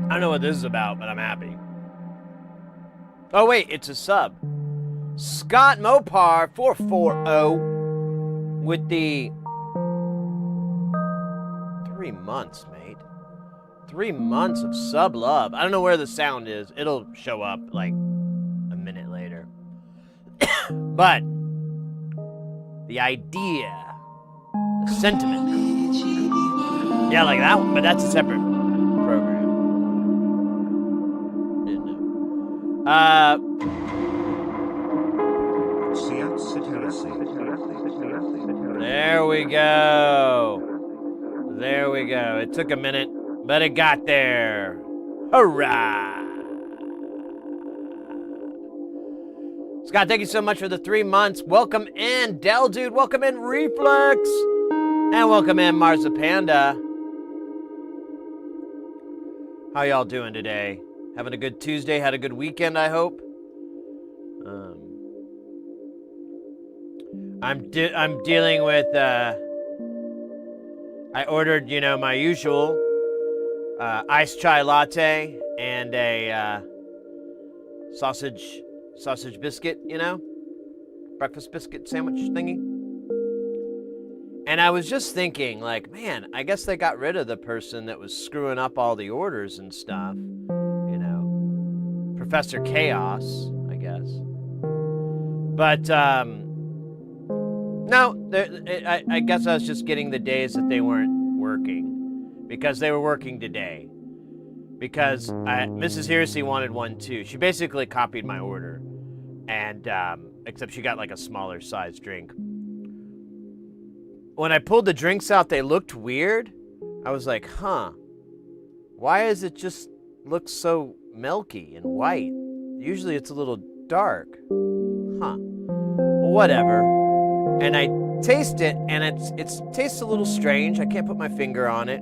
I don't know what this is about, but I'm happy. Oh, wait, it's a sub. Scott Mopar 440 with the 3 months, mate. 3 months of sub love. I don't know where the sound is. It'll show up like a minute later. But the idea, the sentiment. Yeah, like that one, but that's a separate program. Didn't know. There we go. There we go. It took a minute, but it got there. Hurrah! Scott, thank you so much for the 3 months. Welcome in, Del Dude. Welcome in, Reflex. And welcome in, Marzapanda. How y'all doing today? Having a good Tuesday? Had a good weekend, I hope? I'm dealing with, I ordered, you know, my usual iced chai latte and a sausage biscuit, you know? Breakfast biscuit sandwich thingy. And I was just thinking, like, man, I guess they got rid of the person that was screwing up all the orders and stuff. You know, Professor Chaos, I guess. But, no, I guess I was just getting the days that they weren't working. Because they were working today. Because Mrs. Hersey wanted one too. She basically copied my order. And, except she got like a smaller size drink. When I pulled the drinks out, they looked weird. I was like, huh. Why does it just look so milky and white? Usually it's a little dark. Huh. Well, whatever. And I taste it, and it tastes a little strange. I can't put my finger on it.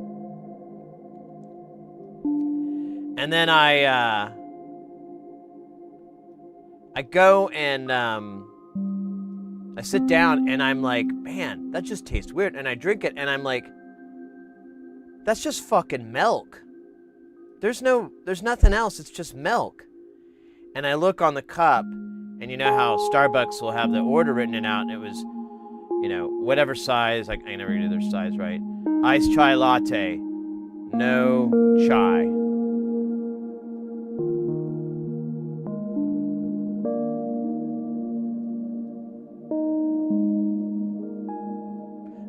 And then I go and I sit down and I'm like, man, that just tastes weird. And I drink it and I'm like, that's just fucking milk. There's nothing else. It's just milk. And I look on the cup, and you know how Starbucks will have the order written out, and it was, you know, whatever size. Like, I never do their size right. Iced chai latte, no chai.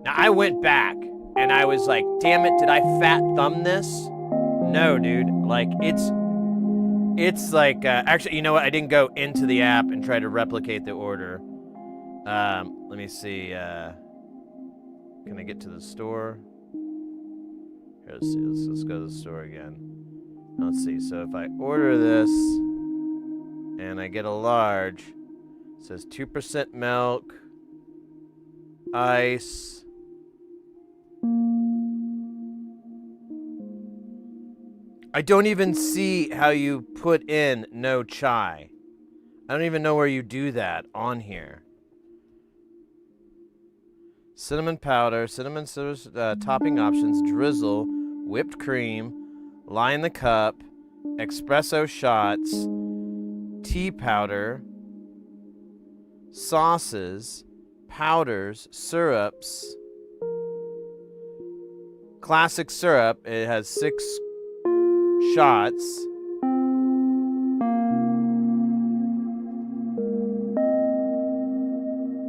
Now, I went back, and I was like, damn it, did I fat thumb this? No, dude. Like, it's like, actually, you know what? I didn't go into the app and try to replicate the order. Let me see. Can I get to the store? Here, let's see. Let's go to the store again. Let's see. So if I order this and I get a large, it says 2% milk, ice. I don't even see how you put in no chai. I don't even know where you do that on here. Cinnamon powder, cinnamon topping options, drizzle, whipped cream, line the cup, espresso shots, tea powder, sauces, powders, syrups, classic syrup. It has 6 shots.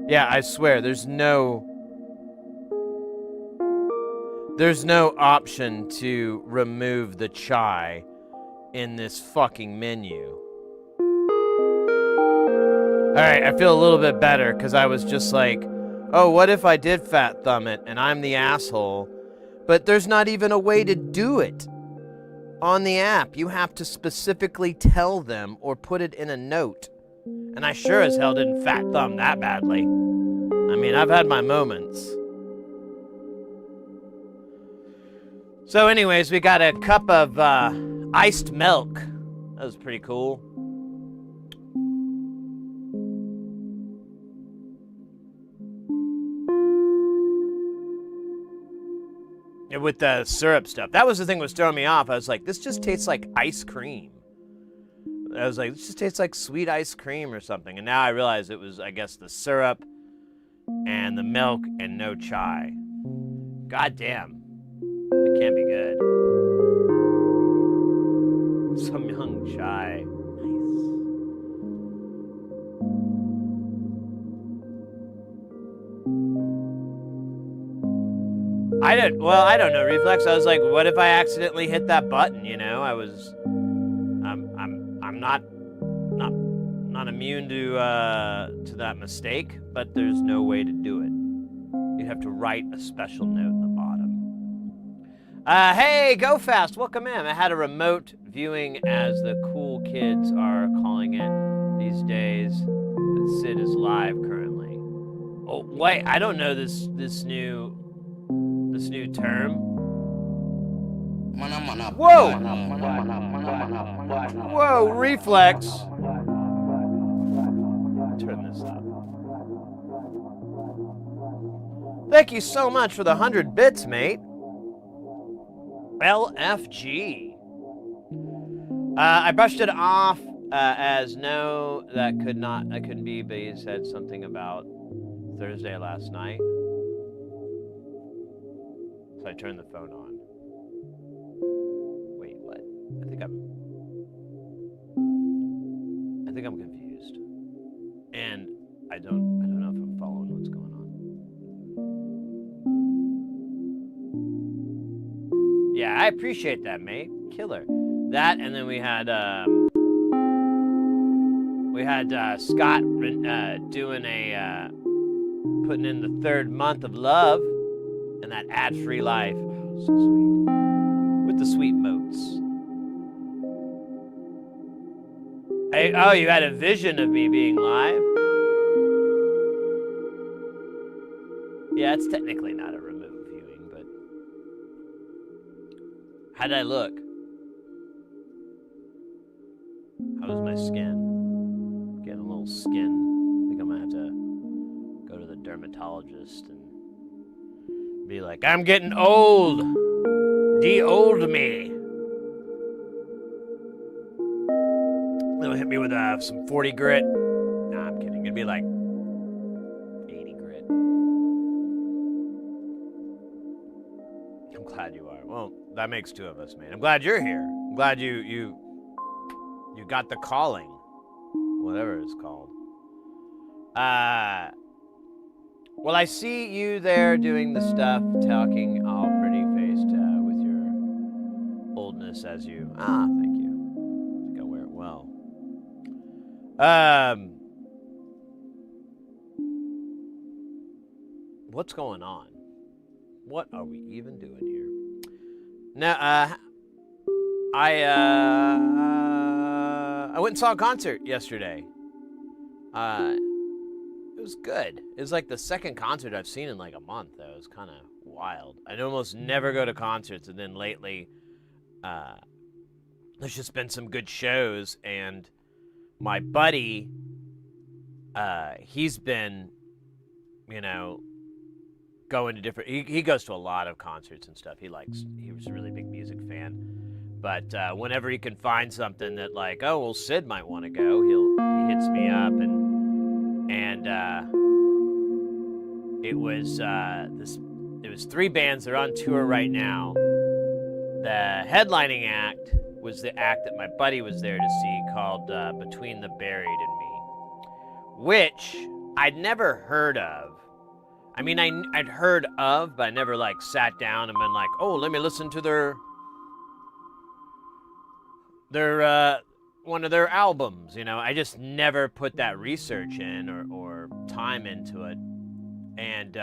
Yeah, I swear, there's no option to remove the chai in this fucking menu. Alright, I feel a little bit better because I was just like, oh, what if I did fat thumb it and I'm the asshole? But there's not even a way to do it on the app. You have to specifically tell them or put it in a note. And I sure as hell didn't fat thumb that badly. I mean, I've had my moments. So anyways, we got a cup of iced milk. That was pretty cool. It with the syrup stuff. That was the thing that was throwing me off. I was like, this just tastes like ice cream. I was like, this just tastes like sweet ice cream or something. And now I realize it was, I guess, the syrup and the milk and no chai. God damn. It can't be good. Some young chai. Nice. I don't know, Reflex. I was like, what if I accidentally hit that button, you know? I'm not immune to that mistake, but there's no way to do it. You'd have to write a special note in the bottom. Hey, Go Fast, welcome in. I had a remote viewing, as the cool kids are calling it these days. But Sid is live currently. Oh wait, I don't know this new term. Whoa! Whoa, Reflex! Turn this up. Thank you so much for the 100 bits, mate. LFG. I brushed it off as no, that couldn't be, but he said something about Thursday last night. So I turned the phone on. Wait, what? I think I'm confused. And I don't know if I'm following what's going on. Yeah, I appreciate that, mate. Killer. That, and then we had Scott doing putting in the 3rd month of love and that ad-free life. Oh, so sweet. With the sweet motes. Oh, you had a vision of me being live? Yeah, it's technically not a remote viewing, but how did I look? How was my skin? Getting a little skin. I think I'm gonna have to go to the dermatologist and be like, I'm getting old. De-old me. They'll hit me with some 40 grit. Nah, I'm kidding. It'd be like 80 grit. I'm glad you are. Well, that makes 2 of us, man. I'm glad you're here. I'm glad you got the calling. Whatever it's called. Well, I see you there doing the stuff, talking all pretty-faced with your oldness as you... Ah, thank you. I think I wear it well. What's going on? What are we even doing here? Now, I went and saw a concert yesterday. It was good. It was like the 2nd concert I've seen in like a month, though. It was kind of wild. I almost never go to concerts, and then lately, there's just been some good shows, and my buddy, he's been, going to different... He goes to a lot of concerts and stuff. He was a really big music fan. But whenever he can find something that like, oh, well, Sid might want to go, he hits me up, and it was 3 bands. They're on tour right now. The headlining act was the act that my buddy was there to see, called Between the Buried and Me, which I'd never heard of. I mean, I'd heard of, but I never like sat down and been like, oh, let me listen to their one of their albums, I just never put that research in or time into it. And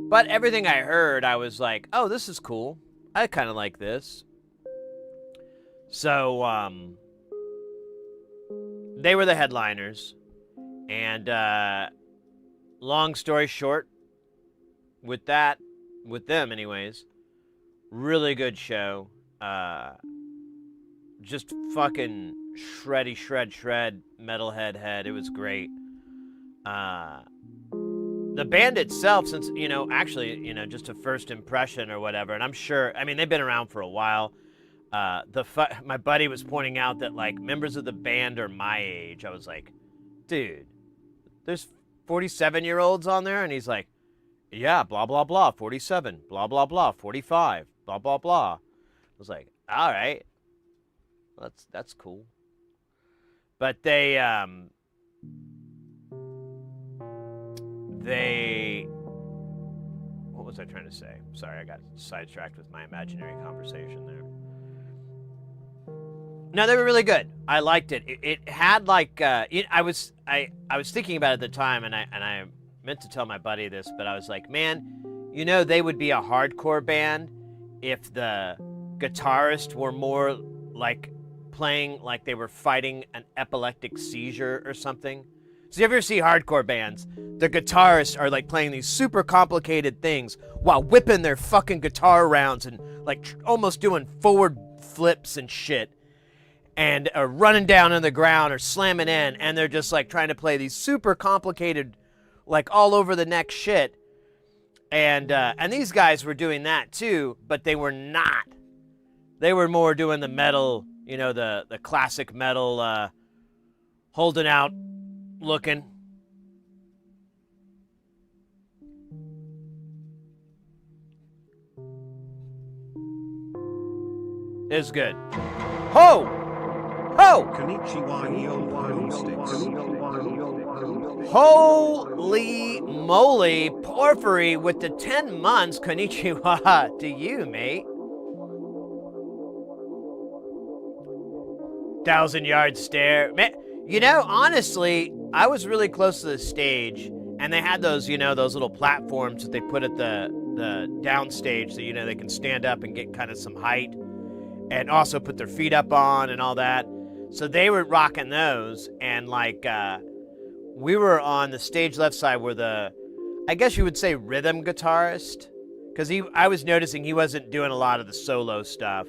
but everything I heard, I was like, oh, this is cool. I kind of like this. So they were the headliners, and long story short, with them anyways, really good show. Just fucking shred metalhead head. It was great. the band itself, since, you know, actually, you know, just a first impression or whatever, and I'm sure, I mean, they've been around for a while. My buddy was pointing out that, like, members of the band are my age. I was like, dude, there's 47-year-olds on there? And he's like, yeah, blah, blah, blah, 47, blah, blah, blah, 45, blah, blah, blah. I was like, all right. That's cool. But they, what was I trying to say? Sorry, I got sidetracked with my imaginary conversation there. No, they were really good. I liked it. It had like I was thinking about it at the time, and I meant to tell my buddy this, but I was like, man, you know, they would be a hardcore band if the guitarist were more like playing like they were fighting an epileptic seizure or something. So you ever see hardcore bands? The guitarists are like playing these super complicated things while whipping their fucking guitar around and like almost doing forward flips and shit, and running down on the ground or slamming in, and they're just like trying to play these super complicated, like all over the neck shit. And these guys were doing that too, but they were not. They were more doing the metal, you know, the classic metal, holding out, looking. It's good. Ho! Ho! Holy moly, Porphyry with the 10 months. Konnichiwa to you, mate. 1,000-yard stare. Man, you know, honestly, I was really close to the stage, and they had those, you know, those little platforms that they put at the downstage so, you know, they can stand up and get kind of some height and also put their feet up on and all that. So they were rocking those, and like we were on the stage left side where the, I guess you would say, rhythm guitarist, because I was noticing he wasn't doing a lot of the solo stuff,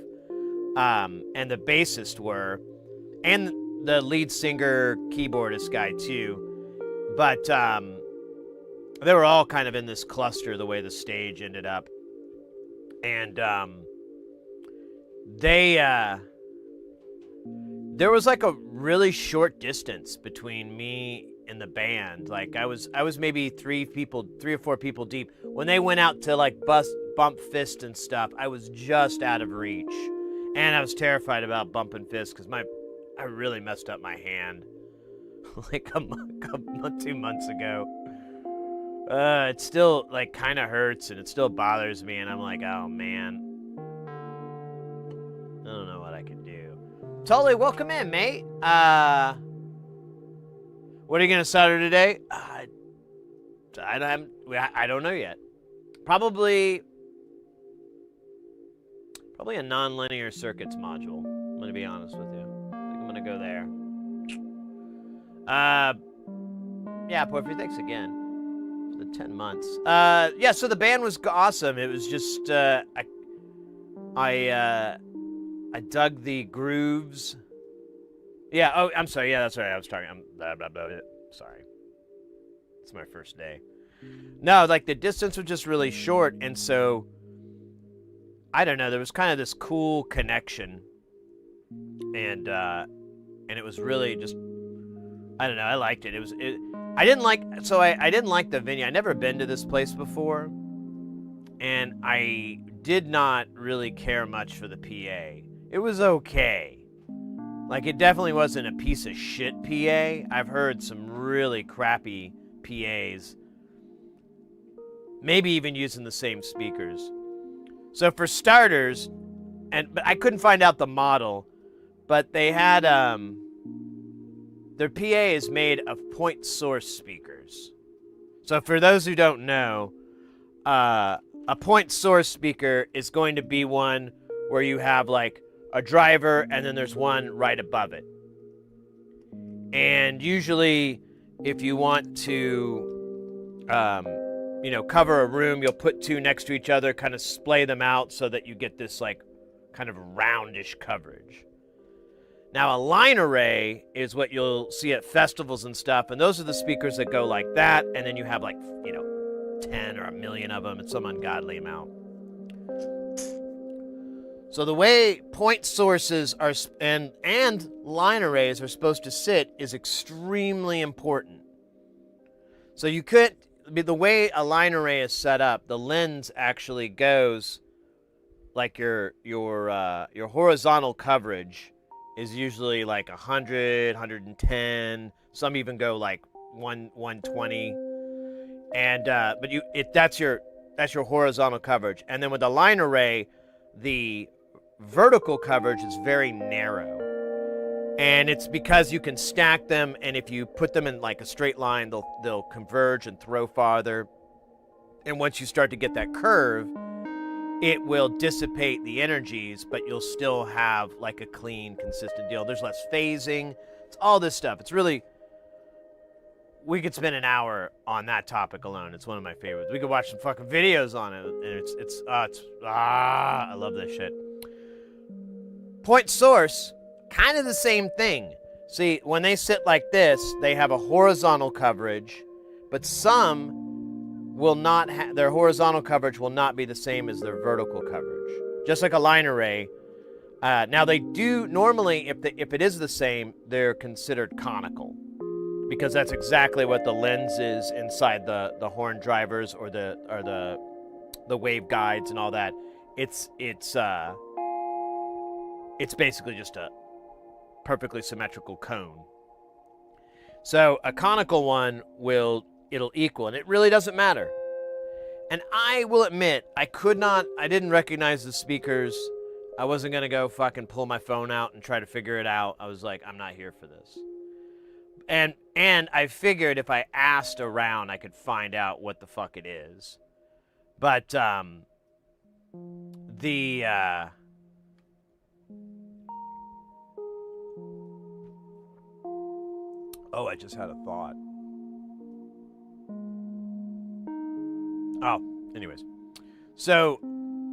and the bassist were, and the lead singer keyboardist guy too, but they were all kind of in this cluster the way the stage ended up, and there was like a really short distance between me and the band. Like I was maybe 3 or 4 people deep. When they went out to like bump fist and stuff, I was just out of reach. And I was terrified about bumping fist because I really messed up my hand like 2 months ago. It still like kind of hurts and it still bothers me, and I'm like, oh man, I don't know what I can do. Totally, welcome in, mate. What are you gonna solder today? I don't know yet. Probably a non-linear circuits module. I'm gonna be honest with you. I think I'm gonna go there. Yeah, Porphyry, thanks again for the 10 months. Yeah, so the band was awesome. It was just I dug the grooves. Yeah, oh, I'm sorry. Yeah, that's right. I was talking. Sorry. It's my first day. No, like the distance was just really short, and so I don't know. There was kind of this cool connection, and it was really just, I don't know. I liked it. I didn't like the venue. I never been to this place before, and I did not really care much for the PA. It was okay. Like, it definitely wasn't a piece of shit PA. I've heard some really crappy PAs, maybe even using the same speakers. So for starters, but I couldn't find out the model, but they had, their PA is made of point source speakers. So for those who don't know, a point source speaker is going to be one where you have like a driver and then there's one right above it. And usually if you want to, cover a room, you'll put 2 next to each other, kind of splay them out so that you get this like kind of roundish coverage. Now, a line array is what you'll see at festivals and stuff, and those are the speakers that go like that, and then you have like, 10 or a million of them. It's some ungodly amount. So the way point sources are and line arrays are supposed to sit is extremely important. So you could, the way a line array is set up, the lens actually goes like your horizontal coverage is usually like 100, 110. Some even go like 120. And that's your horizontal coverage. And then with the line array, the vertical coverage is very narrow. And it's because you can stack them, and if you put them in like a straight line, they'll converge and throw farther. And once you start to get that curve, it will dissipate the energies, but you'll still have like a clean, consistent deal. There's less phasing. It's all this stuff. It's really, we could spend an hour on that topic alone. It's one of my favorites. We could watch some fucking videos on it, and I love this shit. Point source, kind of the same thing. See, when they sit like this, they have a horizontal coverage, but some will not have, their horizontal coverage will not be the same as their vertical coverage. Just like a line array. Now they do, normally, if it is the same, they're considered conical, because that's exactly what the lens is inside the horn drivers or the wave guides and all that. It's basically just a perfectly symmetrical cone. So a conical one it'll equal, and it really doesn't matter. And I will admit, I didn't recognize the speakers. I wasn't gonna go fucking pull my phone out and try to figure it out. I was like, I'm not here for this. And I figured if I asked around, I could find out what the fuck it is. But oh, I just had a thought. Oh, anyways. So,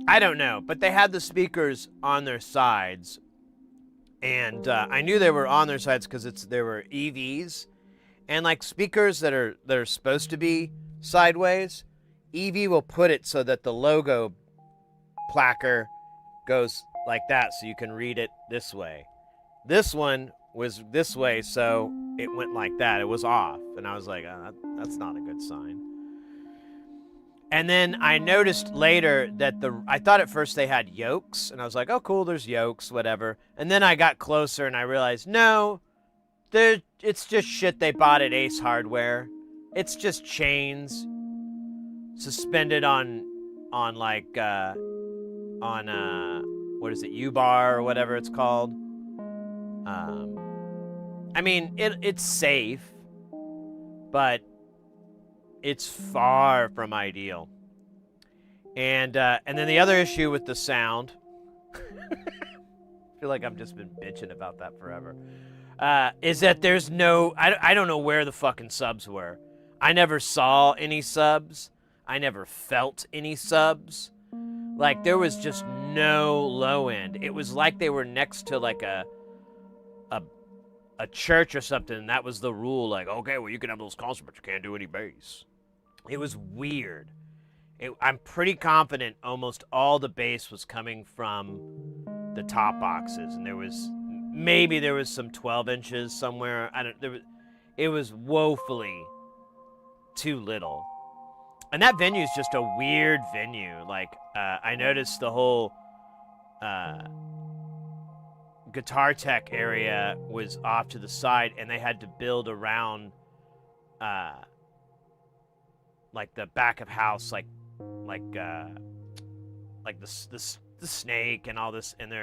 I don't know, but they had the speakers on their sides, and I knew they were on their sides because they were EVs, and like speakers that are supposed to be sideways, EV will put it so that the logo placard goes like that, so you can read it this way. This one was this way, so it went like that. It was off, and I was like, oh, that's not a good sign. And then I noticed later that I thought at first they had yokes, and I was like, oh, cool, there's yokes, whatever. And then I got closer, and I realized, no, it's just shit they bought at Ace Hardware. It's just chains suspended on what is it, U-bar or whatever it's called. I mean, it's safe, but it's far from ideal. And then the other issue with the sound, I feel like I've just been bitching about that forever, is that there's no, I don't know where the fucking subs were. I never saw any subs. I never felt any subs. Like, there was just no low end. It was like they were next to like a church or something, and that was the rule. Like, okay, well, you can have those consoles, but you can't do any bass. It was weird. I'm pretty confident almost all the bass was coming from the top boxes, and there was some 12 inches somewhere. It was woefully too little. And that venue is just a weird venue. Like, I noticed the whole Guitar Tech area was off to the side, and they had to build around like the back of house, like the snake and all this, and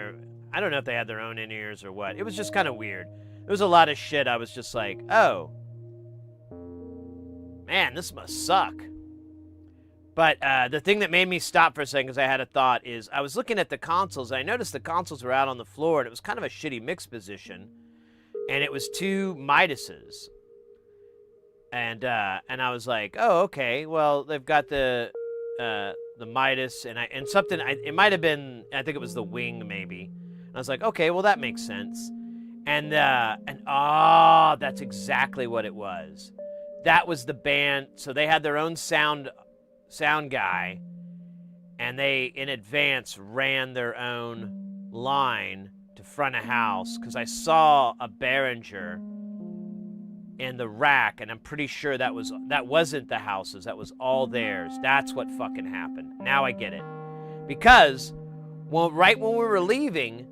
I don't know if they had their own in-ears or what. It was just kind of weird. There was a lot of shit. I was just like, oh man, this must suck. But the thing that made me stop for a second, because I had a thought, is I was looking at the consoles, and I noticed the consoles were out on the floor, and it was kind of a shitty mix position, and it was two Midases. And I was like, oh, okay, well, they've got the Midas, and something, it might have been, I think it was the wing, maybe. And I was like, okay, well, that makes sense. And that's exactly what it was. That was the band, so they had their own sound sound guy, and they, in advance, ran their own line to front a house, because I saw a Behringer in the rack, and I'm pretty sure that wasn't the house's, that was all theirs. That's what fucking happened. Now I get it. Because, well, right when we were leaving,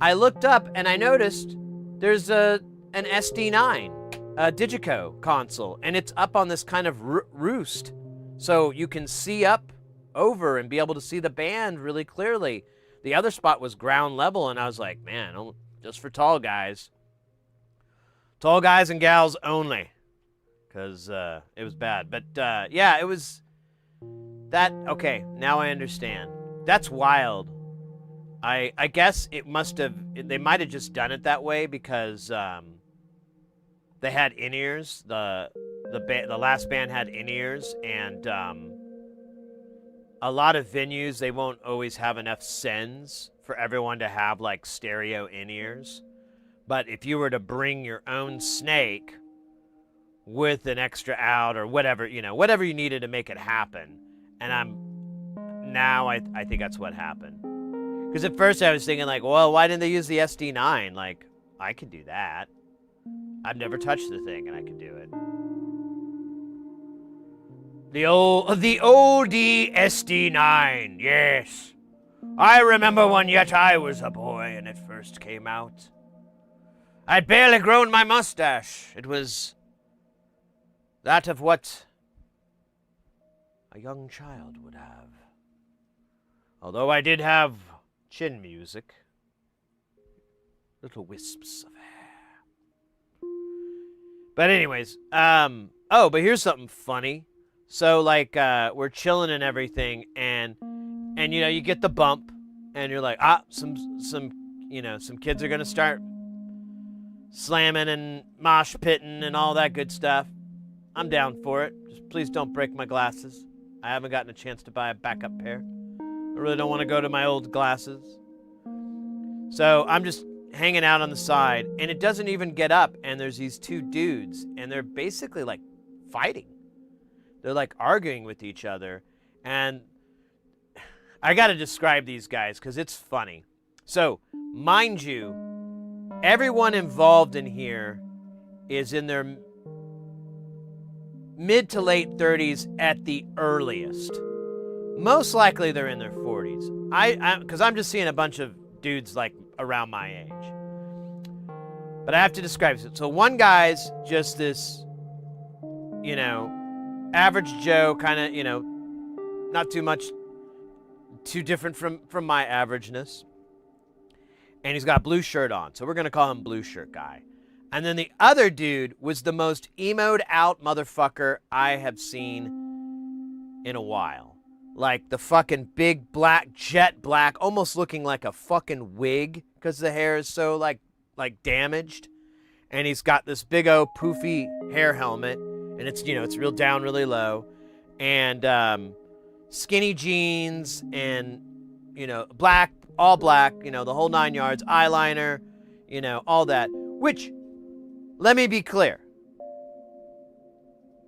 I looked up and I noticed there's an SD9, a Digico console, and it's up on this kind of roost. So you can see up over and be able to see the band really clearly. The other spot was ground level, and I was like, man, just for tall guys. Tall guys and gals only. Because it was bad. But yeah, it was that. Okay, now I understand. That's wild. I guess it must have, they might have just done it that way because they had in-ears. The last band had in-ears, and a lot of venues, they won't always have enough sends for everyone to have like stereo in-ears. But if you were to bring your own snake with an extra out or whatever, you know, whatever you needed to make it happen, and I think that's what happened. Because at first I was thinking like, well, why didn't they use the SD9? Like, I could do that. I've never touched the thing, and I could do it. The oldie SD9, yes. I remember when yet I was a boy and it first came out. I'd barely grown my mustache. It was that of what a young child would have. Although I did have chin music. Little wisps of hair. But anyways, but here's something funny. So like we're chilling and everything, and you know, you get the bump and you're like, some kids are gonna start slamming and mosh pitting and all that good stuff. I'm down for it. Just please don't break my glasses. I haven't gotten a chance to buy a backup pair. I really don't want to go to my old glasses. So I'm just hanging out on the side, and it doesn't even get up, and there's these two dudes, and they're basically like fighting. They're like arguing with each other, and I got to describe these guys because it's funny. So, mind you, everyone involved in here is in their mid to late 30s at the earliest. Most likely they're in their 40s. Because I'm just seeing a bunch of dudes like around my age. But I have to describe it. So one guy's just this, you know, average Joe, kind of, you know, not too different from my averageness. And he's got a blue shirt on, so we're going to call him Blue Shirt Guy. And then the other dude was the most emoed out motherfucker I have seen in a while. Like the fucking big black, jet black, almost looking like a fucking wig because the hair is so like damaged. And he's got this big old poofy hair helmet, and it's, you know, it's real down, really low. And skinny jeans and, you know, black, all black, you know, the whole 9 yards, eyeliner, you know, all that. Which, let me be clear.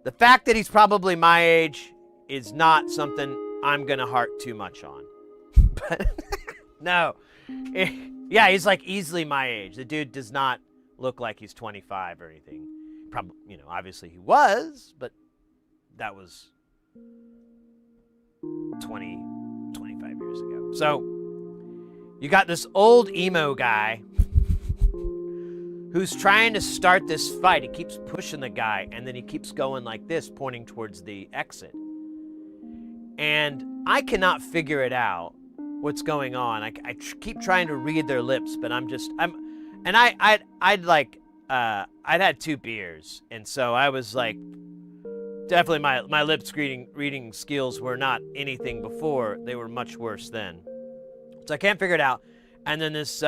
The fact that he's probably my age is not something I'm going to harp too much on. But, no. Yeah, he's like easily my age. The dude does not look like he's 25 or anything. Probably, you know, obviously he was, but that was 25 years ago. So, you got this old emo guy who's trying to start this fight. He keeps pushing the guy, and then he keeps going like this, pointing towards the exit. And I cannot figure it out, what's going on. I keep trying to read their lips, but I'd had 2 beers, and so I was like, definitely my lips reading skills were not anything before. They were much worse then. So I can't figure it out. And then this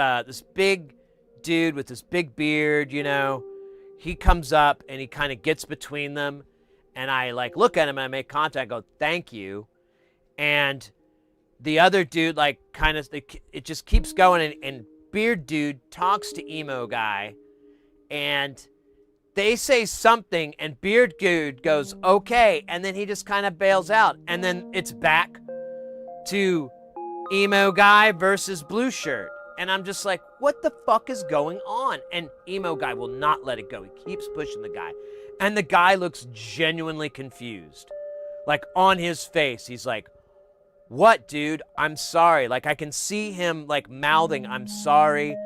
big dude with this big beard, you know, he comes up and he kind of gets between them, and I like look at him and I make contact, go, thank you. And the other dude, like, kind of, it just keeps going, and beard dude talks to emo guy, and they say something, and Beard Dude goes, okay, and then he just kind of bails out. And then it's back to emo guy versus blue shirt. And I'm just like, what the fuck is going on? And emo guy will not let it go. He keeps pushing the guy. And the guy looks genuinely confused. Like, on his face, he's like, what, dude? I'm sorry. Like, I can see him, like, mouthing, I'm sorry.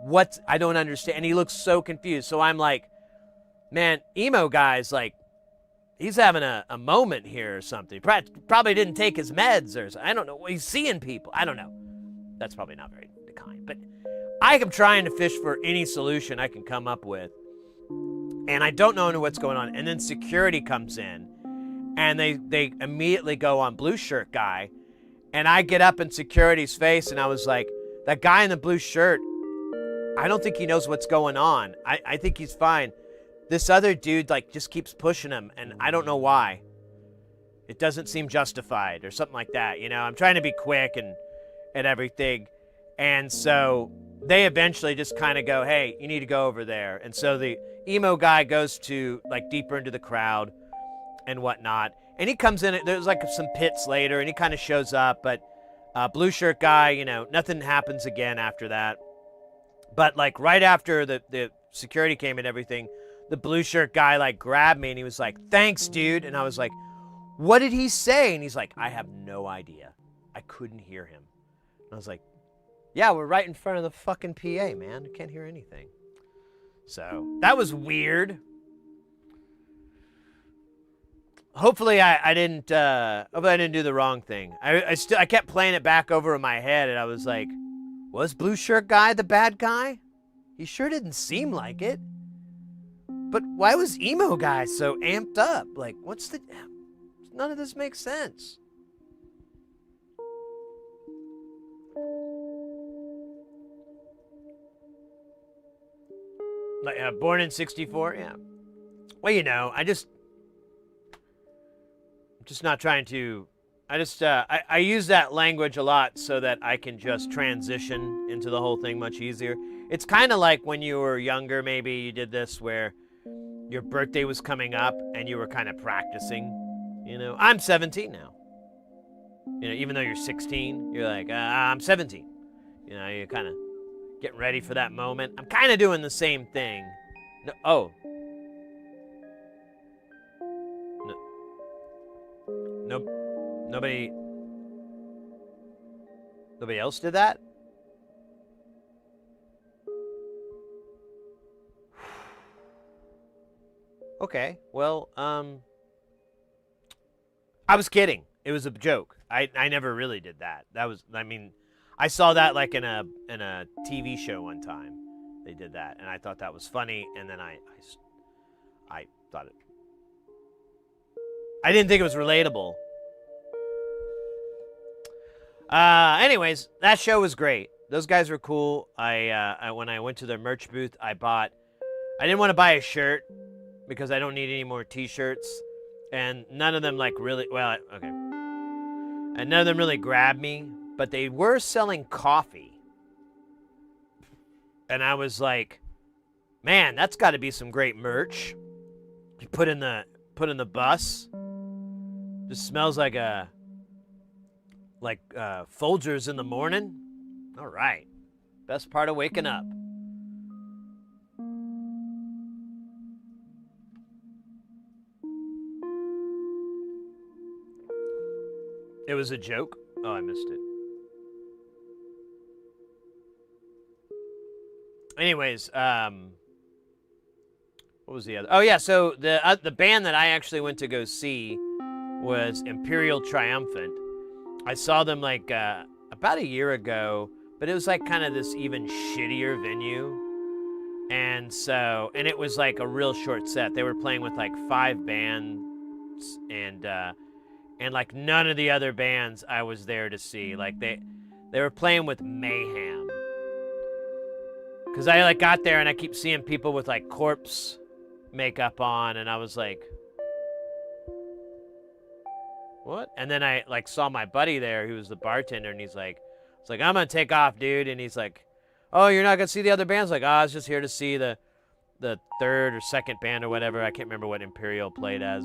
What? I don't understand. And he looks so confused. So I'm like, man, emo guy's like, he's having a moment here or something. Probably didn't take his meds or something. I don't know. He's seeing people. I don't know. That's probably not very kind. But I am trying to fish for any solution I can come up with. And I don't know what's going on. And then security comes in. And they immediately go on blue shirt guy. And I get up in security's face and I was like, that guy in the blue shirt, I don't think he knows what's going on. I think he's fine. This other dude, like, just keeps pushing him, and I don't know why. It doesn't seem justified or something like that, you know? I'm trying to be quick and everything. And so they eventually just kind of go, hey, you need to go over there. And so the emo guy goes to, like, deeper into the crowd and whatnot. And he comes in, there's, like, some pits later, and he kind of shows up. But blue shirt guy, you know, nothing happens again after that. But, like, right after the security came and everything, the blue shirt guy, like, grabbed me and he was like, thanks, dude. And I was like, what did he say? And he's like, I have no idea. I couldn't hear him. And I was like, yeah, we're right in front of the fucking PA, man. I can't hear anything. So that was weird. Hopefully I didn't do the wrong thing. I kept playing it back over in my head and I was like, was blue shirt guy the bad guy? He sure didn't seem like it. But why was emo guy so amped up? Like, none of this makes sense. Like, born in 64? Yeah. Well, you know, I'm just not trying to, I use that language a lot so that I can just transition into the whole thing much easier. It's kind of like when you were younger, maybe you did this where your birthday was coming up and you were kind of practicing, you know. I'm 17 now. You know, even though you're 16, you're like, I'm 17. You know, you're kind of getting ready for that moment. I'm kind of doing the same thing. No, oh. No. Nobody else did that? Okay, well, I was kidding. It was a joke. I never really did that. I saw that like in a TV show one time. They did that, and I thought that was funny, and then I thought it. I didn't think it was relatable. Anyways, that show was great. Those guys were cool. I when I went to their merch booth, I didn't want to buy a shirt because I don't need any more t-shirts, and none of them and none of them really grabbed me, but they were selling coffee. And I was like, man, that's got to be some great merch. You put in the bus. Just smells like Folgers in the morning. All right. Best part of waking up. It was a joke? Oh, I missed it. Anyways, what was the other? Oh, yeah, so the band that I actually went to go see was Imperial Triumphant. I saw them like about a year ago, but it was like kind of this even shittier venue. And it was like a real short set. They were playing with like 5 bands and like none of the other bands I was there to see. Like they were playing with Mayhem. Cause I like got there and I keep seeing people with like corpse makeup on, and I was like, what? And then I like saw my buddy there who was the bartender, and he's like, it's like, I'm gonna take off, dude. And he's like, oh, you're not gonna see the other bands? Like, oh, I was just here to see the the third or second band or whatever. I can't remember what Imperial played as.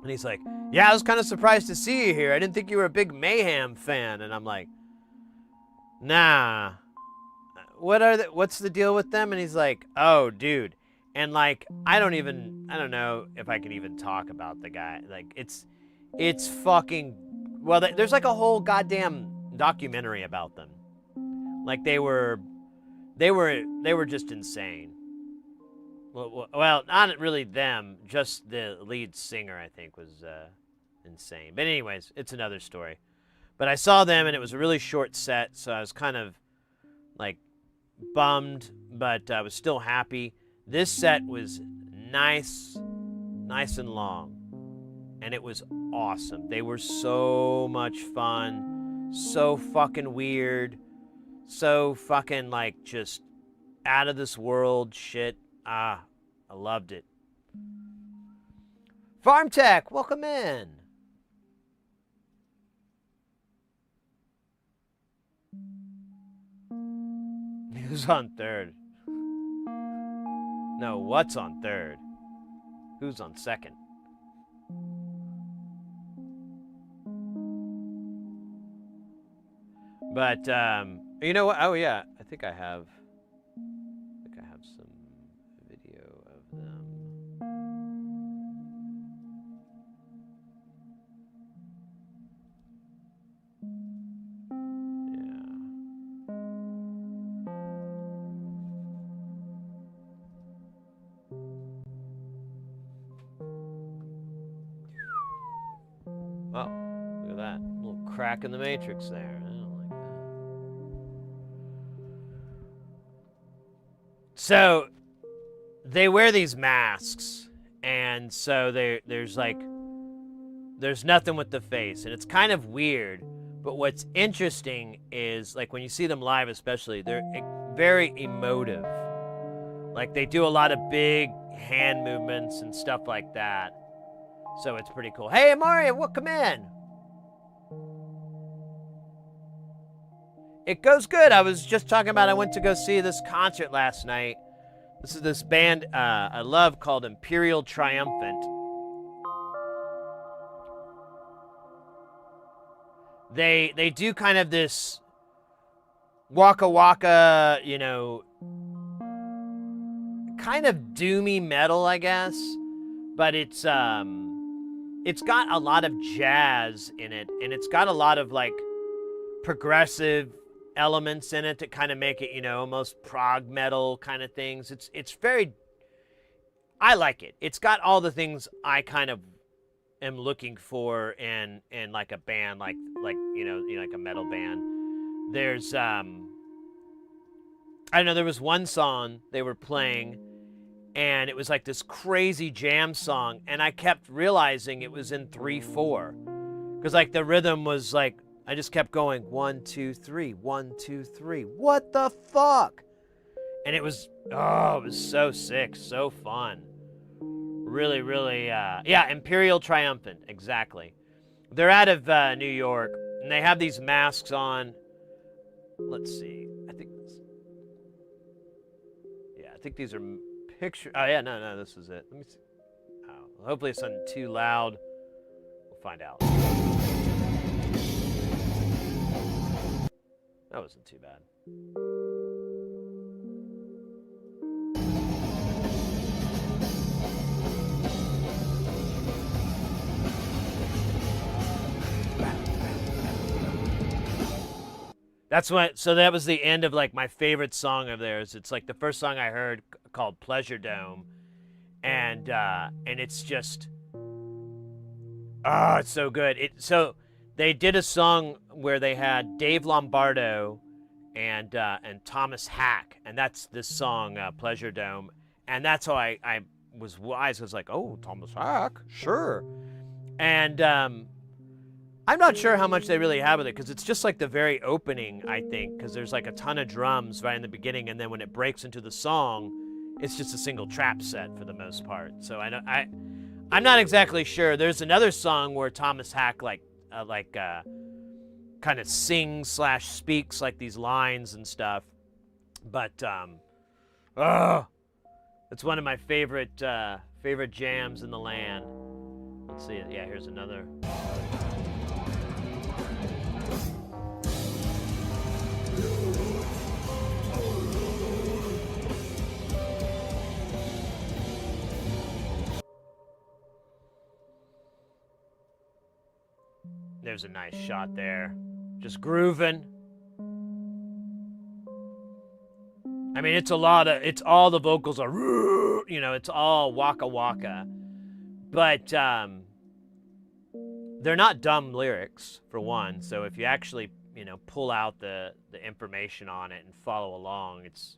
And he's like, yeah, I was kind of surprised to see you here. I didn't think you were a big Mayhem fan. And I'm like, nah. What's the deal with them? And he's like, oh, dude. And like, I don't know if I can even talk about the guy. Like, it's fucking, well, there's like a whole goddamn documentary about them. Like they were just insane. Well, not really them, just the lead singer, I think, was insane. But anyways, it's another story. But I saw them, and it was a really short set, so I was kind of, like, bummed, but I was still happy. This set was nice and long, and it was awesome. They were so much fun, so fucking weird, so fucking, like, just out of this world shit. I loved it. Farm Tech, welcome in. Who's on third? No, what's on third? Who's on second? But, you know what? Oh, yeah, I think I have some video of them. Yeah. Oh, look at that. Little crack in the matrix there. I don't like that. So, they wear these masks, and so there's nothing with the face, and it's kind of weird. But what's interesting is, like, when you see them live especially, they're very emotive. Like, they do a lot of big hand movements and stuff like that. So it's pretty cool. Hey, Mario, welcome in. It goes good. I was just talking about I went to go see this concert last night. This is this band I love called Imperial Triumphant. They do kind of this waka waka, you know, kind of doomy metal, I guess. But it's got a lot of jazz in it, and it's got a lot of like progressive elements in it to kind of make it, you know, almost prog metal kind of things. It's very, I like it. It's got all the things I kind of am looking for in like a band, like you know like a metal band. There's I don't know, there was one song they were playing, and it was like this crazy jam song, and I kept realizing it was in 3/4, because like the rhythm was like, I just kept going 1 2 3 1 2 3. What the fuck? And it was so sick, so fun. Really, really, yeah, Imperial Triumphant, exactly. They're out of New York, and they have these masks on. Let's see, I think these are picture. Oh yeah, no, this is it. Let me see. Oh, hopefully it's not too loud. We'll find out. That wasn't too bad. That's what. So that was the end of like my favorite song of theirs. It's like the first song I heard called Pleasure Dome, and it's just, it's so good. So they did a song where they had Dave Lombardo and Thomas Hack, and that's this song Pleasure Dome, and that's how I was wise. I was like, oh, Thomas Hack, sure, and I'm not sure how much they really have with it, because it's just like the very opening, I think, because there's like a ton of drums right in the beginning, and then when it breaks into the song, it's just a single trap set for the most part. So I'm not exactly sure. There's another song where Thomas Hack kind of sings/speaks like these lines and stuff, but It's one of my favorite jams in the land. Let's see it. Yeah, here's another. There's a nice shot there. Just grooving. I mean, it's all the vocals are, you know, it's all waka waka. But they're not dumb lyrics, for one. So if you actually, you know, pull out the information on it and follow along, it's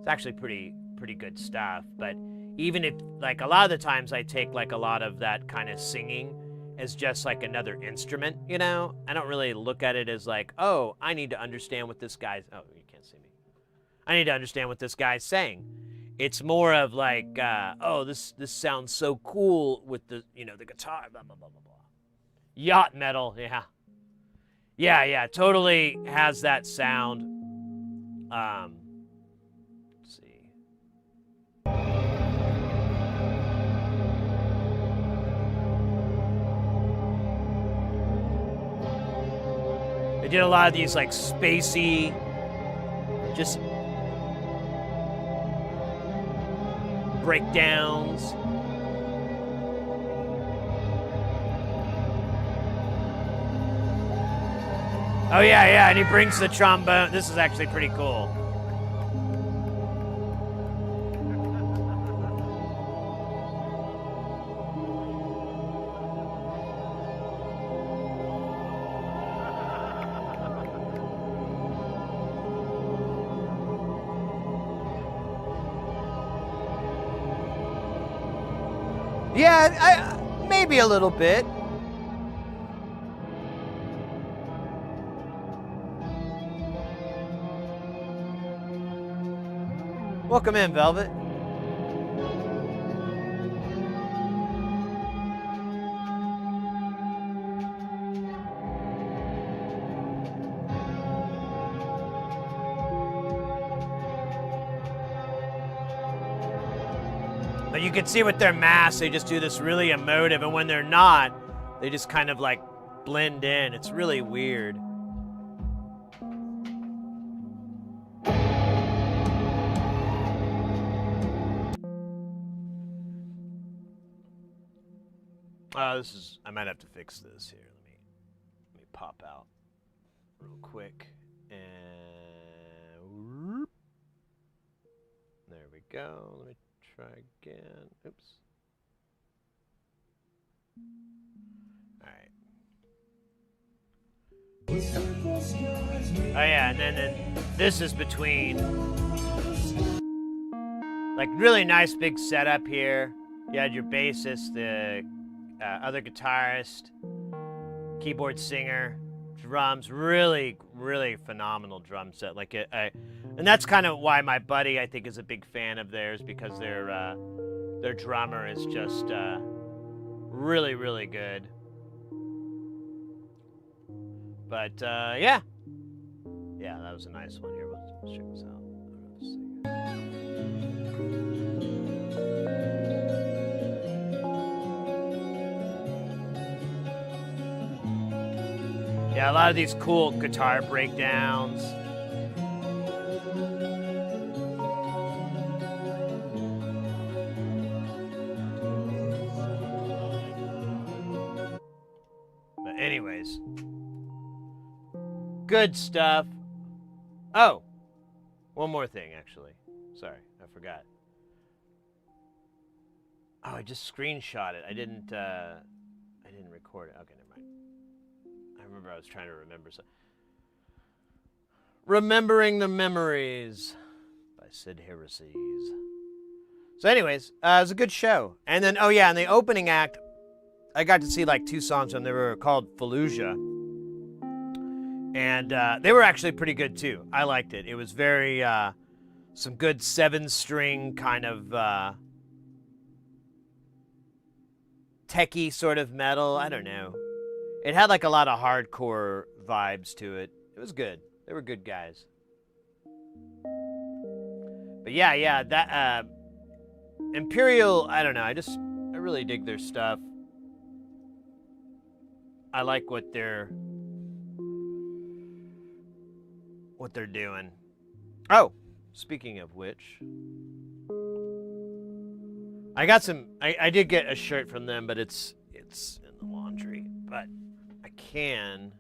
actually pretty good stuff. But even if, like, a lot of the times I take, like, a lot of that kind of singing as just like another instrument, you know? I don't really look at it as like, oh, I need to understand what this guy's, oh, you can't see me. I need to understand what this guy's saying. It's more of like, oh, this sounds so cool with the, you know, the guitar, blah, blah, blah, blah, blah. Yacht metal, yeah. Yeah, totally has that sound. Let's see. They did a lot of these like spacey, just breakdowns. Oh yeah, and he brings the trombone. This is actually pretty cool. Yeah, maybe a little bit. Welcome in, Velvet. But you can see with their masks, they just do this really emotive, and when they're not, they just kind of like blend in. It's really weird. This is, I might have to fix this here. Let me pop out real quick. And there we go. Let me try again. Oops. All right. Oh yeah, and then this is between, like, really nice big setup here. You had your bassist, the other guitarist, keyboard singer, drums, really phenomenal drum set. Like, and that's kind of why my buddy, I think, is a big fan of theirs, because their drummer is just really good. But yeah, that was a nice one. Here, let's check this out. Yeah, a lot of these cool guitar breakdowns. But anyways, good stuff. Oh, one more thing, actually. Sorry, I forgot. Oh, I just screenshot it. I didn't record it. Okay, never mind. I remember I was trying to remember something. Remembering the Memories by Sid Heresies. So anyways, it was a good show. And then, oh yeah, in the opening act, I got to see like 2 songs and they were called Fallujah. And they were actually pretty good too. I liked it. It was very, some good 7-string kind of techie sort of metal. I don't know. It had like a lot of hardcore vibes to it. It was good. They were good guys. But yeah, that Imperial, I don't know. I really dig their stuff. I like what they're doing. Oh, speaking of which, I got some. I did get a shirt from them, but it's in the laundry. But I can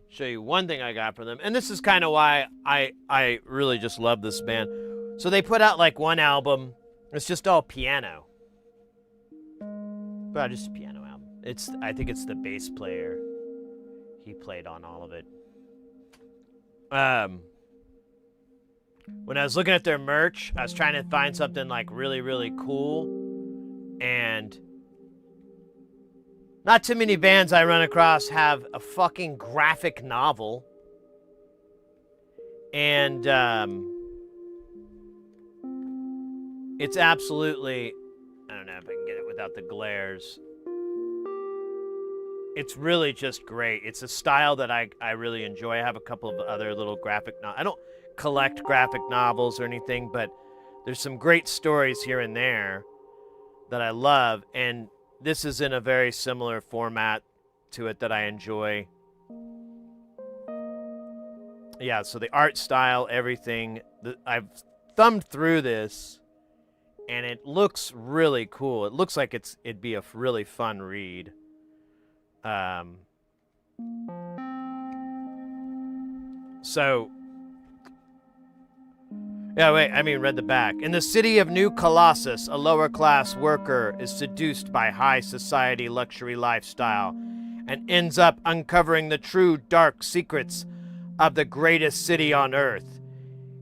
show you one thing I got from them, and this is kind of why I really just love this band. So they put out like one album. It's just all piano. But just a piano album. I think it's the bass player. He played on all of it. When I was looking at their merch, I was trying to find something like really, really cool. And not too many bands I run across have a fucking graphic novel. And it's absolutely, I don't know if I can get it without the glares. It's really just great. It's a style that I really enjoy. I have a couple of other little graphic novels. I don't collect graphic novels or anything, but there's some great stories here and there that I love, and this is in a very similar format to it that I enjoy. Yeah, so the art style, everything. I've thumbed through this, and it looks really cool. It looks like it'd be a really fun read. So, yeah, wait, I mean, read the back. In the city of New Colossus, a lower-class worker is seduced by high society luxury lifestyle and ends up uncovering the true dark secrets of the greatest city on earth.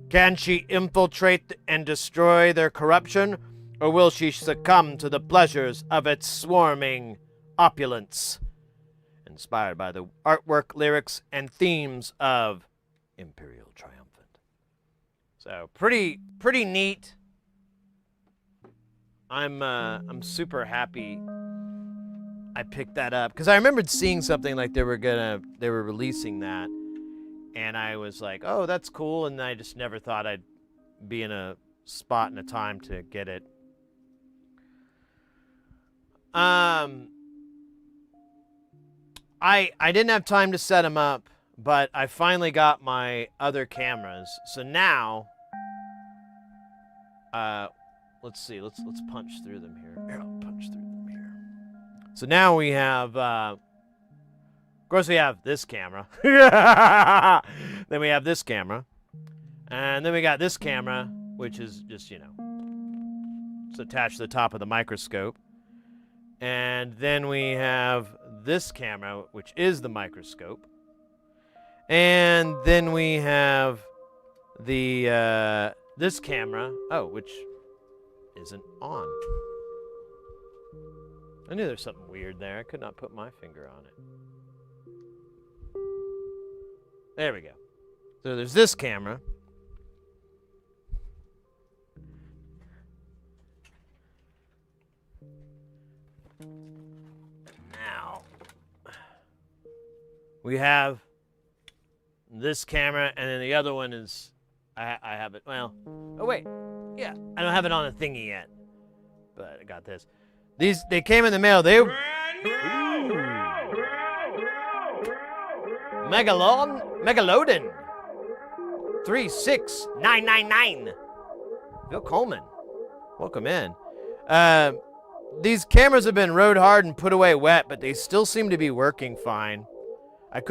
Can she infiltrate and destroy their corruption, or will she succumb to the pleasures of its swarming opulence? Inspired by the artwork, lyrics, and themes of Imperial Triumphant. So pretty neat. I'm super happy I picked that up because I remembered seeing something like they were releasing that, and I was like, oh, that's cool, and I just never thought I'd be in a spot and a time to get it. I didn't have time to set them up, but I finally got my other cameras. So now, let's see. Let's punch through them here. Here, I'll punch through them here. So now we have, of course, we have this camera. Then we have this camera, and then we got this camera, which is just it's attached to the top of the microscope. And then we have this camera, which is the microscope. And then we have the this camera, which isn't on. I knew there's something weird there. I could not put my finger on it. There we go. So there's this camera. Now, we have this camera, and then the other one is, I have it, well, oh wait, yeah, I don't have it on a thingy yet, but I got this. They came in the mail, Megalodon 36999. Bill Coleman, welcome in. These cameras have been rode hard and put away wet, but they still seem to be working fine. I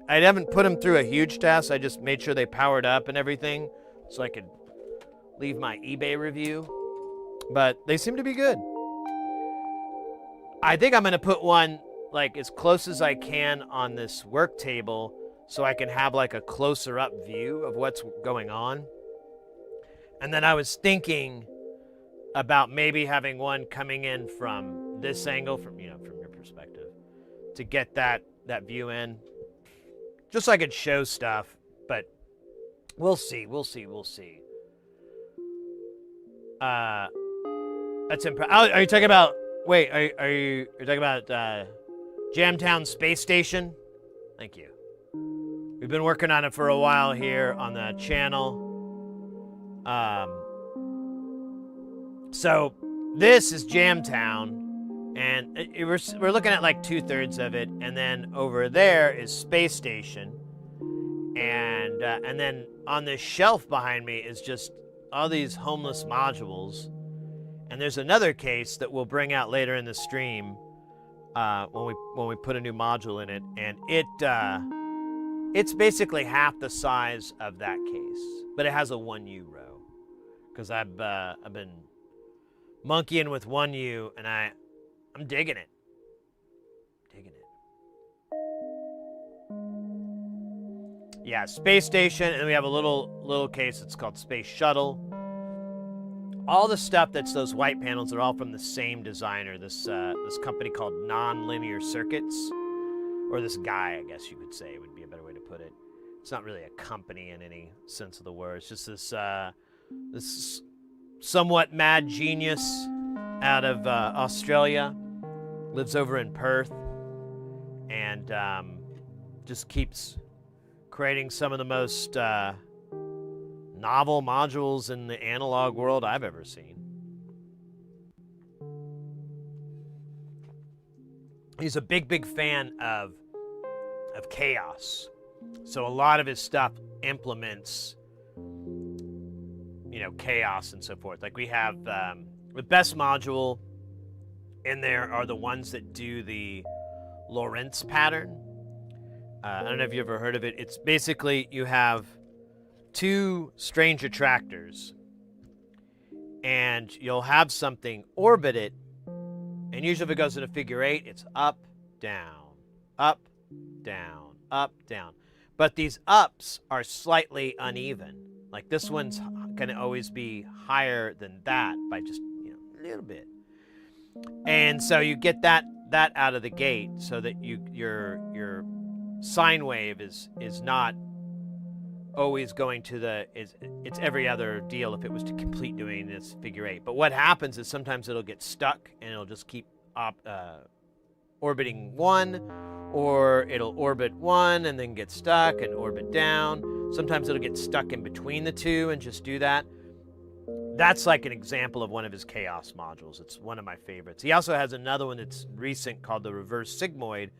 haven't put them through a huge test. I just made sure they powered up and everything so I could leave my eBay review. But they seem to be good. I think I'm going to put one like as close as I can on this work table so I can have like a closer up view of what's going on. And then I was thinking about maybe having one coming in from this angle, from your perspective, to get that view in, just so I could show stuff. But we'll see. That's are you talking about? Wait, are you talking about Jamtown Space Station? Thank you. We've been working on it for a while here on the channel. So this is Jamtown. And we're looking at like 2/3 of it, and then over there is Space Station, and then on this shelf behind me is just all these homeless modules, and there's another case that we'll bring out later in the stream when we put a new module in it, and it's basically half the size of that case, but it has a 1U row, because I've been monkeying with 1U, and I'm digging it. Yeah, Space Station, and we have a little case that's called Space Shuttle. All the stuff that's those white panels are all from the same designer, this company called Nonlinear Circuits, or this guy, I guess you could say, would be a better way to put it. It's not really a company in any sense of the word. It's just this somewhat mad genius out of Australia, lives over in Perth, and just keeps creating some of the most novel modules in the analog world I've ever seen. He's a big fan of chaos. So a lot of his stuff implements, chaos and so forth. Like we have the best module in there are the ones that do the Lorentz pattern. I don't know if you ever heard of it. It's basically you have two strange attractors, and you'll have something orbit it, and usually if it goes in a figure 8, it's up, down, up, down, up, down. But these ups are slightly uneven. Like this one's going to always be higher than that by just a little bit. And so you get that out of the gate, so that your sine wave is not always going to it's every other deal if it was to complete doing this figure 8. But what happens is sometimes it'll get stuck and it'll just keep orbiting 1, or it'll orbit 1 and then get stuck and orbit down. Sometimes it'll get stuck in between the two and just do that. That's like an example of one of his chaos modules. It's one of my favorites. He also has another one that's recent called the reverse sigmoid,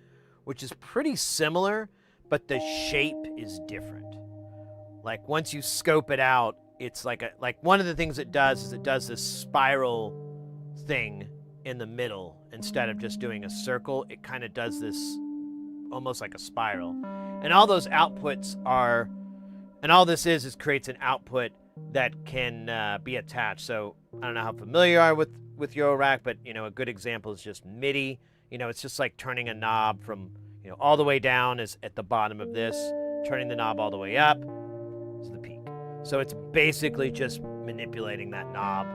which is pretty similar, but the shape is different. Like once you scope it out, it's like one of the things it does is it does this spiral thing in the middle. Instead of just doing a circle, it kind of does this almost like a spiral. And all those outputs are, and all this is creates an output that can be attached. So I don't know how familiar you are with eurorack, but a good example is just MIDI. It's just like turning a knob from all the way down is at the bottom of this, turning the knob all the way up is the peak. So it's basically just manipulating that knob,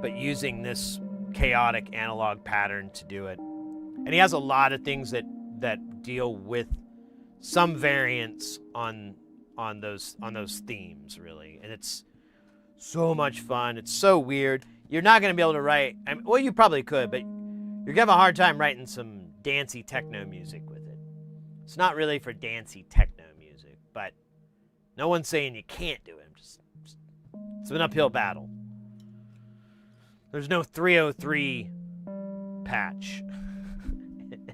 but using this chaotic analog pattern to do it. And he has a lot of things that deal with some variants on those themes, really. And it's so much fun. It's so weird. You're not going to be able to write, well, you probably could, but you're going to have a hard time writing some dancey techno music with it. It's not really for dancey techno music, but no one's saying you can't do it. It's an uphill battle. There's no 303 patch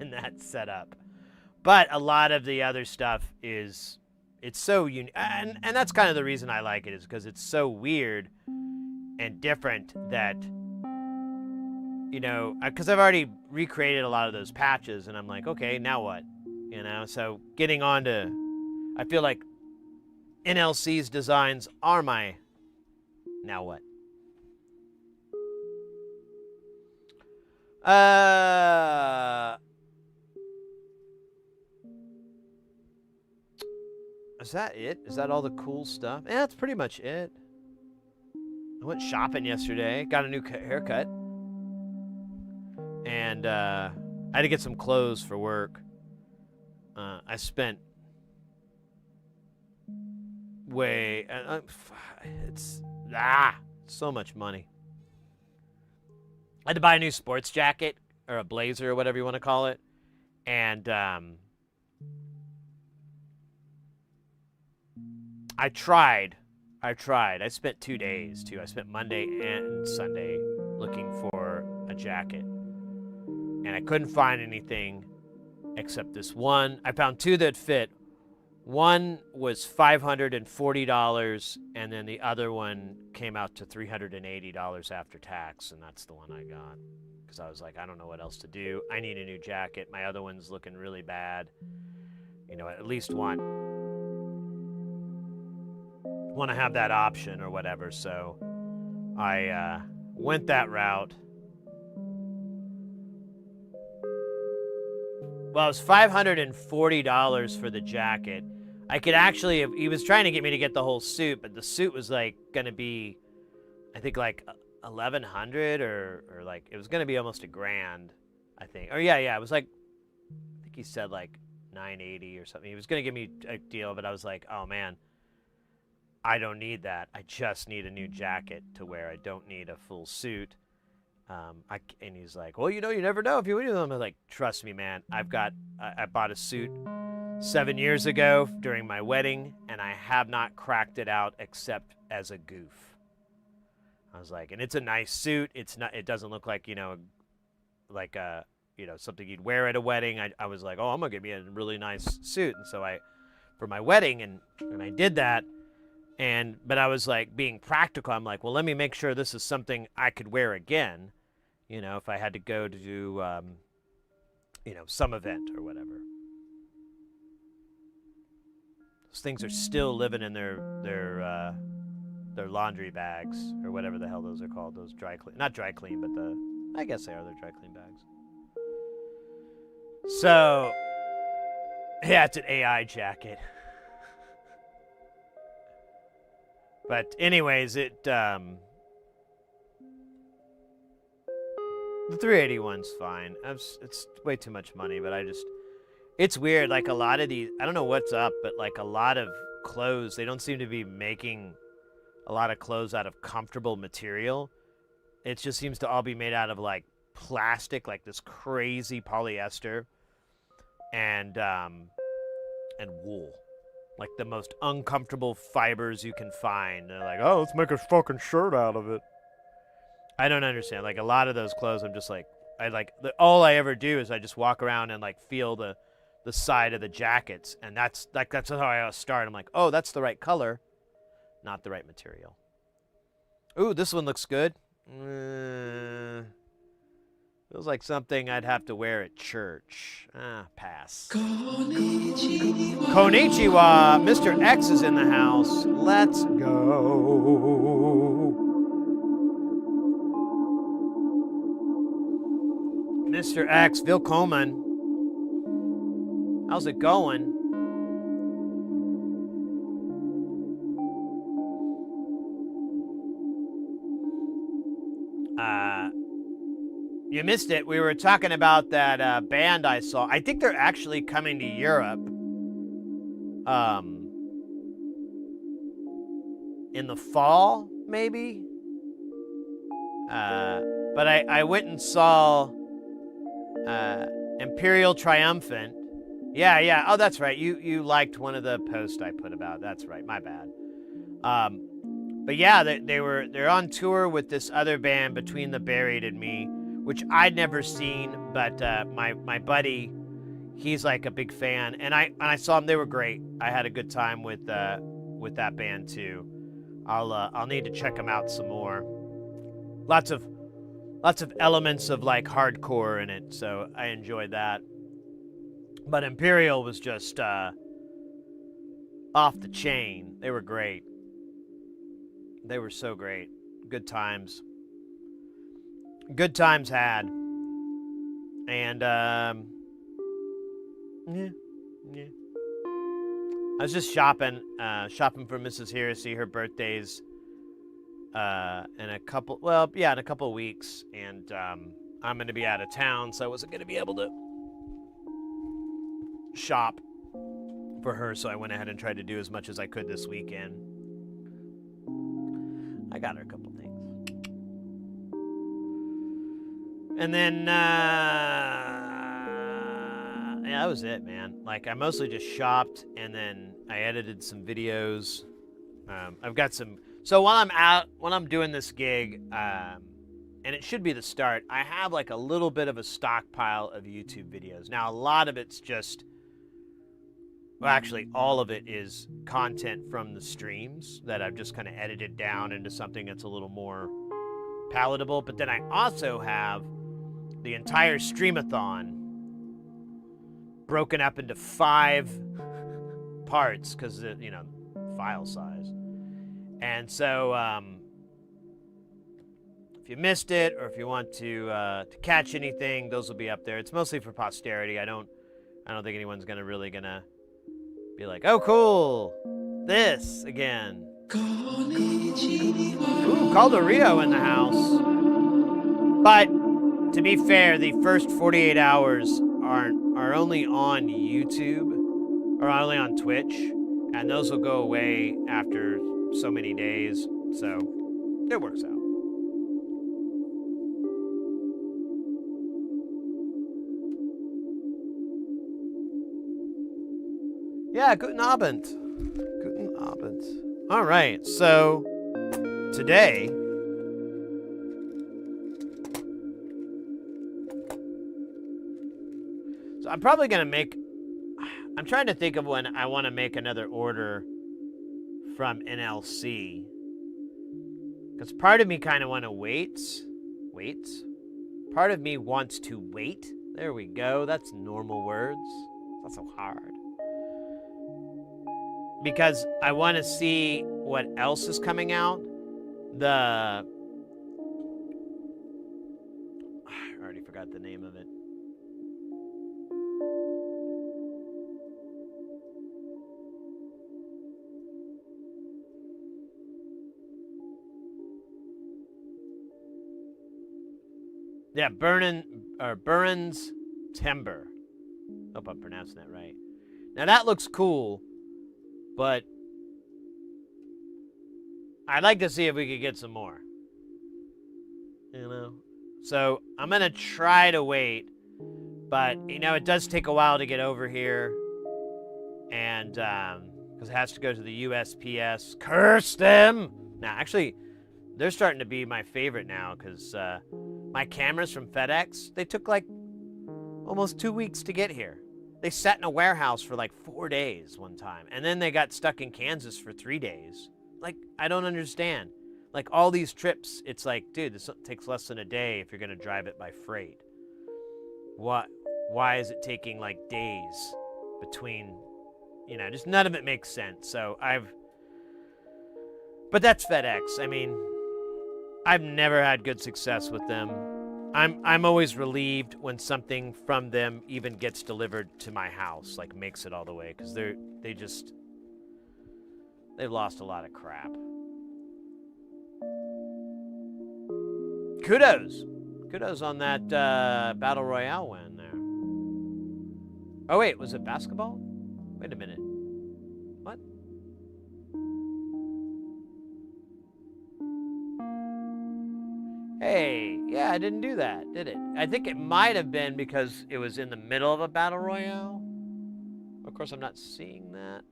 in that setup. But a lot of the other stuff it's so unique. And that's kind of the reason I like it, is because it's so weird and different that, because I've already recreated a lot of those patches, and I'm like, okay, now what? So getting on to, I feel like NLC's designs are my now what? Is that it? Is that all the cool stuff? Yeah, that's pretty much it. I went shopping yesterday, got a new haircut, and I had to get some clothes for work. I spent it's so much money. I had to buy a new sports jacket, or a blazer, or whatever you want to call it, and I tried I tried. I spent 2 days, too. I spent Monday and Sunday looking for a jacket. And I couldn't find anything except this one. I found 2 that fit. One was $540, and then the other one came out to $380 after tax, and that's the one I got. Because I was like, I don't know what else to do. I need a new jacket. My other one's looking really bad. You know, at least want to have that option or whatever. So I went that route. Well, it was $540 for the jacket. I could actually, he was trying to get me to get the whole suit, but the suit was like going to be, I think like $1,100 or like, it was going to be almost $1,000, I think. Or yeah, it was like, I think he said like $980 or something. He was going to give me a deal, but I was like, oh man, I don't need that. I just need a new jacket to wear. I don't need a full suit. And he's like, well, you know, you never know if you need them. I'm like, trust me, man. I bought a suit 7 years ago during my wedding, and I have not cracked it out except as a goof. I was like, and it's a nice suit. It doesn't look like, you know, like something you'd wear at a wedding. I was like, oh, I'm gonna get me a really nice suit. And so for my wedding, and I did that. But I was like being practical. I'm like, well, let me make sure this is something I could wear again, you know, if I had to go to do, you know, some event or whatever. Those things are still living in their laundry bags or whatever the hell those are called. Those not dry clean, but I guess they are. They're dry clean bags. So, yeah, it's an AI jacket. But anyways, the 381's fine. It's way too much money, but it's weird. Like a lot of these, I don't know what's up, but like a lot of clothes, they don't seem to be making a lot of clothes out of comfortable material. It just seems to all be made out of like plastic, like this crazy polyester and wool. Like the most uncomfortable fibers you can find. They're like, oh, let's make a fucking shirt out of it. I don't understand. Like a lot of those clothes, I'm just like, all I ever do is I just walk around and like feel the side of the jackets, and that's how I start. I'm like, oh, that's the right color, not the right material. Ooh, this one looks good. Feels like something I'd have to wear at church. Pass. Konnichiwa. Mr. X is in the house. Let's go. Mr. X, willkommen. How's it going? You missed it. We were talking about that band I saw. I think they're actually coming to Europe. In the fall, maybe. But I went and saw Imperial Triumphant. Yeah. Oh, that's right. You liked one of the posts I put about. That's right. My bad. But yeah, they're on tour with this other band, Between the Buried and Me, which I'd never seen, but my buddy, he's like a big fan, and I saw them. They were great. I had a good time with that band too. I'll need to check them out some more. Lots of elements of like hardcore in it, so I enjoyed that. But Imperial was just off the chain. They were great. They were so great. Good times. Good times had. And yeah. I was just shopping for Mrs. Heresy. Her birthday's in a couple of weeks, and I'm going to be out of town, so I wasn't going to be able to shop for her, so I went ahead and tried to do as much as I could this weekend. I got her a couple things. And then, yeah, that was it, man. Like, I mostly just shopped, and then I edited some videos, I've got some. So while I'm doing this gig, and it should be the start, I have like a little bit of a stockpile of YouTube videos. Now, a lot of it's just, well, actually, all of it is content from the streams that I've just kind of edited down into something that's a little more palatable. But then I also have the entire streamathon broken up into 5 parts because, file size. And so if you missed it or if you want to catch anything, those will be up there. It's mostly for posterity. I don't think anyone's really gonna be like, oh, cool, this again. Ooh, Calderio in the house. But to be fair, the first 48 hours are only on YouTube or only on Twitch, and those will go away after so many days. So it works out. Yeah, guten Abend. Guten Abend. All right, so today, so I'm probably going to I'm trying to think of when I want to make another order from NLC. Because part of me kind of want to wait. Part of me wants to wait. There we go. That's normal words. It's not so hard. Because I want to see what else is coming out. I already forgot the name of it. Yeah, Burns Timber. Hope I'm pronouncing that right. Now that looks cool, but I'd like to see if we could get some more. So I'm gonna try to wait, but it does take a while to get over here, and because it has to go to the USPS. Curse them! Now, actually, they're starting to be my favorite now because my cameras from FedEx, they took like almost 2 weeks to get here. They sat in a warehouse for like 4 days one time, and then they got stuck in Kansas for 3 days. Like, I don't understand. Like, all these trips, it's like, dude, this takes less than a day if you're going to drive it by freight. Why is it taking like days between, just none of it makes sense. So but that's FedEx. I mean, I've never had good success with them. I'm always relieved when something from them even gets delivered to my house, like makes it all the way, because they've lost a lot of crap. Kudos on that Battle Royale win there. Oh wait, was it basketball? Wait a minute. What? Hey, yeah, I didn't do that, did it? I think it might have been because it was in the middle of a battle royale. Of course, I'm not seeing that.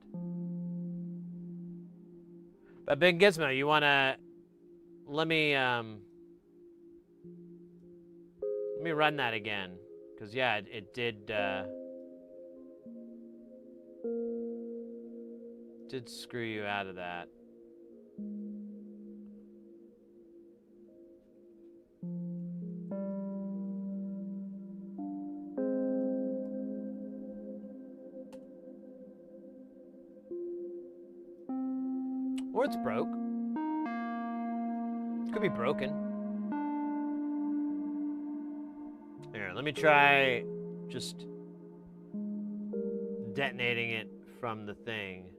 But Ben Gizmo, you wanna let me run that again, because yeah, it did screw you out of that. Or it's broke. It could be broken. Here, let me try just detonating it from the thing.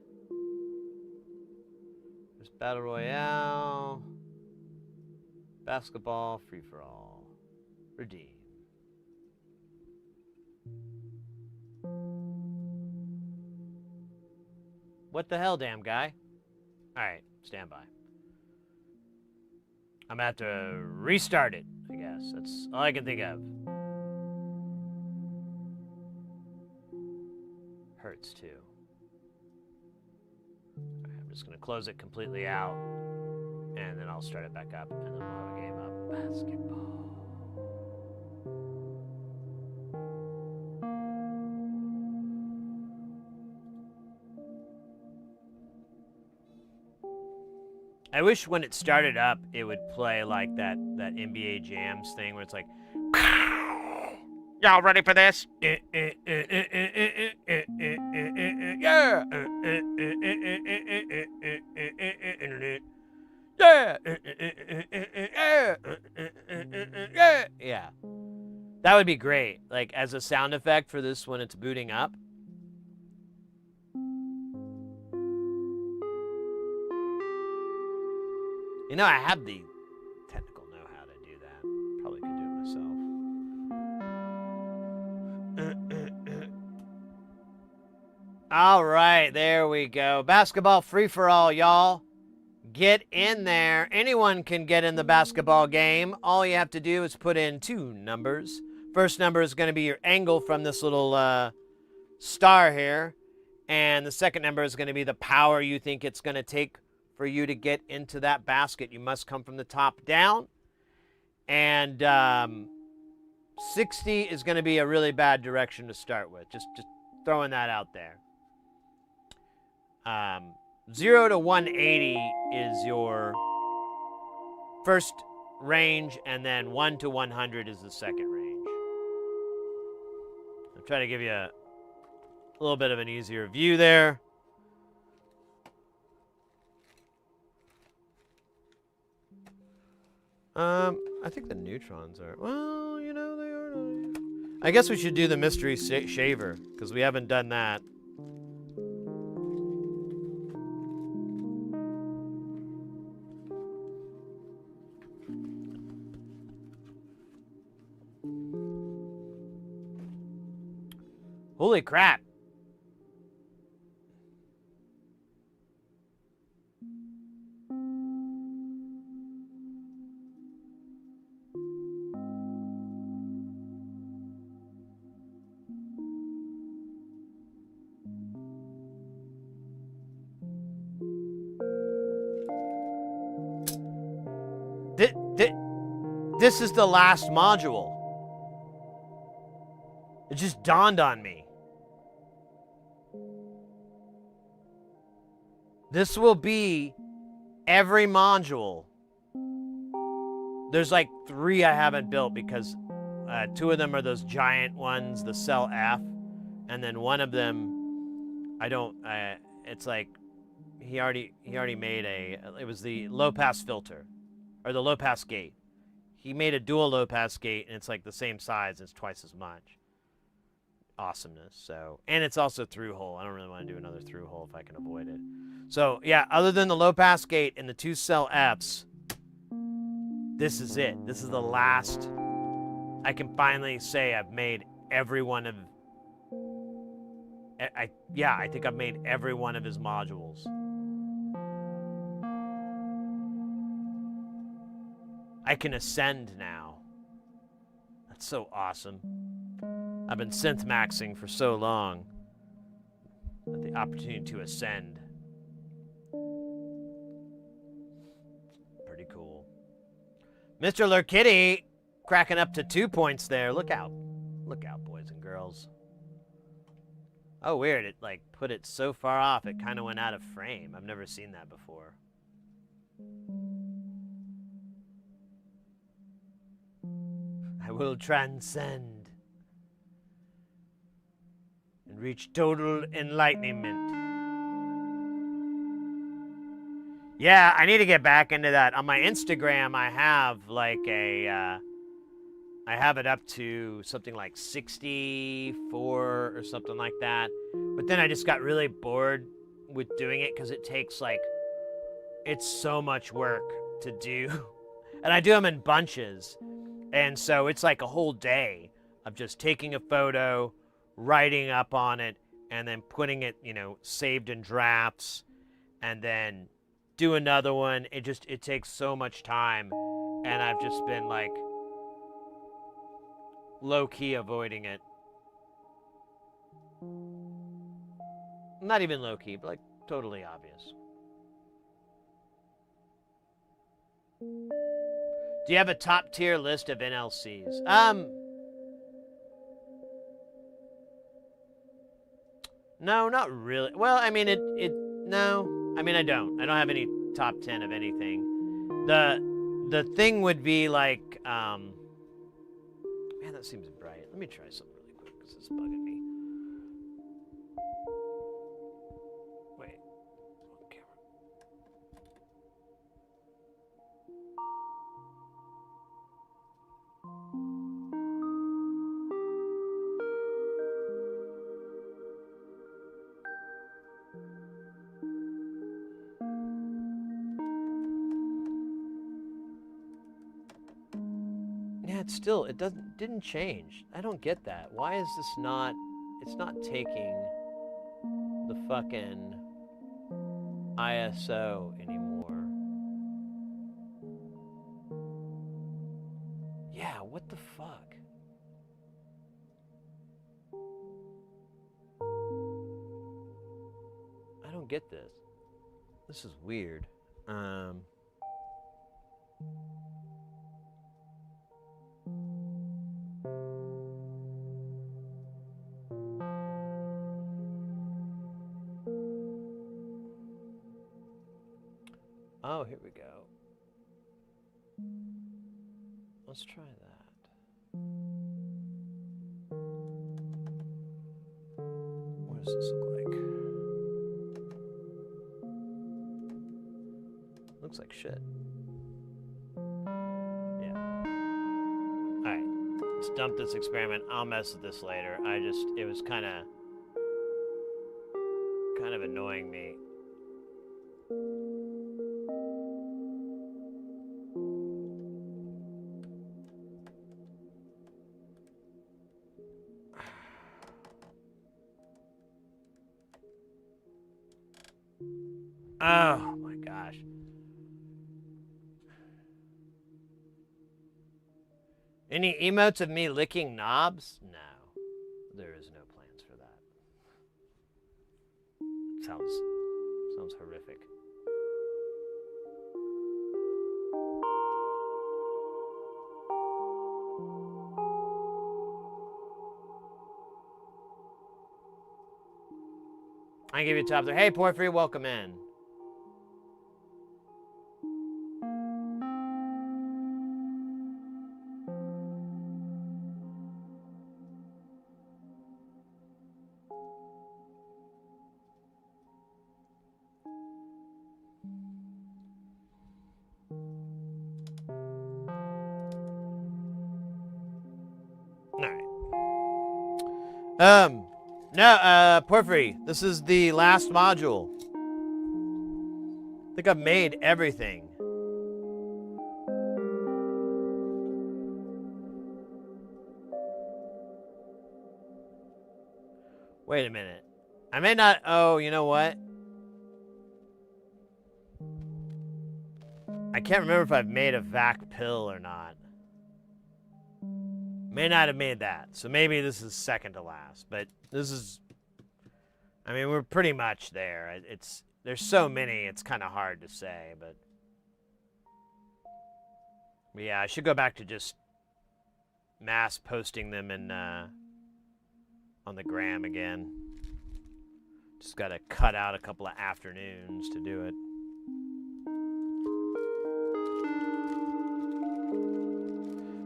There's Battle Royale. Basketball, free-for-all. Redeem. What the hell, damn guy? Alright, stand by. I'm gonna have to restart it, I guess. That's all I can think of. Hurts too. I'm just going to close it completely out, and then I'll start it back up, and then we'll have a game of basketball. I wish when it started up, it would play like that NBA Jams thing where it's like, y'all ready for this? Yeah. Yeah. Yeah. That would be great. Like as a sound effect for this when it's booting up. You know, I have the technical know-how to do that. Probably could do it myself. All right, there we go. Basketball free-for-all, y'all. Get in there. Anyone can get in the basketball game. All you have to do is put in 2 numbers. First number is going to be your angle from this little star here. And the second number is going to be the power you think it's going to take for you to get into that basket. You must come from the top down. And 60 is going to be a really bad direction to start with. Just throwing that out there. 0 to 180 is your first range, and then 1 to 100 is the second range. I'll try to give you a little bit of an easier view there. I think the neutrons are, well, you know, they are. I guess we should do the mystery shaver, because we haven't done that. Holy crap. This is the last module. It just dawned on me. This will be every module. There's like 3 I haven't built because 2 of them are those giant ones, the cell F, and then one of them, I don't. It's like he already made it was the low pass filter, or the low pass gate. He made a dual low pass gate, and it's like the same size. It's twice as much. Awesomeness. So, and it's also through hole. I don't really want to do another through hole if I can avoid it. So yeah, other than the low pass gate and the 2 cell Fs, this is it. This is the last. I can finally say I've made every one of. I think I've made every one of his modules. I can ascend now. That's so awesome. I've been synth maxing for so long. But the opportunity to ascend. Pretty cool. Mr. Lurkitty cracking up to 2 points there. Look out. Look out, boys and girls. Oh, weird. It like put it so far off it kind of went out of frame. I've never seen that before. I will transcend and reach total enlightenment. Yeah, I need to get back into that. On my Instagram, I have like I have it up to something like 64 or something like that. But then I just got really bored with doing it because it takes like, it's so much work to do. And I do them in bunches. And so it's like a whole day of just taking a photo, writing up on it, and then putting it, saved in drafts, and then do another one. It takes so much time. And I've just been like low-key avoiding it. Not even low-key, but like Totally obvious. Do you have a top tier list of NLCs? No, not really. Well, I mean, no. I mean, I don't have any top 10 of anything. The thing would be like, man, that seems bright. Let me try something really quick because it's bugging me. Wait, on camera. Yeah, it didn't change. I don't get that. Why is this not, it's not taking the fucking ISO anymore. Yeah, what the fuck? I don't get this. This is weird. Oh, here we go. Let's try that. What does this look like? Looks like shit. Yeah. Alright. Let's dump this experiment. I'll mess with this later. It was kind of annoying me. Oh my gosh. Any emotes of me licking knobs? No. There is no plans for that. Sounds horrific. I give you a top there. Hey, Porphyry, welcome in. No, Porphyry, this is the last module. I think I've made everything. Wait a minute. I may not, oh, you know what? I can't remember if I've made a vac pill or not. May not have made that, so maybe this is second to last, but this is, I mean, we're pretty much there. There's so many, it's kind of hard to say, but yeah, I should go back to just mass posting them in, on the gram again. Just gotta cut out a couple of afternoons to do it.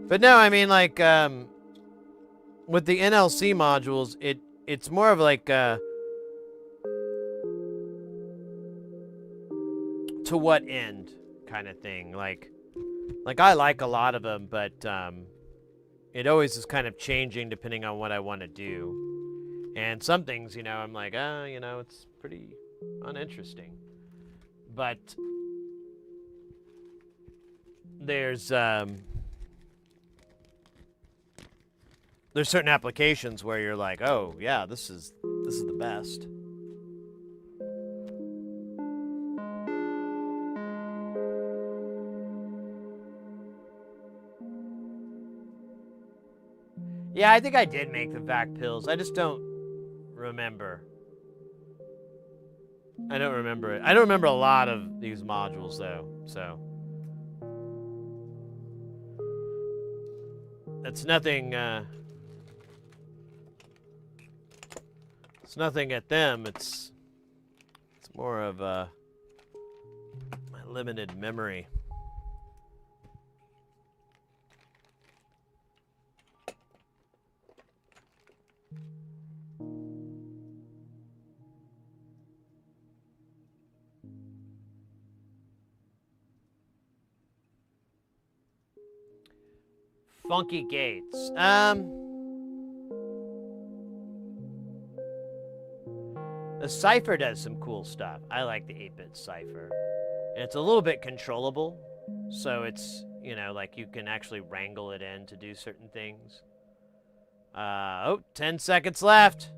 But no, I mean, like, with the NLC modules, it's more of like to what end kind of thing. Like I like a lot of them, but it always is kind of changing depending on what I want to do. And some things, you know, I'm like, you know, it's pretty uninteresting. But there's certain applications where you're like, oh yeah, this is the best. Yeah, I think I did make the vac pills. I just don't remember. I don't remember it. I don't remember a lot of these modules though, so it's nothing. It's nothing at them. It's more of my limited memory. Funky gates. The cipher does some cool stuff. I like the 8-bit cipher. And it's a little bit controllable, so it's, you know, like you can actually wrangle it in to do certain things. 10 seconds left.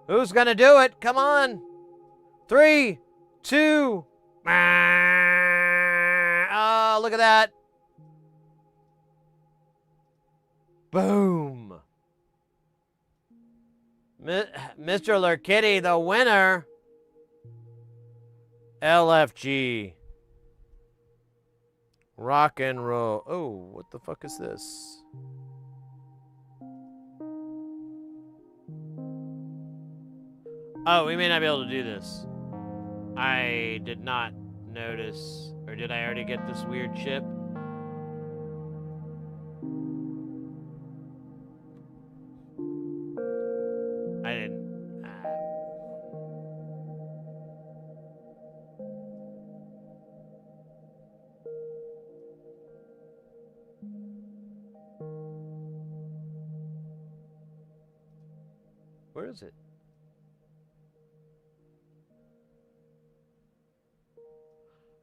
Who's gonna do it? Come on. 3, 2. Oh, look at that. Boom. Mr. Lurkitty, the winner. LFG. Rock and roll. Oh, what the fuck is this? Oh, we may not be able to do this. I did not notice. Or did I already get this weird chip? I didn't. Where is it?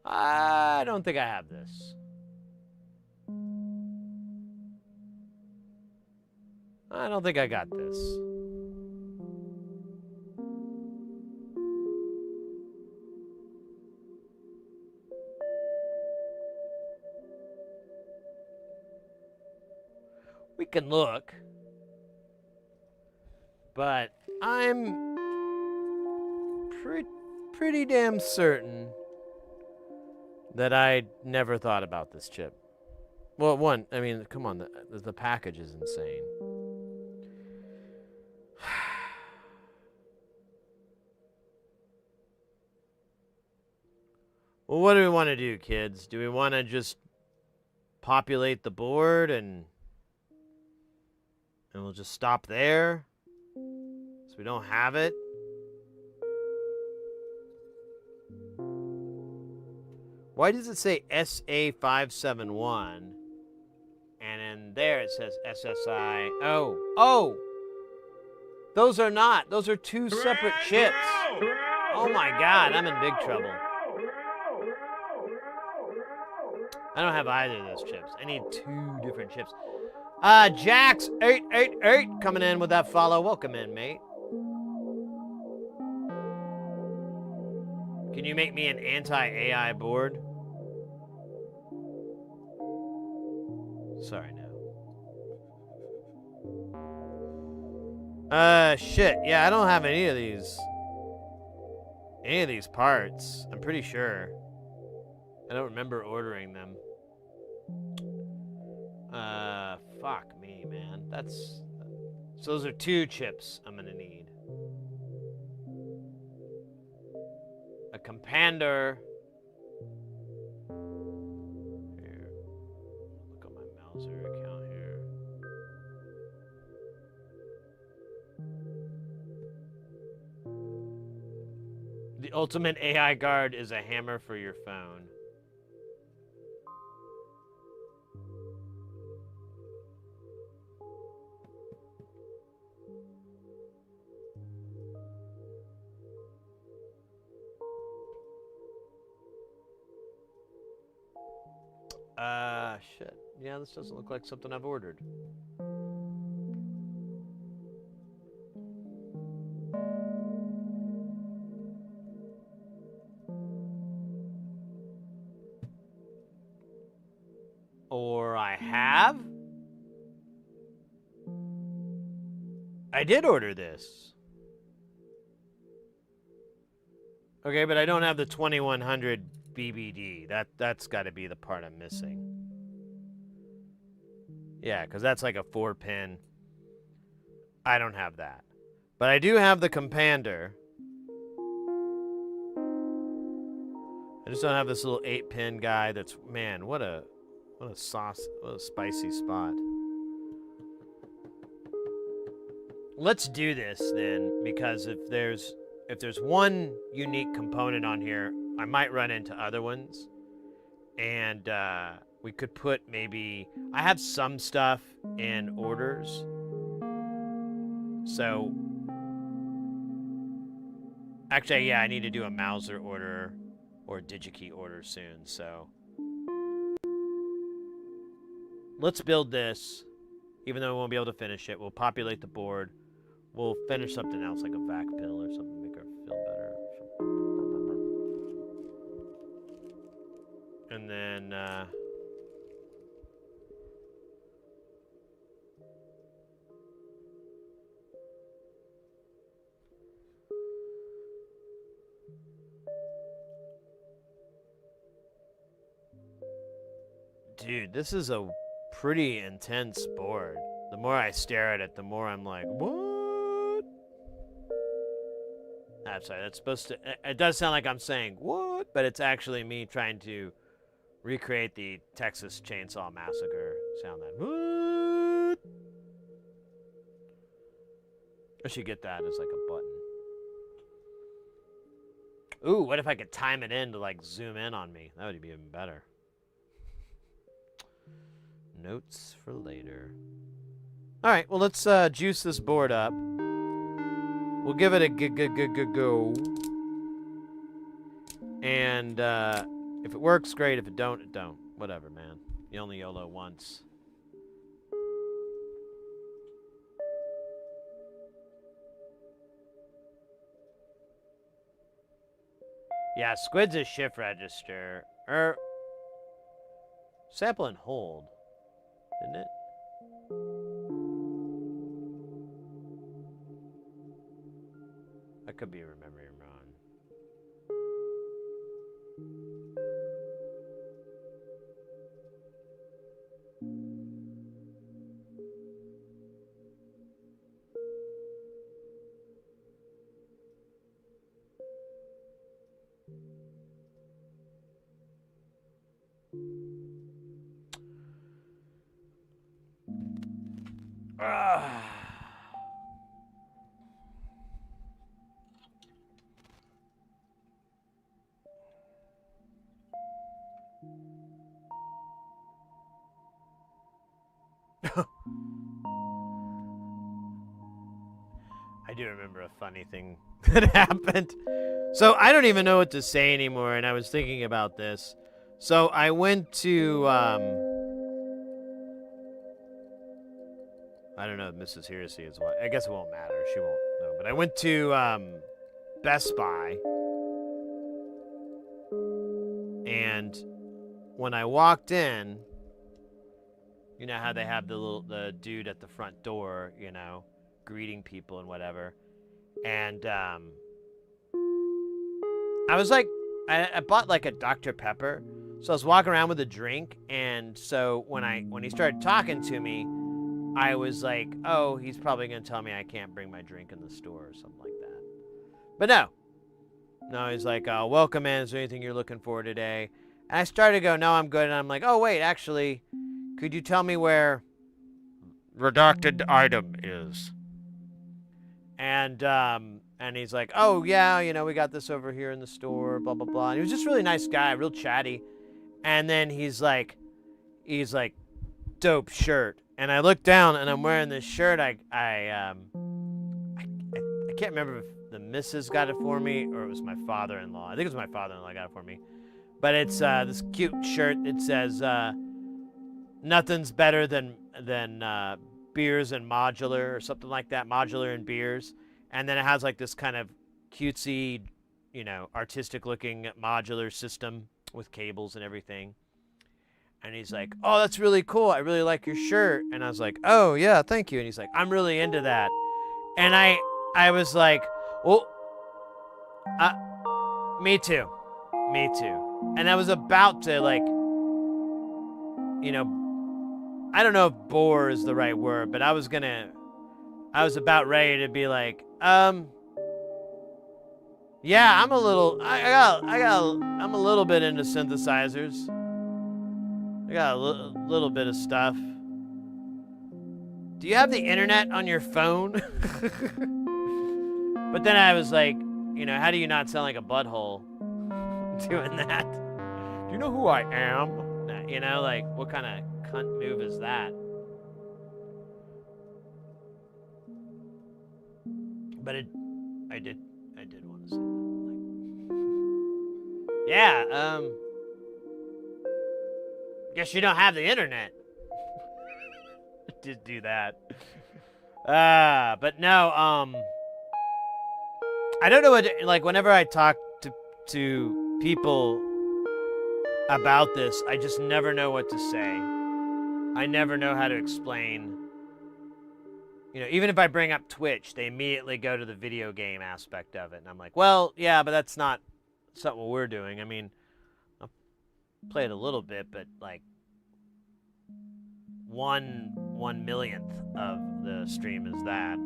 I don't think I have this. I don't think I got this. We can look. But I'm pretty damn certain that I never thought about this chip. Well, one, I mean, come on, the package is insane. Well, what do we want to do, kids? Do we want to just populate the board and we'll just stop there? So we don't have it? Why does it say SA571? And in there it says SSI. Oh! Those are not. Those are two separate chips. Oh my god, I'm in big trouble. I don't have either of those chips. I need 2 different chips. Jax888 coming in with that follow. Welcome in, mate. Can you make me an anti-AI board? Sorry, no. Shit. Yeah, I don't have any of these parts. I'm pretty sure. I don't remember ordering them. Fuck me, man. So those are 2 chips I'm gonna need. A Compander. Here. Look on my Mouser account here. The ultimate AI guard is a hammer for your phone. Shit. Yeah, this doesn't look like something I've ordered. Or I have? I did order this. Okay, but I don't have the 2100 BBD. That's got to be the part I'm missing. Yeah, because that's like a 4-pin. I don't have that. But I do have the Compander. I just don't have this little 8-pin guy that's, man, what a spicy spot. Let's do this then, because if there's one unique component on here, I might run into other ones. And we could put maybe, I have some stuff in orders. So actually, yeah, I need to do a Mauser order or a DigiKey order soon, so let's build this. Even though we won't be able to finish it, we'll populate the board. We'll finish something else like a vac pill or something to make her feel better. And then dude, this is a pretty intense board. The more I stare at it, the more I'm like, what? I'm sorry, that's supposed to... It does sound like I'm saying, what? But it's actually me trying to recreate the Texas Chainsaw Massacre sound. That, what? I should get that as like a button. Ooh, what if I could time it in to like zoom in on me? That would be even better. Notes for later. All right, well, let's juice this board up. We'll give it a go. And if it works, great. If it don't, it don't. Whatever, man. You only YOLO once. Yeah, squid's a shift register. Sample and hold. Isn't it? I could be remembering wrong. I do remember a funny thing that happened. So I don't even know what to say anymore, and I was thinking about this. So I went to, I don't know if Mrs. Heresy is what. I guess it won't matter. She won't know. But I went to Best Buy, and when I walked in, you know how they have the dude at the front door, you know, greeting people and whatever. And I was like, I bought like a Dr. Pepper, so I was walking around with a drink, and so when he started talking to me, I was like, oh, he's probably gonna tell me I can't bring my drink in the store or something like that. But no, he's like, welcome in. Is there anything you're looking for today? And I started to go, no, I'm good. And I'm like, oh wait, actually, could you tell me where redacted item is? And he's like, oh yeah, you know, we got this over here in the store, blah blah blah. And he was just a really nice guy, real chatty. And then he's like, dope shirt. And I look down and I'm wearing this shirt. I can't remember if the missus got it for me or it was my father-in-law. I think it was my father-in-law got it for me. But it's this cute shirt. It says nothing's better than beers and modular or something like that. Modular and beers. And then it has like this kind of cutesy, you know, artistic looking modular system with cables and everything. And he's like, oh, that's really cool. I really like your shirt. And I was like, oh, yeah, thank you. And he's like, I'm really into that. And I was like, well, me too. Me too. And I was about to, like, you know, I don't know if bore is the right word, but I was about ready to be like, yeah, I'm a little bit into synthesizers. I got a little bit of stuff. Do you have the internet on your phone? But then I was like, how do you not sound like a butthole doing that? Do you know who I am? Like, what kind of cunt move is that? But I did want to say that. Like, yeah, guess you don't have the internet. Did do that. But no, I don't know what, like, whenever I talk to people about this, I just never know what to say. I never know how to explain. Even if I bring up Twitch, they immediately go to the video game aspect of it. And I'm like, well, yeah, but that's not something we're doing. I mean, I'll play it a little bit, but like 1/1,000,000th of the stream is that.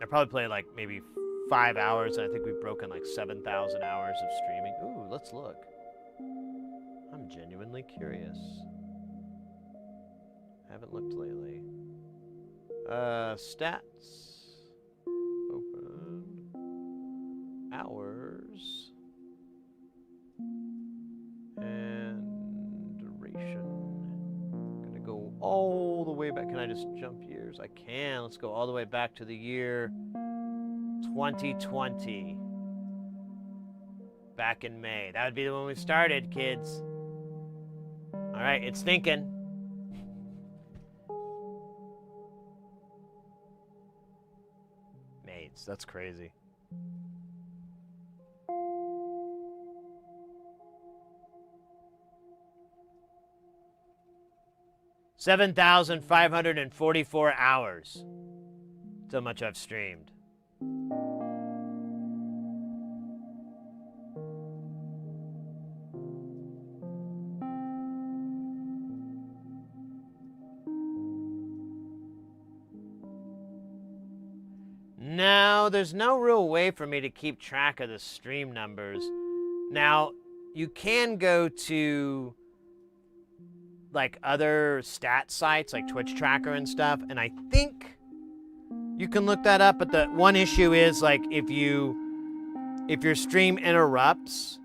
I probably play like maybe 5 hours, and I think we've broken like 7,000 hours of streaming. Ooh, let's look. I'm genuinely curious. Haven't looked lately. Stats. Open. Hours. And duration. Gonna go all the way back. Can I just jump years? I can. Let's go all the way back to the year 2020. Back in May. That would be when we started, kids. All right, it's thinking. Mates, that's crazy. $7,544 hours. That's how much I've streamed. No, there's no real way for me to keep track of the stream numbers. Now, you can go to like other stat sites like Twitch Tracker and stuff, and I think you can look that up, but the one issue is like if your stream interrupts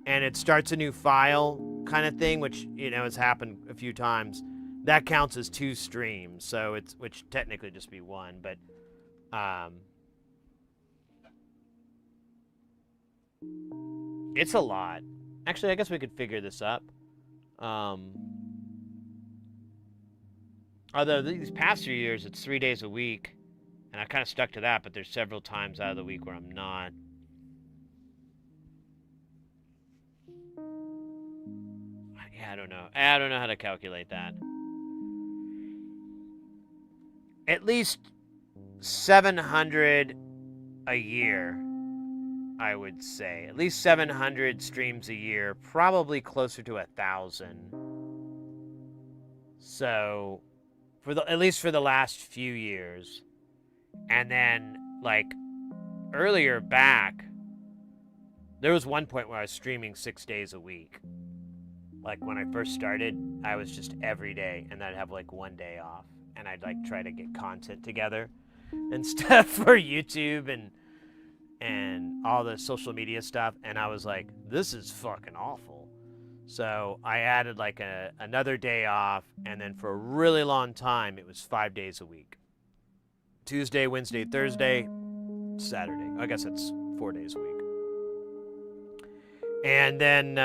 and it starts a new file kind of thing, which has happened a few times, that counts as 2 streams, so which technically just be 1, but it's a lot. Actually, I guess we could figure this up. Although these past few years, it's 3 days a week, and I kind of stuck to that, but there's several times out of the week where I'm not. Yeah, I don't know. I don't know how to calculate that. At least 700 a year, I would say. At least 700 streams a year, probably closer to 1,000. So, at least for the last few years. And then, like, earlier back, there was one point where I was streaming 6 days a week. Like, when I first started, I was just every day, and I'd have, like, 1 day off. And I'd, like, try to get content together and stuff for YouTube and all the social media stuff. And I was like, this is fucking awful. So I added, like, another day off, and then for a really long time, it was 5 days a week. Tuesday, Wednesday, Thursday, Saturday. I guess it's 4 days a week. And then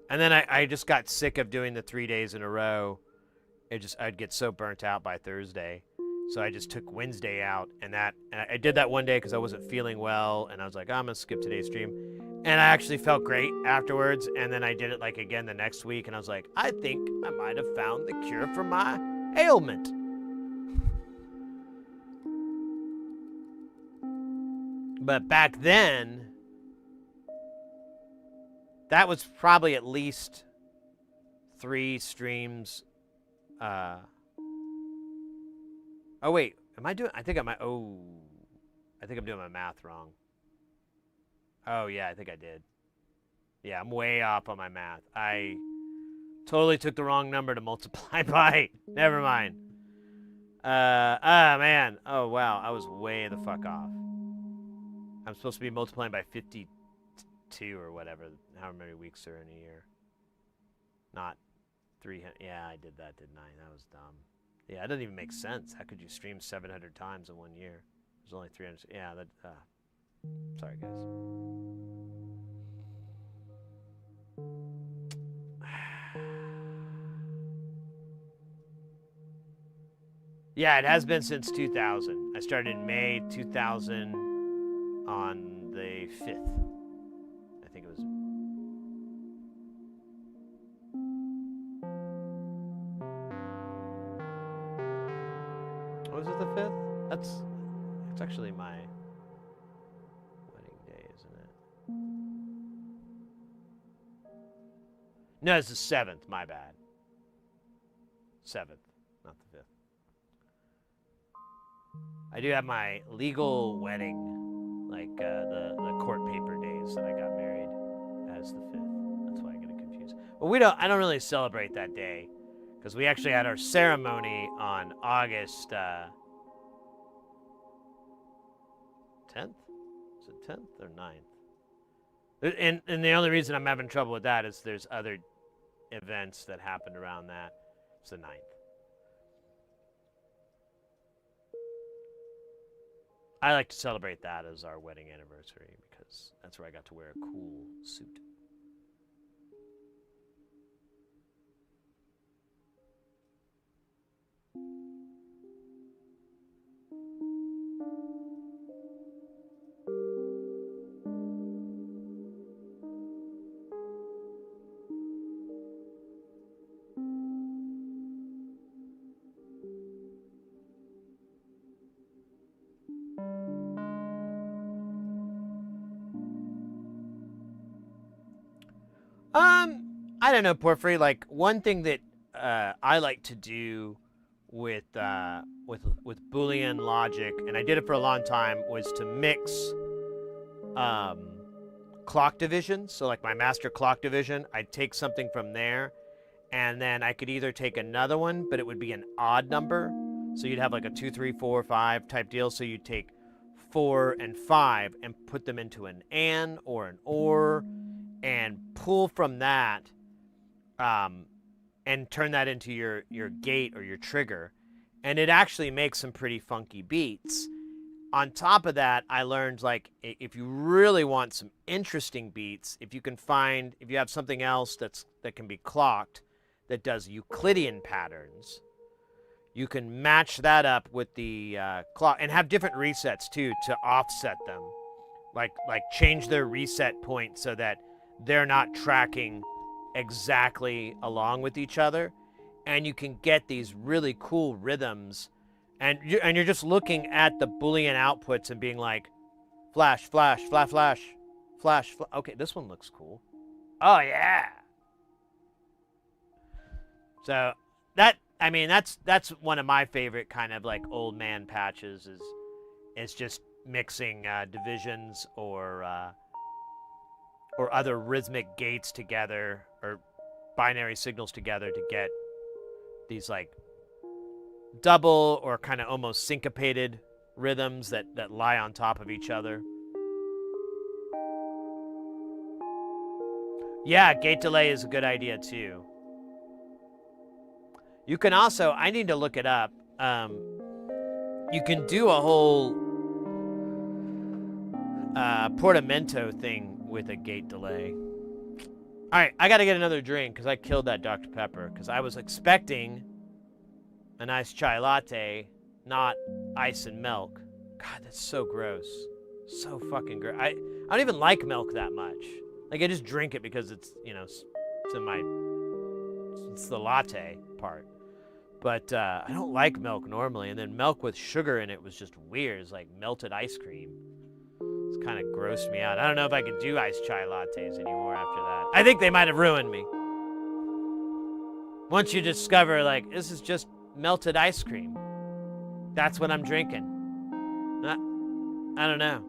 I just got sick of doing the 3 days in a row. I'd get so burnt out by Thursday. So I just took Wednesday out, and I did that one day because I wasn't feeling well, and I was like, I'm gonna skip today's stream. And I actually felt great afterwards, and then I did it like again the next week, and I was like, I think I might have found the cure for my ailment? But back then, that was probably at least 3 streams. Oh, wait. Am I doing... I think I might... Oh. I think I'm doing my math wrong. Oh, yeah, I think I did. Yeah, I'm way off on my math. I totally took the wrong number to multiply by. Never mind. Man. Oh, wow. I was way the fuck off. I'm supposed to be multiplying by 52 or whatever, however many weeks are in a year. Not 300. Yeah, I did that, didn't I? That was dumb. Yeah, it doesn't even make sense. How could you stream 700 times in 1 year? There's only 300. Yeah, that... sorry, guys. Yeah, it has been since 2000. I started in May 2000 on the 5th. I think it was... Was it the 5th? It's actually my wedding day, isn't it? No, it's the 7th, my bad. 7th, not the 5th. I do have my legal wedding, like the court paper days that I got married as the 5th. That's why I get it confused. Well, I don't really celebrate that day because we actually had our ceremony on August 10th? Is it 10th or 9th? And the only reason I'm having trouble with that is there's other events that happened around that. It's the 9th. I like to celebrate that as our wedding anniversary because that's where I got to wear a cool suit. I don't know, Porphyry. Like one thing that I like to do with Boolean logic, and I did it for a long time, was to mix clock division. So like my master clock division, I'd take something from there, and then I could either take another one, but it would be an odd number. So you'd have like a 2, 3, 4, 5 type deal. So you'd take 4 and 5 and put them into an and or an or, and pull from that, and turn that into your gate or your trigger, and it actually makes some pretty funky beats. On top of that, I learned, like, if you really want some interesting beats, if you have something else that can be clocked that does Euclidean patterns, you can match that up with the clock and have different resets too to offset them, like change their reset point so that they're not tracking exactly along with each other, and you can get these really cool rhythms, and you're just looking at the Boolean outputs and being like, flash, flash, flash, flash, flash. Okay, this one looks cool. Oh yeah. So that's one of my favorite kind of like old man patches is just mixing divisions or other rhythmic gates together or binary signals together to get these like double or kind of almost syncopated rhythms that lie on top of each other. Yeah, gate delay is a good idea too. You can also, I need to look it up, you can do a whole portamento thing with a gate delay. All right, I got to get another drink because I killed that Dr. Pepper because I was expecting a nice chai latte, not ice and milk. God, that's so gross. So fucking gross. I don't even like milk that much. Like, I just drink it because it's, it's in my, it's the latte part. But I don't like milk normally, and then milk with sugar in it was just weird. It's like melted ice cream. It's kind of grossed me out. I don't know if I could do iced chai lattes anymore after that. I think they might have ruined me. Once you discover, like, this is just melted ice cream. That's what I'm drinking. I don't know.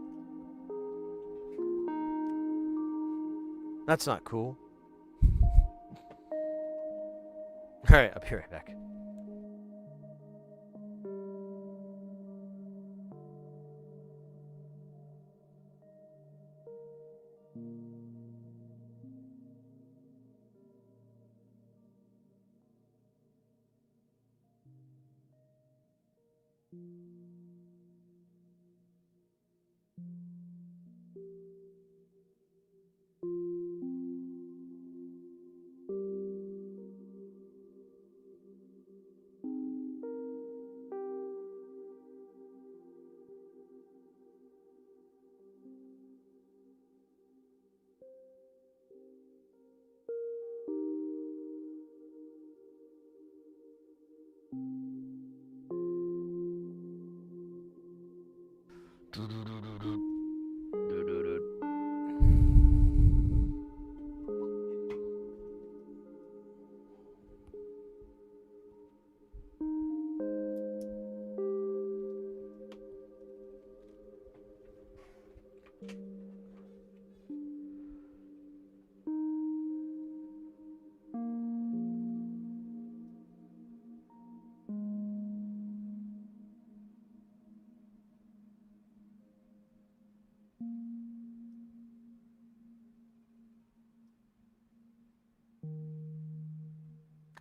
That's not cool. All right, I'll be right back.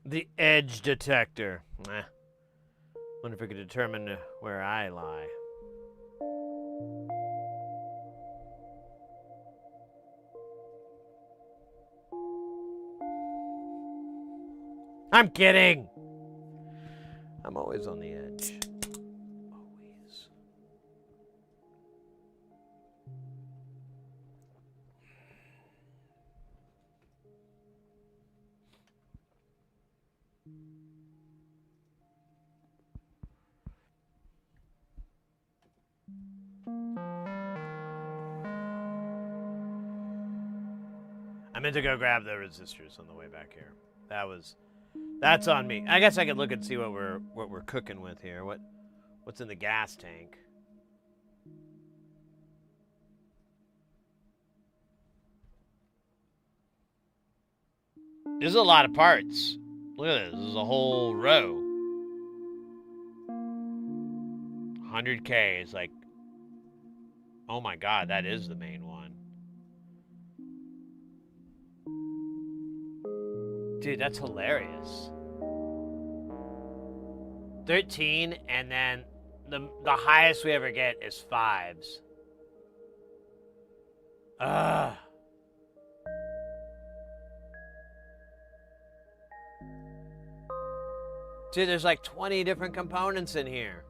The edge detector. Wonder if we could determine where I lie. I'm kidding. I'm always on the edge. Always. I meant to go grab the resistors on the way back here. That's on me. I guess I could look and see what we're cooking with here. What's in the gas tank? This is a lot of parts. Look at this. This is a whole row. 100K is like, oh my god, that is the main one. Dude, that's hilarious. 13, and then the highest we ever get is 5s. Ugh. Dude, there's like 20 different components in here.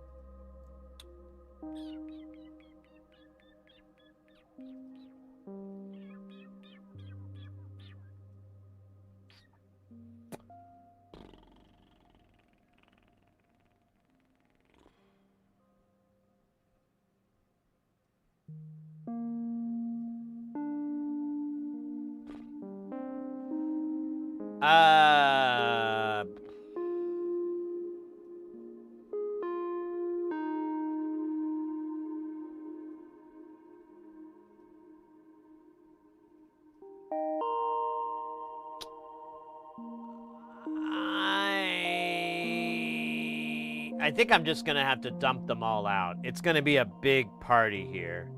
I think I'm just gonna have to dump them all out. It's gonna be a big party here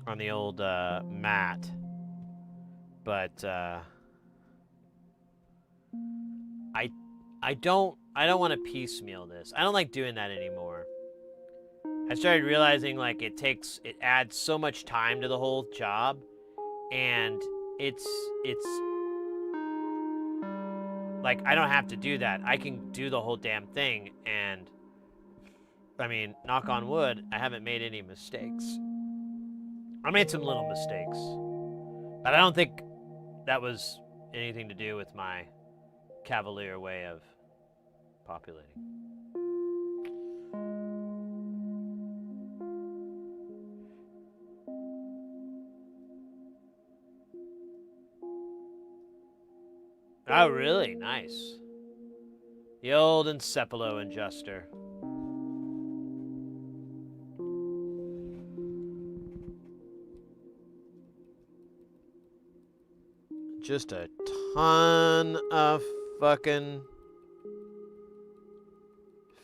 on the old mat, but I don't want to piecemeal this. I don't like doing that anymore. I started realizing like it adds so much time to the whole job, and it's like I don't have to do that. I can do the whole damn thing, and I mean, knock on wood, I haven't made any mistakes. I made some little mistakes, but I don't think that was anything to do with my cavalier way of populating. Oh, really? Nice. The old encepalo adjuster. Just a ton of fucking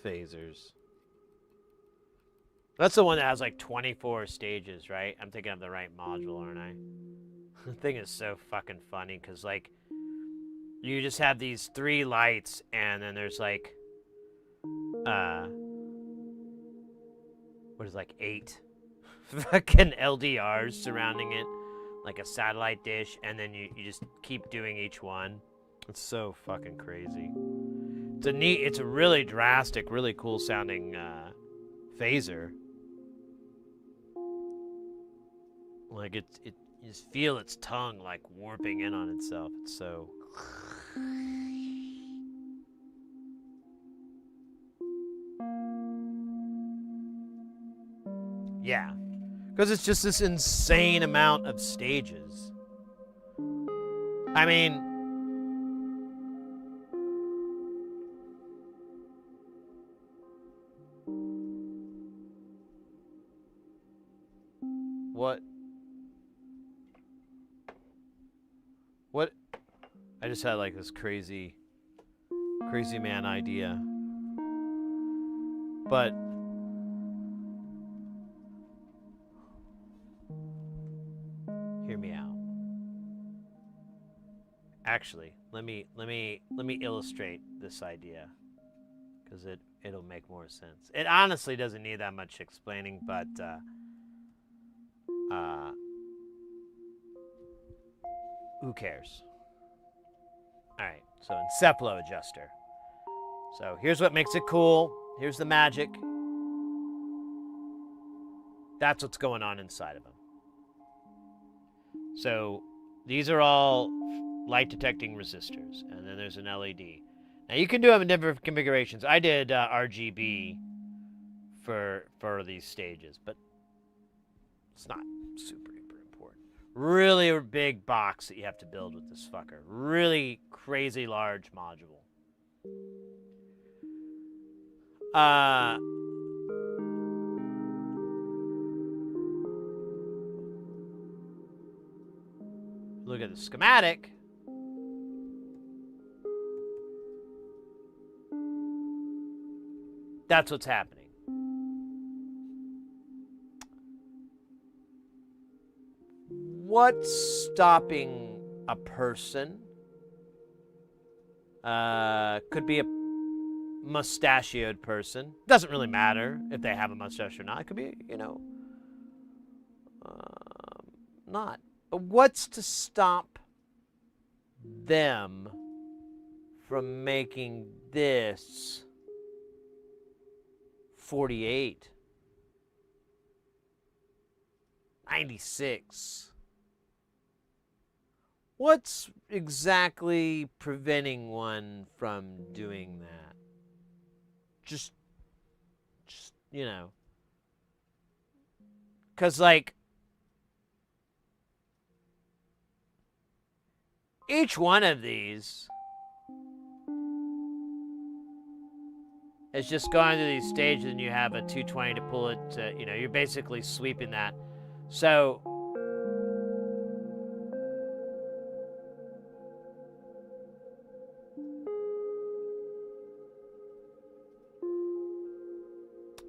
phasers. That's the one that has like 24 stages, right? I'm thinking of the right module, aren't I? The thing is so fucking funny because, like, you just have these 3 lights and then there's like, what is like 8 fucking LDRs surrounding it, like a satellite dish, and then you just keep doing each one. It's so fucking crazy. It's a really drastic, really cool sounding phaser. Like you just feel its tongue like warping in on itself. It's so. Yeah, because it's just this insane amount of stages. I mean, what? I just had like this crazy man idea. But hear me out. Actually, let me illustrate this idea because it'll make more sense. It honestly doesn't need that much explaining, but who cares? All right, so encepalo adjuster. So here's what makes it cool. Here's the magic. That's what's going on inside of them. So these are all light detecting resistors, and then there's an LED. Now you can do them in different configurations. I did RGB for these stages, but it's not super important. Really big box that you have to build with this fucker. Really crazy large module. Look at the schematic. That's what's happening. What's stopping a person? Could be a mustachioed person. Doesn't really matter if they have a mustache or not. It could be, not. But what's to stop them from making this 48, 96? What's exactly preventing one from doing that? Just because, like, each one of these is just going through these stages, and you have a 220 to pull it to, you're basically sweeping that. So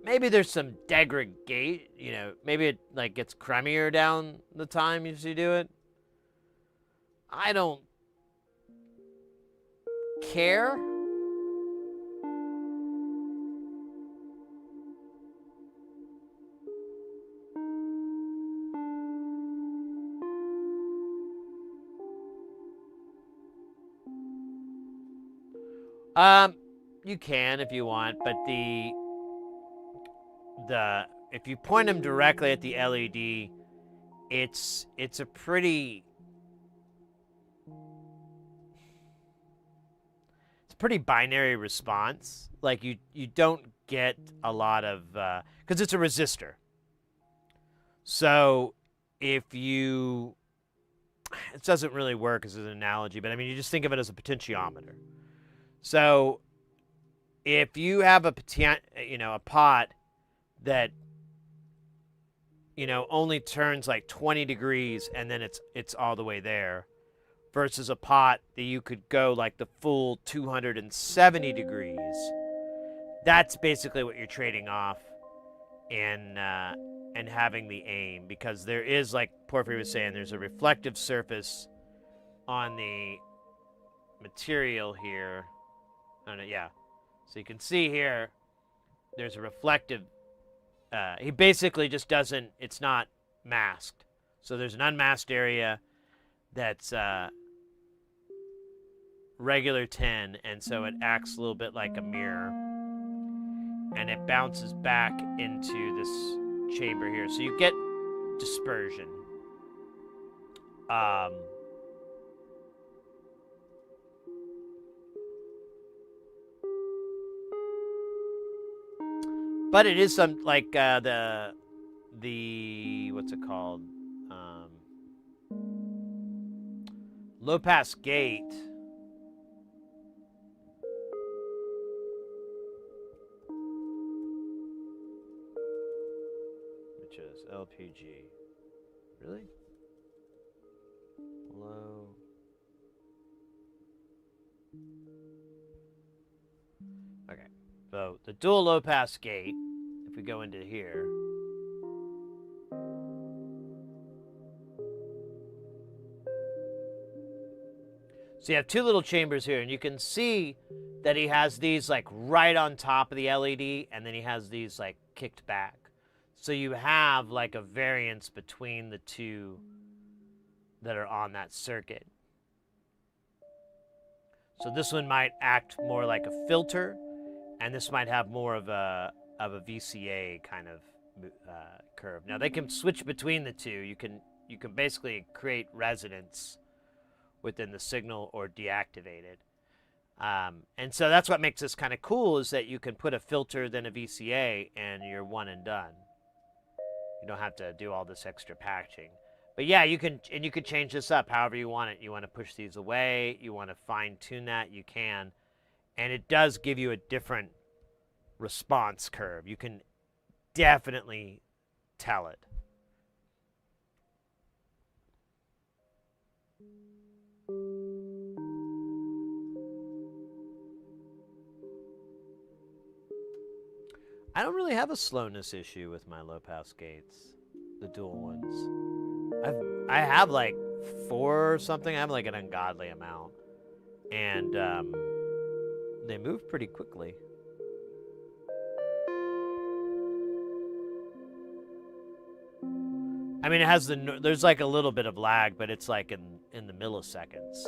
maybe there's some degradation, maybe it like gets crummier down the time as you do it. I don't care. You can if you want, but if you point them directly at the LED, it's a pretty pretty binary response. Like you don't get a lot of because it's a resistor. So if you, it doesn't really work as an analogy, but I mean you just think of it as a potentiometer. So if you have a pot that only turns like 20 degrees and then it's all the way there, versus a pot that you could go like the full 270 degrees. That's basically what you're trading off in and having the aim, because there is, like Porphyry was saying, there's a reflective surface on the material here. Oh, no, yeah. So you can see here, there's a reflective. He basically just doesn't, it's not masked. So there's an unmasked area that's regular tin, and so it acts a little bit like a mirror. And it bounces back into this chamber here. So you get dispersion. But it is some, like, the what's it called? Low pass gate. Which is LPG. Really? Low. Okay. So the dual low pass gate, if we go into here, so you have two little chambers here, and you can see that he has these like right on top of the LED, and then he has these like kicked back. So you have like a variance between the two that are on that circuit. So this one might act more like a filter, and this might have more of a VCA kind of curve. Now they can switch between the two. You can basically create resonance within the signal or deactivate it. And so that's what makes this kind of cool, is that you can put a filter, then a VCA, and you're one and done. You don't have to do all this extra patching. But yeah, you can change this up however you want it. You want to push these away, you want to fine tune that, you can. And it does give you a different response curve. You can definitely tell it. I don't really have a slowness issue with my low pass gates, the dual ones. I have like 4 or something. I have like an ungodly amount, and they move pretty quickly. I mean, it has there's like a little bit of lag, but it's like in the milliseconds.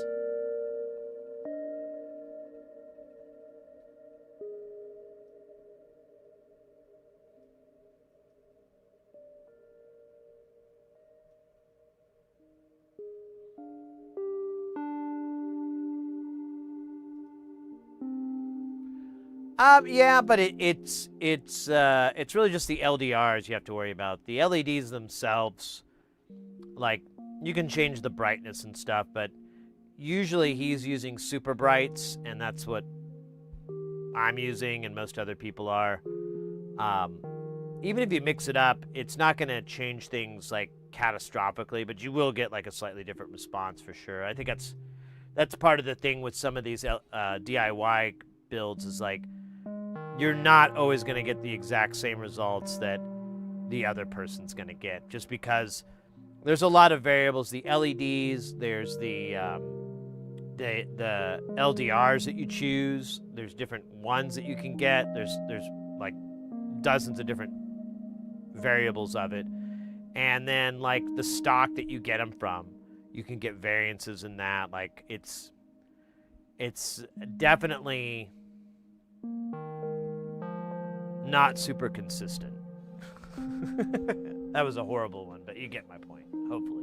Yeah, but it's really just the LDRs you have to worry about. The LEDs themselves, like, you can change the brightness and stuff, but usually he's using super brights, and that's what I'm using and most other people are. Even if you mix it up, it's not going to change things like catastrophically, but you will get like a slightly different response for sure. I think that's part of the thing with some of these DIY builds, is like, you're not always going to get the exact same results that the other person's going to get, just because there's a lot of variables. The LEDs, there's the LDRs that you choose. There's different ones that you can get. There's like dozens of different variables of it. And then like the stock that you get them from, you can get variances in that. Like it's definitely not super consistent. That was a horrible one, but you get my point, hopefully.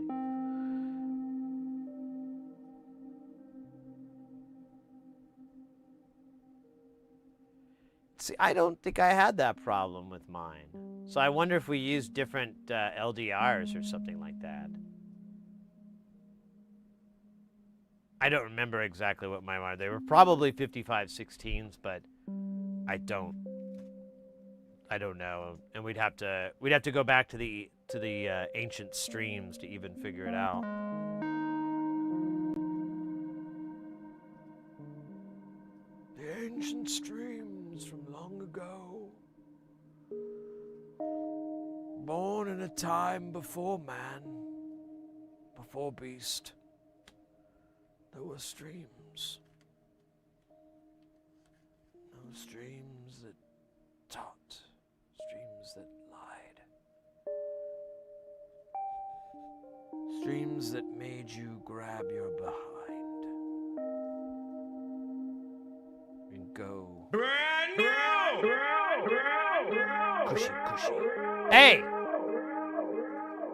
See, I don't think I had that problem with mine. So I wonder if we used different LDRs or something like that. I don't remember exactly what mine were. They were probably 5516s, but I don't know. And we'd have to go back to the ancient streams to even figure it out. The ancient streams from long ago. Born in a time before man, before beast. There were streams. Those streams that taught. Streams that lied. Streams that made you grab your behind. And go. Brand new! Cushy, cushy. Hey!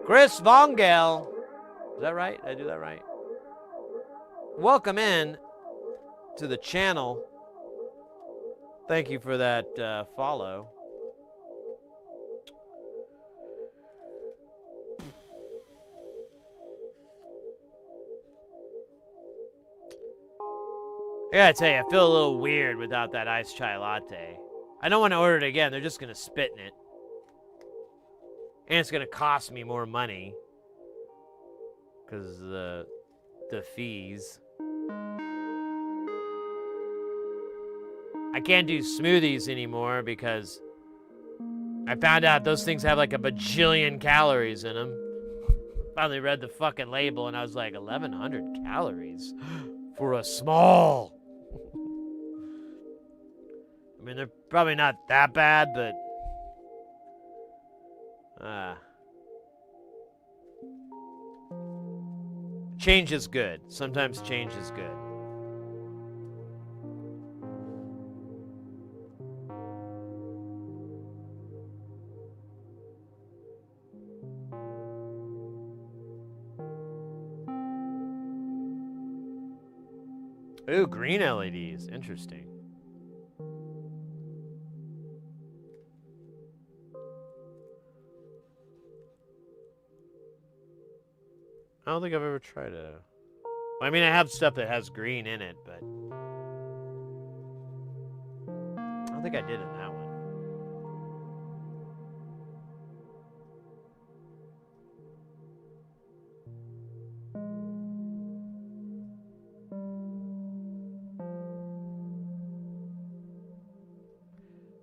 Chris Vongel. Is that right? Did I do that right? Welcome in to the channel. Thank you for that follow. I gotta tell you, I feel a little weird without that iced chai latte. I don't want to order it again. They're just gonna spit in it. And it's gonna cost me more money. Because the fees. I can't do smoothies anymore because I found out those things have like a bajillion calories in them. Finally read the fucking label and I was like, 1,100 calories for a small. I mean, they're probably not that bad, but change is good. Sometimes change is good. Ooh, green LEDs. Interesting. I don't think I've ever tried a... Well, I mean, I have stuff that has green in it, but... I don't think I did in that one.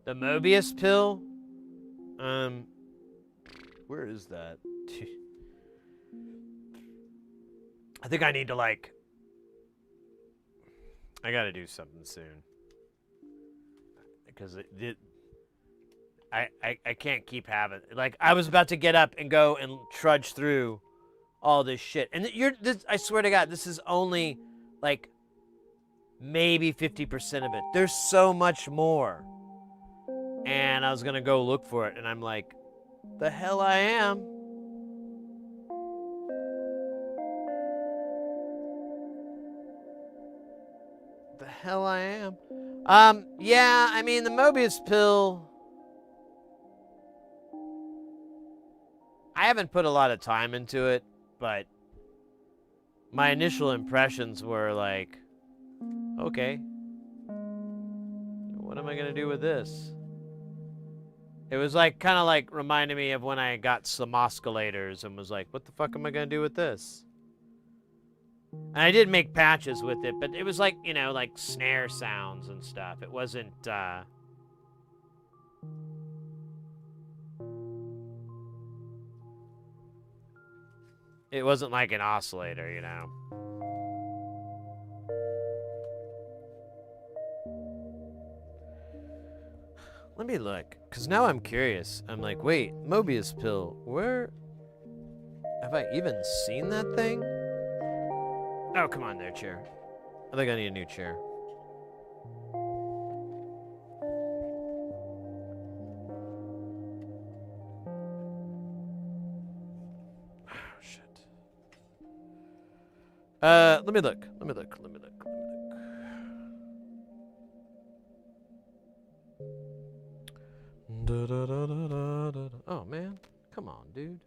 The Mobius pill? Where is that? I think I need to, like... I gotta do something soon. Because I can't keep having... Like, I was about to get up and go and trudge through all this shit. And I swear to God, this is only, like, maybe 50% of it. There's so much more. And I was gonna go look for it, and I'm like, the hell I am. The hell I am. Yeah, I mean, the Mobius pill, I haven't put a lot of time into it, but my initial impressions were like, okay, what am I gonna do with this? It was like, kind of like reminding me of when I got some oscillators and was like, what the fuck am I gonna do with this? And I did make patches with it, but it was like, you know, like snare sounds and stuff. It wasn't, it wasn't like an oscillator, you know. Let me look, because now I'm curious. I'm like, wait, Mobius pill, where... Have I even seen that thing? Oh, come on there, chair. I think I need a new chair. Oh, shit. Let me look. Oh, man. Come on, dude.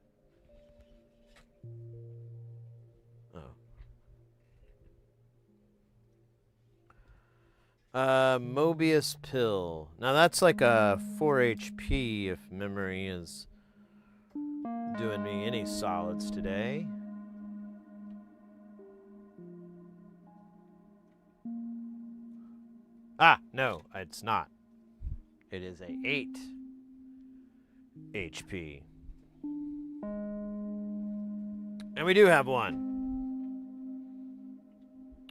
Mobius pill. Now that's like a 4 HP if memory is doing me any solids today. Ah, no, it's not. It is a 8 HP. And we do have one.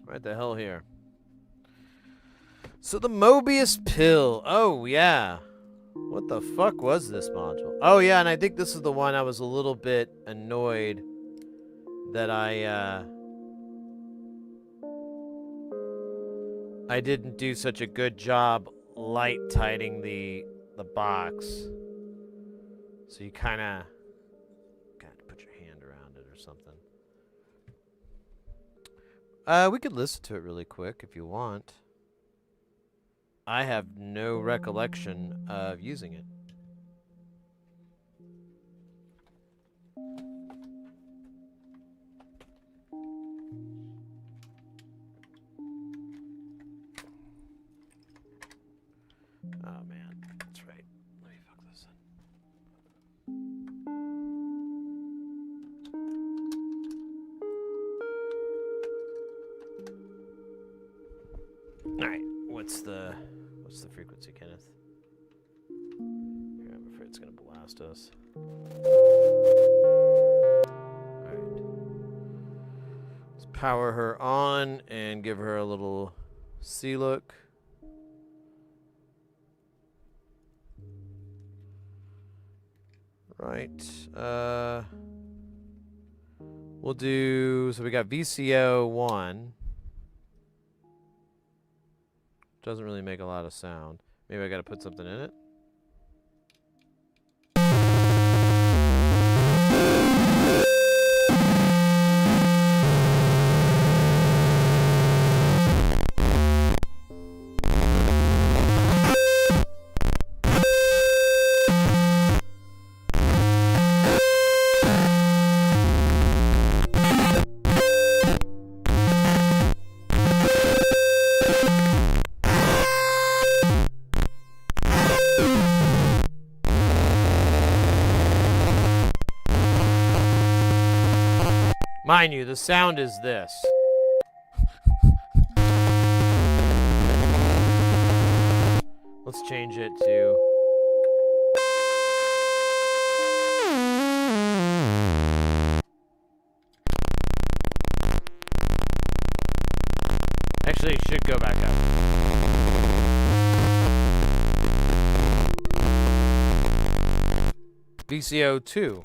Right the hell here. So the Mobius pill. Oh, yeah. What the fuck was this module? Oh, yeah, and I think this is the one I was a little bit annoyed that I didn't do such a good job light tightening the box. So you kind of got to put your hand around it or something. We could listen to it really quick if you want. I have no recollection of using it. Oh man, that's right. Let me fuck this in. All right, what's the frequency, Kenneth? Here, I'm afraid it's gonna blast us. All right, let's power her on and give her a little C look. Right. We'll do, so we got VCO 1. Doesn't really make a lot of sound. Maybe I gotta put something in it. Mind you, the sound is this. Let's change it to... Actually, it should go back up. VCO 2.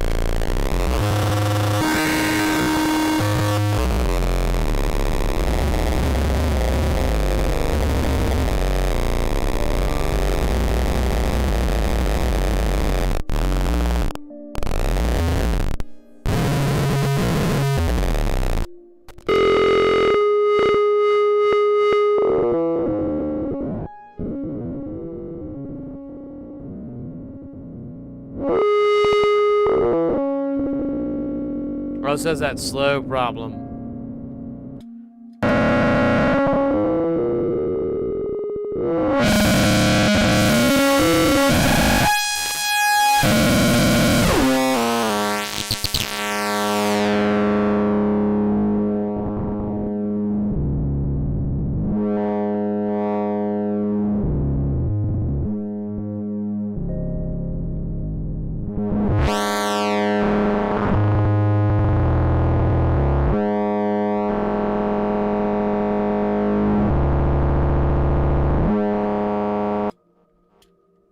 Oh, it says that slow problem.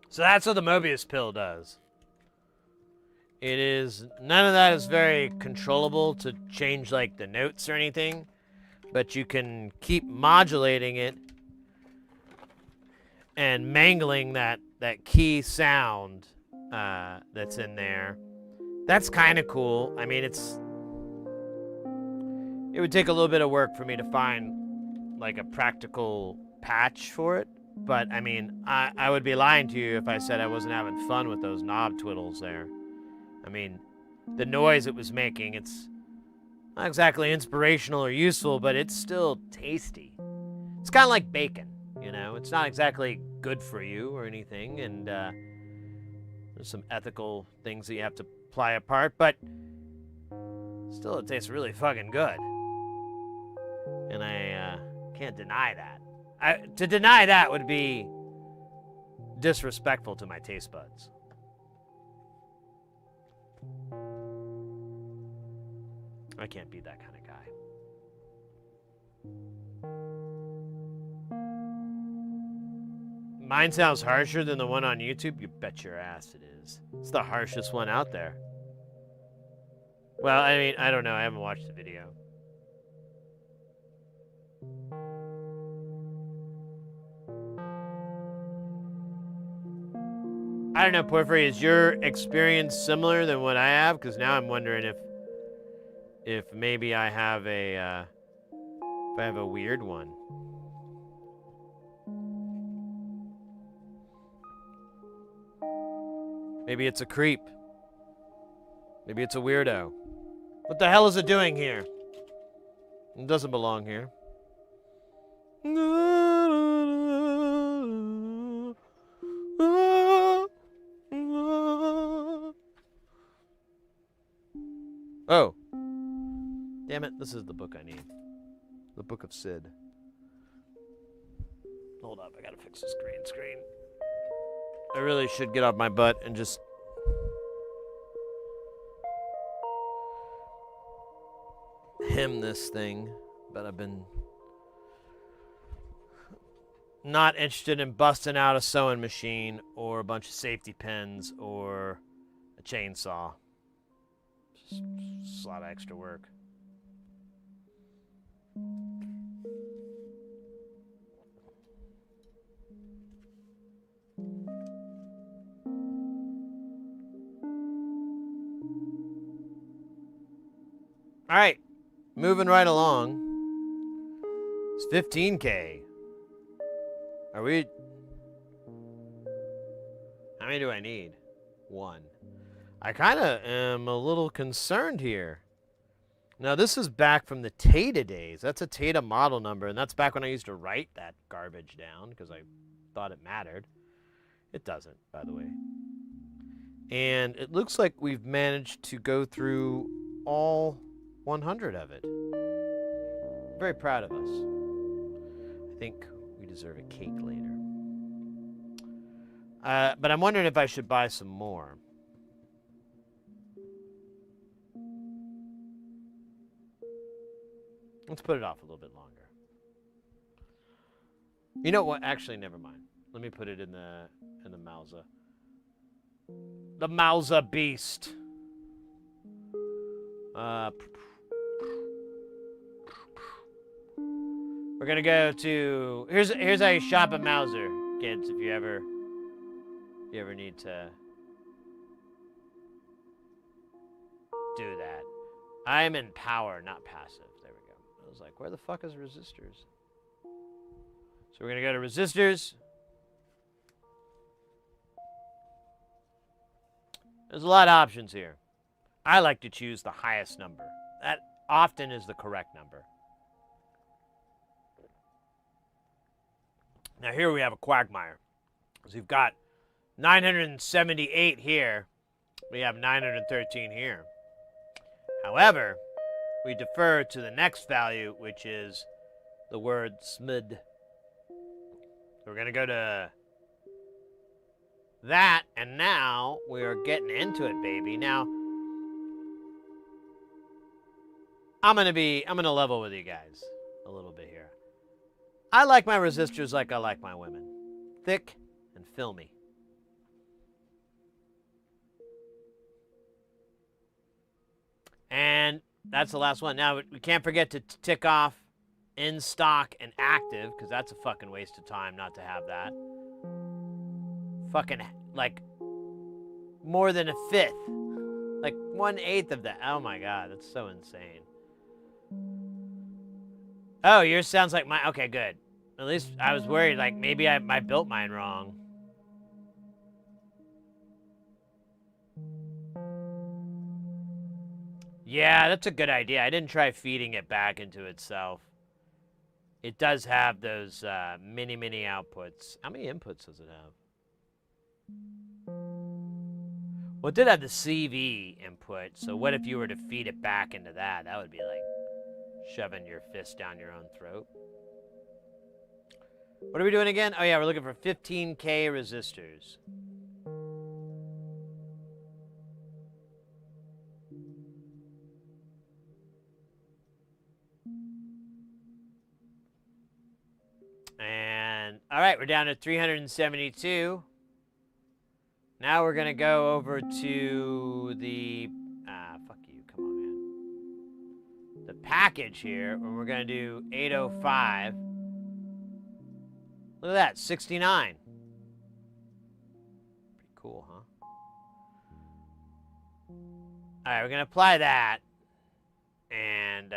So that's what the Mobius pill does. It is, none of that is very controllable to change like the notes or anything, but you can keep modulating it and mangling that key sound that's in there. That's kind of cool. I mean, it would take a little bit of work for me to find like a practical patch for it, But, I mean, I would be lying to you if I said I wasn't having fun with those knob twiddles there. I mean, the noise it was making, it's not exactly inspirational or useful, but it's still tasty. It's kind of like bacon, you know? It's not exactly good for you or anything, and there's some ethical things that you have to ply apart, but still it tastes really fucking good. And I can't deny that. To deny that would be disrespectful to my taste buds. I can't be that kind of guy. Mine sounds harsher than the one on YouTube? You bet your ass it is. It's the harshest one out there. Well, I mean, I don't know. I haven't watched the video. I don't know, Porphyry, is your experience similar than what I have? Because now I'm wondering if maybe I have a weird one. Maybe it's a creep. Maybe it's a weirdo. What the hell is it doing here? It doesn't belong here. Oh. Damn it, this is the book I need. The Book of Sid. Hold up, I gotta fix this green screen. I really should get off my butt and just... hem this thing, but I've been not interested in busting out a sewing machine or a bunch of safety pins or a chainsaw. Just a lot of extra work. All right, moving right along. It's 15K. Are we... How many do I need? 1. I kind of am a little concerned here. Now, this is back from the Tata days. That's a Tata model number, and that's back when I used to write that garbage down because I thought it mattered. It doesn't, by the way. And it looks like we've managed to go through all 100 of it. I'm very proud of us. I think we deserve a cake later. But I'm wondering if I should buy some more. Let's put it off a little bit longer. You know what? Actually, never mind. Let me put it in the Mausa. The Mausa beast. We're gonna go to here's how you shop at Mauser, kids. If you ever need to do that. I'm in power, not passive. There we go. I was like, where the fuck is resistors? So we're gonna go to resistors. There's a lot of options here. I like to choose the highest number. That often is the correct number. Now here we have a quagmire. So we've got 978 here. We have 913 here. However, we defer to the next value, which is the word smid. We're going to go to that, and now we are getting into it, baby. Now, I'm going to level with you guys a little bit here. I like my resistors like I like my women. Thick and filmy. And that's the last one. Now, we can't forget to tick off in stock and active, because that's a fucking waste of time not to have that. Fucking, like, more than a fifth. Like, 1/8 of that. Oh my god, that's so insane. Oh, yours sounds like mine. Okay, good. At least I was worried, like, maybe I built mine wrong. Yeah, that's a good idea. I didn't try feeding it back into itself. It does have those mini outputs. How many inputs does it have? Well, it did have the CV input, so what if you were to feed it back into that? That would be like shoving your fist down your own throat. What are we doing again? Oh, yeah, we're looking for 15K resistors. And, all right, we're down to 372. Now we're going to go over to the, fuck you, come on, man. The package here, and we're going to do 805. Look at that, 69. Pretty cool, huh? All right, we're going to apply that. And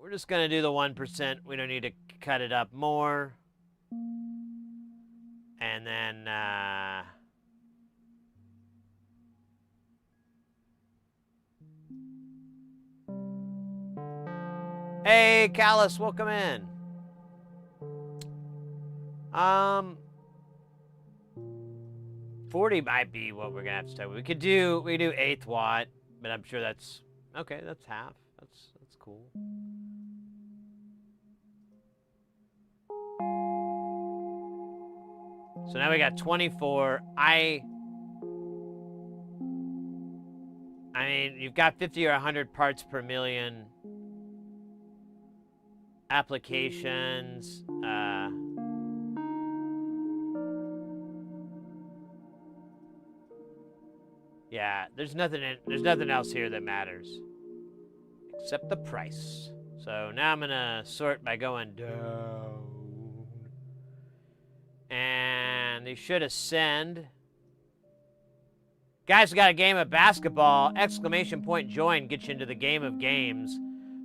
we're just going to do the 1%. We don't need to cut it up more. And then hey, Callus, welcome in. 40 might be what we're gonna have to start with. We do 1/8 watt, but I'm sure that's okay. That's half. That's cool. So now we got 24. I mean, you've got 50 or 100 parts per million applications. Yeah, there's nothing else here that matters except the price. So now I'm gonna sort by going down. And they should ascend. Guys, we got a game of basketball. Exclamation point join gets you into the game of games.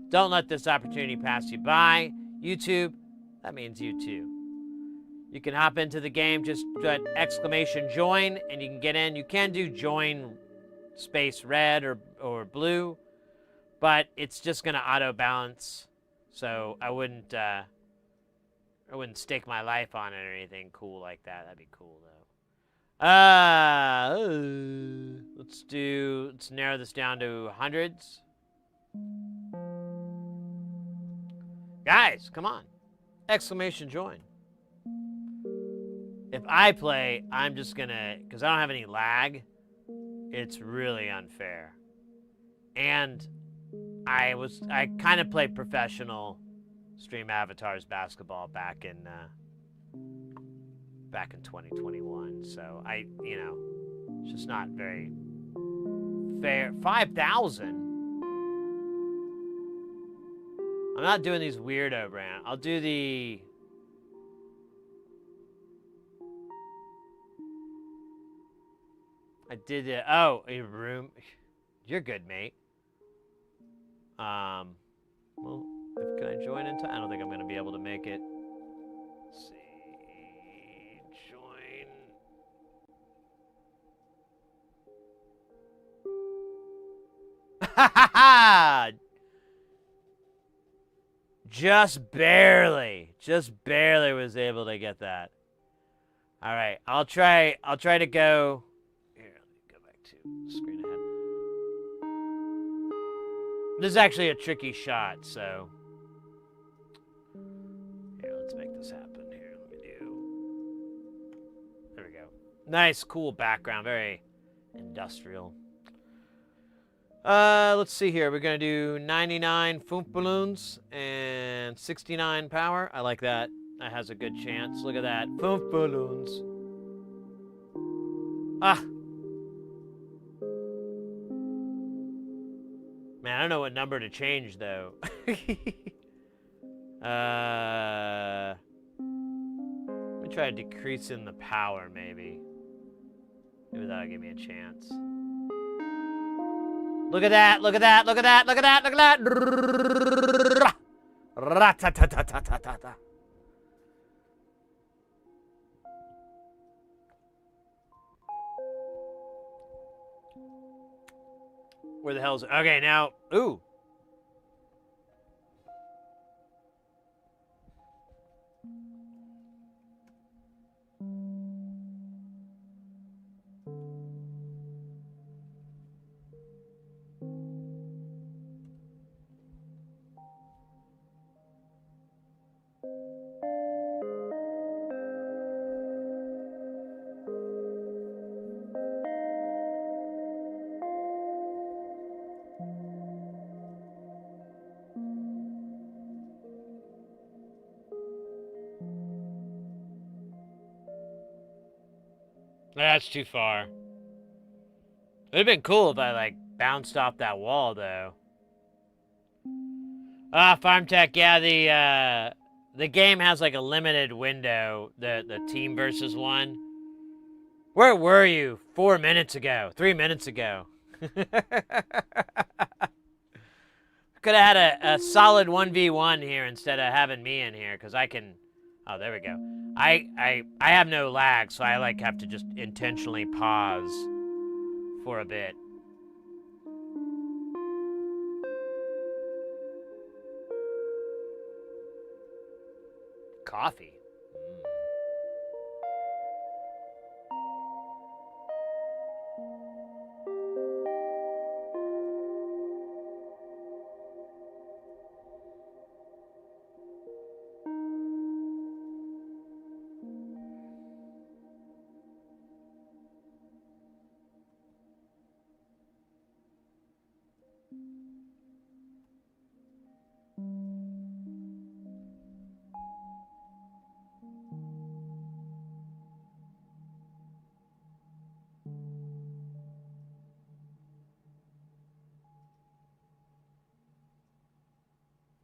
Don't let this opportunity pass you by. YouTube, that means you too. You can hop into the game, just put exclamation join, and you can get in. You can do join space red or blue, but it's just going to auto balance. So I wouldn't stake my life on it or anything cool like that. That'd be cool though. Let's narrow this down to hundreds. Guys, come on. Exclamation join. If I play, I'm just gonna, because I don't have any lag, it's really unfair. And I kind of played professional Stream Avatars basketball back in 2021. So it's just not very fair. 5,000. I'm not doing these weirdo brand. I'll do the. I did it. Oh, a room. You're good, mate. Well, can I join in time? I don't think I'm going to be able to make it. Let's see. Join. Ha ha ha! Just barely was able to get that. All right, I'll try to go. Here, let me go back to screen ahead. This is actually a tricky shot, so here, let's make this happen. Here, let me do. There we go. Nice, cool background, very industrial. Let's see here. We're gonna do 99 Foomp balloons and 69 power. I like that. That has a good chance. Look at that. Foomp balloons. Ah. Man, I don't know what number to change though. Let me try decreasing the power maybe. Maybe that'll give me a chance. Look at that, look at that, look at that, look at that, look at that. Ra-ta-ta-ta-ta-ta-ta. Where the hell's... Okay, now... Ooh. That's too far. It'd have been cool if I, like, bounced off that wall, though. Farm Tech, yeah, the game has, like, a limited window, the team versus one. Where were you 4 minutes ago? 3 minutes ago? Could have had a solid 1v1 here instead of having me in here, because I can... Oh, there we go. I have no lag, so I, like, have to just intentionally pause for a bit. Coffee.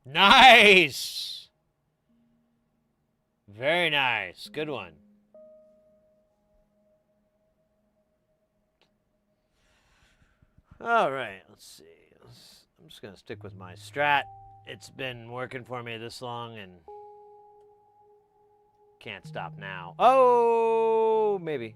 Nice! Very nice. Good one. All right, let's see. I'm just going to stick with my strat. It's been working for me this long and can't stop now. Oh, maybe.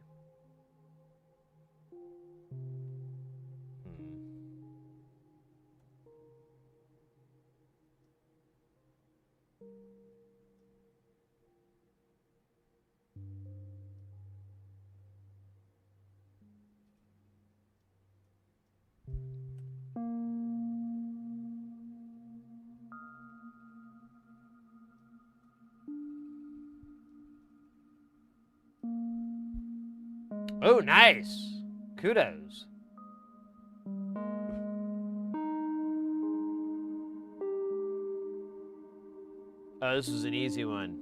Oh, nice. Kudos. Oh, this is an easy one.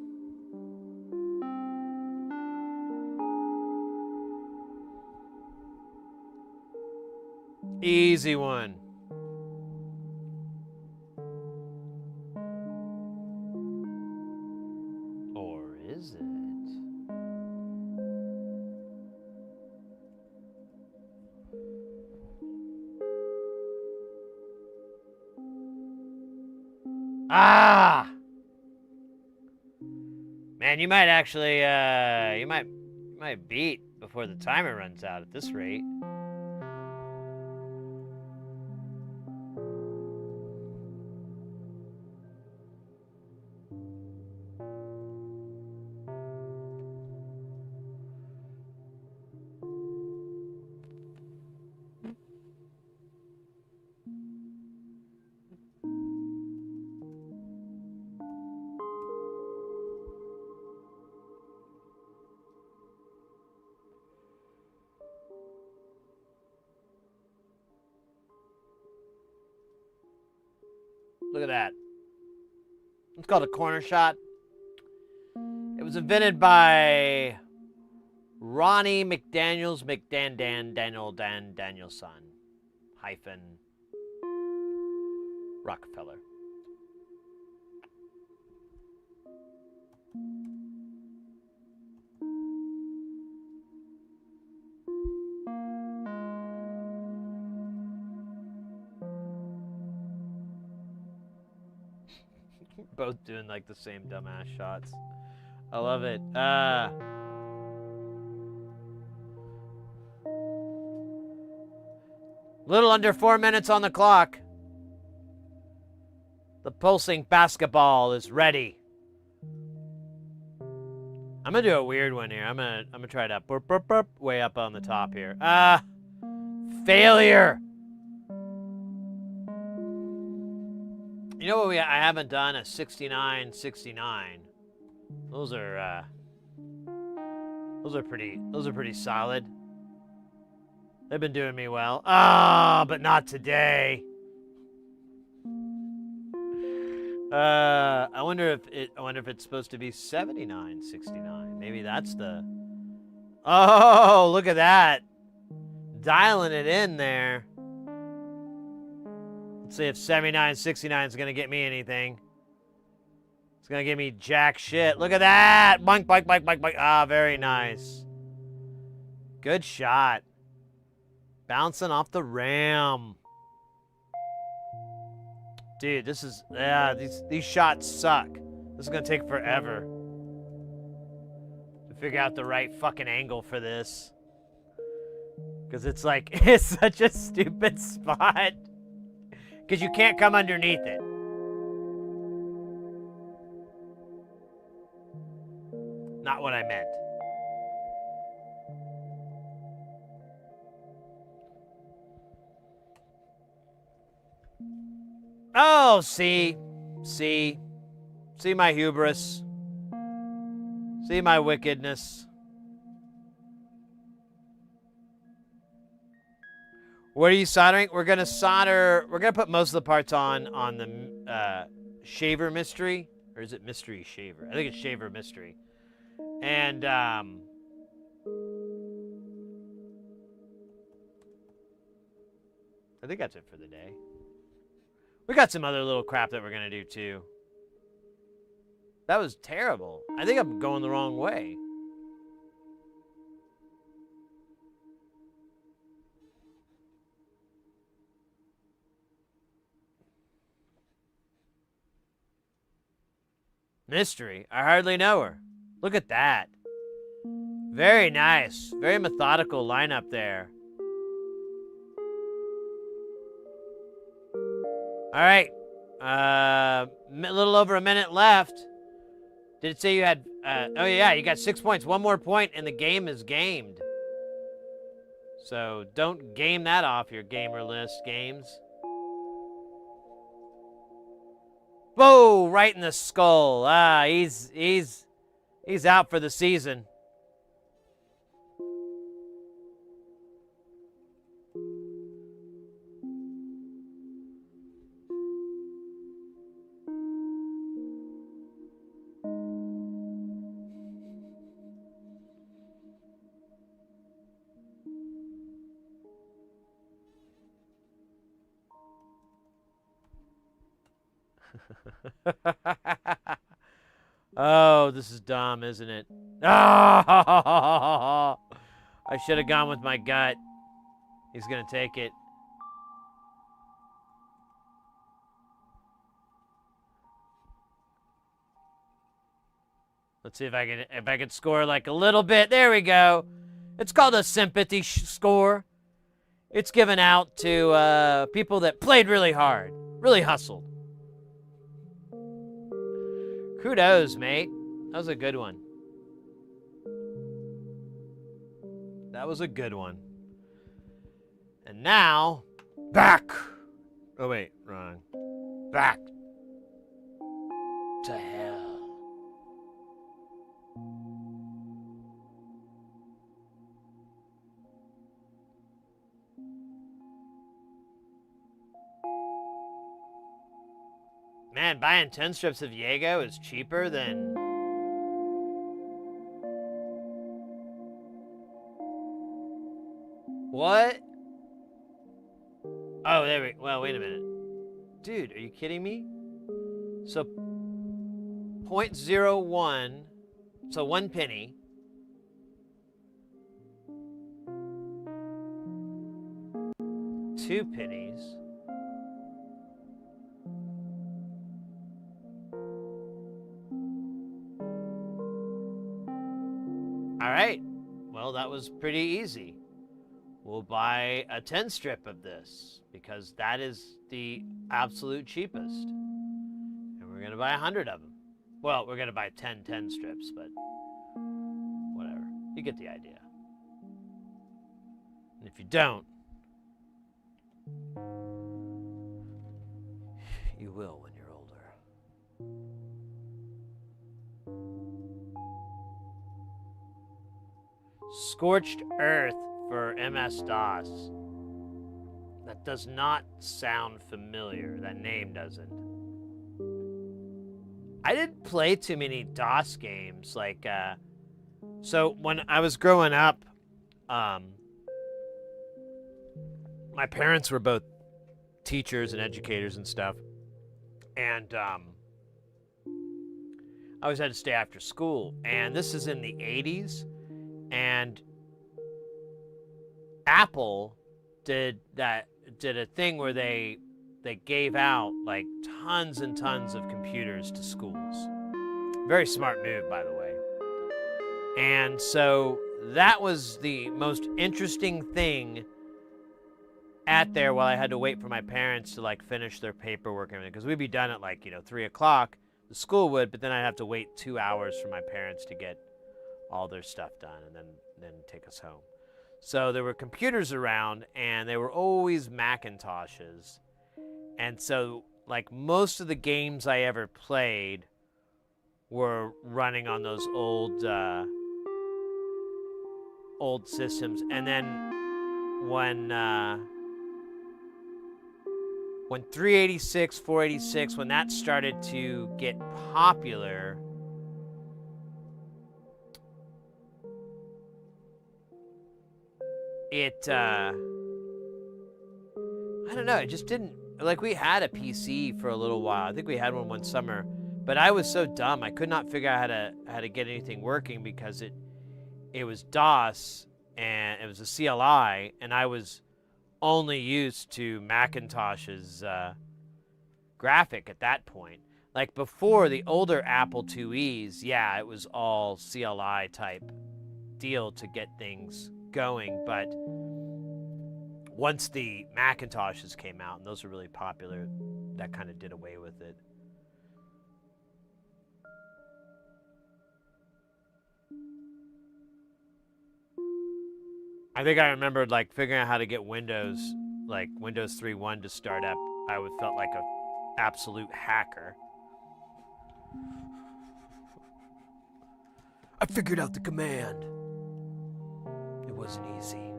Easy one. Or is it? Ah! Man, you might actually, you might beat before the timer runs out at this rate. Look at that. It's called a corner shot. It was invented by Ronnie McDaniel's Danielson hyphen Rockefeller. both doing like the same dumbass shots. I love it. Little under 4 minutes on the clock. The pulsing basketball is ready. I'm gonna do a weird one here. I'm gonna try it up. Burp, burp, burp, way up on the top here. Failure. You know what I haven't done? A 69, 69. Those are pretty solid. They've been doing me well. But not today. I wonder if it's supposed to be 79, 69. Maybe that's the. Oh, look at that. Dialing it in there. Let's see if 79, 69 is going to get me anything. It's going to give me jack shit. Look at that. Boink, boink, boink, boink, boink. Very nice. Good shot. Bouncing off the ram. Dude, this is... Yeah, these shots suck. This is going to take forever to figure out the right fucking angle for this. Because it's like... It's such a stupid spot. Because you can't come underneath it. Not what I meant. Oh, see my hubris. See my wickedness. What are you soldering? We're gonna put most of the parts on the shaver mystery, or is it mystery shaver? I think it's shaver mystery. And I think that's it for the day. We got some other little crap that we're going to do, too. That was terrible. I think I'm going the wrong way. Mystery. I hardly know her. Look at that. Very nice. Very methodical lineup there. All right, a little over a minute left. Did it say you had, oh yeah, you got 6 points. One more point and the game is gamed. So don't game that off your gamer list, games. Whoa, right in the skull. He's out for the season. Oh, this is dumb, isn't it? Oh, I should have gone with my gut. He's going to take it. Let's see if I can score like a little bit. There we go. It's called a sympathy score. It's given out to people that played really hard, really hustled. Kudos, mate. That was a good one. That was a good one. And now, back. Oh, wait, wrong. Back to hell. Man, buying 10 strips of Jaego is cheaper than... What? Oh, there we... Well, wait a minute. Dude, are you kidding me? So, 0.01, so 1 penny. Two pennies. right. Well, that was pretty easy. We'll buy a 10 strip of this because that is the absolute cheapest. And we're going to buy 100 of them. Well, we're going to buy 10 strips, but whatever. You get the idea. And if you don't, you will when you're older. Scorched Earth for MS-DOS. That does not sound familiar. That name doesn't. I didn't play too many DOS games. Like, so when I was growing up, my parents were both teachers and educators and stuff. And I always had to stay after school. And this is in the 80s. And Apple did a thing where they gave out like tons and tons of computers to schools. Very smart move, by the way. And so that was the most interesting thing at there while I had to wait for my parents to like finish their paperwork and everything, because we'd be done at like 3 o'clock, the school would, but then I'd have to wait 2 hours for my parents to get all their stuff done and then take us home. So there were computers around, and they were always Macintoshes. And so, like, most of the games I ever played were running on those old systems. And then when 386, 486, when that started to get popular, it, I don't know, it just didn't, like, we had a PC for a little while. I think we had one summer, but I was so dumb. I could not figure out how to get anything working because it was DOS and it was a CLI, and I was only used to Macintosh's graphic at that point. Like before the older Apple IIes, yeah, it was all CLI type deal to get things going, but once the Macintoshes came out, and those were really popular, that kind of did away with it. I think I remembered like figuring out how to get Windows 3.1 to start up. I felt like an absolute hacker. I figured out the command. It wasn't easy.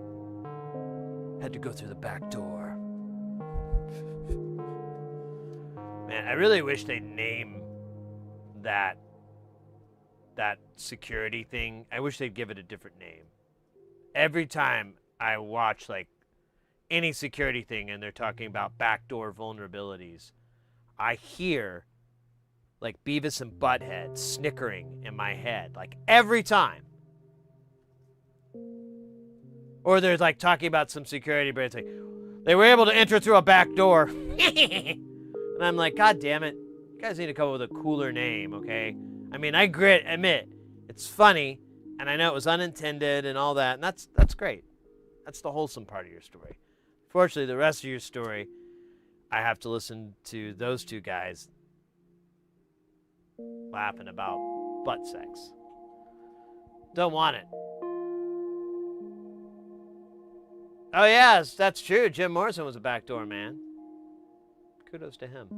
Had to go through the back door. Man, I really wish they'd name that security thing. I wish they'd give it a different name. Every time I watch like any security thing and they're talking about backdoor vulnerabilities, I hear like Beavis and Butthead snickering in my head, like every time. Or they're like talking about some security, but it's like, they were able to enter through a back door. And I'm like, God damn it. You guys need to come up with a cooler name, okay? I mean, I admit, it's funny, and I know it was unintended and all that, and that's great. That's the wholesome part of your story. Fortunately, the rest of your story, I have to listen to those two guys laughing about butt sex. Don't want it. Oh, yes, that's true. Jim Morrison was a backdoor man. Kudos to him.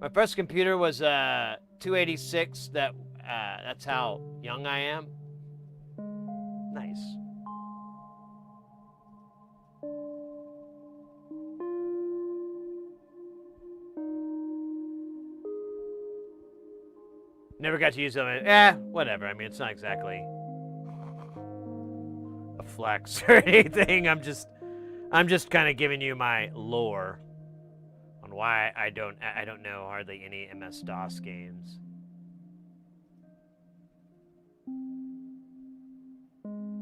My first computer was a 286. That's how young I am. Nice. Never got to use them. Whatever. I mean, it's not exactly a flex or anything. I'm just kind of giving you my lore on why I don't know hardly any MS-DOS games.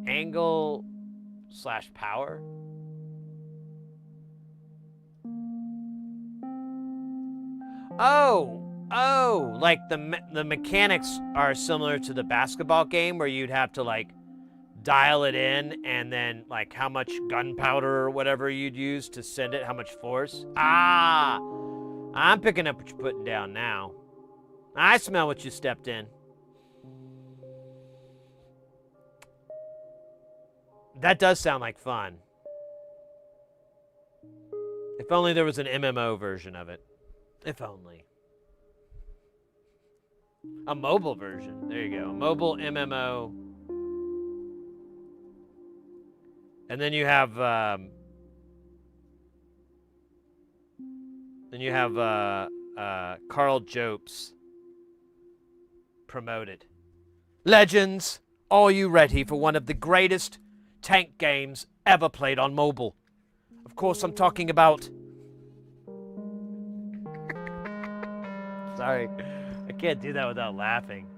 Angle/power. Oh, Oh, like the mechanics are similar to the basketball game where you'd have to like dial it in and then like how much gunpowder or whatever you'd use to send it, how much force. Ah, I'm picking up what you're putting down now. I smell what you stepped in. That does sound like fun. If only there was an MMO version of it. If only. A mobile version. There you go. A mobile MMO. And then you have Carl Jopes promoted. Legends, are you ready for one of the greatest tank games ever played on mobile? Of course, I'm talking about... Sorry, I can't do that without laughing.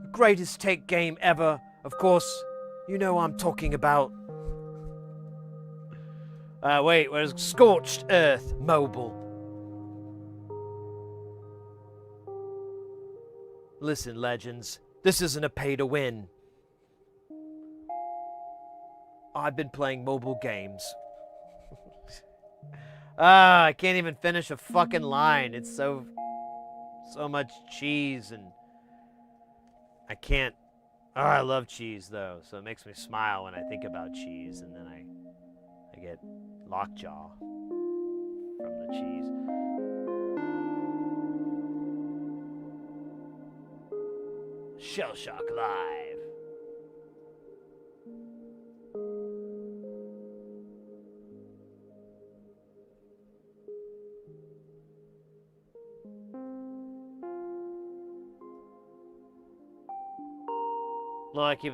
The greatest tank game ever. Of course, you know I'm talking about... wait, where's Scorched Earth Mobile? Listen, legends, this isn't a pay-to-win. I've been playing mobile games. I can't even finish a fucking line. It's so much cheese and I can't. Oh, I love cheese though, so it makes me smile when I think about cheese, and then I get lockjaw from the cheese. Shell Shock Live. Well, I keep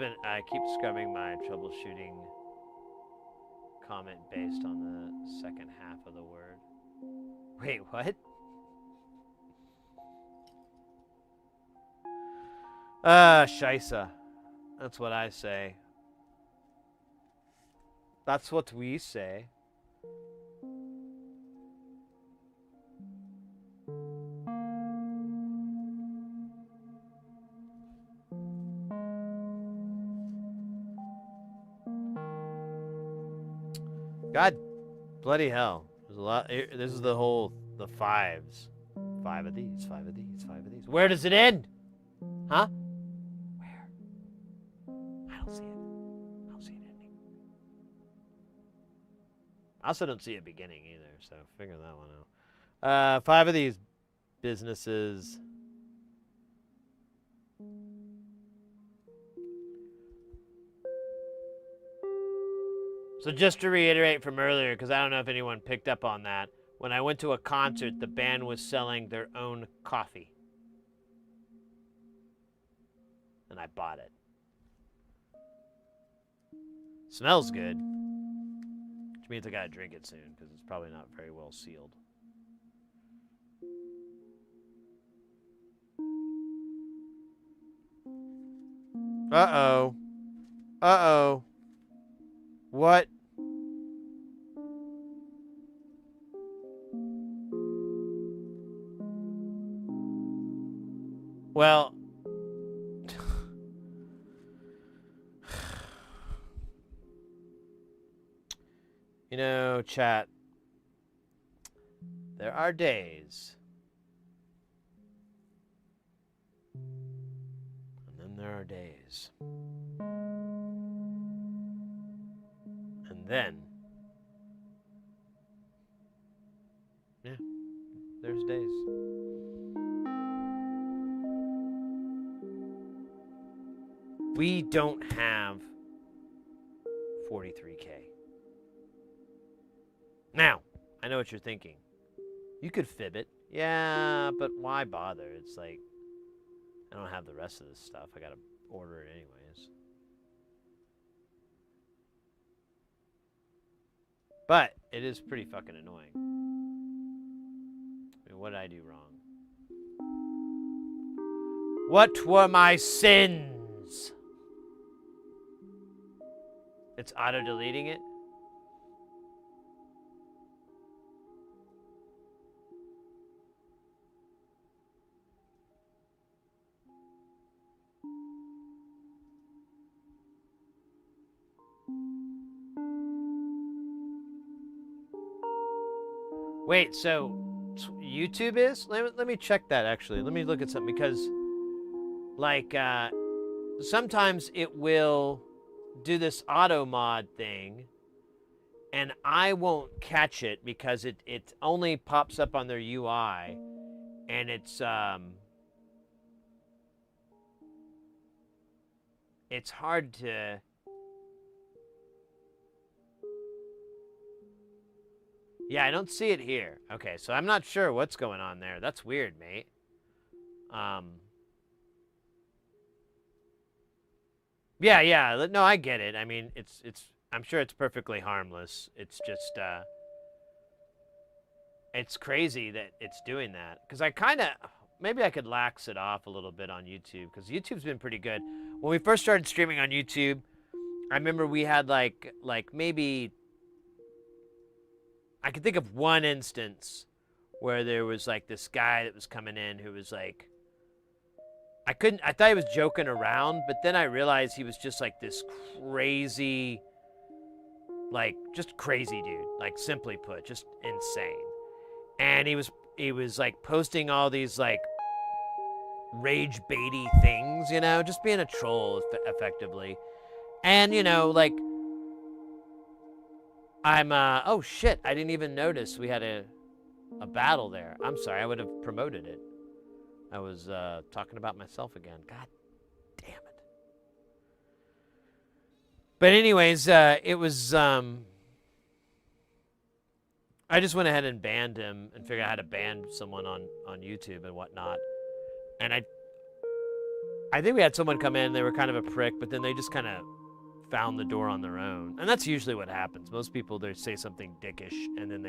scrubbing my troubleshooting comment based on the second half of the word. Wait, what? Scheisse. That's what I say. That's what we say. God bloody hell. There's a lot. This is the fives. 5 of these, 5 of these, 5 of these. Where does it end? Huh? Where? I don't see it. I don't see it ending. I also don't see it beginning either, so figure that one out. 5 of these businesses. So just to reiterate from earlier, because I don't know if anyone picked up on that, when I went to a concert, the band was selling their own coffee. And I bought it. Smells good. Which means I gotta drink it soon, because it's probably not very well sealed. Uh-oh. Uh-oh. What? Well, you know, chat, there are days, and then there are days, and then, yeah, there's days. We don't have 43K. Now, I know what you're thinking. You could fib it. Yeah, but why bother? It's like, I don't have the rest of this stuff. I gotta order it anyways. But it is pretty fucking annoying. I mean, what did I do wrong? What were my sins? It's auto-deleting it? Wait, so YouTube is? Let me check that, actually. Let me look at something, because, like, sometimes it will do this auto mod thing, and I won't catch it because it only pops up on their UI, and it's hard to... Yeah, I don't see it here. Okay, so I'm not sure what's going on there. That's weird, mate. Yeah. No, I get it. I mean, I'm sure it's perfectly harmless. It's just, it's crazy that it's doing that. Because I kind of, maybe I could lax it off a little bit on YouTube, because YouTube's been pretty good. When we first started streaming on YouTube, I remember we had like maybe, I could think of one instance where there was like this guy that was coming in who was like, I thought he was joking around, but then I realized he was just like this crazy, like, just crazy dude. Like, simply put, just insane. And he was like posting all these like rage baity things, you know, just being a troll effectively. And, you know, like, oh shit, I didn't even notice we had a battle there. I'm sorry, I would have promoted it. I was talking about myself again. God damn it. But anyways, it was, I just went ahead and banned him and figured out how to ban someone on YouTube and whatnot. And I think we had someone come in, they were kind of a prick, but then they just kind of found the door on their own. And that's usually what happens. Most people, they say something dickish, and then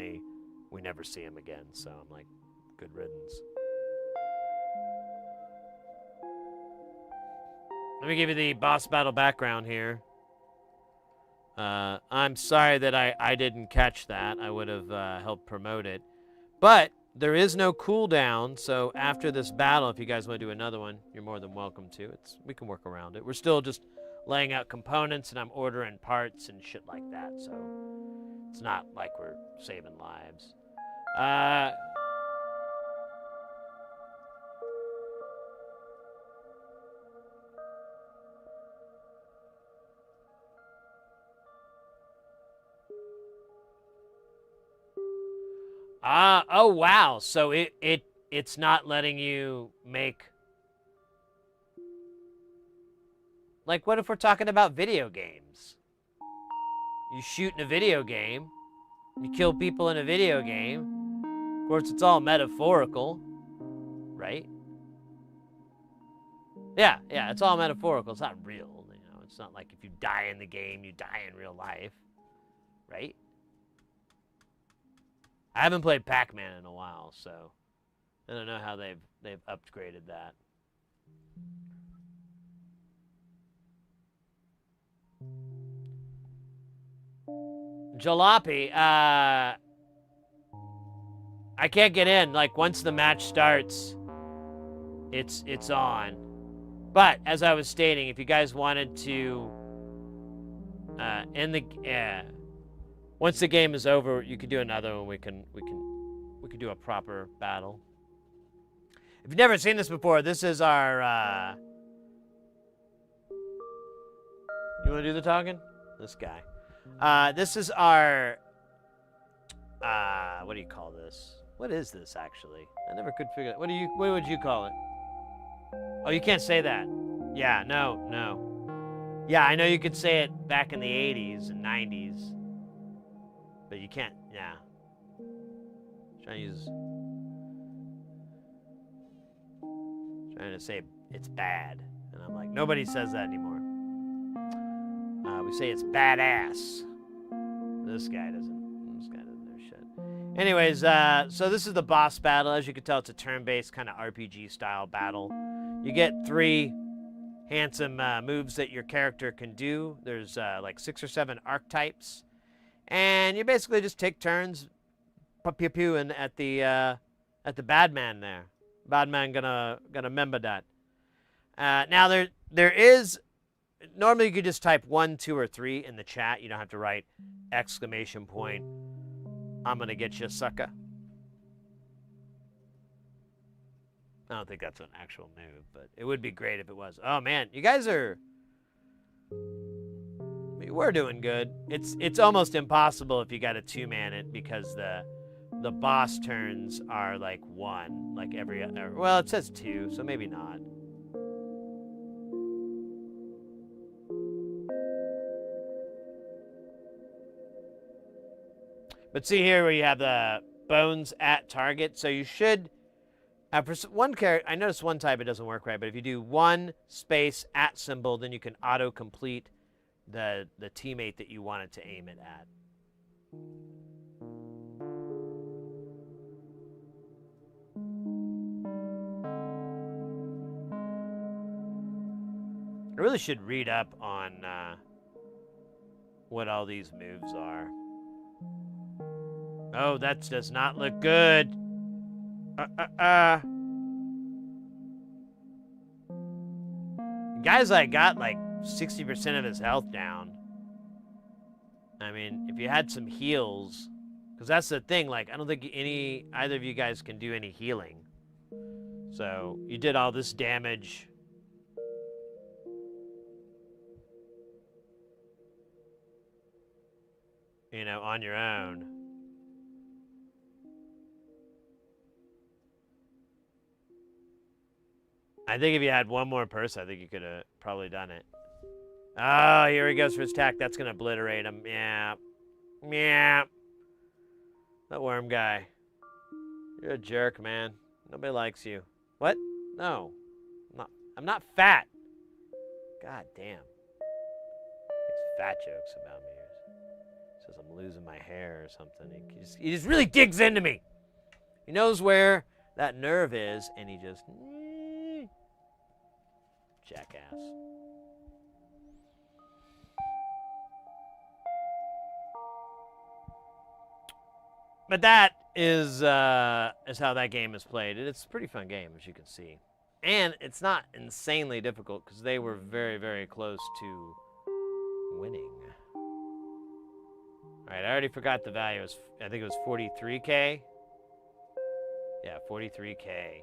we never see them again. So I'm like, good riddance. Let me give you the boss battle background here. I'm sorry that I didn't catch that. I would have helped promote it. But there is no cooldown, so after this battle, if you guys want to do another one, you're more than welcome to. We can work around it. We're still just laying out components, and I'm ordering parts and shit like that, so it's not like we're saving lives. Oh wow, so it's not letting you make... Like, what if we're talking about video games? You shoot in a video game, you kill people in a video game. Of course, it's all metaphorical, right? Yeah, it's all metaphorical. It's not real, you know. It's not like if you die in the game, you die in real life, right? I haven't played Pac-Man in a while, so I don't know how they've upgraded that. Jalopy, I can't get in. Like, once the match starts, it's on. But as I was stating, if you guys wanted to end the once the game is over, you could do another one. We can do a proper battle. If you've never seen this before, this is our you want to do the talking? This guy. This is our what do you call this? What is this actually? I never could figure out. What would you call it? Oh, you can't say that. Yeah, no. Yeah, I know you could say it back in the 80s and 90s. But you can't, yeah. Trying to say it's bad. And I'm like, nobody says that anymore. We say it's badass. This guy doesn't know shit. Anyways, so this is the boss battle. As you can tell, it's a turn-based kind of RPG style battle. You get 3 handsome moves that your character can do. There's like 6 or 7 archetypes. And you basically just take turns pew-pewing at the bad man there. Bad man gonna remember that. Now there is, normally you could just type 1, 2, or 3 in the chat. You don't have to write exclamation point, I'm gonna get you, sucker. I don't think that's an actual move, but it would be great if it was. Oh man, you guys are. We're doing good. It's almost impossible if you got a 2-man it because the boss turns are like 1, like every other. Well, it says 2, so maybe not. But see here where you have the bones at target, so you should. For one character, I noticed one type it doesn't work right, but if you do 1 space at symbol, then you can auto complete the teammate that you wanted to aim it at. I really should read up on what all these moves are. Oh, that does not look good. Guy's like got like 60% of his health down. I mean, if you had some heals, because that's the thing. Like, I don't think either of you guys can do any healing. So you did all this damage. You know, on your own. I think if you had one more person, I think you could have probably done it. Oh, here he goes for his attack. That's going to obliterate him. Yeah. Yeah. That worm guy. You're a jerk, man. Nobody likes you. What? No. I'm not fat. God damn. Makes fat jokes about me. Says I'm losing my hair or something. He just really digs into me. He knows where that nerve is, and he just... Jackass. But that is how that game is played. It's a pretty fun game, as you can see. And it's not insanely difficult, because they were very, very close to winning. All right, I already forgot the value. I think it was 43K. Yeah, 43K.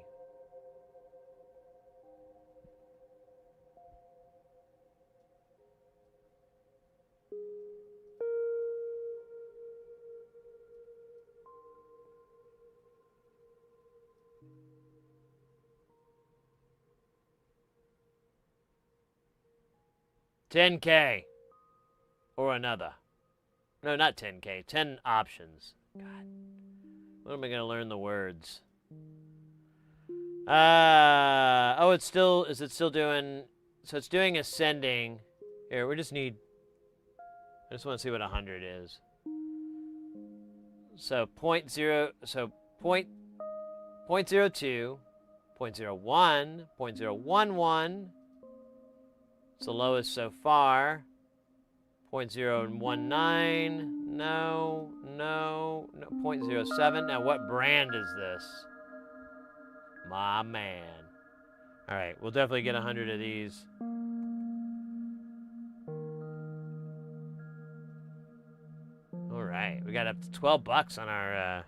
$10K or another. No, not 10K. 10 options. God. When am I going to learn the words? Oh, is it still doing, so it's doing ascending. Here, I just want to see what 100 is. So 0.02, 0.01, 0.011. It's the lowest so far. 0.019. No. 0.07. Now, what brand is this? My man. All right, we'll definitely get 100 of these. All right, we got up to $12 on our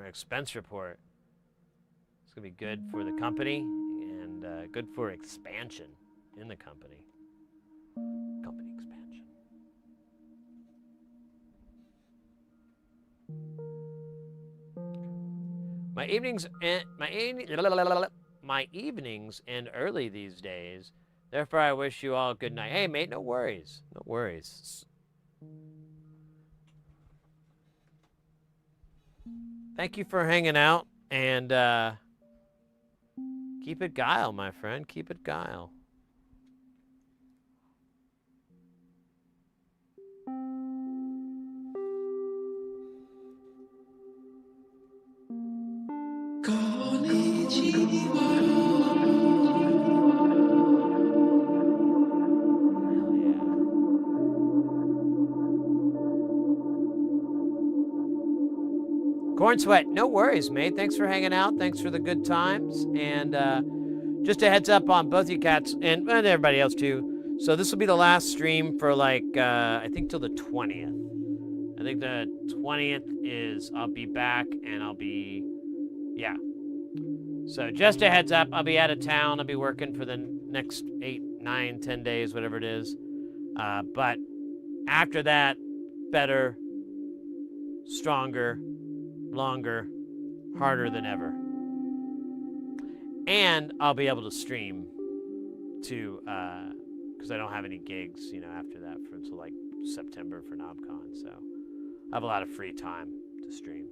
expense report. It's gonna be good for the company and good for expansion in the company. Company expansion. My evenings end early these days. Therefore, I wish you all good night. Hey, mate, no worries. No worries. Thank you for hanging out, and keep it guile, my friend. Keep it guile. Corn Sweat, no worries, mate. Thanks for hanging out. Thanks for the good times. And just a heads up on both you cats and everybody else, too. So this will be the last stream for, like, I think till the 20th. I think the 20th is I'll be back, and I'll be, yeah. So just a heads up, I'll be out of town. I'll be working for the next 8, 9, 10 days, whatever it is. But after that, better, stronger, longer, harder than ever. And I'll be able to stream too, because I don't have any gigs, after that until like September for NobCon. So I have a lot of free time to stream.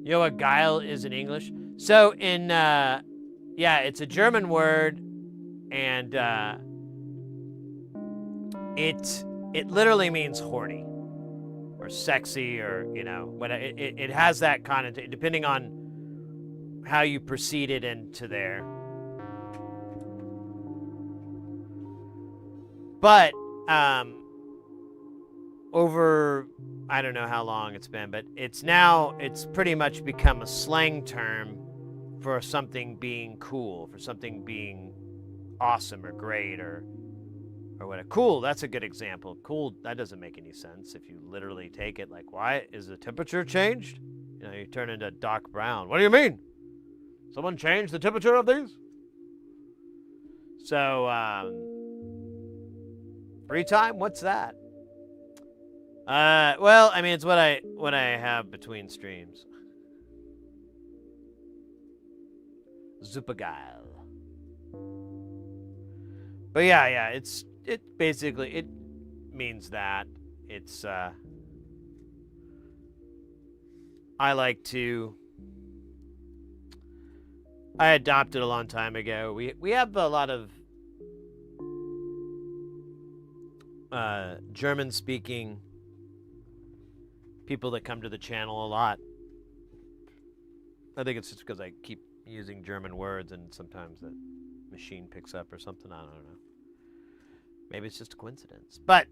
You know what guile is in English? So it's a German word, and it literally means horny or sexy, or but it has that connotation depending on how you proceed it into there. But over, I don't know how long it's been, but it's pretty much become a slang term for something being cool, for something being awesome or great or what. Cool, that's a good example. Cool, that doesn't make any sense if you literally take it like, why is the temperature changed? You turn into Doc Brown. What do you mean? Someone changed the temperature of these? So, free time, what's that? Well, I mean, it's what I have between streams. Supergeil. But yeah, it basically, it means that. It's, I adopted a long time ago. We have a lot of German-speaking people that come to the channel a lot. I think it's just because I keep using German words and sometimes the machine picks up or something. I don't know. Maybe it's just a coincidence. But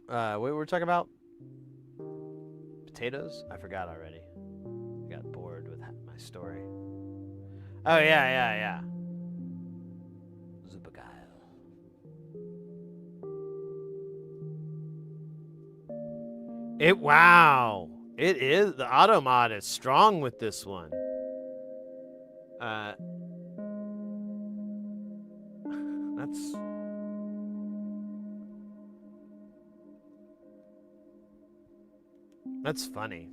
what were we talking about? Potatoes? I forgot already. I got bored with my story. Oh, yeah. Supergeil. Wow. It is. The auto mod is strong with this one. That's funny.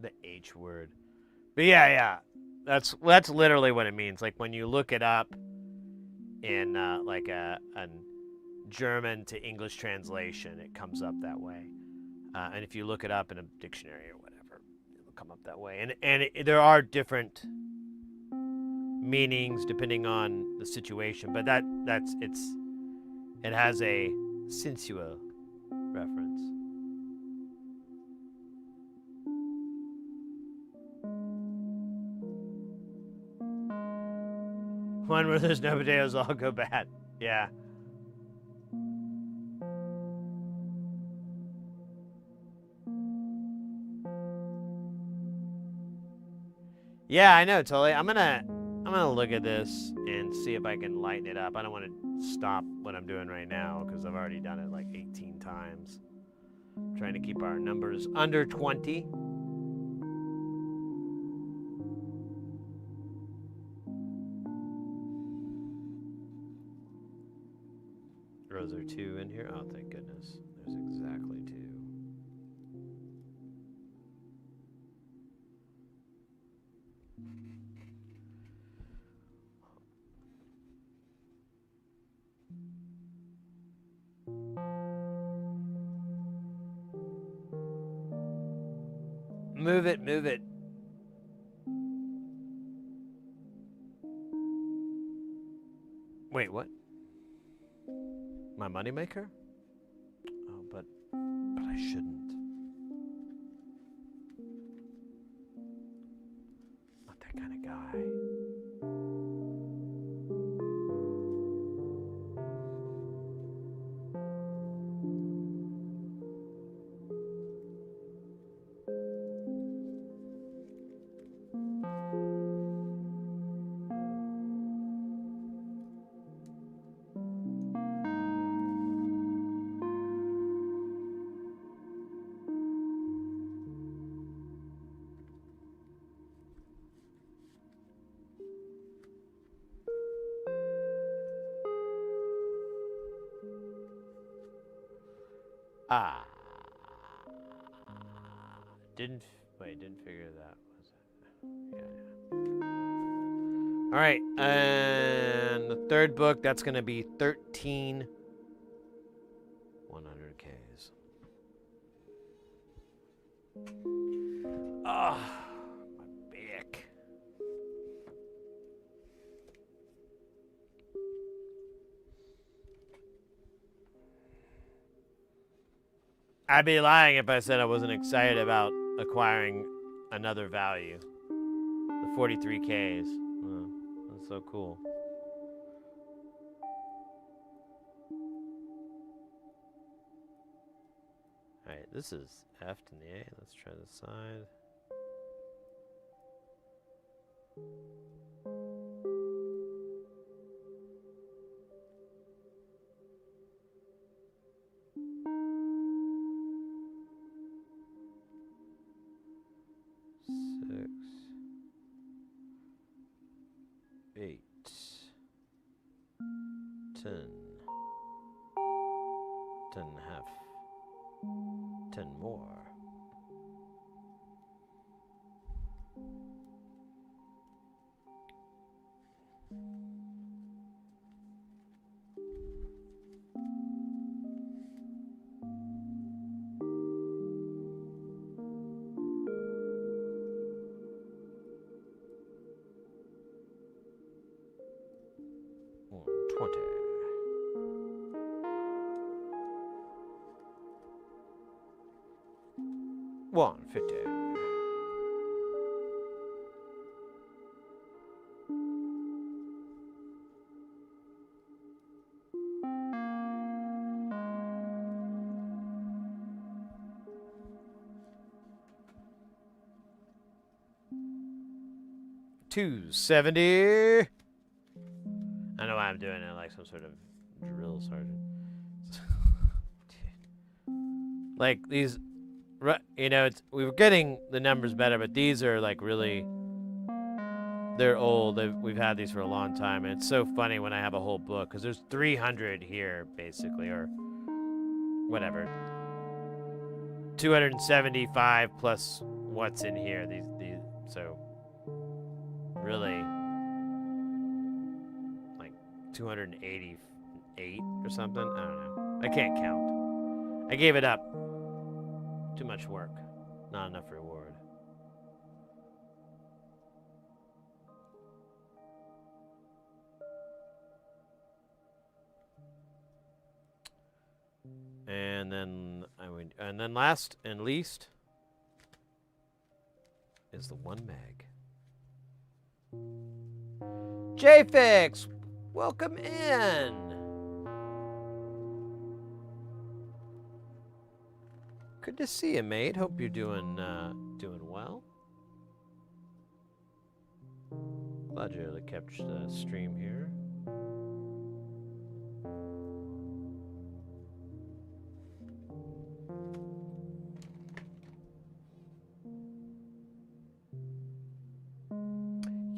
The H word. But yeah. That's literally what it means. Like when you look it up in like a German to English translation, it comes up that way. And if you look it up in a dictionary or whatever, it'll come up that way. And there are different meanings depending on the situation, but it has a sensual reference. One where there's no potatoes, all go bad. Yeah. Yeah, I know, totally. I'm gonna look at this and see if I can lighten it up. I don't want to stop what I'm doing right now because I've already done it like 18 times. I'm trying to keep our numbers under 20. Are there 2 in here? Oh, thank goodness. There's exactly 2. Move it. Wait, what? My moneymaker? Oh, but I shouldn't. Not that kind of guy. Ah. Didn't figure that was it. Yeah. All right, and the third book, that's going to be 13 100Ks. Ah, my back. I'd be lying if I said I wasn't excited about acquiring another value. The 43Ks. Oh, that's so cool. Alright, this is F and the A. Let's try this side. Eight, 10, 10 and a half, 10 more. $20. 150. $270. I know why I'm doing it like some sort of drill sergeant. Like these, you know, we were getting the numbers better, but these are like really, they're old. We've had these for a long time, and it's so funny when I have a whole book because there's 300 here basically, or whatever. 275 plus what's in here. These so really like 288 or something. I don't know. I can't count. I gave it up. Too much work. Not enough reward. And then last and least is the 1 meg. JFix, welcome in. Good to see you, mate. Hope you're doing well. Glad you're able to catch the stream here.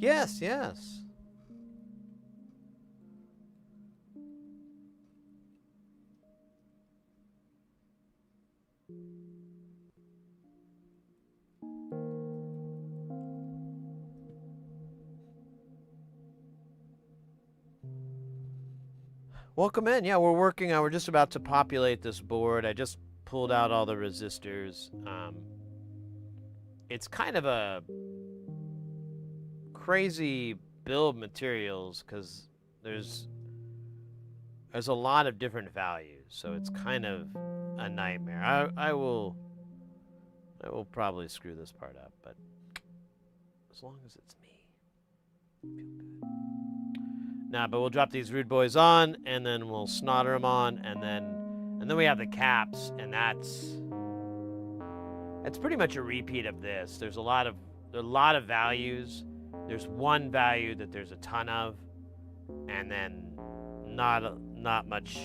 Yes, yes. Welcome in. Yeah, we're working on, we're just about to populate this board. I just pulled out all the resistors. It's kind of a crazy bill of materials because there's a lot of different values, so it's kind of a nightmare. I will probably screw this part up, but as long as it's me, feel good. Nah, but we'll drop these rude boys on, and then we'll snodder them on, and then we have the caps, and that's pretty much a repeat of this. There's a lot of values. There's one value that there's a ton of, and then not much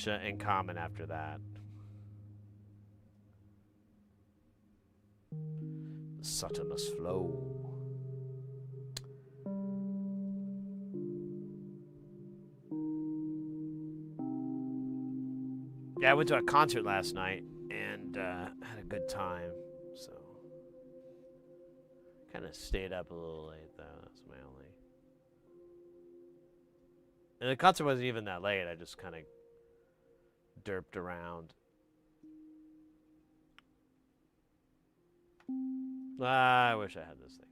in common after that. The Saturnus flow. Yeah, I went to a concert last night and had a good time. So kind of stayed up a little late though. That's my only. And the concert wasn't even that late. I just kind of derped around. I wish I had this thing.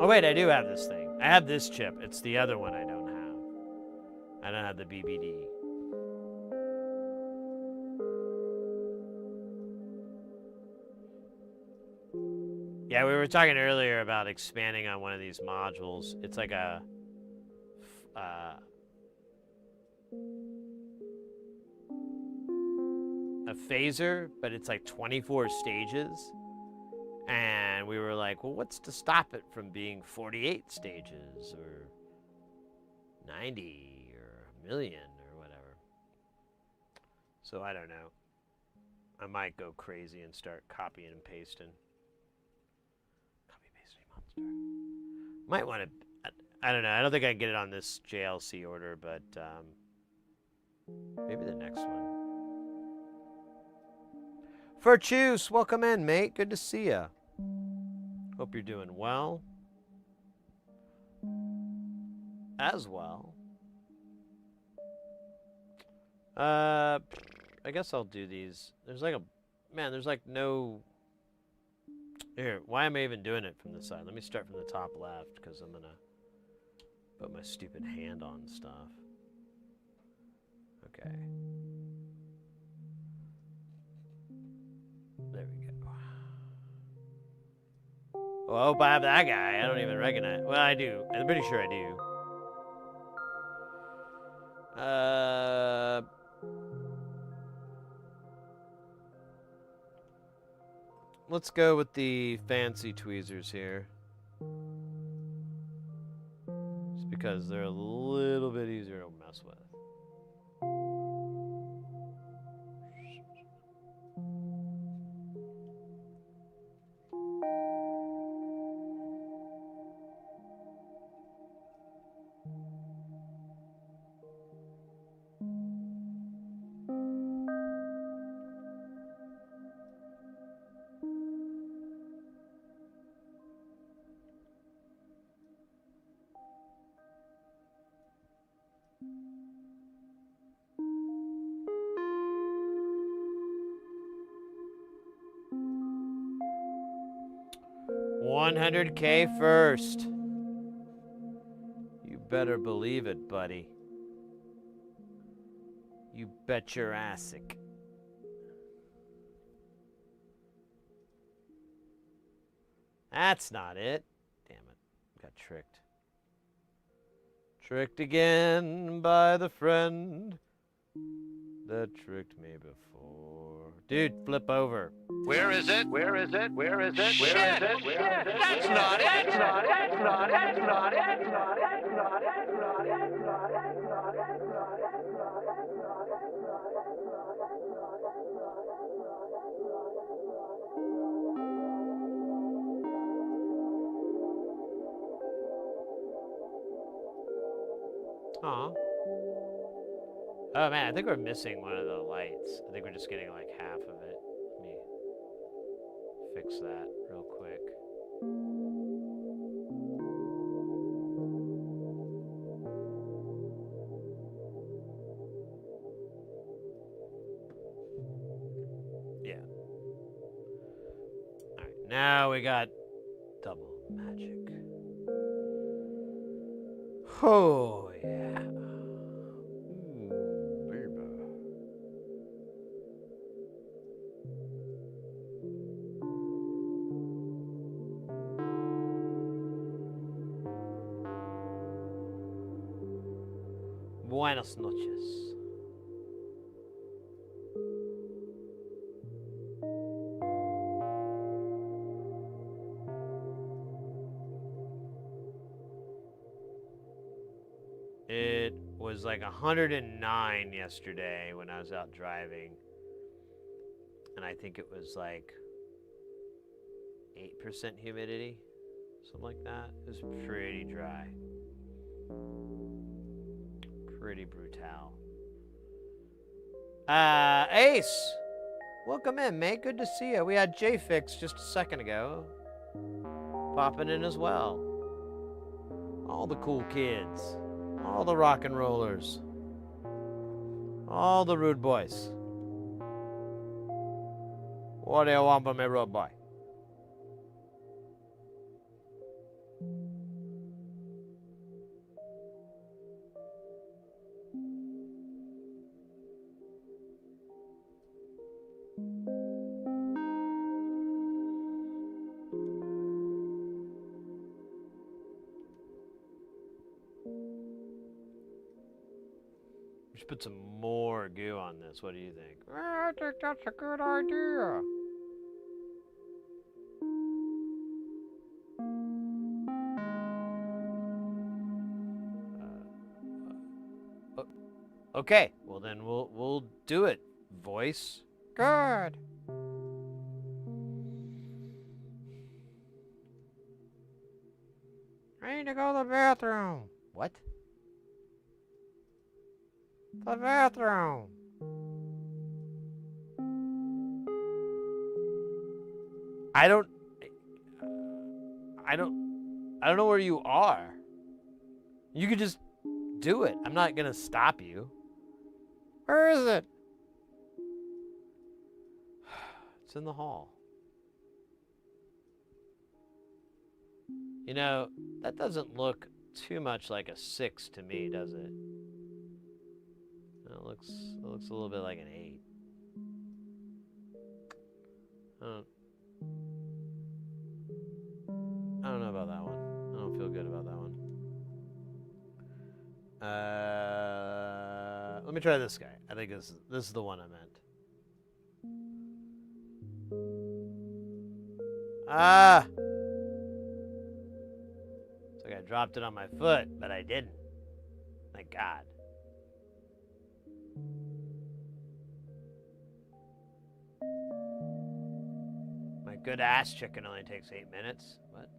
Oh wait, I do have this thing. I have this chip. It's the other one I don't have. I don't have the BBD. Yeah, we were talking earlier about expanding on one of these modules. It's like a phaser, but it's like 24 stages. And we were like, well, what's to stop it from being 48 stages or 90 or a million or whatever? So I don't know. I might go crazy and start copying and pasting. Copy pasting monster. Might want to, I don't know. I don't think I can get it on this JLC order, but maybe the next one. Virtues, welcome in, mate. Good to see ya. Hope you're doing well. As well. I guess I'll do these. There's like there's like no... Here, why am I even doing it from the side? Let me start from the top left, because I'm gonna put my stupid hand on stuff. Okay. There we go. Oh, I hope I have that guy. I don't even recognize. Well, I do. I'm pretty sure I do. Let's go with the fancy tweezers here. Just because they're a little bit easier to mess with. $100K first. You better believe it, buddy. You bet your assic. That's not it. Damn it. Got tricked. Tricked again by the friend that tricked me before. Dude, flip over. Where is it? Where is it? Where is it? Shit! Where is it? Where is it? That's not it! That's not it! That's not it! That's not it! That's not it! That's not it! That's not it! That's not it! That's not it! Aw. Oh man, I think we're missing one of the lights. I think we're just getting like half of it. Let me fix that real quick. Yeah. Alright, now we got double magic. Oh, yeah. Ooh, baby. Buenas noches. It was like 109 yesterday when I was out driving. And I think it was like 8% humidity, something like that. It was pretty dry. Pretty brutal. Ace! Welcome in, mate. Good to see you. We had J-Fix just a second ago. Popping in as well. All the cool kids. All the rock and rollers. All the rude boys. What do you want from me, rude boy? We should put some more goo on this. What do you think? I think that's a good idea. Okay, well then we'll do it. Voice. Good. I need to go to the bathroom. What? The bathroom. I don't know where you are. You could just do it. I'm not gonna stop you. Where is it? It's in the hall. You know, that doesn't look too much like a 6 to me, does it? It looks a little bit like an 8. I don't know about that one. I don't feel good about that one. Let me try this guy. I think this is the one I meant. Ah! It's like I dropped it on my foot, but I didn't. Thank God. My good ass chicken only takes 8 minutes. What?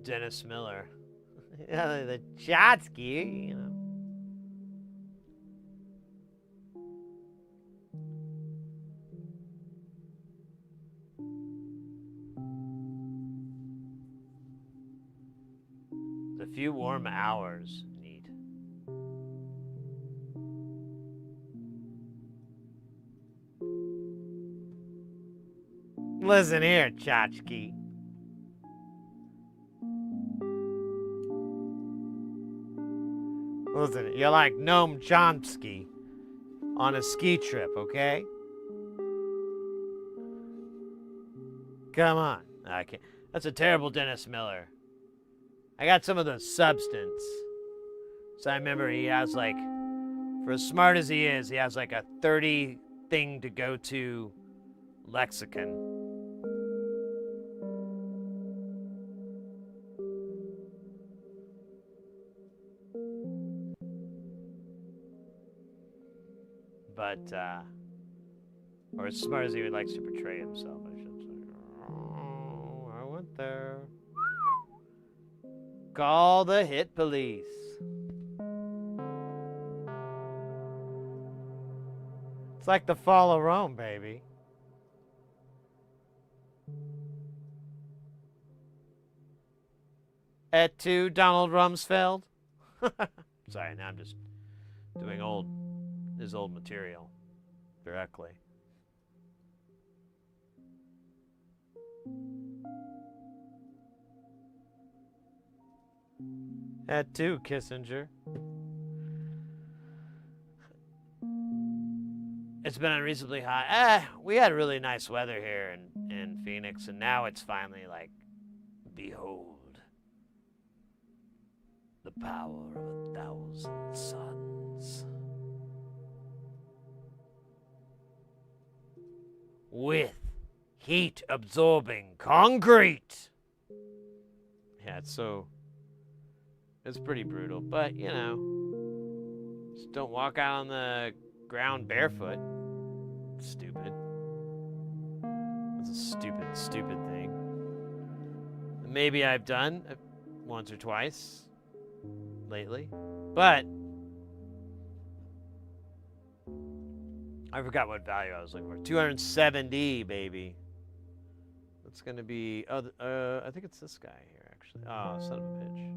Dennis Miller. Yeah, the Chotsky, you know. A few warm hours. Neat. Listen here, Chachki. Listen, you're like Noam Chomsky on a ski trip, okay? Come on. I can't. That's a terrible Dennis Miller. I got some of the substance. So I remember he has like, for as smart as he is, he has like a 30 thing to go to lexicon. But, or as smart as he would likes to portray himself, I should say. Oh, I went there. Call the hit police. It's like the fall of Rome, baby. Et tu, Donald Rumsfeld? Sorry, now I'm just doing his old material directly. Et tu, Kissinger? It's been unreasonably hot. We had really nice weather here in Phoenix, and now it's finally like, behold, the power of 1,000 suns. With heat-absorbing concrete. Yeah, it's pretty brutal, but, you know, just don't walk out on the ground barefoot. Stupid. That's a stupid thing. maybe I've done once or twice lately. But I forgot what value I was looking for. 270, baby. That's going to be... Oh, I think it's this guy here, actually. Oh, son of a bitch.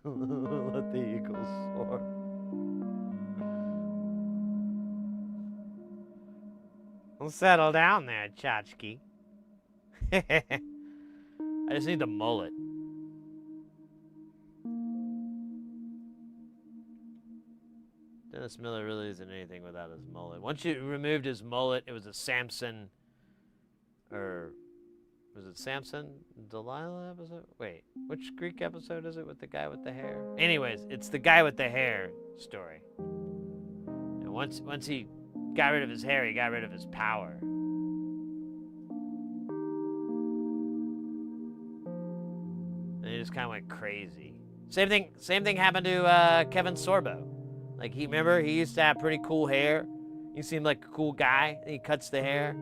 Let the eagles soar. Well, settle down there, Tchotchke. I just need the mullet. Dennis Miller really isn't anything without his mullet. Once you removed his mullet, it was a Samson, or was it Samson Delilah episode? Wait, which Greek episode is it with the guy with the hair? Anyways, it's the guy with the hair story. And once he got rid of his hair, he got rid of his power. And he just kind of went crazy. Same thing happened to Kevin Sorbo. Like, he used to have pretty cool hair. He seemed like a cool guy. And he cuts the hair.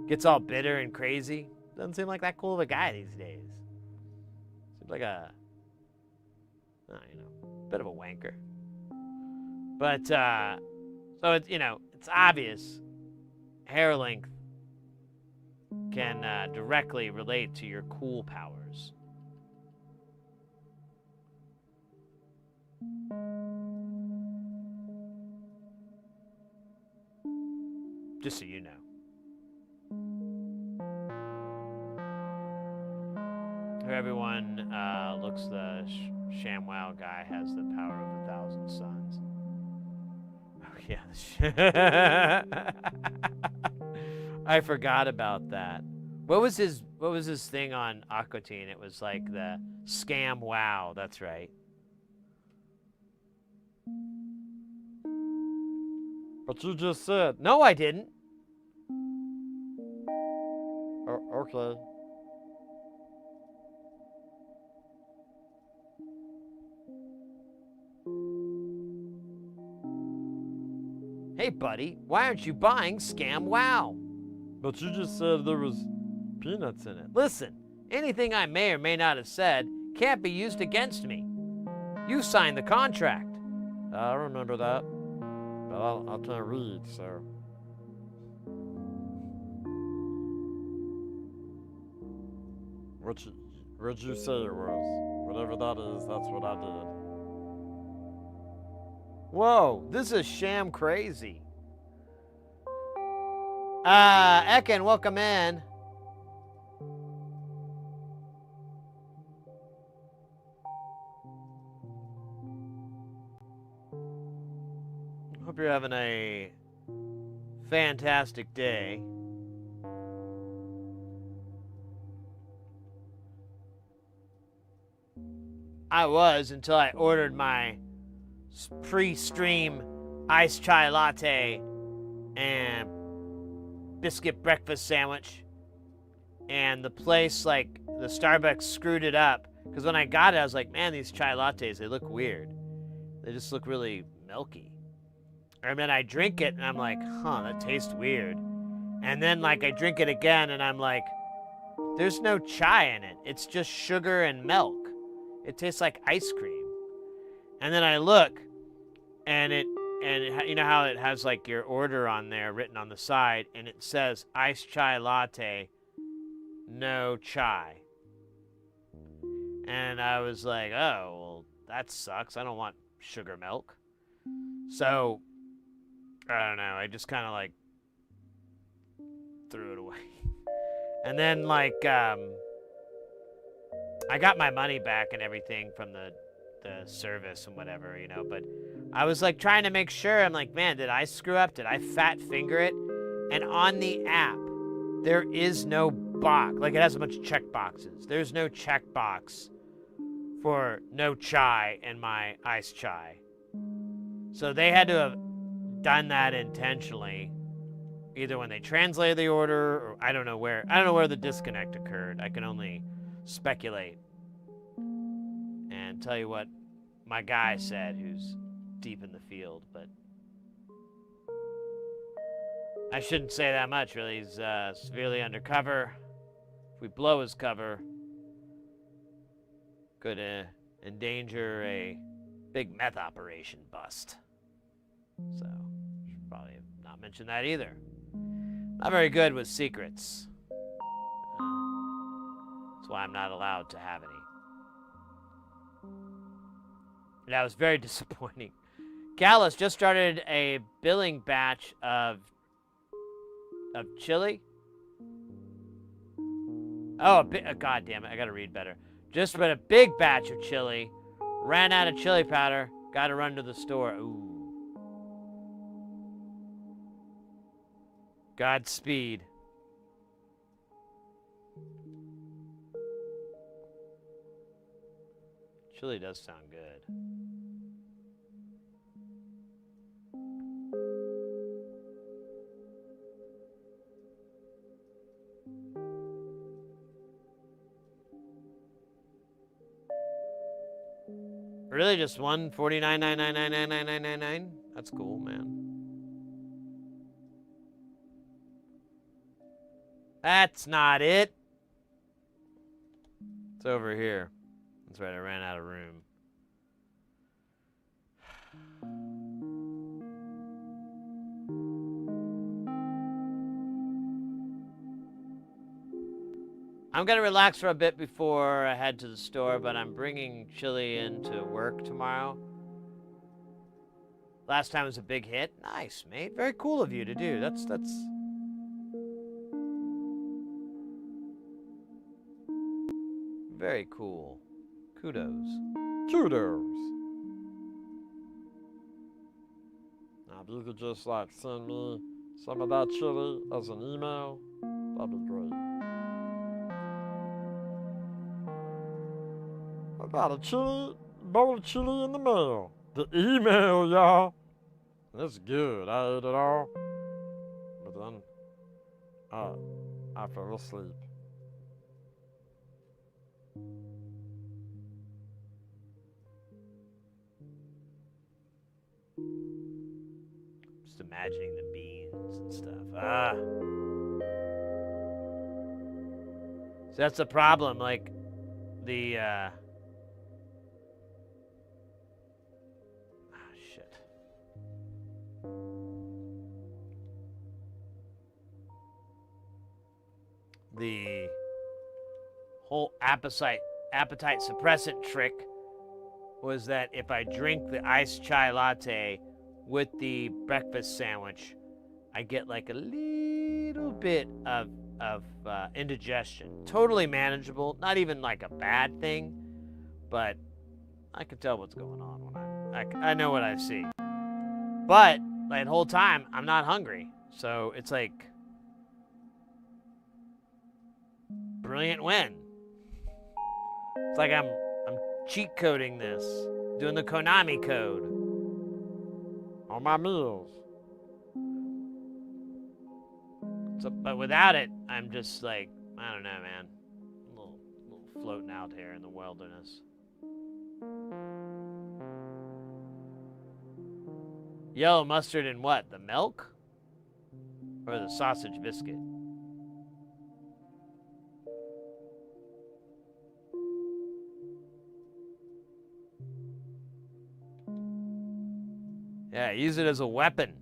Gets all bitter and crazy. Doesn't seem like that cool of a guy these days. Seems like a, bit of a wanker. But, so it's, it's obvious hair length can directly relate to your cool powers. Just so you know. Everyone looks the ShamWow guy has the power of 1,000 suns. Oh yeah, I forgot about that. What was his thing on Aqua Teen? It was like the scam wow. That's right. But you just said no, I didn't. Okay. Hey, buddy, why aren't you buying Scam Wow? But you just said there was peanuts in it. Listen, anything I may or may not have said can't be used against me. You signed the contract. I remember that, but I can't read, so. What'd you say it was? Whatever that is, that's what I did. Whoa, this is sham crazy. Ekin, welcome in. Hope you're having a fantastic day. I was until I ordered my pre-stream iced chai latte and biscuit breakfast sandwich, and the place, like, the Starbucks screwed it up, because when I got it I was like, man, these chai lattes, they look weird. They just look really milky. And then I drink it and I'm like, huh, that tastes weird. And then, like, I drink it again and I'm like, there's no chai in it, it's just sugar and milk. It tastes like ice cream. And then I look, and you know how it has, like, your order on there written on the side, and it says iced chai latte, no chai. And I was like, oh, well, that sucks. I don't want sugar milk. So, I don't know. I just kind of, like, threw it away. And then, like, I got my money back and everything from the service and whatever, but I was, like, trying to make sure. I'm like, man, did I screw up? Did I fat finger it? And on the app, there is no box. Like, it has a bunch of check boxes. There's no check box for no chai in my iced chai. So they had to have done that intentionally either when they translated the order, or I don't know where the disconnect occurred. I can only speculate and tell you what my guy said, who's deep in the field, but I shouldn't say that much, really. He's severely undercover. If we blow his cover, could endanger a big meth operation bust. So, should probably not mention that either. Not very good with secrets. That's why I'm not allowed to have any. That was very disappointing. Gallus just started a billing batch of chili. Oh, God damn it! I gotta read better. Just read a big batch of chili. Ran out of chili powder. Gotta run to the store. Ooh. Godspeed. Chili does sound good. Really, just one $49.99999999? That's cool, man. That's not it. It's over here. That's right, I ran out of room. I'm gonna relax for a bit before I head to the store, but I'm bringing chili into work tomorrow. Last time was a big hit. Nice, mate. Very cool of you to do. That's very cool. Kudos. Kudos. Now, if you could just like send me some of that chili as an email, that'd be great. I got a bowl of chili in the mail. The email, y'all. That's good. I ate it all. But then, I fell asleep. Just imagining the beans and stuff. So that's the problem. Like, the, shit. The whole appetite suppressant trick was that if I drink the iced chai latte with the breakfast sandwich, I get like a little bit of indigestion. Totally manageable, not even like a bad thing, but I can tell what's going on when I know what I see. But like, the whole time I'm not hungry, so it's like brilliant win. It's like I'm cheat coding this, doing the Konami code on my meals. So, but without it, I'm just like, I don't know, man. A little floating out here in the wilderness. Yellow mustard in what? The milk? Or the sausage biscuit? Yeah, use it as a weapon.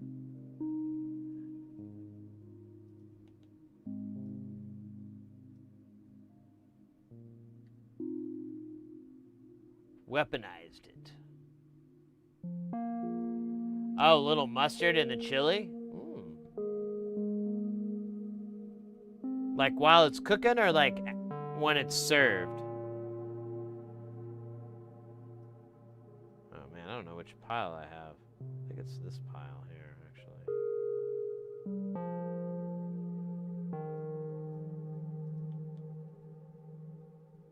Weaponized it. Oh, a little mustard in the chili? Like while it's cooking or like when it's served? Oh man, I don't know which pile I have. I think it's this pile here, actually.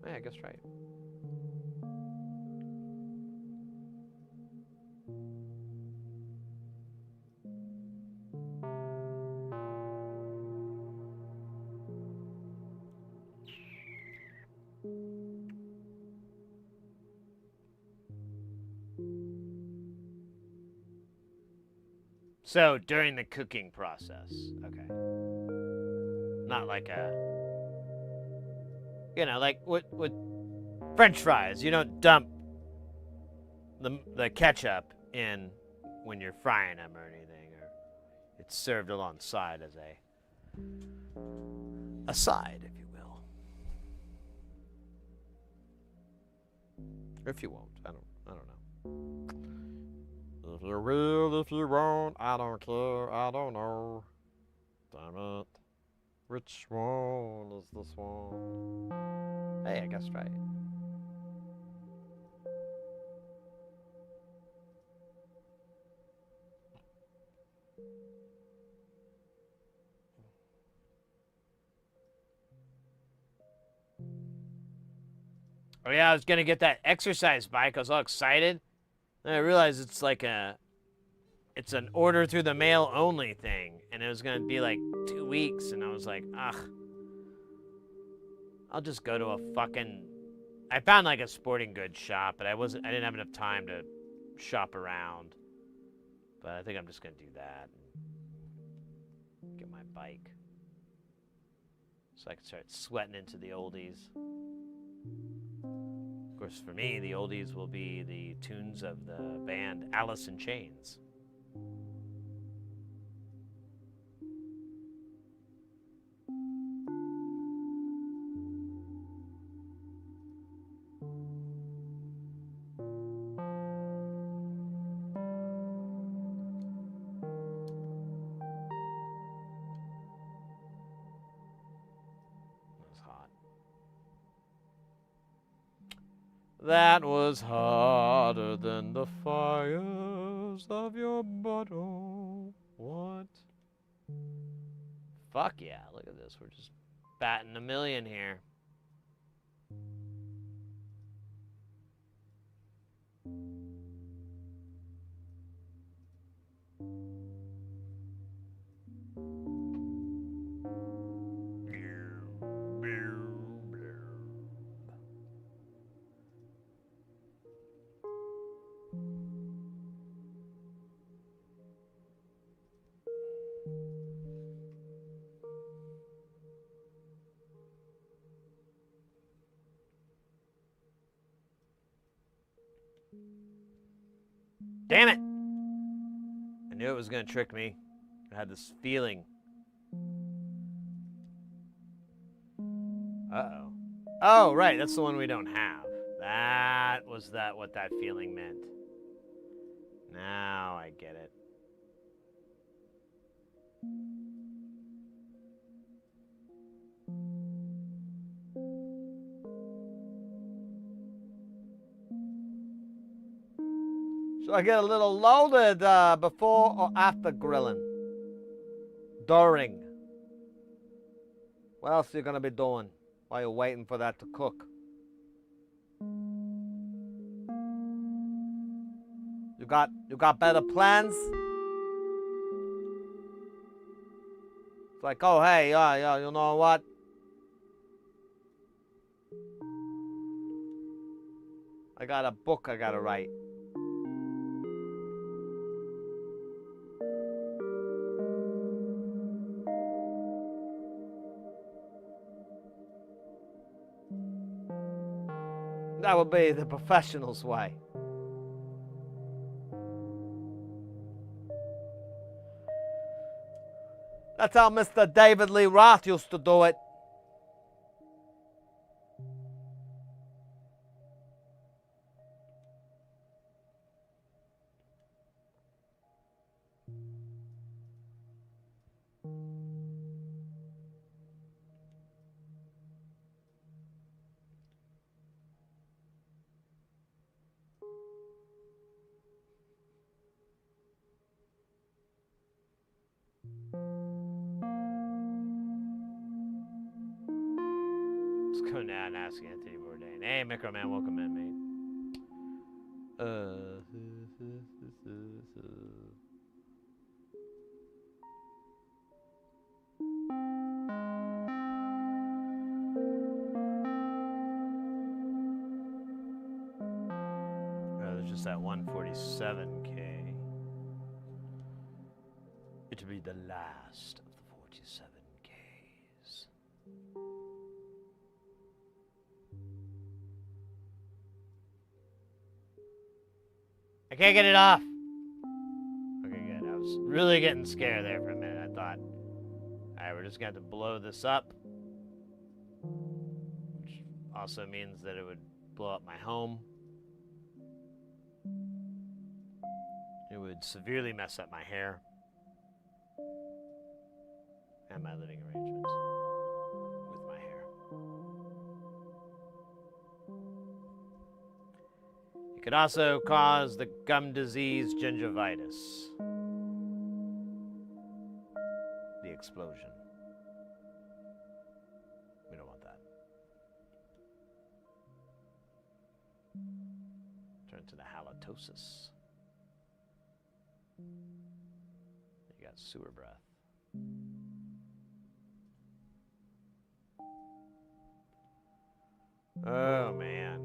Yeah, I guess right. So during the cooking process, okay. Not like a, like with French fries. You don't dump the ketchup in when you're frying them or anything, or it's served alongside as a side, if you will. Or if you won't, I don't know. If you will, if you won't, I don't care, I don't know. Damn it. Which one is this one? Hey, I guessed right. Oh yeah, I was gonna get that exercise bike. I was all excited. Then I realized it's an order through the mail only thing, and it was gonna be like 2 weeks, and I was like, ugh. I'll just go to a fucking. I found like a sporting goods shop, but I didn't have enough time to shop around. But I think I'm just gonna do that and get my bike, so I can start sweating into the oldies. Of course, for me, the oldies will be the tunes of the band Alice in Chains. That was hotter than the fires of your bottle. What? Fuck yeah, look at this. We're just batting a million here. Damn it! I knew it was gonna trick me. I had this feeling. Uh-oh. Oh, right, that's the one we don't have. That was what that feeling meant. Now I get it. Should I get a little loaded before or after grilling? During. What else are you gonna be doing while you're waiting for that to cook? You got better plans? It's like, oh hey, yeah, you know what? I got a book I gotta write. That would be the professional's way. That's how Mr. David Lee Roth used to do it. Let's go now and ask Anthony Bourdain. Hey, Microman, welcome in, mate. There's just that 147K. It'll be the last of the 47 Ks. I can't get it off. Okay, good. I was really getting scared there for a minute. I thought, alright, we're just going to have to blow this up. Which also means that it would blow up my home. It would severely mess up my hair. And my living arrangements with my hair. It could also cause the gum disease gingivitis. The explosion. We don't want that. Turn to the halitosis. You got sewer breath. Oh, man.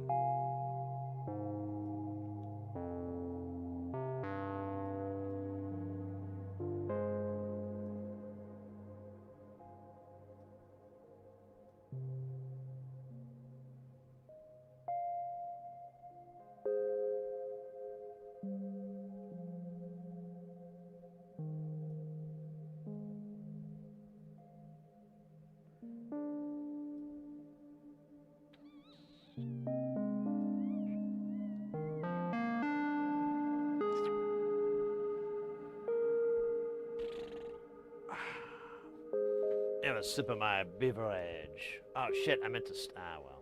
Have a sip of my beverage. Oh shit! I meant to. Well,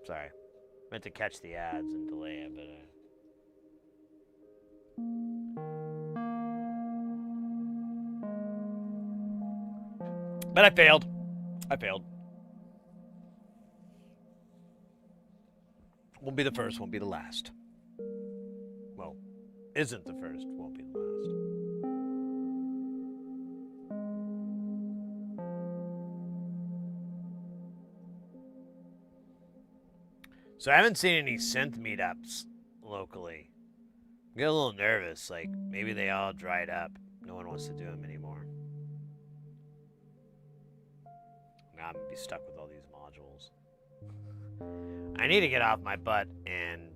sorry. Meant to catch the ads and delay it, but I failed. I failed. Won't be the first. Won't be the last. Well, isn't the first. Won't be the last. So I haven't seen any synth meetups locally. I get a little nervous, like maybe they all dried up. No one wants to do them anymore. Now I'm gonna be stuck with all these modules. I need to get off my butt and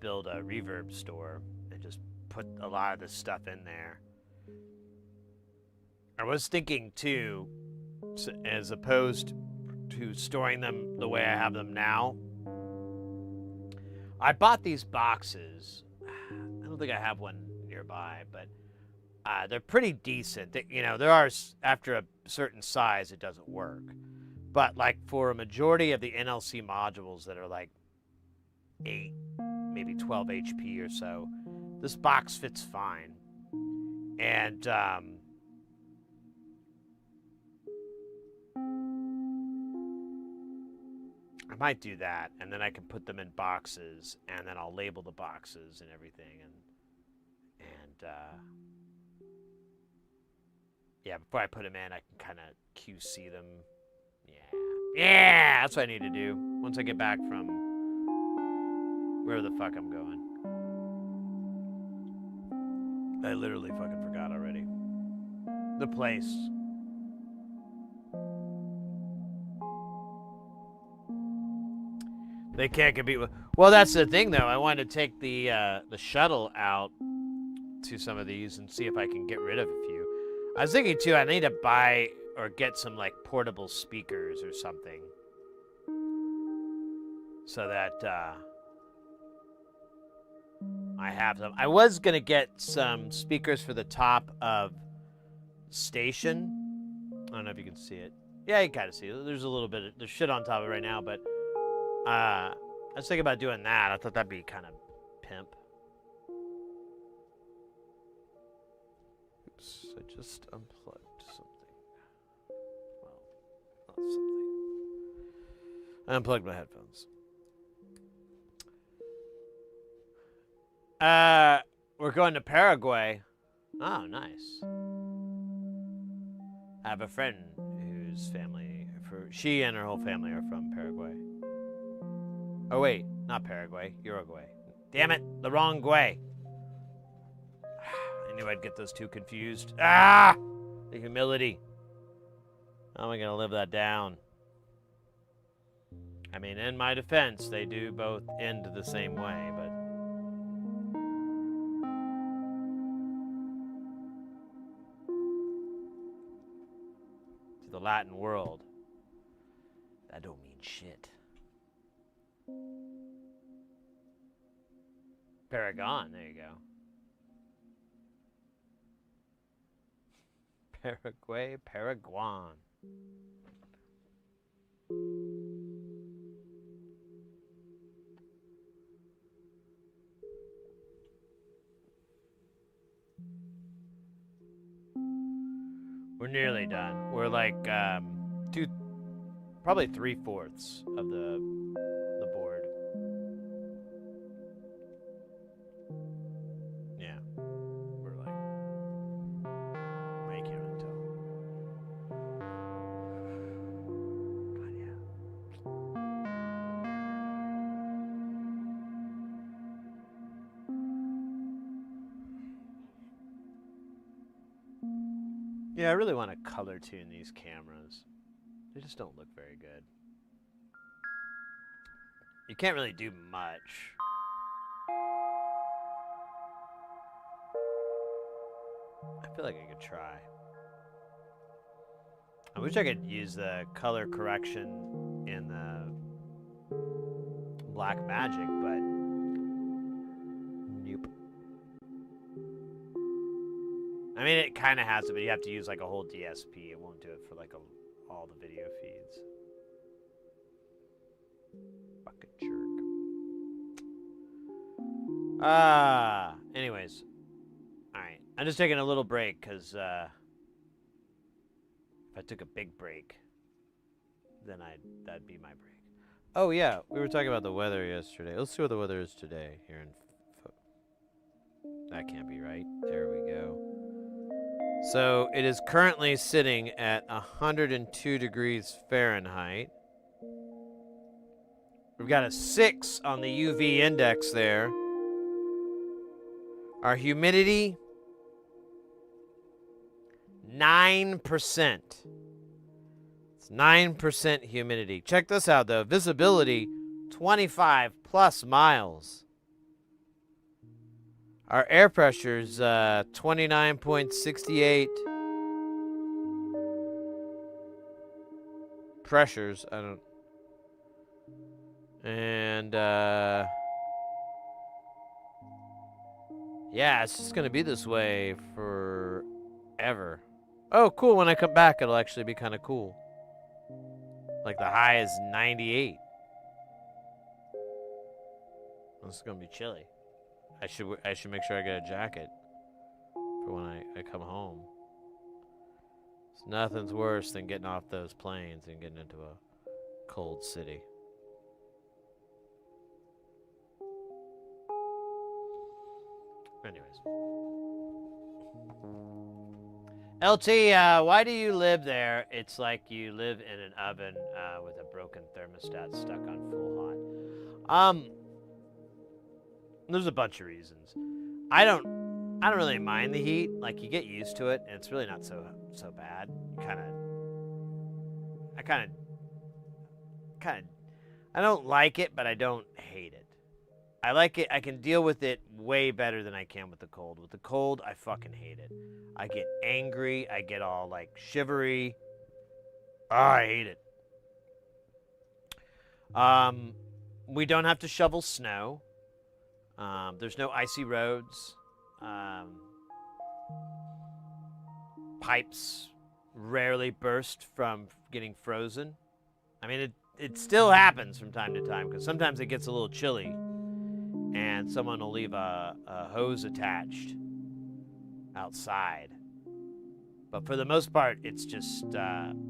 build a reverb store and just put a lot of this stuff in there. I was thinking too, as opposed to storing them the way I have them now, I bought these boxes. I don't think I have one nearby, but they're pretty decent. There are, after a certain size, it doesn't work. But like for a majority of the NLC modules that are like 8, maybe 12 HP or so, this box fits fine. And I might do that, and then I can put them in boxes, and then I'll label the boxes and everything, and yeah, before I put them in, I can kind of QC them. Yeah, that's what I need to do once I get back from wherever the fuck I'm going. I literally fucking forgot already. The place. They can't compete with. Well, that's the thing, though. I wanted to take the shuttle out to some of these and see if I can get rid of a few. I was thinking too. I need to buy or get some like portable speakers or something, so that I have them. I was gonna get some speakers for the top of station. I don't know if you can see it. Yeah, you kind of see it. There's a little bit of there's shit on top of it right now, but. I was thinking about doing that. I thought that'd be kind of pimp. Oops, I just unplugged something. Well, not something. I unplugged my headphones. We're going to Paraguay. Oh, nice. I have a friend whose family, she and her whole family are from Paraguay. Oh, wait, not Paraguay, Uruguay. Damn it, the wrong way. I knew I'd get those two confused. Ah! The humility. How am I going to live that down? I mean, in my defense, they do both end the same way, but... to the Latin world, that don't mean shit. Paragon, there you go. Paraguay, Paraguan. We're nearly done. We're like probably 3/4 of the board. Yeah, we're like, I can't really tell. God, yeah. Yeah, I really want to color tune these cameras. They just don't look very good. You can't really do much. I feel like I could try. I wish I could use the color correction in the Black Magic, but nope. I mean, it kind of has it, but you have to use like a whole DSP. It won't do it for like all the video feeds. Fucking jerk. Anyways. Alright. I'm just taking a little break, because, if I took a big break, then that'd be my break. Oh, yeah. We were talking about the weather yesterday. Let's see what the weather is today here in... That can't be right. There we go. So it is currently sitting at 102 degrees Fahrenheit. We've got a 6 on the UV index there. Our humidity, 9%. It's 9% humidity. Check this out, though. Visibility, 25 plus miles. Our air pressure is 29.68 pressures. I don't. And yeah, it's just gonna be this way forever. Oh, cool! When I come back, it'll actually be kind of cool. Like the high is 98. This is gonna be chilly. I should make sure I get a jacket for when I come home. Nothing's worse than getting off those planes and getting into a cold city. Anyways. LT, why do you live there? It's like you live in an oven with a broken thermostat stuck on full hot. There's a bunch of reasons. I don't really mind the heat. Like, you get used to it, and it's really not so bad. I don't like it, but I don't hate it. I like it. I can deal with it way better than I can with the cold. With the cold, I fucking hate it. I get angry. I get all, like, shivery. Oh, I hate it. We don't have to shovel snow. There's no icy roads. Pipes rarely burst from getting frozen. I mean, it still happens from time to time, because sometimes it gets a little chilly and someone will leave a hose attached outside. But for the most part, it's just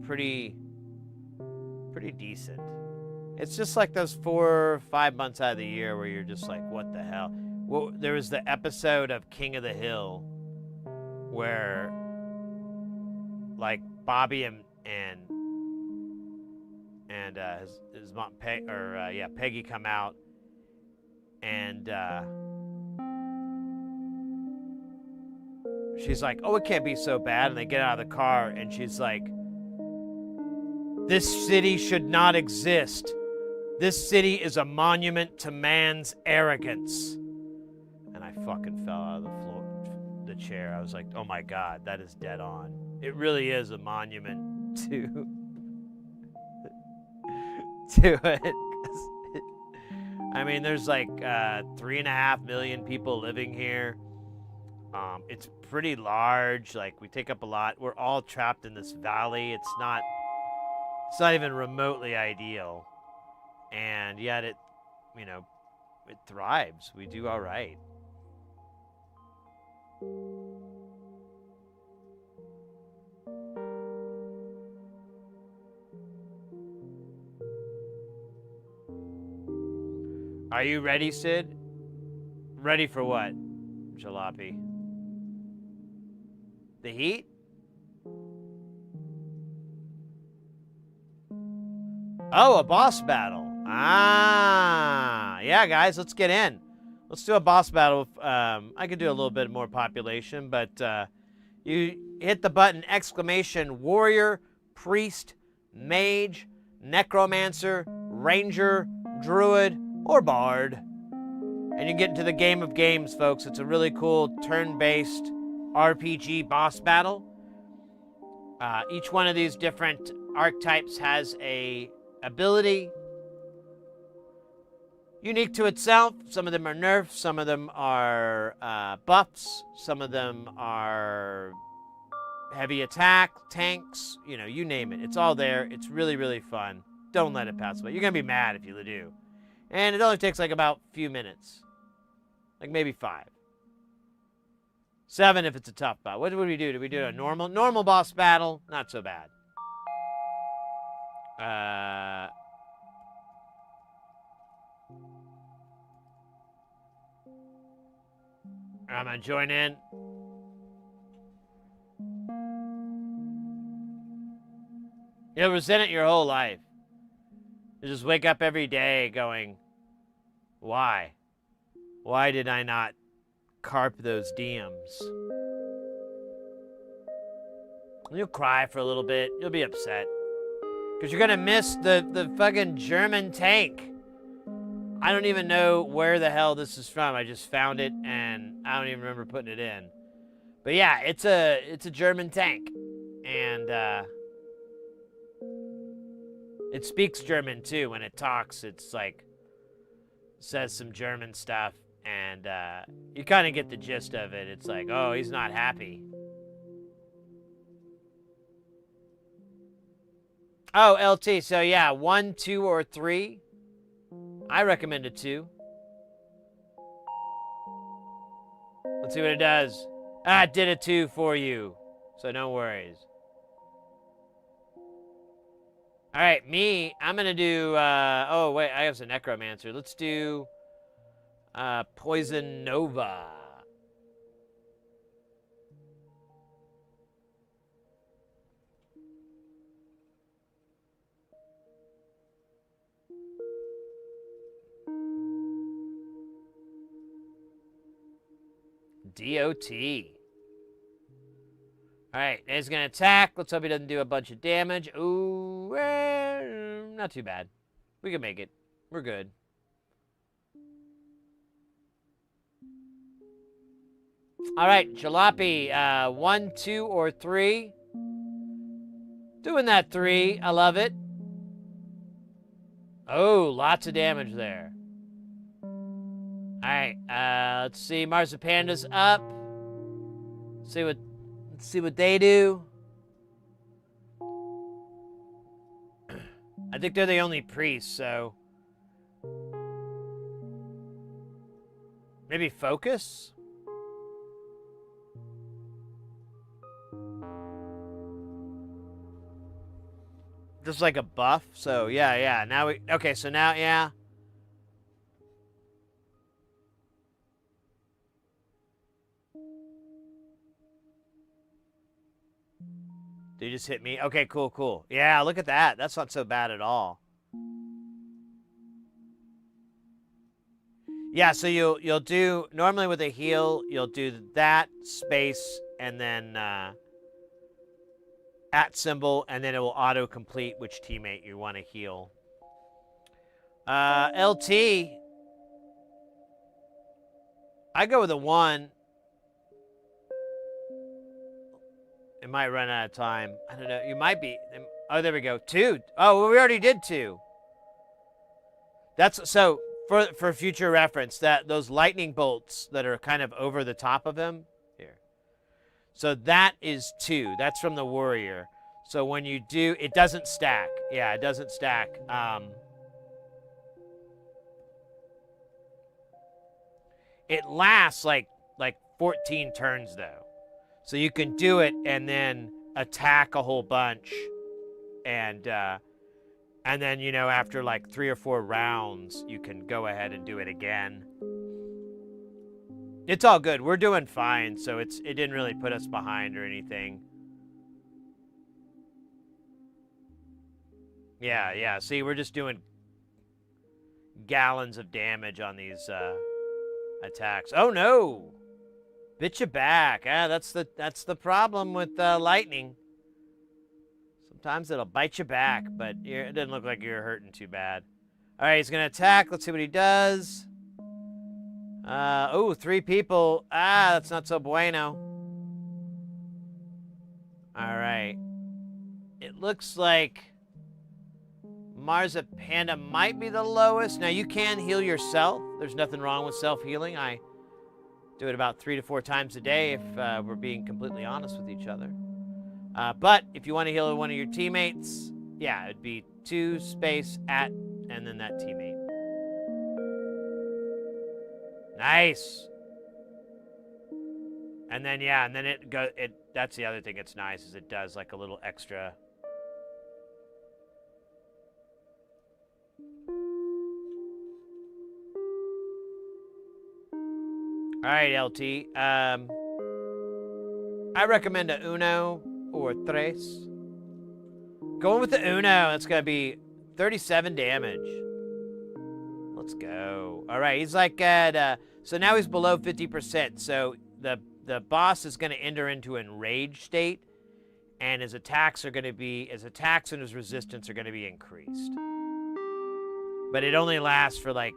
pretty decent. It's just like those 4 or 5 months out of the year where you're just like, what the hell? Well, there was the episode of King of the Hill where, like, Bobby and his mom Peggy come out, and she's like, oh, it can't be so bad. And they get out of the car, and she's like, this city should not exist. This city is a monument to man's arrogance. And I fucking fell out of the chair. I was like, oh my God, that is dead on. It really is a monument to it. I mean, there's like 3.5 million people living here. It's pretty large. Like, we take up a lot. We're all trapped in this valley. It's not even remotely ideal. And yet it thrives. We do all right. Are you ready, Sid? Ready for what, Jalopy? The heat? Oh, a boss battle. Ah, yeah, guys, let's get in. Let's do a boss battle. I could do a little bit more population, but you hit the button, exclamation, warrior, priest, mage, necromancer, ranger, druid, or bard. And you get into the game of games, folks. It's a really cool turn-based RPG boss battle. Each one of these different archetypes has a ability unique to itself. Some of them are nerfs, some of them are buffs, some of them are heavy attack, tanks, you name it. It's all there. It's really, really fun. Don't let it pass away. You're going to be mad if you do. And it only takes like about a few minutes. Like maybe 5. 7 if it's a tough boss. What did we do? Did we do a normal boss battle? Not so bad. I'm gonna join in. You'll resent it your whole life. You just wake up every day going, why? Why did I not carp those DMs? You'll cry for a little bit. You'll be upset. Because you're gonna miss the fucking German tank. I don't even know where the hell this is from. I just found it, and I don't even remember putting it in. But yeah, it's a German tank. And it speaks German, too. When it talks, it's like, says some German stuff. And you kind of get the gist of it. It's like, oh, he's not happy. Oh, LT. So yeah, 1, 2, or 3. I recommend a 2. Let's see what it does. Ah, it did a 2 for you. So no worries. All right, me, I'm going to do... oh, wait, I have some necromancer. Let's do Poison Nova. DOT. Alright, he's going to attack. Let's hope he doesn't do a bunch of damage. Ooh, not too bad. We can make it. We're good. Alright, Jalopy. 1, 2, or 3. Doing that 3. I love it. Oh, lots of damage there. Alright, let's see. Marzipanda's up. Let's see what they do. I think they're the only priests, so... maybe focus? Just like a buff, so yeah. Now we... okay, so now, yeah. Did you just hit me? Okay, cool. Yeah, look at that. That's not so bad at all. Yeah, so you'll do, normally with a heal, you'll do that space and then at symbol, and then it will auto-complete which teammate you want to heal. LT, I go with a 1. It might run out of time. I don't know. You might be. Oh, there we go. 2. Oh, well, we already did 2. That's so for future reference. That those lightning bolts that are kind of over the top of him here. So that is 2. That's from the warrior. So when you do, it doesn't stack. Yeah, it doesn't stack. It lasts like 14 turns though. So you can do it and then attack a whole bunch, and then after like 3 or 4 rounds, you can go ahead and do it again. It's all good. We're doing fine, so it didn't really put us behind or anything. Yeah. See, we're just doing gallons of damage on these attacks. Oh no! Bit you back. That's the problem with lightning. Sometimes it'll bite you back, but it didn't look like you were hurting too bad. All right, he's gonna attack. Let's see what he does. 3 people. That's not so bueno. All right. It looks like Marzipanda might be the lowest. Now, you can heal yourself. There's nothing wrong with self-healing. I do it about 3 to 4 times a day if we're being completely honest with each other. But if you want to heal one of your teammates, yeah, it'd be 2 space at and then that teammate. Nice. And then that's the other thing that's nice, is it does like a little extra. All right, LT. I recommend a Uno or Tres. Going with the Uno. That's going to be 37 damage. Let's go. All right, he's like at... so now he's below 50%. So the boss is going to enter into an enraged state, and his attacks and his resistance are going to be increased. But it only lasts for like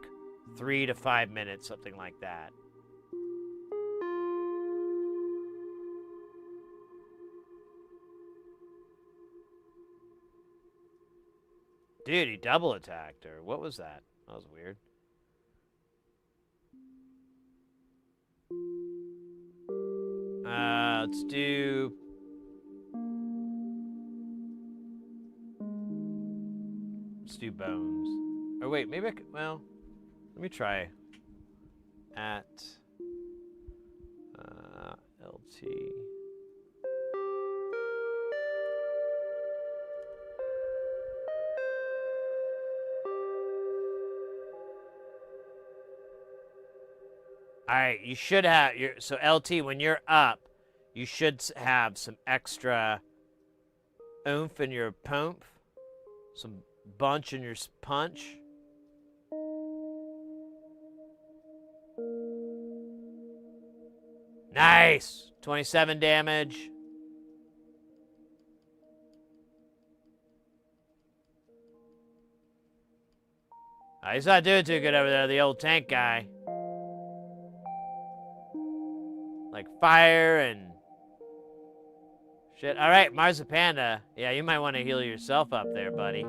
3 to 5 minutes, something like that. Dude, he double attacked her. What was that? That was weird. Let's do... Let's do bones. Oh, wait, maybe I could... Well, let me try. At... LT... All right, you should have so LT, when you're up, you should have some extra oomph in your pump, some bunch in your punch. Nice, 27 damage. He's not doing too good over there, the old tank guy. Like fire and shit. All right, Marzipanda. Yeah, you might want to heal yourself up there, buddy.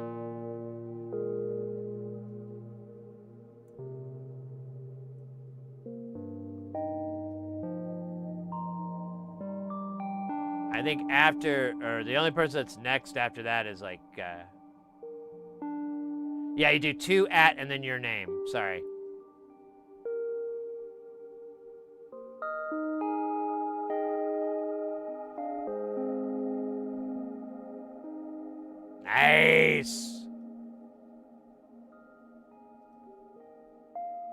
I think the only person that's next after that is like, yeah, you do 2 at and then your name. Sorry. Nice.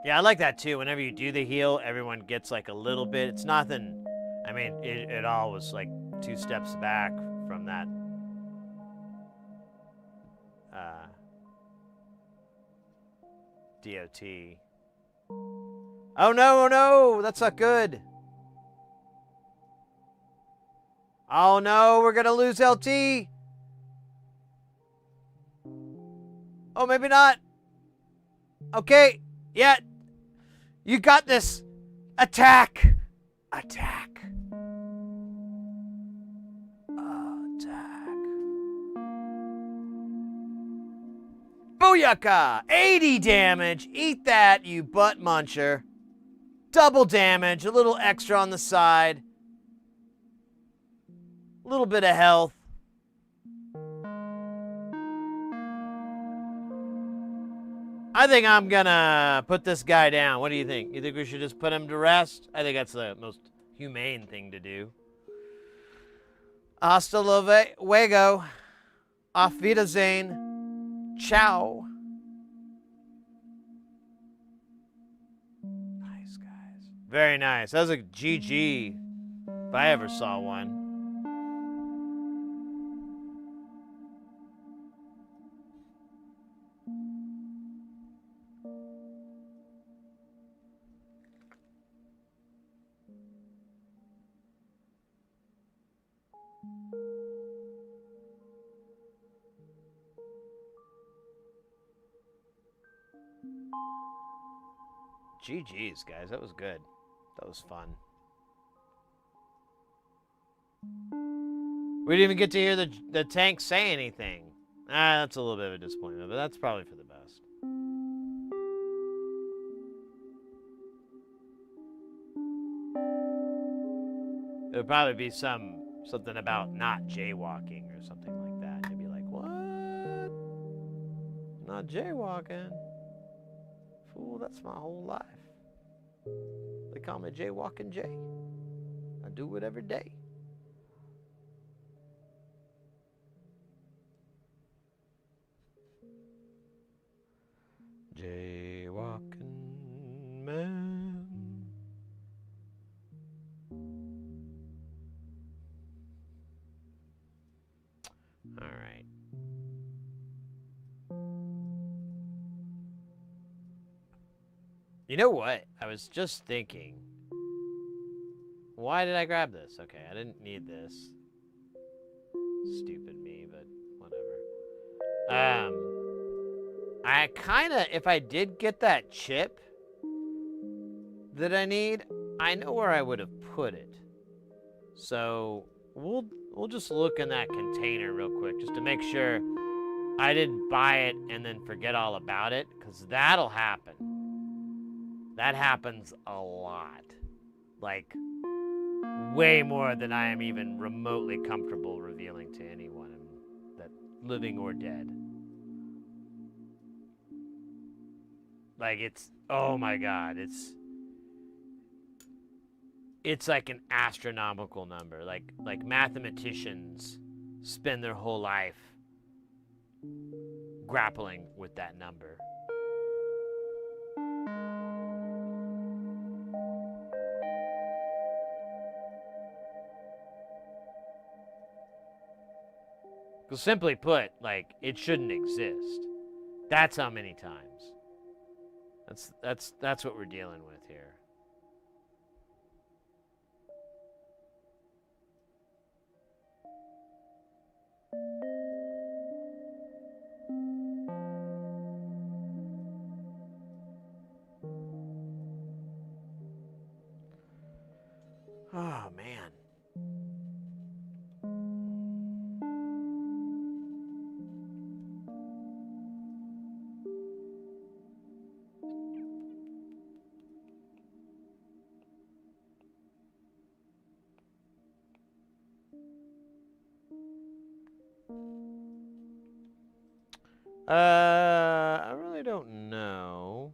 Yeah, I like that too. Whenever you do the heal, everyone gets like a little bit. It's nothing. I mean, it all was like 2 steps back from that. DOT. Oh no, oh no, that's not good. Oh no, we're gonna lose LT. Oh, maybe not. Okay, yeah, you got this. Attack. Attack. Attack. Booyaka! 80 damage. Eat that, you butt muncher. Double damage, a little extra on the side. A little bit of health. I think I'm gonna put this guy down. What do you think? You think we should just put him to rest? I think that's the most humane thing to do. Hasta luego. Auf Wiedersehen. Ciao. Nice, guys. Very nice. That was a GG if I ever saw one. GG's, guys. That was good. That was fun. We didn't even get to hear the tank say anything. That's a little bit of a disappointment, but that's probably for the best. There would probably be something about not jaywalking or something like that. You'd be like, what? Not jaywalking? Fool, that's my whole life. They call me Jaywalking Jay. I do it every day. Jaywalking man. All right. You know what? I was just thinking. Why did I grab this? Okay, I didn't need this. Stupid me, but whatever. I kind of, if I did get that chip that I need, I know where I would have put it. So we'll just look in that container real quick just to make sure I didn't buy it and then forget all about it, because that'll happen. That happens a lot. Like, way more than I am even remotely comfortable revealing to anyone, that living or dead. Like, it's, oh my God, it's like an astronomical number. Like mathematicians spend their whole life grappling with that number. Because simply put, like, it shouldn't exist. That's how many times. That's what we're dealing with here. Oh, man. I really don't know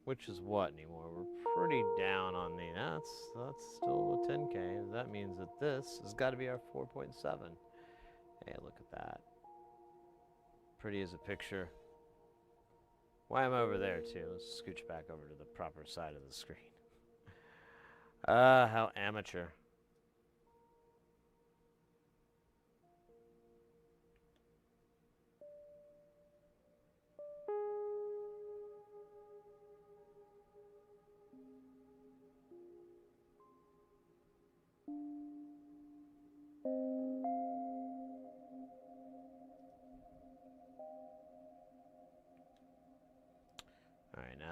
which is what anymore. We're pretty down on the, that's still a 10K. That means that this has got to be our 4.7. Hey, look at that. Pretty as a picture. Why am I over there too? Let's scooch back over to the proper side of the screen. How amateur.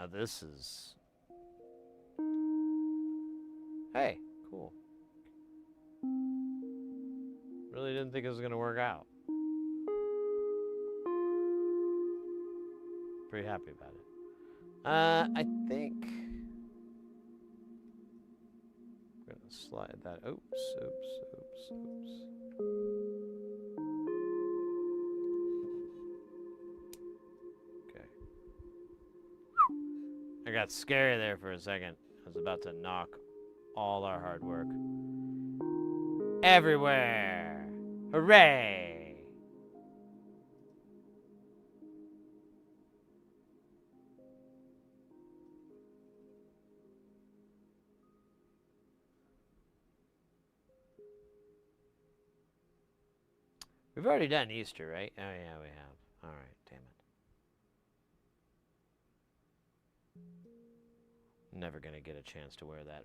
Now this is... Hey, cool. Really didn't think it was going to work out. Pretty happy about it. I think... I'm going to slide that... Oops. Okay. I got scary there for a second. I was about to knock all our hard work everywhere. Hooray! We've already done Easter, right? Oh, yeah, we have. All right, damn it. Never going to get a chance to wear that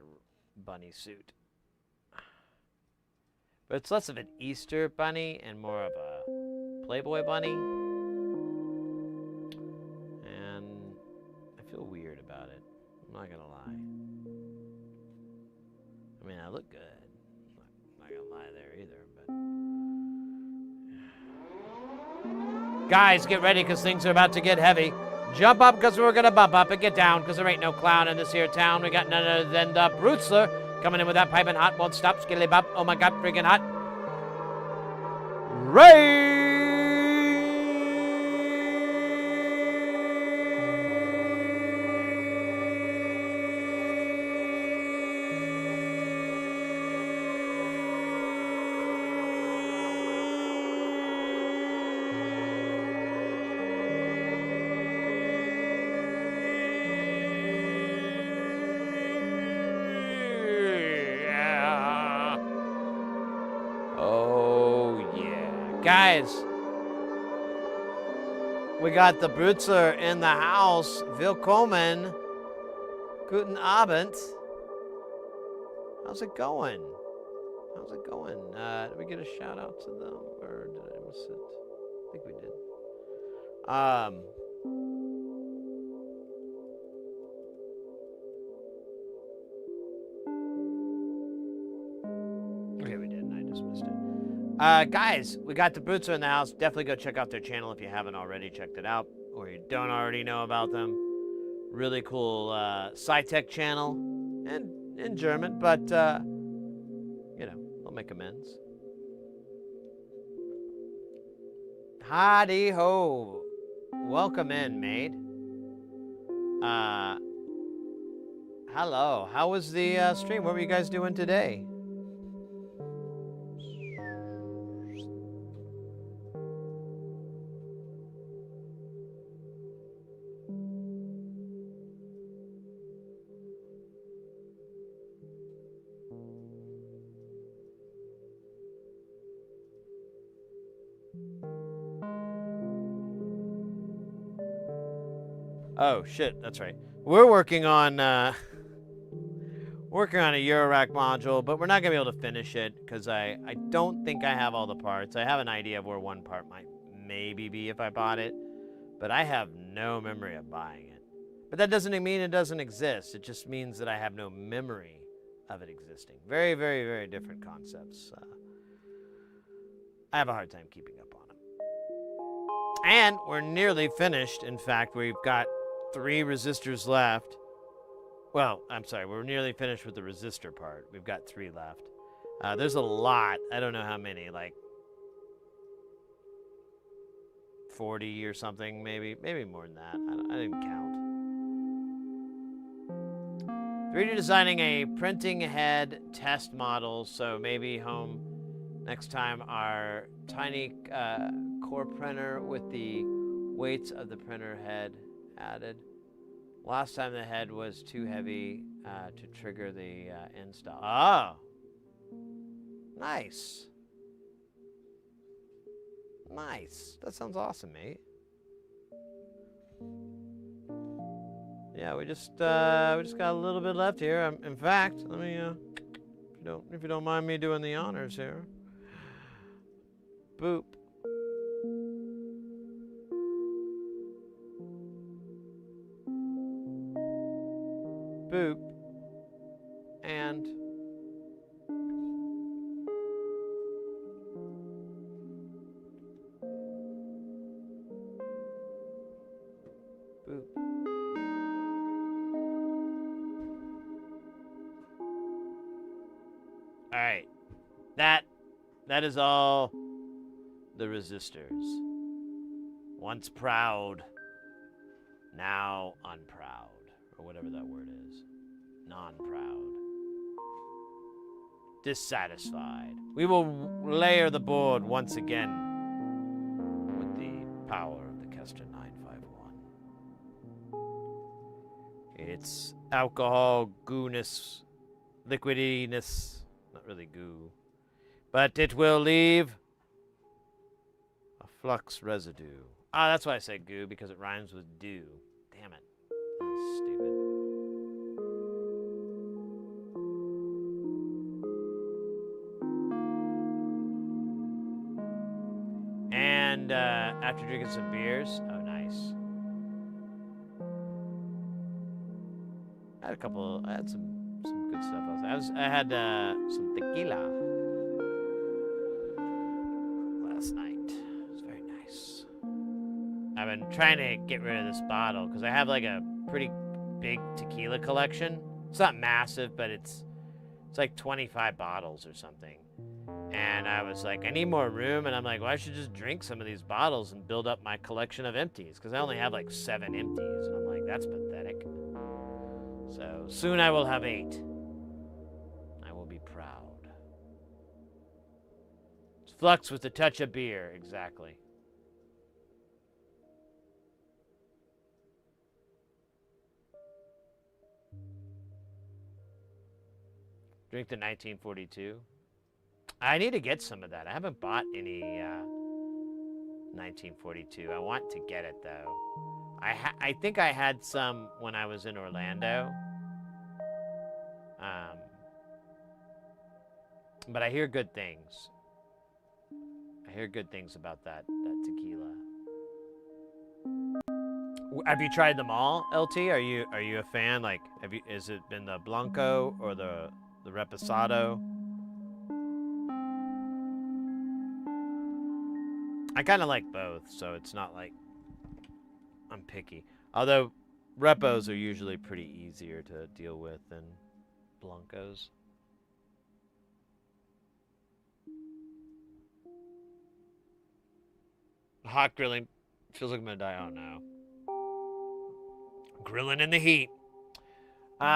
bunny suit. But it's less of an Easter bunny and more of a Playboy bunny. And I feel weird about it. I'm not going to lie. I mean, I look good. I'm not going to lie there either, but... Guys, get ready, because things are about to get heavy. Jump up, because we're going to bump up, and get down, because there ain't no clown in this here town. We got none other than the Brutzler coming in with that piping hot. Won't stop, skilly bop. Oh my god, freaking hot. Ray! Guys, we got the Brutzler in the house. Willkommen. Guten Abend. How's it going? How's it going? Did we get a shout out to them, or did I miss it? I think we did. Okay, we didn't. I just missed it. Guys, we got the Brutzler in the house. Definitely go check out their channel if you haven't already checked it out, or you don't already know about them. Really cool sci-tech channel, and in German, but you know, they'll make amends. Howdy ho, welcome in, mate. Hello. How was the stream? What were you guys doing today? Oh shit, that's right. We're working on a eurorack module, but we're not gonna be able to finish it because I don't think I have all the parts. I have an idea of where one part might maybe be if I bought it, but I have no memory of buying it. But that doesn't mean it doesn't exist. It just means that I have no memory of it existing. Very, very, very different concepts. I have a hard time keeping up on them. And we're nearly finished. In fact, we've got 3 resistors left. Well, I'm sorry, we're nearly finished with the resistor part. We've got 3 left. There's a lot. I don't know how many, like 40 or something, maybe more than that. I didn't count. 3D designing a printing head test model, so maybe home next time our tiny core printer with the weights of the printer head added. Last time the head was too heavy to trigger the install. Oh, nice. Nice. That sounds awesome, mate. Yeah, we just got a little bit left here. In fact, let me if you don't mind me doing the honors here. Boop. Boop. And boop. All right. That is all the resistors. Once proud, now unproud, or whatever that word is. Non-proud. Dissatisfied. We will layer the board once again with the power of the Kester 951. It's alcohol, goo-ness, liquidiness, not really goo, but it will leave a flux residue. Ah, that's why I said goo, because it rhymes with dew. Damn it. That's stupid. And after drinking some beers, oh nice. I had some good stuff last night. I had some tequila last night. It was very nice. I've been trying to get rid of this bottle because I have like a pretty big tequila collection. It's not massive, but it's like 25 bottles or something. And I was like, I need more room, and I'm like, well, I should just drink some of these bottles and build up my collection of empties, because I only have like 7 empties, and I'm like, that's pathetic. So soon I will have 8. I will be proud. It's flux with a touch of beer, exactly. Drink the 1942. I need to get some of that. I haven't bought any 1942. I want to get it though. I think I had some when I was in Orlando. But I hear good things. I hear good things about that tequila. Have you tried them all, LT? Are you a fan? Like, has it been the Blanco or the Reposado? I kind of like both, so it's not like I'm picky. Although repos are usually pretty easier to deal with than Blancos. Hot grilling feels like I'm gonna die. Oh no. Grilling in the heat.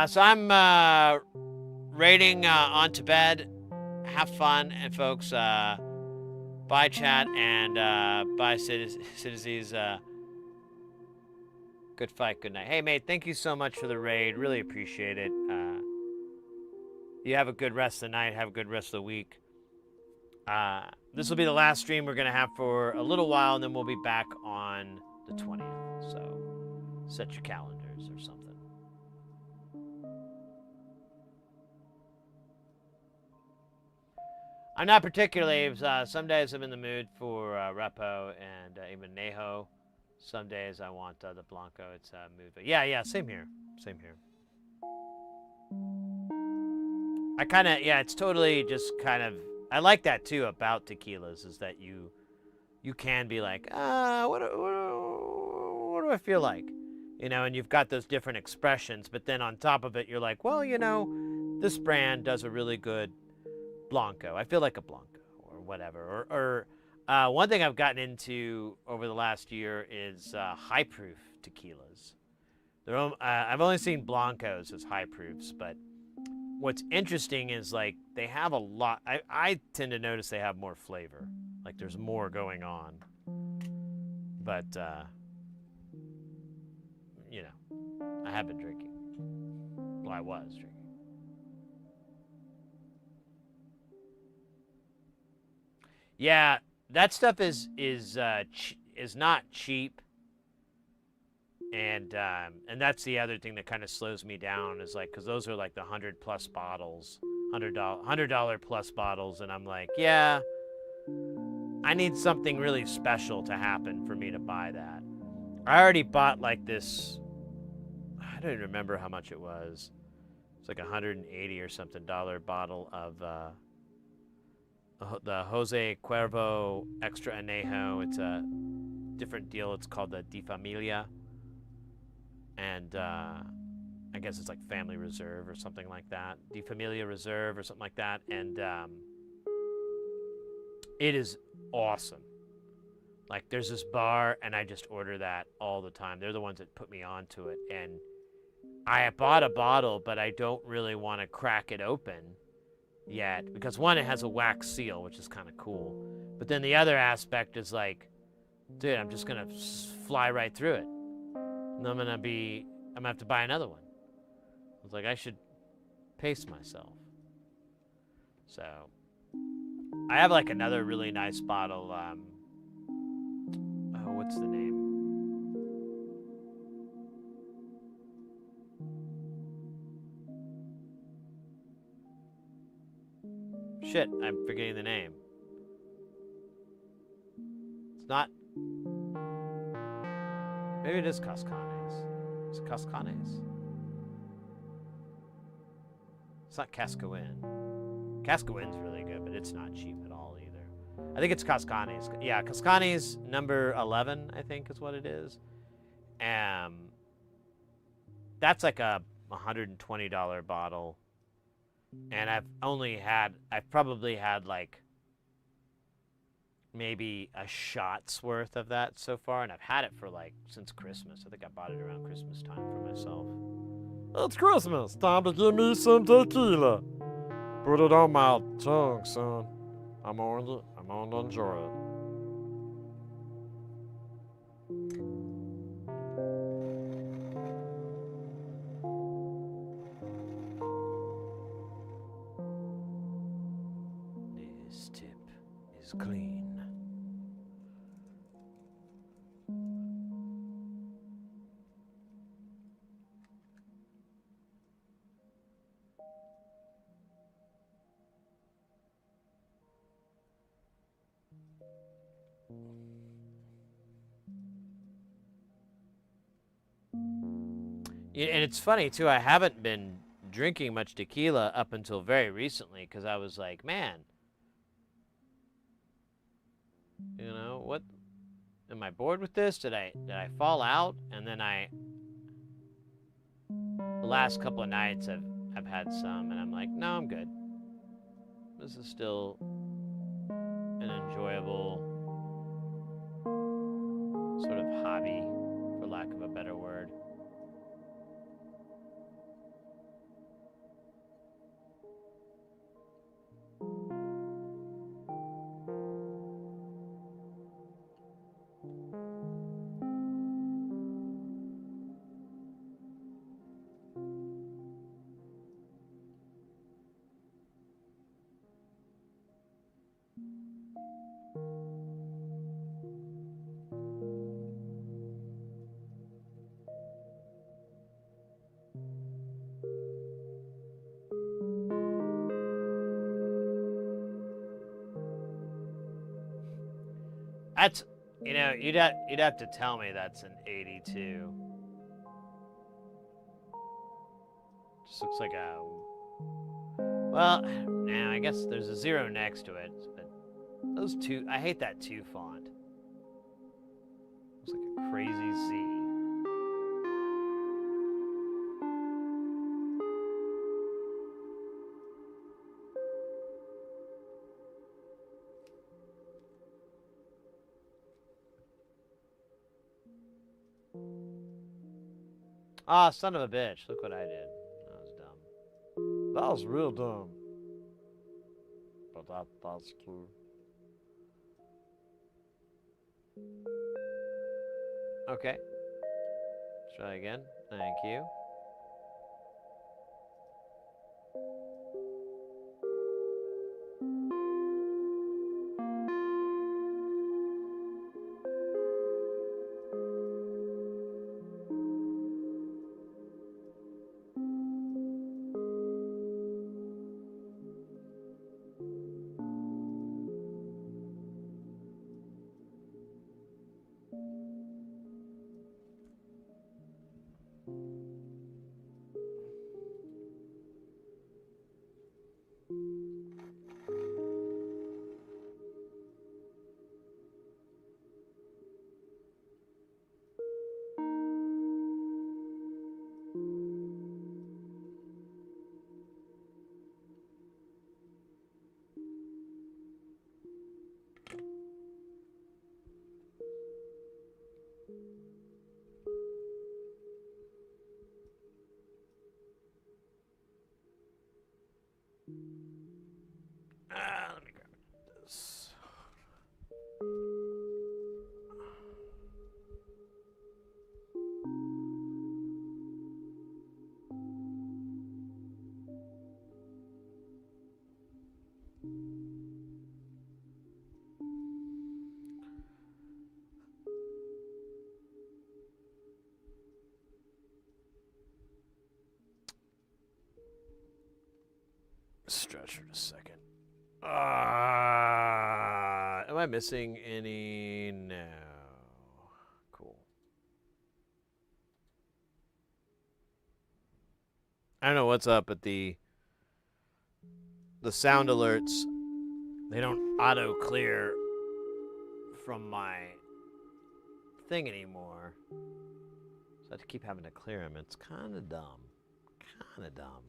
So I'm raiding on to bed. Have fun, and folks, bye chat, and bye citizens. Good fight, good night. Hey mate, thank you so much for the raid. Really appreciate it. You have a good rest of the night. Have a good rest of the week. This will be the last stream we're gonna have for a little while, and then we'll be back on the 20th. So set your calendars or something. I'm not particularly. Some days I'm in the mood for Repo and even Neho. Some days I want the Blanco. It's mood. But yeah, same here. Same here. I kind of, it's totally just kind of, I like that too about tequilas, is that you can be like, what do I feel like? You know, and you've got those different expressions, but then on top of it, you're like, well, you know, this brand does a really good Blanco. I feel like a Blanco or whatever. Or one thing I've gotten into over the last year is high proof tequilas. I've only seen Blancos as high proofs, but what's interesting is like they have a lot. I tend to notice they have more flavor. Like there's more going on. But you know, I have been drinking. Well, I was drinking. Yeah, that stuff is not cheap, and that's the other thing that kind of slows me down is like, because those are like the $100+ bottles, $100 plus bottles, and I'm like, yeah, I need something really special to happen for me to buy that. I already bought like this. I don't even remember how much it was. It's like $180 or something bottle of the Jose Cuervo Extra Anejo. It's a different deal. It's called the Di Familia, and I guess it's like Family Reserve or something like that. Di Familia Reserve or something like that, and it is awesome. Like, there's this bar, and I just order that all the time. They're the ones that put me onto it, and I bought a bottle, but I don't really want to crack it open yet, because one, it has a wax seal, which is kind of cool, but then the other aspect is like, dude, I'm just gonna fly right through it, and I'm gonna have to buy another one. I was like, I should pace myself. So I have like another really nice bottle. Oh, what's the name? Shit, I'm forgetting the name. It's not. Maybe it is Cascanes. Is it Cascanes? It's not Cascoin. Cascoin's really good, but it's not cheap at all either. I think it's Cascanes. Yeah, Cascanes number 11, I think is what it is. That's like a $120 bottle. And I've probably had like maybe a shot's worth of that so far, and I've had it for like since Christmas. I think I bought it around Christmas time for myself. It's Christmas, time to give me some tequila. Put it on my tongue, son. I'm on to enjoy it. This tip is clean. Yeah, and it's funny too, I haven't been drinking much tequila up until very recently, because I was like, man, you know, what, am I bored with this? Did I fall out? And then the last couple of nights I've had some, and I'm like, no, I'm good. This is still an enjoyable sort of hobby, for lack of a better word. That's, you'd have to tell me that's an 82. Just looks like a, well, now I guess there's a 0 next to it, but those two, I hate that 2 font. Looks like a crazy Z. Ah, son of a bitch. Look what I did. That was dumb. That was real dumb. But that's true. Okay. Let's try again. Thank you. Stretch for just a second. Am I missing any? No. Cool. I don't know what's up, but the sound alerts, they don't auto clear from my thing anymore. So I have to keep having to clear them. It's kind of dumb. Kind of dumb.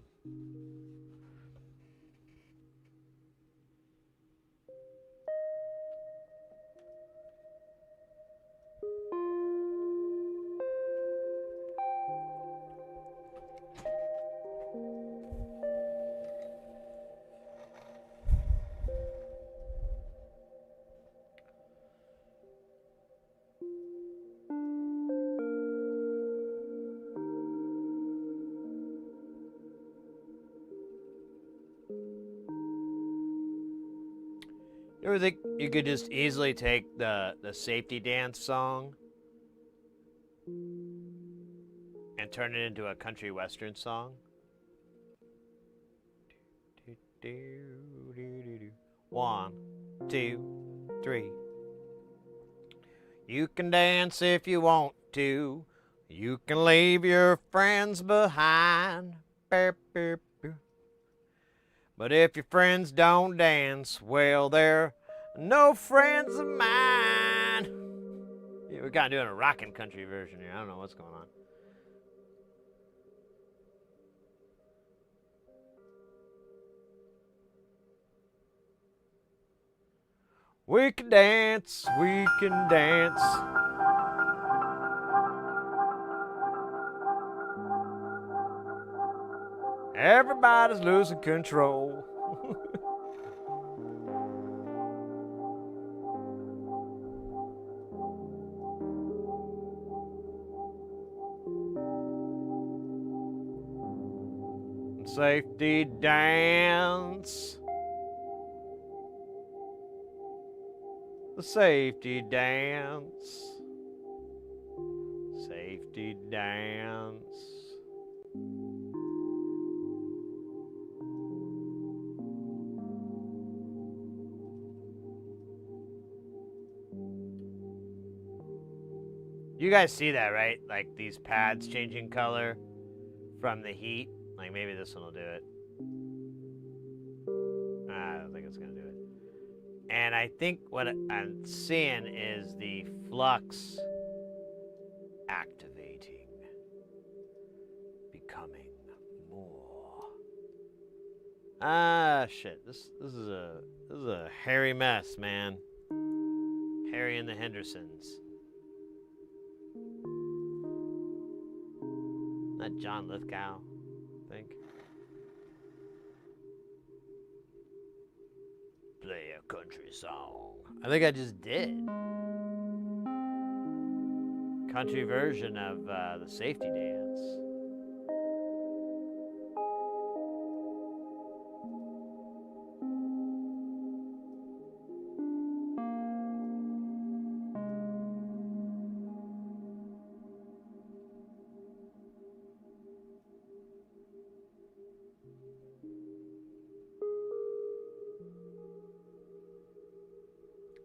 You ever think you could just easily take the safety dance song and turn it into a country western song? 1, 2, 3. You can dance if you want to. You can leave your friends behind. But if your friends don't dance, well, they're no friends of mine. Yeah, we're kind of doing a rockin' country version here. I don't know what's going on. We can dance, we can dance. Everybody's losing control. Safety dance. The safety dance. Safety dance. You guys see that, right? Like these pads changing color from the heat. Like maybe this one will do it. I don't think it's gonna do it. And I think what I'm seeing is the flux activating, becoming more. Shit. This is a hairy mess, man. Harry and the Hendersons. Not John Lithgow, I think. Play a country song. I think I just did. Country version of the safety dance.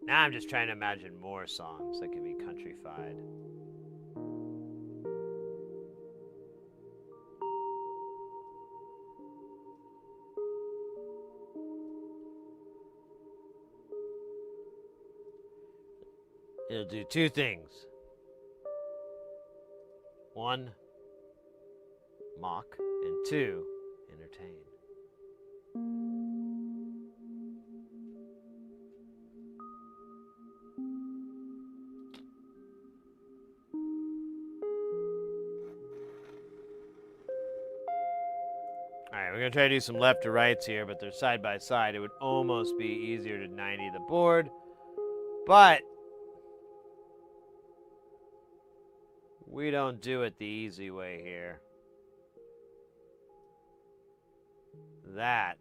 Now I'm just trying to imagine more songs that can be countryfied. It'll do two things. One, mock, and two, entertain. Alright, we're going to try to do some left to rights here, but they're side by side. It would almost be easier to 90 the board. But we don't do it the easy way here. That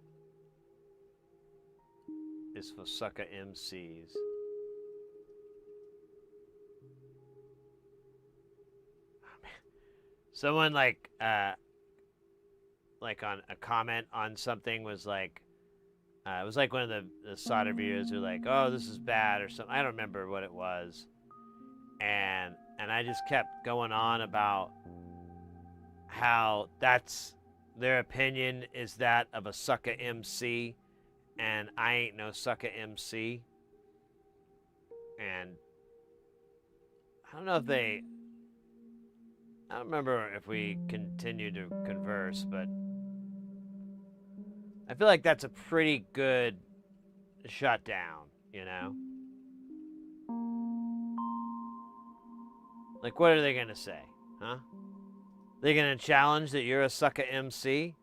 is for sucker MCs. Someone like on a comment on something was like, It was like one of the solder videos who were like, oh, this is bad or something. I don't remember what it was. And I just kept going on about how that's their opinion is that of a sucker MC, and I ain't no sucker MC. And I don't know if they, I don't remember if we continued to converse, but I feel like that's a pretty good shutdown, you know? Like, what are they gonna say, huh? They gonna challenge that you're a sucker MC?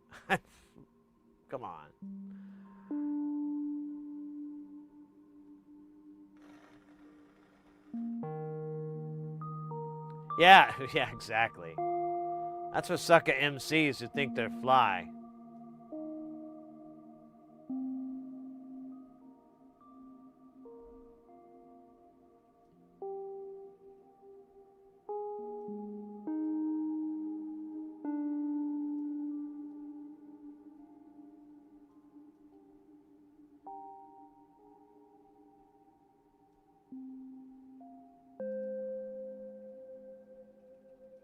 Come on. Yeah, yeah, exactly. That's what sucker MCs who think they're fly.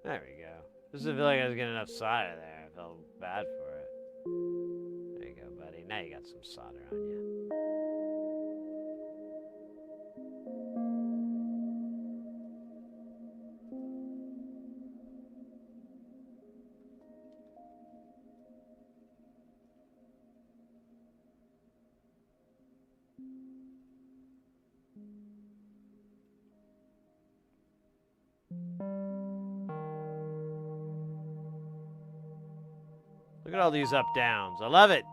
There we go. Just to feel like I was getting enough solder there. I felt bad for it. There you go, buddy. Now you got some solder on you. Look at all these up downs. I love it.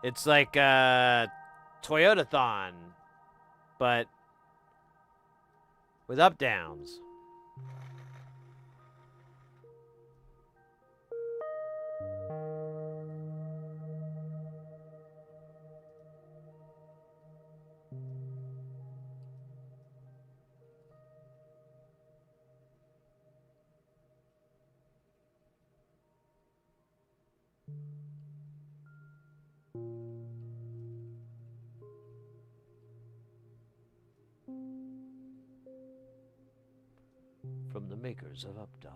It's like Toyota-thon, but with up downs. From the makers of Updog.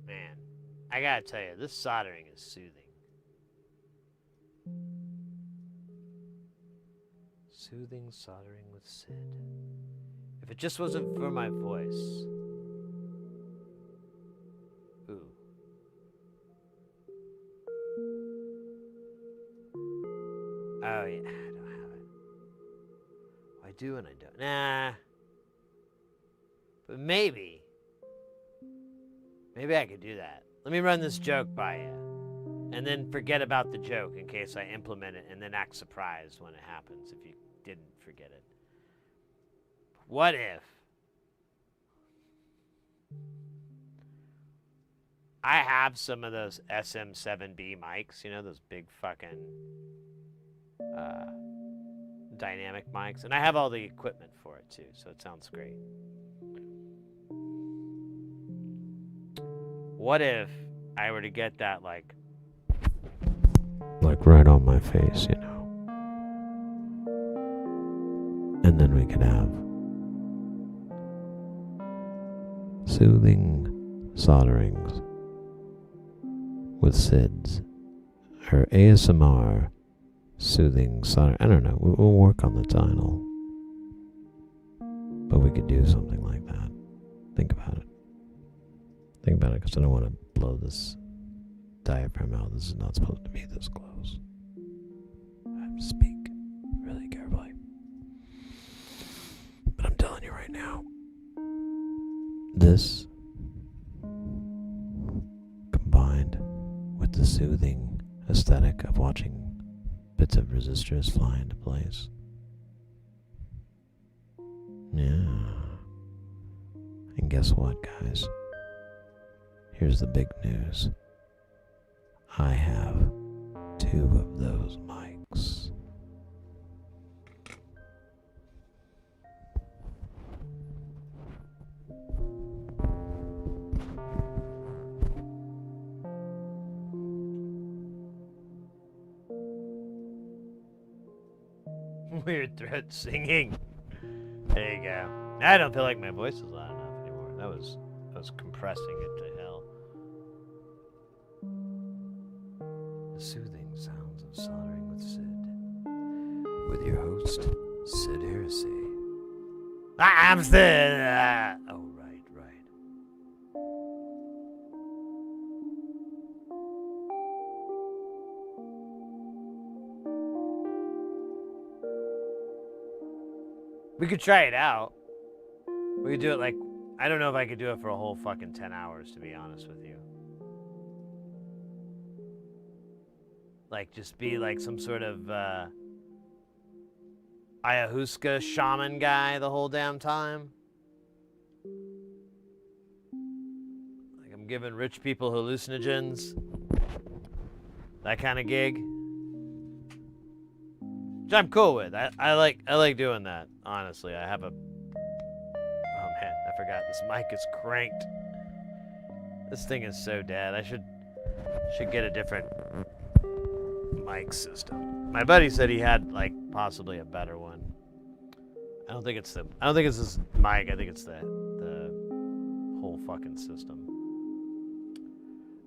Man, I gotta tell you, this soldering is soothing. Soothing soldering with Sid. If it just wasn't for my voice. Ooh. Oh, yeah, I don't have it. I do and I don't. Nah. But maybe I could do that. Let me run this joke by you. And then forget about the joke in case I implement it and then act surprised when it happens if you didn't forget it. What if I have some of those SM7B mics, you know, those big fucking dynamic mics, and I have all the equipment for it too, so it sounds great. What if I were to get that, like, like right on my face, you know. And then we could have soothing solderings with SIDS, or ASMR soothing soldering. I don't know, we'll work on the title. But we could do something like that. Think about it. Think about it, because I don't want to blow this diaphragm out. This is not supposed to be this close. I have to speak really carefully. But I'm telling you right now, this combined with the soothing aesthetic of watching bits of resistors fly into place. Yeah. And guess what, guys? Here's the big news. I have 2 of those mics. Weird throat singing. There you go. I don't feel like my voice is loud enough anymore. That was compressing it to hell. The soothing sounds of soldering with Sid. With your host, Sid Heresy. I'm Sid! Oh, right. We could try it out. We could do it like, I don't know if I could do it for a whole fucking 10 hours, to be honest with you. Like, just be like some sort of ayahuasca shaman guy the whole damn time. Like, I'm giving rich people hallucinogens. That kind of gig. Which I'm cool with. I like doing that, honestly. I have a... Oh man, I forgot. This mic is cranked. This thing is so dead. I should get a different mic system. My buddy said he had like possibly a better one. I don't think it's this mic. I think it's the whole fucking system.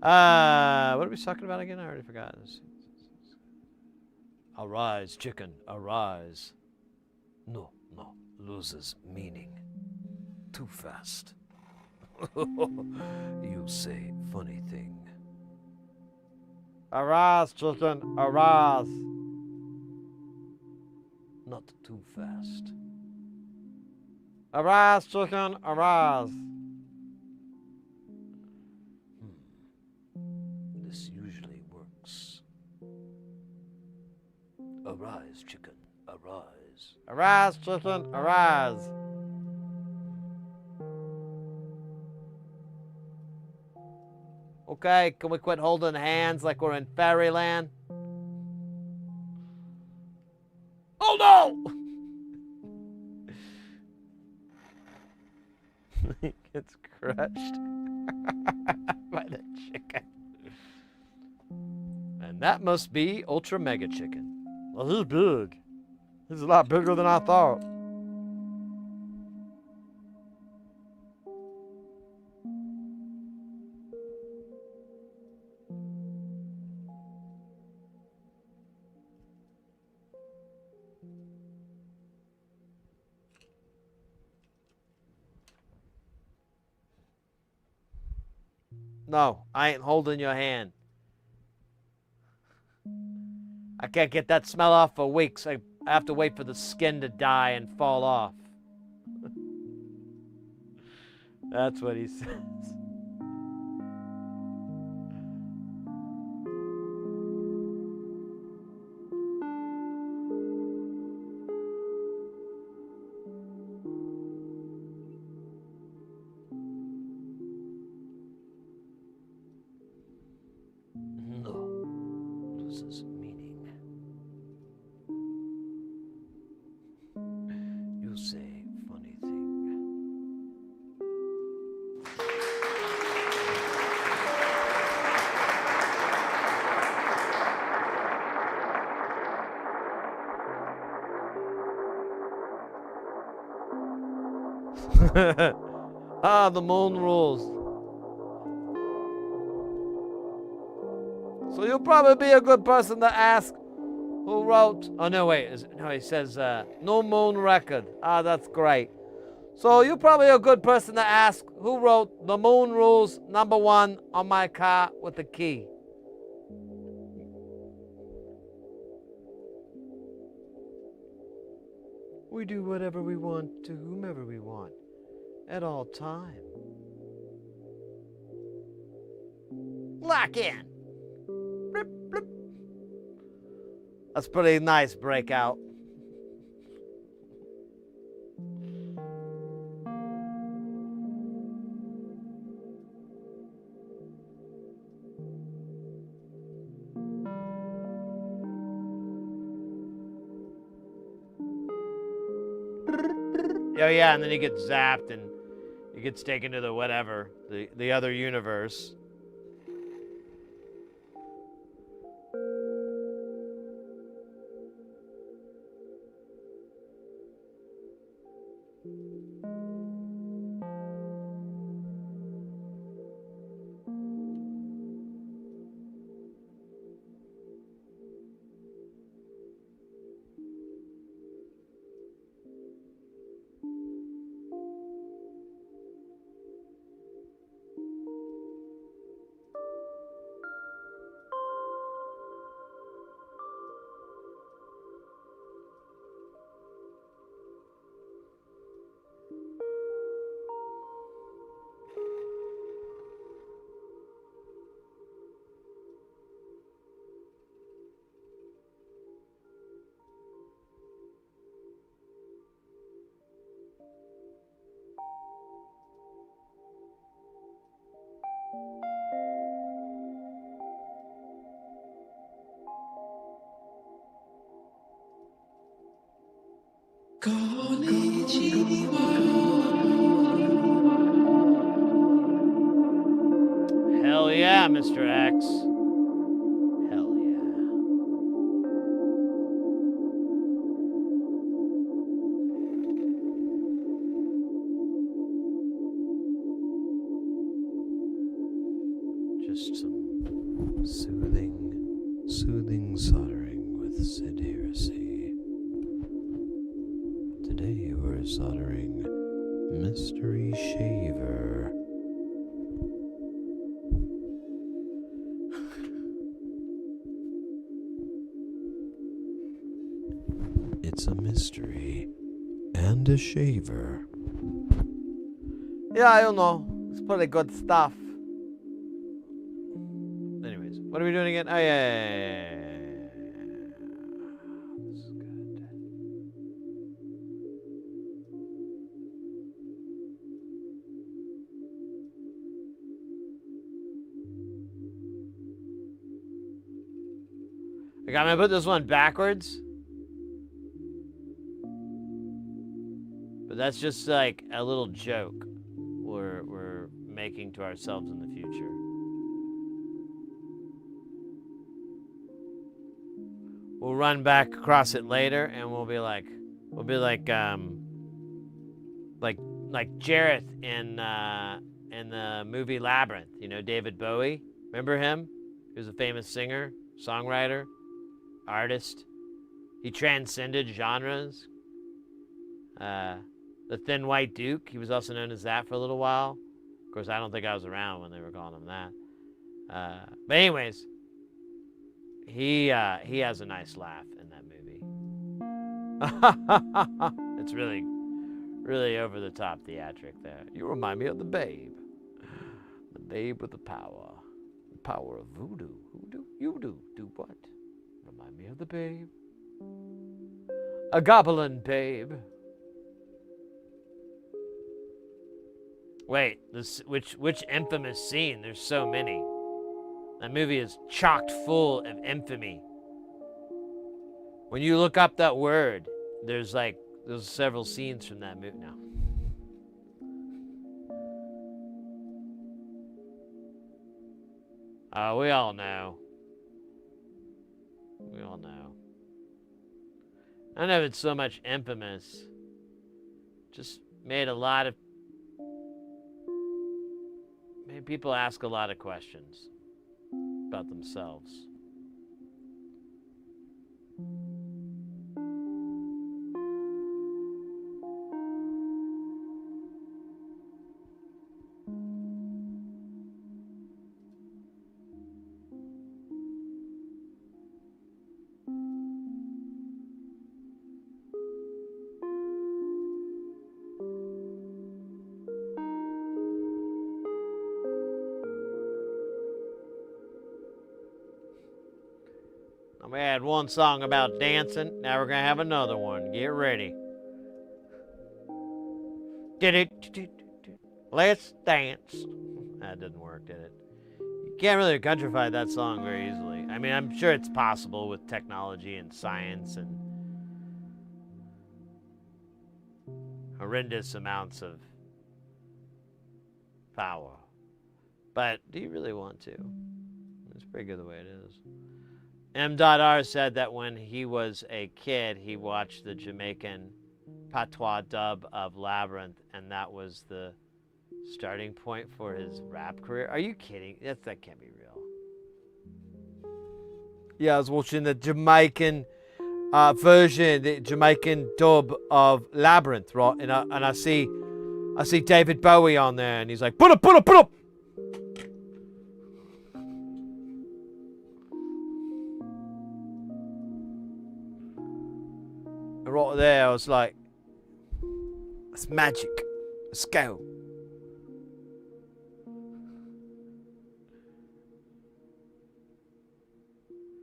What are we talking about again? I already forgot. Arise, chicken, arise. No, loses meaning. Too fast. You say funny thing. Arise, chicken, arise. Not too fast. Arise, chicken, arise. This usually works. Arise, chicken, arise. Arise, chicken, arise. Okay, can we quit holding hands like we're in fairyland? Oh no! He gets crushed by the chicken. And that must be Ultra Mega Chicken. Well, he's big. He's a lot bigger than I thought. No, I ain't holding your hand. I can't get that smell off for weeks. I have to wait for the skin to die and fall off. That's what he says. No, loses meaning. You say funny thing. Ah, the moon rules. So you'll probably be a good person to ask who wrote. Oh no, wait. No, he says no moon record. Ah, that's great. So you're probably a good person to ask who wrote the moon rules #1 on my car with the key. We do whatever we want to whomever we want at all time. Lock in. Blip, blip. That's pretty nice breakout. Oh yeah, and then he gets zapped and he gets taken to the whatever, the other universe. Hell yeah, Mr. X. Hell yeah. Just some soothing soldering with Sid Heresy. Today we're soldering Mystery Shaver. It's a mystery and a shaver. Yeah, I don't know. It's pretty good stuff. Anyways, what are we doing again? Oh, yeah. This is good. Okay, I'm gonna put this one backwards. But that's just like a little joke we're making to ourselves in the future. We'll run back across it later, and we'll be like Jareth in the movie Labyrinth. You know, David Bowie. Remember him? He was a famous singer, songwriter, artist. He transcended genres. The Thin White Duke. He was also known as that for a little while. Of course, I don't think I was around when they were calling him that. But anyways, he has a nice laugh in that movie. It's really, really over the top theatric there. You remind me of the Babe. The Babe with the power. The power of voodoo. Hoodoo? You do. Do what? Remind me of the Babe. A goblin babe. Wait, which infamous scene? There's so many. That movie is chocked full of infamy. When you look up that word, there's several scenes from that movie now. We all know. We all know. I don't know if it's so much infamous. Just made a lot of people ask a lot of questions about themselves. We had one song about dancing. Now we're gonna have another one. Get ready. Did it? Let's dance. That didn't work, did it? You can't really countrify that song very easily. I mean, I'm sure it's possible with technology and science and horrendous amounts of power. But do you really want to? It's pretty good the way it is. M.R. said that when he was a kid, he watched the Jamaican patois dub of Labyrinth, and that was the starting point for his rap career. Are you kidding? That can't be real. Yeah, I was watching the Jamaican version, the Jamaican dub of Labyrinth, right? And I see David Bowie on there, and he's like, put up. And right there, I was like, it's magic. Let's go.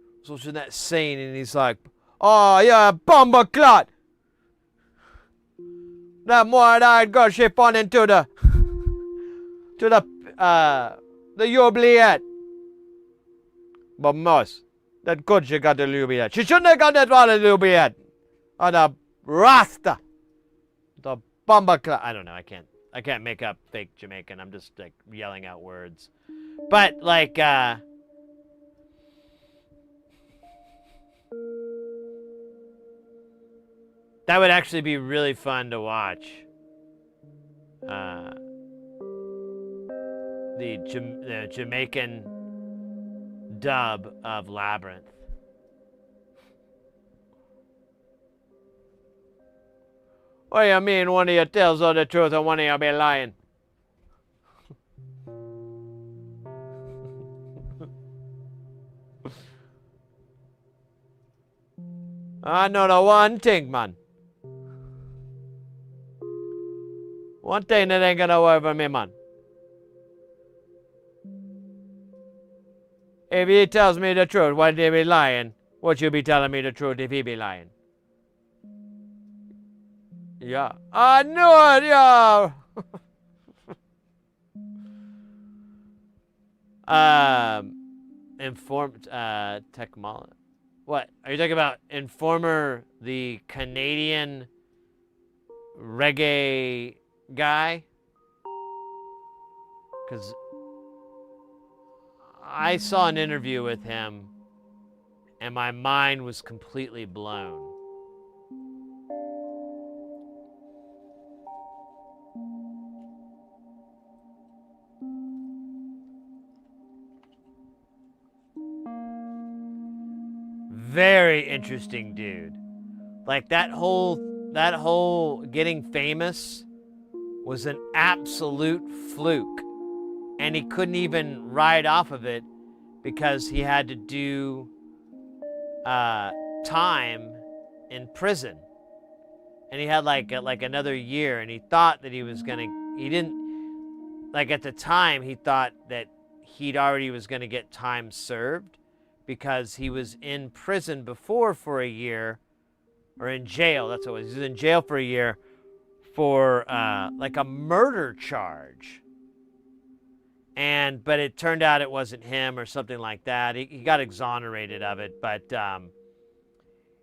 I was watching that scene, and he's like, oh, yeah, bomber clot. That more I'd go ship on into the Jubileet. But most, that good she got the Jubileet. She shouldn't have got that one the Jubileet. On the Rasta. The bomber clot. I don't know, I can't make up fake Jamaican. I'm just like yelling out words. But like that would actually be really fun to watch. The Jamaican dub of Labyrinth. What do you mean one of you tells all the truth and one of you be lying? I know the one thing, man. One thing that ain't gonna work for me, man. If he tells me the truth, why he be lying? Would you be telling me the truth if he be lying? Yeah. I knew it, yeah. Technology. What? Are you talking about Informer, the Canadian reggae guy? Because I saw an interview with him and my mind was completely blown. Very interesting dude. Like that whole getting famous was an absolute fluke. And he couldn't even ride off of it because he had to do time in prison. And he had like another year, and he thought that he didn't, like at the time he thought that he'd already was gonna get time served because he was in prison before for a year, or in jail, that's what it was. He was in jail for a year for like a murder charge. But it turned out it wasn't him or something like that. He got exonerated of it, but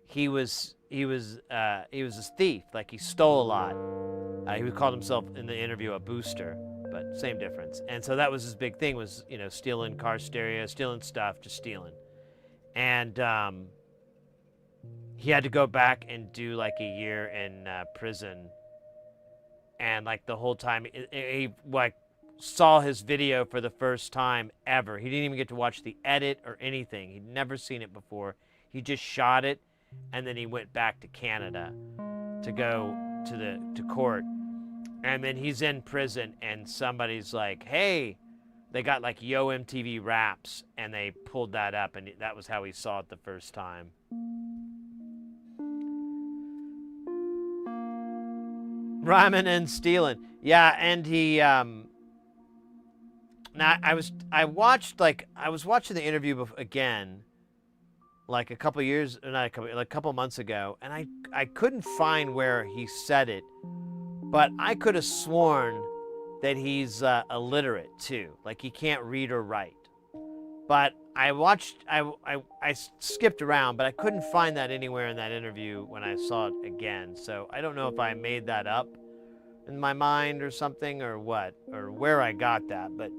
he was a thief. Like he stole a lot. He called himself in the interview a booster, but same difference. And so that was his big thing, was stealing car stereo, stealing stuff, just stealing. And he had to go back and do like a year in prison. And like the whole time, he like saw his video for the first time ever. He didn't even get to watch the edit or anything. He'd never seen it before. He just shot it, and then he went back to Canada to go to court. And then he's in prison, and somebody's like, hey, they got like Yo MTV Raps, and they pulled that up, and that was how he saw it the first time. Rhyming and stealing. Yeah, and he now I was watching the interview again like a couple months ago, and I couldn't find where he said it, but I could have sworn that he's illiterate too, like he can't read or write. But I skipped around, but I couldn't find that anywhere in that interview when I saw it again. So I don't know if I made that up in my mind or something, or what, or where I got that, but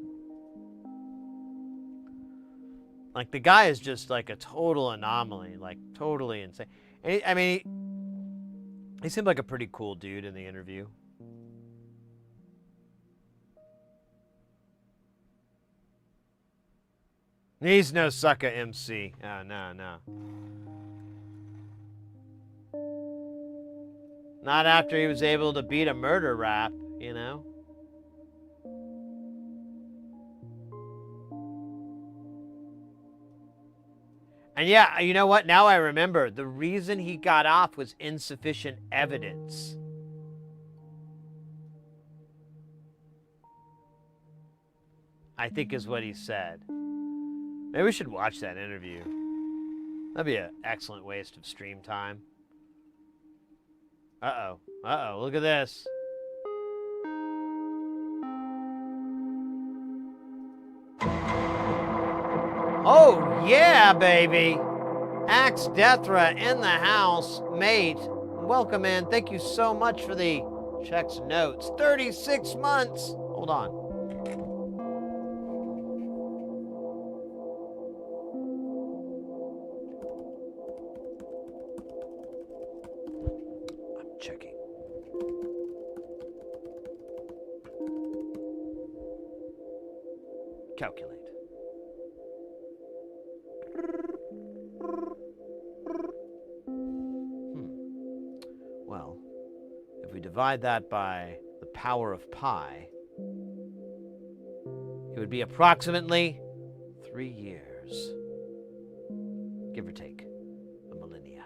like the guy is just like a total anomaly, like totally insane. And he seemed like a pretty cool dude in the interview. He's no sucker MC. Oh, no. Not after he was able to beat a murder rap, you know? And yeah, you know what? Now I remember. The reason he got off was insufficient evidence. I think is what he said. Maybe we should watch that interview. That'd be an excellent waste of stream time. Uh-oh. Look at this. Oh, yeah, baby. Axe Deathra in the house. Mate, welcome in. Thank you so much for the checks notes. 36 months. Hold on. I'm checking. Calculate. Well, if we divide that by the power of pi, it would be approximately 3 years, give or take a millennia.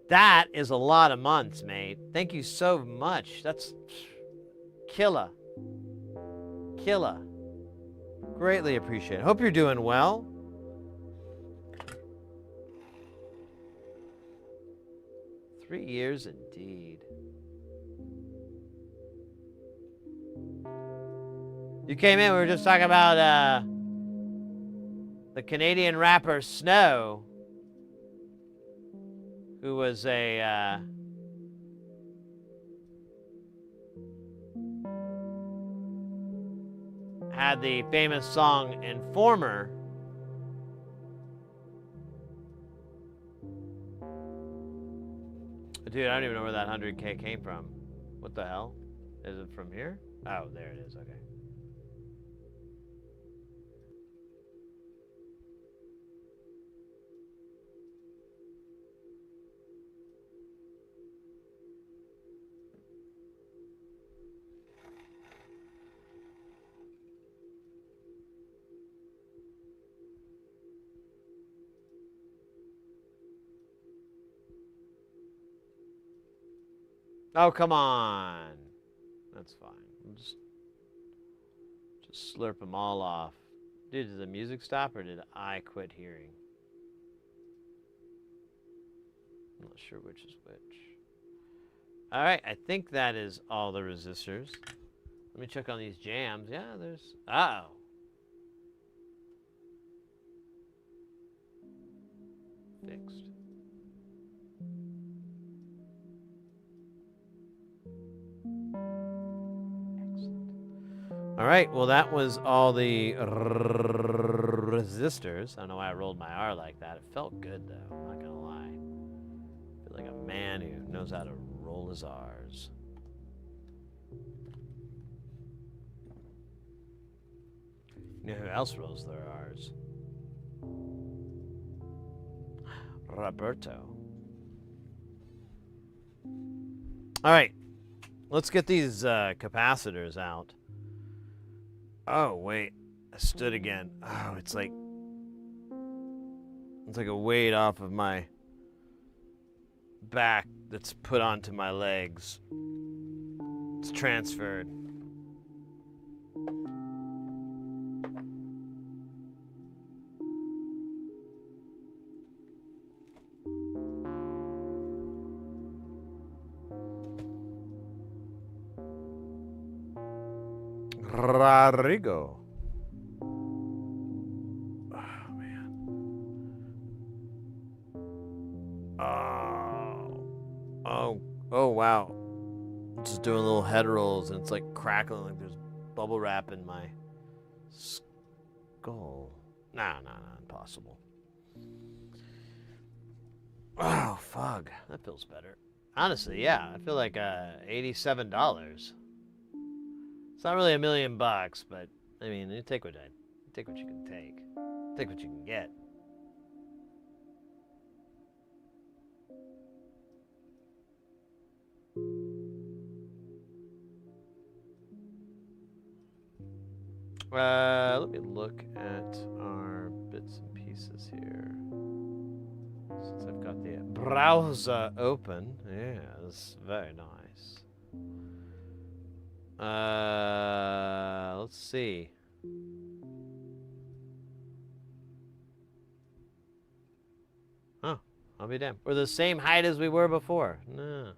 That is a lot of months, mate. Thank you so much. That's killer. Greatly appreciate it. Hope you're doing well. Three years indeed. You came in, we were just talking about the Canadian rapper Snow, who was a had the famous song Informer. Dude, I don't even know where that 100K came from. What the hell? Is it from here? Oh, there it is. Okay. Oh, come on. That's fine. We'll just slurp them all off. Dude, did the music stop or did I quit hearing? I'm not sure which is which. All right, I think that is all the resistors. Let me check on these jams. Yeah, there's... Uh-oh. Fixed. All right, well, that was all the resistors. I don't know why I rolled my R like that. It felt good, though. I'm not going to lie. I feel like a man who knows how to roll his R's. You know who else rolls their R's? Roberto. All right, let's get these capacitors out. Oh wait, I stood again. Oh, it's like a weight off of my back that's put onto my legs. It's transferred. Rodrigo. Oh, man. Oh, wow. Just doing little head rolls and it's like crackling like there's bubble wrap in my skull. Nah, impossible. Oh, fuck. That feels better. Honestly, yeah, I feel like $87. It's not really $1 million, but I mean, you take what you can take. Take what you can get. Let me look at our bits and pieces here. Since I've got the browser open, yeah, that's very nice. Let's see. Huh, I'll be damned. We're the same height as we were before. No,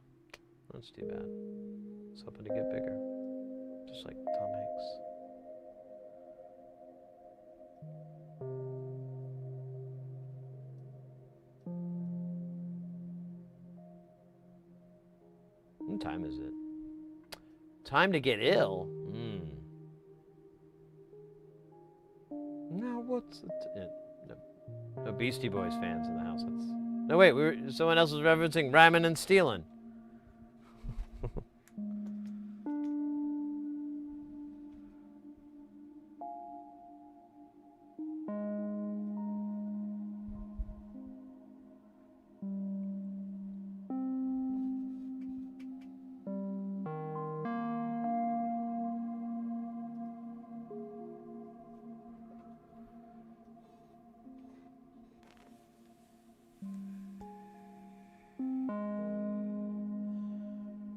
that's too bad. I was hoping to get bigger, just like Tom Hanks. What time is it? Time to get ill? No, what's it? No Beastie Boys fans in the house. No, wait, someone else was referencing rhyming and stealing.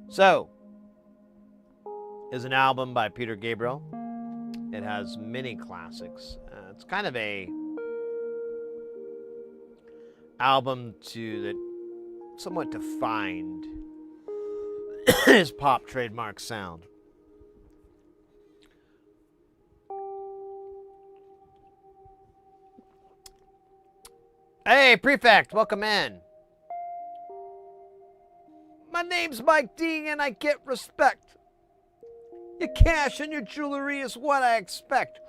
So, is an album by Peter Gabriel. It has many classics. It's kind of a album that somewhat defined his pop trademark sound. Hey, Prefect, welcome in. My name's Mike D, and I get respect. Your cash and your jewelry is what I expect.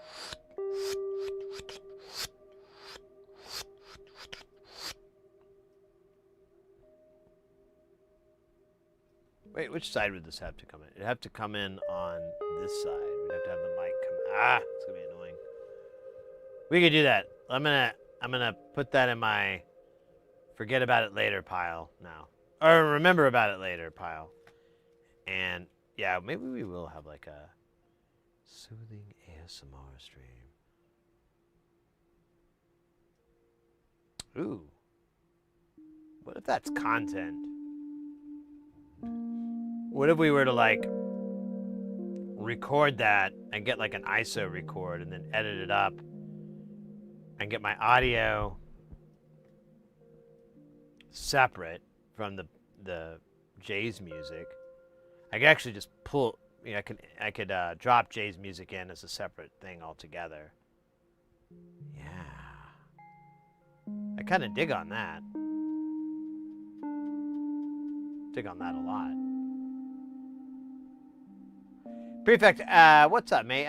Wait, which side would this have to come in? It'd have to come in on this side. We'd have to have the mic come. It's gonna be annoying. We could do that. I'm gonna put that in my forget about it later pile now, or remember about it later pile. And yeah, maybe we will have like a soothing ASMR stream. Ooh, what if that's content? What if we were to like record that and get like an ISO record and then edit it up and get my audio separate from the Jay's music? I could actually just pull, I could drop Jay's music in as a separate thing altogether. Yeah. I kind of dig on that. Dig on that a lot. Prefect, what's up, mate?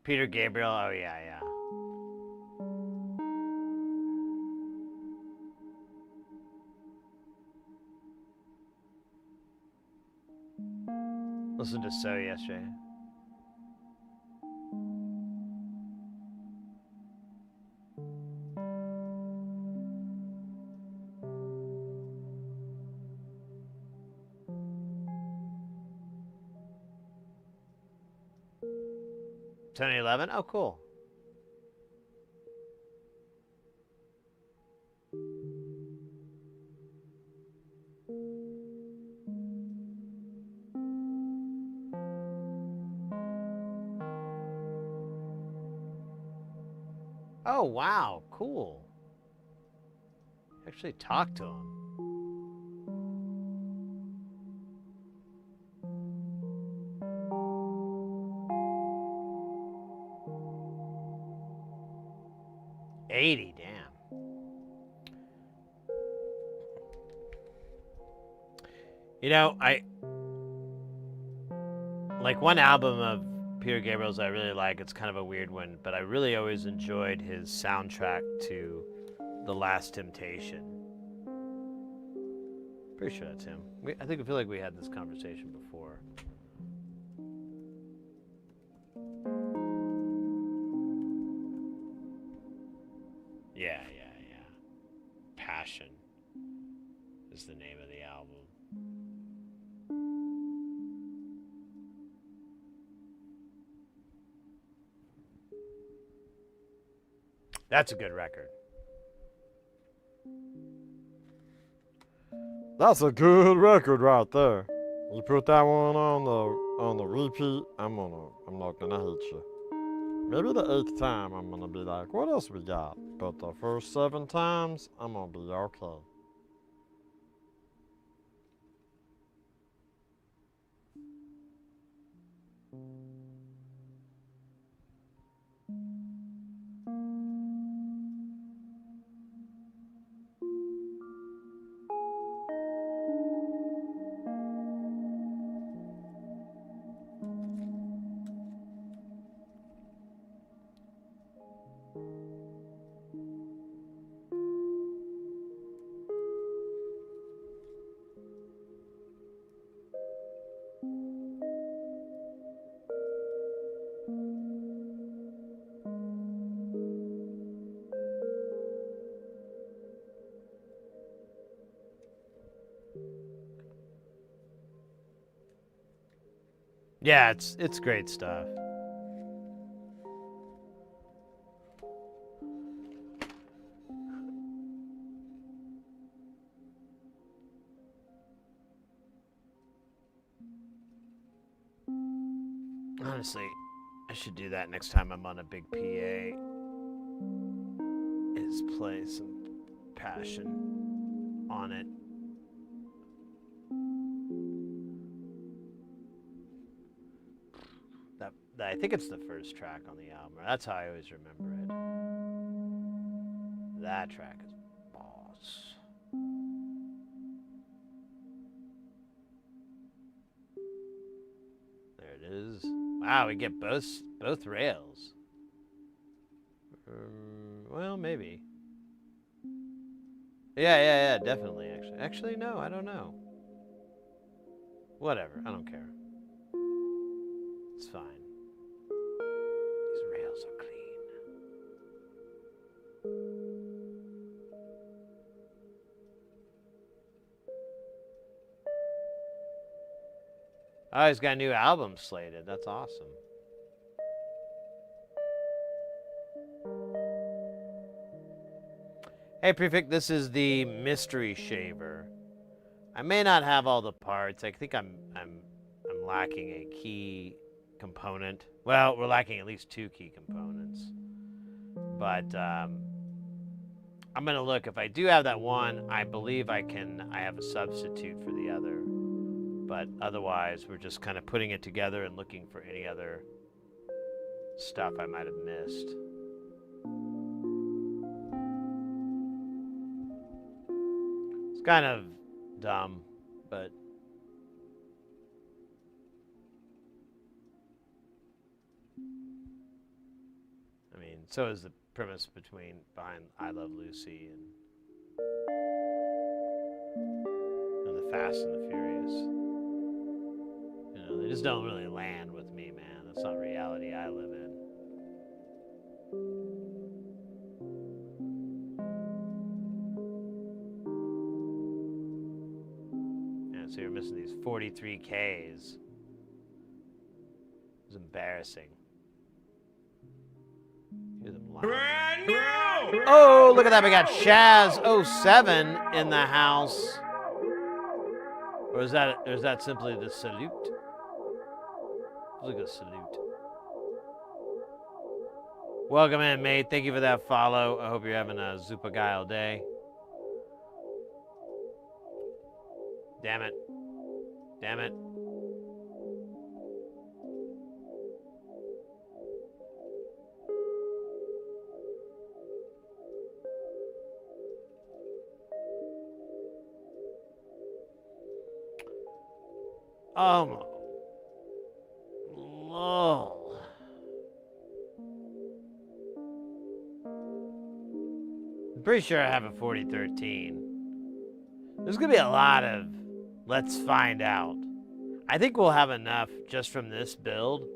Peter Gabriel, oh yeah. Listened to So yesterday. 2011? Oh, cool. Oh, wow. Cool. Actually talked to him. $80, damn. You know, I like one album of Peter Gabriel's I really like. It's kind of a weird one, but I really always enjoyed his soundtrack to The Last Temptation. Pretty sure that's him. I feel like we had this conversation before. Yeah. Passion is the name of the album. That's a good record. That's a good record right there. You put that one on the repeat, I'm not gonna hate you. Maybe the 8th time I'm gonna be like, what else we got? But the first 7 times, I'm gonna be okay. Yeah, it's great stuff. Honestly, I should do that next time I'm on a big PA. Is play some Passion on it. I think it's the first track on the album. That's how I always remember it. That track is boss. There it is. Wow, we get both rails. Well, maybe. Yeah, definitely. Actually, no, I don't know. Whatever, I don't care. It's fine. These rails are clean. Oh, he's got a new album slated. That's awesome. Hey, Prefect, this is the Mystery Shaver. I may not have all the parts. I think I'm lacking a key component. Well, we're lacking at least 2 key components. But I'm gonna look. If I do have that one, I believe I have a substitute for the other. But otherwise, we're just kind of putting it together and looking for any other stuff I might have missed. It's kind of dumb, but I mean, so is the premise behind I Love Lucy and the Fast and the Furious. You know, they just don't really land with me, man. That's not reality I live in. Yeah, so you're missing these 43 Ks. It's embarrassing. Hear them loud. Oh, look at that. We got Shaz07 in the house. Or is that simply the salute? Look at the salute. Welcome in, mate. Thank you for that follow. I hope you're having a Zupagile day. Damn it. Damn it. Oh. I'm pretty sure I have a 4013. There's going to be a lot of let's find out. I think we'll have enough just from this build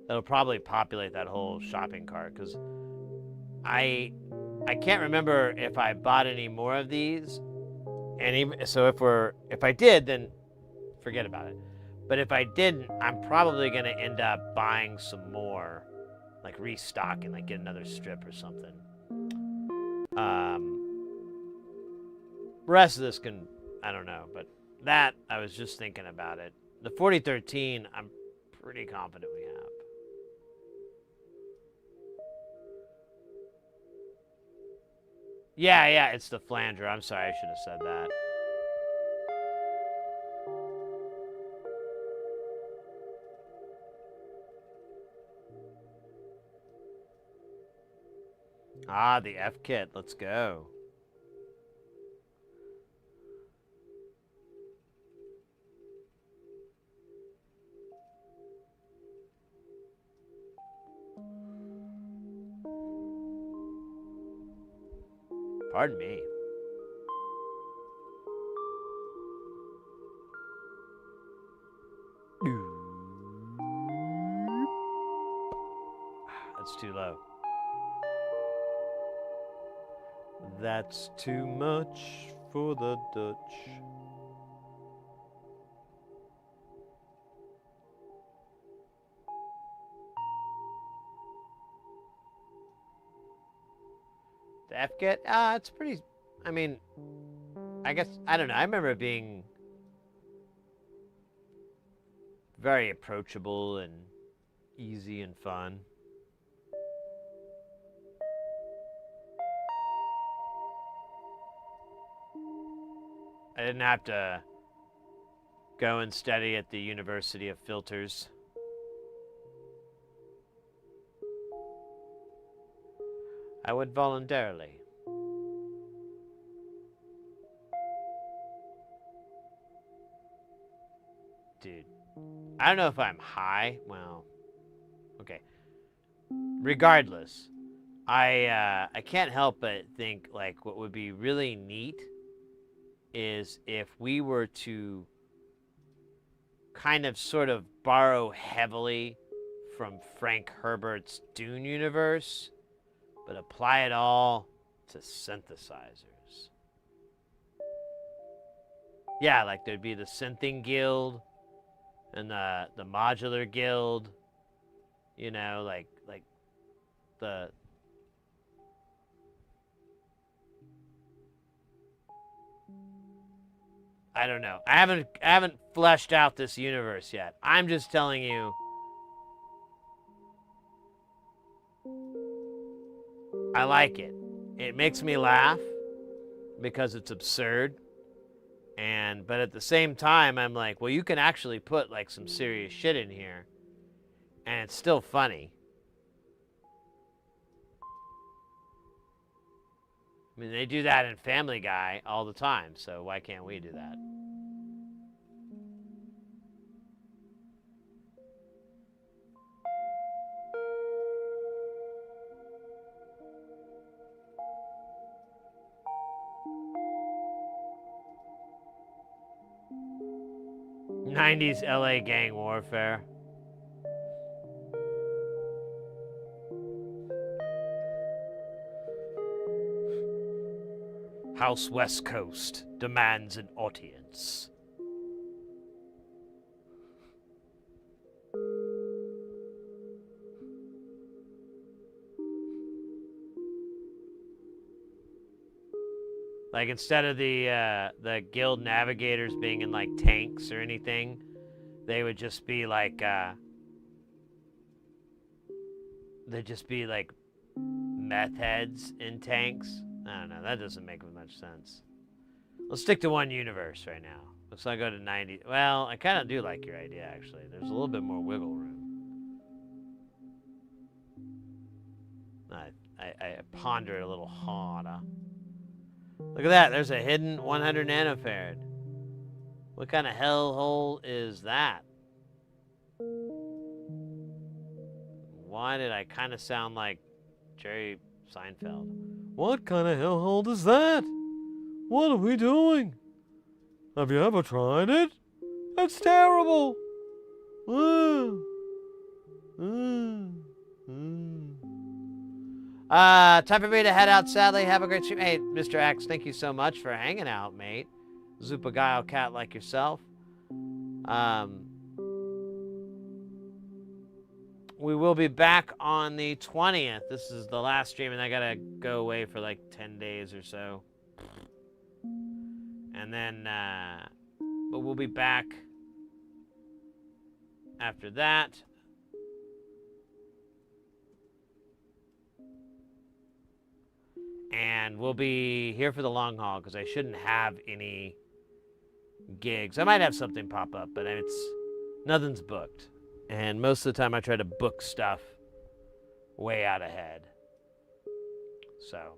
that'll probably populate that whole shopping cart, because I can't remember if I bought any more of these. And even so, if I did, then forget about it. But if I didn't, I'm probably going to end up buying some more, like restocking, like get another strip or something. Rest of this can, I don't know, but that, I was just thinking about it. The 4013, I'm pretty confident we have. Yeah, it's the flanger. I'm sorry, I should have said that. Ah, the F kit. Let's go. Pardon me. That's too low. That's too much for the Dutch. The F kit? It's pretty, I mean, I guess, I don't know. I remember it being very approachable and easy and fun. I didn't have to go and study at the University of Filters. I would voluntarily. Dude, I don't know if I'm high. Well, okay. Regardless, I can't help but think, like, what would be really neat is if we were to kind of sort of borrow heavily from Frank Herbert's Dune universe, but apply it all to synthesizers. Yeah, like there'd be the Synthing Guild and the Modular Guild, you know, like the I don't know. I haven't fleshed out this universe yet. I'm just telling you, I like it. It makes me laugh because it's absurd. But at the same time, I'm like, well, you can actually put like some serious shit in here and it's still funny. I mean, they do that in Family Guy all the time, so why can't we do that? '90s LA gang warfare. House West Coast demands an audience. Like instead of the guild navigators being in like tanks or anything, they would just be like they'd just be like meth heads in tanks. I don't know. That doesn't make much sense. Let's stick to one universe right now. Let's not go to 90. Well, I kind of do like your idea, actually. There's a little bit more wiggle room. I ponder it a little harder. Look at that. There's a hidden 100 nanofarad. What kind of hellhole is that? Why did I kind of sound like Jerry Seinfeld? What kind of hellhole is that? What are we doing? Have you ever tried it? That's terrible. Time for me to head out, sadly. Have a great stream. Hey, Mr. X, thank you so much for hanging out, mate. Zupagile cat like yourself. We will be back on the 20th. This is the last stream, and I gotta go away for like 10 days or so. And then, but we'll be back after that. And we'll be here for the long haul because I shouldn't have any gigs. I might have something pop up, but nothing's booked. And most of the time I try to book stuff way out ahead. So,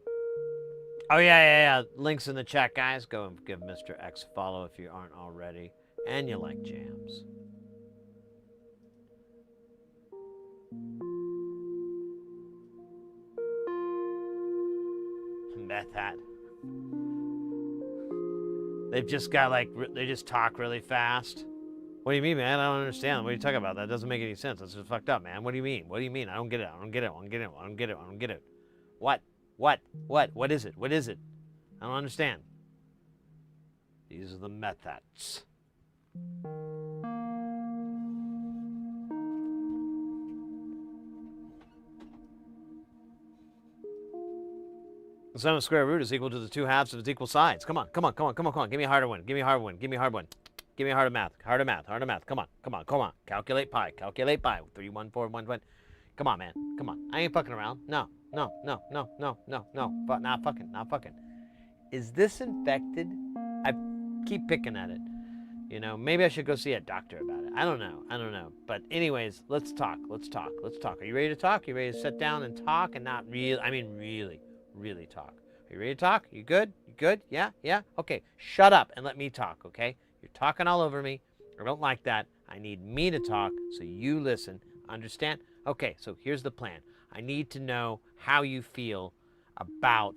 oh yeah. Links in the chat, guys. Go and give Mr. X a follow if you aren't already. And you like jams. Meth hat. They've just got like, they just talk really fast. What do you mean, man? I don't understand. What are you talking about? That doesn't make any sense. That's just fucked up, man. What do you mean? What do you mean? I don't get it. I don't get it. I don't get it. I don't get it. I don't get it. What? What is it? What is it? I don't understand. These are the meth hats. The sum of square root is equal to the two halves of its equal sides. Come on. Give me a harder one. Give me a hard one. Give me a harder math. Harder math. Come on. Calculate pi. 3, 1, 4, 1, 1. Come on, man. Come on. I ain't fucking around. No. But not fucking. Is this infected? I keep picking at it. You know, maybe I should go see a doctor about it. I don't know. But anyways, let's talk. Are you ready to talk? You ready to sit down and talk and not really talk? Are you ready to talk? You good? Yeah? Okay, shut up and let me talk, okay? You're talking all over me. I don't like that. I need me to talk so you listen. Understand? Okay, so here's the plan. I need to know how you feel about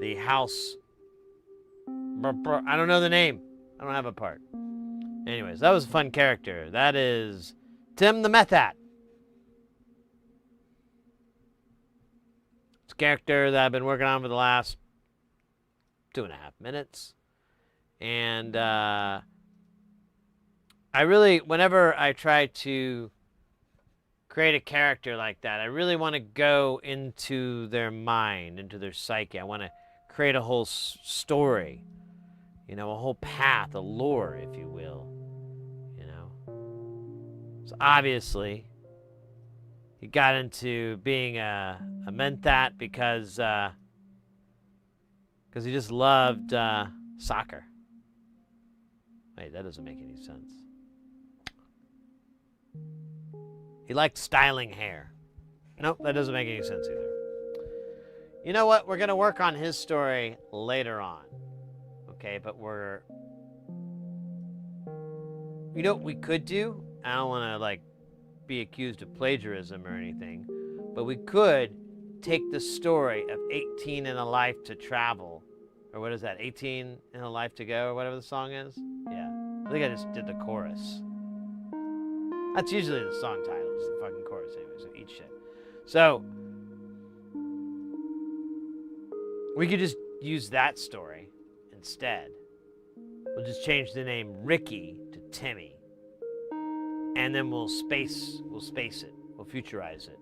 the house. I don't know the name. I don't have a part. Anyways, that was a fun character. That is Tim the Meth Hat. It's a character that I've been working on for the last 2.5 minutes. And I really, whenever I try to create a character like that, I really want to go into their mind, into their psyche. I want to create a whole story, you know, a whole path, a lore, if you will, you know. So obviously, he got into being a menthat because he just loved soccer. Wait, that doesn't make any sense. He liked styling hair. Nope, that doesn't make any sense either. You know what? We're going to work on his story later on. Okay, but you know what we could do? I don't want to, like, be accused of plagiarism or anything, but we could take the story of 18 in a Life to Travel, or what is that, 18 in a Life to Go, or whatever the song is? Yeah, I think I just did the chorus. That's usually the song title, is the fucking chorus anyway, so eat shit. So, we could just use that story instead. We'll just change the name Ricky to Timmy. And then we'll space it. We'll futurize it.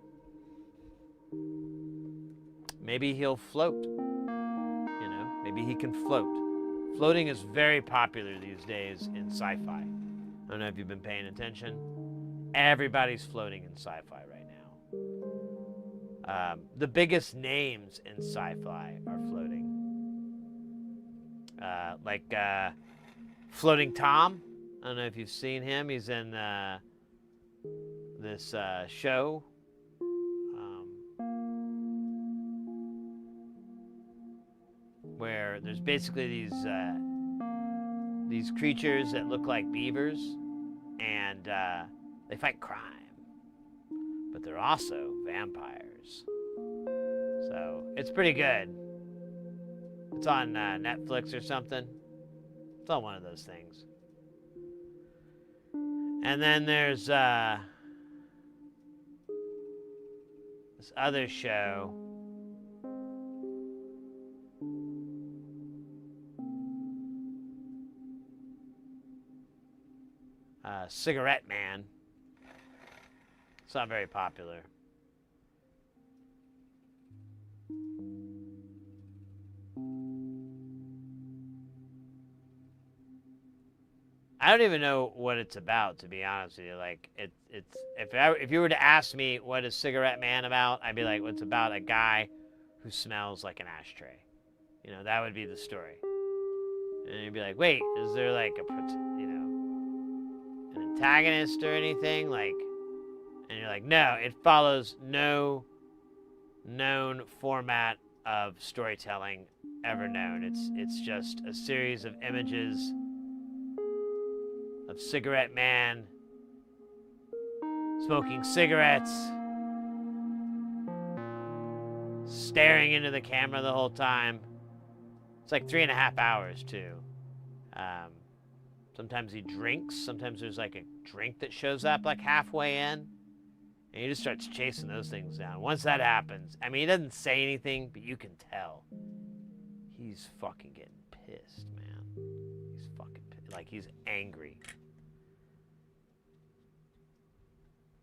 Maybe he'll float. You know, Maybe he can float. Floating is very popular these days in sci-fi. I don't know if you've been paying attention. Everybody's floating in sci-fi right now. The biggest names in sci-fi are floating. Like Floating Tom. I don't know if you've seen him. He's in this show. Where there's basically these creatures that look like beavers, and they fight crime, but they're also vampires. So it's pretty good. It's on Netflix or something. It's on one of those things. And then there's this other show. Cigarette Man. It's not very popular. I don't even know what it's about, to be honest with you. Like, it's if you were to ask me what is Cigarette Man about, I'd be like, well, it's about a guy who smells like an ashtray. You know, that would be the story. And you'd be like, wait, is there like an antagonist or anything? Like, and you're like, no, it follows no known format of storytelling ever known. It's just a series of images of Cigarette Man smoking cigarettes, staring into the camera the whole time. It's like 3.5 hours too. Sometimes he drinks. Sometimes there's like a drink that shows up like halfway in, and he just starts chasing those things down. Once that happens, I mean, he doesn't say anything, but you can tell he's fucking getting pissed, man. He's fucking pissed. Like, he's angry.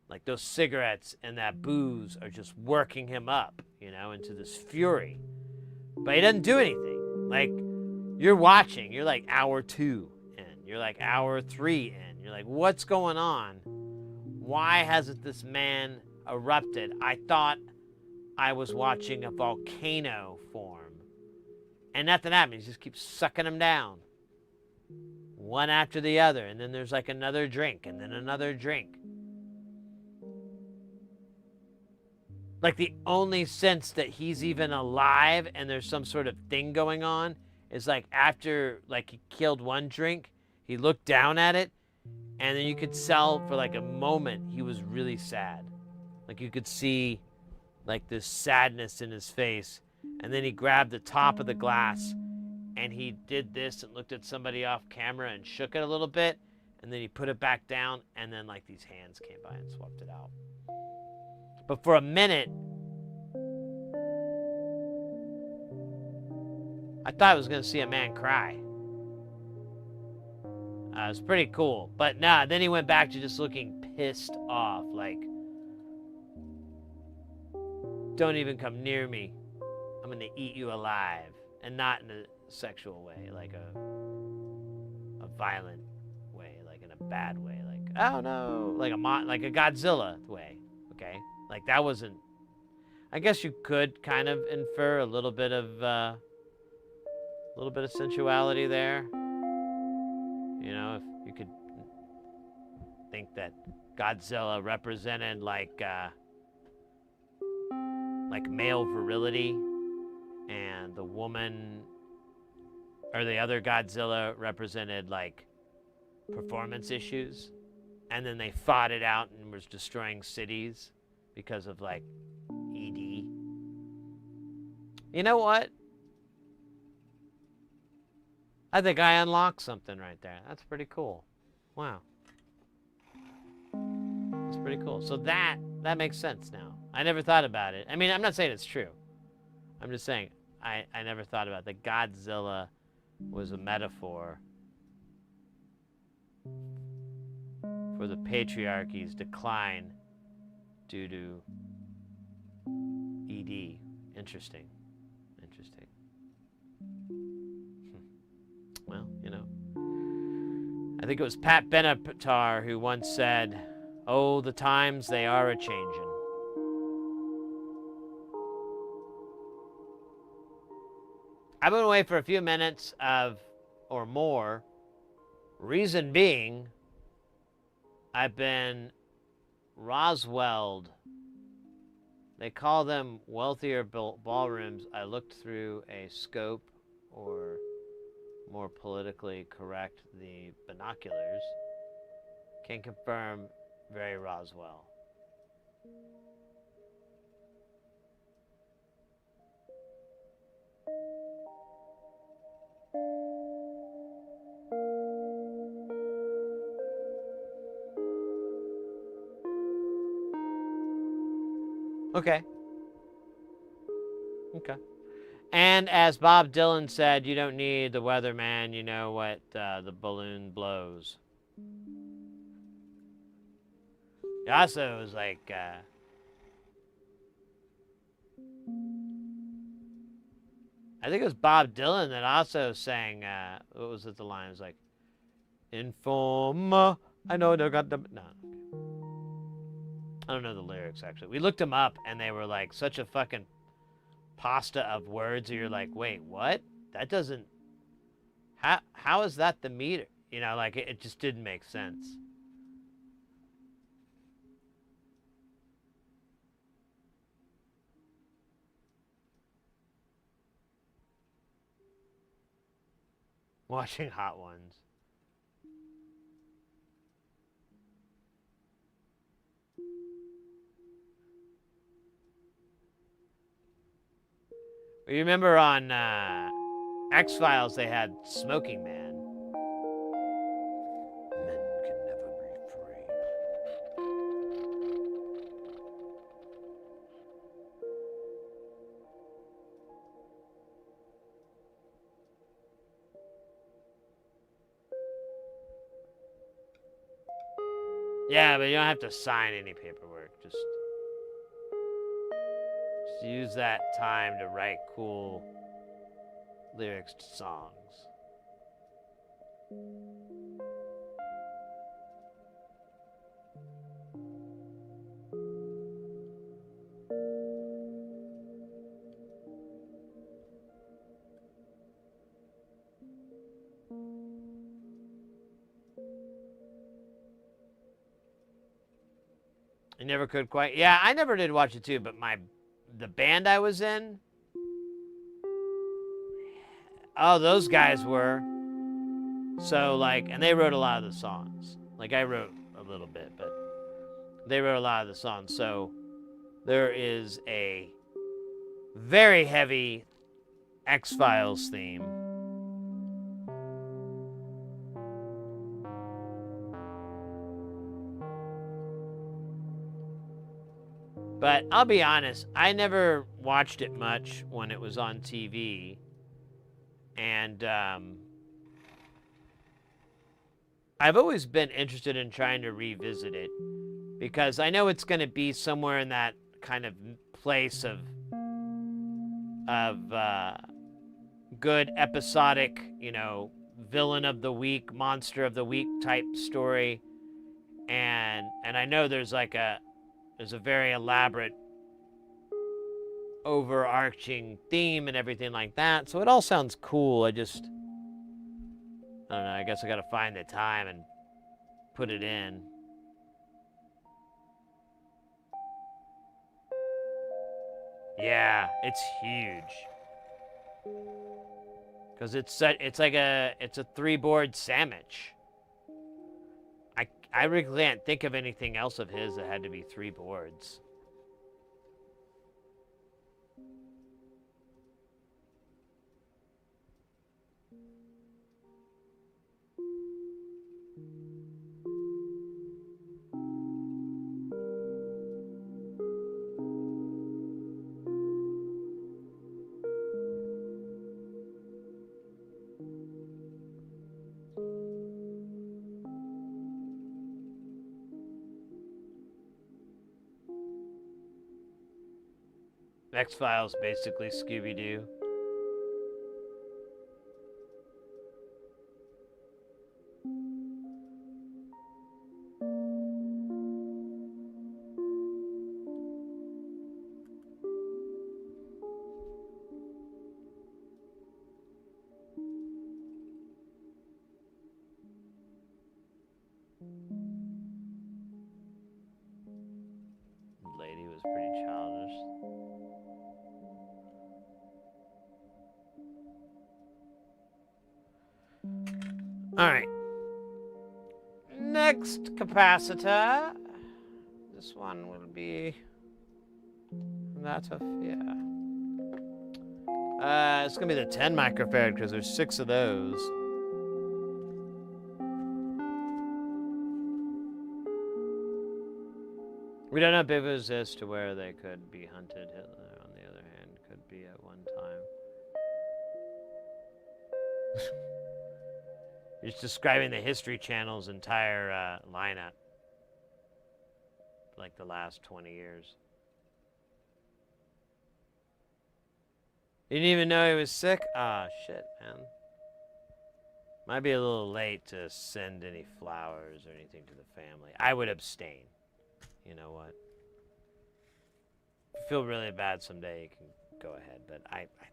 Like, those cigarettes and that booze are just working him up, you know, into this fury. But he doesn't do anything. Like, you're watching. You're like hour 2 in. You're like hour 3 in. You're like, what's going on? Why hasn't this man erupted? I thought I was watching a volcano form. And nothing happens. He just keeps sucking him down. One after the other. And then there's like another drink. And then another drink. Like, the only sense that he's even alive and there's some sort of thing going on is like after like he killed one drink, he looked down at it, and then you could tell for like a moment he was really sad. Like, you could see like this sadness in his face, and then he grabbed the top of the glass and he did this and looked at somebody off camera and shook it a little bit, and then he put it back down, and then like these hands came by and swept it out. But for a minute, I thought I was going to see a man cry. It was pretty cool. But nah, then he went back to just looking pissed off. Like, don't even come near me. I'm going to eat you alive. And not in a sexual way, like a violent way, like in a bad way. Like, oh no, like a Godzilla way, okay? Like, that wasn't... I guess you could kind of infer a little bit of sensuality there. You know, if you could think that Godzilla represented like male virility, and the woman or the other Godzilla represented like performance issues, and then they fought it out and was destroying cities because of like ED. You know what? I think I unlocked something right there. That's pretty cool. Wow. That's pretty cool. So that makes sense now. I never thought about it. I mean, I'm not saying it's true. I'm just saying I never thought about it. That Godzilla was a metaphor for the patriarchy's decline due to ED. Interesting. Interesting. Well, I think it was Pat Benatar who once said, "Oh, the times they are a changin'." I've been away for a few minutes or more. Reason being, I've been Roswelled. They call them wealthier ballrooms. I looked through a scope, or more politically correct, the binoculars. Can confirm, very Roswell. Okay. And as Bob Dylan said, you don't need the weatherman, you know what the balloon blows. It also was like, I think it was Bob Dylan that also sang, what was it, the line? It was like, Informa, I know they got the, no. I don't know the lyrics, actually. We looked them up, and they were like such a fucking pasta of words, and you're like, wait, what? That doesn't, how is that the meter? Like, it just didn't make sense. Watching Hot Ones. You remember on X-Files they had Smoking Man. Men can never be free. Yeah, but you don't have to sign any paperwork. Just use that time to write cool lyrics to songs. I never could quite. Yeah, I never did watch it too, but the band I was in, oh, those guys were. So, like, and they wrote a lot of the songs. Like, I wrote a little bit, but they wrote a lot of the songs. So, there is a very heavy X-Files theme. But I'll be honest, I never watched it much when it was on TV. And I've always been interested in trying to revisit it, because I know it's going to be somewhere in that kind of place of good episodic, villain of the week, monster of the week type story. And I know there's a very elaborate overarching theme and everything like that. So it all sounds cool. I don't know, I guess I got to find the time and put it in. Yeah, it's huge. Because it's a 3-board sandwich. I really can't think of anything else of his that had to be 3 boards. X-Files, basically Scooby-Doo. pretty childish. All right. Next capacitor. This one will be that of yeah. It's gonna be the 10 microfarad because there's 6 of those. We don't have bivvers as to where they could be hunted. Hitler, on the other hand, could be at one time. You're just describing the History Channel's entire lineup. Like the last 20 years. You didn't even know he was sick? Ah, shit, man. Might be a little late to send any flowers or anything to the family. I would abstain. You know what? If you feel really bad someday, you can go ahead. But I think we're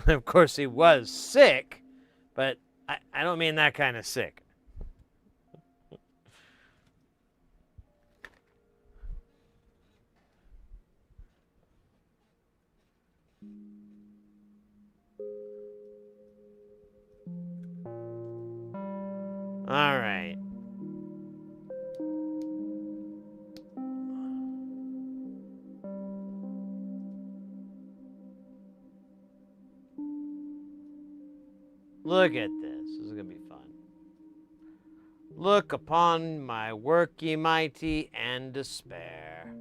good. Of course, he was sick, but I don't mean that kind of sick. All right. Look at this. This is going to be fun. Look upon my work, ye mighty, and despair.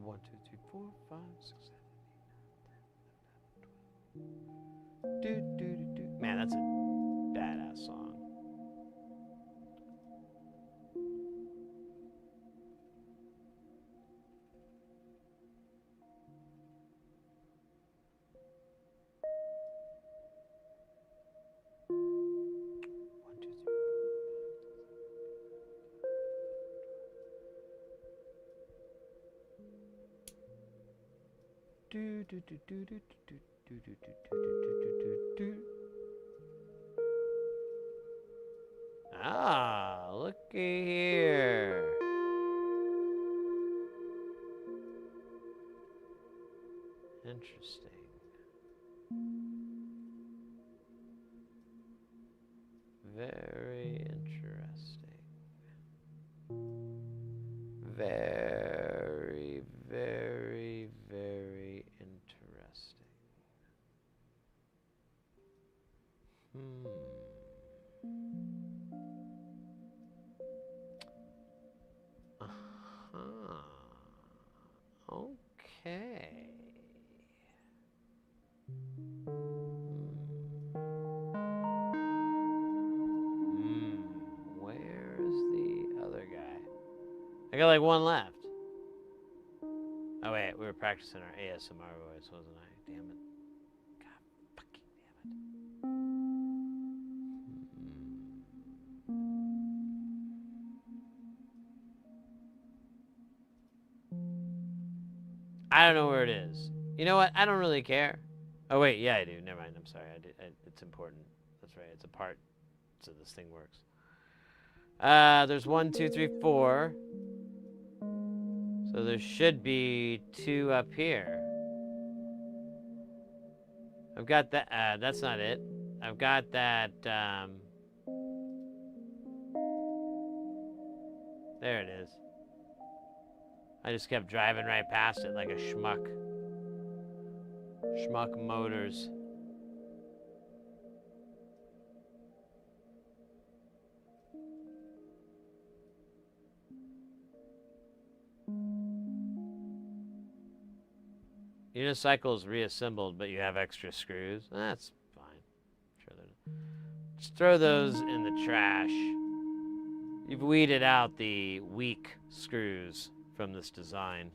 One, two, three, 4, 5, 6, 7, 8, 9, 10, 11, 12. Do, do, do, do. Man, that's a badass song. One, two, three. Do, do, do, do, do, do, do, do, do, do, do, do. Ah, looky here. Interesting. Very interesting. Very, very, very interesting. Uh-huh. Okay. Where's the other guy? I got like one left. Oh wait, we were practicing our ASMR voice, wasn't I? Damn it. God fucking damn it. I don't know where it is. You know what? I don't really care. Oh wait, yeah I do. Never mind. I'm sorry. It's important. That's right. It's a part so this thing works. There's 1, 2, 3, 4. So there should be 2 up here. I've got that. That's not it. I've got that. There it is. I just kept driving right past it like a schmuck. Schmuck Motors. Unicycle is reassembled, but you have extra screws. That's fine. Sure, just throw those in the trash. You've weeded out the weak screws from this design.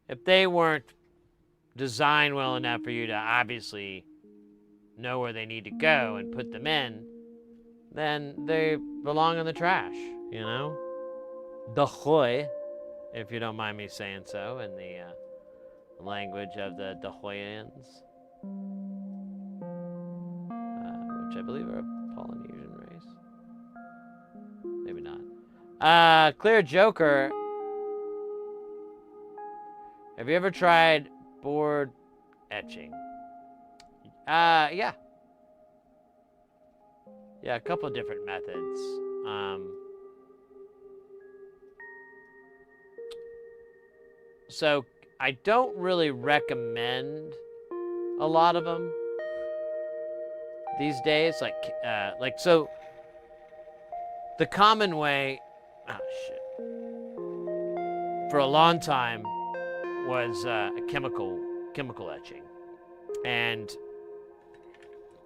If they weren't designed well enough for you to obviously know where they need to go and put them in, then they belong in the trash, you know? Dahoy, if you don't mind me saying so, in the language of the Dahoyans, which I believe are a Polynesian race. Maybe not. Clear Joker. Have you ever tried board etching? Yeah. Yeah, a couple different methods. So I don't really recommend a lot of them these days. So the common way, for a long time was chemical etching, and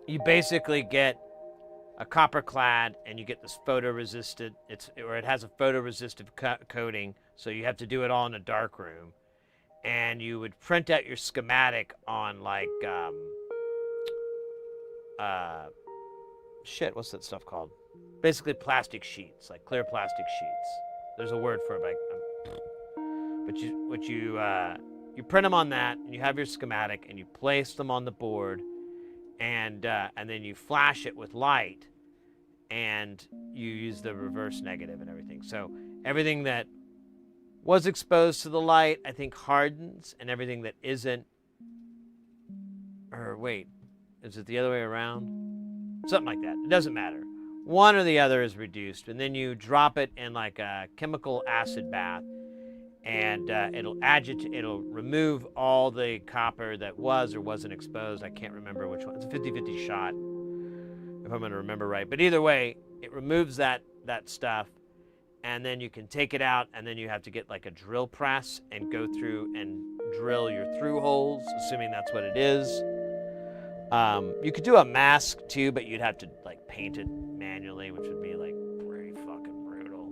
you basically get a copper clad and you get this photoresistant, it has a photoresistive coating, so you have to do it all in a dark room, and you would print out your schematic on like what's that stuff called? Basically plastic sheets, like clear plastic sheets. There's a word for it, but you print them on that, and you have your schematic, and you place them on the board, and then you flash it with light, and you use the reverse negative and everything. So everything that was exposed to the light, I think, hardens, and everything that isn't, or wait, is it the other way around? Something like that. It doesn't matter. One or the other is reduced, and then you drop it in like a chemical acid bath, and it'll remove all the copper that was or wasn't exposed. I can't remember which one. It's a 50-50 shot, if I'm going to remember right. But either way, it removes that stuff, and then you can take it out, and then you have to get like a drill press and go through and drill your through holes, assuming that's what it is. You could do a mask too, but you'd have to like paint it manually, which would be like pretty fucking brutal.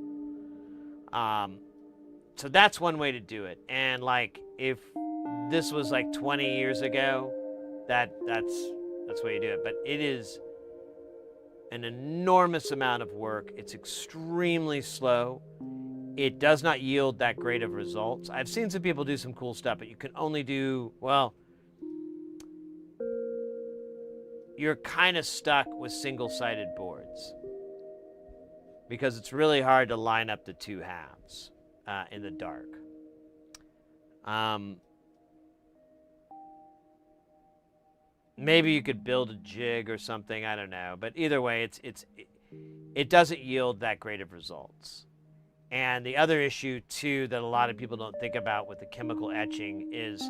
So that's one way to do it. And like if this was like 20 years ago, that's the way you do it. But it is an enormous amount of work. It's extremely slow. It does not yield that great of results. I've seen some people do some cool stuff, but you can only do, well, you're kind of stuck with single-sided boards because it's really hard to line up the two halves in the dark. Maybe you could build a jig or something, I don't know. But either way, it doesn't yield that great of results. And the other issue, too, that a lot of people don't think about with the chemical etching is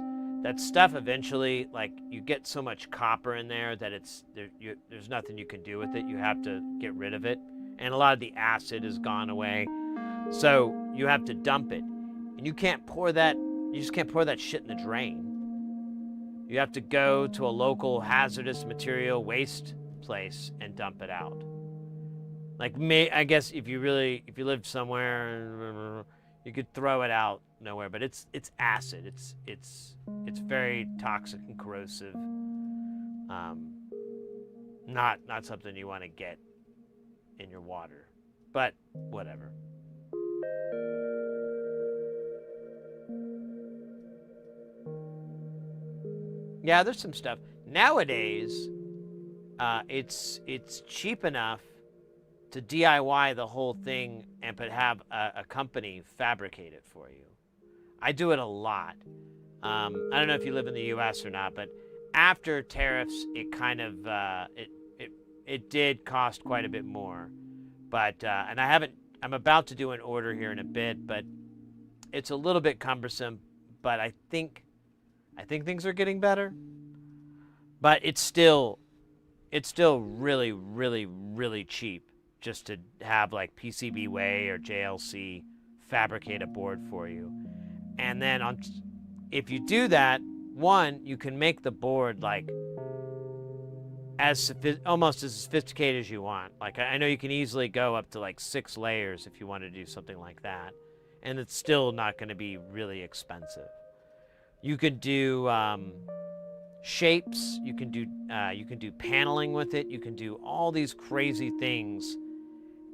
that stuff eventually, like, you get so much copper in there that there's nothing you can do with it. You have to get rid of it. And a lot of the acid has gone away. So you have to dump it. And you just can't pour that shit in the drain. You have to go to a local hazardous material waste place and dump it out. Like I guess if you lived somewhere, you could throw it out nowhere, but it's acid. It's very toxic and corrosive. Not something you want to get in your water, but whatever. Yeah, there's some stuff nowadays. It's cheap enough to DIY the whole thing and have a company fabricate it for you. I do it a lot. I don't know if you live in the U.S. or not, but after tariffs, it kind of it did cost quite a bit more. But and I'm about to do an order here in a bit, but it's a little bit cumbersome. But I think things are getting better. But it's still really, really, really cheap just to have like PCB way or JLC fabricate a board for you. And then if you do that, one, you can make the board like almost as sophisticated as you want. Like I know you can easily go up to like 6 layers if you want to do something like that, and it's still not going to be really expensive. You could do shapes. You can do paneling with it. You can do all these crazy things,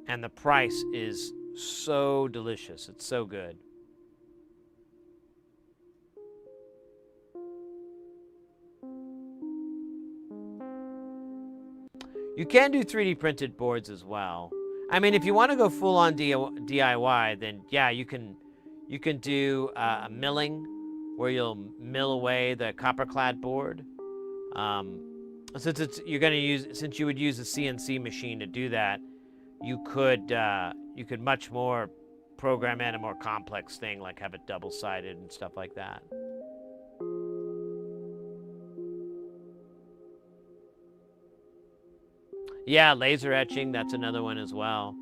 and the price is so delicious. It's so good. You can do 3D printed boards as well. I mean, if you want to go full on DIY, then yeah, you can do a milling where you'll mill away the copper clad board. Since you would use a CNC machine to do that, you could much more program in a more complex thing, like have it double-sided and stuff like that. Yeah, laser etching, that's another one as well.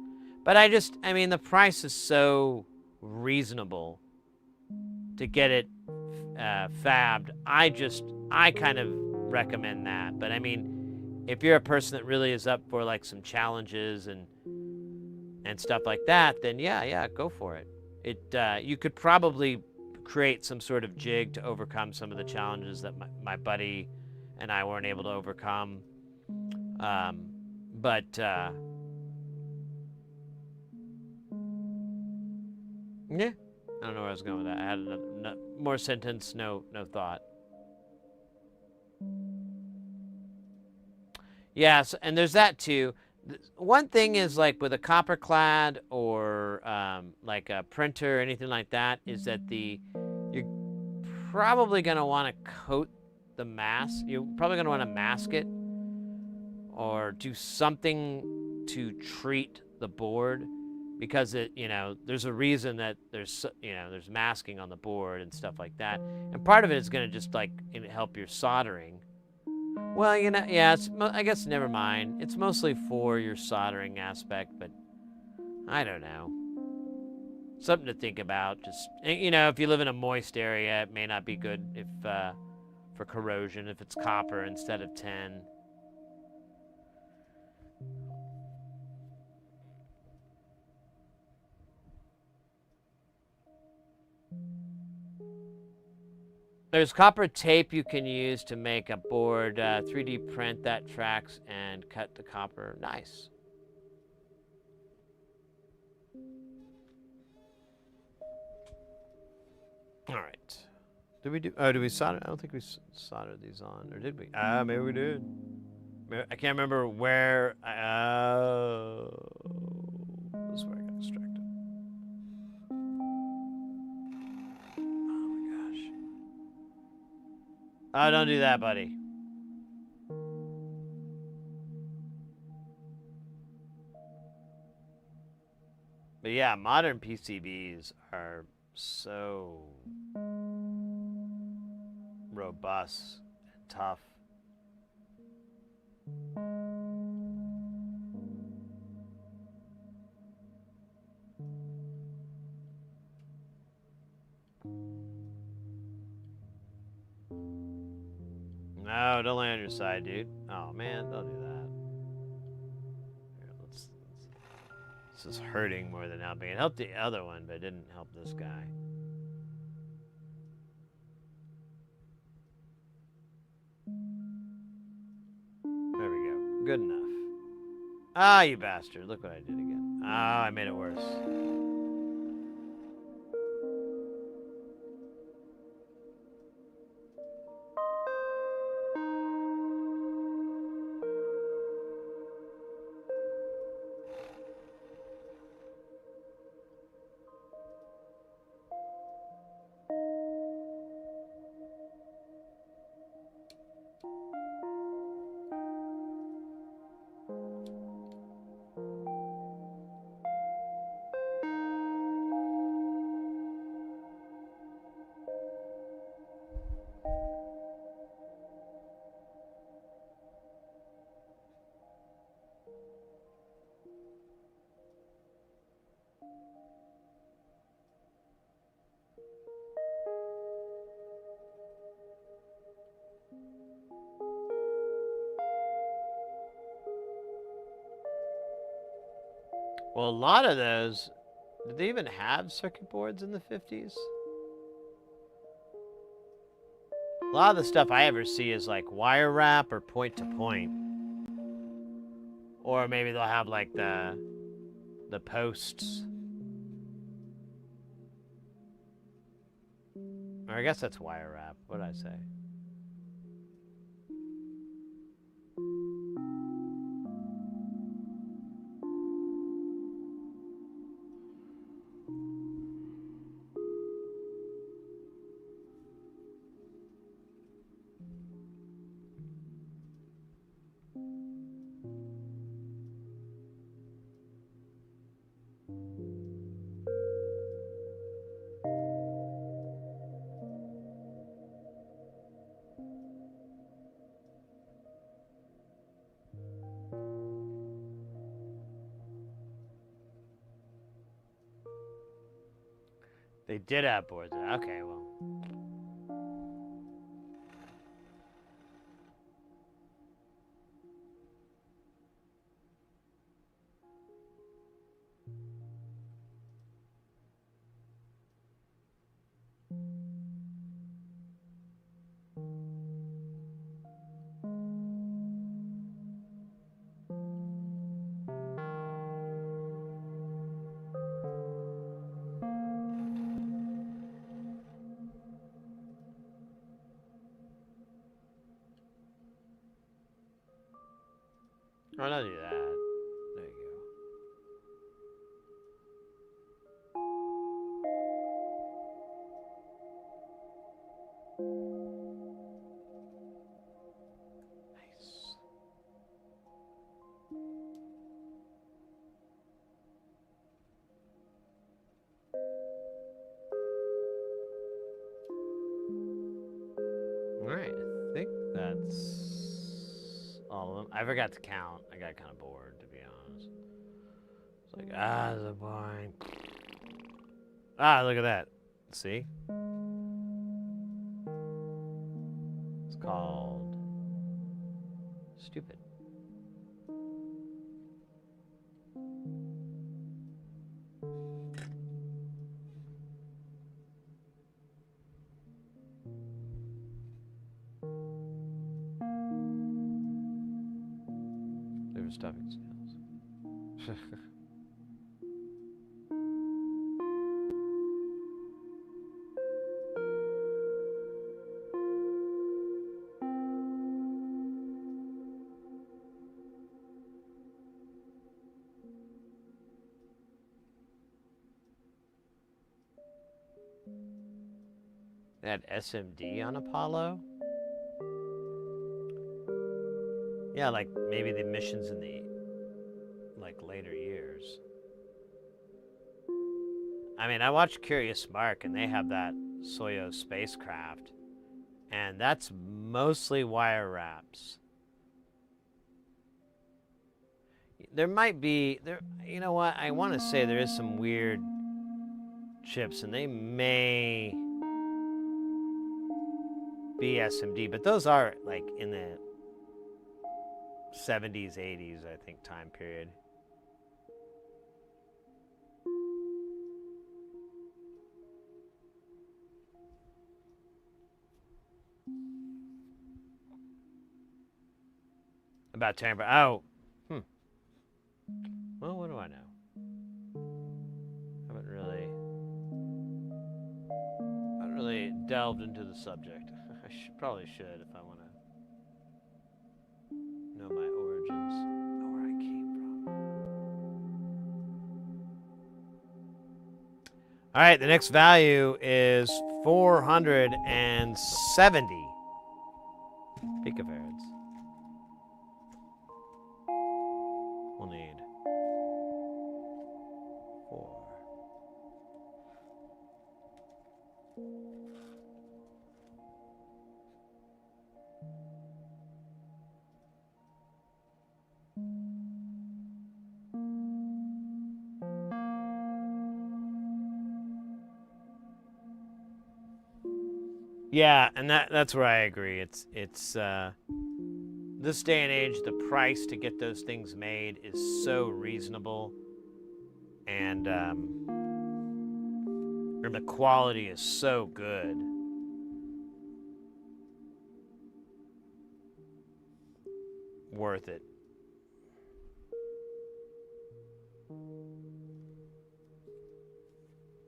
But I mean, the price is so reasonable to get it fabbed. I kind of recommend that. But I mean, if you're a person that really is up for like some challenges and stuff like that, then yeah, go for it. You could probably create some sort of jig to overcome some of the challenges that my buddy and I weren't able to overcome. But yeah, I don't know where I was going with that. I had more sentence, no thought. Yes, and there's that too. One thing is like with a copper clad or like a printer or anything like that is that you're probably going to want to coat the mask. You're probably going to want to mask it or do something to treat the board, because there's a reason that there's masking on the board and stuff like that, and part of it is going to just like help your soldering. Well, yeah, I guess never mind. It's mostly for your soldering aspect, but I don't know. Something to think about. Just if you live in a moist area, it may not be good if for corrosion if it's copper instead of tin. There's copper tape you can use to make a board, 3D print that tracks and cut the copper. Nice. All right. Did we solder? I don't think we soldered these on, or did we? Maybe we did. I can't remember where. This is where I got distracted. Oh, don't do that, buddy. But yeah, modern PCBs are so robust and tough. No, don't lay on your side, dude. Oh man, don't do that. Here, this is hurting more than helping. It helped the other one, but it didn't help this guy. There we go. Good enough. Ah, you bastard. Look what I did again. Oh, I made it worse. Well, a lot of those, did they even have circuit boards in the 50s? A lot of the stuff I ever see is like wire wrap or point to point. Or maybe they'll have like the posts. Or I guess that's wire wrap. What did I say? They did have boards. Okay, well. Oh, don't do that. There you go. Nice. All right, I think that's all of them. I forgot to count. I got kind of bored, to be honest. It's like, the boring. Look at that. See? It's called stupid. They were stuffing skills. They had SMD on Apollo? Yeah, like maybe the missions in the like later years. I mean, I watched Curious Mark and they have that Soyuz spacecraft, and that's mostly wire wraps. There might be you know what? I want to say there is some weird chips and they may be SMD, but those are like in the 70s, 80s, I think, time period. About tearing, but well, what do I know? Haven't really delved into the subject. I probably should if I want to know my origins, know where I came from. All right, the next value is 470 picofarads. We'll need 4. Yeah, and that's where I agree. It's this day and age, the price to get those things made is so reasonable And the quality is so good. Worth it.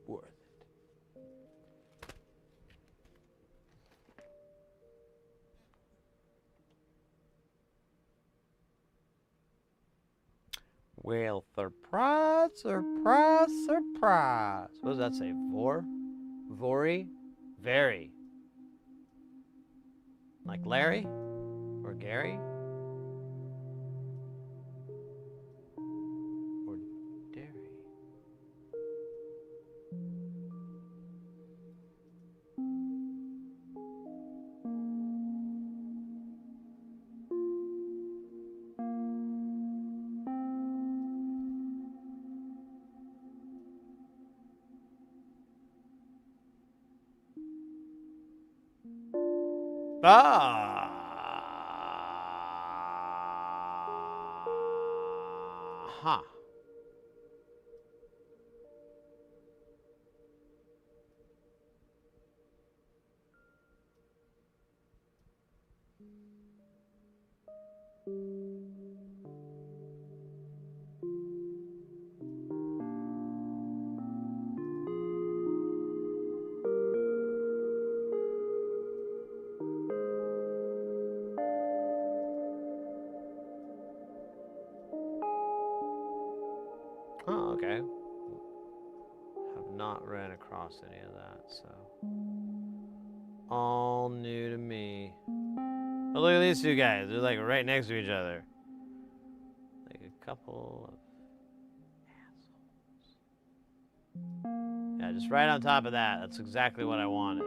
Worth it. Well, surprise, surprise, surprise. What does that say? Vori? Very. Like Larry? Or Gary? Or Derry? Huh. Oh, okay. Have not ran across any of that, so. All new to me. Oh, look at these two guys. They're like right next to each other. Like a couple of assholes. Yeah, just right on top of that. That's exactly what I wanted.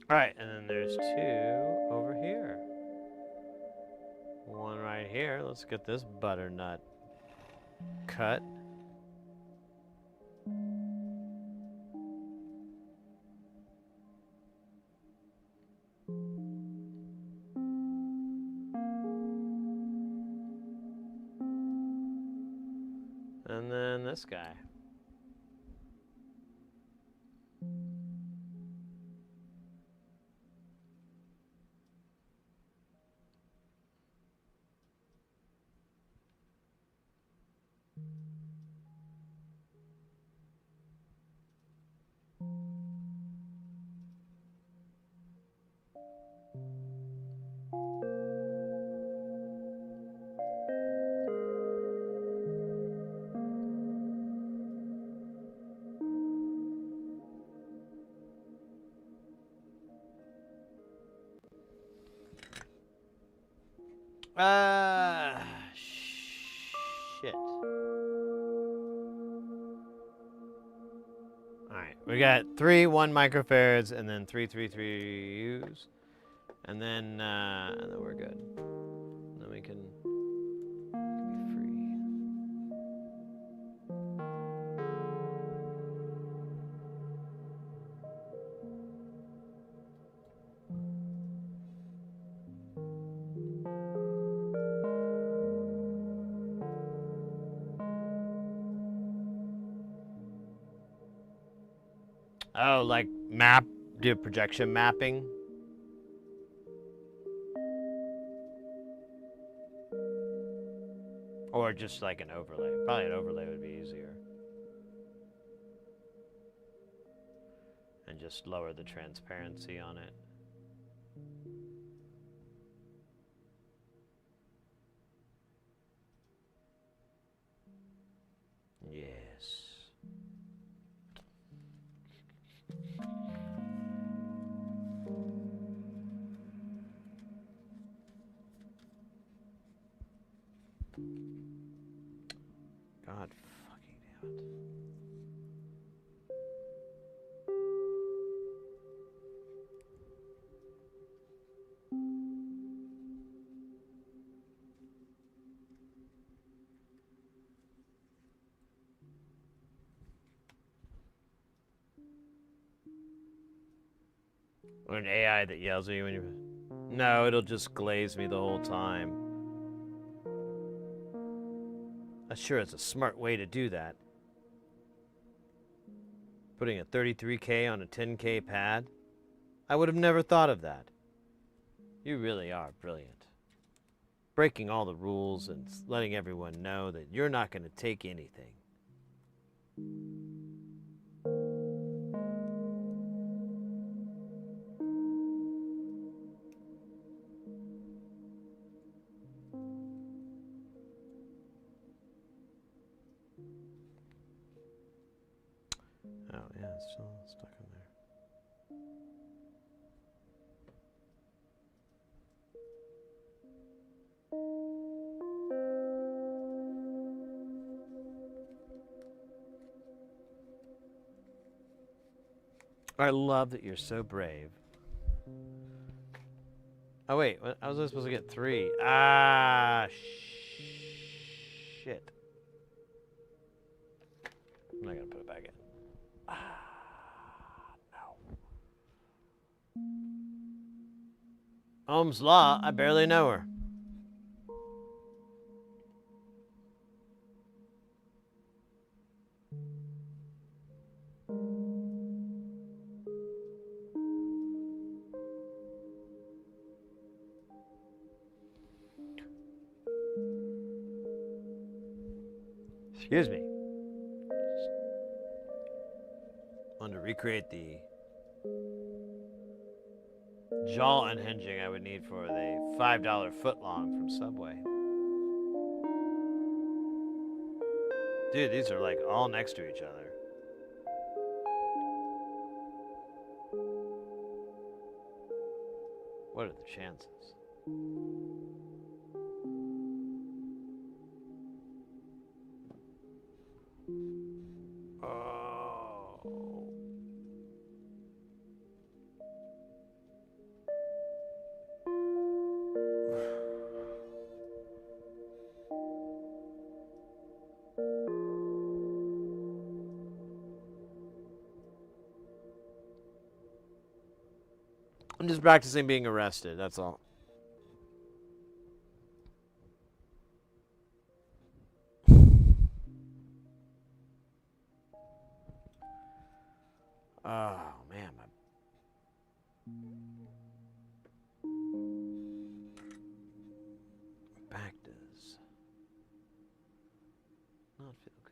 All right, and then there's two over here. One right here. Let's get this butternut cut. And then this guy. Shit. Alright, we got 3 1 microfarads and then 3 3 U's. And then we're good. Then we can be free. Oh, like do projection mapping? Or just like an overlay. Probably an overlay would be easier. And just lower the transparency on it. Yes. God fucking damn it. Or an AI that yells at you when you... No, it'll just glaze me the whole time. I'm sure it's a smart way to do that. Putting a 33K on a 10K pad? I would have never thought of that. You really are brilliant. Breaking all the rules and letting everyone know that you're not going to take anything. Oh, yeah, it's still stuck in there. I love that you're so brave. Oh, wait, how was I supposed to get 3? Ah, shit. I'm not gonna put it back in. Ah, no. Ohm's Law, I barely know her. Excuse me. Want to recreate the jaw unhinging I would need for the $5 footlong from Subway. Dude, these are like all next to each other. What are the chances? Oh. I'm just practicing being arrested, that's all. Oh, man, my back does not feel good.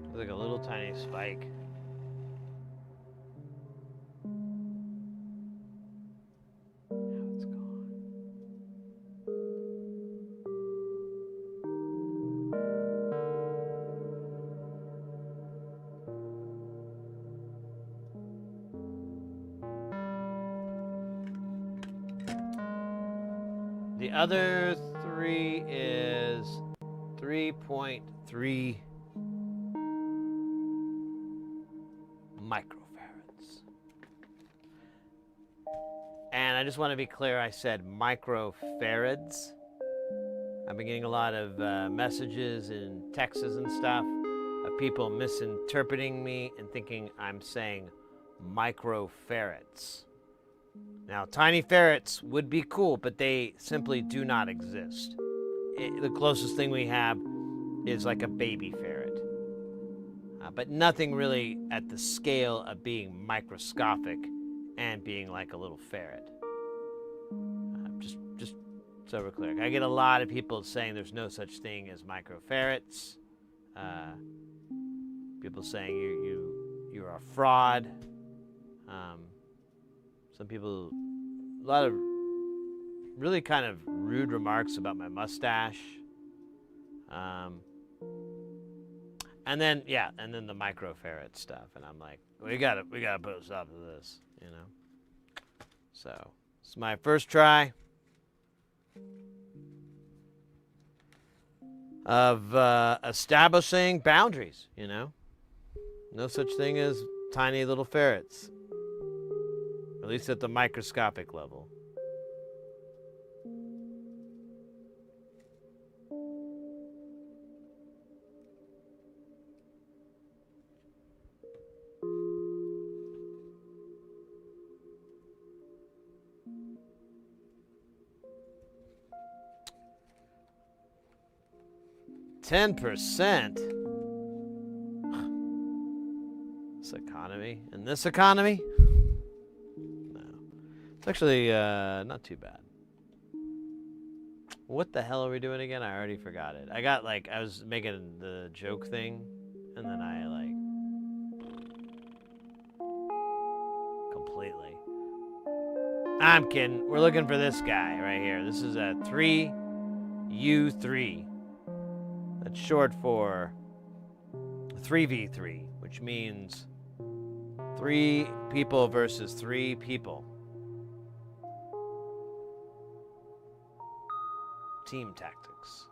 It's like a little tiny spike. Now it's gone. The other 3 is 3.3 microfarads. And I just want to be clear, I said microfarads. I've been getting a lot of messages and texts and stuff of people misinterpreting me and thinking I'm saying microfarads. Now, tiny ferrets would be cool, but they simply do not exist. The closest thing we have is like a baby ferret, but nothing really at the scale of being microscopic and being like a little ferret. Just so we're clear. I get a lot of people saying there's no such thing as microferrets. People saying you're a fraud. Some people, a lot of really kind of rude remarks about my mustache. And then the microferret stuff, and I'm like, we gotta put a stop to this, you know. So it's my first try of establishing boundaries, you know. No such thing as tiny little ferrets, at least at the microscopic level. $10%? This economy? In this economy? No. It's actually not too bad. What the hell are we doing again? I already forgot it. I was making the joke thing, and then I completely. I'm kidding. We're looking for this guy right here. This is a 3U3. That's short for 3v3, which means 3 people versus 3 people. Team tactics.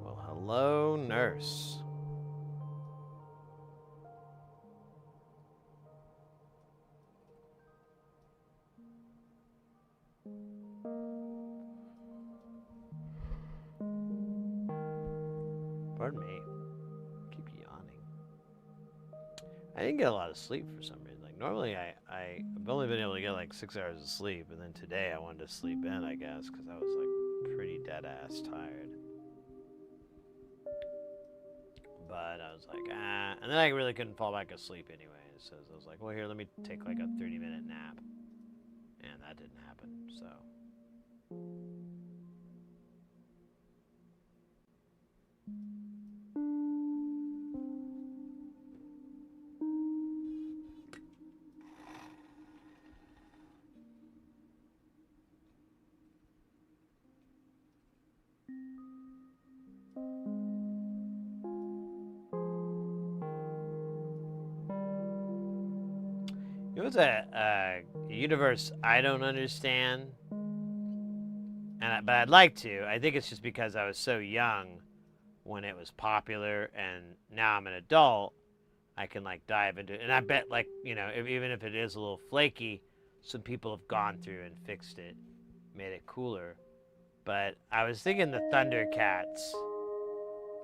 Well, hello, nurse. Pardon me. Keep yawning. I didn't get a lot of sleep for some reason. Like normally I've only been able to get like 6 hours of sleep, and then today I wanted to sleep in, I guess, because I was like pretty dead ass tired. But I was like, and then I really couldn't fall back asleep anyway. So I was like, well, here, let me take like a 30-minute nap. And that didn't happen, so. It was a universe I don't understand, but I'd like to. I think it's just because I was so young when it was popular, and now I'm an adult, I can like dive into it. And I bet, like, you know, even if it is a little flaky, some people have gone through and fixed it, made it cooler. But I was thinking the Thundercats,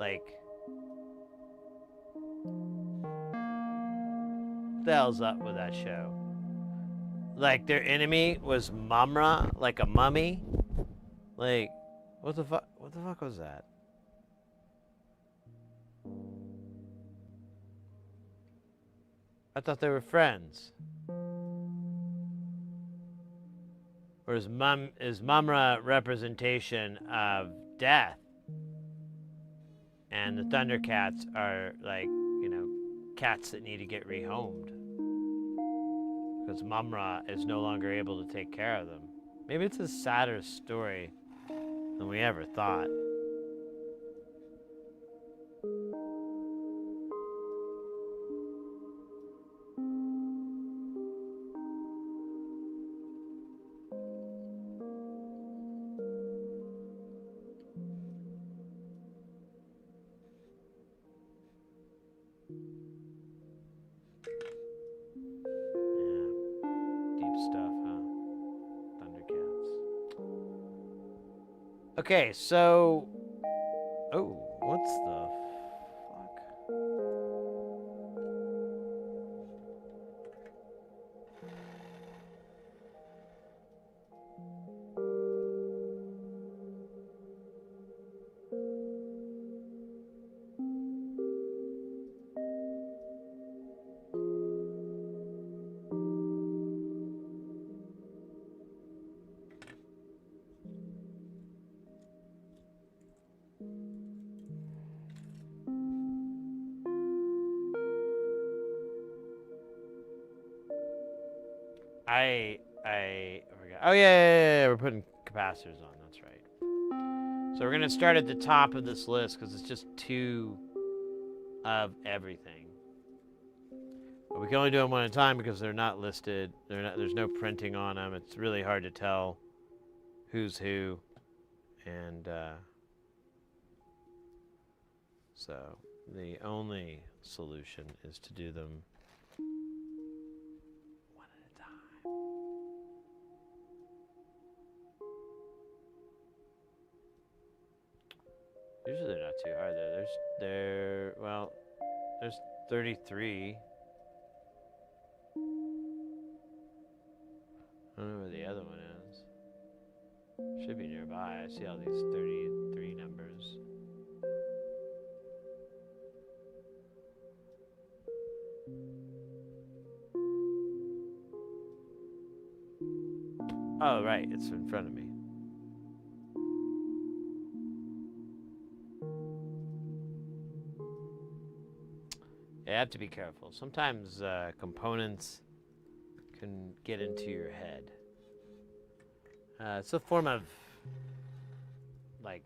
like, what the hell's up with that show? Like, their enemy was Mumra, like a mummy. Like, what the fuck was that? I thought they were friends. Or is Mumra representation of death? And the Thundercats are like, you know, cats that need to get rehomed. Because Mumra is no longer able to take care of them. Maybe it's a sadder story than we ever thought. Okay, so... Oh, what's the fuck? I forgot. Oh yeah, we're putting capacitors on. That's right. So we're gonna start at the top of this list because it's just two of everything. But we can only do them one at a time because they're not listed. There's no printing on them. It's really hard to tell who's who, and so the only solution is to do them one at a time. Usually they're not too hard though. There's 33. I don't know where the other one is. Should be nearby. I see all these 33 numbers. Oh, right. It's in front of me. You have to be careful. Sometimes components can get into your head. It's a form of, like,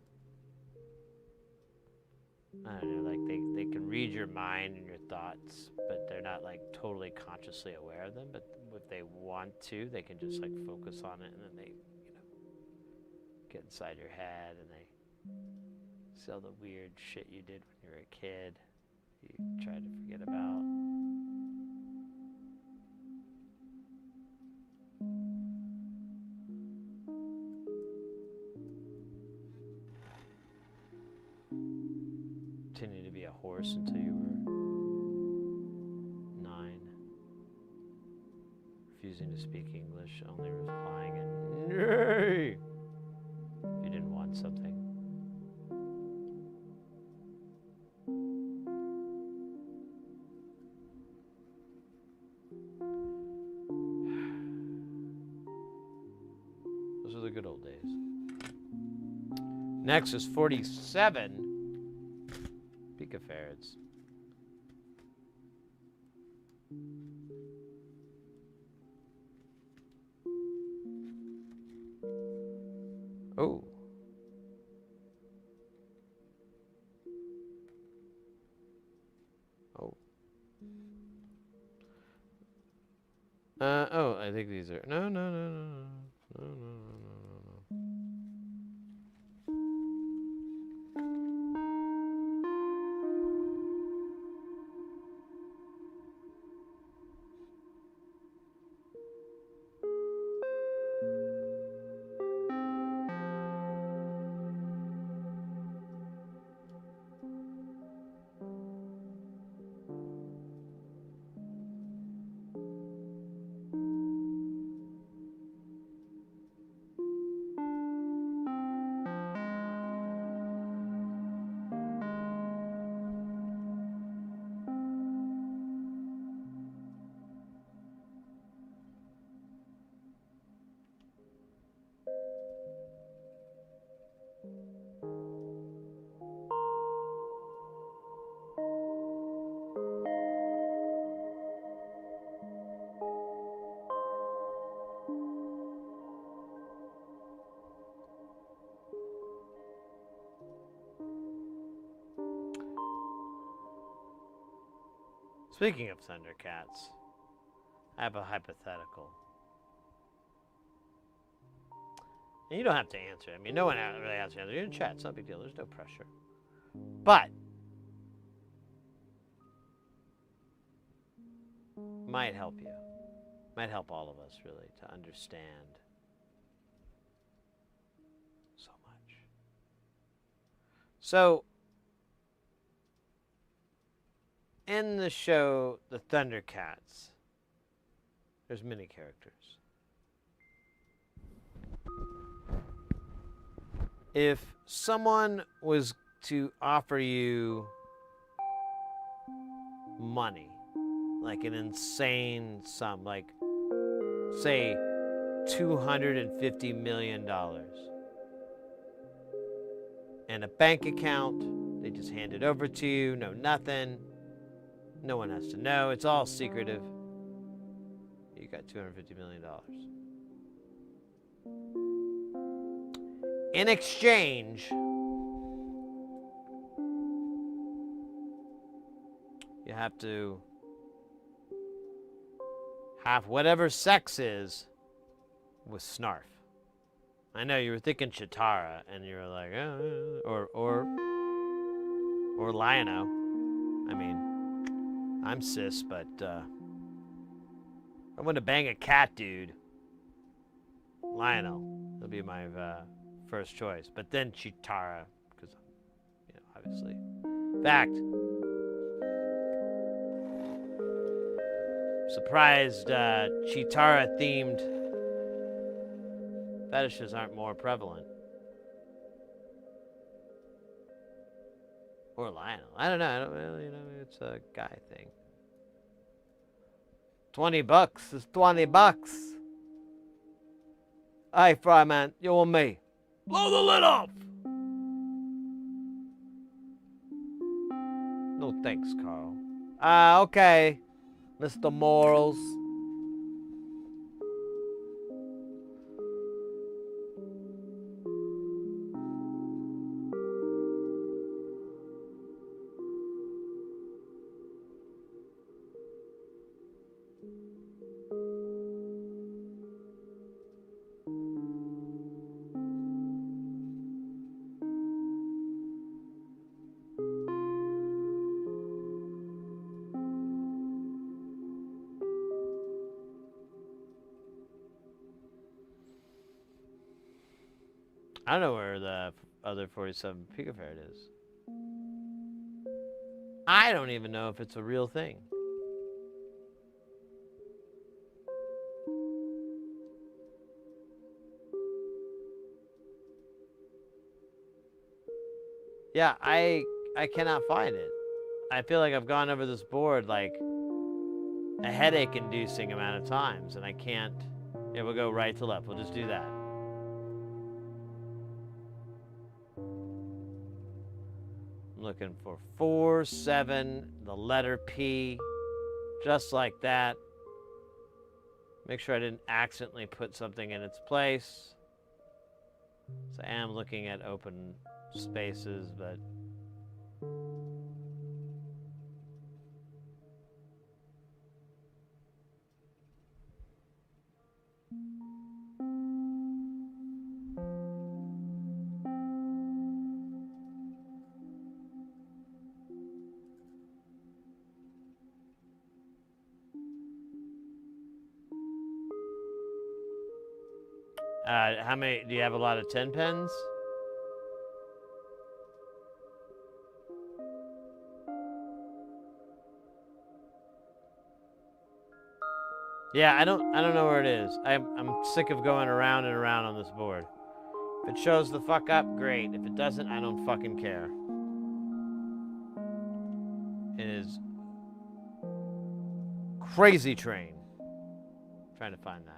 I don't know, like they can read your mind and your thoughts, but they're not like totally consciously aware of them. But if they want to, they can just like focus on it, and then they, get inside your head, and they see all the weird shit you did when you were a kid. You try to forget about. Pretending to be a horse until you were 9. Refusing to speak English, only replying in "Nay" if you didn't want something. Those are the good old days. Next is 47 picofarads. Oh. Oh. Oh, I think these are... No. Speaking of Thundercats, I have a hypothetical. And you don't have to answer it. I mean, no one really has to answer. You're in chat. It's not a big deal. There's no pressure. But might help you. Might help all of us, really, to understand so much. So, in the show The Thundercats, there's many characters. If someone was to offer you money, like an insane sum, like say $250 million, and a bank account, they just hand it over to you, no nothing, no one has to know, it's all secretive. You got $250 million. In exchange, you have to have whatever sex is with Snarf. I know you were thinking Chitara, and you were like, or Lionel. I mean, I'm cis, but I want to bang a cat, dude. Lionel will be my first choice, but then Chitara, because obviously. Fact. Surprised Chitara themed fetishes aren't more prevalent. Or Lionel. I don't know. I don't really, it's a guy thing. $20 is $20. Hey, Fry Man, you and me. Blow the lid off! No thanks, Carl. Okay. Mr. Morals. I don't know where the other 47 picofarad is. I don't even know if it's a real thing. Yeah, I cannot find it. I feel like I've gone over this board like a headache-inducing amount of times, and I can't. Yeah, we'll go right to left. We'll just do that. I'm looking for 4, 7, the letter P, just like that. Make sure I didn't accidentally put something in its place. So I am looking at open spaces, but how many, do you have a lot of 10 pens? Yeah, I don't know where it is. I'm sick of going around and around on this board. If it shows the fuck up, great. If it doesn't, I don't fucking care. It is Crazy Train. I'm trying to find that.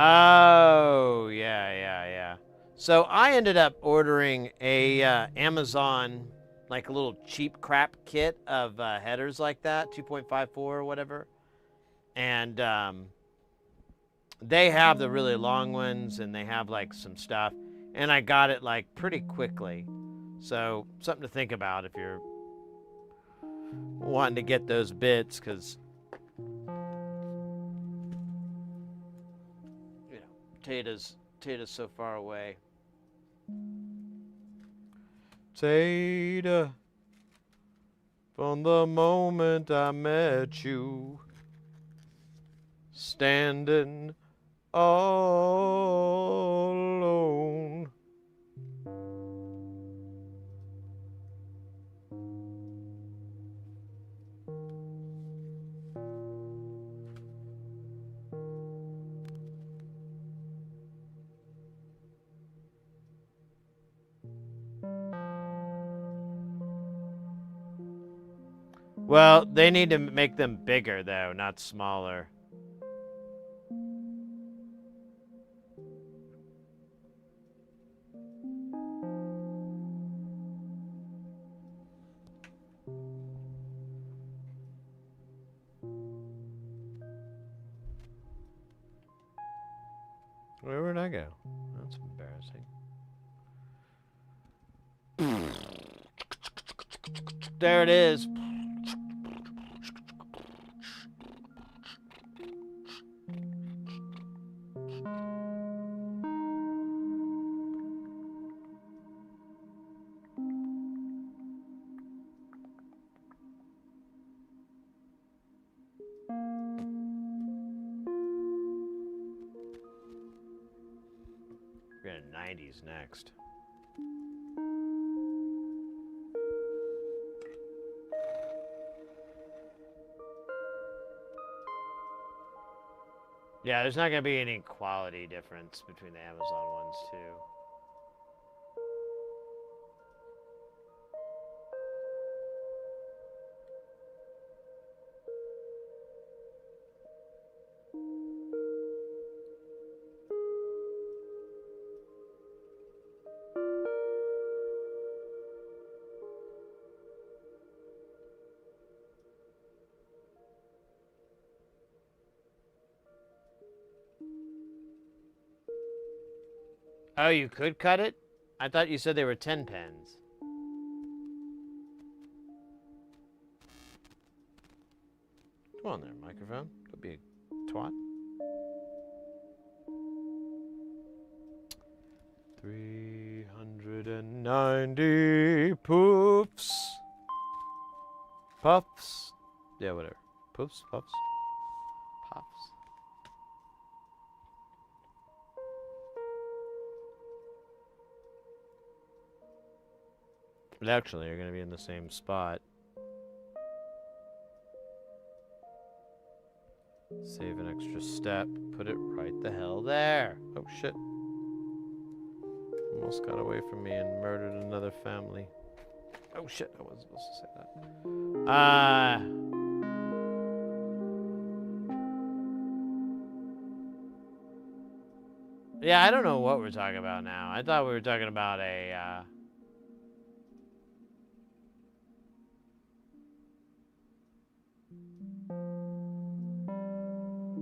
Oh, yeah. So I ended up ordering a Amazon, like a little cheap crap kit of headers like that, 2.54 or whatever. And they have the really long ones, and they have like some stuff. And I got it like pretty quickly. So something to think about if you're wanting to get those bits, because Tata's so far away. Tata, From the moment I met you, standing all alone. Well, they need to make them bigger, though, not smaller. Where did I go? That's embarrassing. There it is. We're going to 90s next. Yeah, there's not going to be any quality difference between the Amazon ones, too. Oh, you could cut it? I thought you said they were 10 pens. Come on there, microphone. Don't be a twat. 390 poofs. Puffs. Yeah, whatever. Poofs, puffs, puffs. But actually, you're going to be in the same spot. Save an extra step. Put it right the hell there. Oh, shit. Almost got away from me and murdered another family. Oh, shit. I wasn't supposed to say that. Yeah, I don't know what we're talking about now. I thought we were talking about a,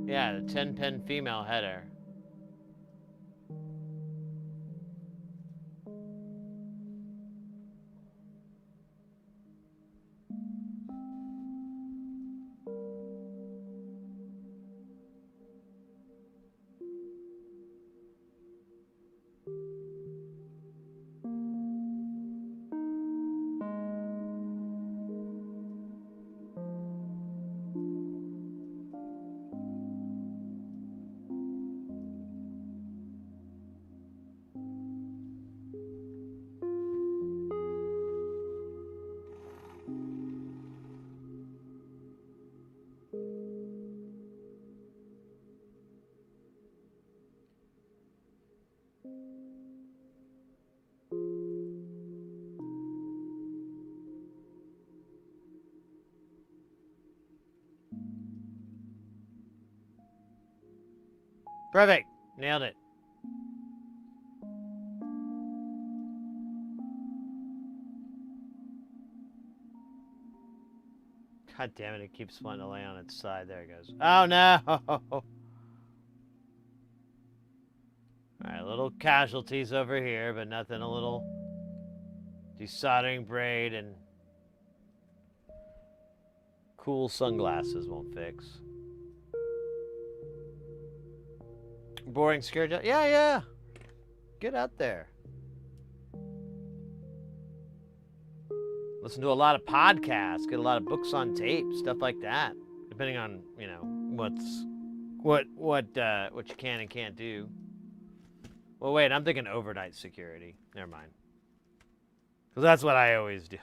yeah, the 10-pen female header. Perfect. Nailed it. God damn it, it keeps wanting to lay on its side. There it goes. Oh, no! Alright, little casualties over here, but nothing a little desoldering braid and cool sunglasses won't fix. Boring scare job? Yeah, yeah. Get out there. Listen to a lot of podcasts, get a lot of books on tape, stuff like that. Depending on, you know, what you can and can't do. Well, wait, I'm thinking overnight security. Never mind. Because that's what I always do.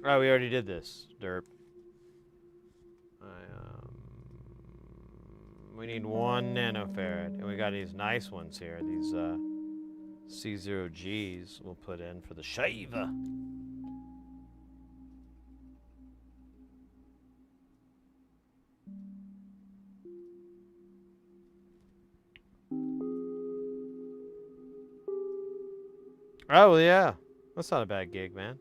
Oh, we already did this, derp. We need 1 nanofarad, and we got these nice ones here. These C0Gs we'll put in for the shaver. Oh, yeah. That's not a bad gig, man.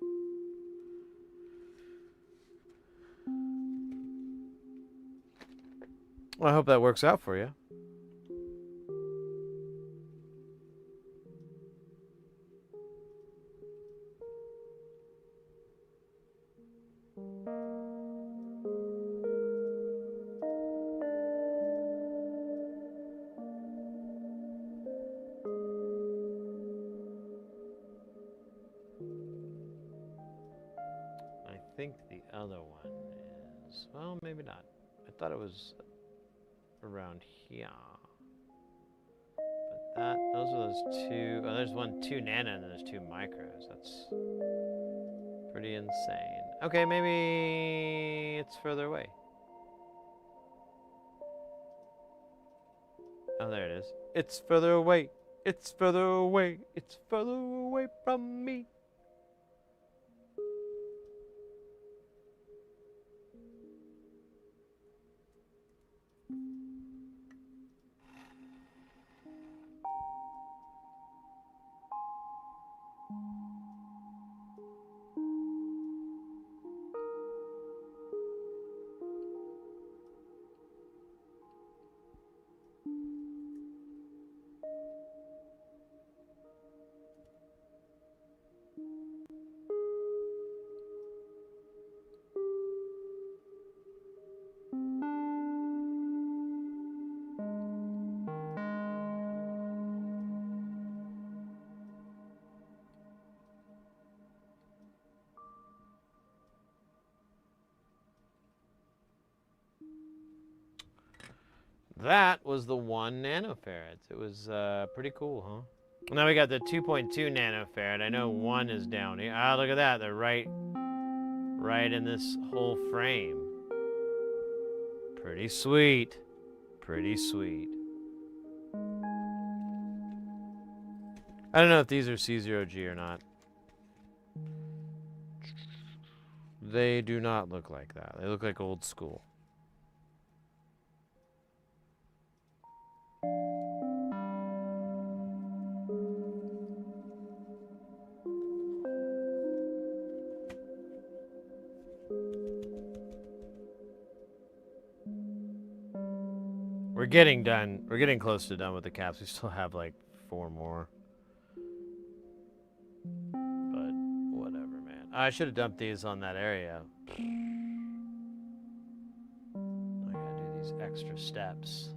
Well, I hope that works out for you. I think the other one is, well, maybe not. I thought it was around here. But those are those two. Oh, there's 2 nano and then there's 2 micros. That's pretty insane. Okay, maybe it's further away. Oh, there it is. It's further away. It's further away. It's further away from me. That was the 1 nanofarads. It was pretty cool, huh? Now we got the 2.2 nanofarad. I know 1 is down here. Ah, look at that. They're right in this whole frame. Pretty sweet. Pretty sweet. I don't know if these are C0G or not. They do not look like that. They look like old school. We're getting done. We're getting close to done with the caps. We still have like 4 more. But whatever, man. I should have dumped these on that area. I gotta do these extra steps.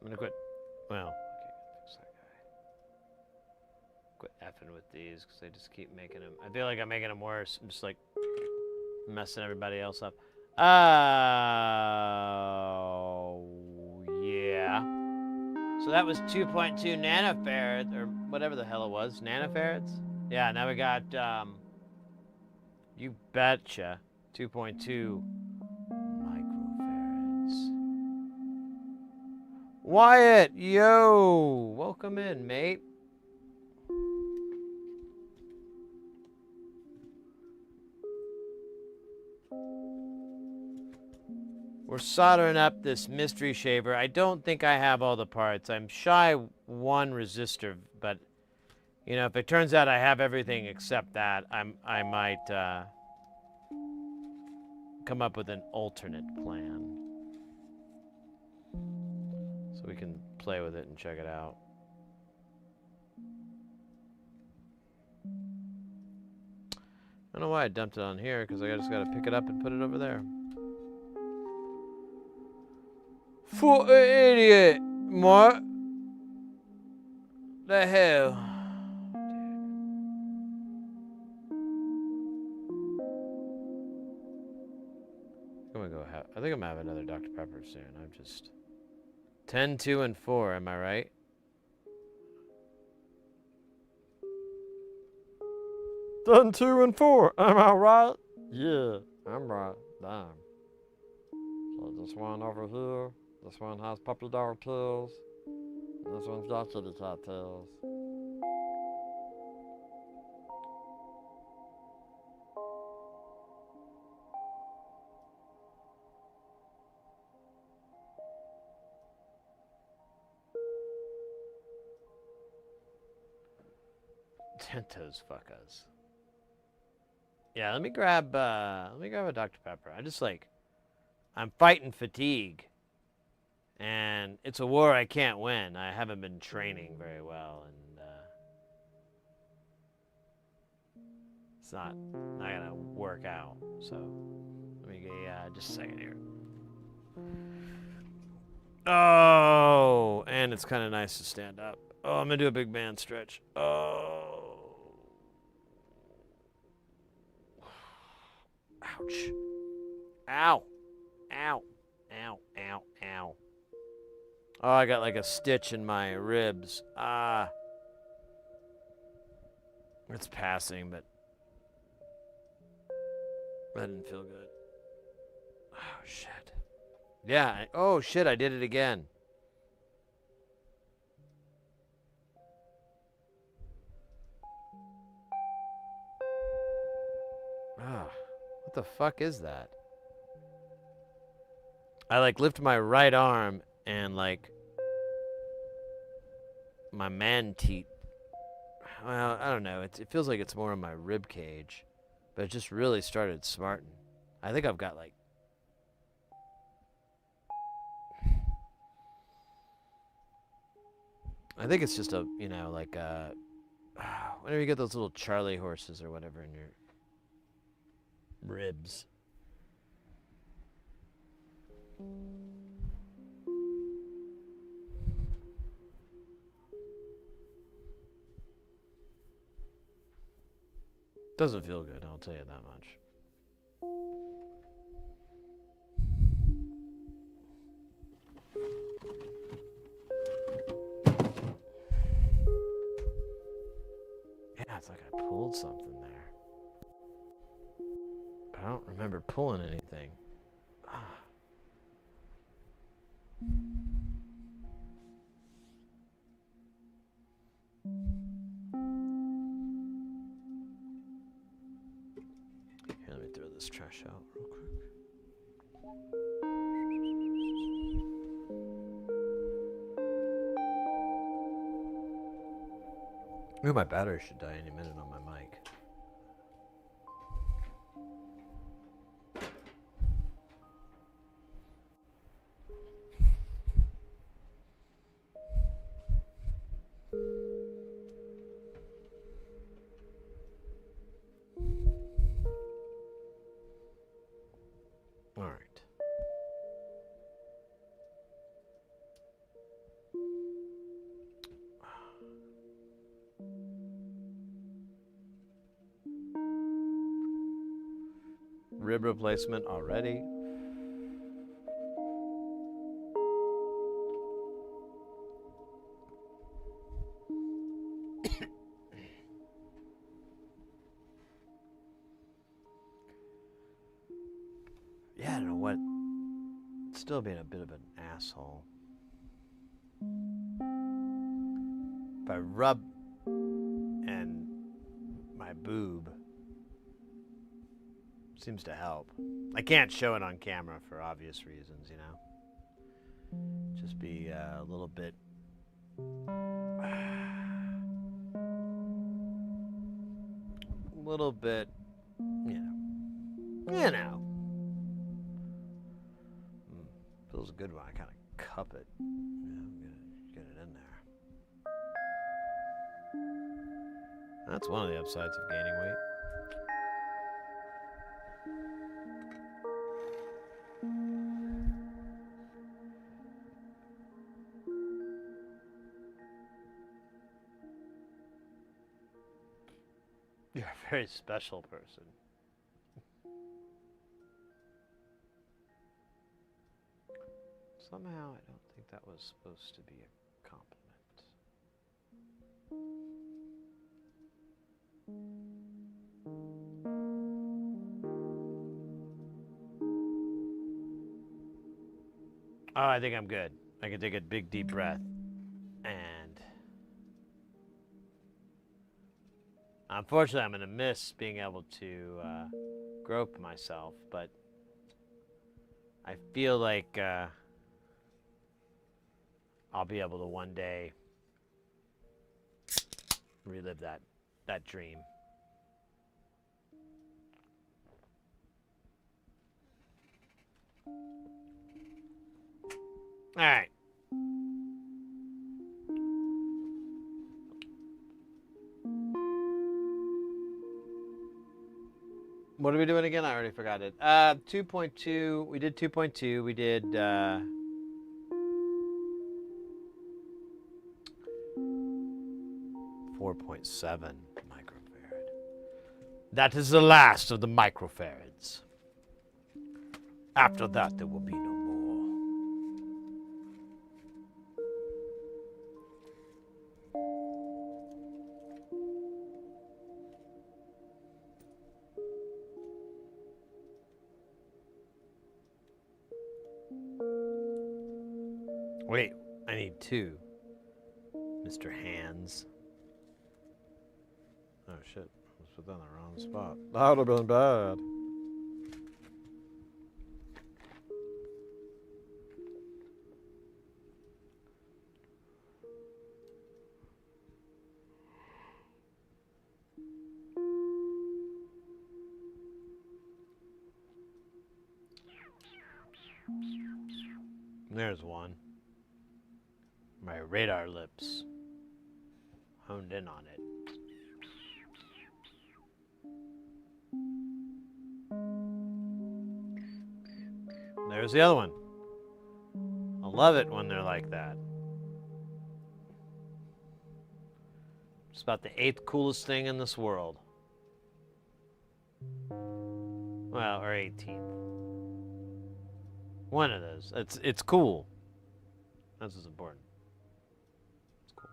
I'm gonna quit. Well, okay, fix that guy. Quit effing with these because I just keep making them. I feel like I'm making them worse. I'm just like messing everybody else up. Yeah. So that was 2.2 nanofarads, or whatever the hell it was. Nanofarads? Yeah, now we got, you betcha, 2.2 microfarads. Wyatt, yo! Welcome in, mate. We're soldering up this mystery shaver. I don't think I have all the parts. I'm shy one resistor, but you know, if it turns out I have everything except that, I might come up with an alternate plan. So we can play with it and check it out. I don't know why I dumped it on here, because I just got to pick it up and put it over there. For an idiot! What the hell? I'm gonna go have. I think I'm gonna have another Dr. Pepper soon. I'm just 10, 2, and 4. Am I right? Done 2 and 4. Am I right? Yeah, I'm right. Damn. So this one over here. This one has puppy dog tails. And this one's got kitty cat tails. Those fuckers. Yeah, let me grab a Dr. Pepper. I'm fighting fatigue. And it's a war I can't win. I haven't been training very well, and it's not gonna work out. So let me get just a second here. Oh, and it's kind of nice to stand up. Oh, I'm gonna do a big man stretch. Oh, ouch! Ow! Ow! Ow! Ow! Ow! Oh, I got like a stitch in my ribs. Ah. It's passing, but that didn't feel good. Oh, shit. Yeah. Oh, shit, I did it again. Ah. What the fuck is that? I, like, lift my right arm and, like, my man teeth. Well, I don't know. It feels like it's more in my rib cage, but it just really started smarting. I think I've got like. I think it's just a, you know, like whenever you get those little Charlie horses or whatever in your ribs. Doesn't feel good, I'll tell you that much. Yeah, it's like I pulled something there. But I don't remember pulling anything. Here, let me throw this trash out real quick. Ooh, my battery should die any minute on my mic. All right. rib replacement already. Yeah, I don't know what. Still being a bit of an asshole. If I rub and my boob, seems to help. I can't show it on camera for obvious reasons, you know. Just be a little bit. A little bit, you know. You know. Feels good when I kind of cup it. Yeah, get it in there. That's one of the upsides of gaining weight. You're a very special person. Somehow, I don't think that was supposed to be a compliment. Oh, I think I'm good. I can take a big, deep breath. And unfortunately, I'm going to miss being able to grope myself, but I feel like I'll be able to one day relive that dream. All right. What are we doing again? I already forgot it. 2.2. We did 2.2. We did 4.7 microfarad. That is the last of the microfarads. After that, there will be no more. Wait, I need 2. Mr. Hands. Oh shit, I was put that in the wrong spot. That would have been bad. There's one. My radar lips honed in on it. There's the other one. I love it when they're like that. It's about the 8th coolest thing in this world. Well, or 18th. One of those. It's cool. That's what's important. It's cool.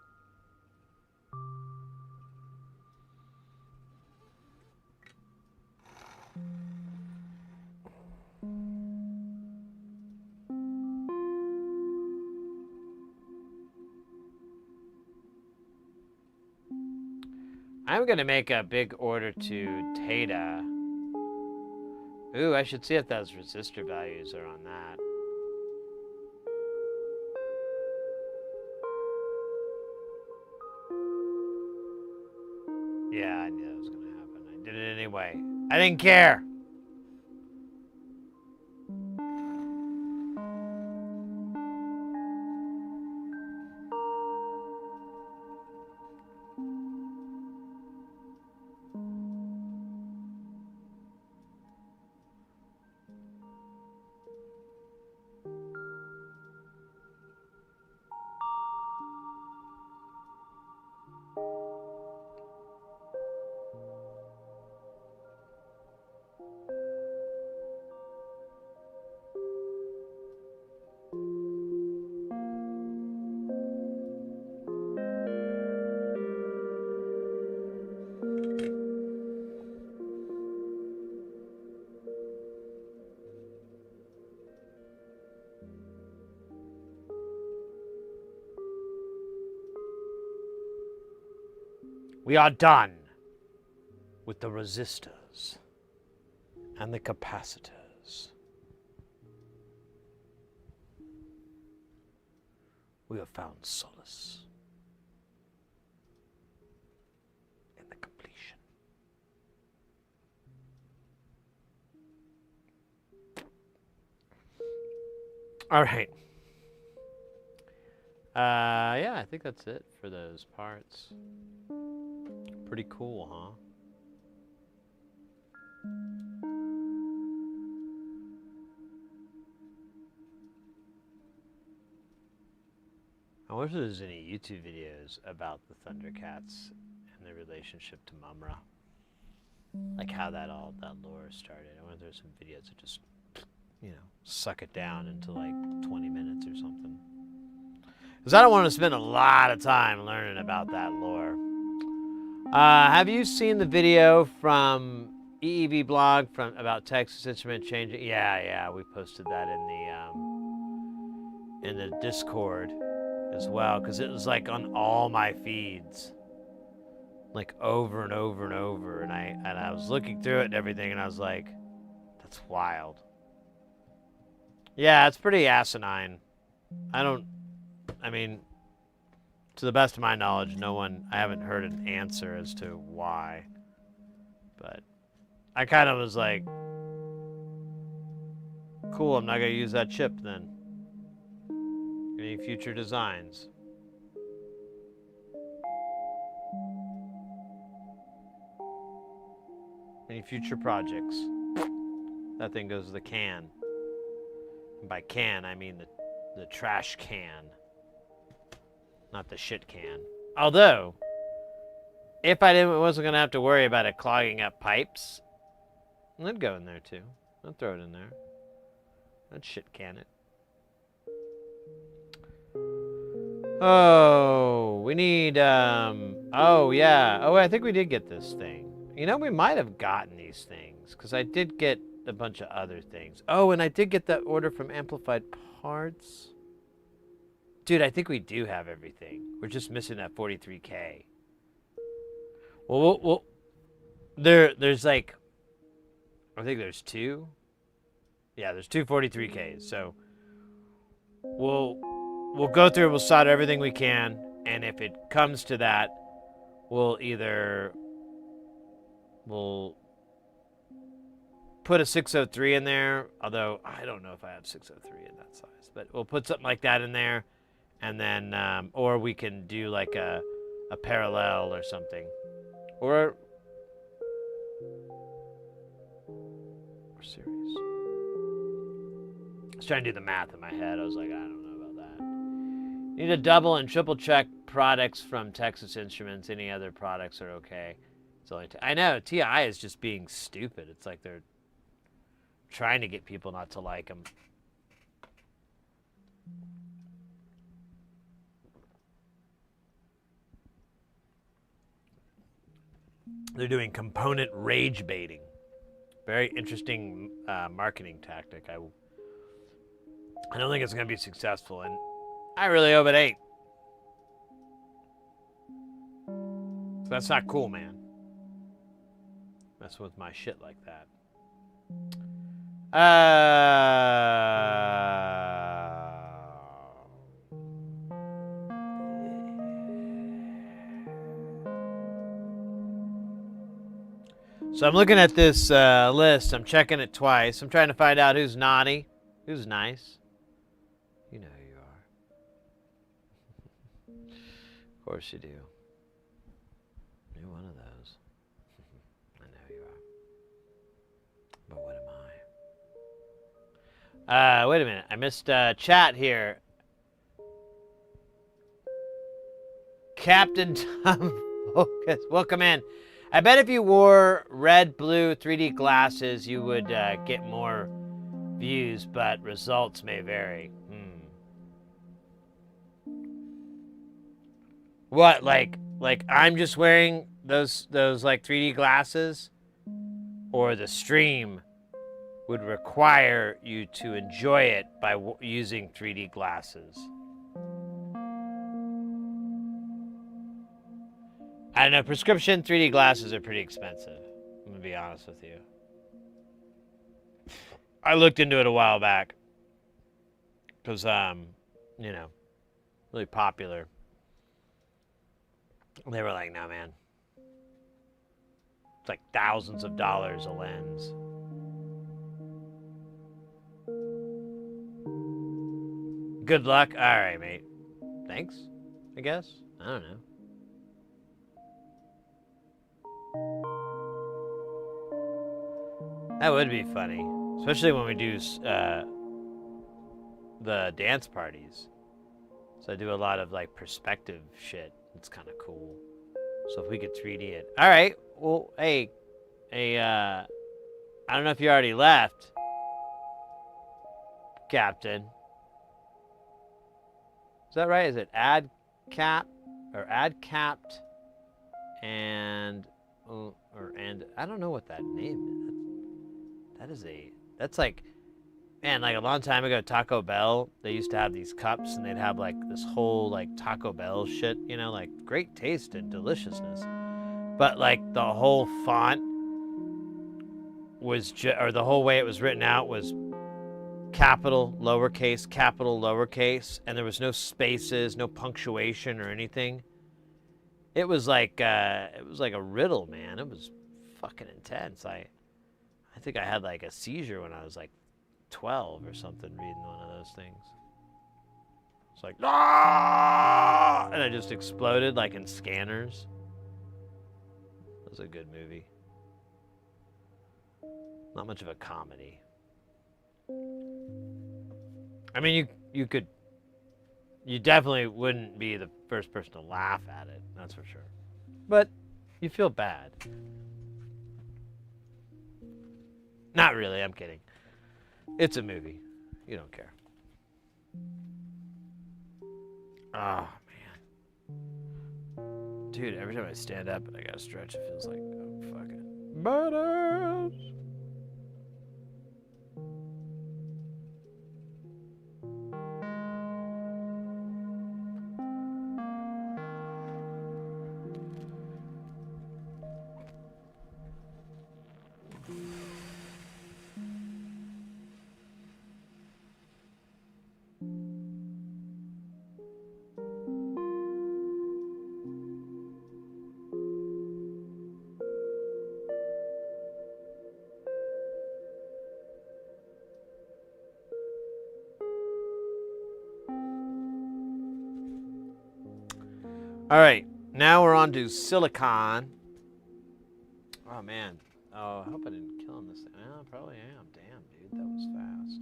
I'm gonna make a big order to Tata. Ooh, I should see if those resistor values are on that. Yeah, I knew that was gonna happen. I did it anyway. I didn't care. We are done with the resistors and the capacitors. We have found solace in the completion. All right. Yeah, I think that's it for those parts. Pretty cool, huh? I wonder if there's any YouTube videos about the Thundercats and their relationship to Mumra. Like how that lore started. I wonder if there's some videos that just, suck it down into like 20 minutes or something. Because I don't want to spend a lot of time learning about that lore. Have you seen the video from EEV blog about Texas Instrument changing? Yeah, we posted that in the Discord as well, because it was like on all my feeds, like over and over and over, and I was looking through it and everything, and I was like, that's wild. Yeah, it's pretty asinine. I mean, to the best of my knowledge, I haven't heard an answer as to why. But I kind of was like, cool, I'm not going to use that chip then. Any future designs? Any future projects? That thing goes to the can. And by can, I mean the trash can. Not the shit can. Although, if I wasn't going to have to worry about it clogging up pipes, I'd go in there too. I'd throw it in there. I'd shit can it. Oh, we need, oh yeah. Oh, I think we did get this thing. We might have gotten these things, because I did get a bunch of other things. Oh, and I did get that order from Amplified Parts. Dude, I think we do have everything. We're just missing that 43K. Well, there's like, I think there's two. Yeah, there's two 43Ks. So we'll go through, we'll solder everything we can, and if it comes to that, we'll put a 603 in there, although I don't know if I have 603 in that size, but we'll put something like that in there, and then, or we can do like a parallel or something, or series. I was trying to do the math in my head. I was like, I don't know about that. You need to double and triple check products from Texas Instruments. Any other products are okay. It's only I know TI is just being stupid. It's like they're trying to get people not to like them. They're doing component rage baiting. Very interesting marketing tactic. I don't think it's going to be successful, and I really hope it ain't. So that's not cool, man. Messing with my shit like that. So I'm looking at this list. I'm checking it twice. I'm trying to find out who's naughty, who's nice. You know who you are. Of course you do. You're one of those. I know you are. But what am I? Wait a minute. I missed chat here. Captain Tom Focus. Welcome in. I bet if you wore red, blue 3D glasses, you would get more views, but results may vary. What, like I'm just wearing those like 3D glasses, or the stream would require you to enjoy it by using 3D glasses? I don't know. Prescription 3D glasses are pretty expensive. I'm gonna be honest with you. I looked into it a while back because, you know, really popular. And they were like, "No, man, it's like thousands of dollars a lens." Good luck. All right, mate. Thanks, I guess. I don't know. That would be funny, especially when we do the dance parties. So I do a lot of like perspective shit. It's kind of cool. So if we could 3D it. All right. Well, hey, I don't know if you already left, Captain. Is that right? Is it add cap or add capped and I don't know what that name is. That's like, man, like a long time ago, Taco Bell, they used to have these cups and they'd have like this whole like Taco Bell shit, you know, like great taste and deliciousness. But like the whole font was, or the whole way it was written out was capital, lowercase, and there was no spaces, no punctuation or anything. It was like a riddle, man. It was fucking intense. I think I had like a seizure when I was like 12 or something reading one of those things. It's like, ah! And I just exploded like in Scanners. It was a good movie. Not much of a comedy. I mean, you definitely wouldn't be the first person to laugh at it, that's for sure. But you feel bad. Not really, I'm kidding. It's a movie. You don't care. Oh, man. Dude, every time I stand up and I gotta stretch, it feels like I'm fucking badass. All right, now we're on to silicon. Oh, man. Oh, I hope I didn't kill him this thing. Well, I probably am. Damn, dude, that was fast.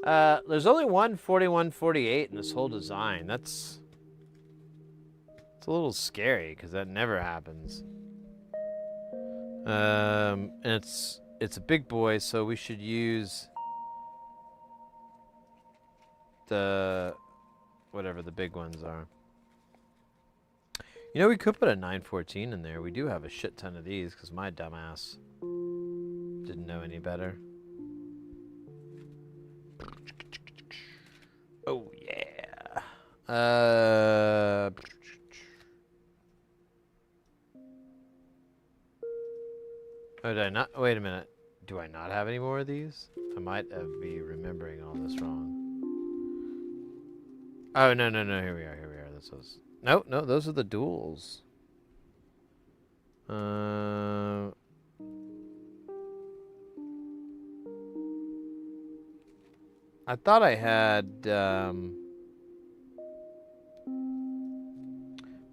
All right. There's only one 4148 in this whole design. It's a little scary because that never happens. And it's a big boy, so we should use the whatever the big ones are. You know, we could put a 914 in there. We do have a shit ton of these because my dumbass didn't know any better. Oh yeah. Oh, did I not? Wait a minute. Do I not have any more of these? I might be remembering all this wrong. Oh, no. Here we are. This was... No, those are the duals. I thought I had...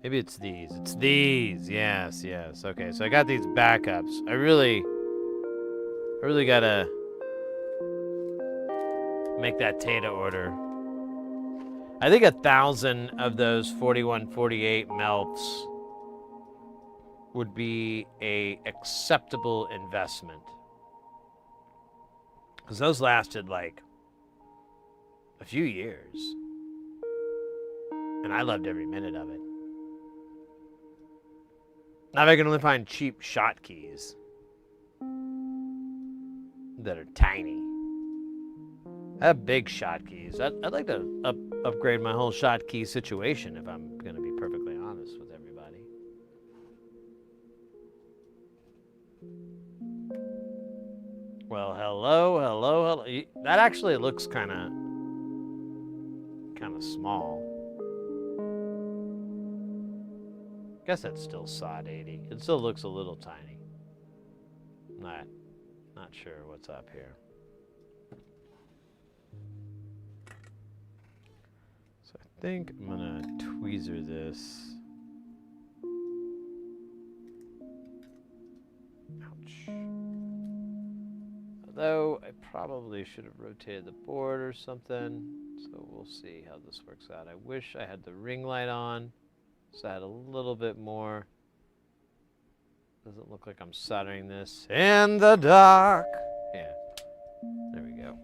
Maybe it's these. It's these. Yes. Okay, so I got these backups. I really gotta make that Tata order. I think 1,000 of those 4148 melts would be a acceptable investment. Because those lasted like a few years. And I loved every minute of it. Now I can only find cheap shot keys that are tiny. I have big shot keys. I'd like to upgrade my whole shot key situation if I'm going to be perfectly honest with everybody. Well, hello. That actually looks kind of small. Guess that's still SOD 80. It still looks a little tiny. Not sure what's up here. So I think I'm gonna tweezer this. Ouch. Although I probably should have rotated the board or something. So we'll see how this works out. I wish I had the ring light on, so I had a little bit more. Doesn't look like I'm soldering this in the dark. Yeah, there we go.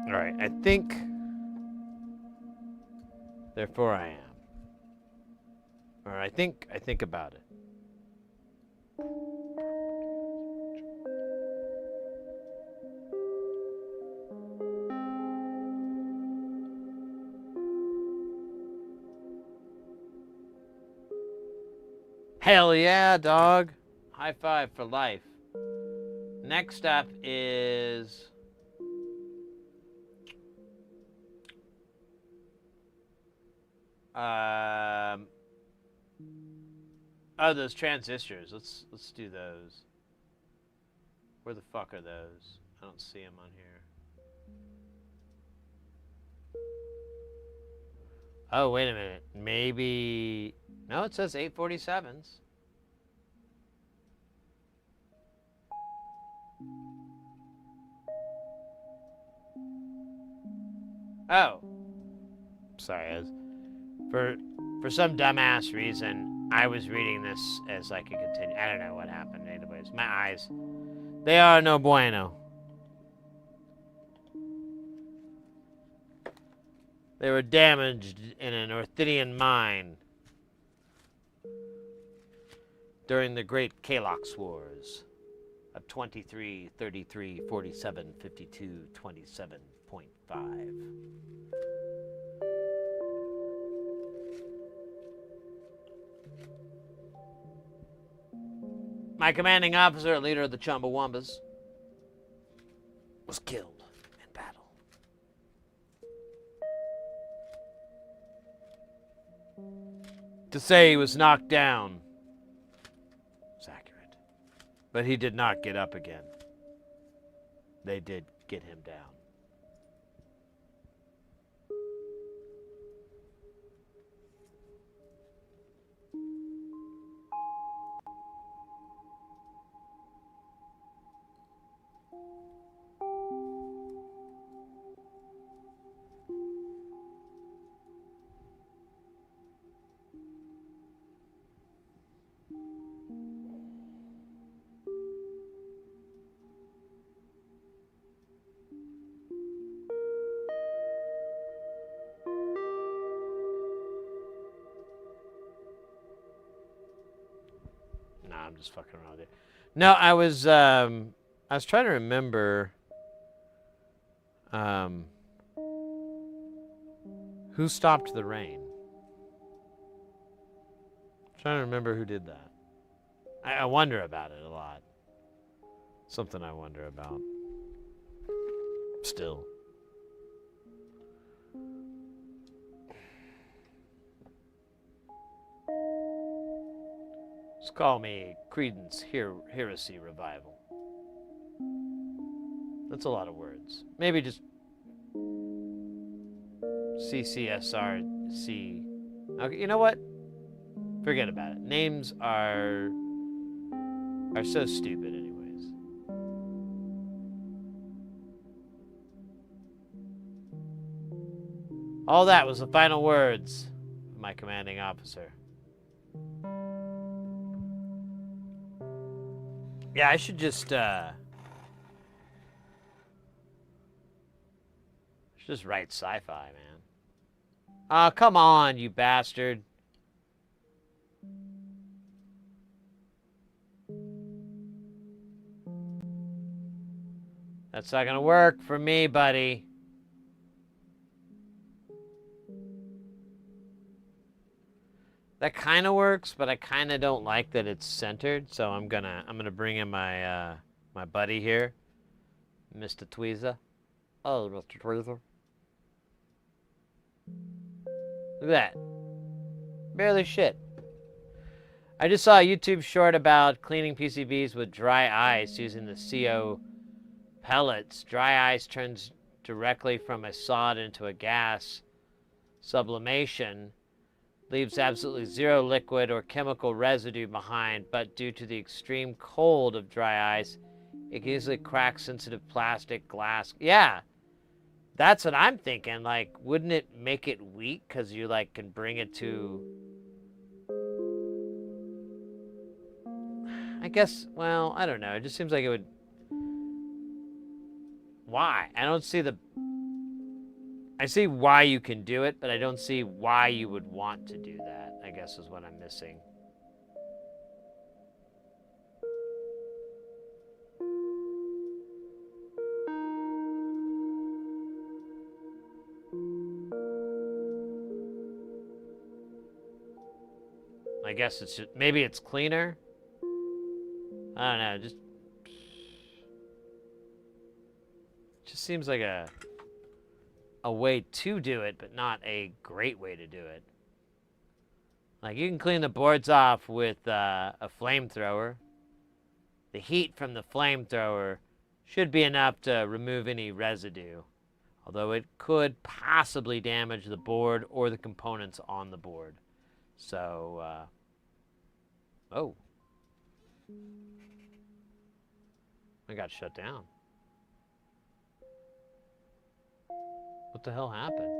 All right, I think, therefore I am. Or I think about it. Hell yeah, dog. High five for life. Next up is... oh, those transistors. Let's do those. Where the fuck are those? I don't see them on here. Oh, wait a minute. Maybe... No, it says 847s. Oh. Sorry. For some dumbass reason, I was reading this as like a continue. I don't know what happened. Anyways, my eyes. They are no bueno. They were damaged in an Orthidian mine during the Great Kalox Wars of 23, 33, 47, 52, 27.5. My commanding officer, leader of the Chumbawambas, was killed in battle. To say he was knocked down is accurate, but he did not get up again. They did get him down. Nah, I'm just fucking around with it. No, I was trying to remember who stopped the rain. I'm trying to remember who did that. I wonder about it a lot. Something I wonder about. Still. Just call me Credence Heresy Revival. That's a lot of words. Maybe just CCSRC. Okay, you know what? Forget about it. Names are so stupid anyways. All that was the final words of my commanding officer. Yeah, I should just write sci-fi, man. Come on, you bastard. That's not gonna work for me, buddy. That kind of works, but I kind of don't like that it's centered. So I'm gonna bring in my my buddy here, Mr. Tweezer. Hey, Mr. Tweezer. Look at that. Barely shit. I just saw a YouTube short about cleaning PCBs with dry ice using the CO pellets. Dry ice turns directly from a solid into a gas. Sublimation leaves absolutely zero liquid or chemical residue behind, but due to the extreme cold of dry ice, it can easily crack sensitive plastic, glass. Yeah, that's what I'm thinking. Like, wouldn't it make it weak because you like can bring it to... I guess, well, I don't know. It just seems like it would... Why? I don't see the... I see why you can do it, but I don't see why you would want to do that, I guess is what I'm missing. I guess it's just, maybe it's cleaner. I don't know, just seems like a way to do it, but not a great way to do it. Like, you can clean the boards off with a flamethrower. The heat from the flamethrower should be enough to remove any residue, although it could possibly damage the board or the components on the board. So, oh. I got shut down. What the hell happened?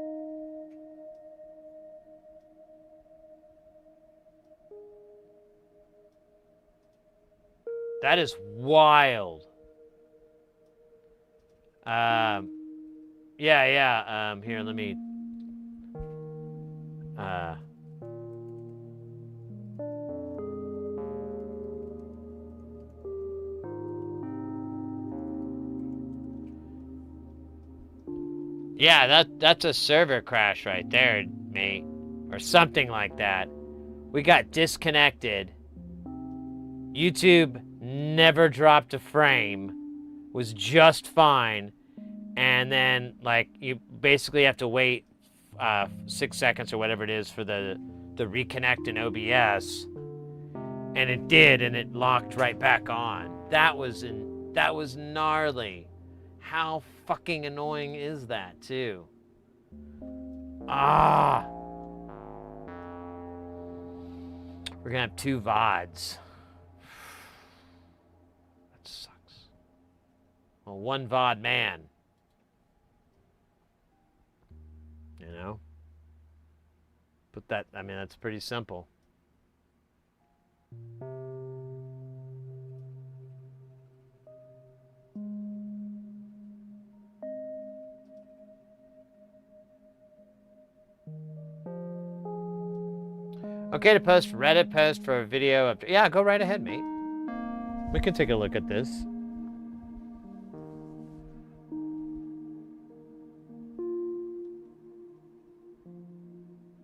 That is wild. Yeah. Here, let me. Yeah, that's a server crash right there, mate. Or something like that. We got disconnected. YouTube never dropped a frame. Was just fine. And then, like, you basically have to wait 6 seconds or whatever it is for the reconnect in OBS. And it did, and it locked right back on. That was gnarly. How fucking annoying is that, too? Ah. We're gonna have 2 VODs. That sucks. Well, 1 VOD man. You know? But that, I mean, that's pretty simple. Okay to post Reddit post for a video of... Yeah, go right ahead, mate. We can take a look at this.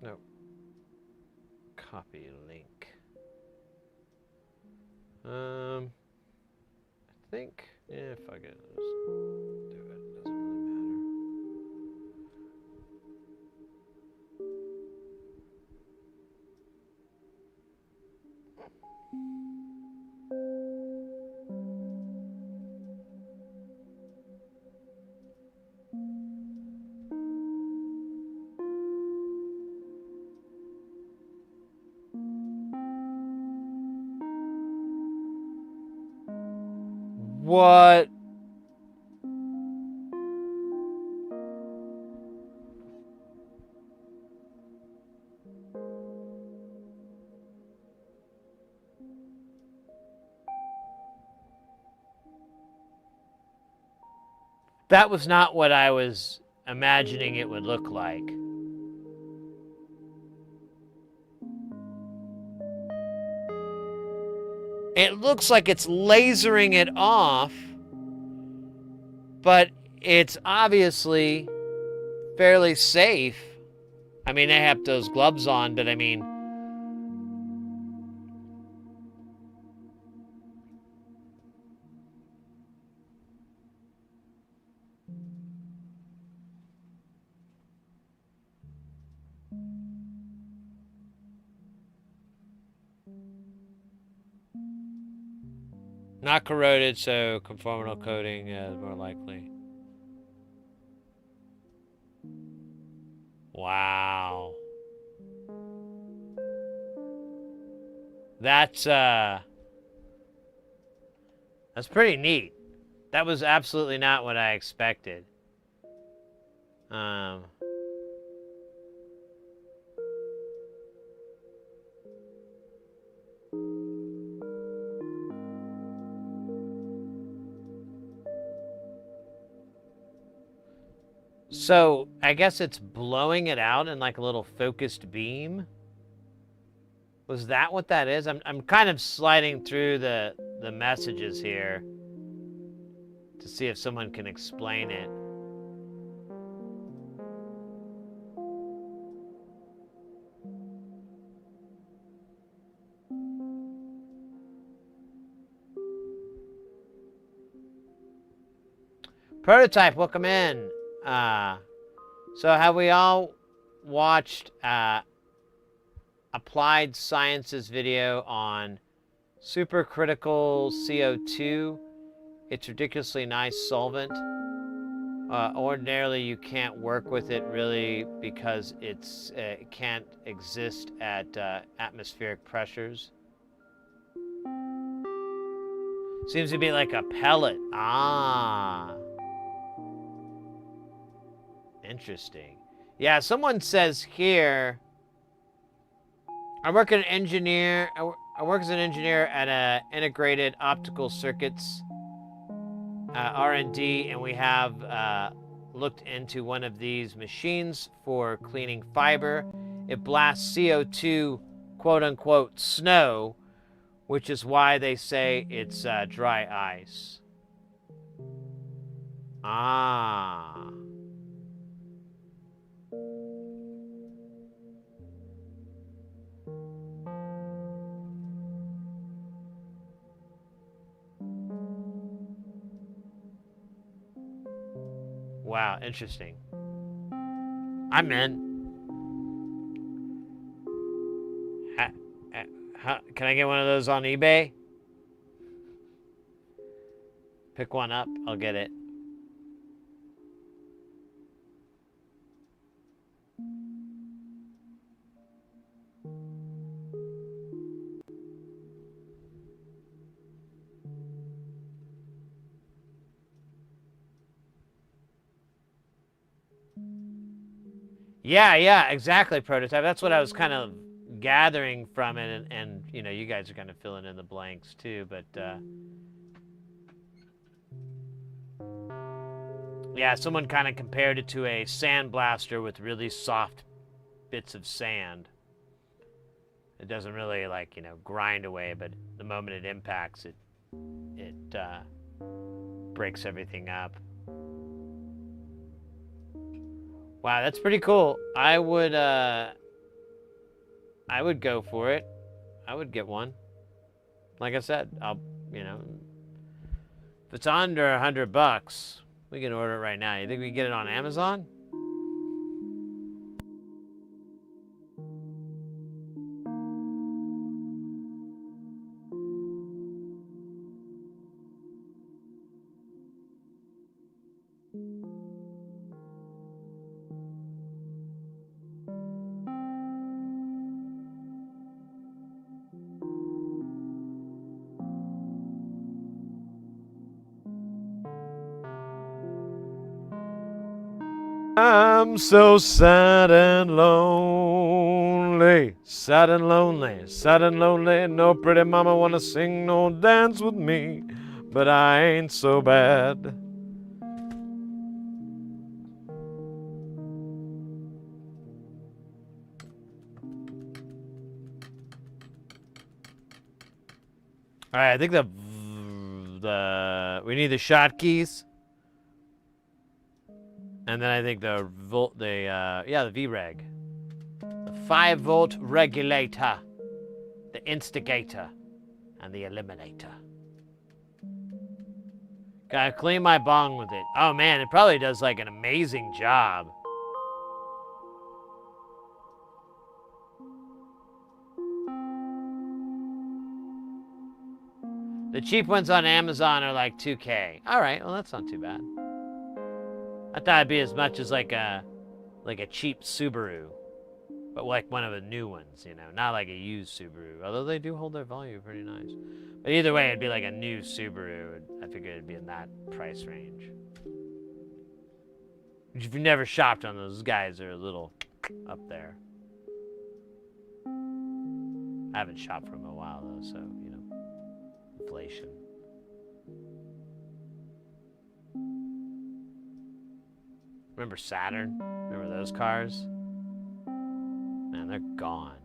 No. Copy link. I think... Yeah, fuck it. Let's do it. Doesn't really matter. What? That was not what I was imagining it would look like. It looks like it's lasering it off but it's obviously fairly safe. I mean, they have those gloves on, but I mean, not corroded, so conformal coating is more likely. Wow. That's pretty neat. That was absolutely not what I expected. So I guess it's blowing it out in like a little focused beam. Was that what that is? I'm kind of sliding through the messages here to see if someone can explain it. Prototype, welcome in. So have we all watched Applied Science's video on supercritical CO2? It's ridiculously nice solvent. Ordinarily, you can't work with it really because it can't exist at atmospheric pressures. Seems to be like a pellet. Ah. Interesting. Yeah, someone says here, I work as an engineer at a integrated optical circuits R&D, and we have looked into one of these machines for cleaning fiber. It blasts CO2, quote unquote, snow, which is why they say it's dry ice. Ah. Wow, interesting. I'm in. Can I get one of those on eBay? Pick one up, I'll get it. Yeah, exactly, Prototype. That's what I was kind of gathering from it, and you know, you guys are kind of filling in the blanks too, but yeah, someone kind of compared it to a sandblaster with really soft bits of sand. It doesn't really, like, you know, grind away, but the moment it impacts, it breaks everything up. Wow, that's pretty cool. I would go for it. I would get one. Like I said, you know, if it's under $100, we can order it right now. You think we can get it on Amazon? I'm so sad and lonely, sad and lonely, sad and lonely. No pretty mama wanna sing no dance with me, but I ain't so bad. All right, I think we need the shot keys. And then I think the VREG. The 5-volt regulator. The instigator. And the eliminator. Gotta clean my bong with it. Oh man, it probably does like an amazing job. The cheap ones on Amazon are like $2K. All right, well that's not too bad. I thought it'd be as much as like a cheap Subaru, but like one of the new ones, you know, not like a used Subaru. Although they do hold their value pretty nice. But either way, it'd be like a new Subaru. I figured it'd be in that price range. If you've never shopped on those guys, are a little up there. I haven't shopped for them in a while though, so you know. Inflation. Remember Saturn? Remember those cars? Man, they're gone.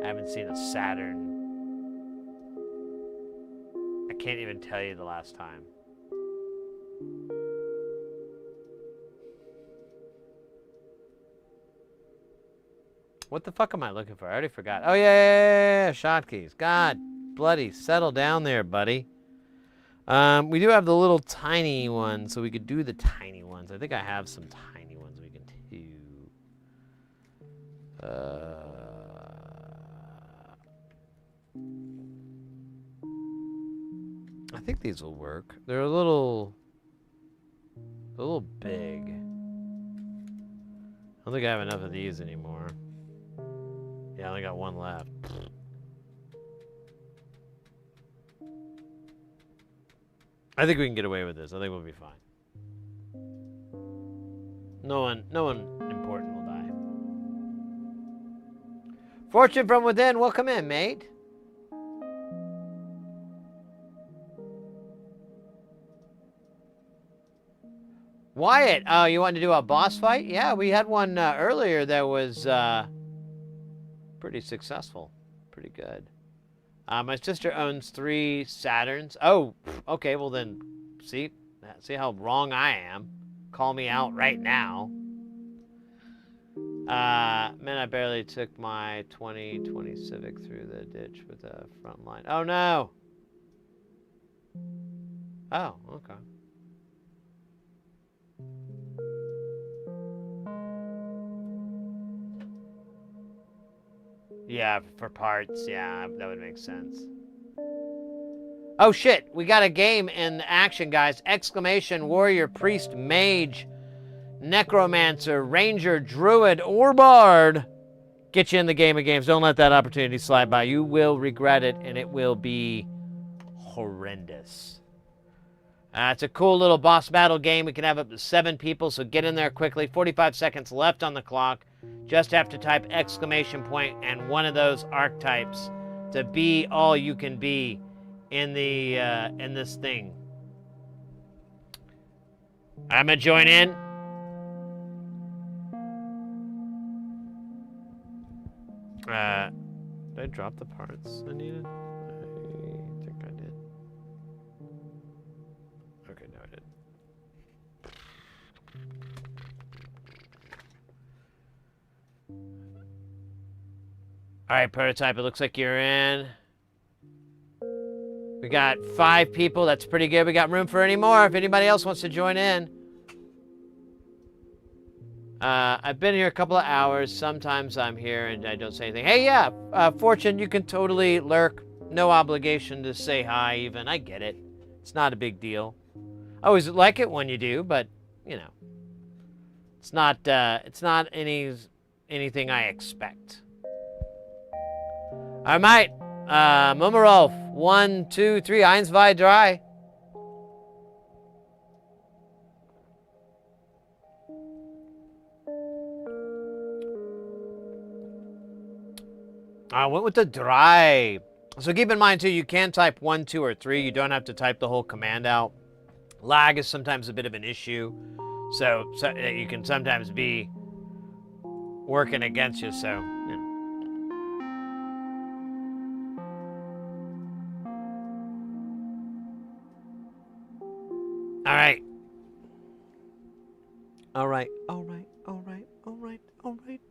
I haven't seen a Saturn. I can't even tell you the last time. What the fuck am I looking for? I already forgot. Oh, yeah. Shot keys. God bloody, settle down there, buddy. We do have the little tiny ones, so we could do the tiny ones. I think I have some tiny ones we can do. I think these will work. They're a little big. I don't think I have enough of these anymore. Yeah, I only got one left. I think we can get away with this. I think we'll be fine. No one important will die. Fortune from within, welcome in, mate. Wyatt, oh, you want to do a boss fight? Yeah, we had one earlier that was pretty successful. Pretty good. My sister owns 3 Saturns. Oh, okay, well then, see how wrong I am. Call me out right now. Man, I barely took my 2020 Civic through the ditch with the front line. Oh no! Oh, okay. Yeah, for parts, yeah, that would make sense. Oh shit, we got a game in action, guys. Exclamation, warrior, priest, mage, necromancer, ranger, druid, or bard. Get you in the game of games. Don't let that opportunity slide by. You will regret it, and it will be horrendous. It's a cool little boss battle game. We can have up to 7 people, so get in there quickly. 45 seconds left on the clock. Just have to type exclamation point and one of those archetypes to be all you can be in the in this thing. I'm gonna join in. Did I drop the parts I needed? I think I did. Okay, no, I didn't. All right, prototype, it looks like you're in. We got 5 people. That's pretty good. We got room for any more if anybody else wants to join in. I've been here a couple of hours. Sometimes I'm here and I don't say anything. Hey, yeah, Fortune, you can totally lurk. No obligation to say hi even. I get it. It's not a big deal. I always like it when you do, but, you know. It's not anything I expect. All right, mate. Mumarolf, 1, 2, 3, eins, zwei, drei. I went with the dry. So keep in mind, too, you can type 1, 2, or 3. You don't have to type the whole command out. Lag is sometimes a bit of an issue. So you can sometimes be working against you, so, you know. All right. All right. All right. All right. All right. All right.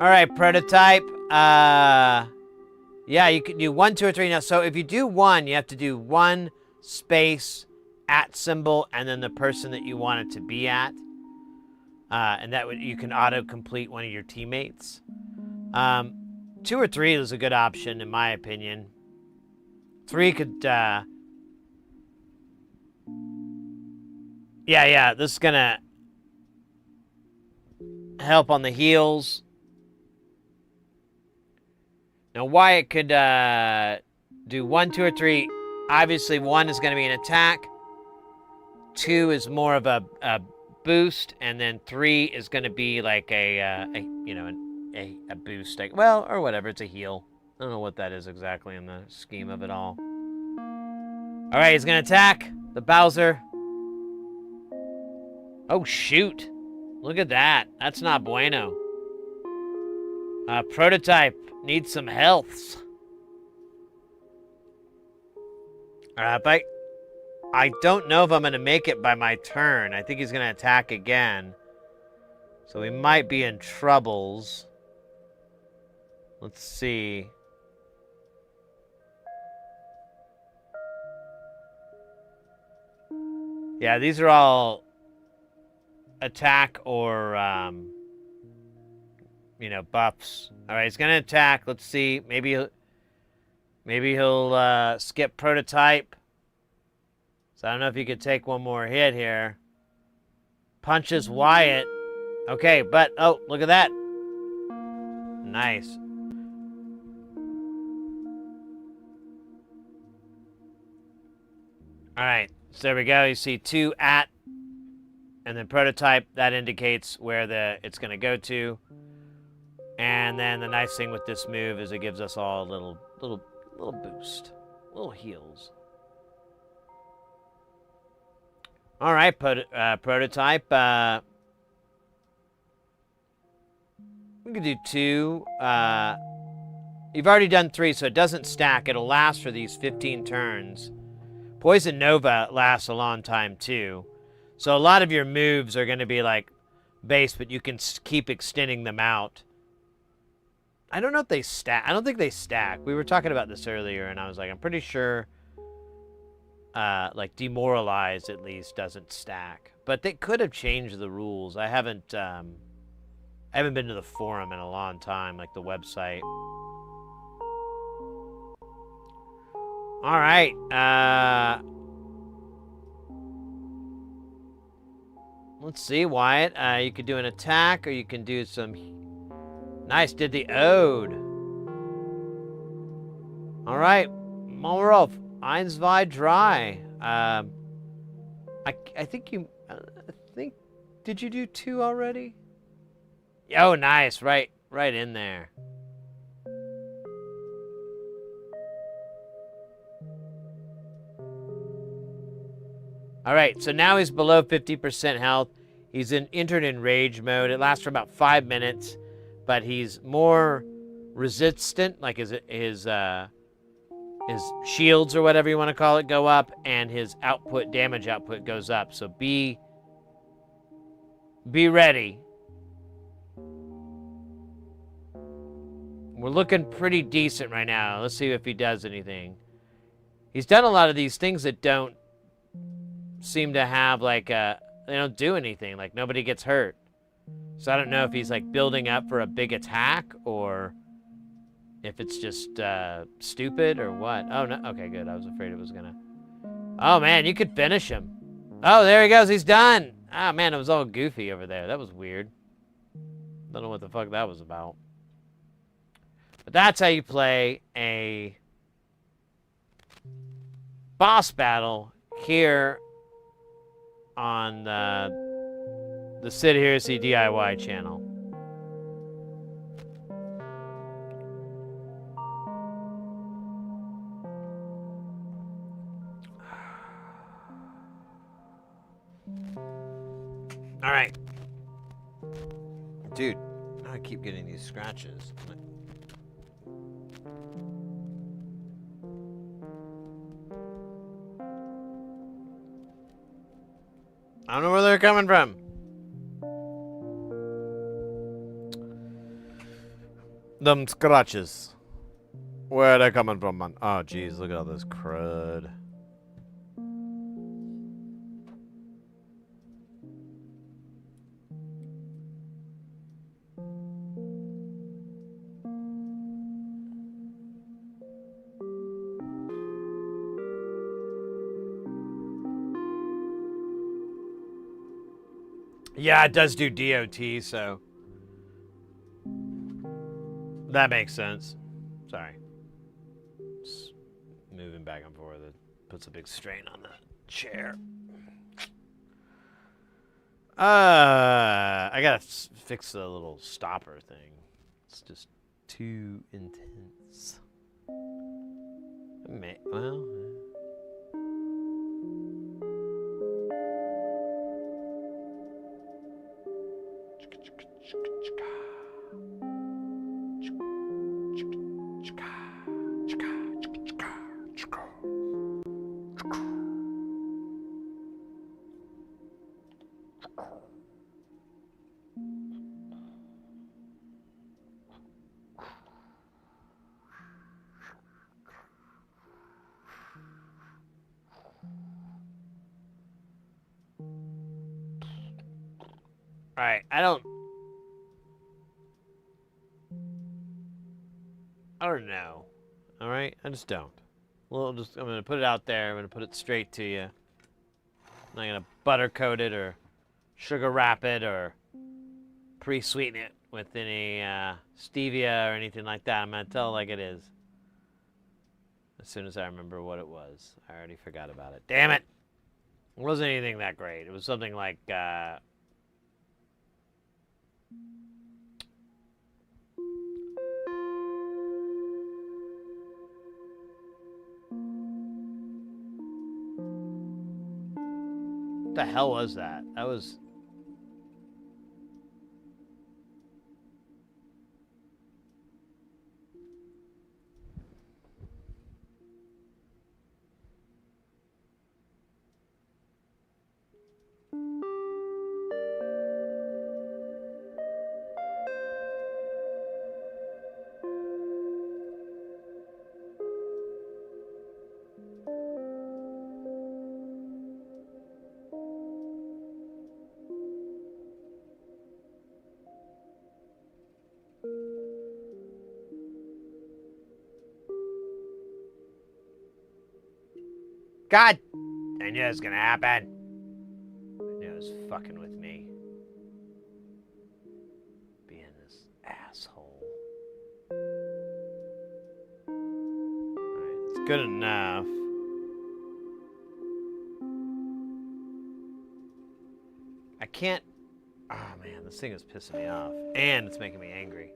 All right, prototype. Yeah, you can do 1, 2, or 3 now. So if you do 1, you have to do 1 space @ symbol and then the person that you want it to be at. And that would you can auto complete one of your teammates. 2 or 3 is a good option in my opinion. 3 could. Yeah. This is gonna help on the heals. Now Wyatt could do 1, 2, or 3. Obviously, 1 is going to be an attack. 2 is more of a boost, and then 3 is going to be like a boost. Like, well, or whatever. It's a heal. I don't know what that is exactly in the scheme of it all. All right, he's going to attack the Bowser. Oh shoot! Look at that. That's not bueno. Prototype needs some healths. But I don't know if I'm going to make it by my turn. I think he's going to attack again. So we might be in troubles. Let's see. Yeah, these are all attack or, buffs. All right, he's going to attack. Let's see. Maybe he'll skip prototype. So I don't know if he could take one more hit here. Punches Wyatt. Okay, but, oh, look at that. Nice. All right, so there we go. You see 2 at, and then prototype. That indicates where it's going to go to. And then the nice thing with this move is it gives us all a little boost, little heals. All right, prototype. We can do 2. You've already done 3, so it doesn't stack. It'll last for these 15 turns. Poison Nova lasts a long time too. So a lot of your moves are going to be like base, but you can keep extending them out. I don't know if they stack. I don't think they stack. We were talking about this earlier, and I was like, I'm pretty sure like Demoralize at least doesn't stack. But they could have changed the rules. I haven't been to the forum in a long time, like the website. All right. Let's see, Wyatt. You could do an attack, or you can do some... Nice, did the Ode. All right, Momorov, eins, zwei, drei. I think you... Did you do 2 already? Oh, nice, right in there. All right, so now he's below 50% health. He's entered in rage mode. It lasts for about 5 minutes, but he's more resistant, like his shields or whatever you want to call it go up, and his damage output goes up. So be ready. We're looking pretty decent right now. Let's see if he does anything. He's done a lot of these things that don't seem to have like they don't do anything, like nobody gets hurt. So I don't know if he's like building up for a big attack or if it's just stupid or what. Oh no, okay, good. I was afraid it was gonna... Oh man, you could finish him. Oh, there he goes, he's done. Ah man, it was all goofy over there. That was weird. Don't know what the fuck that was about. But that's how you play a boss battle here on the Sid Heresy DIY channel. All right. Dude, I keep getting these scratches. I don't know where they're coming from. Them scratches. Where are they coming from, man? Oh, jeez, look at all this crud. Yeah, it does do DOT, so that makes sense. Sorry. Just moving back and forth. It puts a big strain on the chair. I gotta fix the little stopper thing. It's just too intense. Well. Alright, I don't know. Alright? I just don't. Well, I'm gonna put it out there. I'm gonna put it straight to you. I'm not gonna butter coat it or sugar wrap it or pre-sweeten it with any stevia or anything like that. I'm gonna tell it like it is. As soon as I remember what it was. I already forgot about it. Damn it! It wasn't anything that great. It was something like what the hell was that? That was... God! I knew it was gonna happen. I knew it was fucking with me. Being this asshole. Alright, it's good enough. I can't... Oh man, this thing is pissing me off. And it's making me angry.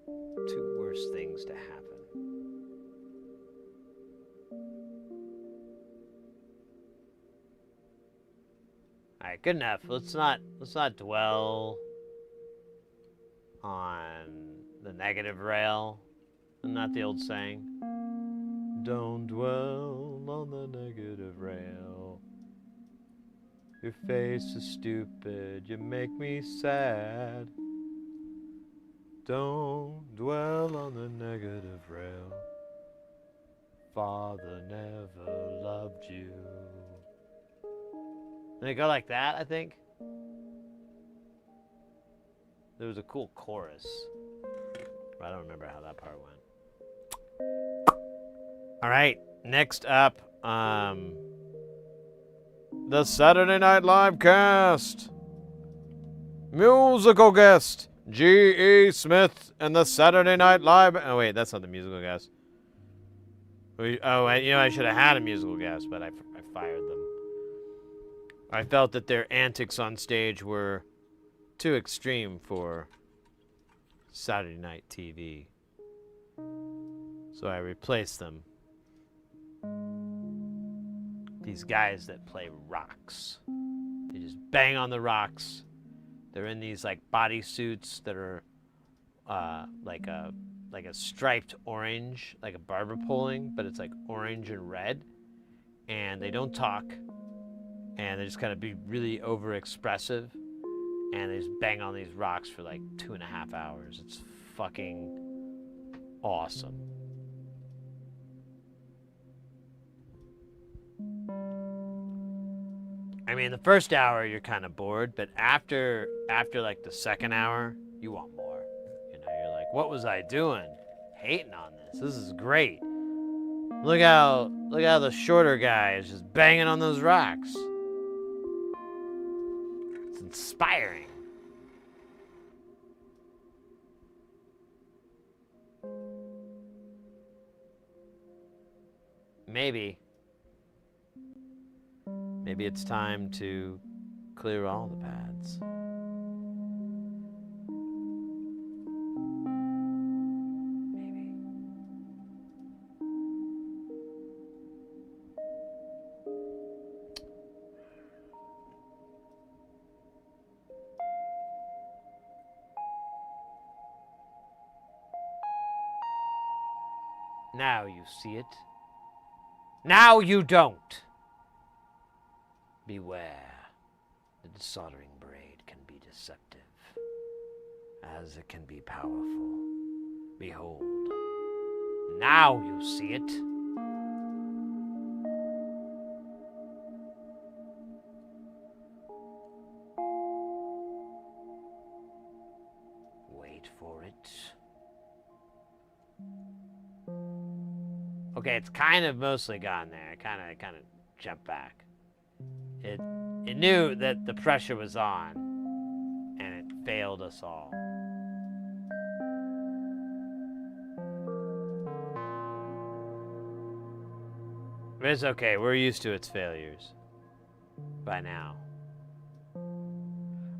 Two worse things to happen. Alright, good enough. Let's not dwell on the negative rail. Not the old saying. Don't dwell on the negative rail. Your face is stupid, you make me sad. Don't dwell on the negative rail. Father never loved you. And they go like that, I think. There was a cool chorus. But I don't remember how that part went. Alright, next up, the Saturday Night Live cast. Musical guest, G.E. Smith and the Saturday Night Live... Oh, wait, that's not the musical guest. You know, I should have had a musical guest, but I fired them. I felt that their antics on stage were too extreme for Saturday night TV. So I replaced them. These guys that play rocks. They just bang on the rocks. They're in these like bodysuits that are like a striped orange, like a barber pulling, but it's like orange and red. And they don't talk. and they just kind of be really overexpressive, and they just bang on these rocks for like 2.5 hours. It's fucking awesome. I mean, the first hour you're kind of bored, but after like the second hour, you want more. You know, you're like, what was I doing? Hating on this. This is great. Look how the shorter guy is just banging on those rocks. It's inspiring. Maybe it's time to clear all the pads. Maybe. Now you see it. Now you don't. Beware. The soldering braid can be deceptive, as it can be powerful. Behold. Now you see it. Wait for it. Okay, it's kind of mostly gone there. It kind of jumped back. It knew that the pressure was on, and it failed us all. But it's okay. We're used to its failures by now.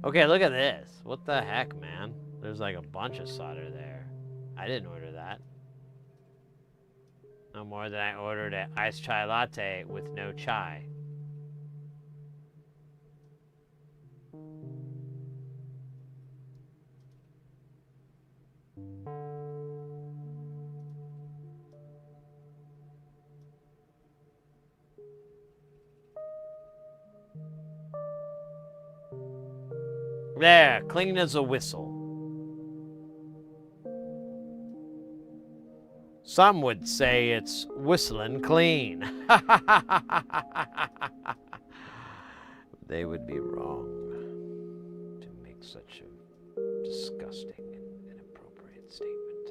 Okay, look at this. What the heck, man? There's like a bunch of solder there. I didn't order that. No more than I ordered an iced chai latte with no chai. There, clean as a whistle. Some would say it's whistling clean. They would be wrong to make such a disgusting and inappropriate statement.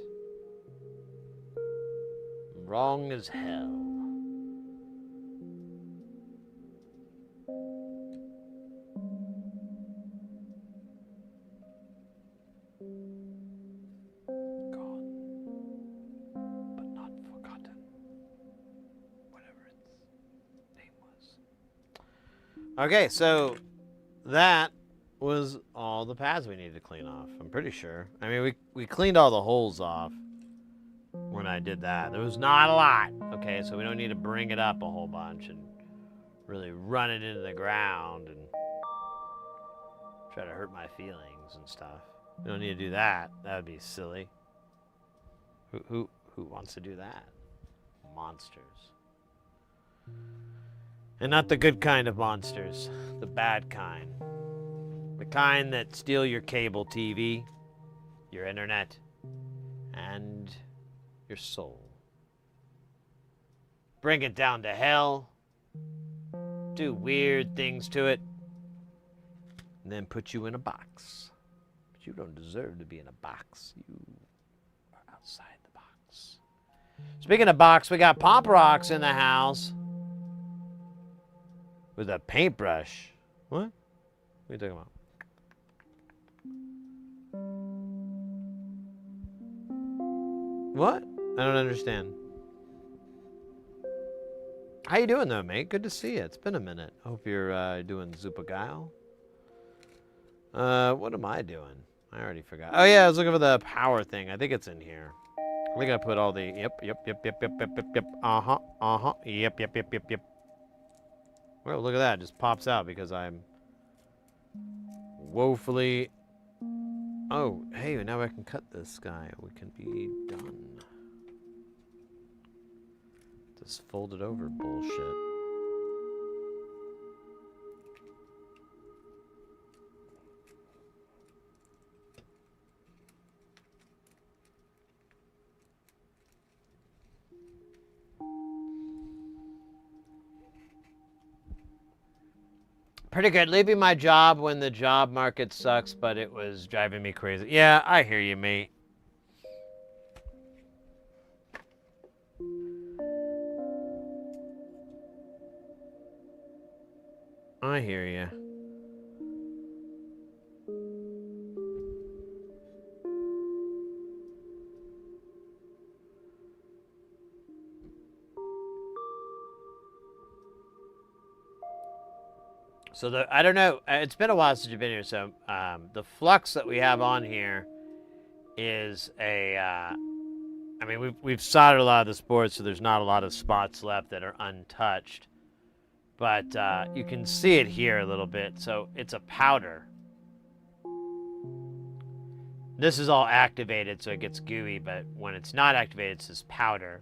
Wrong as hell. Okay, so that was all the pads we needed to clean off. I'm pretty sure. I mean, we cleaned all the holes off when I did that. There was not a lot. Okay, so we don't need to bring it up a whole bunch and really run it into the ground and try to hurt my feelings and stuff. We don't need to do that. That would be silly. Who wants to do that? Monsters. And not the good kind of monsters, the bad kind. The kind that steal your cable TV, your internet, and your soul. Bring it down to hell, do weird things to it, and then put you in a box. But you don't deserve to be in a box. You are outside the box. Speaking of box, we got Pop Rocks in the house. With a paintbrush. What? What are you talking about? What? I don't understand. How you doing though, mate? Good to see you. It's been a minute. Hope you're doing Zupa Guile. What am I doing? I already forgot. Oh yeah, I was looking for the power thing. I think it's in here. I think I put all the yep. Yep. Well, look at that. It just pops out because I'm woefully... Oh, hey, now I can cut this guy. We can be done. This folded over bullshit. Pretty good. Leaving my job when the job market sucks, but it was driving me crazy. Yeah, I hear you, mate. I hear you. So I don't know. It's been a while since you've been here. So the flux that we have on here is a. I mean, we've soldered a lot of this board, so there's not a lot of spots left that are untouched. But you can see it here a little bit. So it's a powder. This is all activated, so it gets gooey. But when it's not activated, it's this powder.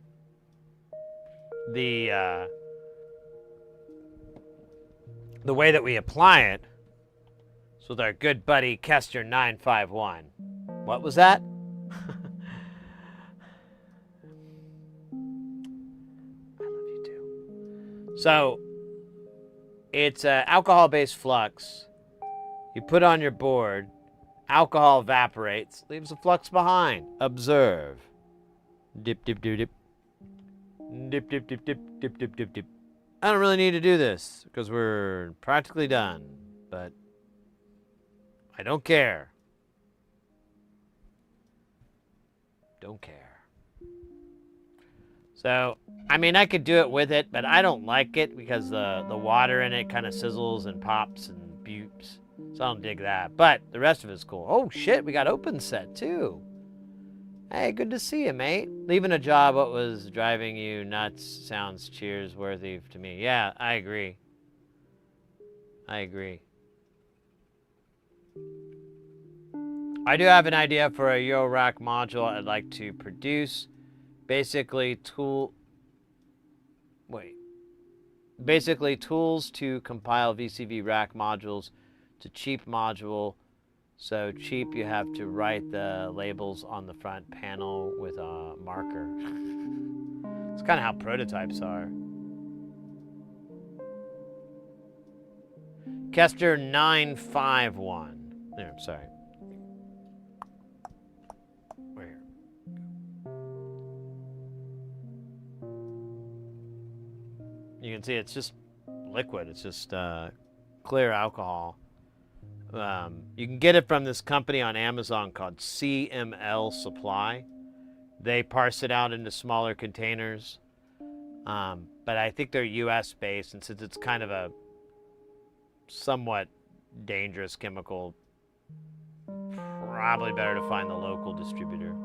The way that we apply it is with our good buddy Kester 951. What was that? I love you too. So it's an alcohol-based flux. You put on your board, alcohol evaporates, leaves the flux behind. Observe. Dip, dip, dip, dip. Dip, dip, dip, dip, dip, dip, dip, dip. I don't really need to do this because we're practically done, but I don't care. Don't care. So, I mean, I could do it with it, but I don't like it because the water in it kind of sizzles and pops and bupes. So I don't dig that. But the rest of it's cool. Oh, shit, we got open set, too. Hey, good to see you, mate. Leaving a job, what was driving you nuts sounds cheers worthy to me. Yeah, I agree. I agree. I do have an idea for a eurorack module I'd like to produce. Basically, tools to compile VCV rack modules to cheap module. So cheap, you have to write the labels on the front panel with a marker. It's kind of how prototypes are. Kester 951. There, I'm sorry. We're here. You can see it's just liquid. It's just clear alcohol. You can get it from this company on Amazon called CML Supply. They parse it out into smaller containers. But I think they're US based, and since it's kind of a somewhat dangerous chemical, probably better to find the local distributor.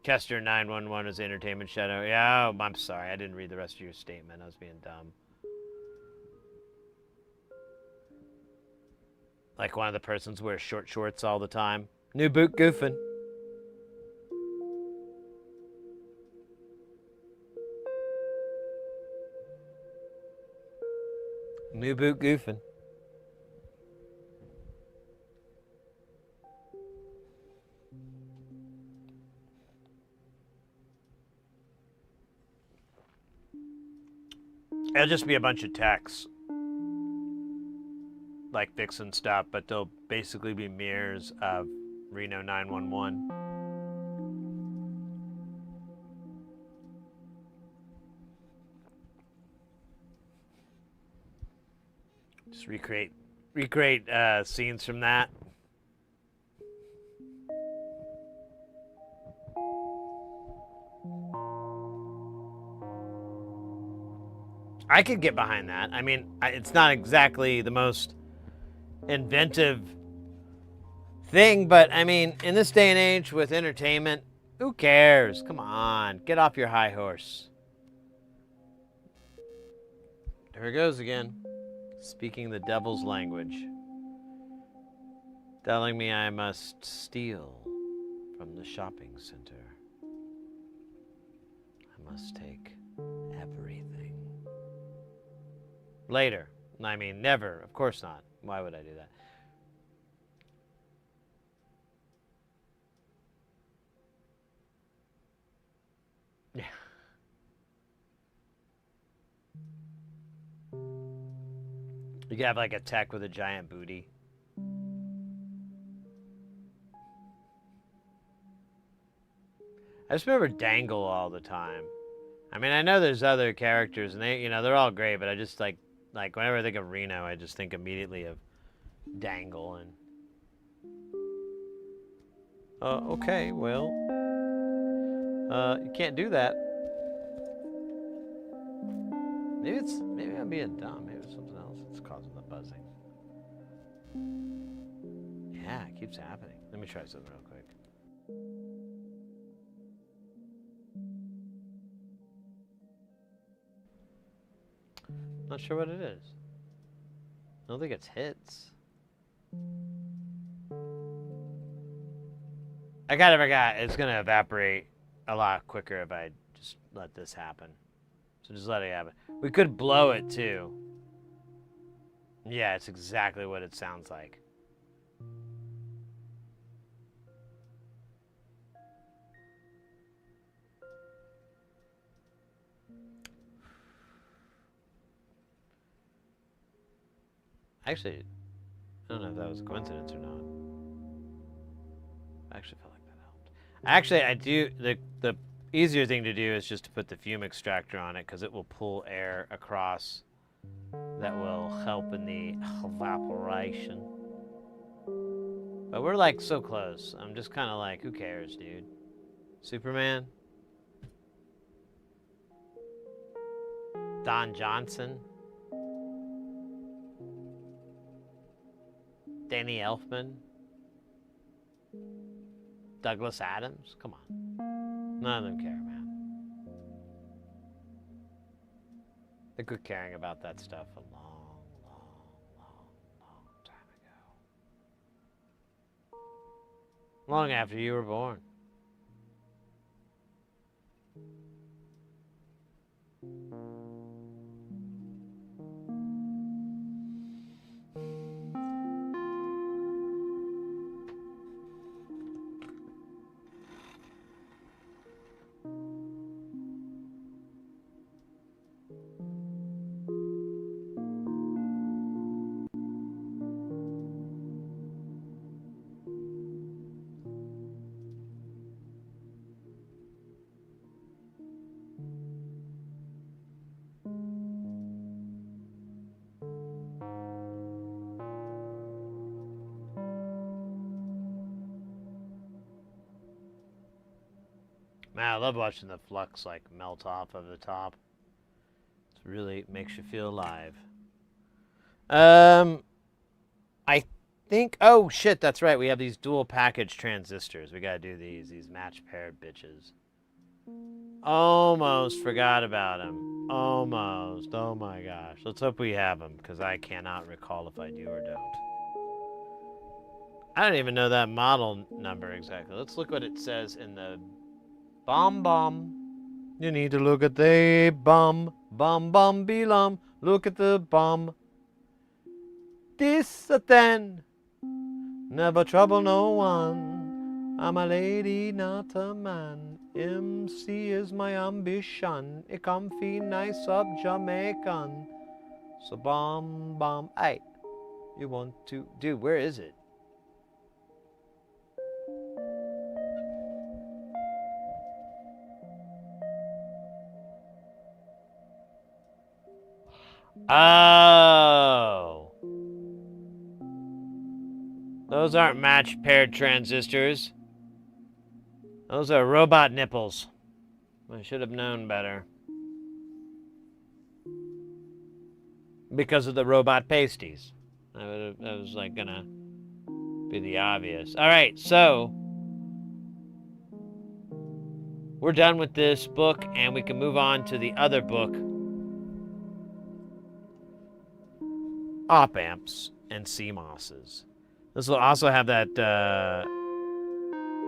Kester 911 is Entertainment Shadow. Yeah, oh, I'm sorry. I didn't read the rest of your statement. I was being dumb. Like one of the persons wears short shorts all the time. New boot goofing. New boot goofing. It'll just be a bunch of texts. Like fixing stuff, but they'll basically be mirrors of Reno 911. Just recreate scenes from that. I could get behind that. I mean, it's not exactly the most inventive thing, but I mean, in this day and age with entertainment, who cares? Come on, get off your high horse. There it goes again, speaking the devil's language, telling me I must steal from the shopping center. I must take everything. Later. I mean, never. Of course not. Why would I do that? Yeah. You could have like a tech with a giant booty. I just remember Dangle all the time. I mean, I know there's other characters, and they, they're all great, but I just like whenever I think of Reno, I just think immediately of Dangle. And okay, well, you can't do that. Maybe I'm being dumb. Maybe it's something else that's causing the buzzing. Yeah, it keeps happening. Let me try something real quick. Not sure what it is. I don't think it's hits. I kind of forgot. It's going to evaporate a lot quicker if I just let this happen. So just let it happen. We could blow it too. Yeah, it's exactly what it sounds like. Actually, I don't know if that was a coincidence or not. I actually felt like that helped. Actually, I do. The easier thing to do is just to put the fume extractor on it because it will pull air across. That will help in the evaporation. But we're like so close. I'm just kind of like, who cares, dude? Superman? Don Johnson? Danny Elfman? Douglas Adams? Come on. None of them care, man. They quit caring about that stuff a long, long time ago. Long after you were born. Man, I love watching the flux like melt off of the top. It really makes you feel alive. I think. Oh shit, that's right. We have these dual package transistors. We gotta do these match paired bitches. Almost forgot about them. Almost. Oh my gosh. Let's hope we have them because I cannot recall if I do or don't. I don't even know that model number exactly. Let's look what it says in the bomb. You need to look at the bomb belum. Look at the bomb. This a then. Never trouble no one. I'm a lady, not a man. MC is my ambition. A comfy, nice up Jamaican. So bomb. Hey, you want to, dude? Where is it? Oh. Those aren't match paired transistors. Those are robot nipples. I should have known better. Because of the robot pasties. That was like gonna be the obvious. Alright, so we're done with this book and we can move on to the other book. Op amps and CMOSs. This will also have that,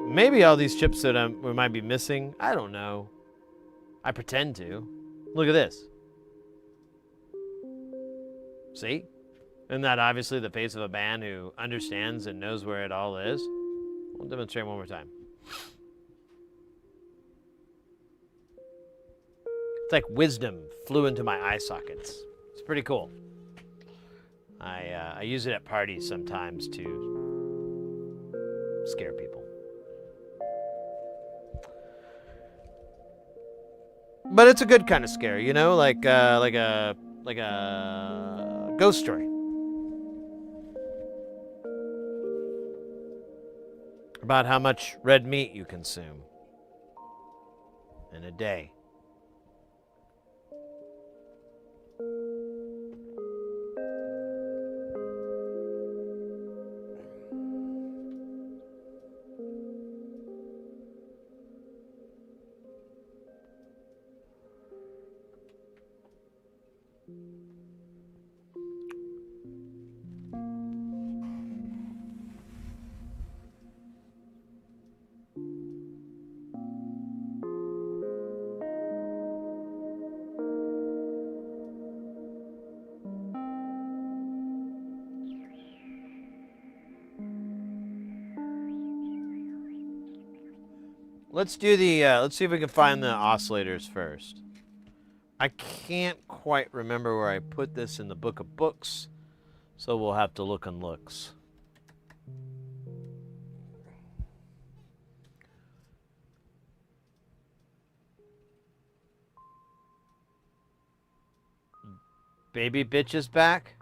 maybe all these chips that we might be missing. I don't know. I pretend to. Look at this. See? Isn't that obviously the face of a band who understands and knows where it all is? I'll demonstrate one more time. It's like wisdom flew into my eye sockets. It's pretty cool. I use it at parties sometimes to scare people. But it's a good kind of scare, you know, like a ghost story about how much red meat you consume in a day. Let's do the, let's see if we can find the oscillators first. I can't quite remember where I put this in the book of books, so we'll have to look on looks. Baby bitch is back?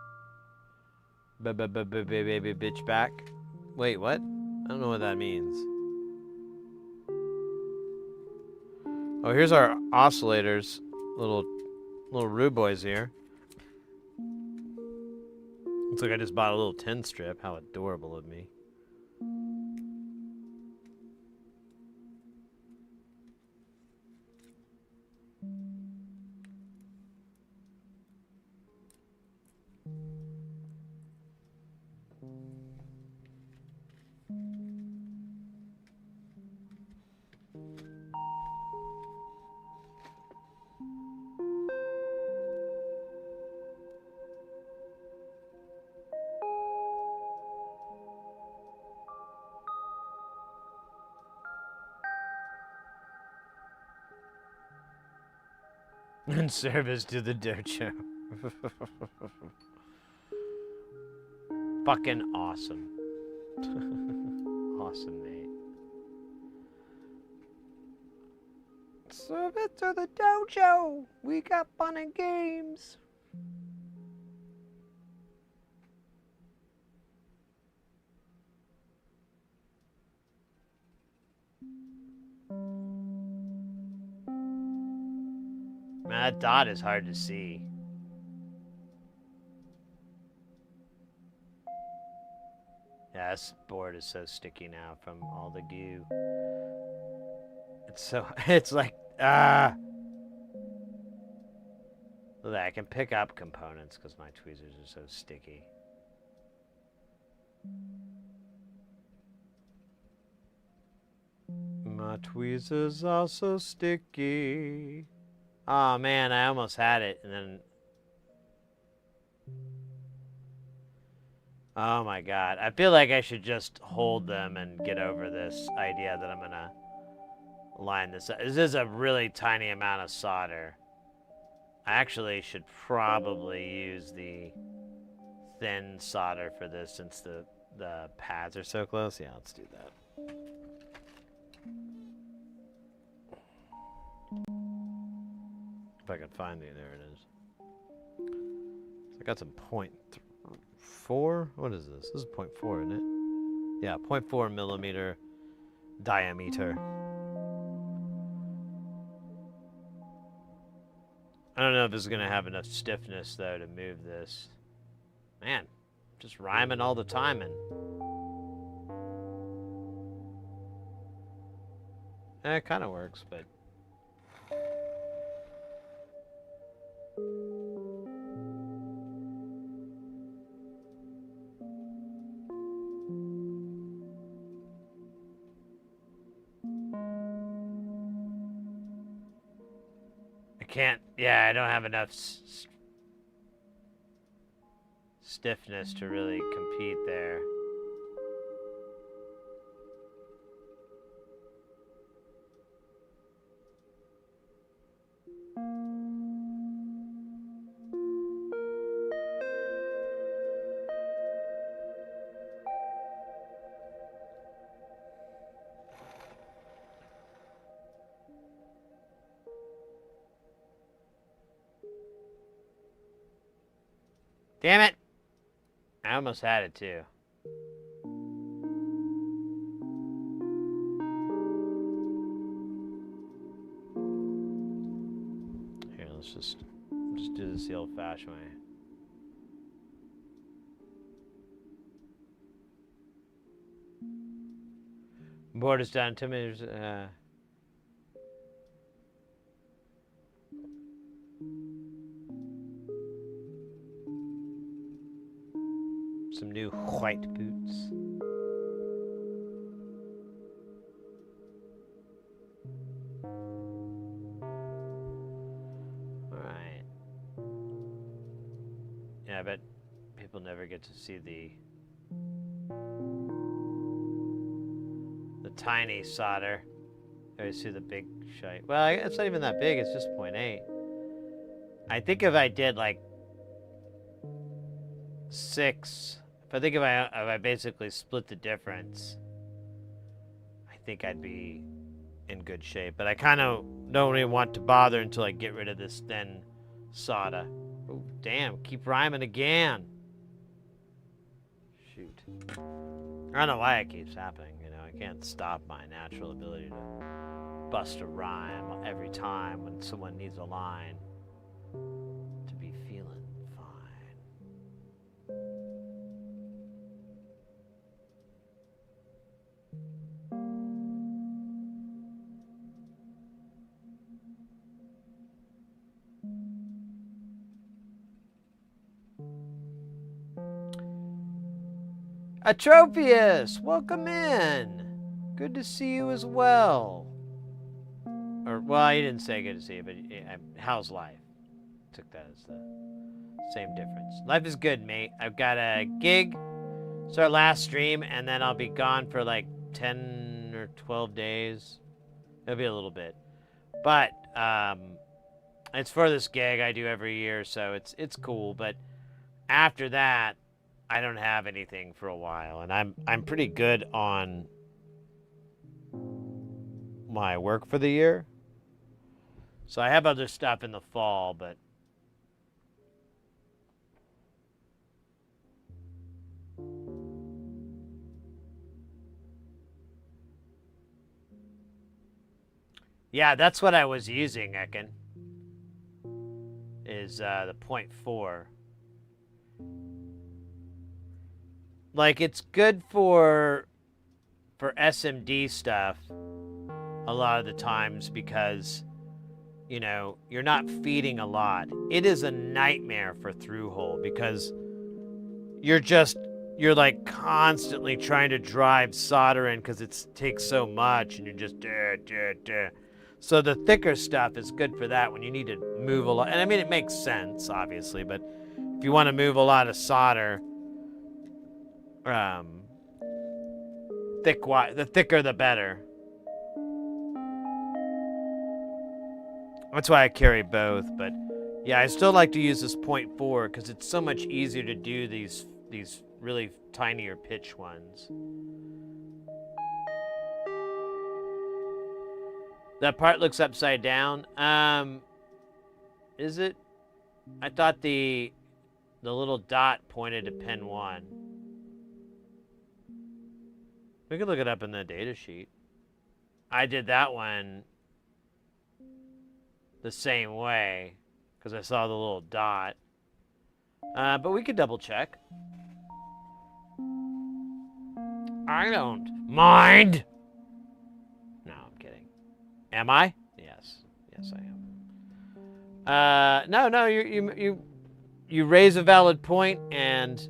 Baby bitch back? Wait, what? I don't know what that means. Oh, here's our oscillators. Little rude boys here. Looks like I just bought a little tin strip. How adorable of me. In service to the dojo. Fucking awesome. Awesome, mate. Service to the dojo. We got fun and games. Man, that dot is hard to see. Yeah, this board is so sticky now from all the goo. It's like, Look, I can pick up components because my tweezers are so sticky. My tweezers are so sticky. Oh man, I almost had it and then... Oh my god. I feel like I should just hold them and get over this idea that I'm gonna line this up. This is a really tiny amount of solder. I actually should probably use the thin solder for this since the pads are so close. Yeah, let's do that. If I can find it, there it is. So I got some 0.4. What is this? This is 0.4, isn't it? Yeah, 0.4 millimeter diameter. I don't know if this is gonna have enough stiffness though to move this. Man, just rhyming all the time and it kind of works, but I can't. Yeah, I don't have enough stiffness to really compete there. Damn it! I almost had it too. Here, let's just do this the old-fashioned way. Board is done. 2 minutes. Some new white boots. All right. Yeah, I bet people never get to see the tiny solder. They always see the big shite. Well, it's not even that big. It's just 0.8. I think if I did like 6, if I basically split the difference, I think I'd be in good shape. But I kind of don't even want to bother until I get rid of this thin solder. Oh, damn! Keep rhyming again. Shoot. I don't know why it keeps happening. You know, I can't stop my natural ability to bust a rhyme every time when someone needs a line to be feeling fine. Atropius, welcome in. Good to see you as well. Or, well, he didn't say good to see you, but how's life? Took that as the same difference. Life is good, mate. I've got a gig. It's our last stream, and then I'll be gone for like 10 or 12 days. It'll be a little bit. But it's for this gig I do every year, so it's cool. But after that, I don't have anything for a while, and I'm pretty good on my work for the year. So I have other stuff in the fall, but yeah, that's what I was using, Ekin. Is the 0.4. Like, it's good for SMD stuff a lot of the times because, you know, you're not feeding a lot. It is a nightmare for through-hole because you're like constantly trying to drive solder in because it takes so much and you're just So the thicker stuff is good for that when you need to move a lot. And I mean, it makes sense, obviously, but if you want to move a lot of solder, the thicker the better. That's why I carry both, but yeah, I still like to use this 0.4 because it's so much easier to do these really tinier pitch ones. That part looks upside down. Is it? I thought the little dot pointed to pin 1. We could look it up in the data sheet. I did that one the same way because I saw the little dot. But we could double check. I don't mind. No, I'm kidding. Am I? Yes. Yes, I am. No, you raise a valid point, and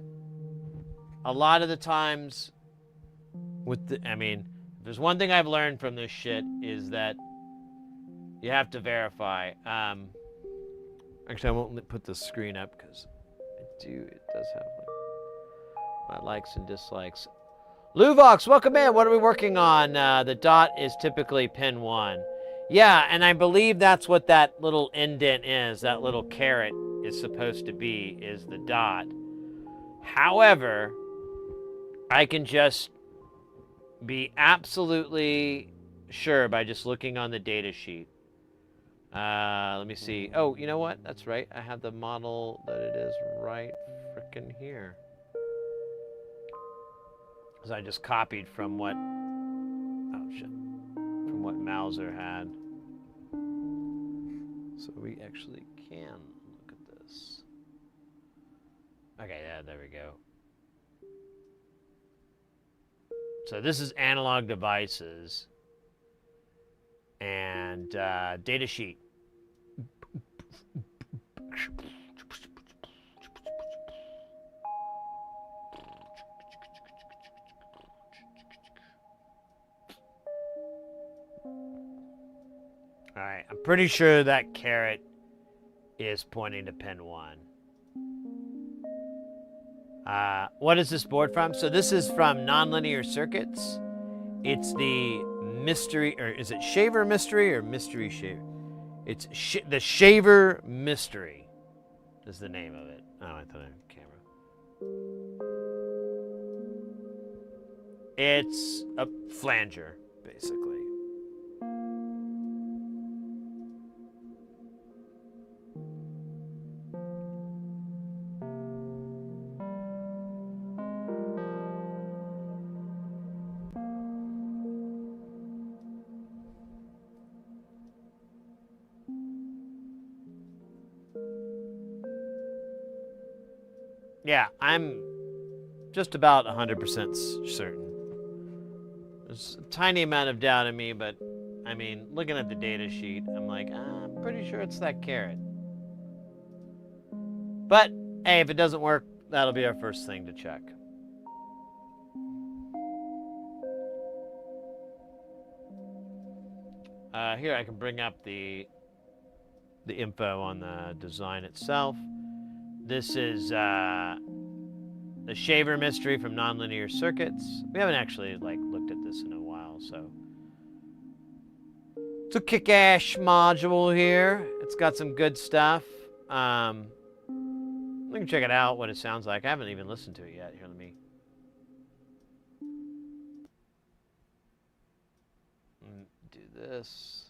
a lot of the times I mean, if there's one thing I've learned from this shit is that you have to verify. Actually, I won't put the screen up because it does have like my likes and dislikes. Luvox, welcome in. What are we working on? The dot is typically pin 1. Yeah, and I believe that's what that little indent is. That little caret is supposed to be, is the dot. However, I can just be absolutely sure by just looking on the data sheet. Let me see. Oh, you know what? That's right. I have the model that it is right fucking here? Because I just copied from what... Oh, shit. From what Mauser had. So we actually can look at this. Okay, yeah, there we go. So this is analog devices and data sheet. All right, I'm pretty sure that caret is pointing to pin 1. What is this board from? So this is from Nonlinear Circuits. It's the mystery, or is it Shaver Mystery or Mystery Shaver? It's the Shaver Mystery is the name of it. Oh, I thought I had a camera. It's a flanger, basically. Yeah, I'm just about 100% certain. There's a tiny amount of doubt in me, but I mean, looking at the data sheet, I'm like, I'm pretty sure it's that caret. But hey, if it doesn't work, that'll be our first thing to check. Here I can bring up the info on the design itself. This is the Shaver Mystery from Nonlinear Circuits. We haven't actually looked at this in a while, so it's a kick-ass module here. It's got some good stuff. We can check it out, what it sounds like. I haven't even listened to it yet. Here, let me do this.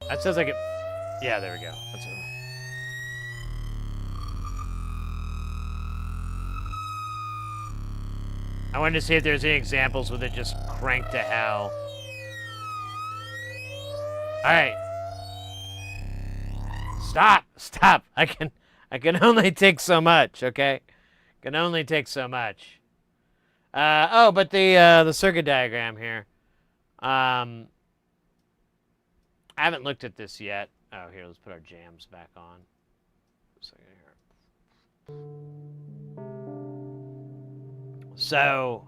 That sounds like it. Yeah, there we go. That's it. I wanted to see if there's any examples with it just cranked to hell. All right. Stop. I can only take so much, okay? Can only take so much. Oh, but the circuit diagram here. I haven't looked at this yet. Oh, here, let's put our jams back on. So,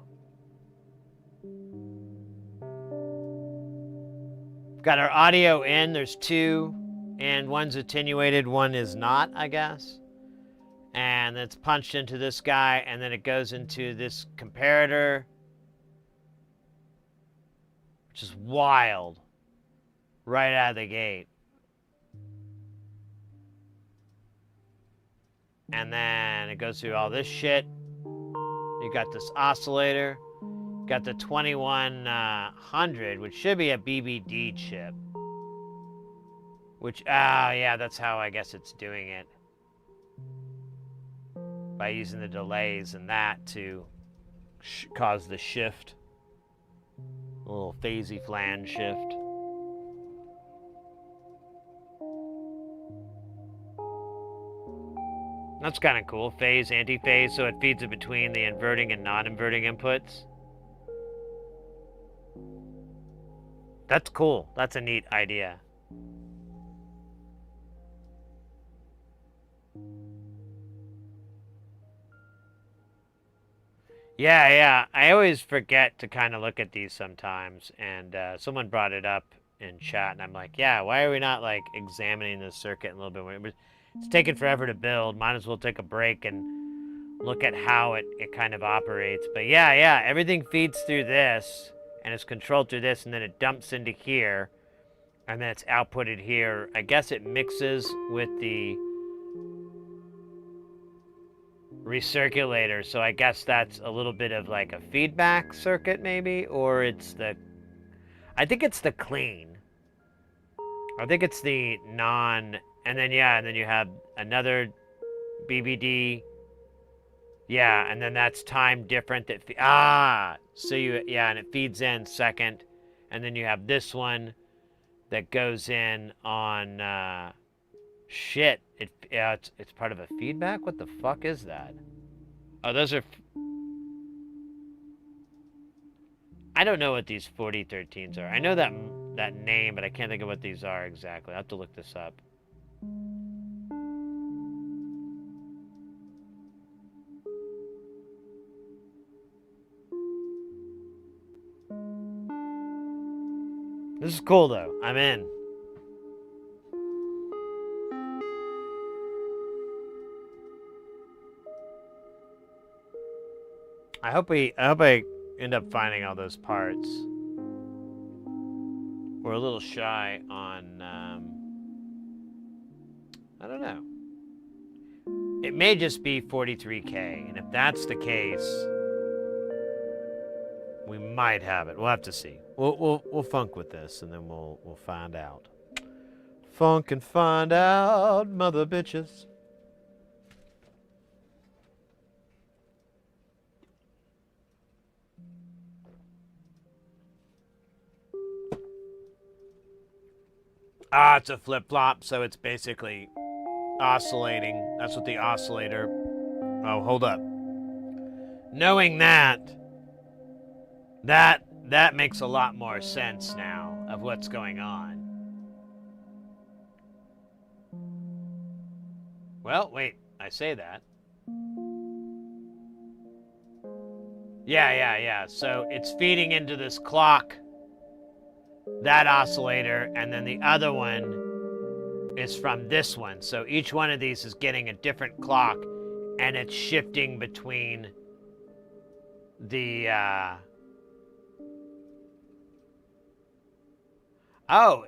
got our audio in. There's 2, and one's attenuated, one is not, I guess. And it's punched into this guy, and then it goes into this comparator, which is wild. Right out of the gate. And then it goes through all this shit. You got this oscillator. Got the 2100, which should be a BBD chip. Which, yeah, that's how I guess it's doing it. By using the delays and that to cause the shift. A little phasey flange shift. That's kind of cool. Phase, anti-phase, so it feeds it between the inverting and non-inverting inputs. That's cool. That's a neat idea. Yeah. I always forget to kind of look at these sometimes, and someone brought it up in chat, and I'm like, yeah, why are we not like examining this circuit a little bit more? It's taking forever to build. Might as well take a break and look at how it kind of operates. But yeah, everything feeds through this, and it's controlled through this, and then it dumps into here, and then it's outputted here. I guess it mixes with the recirculator, so I guess that's a little bit of like a feedback circuit maybe, or it's the, I think it's the clean. I think it's the non, and then you have another BBD. Yeah, and then that's time different so and it feeds in second, and then you have this one that goes in on shit. It's part of a feedback. What the fuck is that? Oh, those are. I don't know what these 4013s are. I know that name, but I can't think of what these are exactly. I have to look this up. This is cool though. I'm in. I hope I end up finding all those parts. We're a little shy on I don't know. It may just be 43K, and if that's the case, we might have it. We'll have to see. We'll funk with this, and then we'll find out. Funk and find out, mother bitches. It's a flip-flop, so it's basically oscillating. That's what the oscillator... Oh, hold up. Knowing that makes a lot more sense now of what's going on. Well, wait, I say that. Yeah. So it's feeding into this clock, that oscillator, and then the other one is from this one. So each one of these is getting a different clock, and it's shifting between the Oh,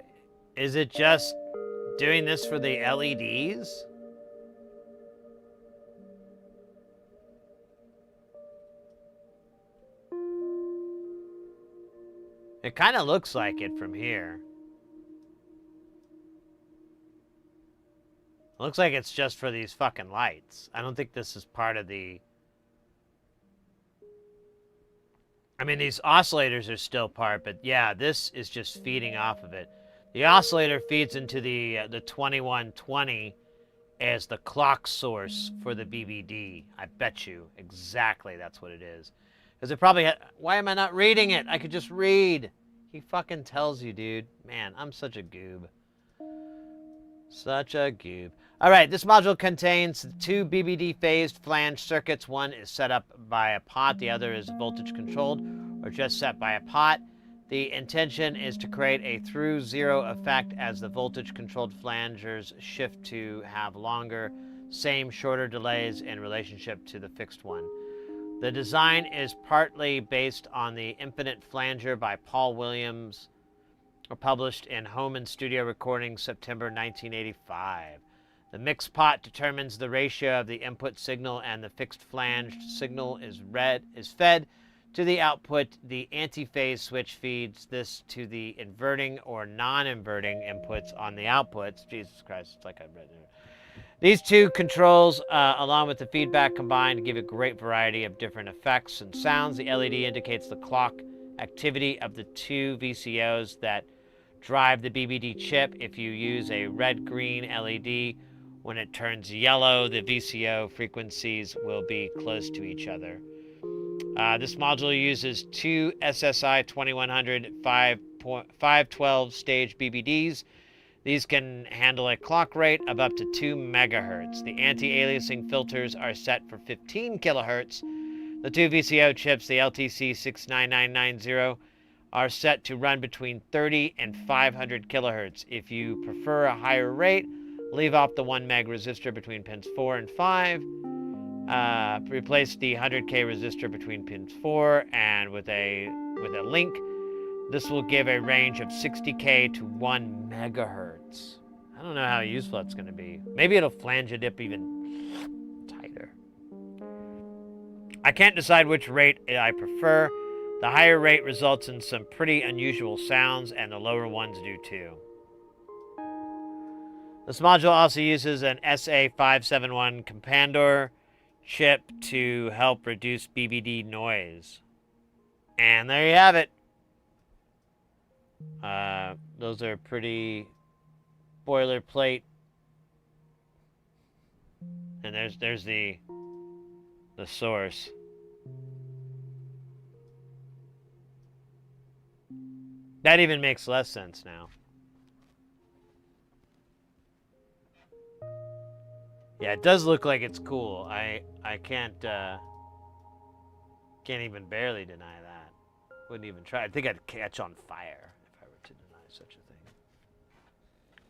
is it just doing this for the LEDs? It kind of looks like it from here. It looks like it's just for these fucking lights. I don't think this is part of the... I mean, these oscillators are still part, but yeah, this is just feeding off of it. The oscillator feeds into the 2120 as the clock source for the BBD. I bet you exactly that's what it is. Because it probably why am I not reading it? I could just read. He fucking tells you, dude. Man, I'm such a goob. Such a goob. All right, this module contains two BBD phased flange circuits. One is set up by a pot. The other is voltage controlled or just set by a pot. The intention is to create a through zero effect as the voltage controlled flangers shift to have longer, same shorter delays in relationship to the fixed one. The design is partly based on the Infinite Flanger by Paul Williams, published in Home and Studio Recordings, September 1985. The mix pot determines the ratio of the input signal, and the fixed flanged signal is fed to the output. The anti-phase switch feeds this to the inverting or non-inverting inputs on the outputs. Jesus Christ, it's like I've read it. These two controls, along with the feedback, combine to give a great variety of different effects and sounds. The LED indicates the clock activity of the two VCOs that drive the BBD chip. If you use a red-green LED, when it turns yellow, the VCO frequencies will be close to each other. This module uses two SSI 2100 512 stage BBDs. These can handle a clock rate of up to 2 megahertz. The anti-aliasing filters are set for 15 kilohertz. The two VCO chips, the LTC69990, are set to run between 30 and 500 kilohertz. If you prefer a higher rate, leave off the 1 meg resistor between pins 4 and 5. Replace the 100K resistor between pins 4 and with a link. This will give a range of 60K to 1 megahertz. I don't know how useful that's going to be. Maybe it'll flange a dip even tighter. I can't decide which rate I prefer. The higher rate results in some pretty unusual sounds, and the lower ones do too. This module also uses an SA571 Compandor chip to help reduce BBD noise. And there you have it. Those are pretty boilerplate. And there's the source. That even makes less sense now. Yeah, it does look like it's cool. I can't even barely deny that. Wouldn't even try. I think I'd catch on fire if I were to deny such a thing.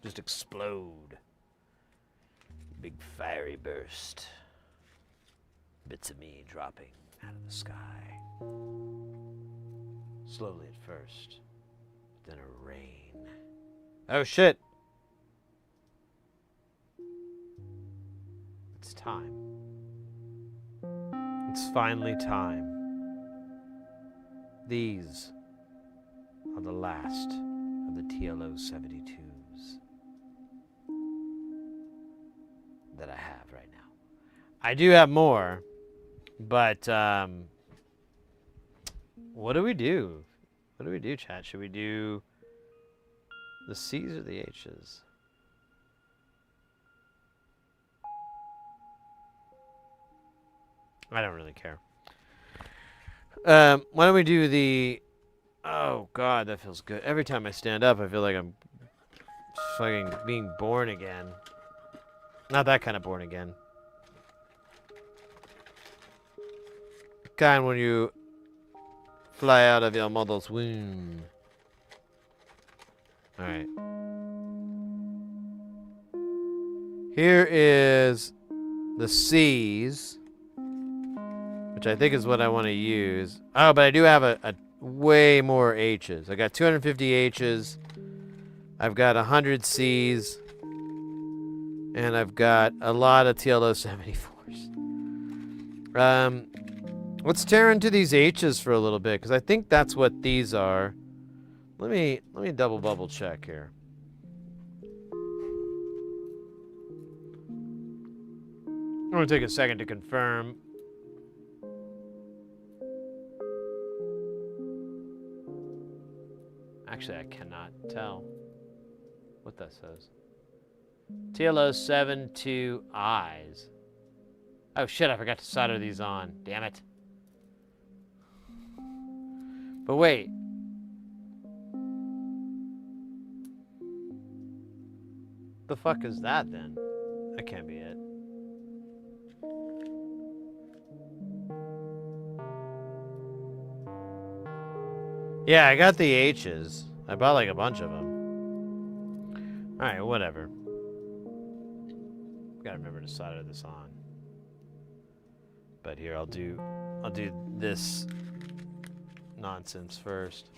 Just explode. Big fiery burst. Bits of me dropping out of the sky. Slowly at first, then a rain. Oh shit! It's time. It's finally time. These are the last of the TLO 72s that I have right now. I do have more, but what do we do? What do we do, chat? Should we do the C's or the H's? I don't really care. Why don't we do the... Oh, God, that feels good. Every time I stand up, I feel like I'm fucking being born again. Not that kind of born again. The kind when you fly out of your mother's womb. Alright. Here is the C's, which I think is what I want to use. Oh, but I do have a way more H's. I got 250 H's. I've got 100 C's. And I've got a lot of TLO 74s. Let's tear into these H's for a little bit, because I think that's what these are. Let me double check here. I'm going to take a second to confirm. Actually, I cannot tell what that says. TLO 72Is. Oh shit, I forgot to solder these on. Damn it. But wait. The fuck is that then? That can't be it. Yeah, I got the H's. I bought like a bunch of them. Alright, whatever. Gotta remember to solder this on. But here, I'll do this nonsense first.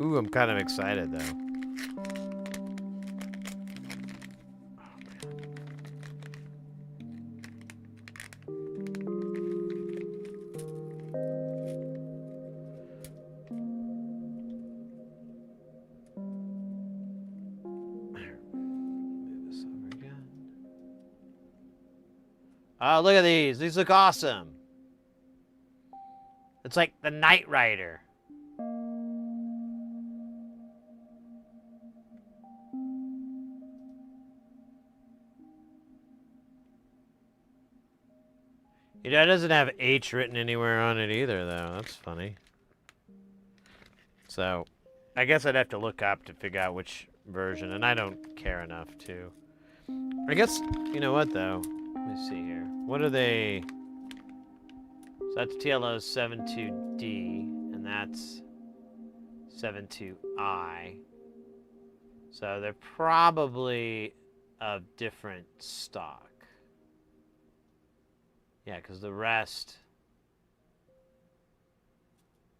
Ooh, I'm kind of excited though. Oh, look at these. These look awesome. It's like the Knight Rider. You know, it doesn't have H written anywhere on it either, though. That's funny. So, I guess I'd have to look up to figure out which version, and I don't care enough to. I guess, you know what, though? Let me see here. What are they? So that's TLO 72D, and that's 72I. So they're probably of different stock. Yeah, because the rest,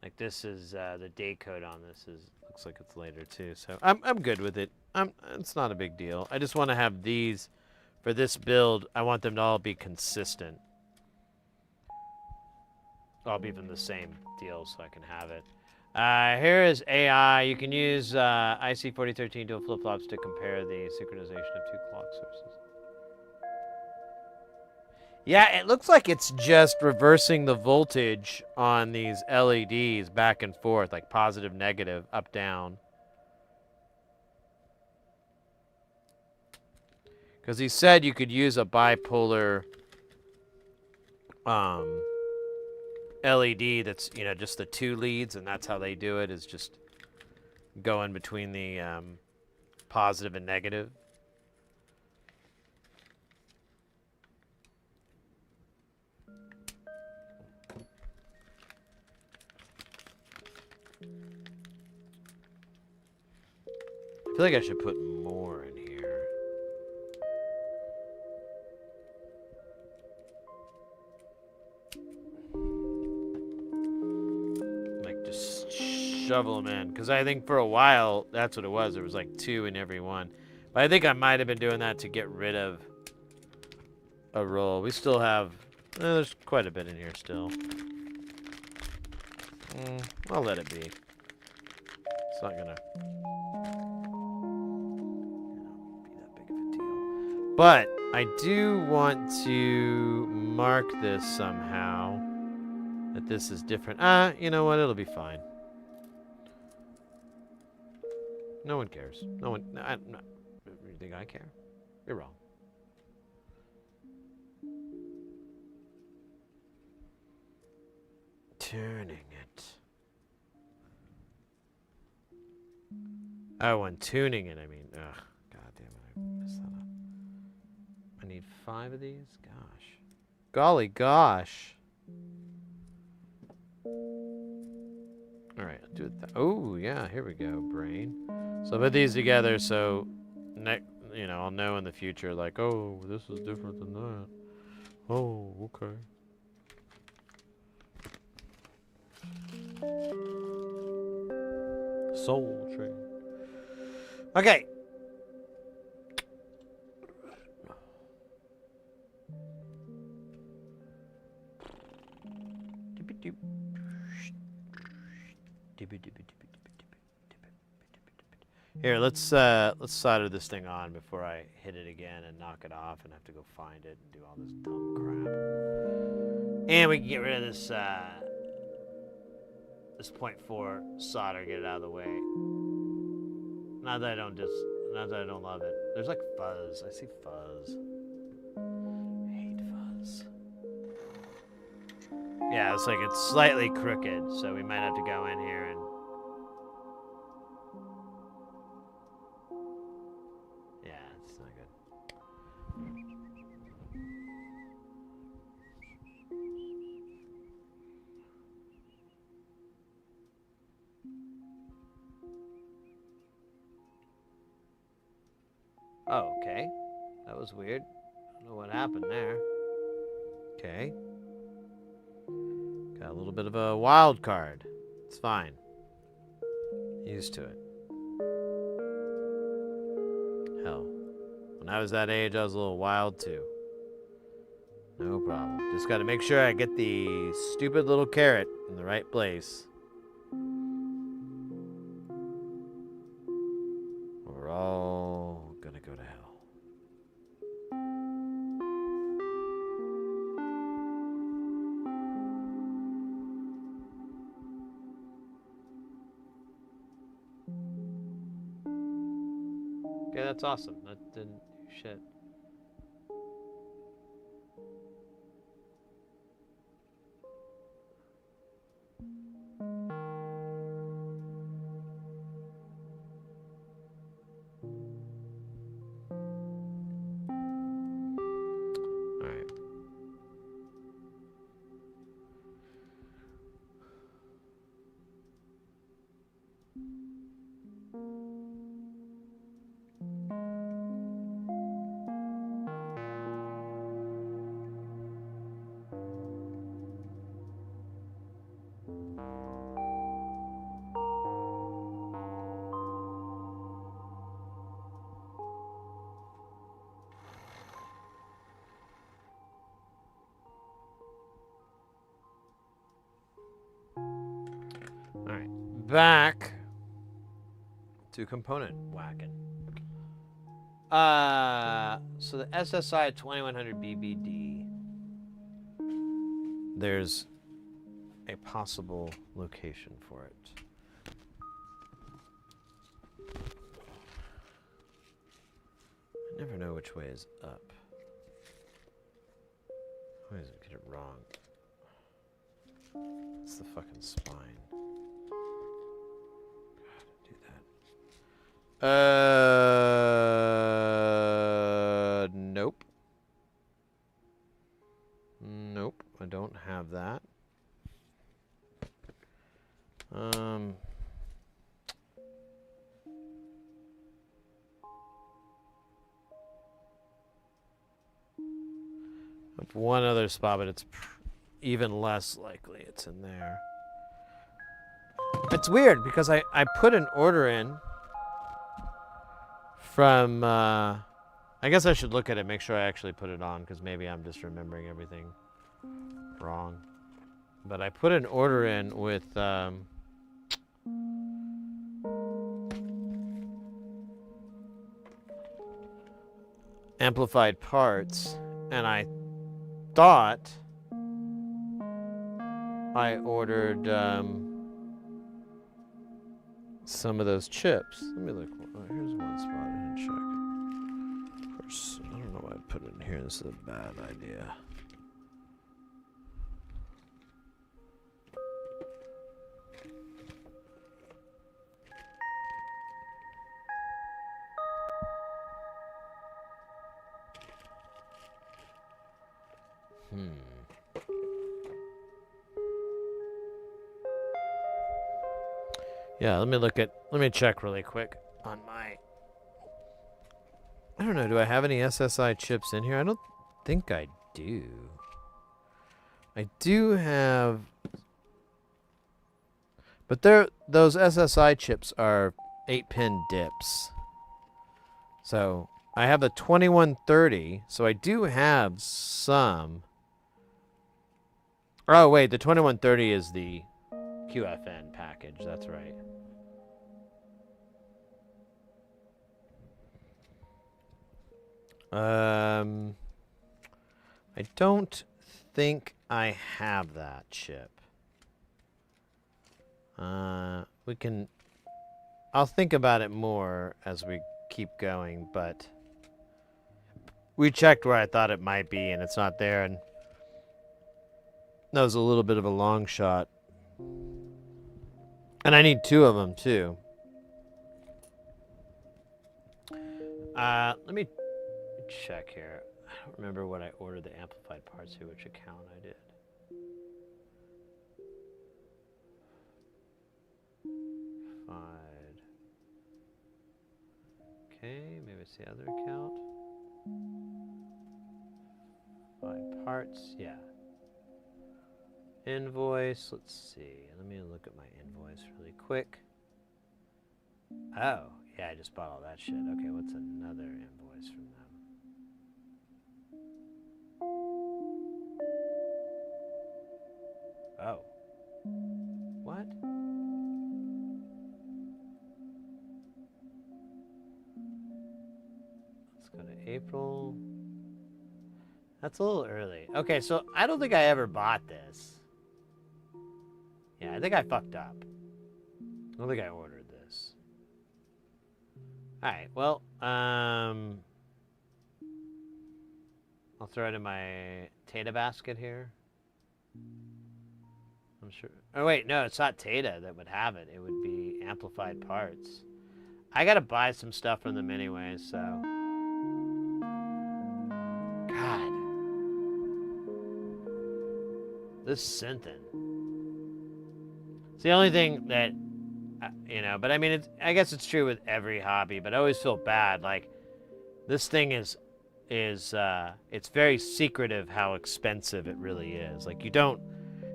like this is the date code on this is looks like it's later too. So I'm good with it. It's not a big deal. I just want to have these for this build. I want them to all be consistent. All be from the same deal, so I can have it. Here is AI. You can use IC4013 dual flip-flops to compare the synchronization of two clock sources. Yeah, it looks like it's just reversing the voltage on these LEDs back and forth, like positive, negative, up, down. Because he said you could use a bipolar LED that's, you know, just the two leads, and that's how they do it, is just go in between the positive and negative. I feel like I should put more in here. Like, just shovel them in. Because I think for a while, that's what it was. There was like 2 in every one. But I think I might have been doing that to get rid of a roll. We still have... there's quite a bit in here still. I'll let it be. It's not gonna... be that big of a deal. But I do want to mark this somehow, that this is different. You know what? It'll be fine. No one cares. No one... You think I care? You're wrong. Tuning it. Oh, and tuning it, I mean. Ugh. God damn it, I messed that up. I need 5 of these? Gosh. Golly gosh. Alright, I'll do it. Oh, yeah, here we go, brain. So I put these together so, you know, I'll know in the future, like, oh, this is different than that. Oh, okay. Soul Train. Okay. Here, let's solder this thing on before I hit it again and knock it off and have to go find it and do all this dumb crap. And we can get rid of this this 0.4 solder, get it out of the way. Not that I don't love it. There's like fuzz. I see fuzz. I hate fuzz. Yeah, it's like it's slightly crooked, so we might have to go in here and... Yeah, it's not good. Oh, okay. That was weird. I don't know what happened there. Okay. Got a little bit of a wild card. It's fine. Used to it. Hell. When I was that age, I was a little wild too. No problem. Just gotta make sure I get the stupid little carrot in the right place. We're all gonna go to hell. Okay, that's awesome. That didn't do shit. Alright. right, back to component whacking. So the SSI 2100 BBD. There's a possible location for it. I never know which way is up. I always get it wrong. It's the fucking spine. God, do that. Nope. Nope, I don't have that. One other spot, but it's even less likely it's in there. It's weird because I put an order in from, I guess I should look at it, make sure I actually put it on, because maybe I'm just remembering everything wrong. But I put an order in with, amplified parts, and I thought I ordered some of those chips. Let me look. Oh, here's one spot I didn't check. Of course, I don't know why I put it in here. This is a bad idea. Yeah, let me check really quick on my, I don't know, do I have any SSI chips in here? I don't think I do. I do have, but those SSI chips are 8-pin dips. So I have the 2130, so I do have some. Oh wait, the 2130 is the QFN package, that's right. I don't think I have that chip. I'll think about it more as we keep going, but we checked where I thought it might be and it's not there, and that was a little bit of a long shot. And I need 2 of them too. Let me check here. I don't remember what I ordered the amplified parts here, which account I did. Fide. Okay, maybe it's the other account. Fide parts, yeah. Invoice, let's see. Let me look at my invoice really quick. Oh, yeah, I just bought all that shit. Okay, what's another invoice from them? Oh. What? Let's go to April. That's a little early. Okay, so I don't think I ever bought this. Yeah, I think I fucked up. I don't think I ordered this. Alright, well, I'll throw it in my Tata basket here. I'm sure. Oh, wait, no, it's not Tata that would have it. It would be amplified parts. I gotta buy some stuff from them anyway, so. God. This synthin. It's the only thing that, you know, but I mean, I guess it's true with every hobby, but I always feel bad. Like, this thing is it's very secretive how expensive it really is. Like, you don't,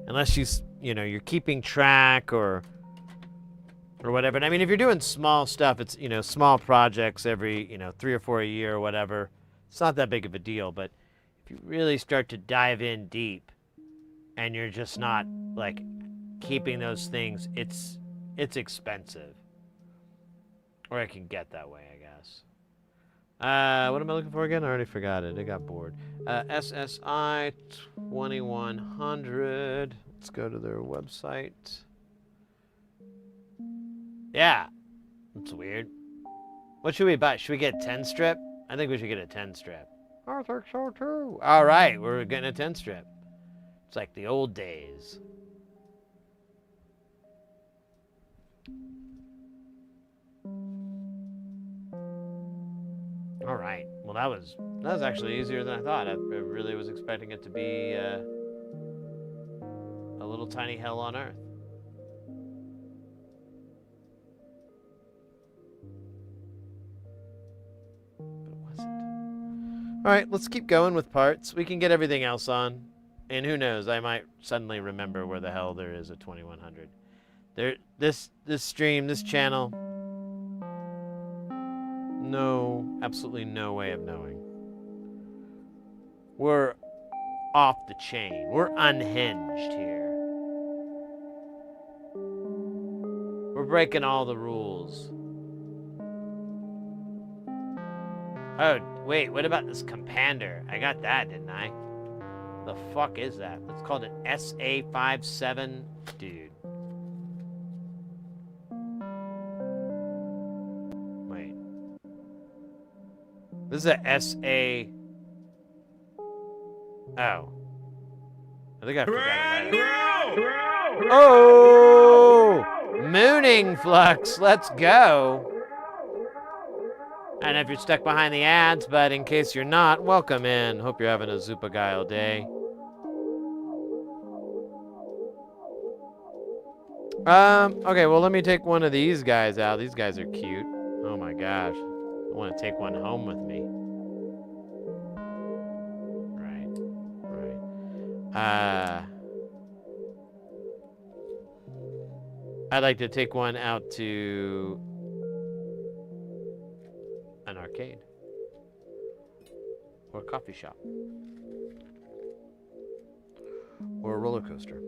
unless you know, you're keeping track or whatever. And I mean, if you're doing small stuff, it's, you know, small projects every, you know, 3 or 4 a year or whatever, it's not that big of a deal. But if you really start to dive in deep and you're just not, like, keeping those things, it's expensive. Or I can get that way, I guess. What am I looking for again? I already forgot it. I got bored. SSI 2100. Let's go to their website. Yeah. That's weird. What should we buy? Should we get a 10 strip? I think we should get a 10 strip. I think so too. All right, we're getting a 10 strip. It's like the old days. All right. Well, that was actually easier than I thought. I really was expecting it to be a little tiny hell on earth. But it wasn't. All right, let's keep going with parts. We can get everything else on. And who knows, I might suddenly remember where the hell there is a 2100. This stream, this channel, no, absolutely no way of knowing. We're off the chain. We're unhinged here. We're breaking all the rules. Oh, wait, what about this Compander? I got that, didn't I? The fuck is that? It's called an SA57, dude. Wait. This is a SA. Oh. I think I forgot about it. Oh! Mooning Flux, let's go. And if you're stuck behind the ads, but in case you're not, welcome in. Hope you're having a Zupagile day. Okay, well, let me take one of these guys out. These guys are cute. Oh my gosh. I want to take one home with me. Right. I'd like to take one out to an arcade or a coffee shop or a roller coaster.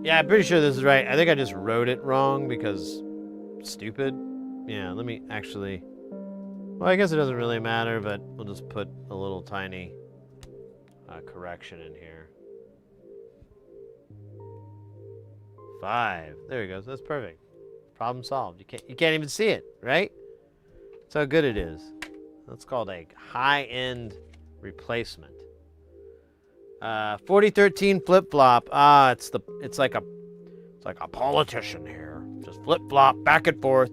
Yeah, I'm pretty sure this is right. I think I just wrote it wrong because stupid. Yeah, let me actually. Well, I guess it doesn't really matter, but we'll just put a little tiny correction in here. 5. There he goes. That's perfect. Problem solved. You can't even see it, right? That's how good it is. That's called a high-end replacement. 4013 flip-flop. It's like a politician here. Just flip-flop back and forth.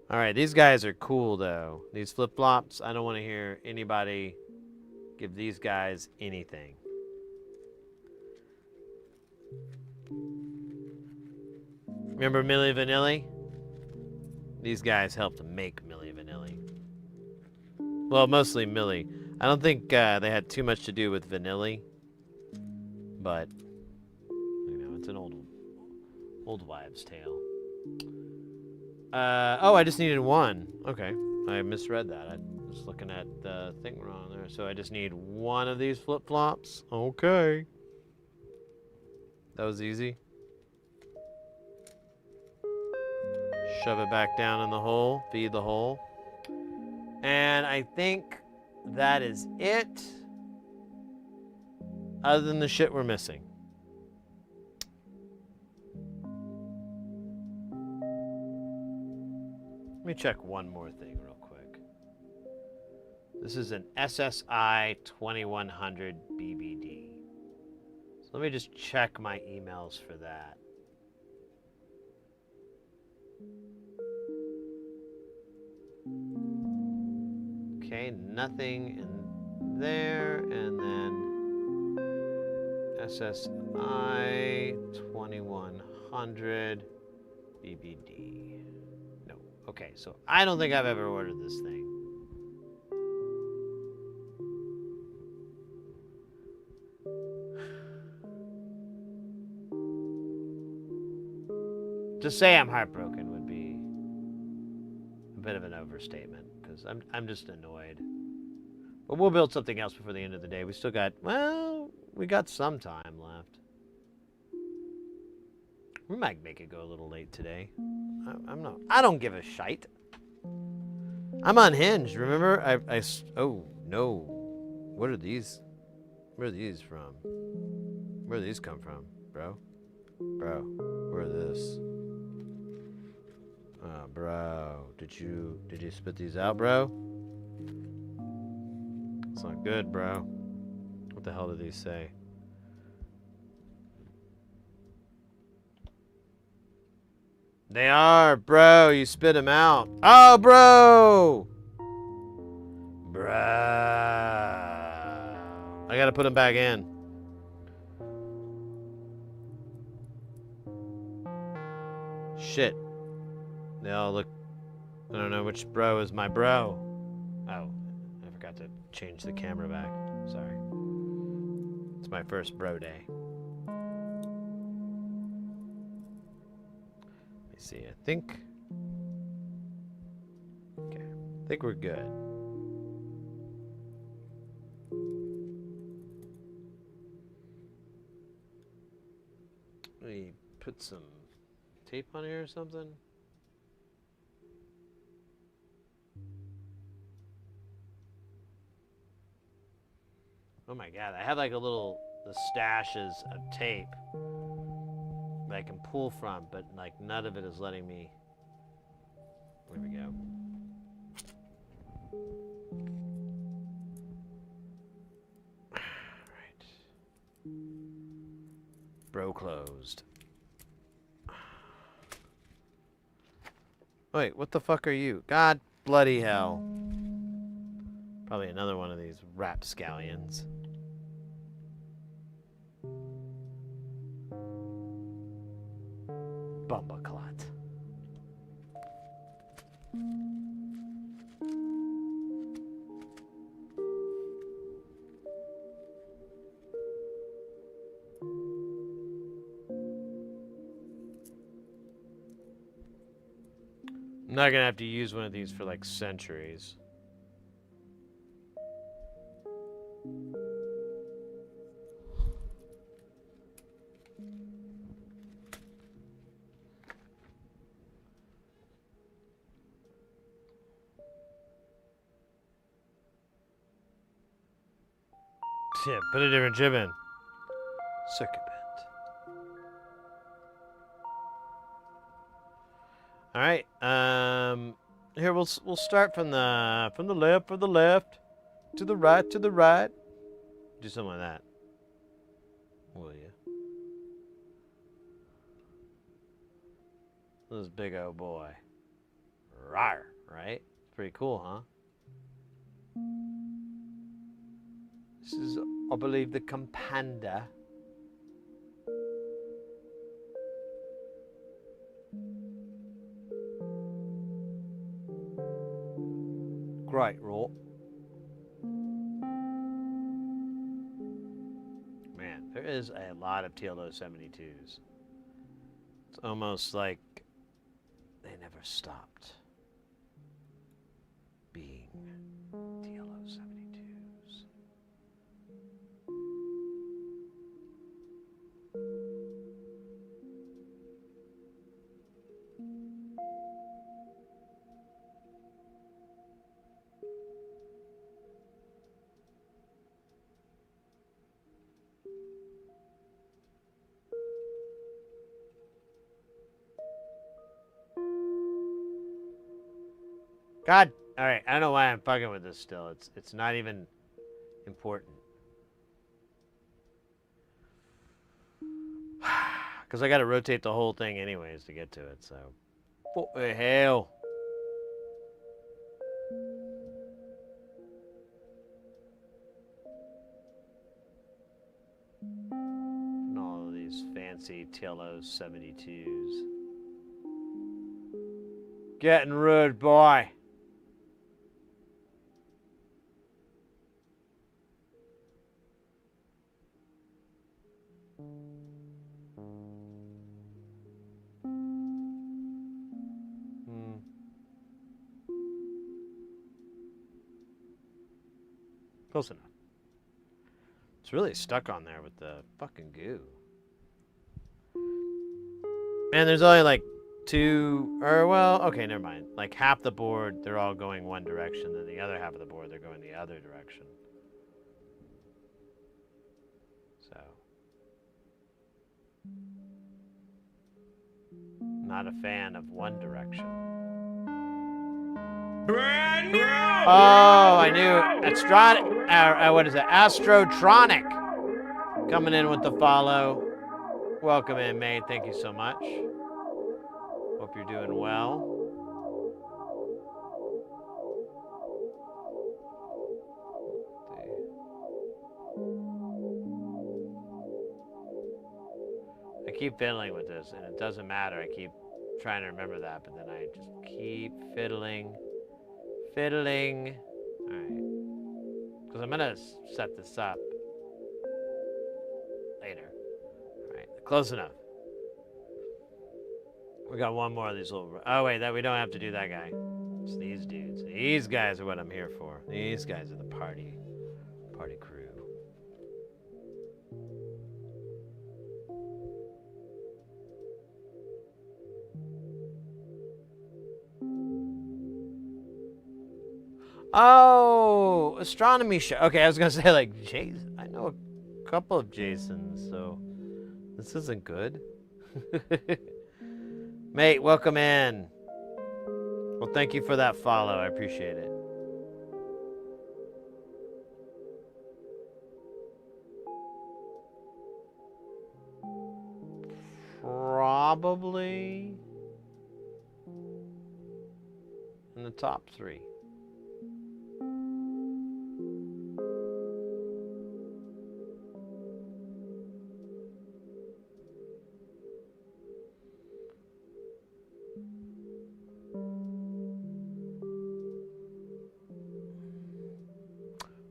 All right, these guys are cool though. These flip-flops, I don't want to hear anybody give these guys anything. Remember Milli Vanilli? These guys helped make Milli Vanilli. Well, mostly Milli. I don't think they had too much to do with Vanilli, but you know, it's an old wives' tale. Oh, I just needed one. Okay, I misread that. I was looking at the thing wrong there. So I just need one of these flip-flops. Okay. That was easy. Shove it back down in the hole. Feed the hole. And I think that is it. Other than the shit we're missing. Let me check one more thing real quick. This is an SSI 2100 BBD. So let me just check my emails for that. Okay, nothing in there, and then SSI 2100 BBD. No, okay, so I don't think I've ever ordered this thing. To say I'm heartbroken would be a bit of an overstatement, because I'm just annoyed. But we'll build something else before the end of the day. We still got, well, we got some time left. We might make it go a little late today. I don't give a shite. I'm unhinged. Remember? Oh no. What are these? Where are these from? Where do these come from, bro? Bro, where are this? Oh, bro, did you spit these out, bro? It's not good, bro. What the hell did these say? They are, bro. You spit them out. Oh, bro. Bro. I gotta put them back in. Shit. They all look... I don't know which bro is my bro. Oh, I forgot to change the camera back. Sorry. It's my first bro day. Let me see. I think... Okay. I think we're good. Let me put some tape on here or something. Oh my god, I have like the stashes of tape that I can pull from, but like none of it is letting me. There we go. Alright. Bro closed. Wait, what the fuck are you? God bloody hell. Probably another one of these rapscallions. Bumbleclot. I'm not gonna have to use one of these for like centuries. Shit, put a different chip in. Circuit bent. All right. Here we'll start from the left to the right. Do something like that. Will you? This big old boy. Rawr, right? Pretty cool, huh? This is, I believe, the Campanda. Great, raw. Man, there is a lot of TLO 72s. It's almost like they never stopped being TLO 72s. God, all right. I don't know why I'm fucking with this still. It's not even important. Because I got to rotate the whole thing anyways to get to it. So, what the hell? And all of these fancy TLO 72s. Getting rude, boy. Close enough. It's really stuck on there with the fucking goo. And there's only like two, or well, okay, never mind. Like half the board, they're all going one direction, then the other half of the board, they're going the other direction. So, not a fan of one direction. Brand new! Oh, I knew. What is it? Astrotronic coming in with the follow. Welcome in, mate. Thank you so much. Hope you're doing well. I keep fiddling with this, and it doesn't matter. I keep trying to remember that, but then I just keep fiddling. All right. Because I'm going to set this up later. All right, close enough. We got one more of these little... Oh, wait, we don't have to do that guy. It's these dudes. These guys are what I'm here for. These guys are the party crew. Oh, astronomy show. Okay, I was going to say, like, Jason. I know a couple of Jasons, so this isn't good. Mate, welcome in. Well, thank you for that follow. I appreciate it. Probably in the top 3.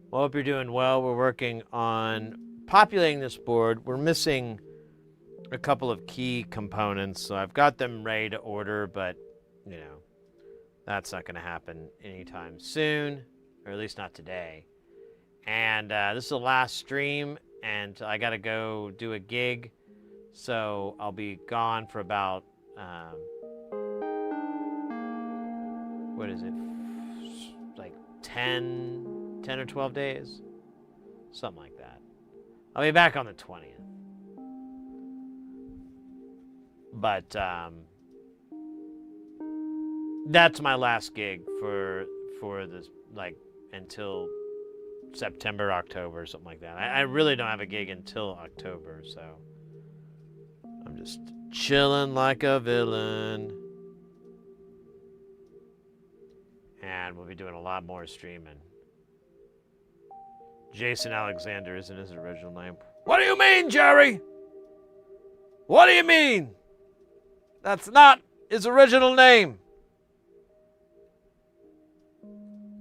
Well, hope you're doing well. We're working on populating this board. We're missing a couple of key components, so I've got them ready to order, but, you know, that's not going to happen anytime soon, or at least not today. And this is the last stream, and I got to go do a gig, so I'll be gone for about, what is it, like 10 or 12 days, something like that. I'll be back on the 20th. But that's my last gig for this, like, until September, October, something like that. I really don't have a gig until October, so I'm just chilling like a villain. And we'll be doing a lot more streaming. Jason Alexander isn't his original name. What do you mean, Jerry? What do you mean? That's not his original name.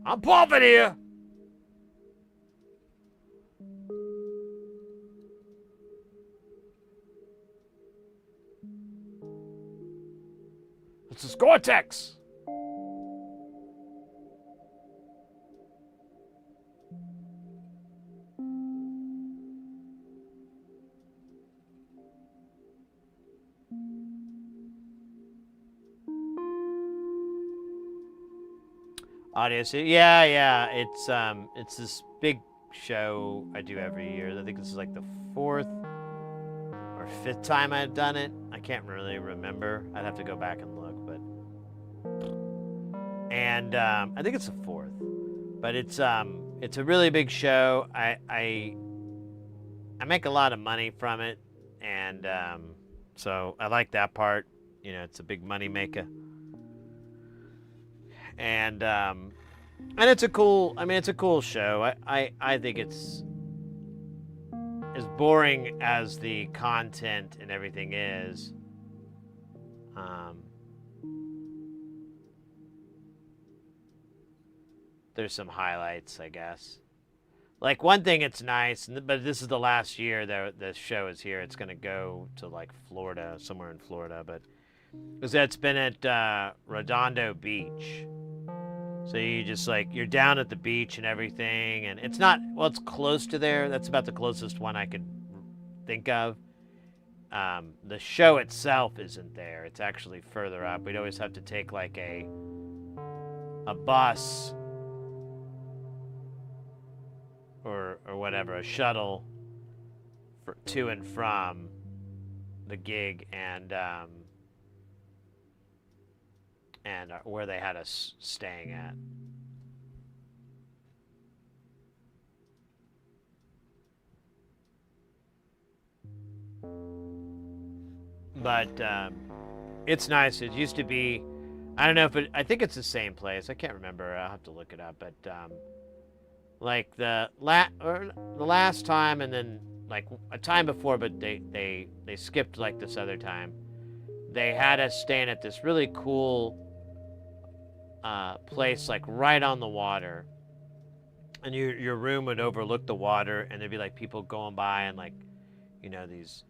I'm popping here. It's a Gore-Tex. Audio, yeah. It's this big show I do every year. I think this is like the 4th or 5th time I've done it. I can't really remember. I'd have to go back and look, but I think it's the 4th. But it's a really big show. I make a lot of money from it, and so I like that part. You know, it's a big money maker. And it's a cool show. I think it's as boring as the content and everything is. There's some highlights, I guess. Like, one thing, it's nice, but this is the last year that the show is here. It's going to go to, like, Florida, somewhere in Florida, but it's been at Redondo Beach. So you just, like, you're down at the beach and everything, and it's not, well, it's close to there. That's about the closest one I could think of. the show itself isn't there. It's actually further up. We'd always have to take like a bus or whatever, a shuttle to and from the gig and where they had us staying at. But it's nice. It used to be, I don't know if I think it's the same place. I can't remember. I'll have to look it up. But like the last time, and then like a time before, but they skipped like this other time. They had us staying at this really cool place, like right on the water, and your room would overlook the water, and there'd be like people going by and like, you know, these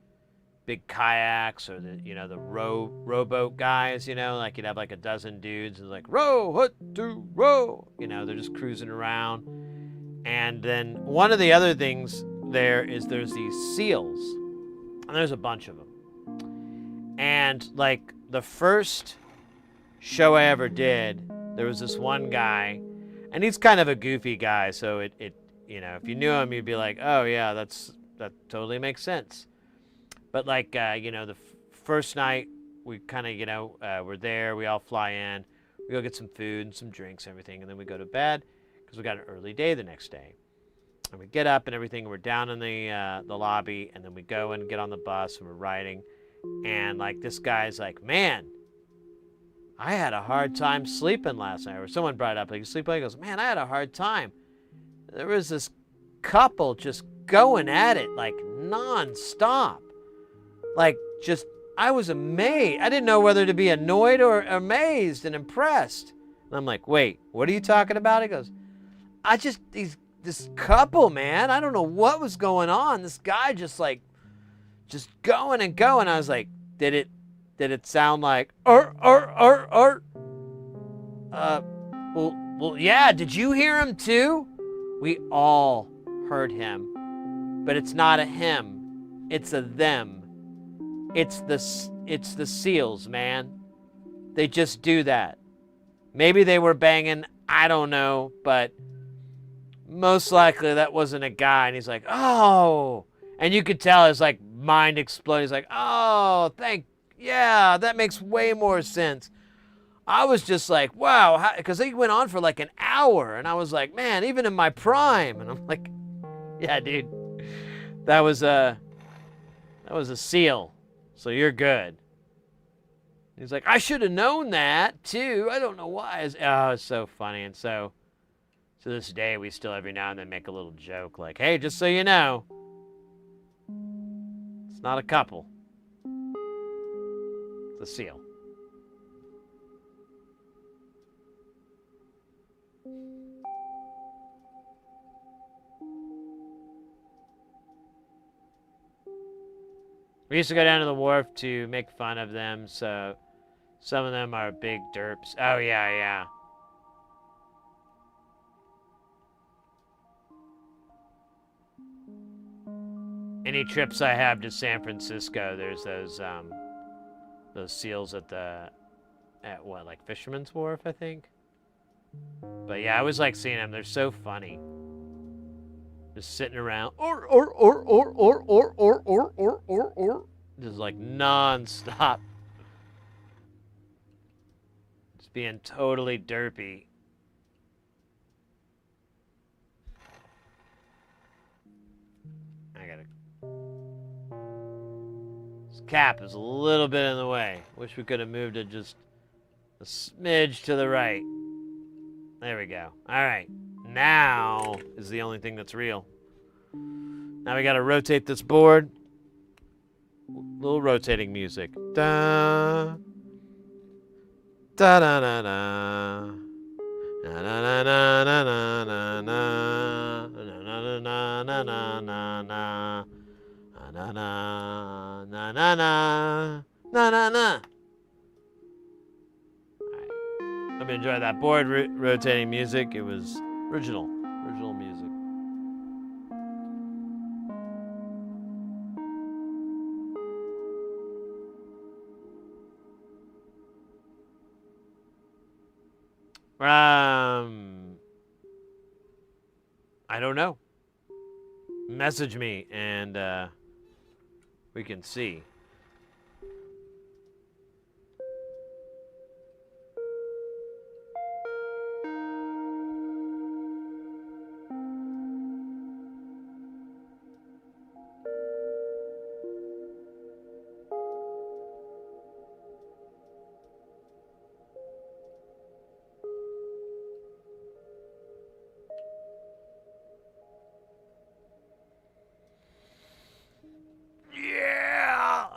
big kayaks or the rowboat guys, like you'd have like a dozen dudes and like row, what to row, they're just cruising around. And then one of the other things there's these seals, and there's a bunch of them. And like the first show I ever did, there was this one guy, and he's kind of a goofy guy, so it if you knew him, you'd be like, oh yeah, that totally makes sense. But like, the first night we kind of, we're there, we all fly in, we go get some food and some drinks and everything, and then we go to bed because we got an early day the next day. And we get up and everything, and we're down in the lobby, and then we go and get on the bus and we're riding. And like this guy's like, man, I had a hard time sleeping last night. Or someone brought it up, like, you sleep well? He goes, man, I had a hard time. There was this couple just going at it like nonstop. Like, just, I was amazed. I didn't know whether to be annoyed or amazed and impressed. And I'm like, wait, what are you talking about? He goes, this couple, man, I don't know what was going on. This guy just going and going. I was like, did it sound like, well, yeah, did you hear him too? We all heard him, but it's not a him, it's a them. It's the seals, man. They just do that. Maybe they were banging, I don't know, but most likely that wasn't a guy. And he's like, oh. And you could tell his like mind exploded. He's like, oh, yeah, that makes way more sense. I was just like, wow, because they went on for like an hour. And I was like, man, even in my prime. And I'm like, yeah, dude, that was a seal. So you're good. He's like, I should have known that too. I don't know why. It's so funny. And so to this day, we still every now and then make a little joke like, hey, just so you know, it's not a couple. It's a seal. We used to go down to the wharf to make fun of them, so some of them are big derps. Oh, yeah. Any trips I have to San Francisco, there's those seals at Fisherman's Wharf, I think? But yeah, I always like seeing them. They're so funny. Just sitting around, just like non-stop. Just being totally derpy. This cap is a little bit in the way. Wish we could have moved it just a smidge to the right. There we go. All right. Now is the only thing that's real. Now we got to rotate this board. Little rotating music. Da da da da da. Na na na na na na na na na na na na na na. Na na na na na na na. Alright. Hope you enjoyed that board rotating music. It was original music. I don't know. Message me and we can see. Yeah.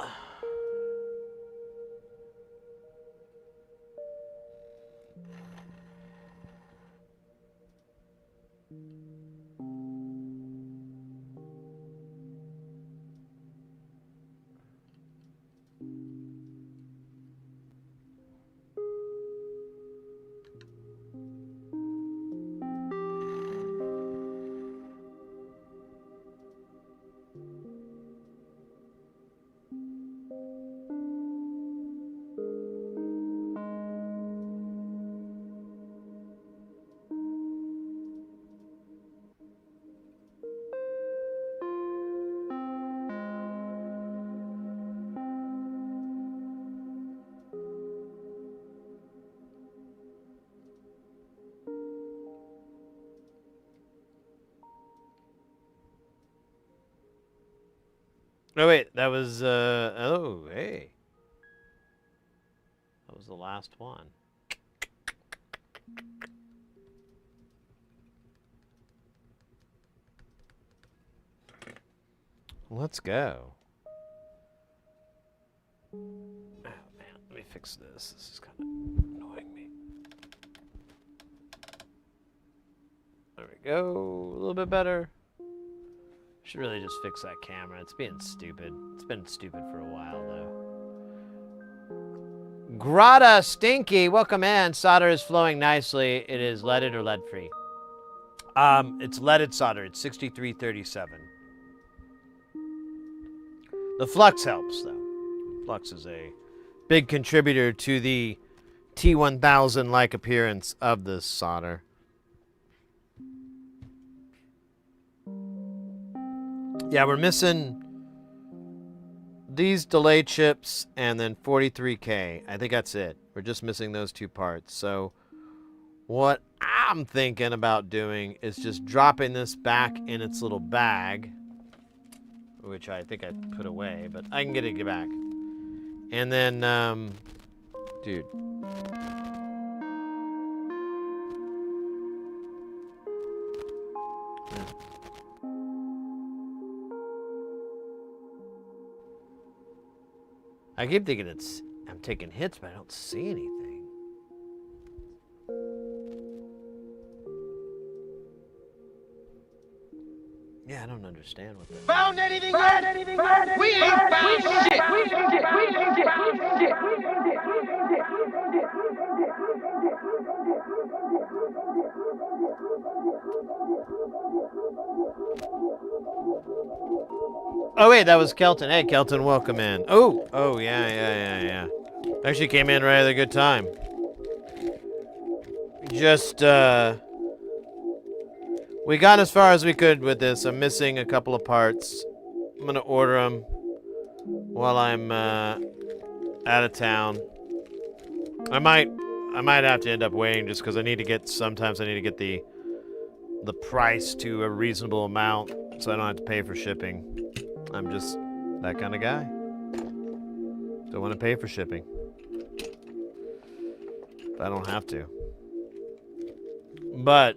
Oh wait, that was oh hey. That was the last one. Let's go. Oh man, let me fix this. This is kind of annoying me. There we go. A little bit better. Should really just fix that camera. It's being stupid. It's been stupid for a while though. Grata Stinky, welcome in. Solder is flowing nicely. It is leaded or lead free. It's leaded solder. It's 6337. The flux helps though. Flux is a big contributor to the T1000 like appearance of this solder. Yeah, we're missing these delay chips and then 43K. I think that's it. We're just missing those two parts. So what I'm thinking about doing is just dropping this back in its little bag, which I think I put away, but I can get it back. And then, dude. I keep thinking I'm taking hits, but I don't see anything. Yeah, I don't understand what that. Found anything yet? We ain't found shit. Oh wait, that was Kelton. Hey, Kelton, welcome in. Oh yeah. Actually came in right at a good time. Just we got as far as we could with this. I'm missing a couple of parts. I'm gonna order them while I'm out of town. I might have to end up waiting just because I need to get. Sometimes I need to get the price to a reasonable amount so I don't have to pay for shipping. I'm just that kind of guy. Don't want to pay for shipping. But I don't have to. But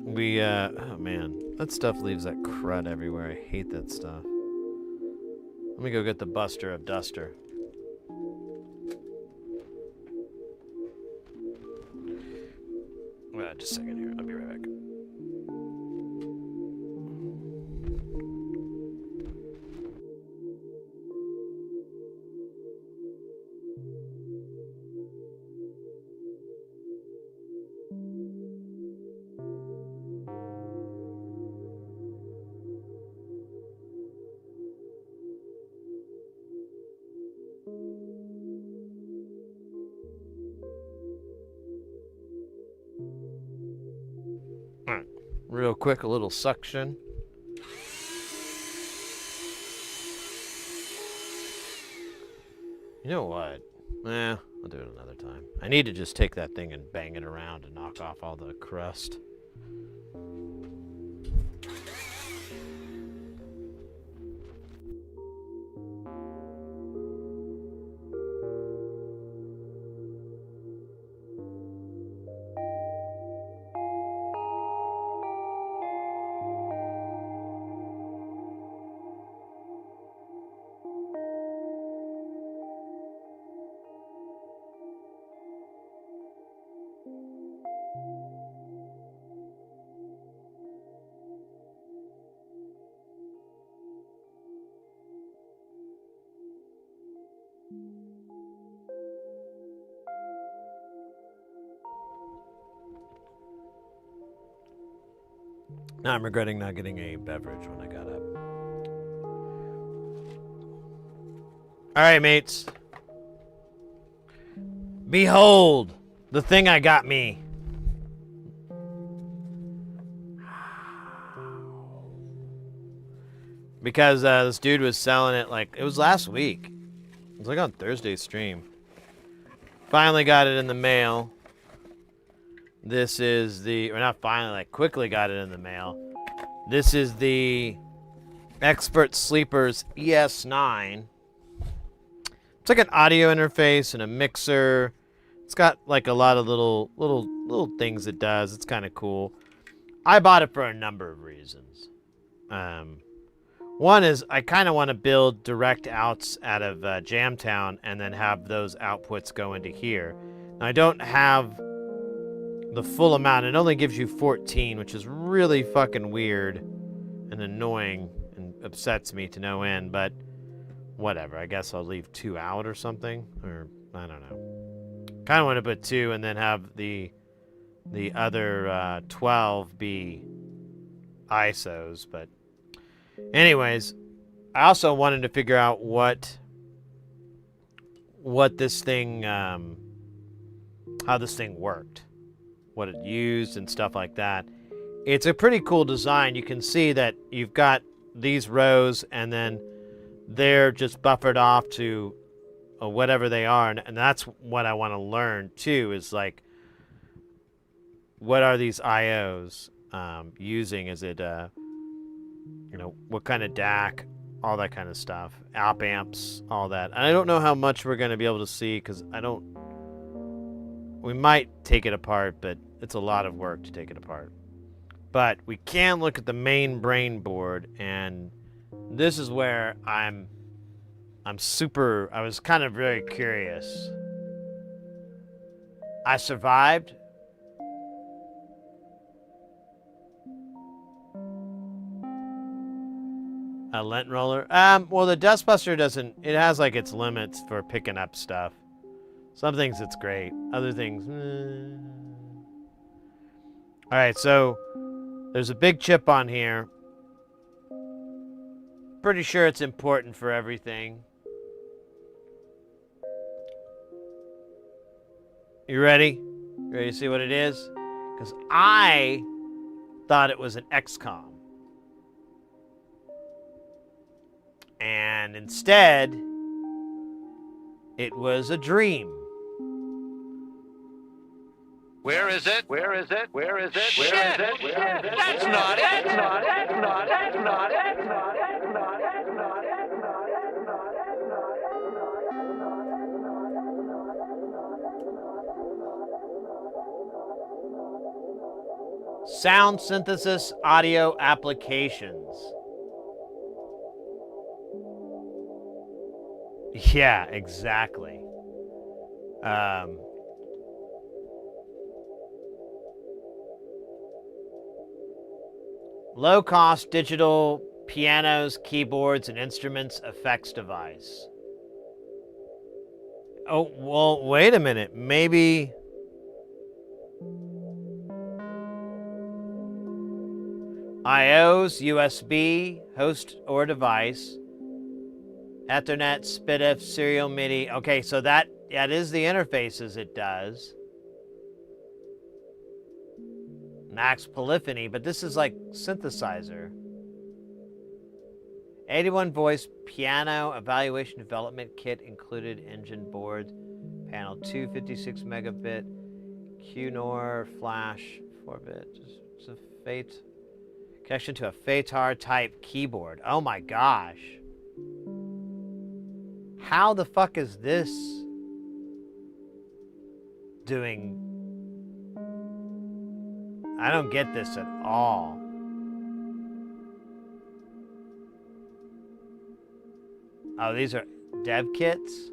we, oh man, that stuff leaves that crud everywhere. I hate that stuff. Let me go get the Buster of Duster. Just a second here. I'll be right back. Real quick, a little suction. You know what? I'll do it another time. I need to just take that thing and bang it around and knock off all the crust. Now I'm regretting not getting a beverage when I got up. All right, mates. Behold, the thing I got me. Because this dude was selling it like, it was last week. It was like on Thursday's stream. Finally got it in the mail. This is the, or not finally, like quickly got it in the mail. This is the Expert Sleepers ES9. It's like an audio interface and a mixer. It's got like a lot of little things it does. It's kind of cool. I bought it for a number of reasons. One is I kind of want to build direct outs out of Jamtown and then have those outputs go into here. Now, I don't have the full amount. It only gives you 14, which is really fucking weird and annoying and upsets me to no end, but whatever. I guess I'll leave 2 out or something, or I don't know. Kind of want to put 2 and then have the other 12 be ISOs, but anyways, I also wanted to figure out what this thing, how this thing worked, what it used and stuff like that. It's a pretty cool design. You can see that you've got these rows and then they're just buffered off to whatever they are. And that's what I want to learn too, is like, what are these IOs using? Is it, you know, what kind of DAC, all that kind of stuff, op amps, all that. And I don't know how much we're going to be able to see because we might take it apart, but it's a lot of work to take it apart. But we can look at the main brain board, and this is where I was kind of very curious. I survived. A lint roller? Well, the Dustbuster doesn't, it has like its limits for picking up stuff. Some things it's great. Other things, All right, so there's a big chip on here. Pretty sure it's important for everything. You ready? You ready to see what it is? Because I thought it was an XCOM. And instead, it was a dream. Where is it? Where is it? Where is it? Where is it? That's not it. That's not it. That's not it. That's not it. That's not it. That's not it. That's not it. Sound synthesis audio applications. Yeah, exactly. Low-cost digital pianos, keyboards, and instruments effects device. Oh, well, wait a minute. Maybe IOs, USB, host or device, Ethernet, SPDIF, serial MIDI. Okay, so that is the interfaces it does. And Max polyphony, but this is like synthesizer. 81 voice piano evaluation development kit included engine board panel 256 megabit QNOR flash 4-bit. It's a Fate connection to a FATAR type keyboard. Oh my gosh. How the fuck is this doing? I don't get this at all. Oh, these are dev kits?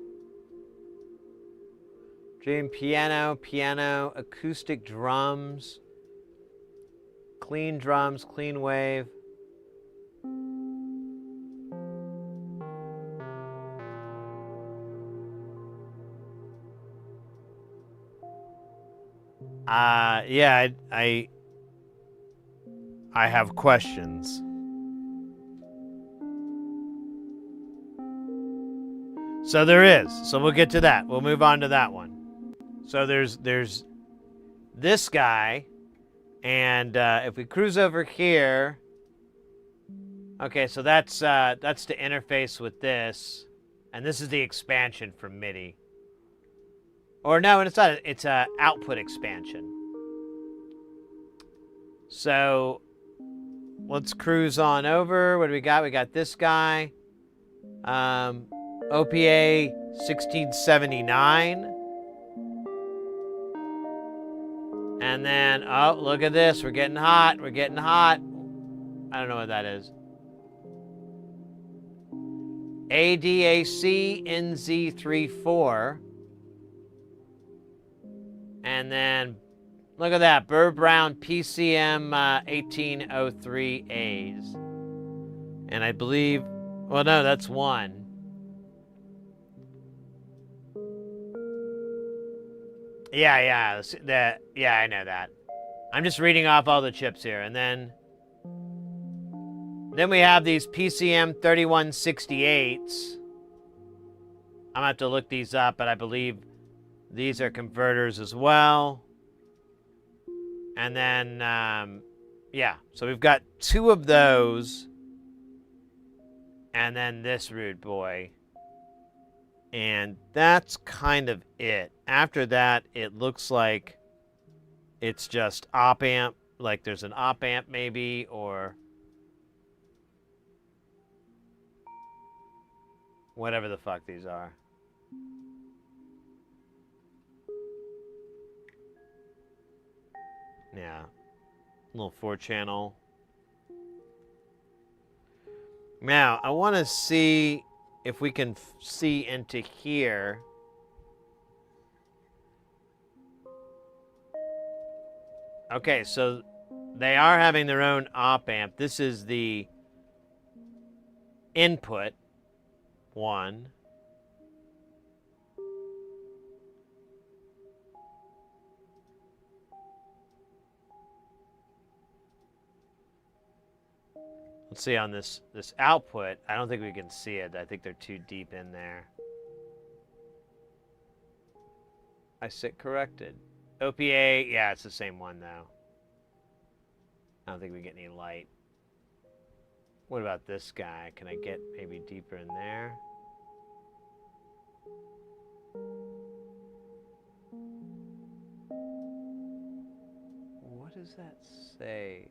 Dream piano, acoustic drums, clean drums, clean wave. Yeah, I have questions. So there is. So we'll get to that. We'll move on to that one. So there's this guy, and if we cruise over here, okay, so that's to interface with this, and this is the expansion for MIDI. Or no, it's not. It's a output expansion. So let's cruise on over. What do we got? We got this guy, OPA 1679. And then, oh, look at this. We're getting hot. We're getting hot. I don't know what that is. ADAC NZ34. And then, look at that. Burr Brown PCM 1803As. And I believe, well, no, that's one. Yeah, I know that. I'm just reading off all the chips here. And then we have these PCM 3168s. I'm going to have to look these up, but I believe these are converters as well. And then, yeah, so we've got two of those. And then this rude boy. And that's kind of it. After that, it looks like it's just op amp. Like there's an op amp maybe, or whatever the fuck these are. Yeah. Little 4-channel. Now, I want to see if we can see into here. Okay, so they are having their own op amp. This is the input one. Let's see on this output. I don't think we can see it. I think they're too deep in there. I sit corrected. OPA, yeah, it's the same one though. I don't think we get any light. What about this guy? Can I get maybe deeper in there? What does that say?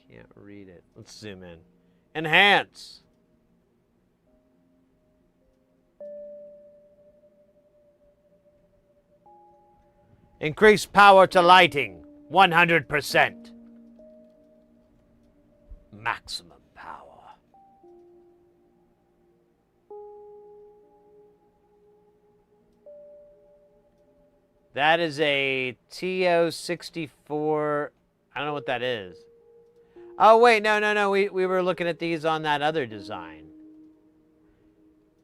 Can't read it. Let's zoom in. Enhance. Increase power to lighting. 100%. Maximum power. That is a TO64. I don't know what that is. Oh, wait, no. We were looking at these on that other design.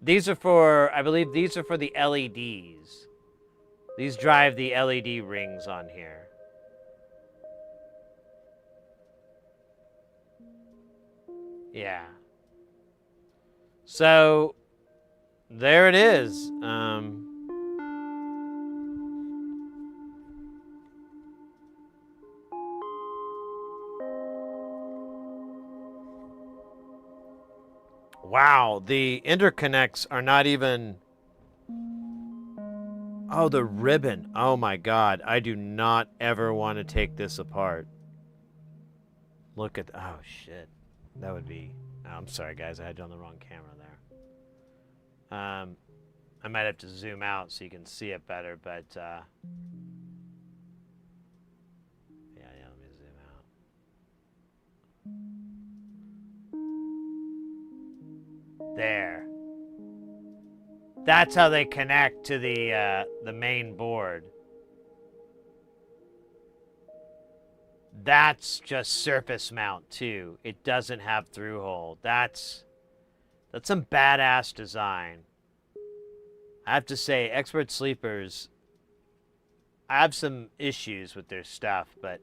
These are for, I believe these are for the LEDs. These drive the LED rings on here. Yeah. So, there it is. Wow, the interconnects are not even... Oh, the ribbon. Oh my god, I do not ever want to take this apart. Look at... Oh, shit. That would be... Oh, I'm sorry, guys, I had you on the wrong camera there. I might have to zoom out so you can see it better, but... Yeah, let me zoom out. There. That's how they connect to the main board. That's just surface mount too. It doesn't have through hole. That's some badass design. I have to say, Expert Sleepers, I have some issues with their stuff, but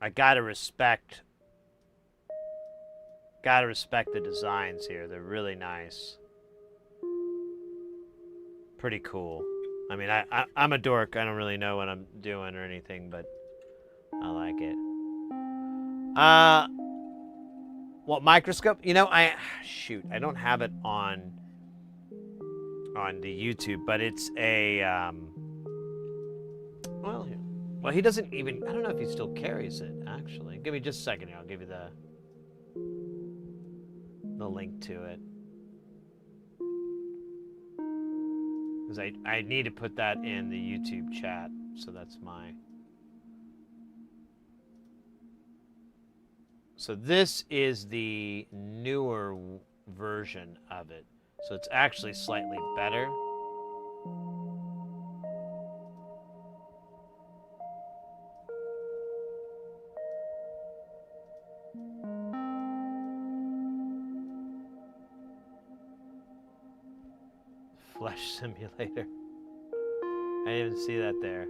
I gotta respect the designs here. They're really nice. Pretty cool. I mean, I'm a dork. I don't really know what I'm doing or anything, but I like it. What microscope? You know, shoot, I don't have it on the YouTube, but it's a well, he doesn't even. I don't know if he still carries it. Actually, give me just a second here. I'll give you the link to it. Because I need to put that in the YouTube chat, so that's my... So this is the newer version of it. So it's actually slightly better. Flesh simulator. I didn't even see that there.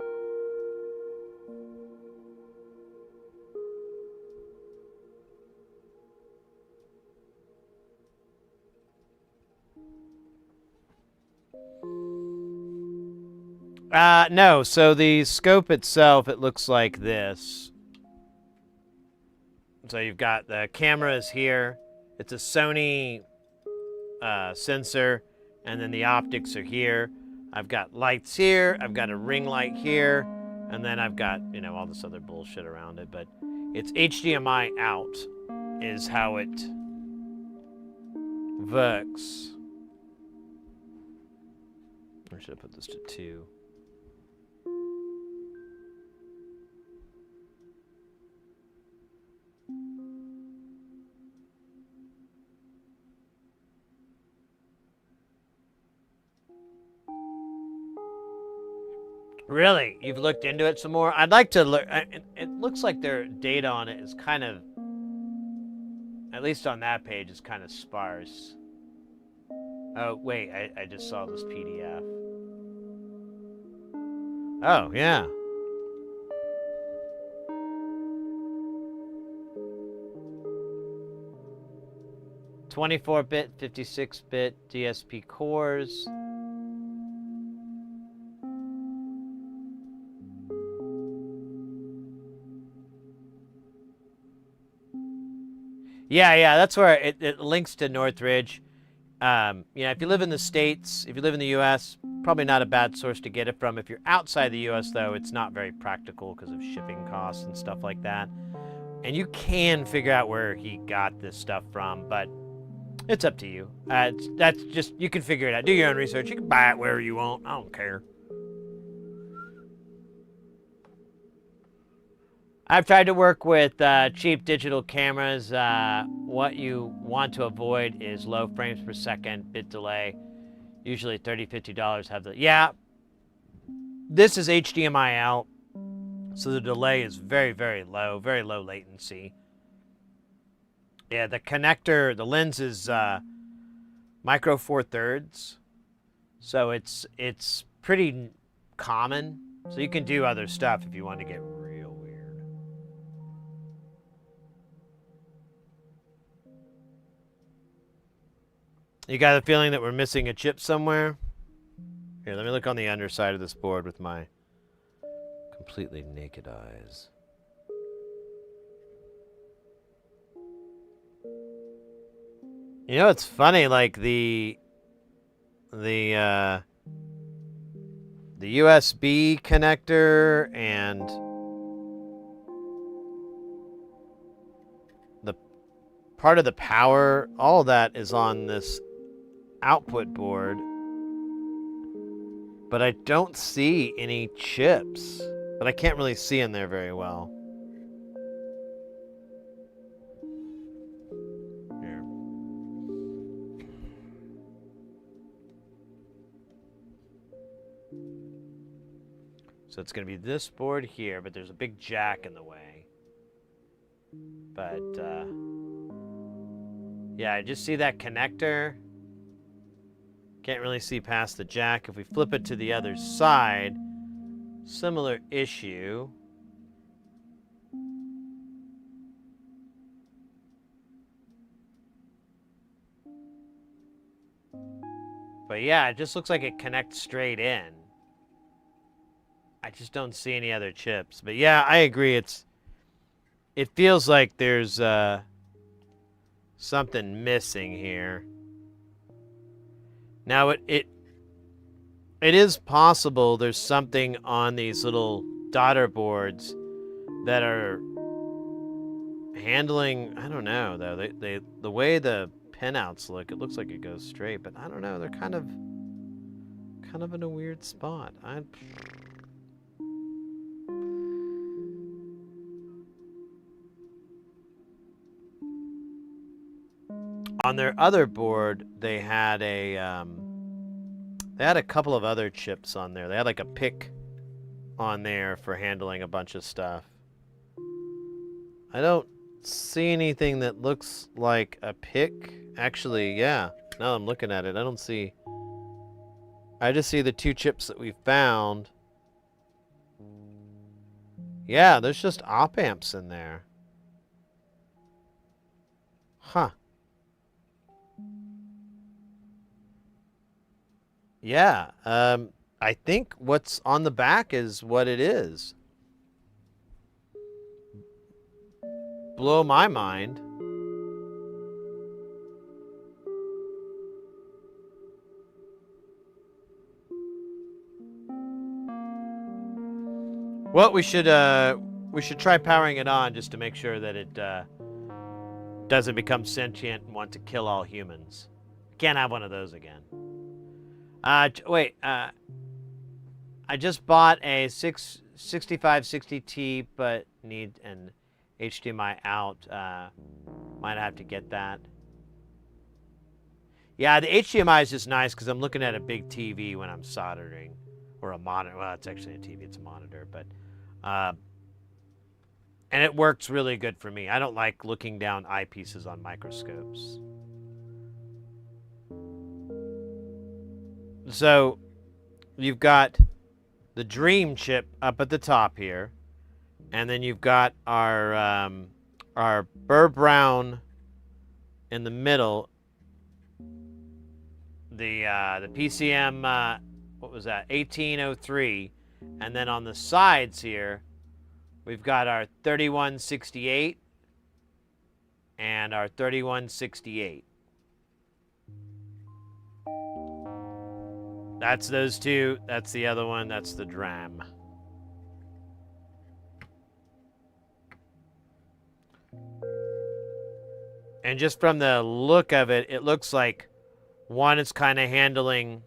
No, so the scope itself, it looks like this. So you've got the cameras here. It's a Sony sensor, and then the optics are here. I've got lights here, I've got a ring light here, and then I've got, you know, all this other bullshit around it, but it's HDMI out is how it works. Or should I put this to 2? Really? You've looked into it some more? I'd like to look. It looks like their data on it is kind of, at least on that page, is kind of sparse. Oh, wait, I just saw this PDF. Oh, yeah. (24-bit, 56-bit DSP cores). Yeah, that's where it links to Northridge. You know, if you live in the States, if you live in the U.S., probably not a bad source to get it from. If you're outside the U.S., though, it's not very practical because of shipping costs and stuff like that. And you can figure out where he got this stuff from, but it's up to you. That's just, you can figure it out. Do your own research. You can buy it wherever you want. I don't care. I've tried to work with cheap digital cameras. What you want to avoid is low frames per second, bit delay. Usually $30, $50 have the... Yeah, this is HDMI out, so the delay is very, very low latency. Yeah, the connector, the lens is micro 4/3, so it's pretty common. So you can do other stuff if you want to get real weird. You got a feeling that we're missing a chip somewhere? Here, let me look on the underside of this board with my completely naked eyes. You know, it's funny, like the USB connector and the part of the power, all of that is on this output board, but I don't see any chips, but I can't really see in there very well. Here. So it's going to be this board here, but there's a big jack in the way. But, yeah, I just see that connector. Can't really see past the jack. If we flip it to the other side, similar issue. But yeah, it just looks like it connects straight in. I just don't see any other chips. But yeah, I agree. It feels like there's something missing here. Now it is possible there's something on these little daughter boards that are handling. I don't know though. They the way the pinouts look, it looks like it goes straight, but I don't know. They're kind of in a weird spot. On their other board, they had a couple of other chips on there. They had like a pick on there for handling a bunch of stuff. I don't see anything that looks like a pick. Actually, yeah. Now I'm looking at it, I just see the two chips that we found. Yeah, there's just op amps in there. Huh. Yeah, I think what's on the back is what it is. Blow my mind. Well, we should try powering it on just to make sure that it doesn't become sentient and want to kill all humans. Can't have one of those again. Wait. I just bought a 6560T, but need an HDMI out. Might have to get that. Yeah, the HDMI is just nice because I'm looking at a big TV when I'm soldering, or a monitor. Well, it's actually a TV. It's a monitor, but and it works really good for me. I don't like looking down eyepieces on microscopes. So you've got the Dream chip up at the top here, and then you've got our Burr Brown in the middle. The PCM, what was that? 1803, and then on the sides here, we've got our 3168 and our 3168. That's those two. That's the other one. That's the dram. And just from the look of it, it looks like one is kind of handling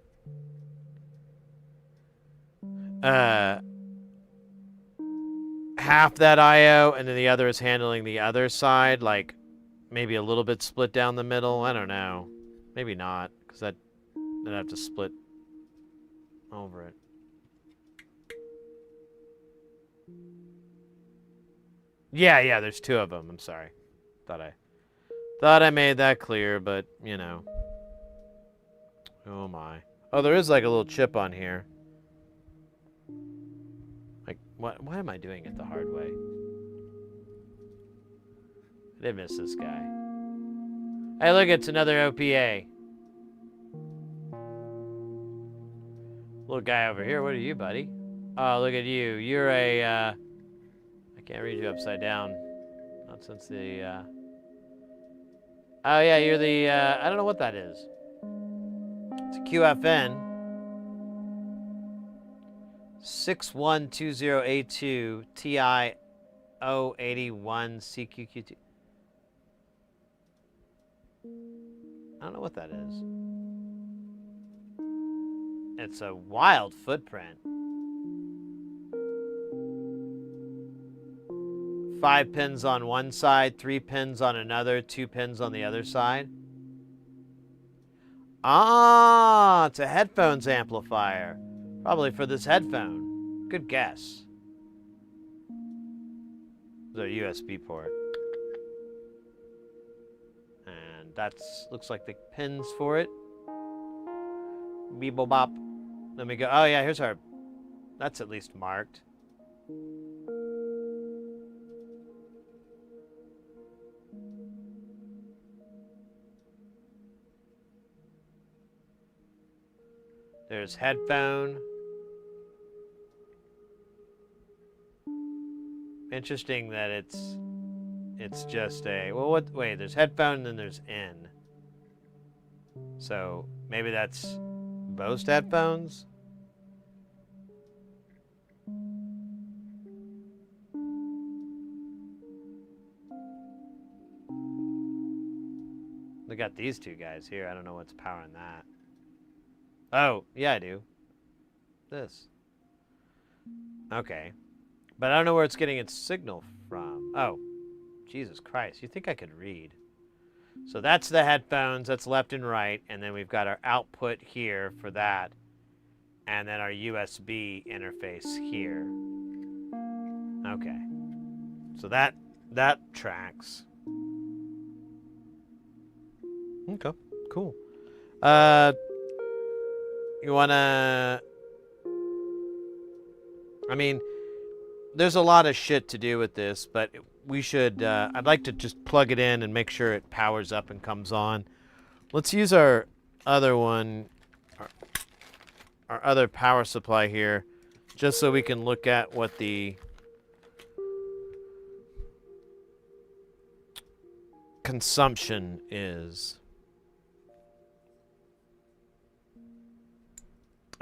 half that I/O, and then the other is handling the other side, like maybe a little bit split down the middle. I don't know. Maybe not, because I'd have to split over it. Yeah, there's two of them. I'm sorry. Thought I made that clear, but you know. Oh my. Oh, there is like a little chip on here. Like, why am I doing it the hard way? I did miss this guy. Hey, look, it's another OPA. Little guy over here. What are you, buddy? Oh, look at you. You're a, I can't read you upside down. Not since the, Oh yeah, you're the, I don't know what that is. It's a QFN. 6120A2 TI 081 CQQT. I don't know what that is. It's a wild footprint. 5 pins on one side, 3 pins on another, 2 pins on the other side. Ah, it's a headphones amplifier. Probably for this headphone. Good guess. The USB port. And that's looks like the pins for it. Beep bop. Let me go. Oh yeah, here's our. That's at least marked. There's headphone. Interesting that it's just a, well, what, wait, there's headphone and then there's in. So maybe that's Bose headphones? They got these two guys here. I don't know what's powering that. Oh, yeah, I do. This. Okay. But I don't know where it's getting its signal from. Oh, Jesus Christ. You'd think I could read. So that's the headphones. That's left and right. And then we've got our output here for that. And then our USB interface here. Okay. So that tracks. Okay, cool. You wanna... I mean, there's a lot of shit to do with this, but we should... I'd like to just plug it in and make sure it powers up and comes on. Let's use our other one, our other power supply here, just so we can look at what the consumption is.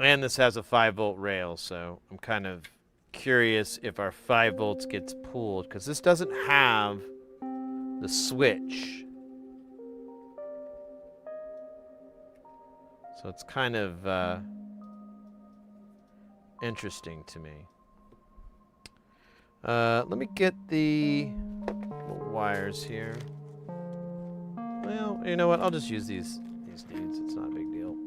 And this has a 5-volt rail, so I'm kind of curious if our 5 volts gets pulled, because this doesn't have the switch. So it's kind of interesting to me. Let me get the wires here. Well, you know what? I'll just use these dudes. It's not a big deal.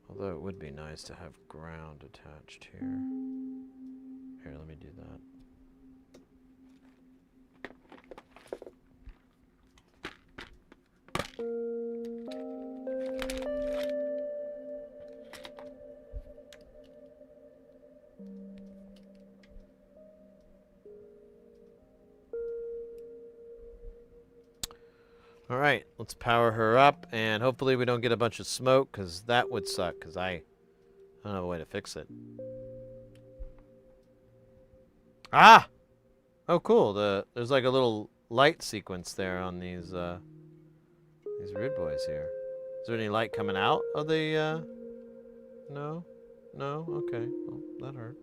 Although it would be nice to have ground attached here. Here, let me do that. All right, let's power her up, and hopefully we don't get a bunch of smoke, because that would suck, because I don't have a way to fix it. Ah! Oh, cool. There's like a little light sequence there on these rude boys here. Is there any light coming out of the, No? No? Okay. Well, that hurt.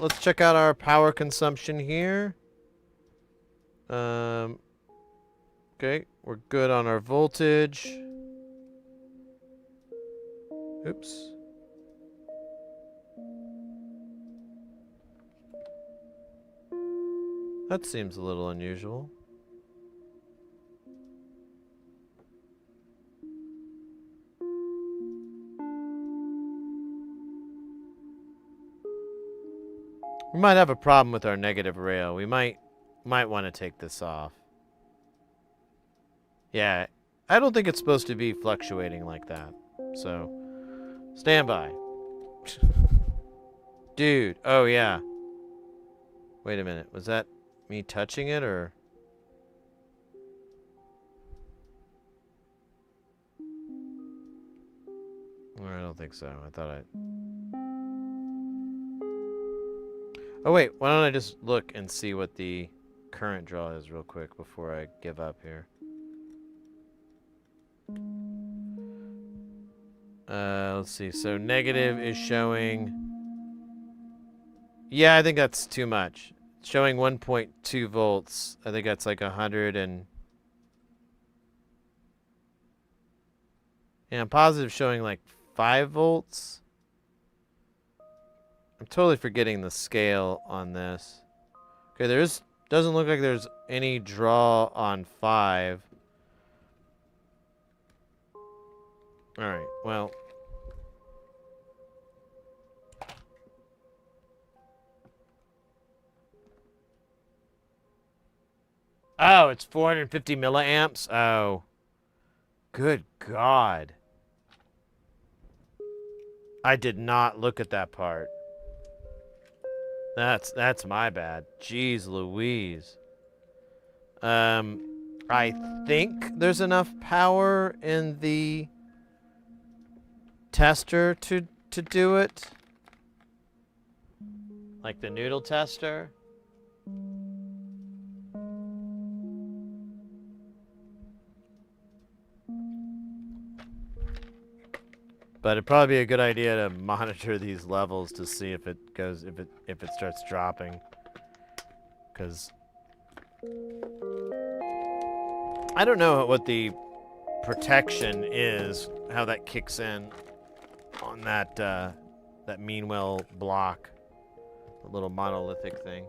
Let's check out our power consumption here. Okay, we're good on our voltage. Oops. That seems a little unusual. We might have a problem with our negative rail. We might want to take this off. Yeah, I don't think it's supposed to be fluctuating like that. So, stand by. Dude, oh yeah. Wait a minute, was that me touching it, or? I don't think so. I thought I... Oh wait, why don't I just look and see what the current draw is real quick before I give up here. Let's see. So negative is showing. Yeah, I think that's too much. It's showing 1.2 volts. I think that's like 100 and. Yeah, positive showing like 5 volts. I'm totally forgetting the scale on this. Okay, doesn't look like there's any draw on 5. Alright, well. Oh, it's 450 milliamps? Oh. Good God. I did not look at that part. That's my bad. Jeez Louise. I think there's enough power in the tester to do it. Like the noodle tester. But it'd probably be a good idea to monitor these levels to see if it goes if it starts dropping. Cause I don't know what the protection is, how that kicks in on that that Meanwell block, the little monolithic thing.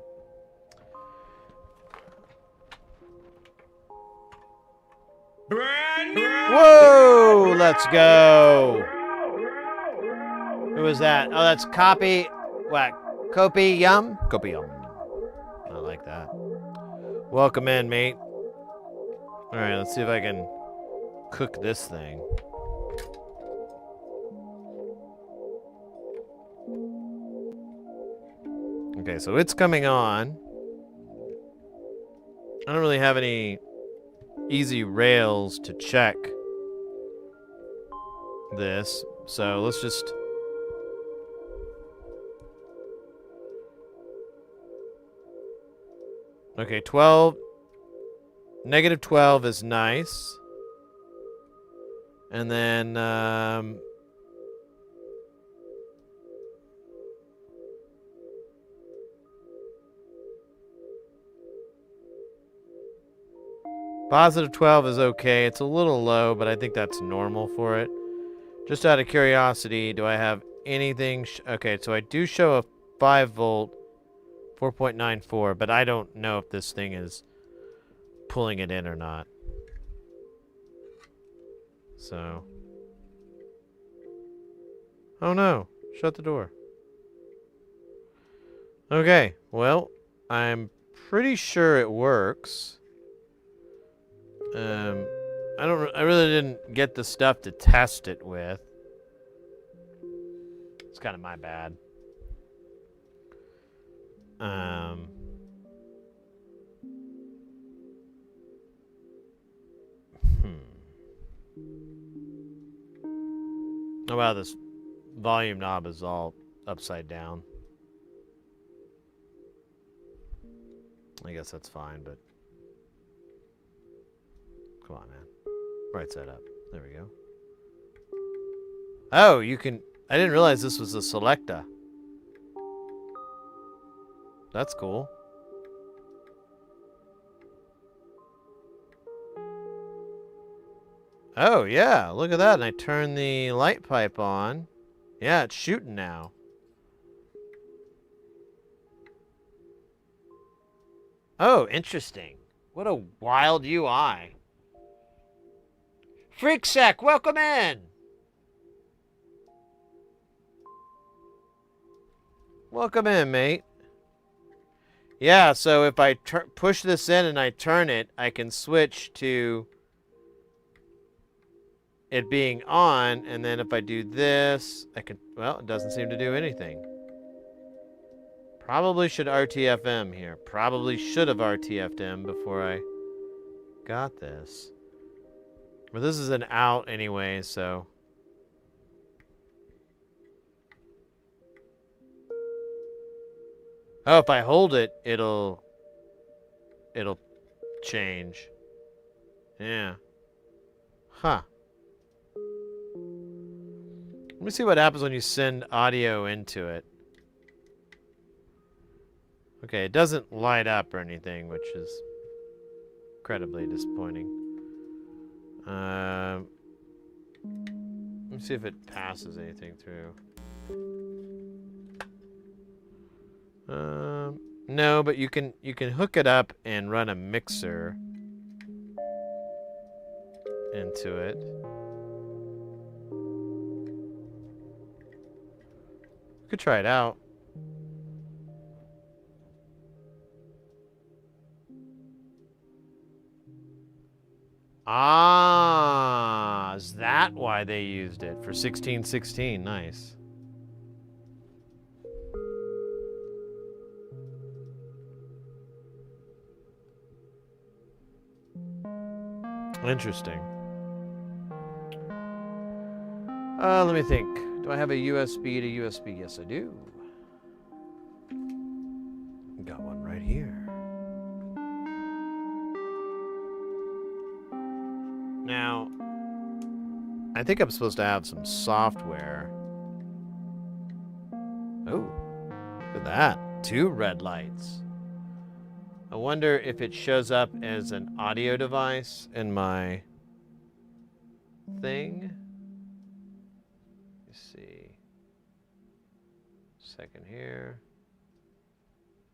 Whoa! Let's go. Who was that? Oh, that's Copy. What? Kopi Yum? Kopi Yum. I like that. Welcome in, mate. All right, let's see if I can cook this thing. Okay, so it's coming on. I don't really have any easy rails to check this, so let's just... Okay, 12. Negative 12 is nice. And then, positive 12 is okay. It's a little low, but I think that's normal for it. Just out of curiosity, do I have anything? Okay, so I do show a 5 volt, 4.94, but I don't know if this thing is pulling it in or not. So. Oh no, shut the door. Okay, well, I'm pretty sure it works. I really didn't get the stuff to test it with. It's kind of my bad. Oh wow, this volume knob is all upside down. I guess that's fine, but come on, man. Right side up. There we go. Oh, you can... I didn't realize this was a selector. That's cool. Oh, yeah. Look at that. And I turn the light pipe on. Yeah, it's shooting now. Oh, interesting. What a wild UI. Freaksec, welcome in. Welcome in, mate. Yeah, so if I push this in and I turn it, I can switch to it being on, and then if I do this, I can... Well, it doesn't seem to do anything. Probably should RTFM here. Probably should have RTF'd him before I got this. But this is an out anyway, so... Oh, if I hold it, it'll change. Yeah. Huh. Let me see what happens when you send audio into it. Okay, it doesn't light up or anything, which is incredibly disappointing. Let me see if it passes anything through. No, but you can hook it up and run a mixer into it. You could try it out. Ah, is that why they used it for 1616? Nice. Interesting. Let me think. Do I have a USB to USB? Yes, I do. Got one right here. Now, I think I'm supposed to have some software. Oh, look at that. 2 red lights. I wonder if it shows up as an audio device in my thing. Let's see. Second here.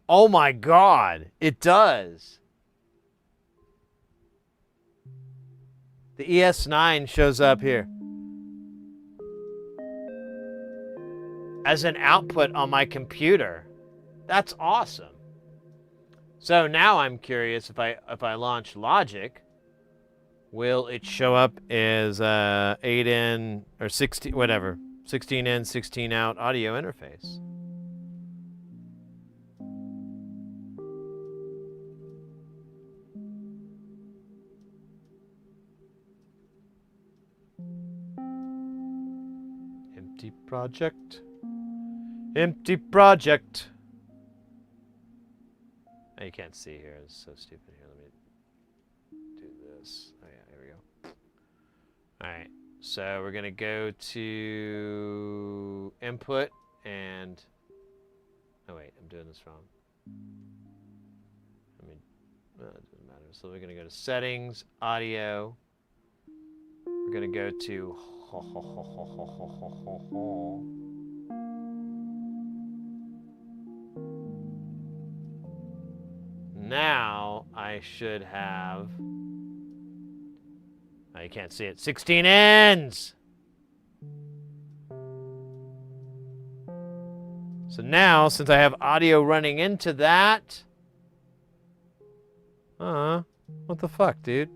Oh my God, it does. The ES9 shows up here as an output on my computer. That's awesome. So now I'm curious if I launch Logic, will it show up as 8in or 16 whatever, 16in, 16 out audio interface? Empty project. Empty project. Oh, you can't see here. It's so stupid here. Let me do this. Oh yeah, here we go. All right. So we're gonna go to input and. Oh wait, I'm doing this wrong. I mean, it doesn't matter. So we're gonna go to settings, audio. We're gonna go to. Now I should have. Oh, you can't see it. 16 ends. So now, since I have audio running into that, what the fuck, dude?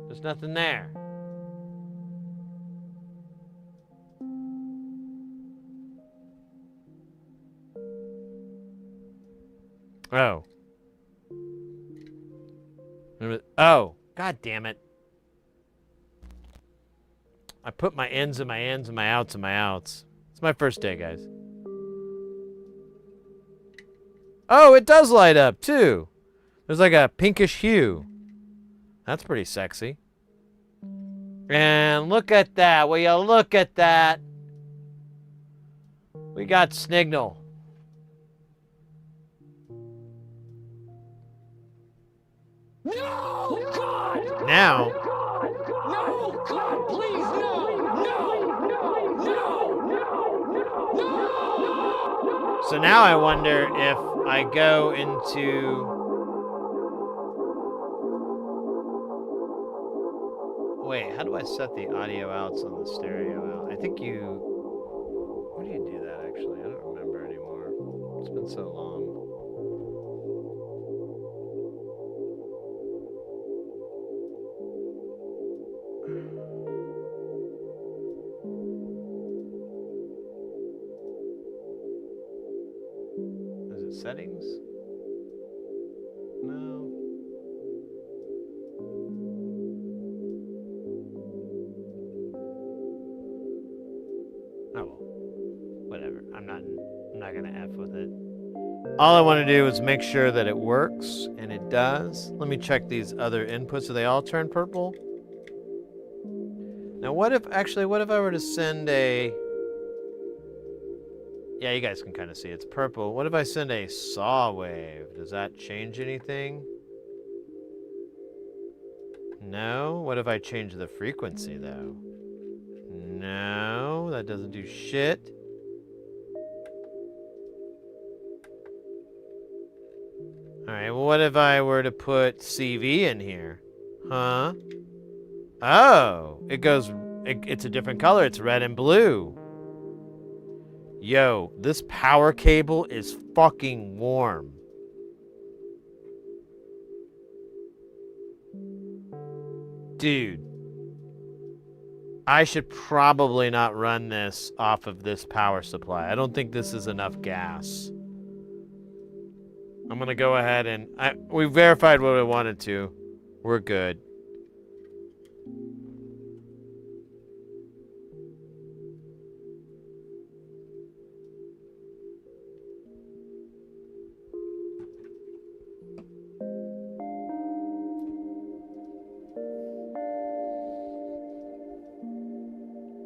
There's nothing there. Oh. Oh, God damn it. I put my ends in my ends and my outs in my outs. It's my first day, guys. Oh, it does light up, too. There's like a pinkish hue. That's pretty sexy. And look at that. Will you look at that? We got Snignal. No, God! Now, No, God, please, no! No! so now I wonder if I go into. Wait, how do I set the audio outs on the stereo out? I think you. Where do you do that actually? I don't remember anymore. It's been so long. Is it settings? No. Oh well. F with it. All I want to do is make sure that it works, and it does. Let me check these other inputs. Do they all turn purple? Now what if I were to send a... Yeah, you guys can kind of see it's purple. What if I send a saw wave? Does that change anything? No? What if I change the frequency, though? No, that doesn't do shit. Alright, well, what if I were to put CV in here? Huh? Oh, it's a different color. It's red and blue. Yo, this power cable is fucking warm. Dude. I should probably not run this off of this power supply. I don't think this is enough gas. I'm going to go ahead and... we verified what I wanted to. We're good.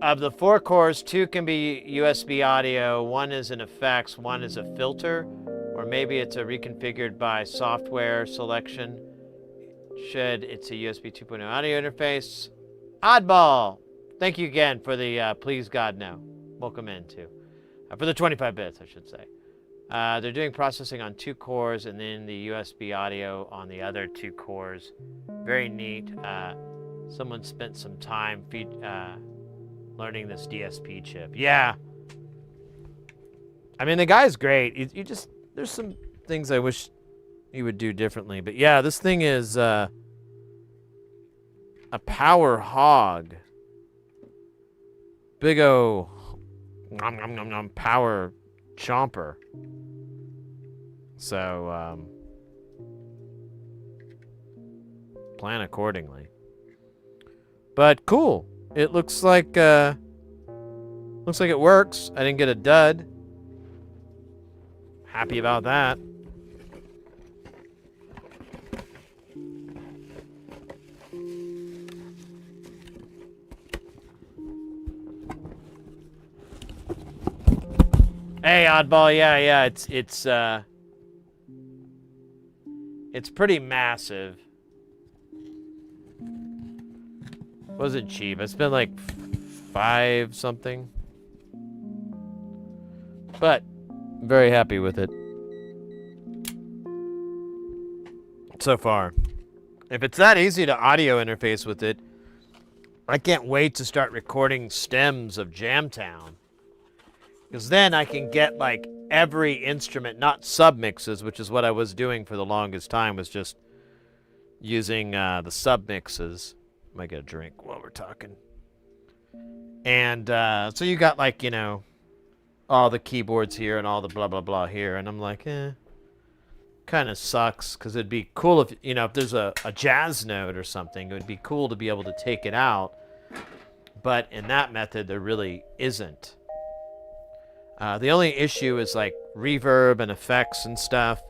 Of the 4 cores, 2 can be USB audio, 1 is an effects, 1 is a filter, or maybe it's a reconfigured by software selection. It's a USB 2.0 audio interface. Oddball! Thank you again for the please God no. Welcome in too. For the 25 bits, I should say. They're doing processing on 2 cores and then the USB audio on the other 2 cores. Very neat. Someone spent some time learning this DSP chip. Yeah. I mean, the guy's great. There's some things I wish he would do differently. But yeah, this thing is a power hog. Big O nom, nom, nom, nom, power chomper. So, plan accordingly. But cool. It looks like it works. I didn't get a dud. Happy about that. Hey, oddball. Yeah. It's pretty massive. Wasn't cheap. I spent like 5 something. But I'm very happy with it so far. If it's that easy to audio interface with it, I can't wait to start recording stems of Jamtown. Because then I can get like every instrument, not submixes, which is what I was doing for the longest time, was just using the submixes. Might get a drink while we're talking. And so you got like, all the keyboards here and all the blah, blah, blah here. And I'm like, kind of sucks. Because it'd be cool if, if there's a jazz note or something, it would be cool to be able to take it out. But in that method, there really isn't. The only issue is like reverb and effects and stuff.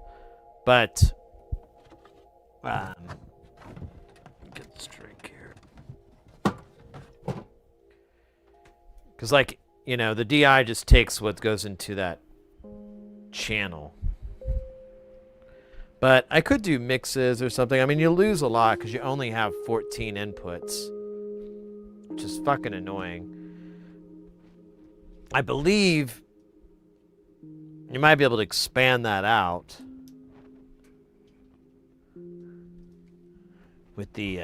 But, get this drink here. Because, like, the DI just takes what goes into that channel. But I could do mixes or something. I mean, you lose a lot because you only have 14 inputs, which is fucking annoying. I believe you might be able to expand that out with the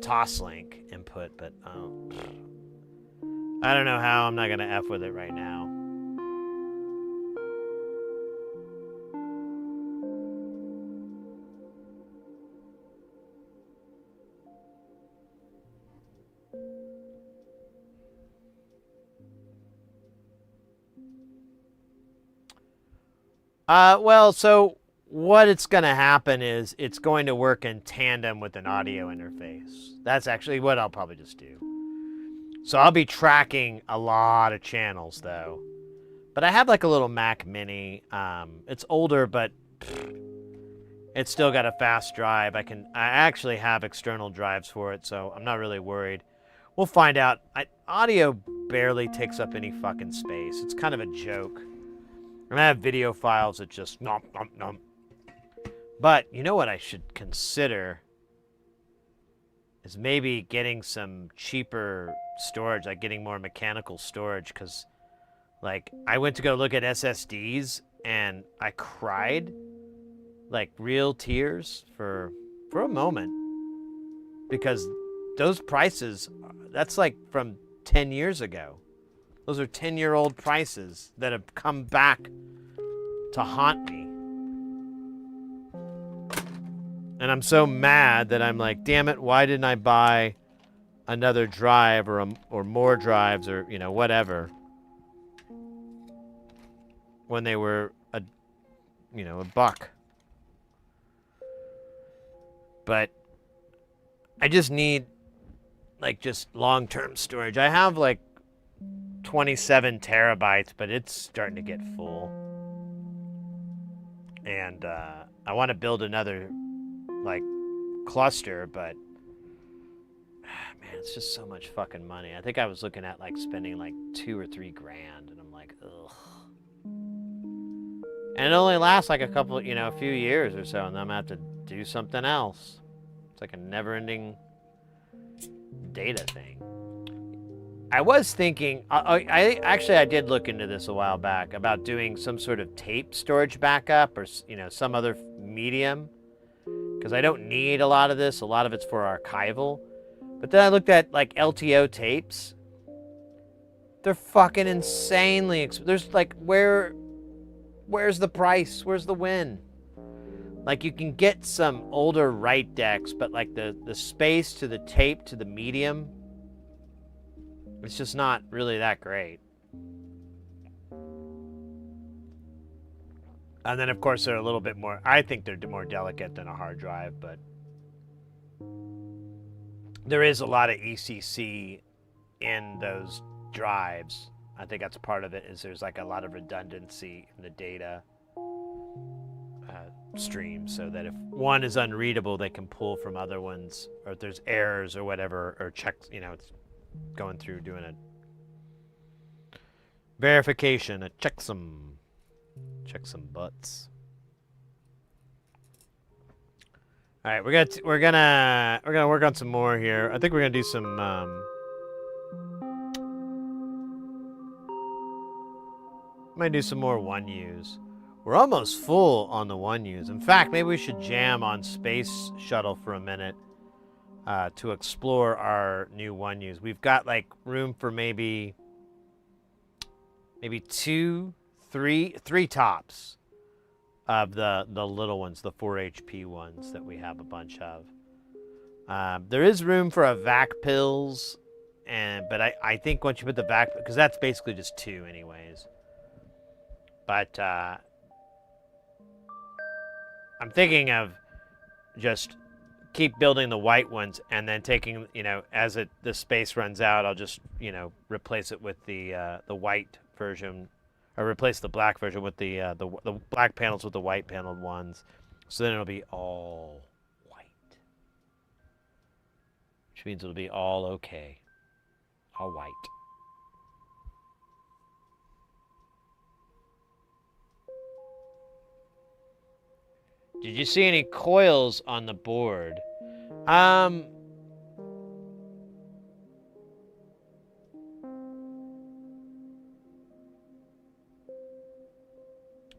Toslink input, but I don't know how. I'm not going to F with it right now. Well, so what it's going to happen is it's going to work in tandem with an audio interface. That's actually what I'll probably just do. So I'll be tracking a lot of channels, though. But I have like a little Mac Mini. It's older, but it's still got a fast drive. I actually have external drives for it, so I'm not really worried. We'll find out. Audio barely takes up any fucking space. It's kind of a joke. And I have video files that just nom nom nom. But you know what I should consider is maybe getting some cheaper storage, like getting more mechanical storage, because like I went to go look at SSDs and I cried, like real tears for a moment, because those prices, that's like from 10 years ago. Those are 10-year-old prices that have come back to haunt me. And I'm so mad that I'm like, damn it, why didn't I buy another drive or more drives or, you know, whatever, when they were $1. But I just need like just long-term storage. I have like 27 terabytes, but it's starting to get full. And I want to build another like cluster, but man, it's just so much fucking money. I think I was looking at like spending like $2 or $3 grand, and I'm like, ugh. And it only lasts like a few years or so, and then I'm gonna have to do something else. It's like a never-ending data thing. I was thinking, I did look into this a while back about doing some sort of tape storage backup or, you know, some other medium, because I don't need a lot of this. A lot of it's for archival. But then I looked at like LTO tapes. They're fucking insanely expensive. There's like, where's the price? Where's the win? Like, you can get some older write decks, but like the space to the tape to the medium, it's just not really that great. And then, of course, they're a little bit more, I think they're more delicate than a hard drive, but there is a lot of ECC in those drives. I think that's part of it, is there's like a lot of redundancy in the data stream, so that if one is unreadable, they can pull from other ones, or if there's errors or whatever, or checks, you know, it's going through doing a verification, a checksum butts. All right, we're gonna work on some more here. I think we're gonna do some might do some more one use. We're almost full on the one use. In fact, maybe we should jam on Space Shuttle for a minute to explore our new one use. We've got like room for maybe 2, 3 tops of the little ones, the 4 HP ones that we have a bunch of. There is room for a vac pills, but I think once you put the vac, because that's basically just 2 anyways. But I'm thinking of just keep building the white ones, and then taking, you know, as the space runs out, I'll just, you know, replace it with the white version, or replace the black version with the black panels with the white paneled ones. So then it'll be all white, which means it'll be all okay, all white. Did you see any coils on the board?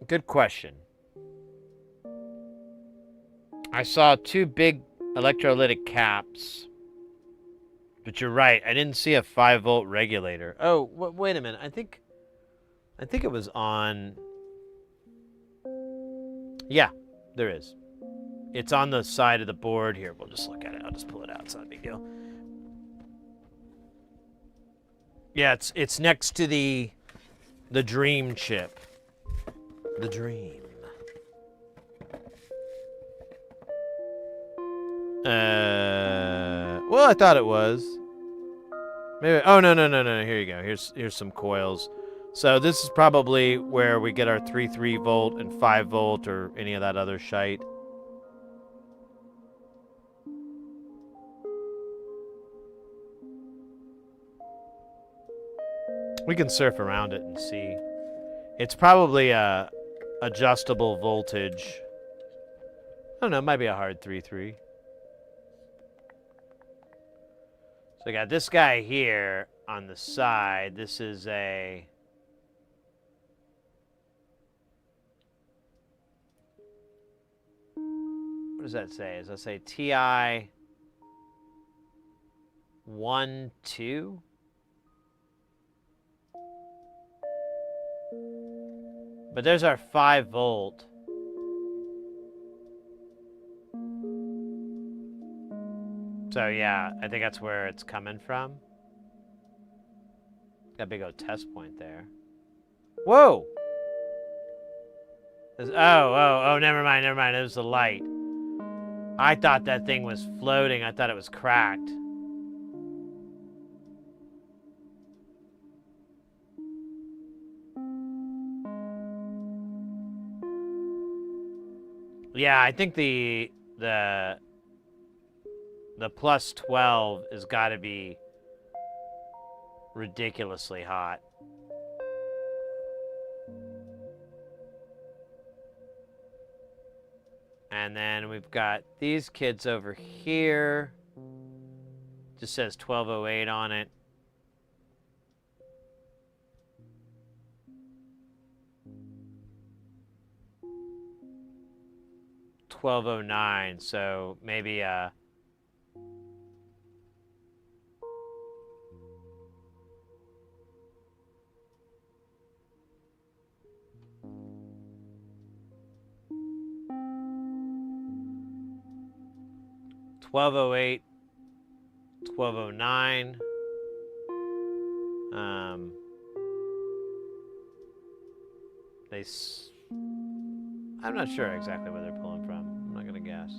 Good question. I saw 2 big electrolytic caps. But you're right, I didn't see a 5-volt regulator. Oh, wait a minute. I think it was on. Yeah. There is. It's on the side of the board here. We'll just look at it. I'll just pull it out. It's not a big deal. Yeah, it's next to the Dream chip. The Dream. Well, I thought it was. Maybe. Oh, no. Here you go. Here's some coils. So this is probably where we get our 3 volt and 5 volt or any of that other shite. We can surf around it and see. It's probably a adjustable voltage. I don't know, it might be a hard 3. So I got this guy here on the side. This is a... What does that say? Does that say TI 1, 2? But there's our 5 volt. So yeah, I think that's where it's coming from. Got a big old test point there. Whoa! Oh, never mind. It was the light. I thought that thing was floating. I thought it was cracked. Yeah, I think the plus 12 has got to be ridiculously hot. And then we've got these kids over here. Just says 1208 on it. $12.09, so maybe 1208, 1209. I'm not sure exactly where they're pulling from. I'm not gonna guess.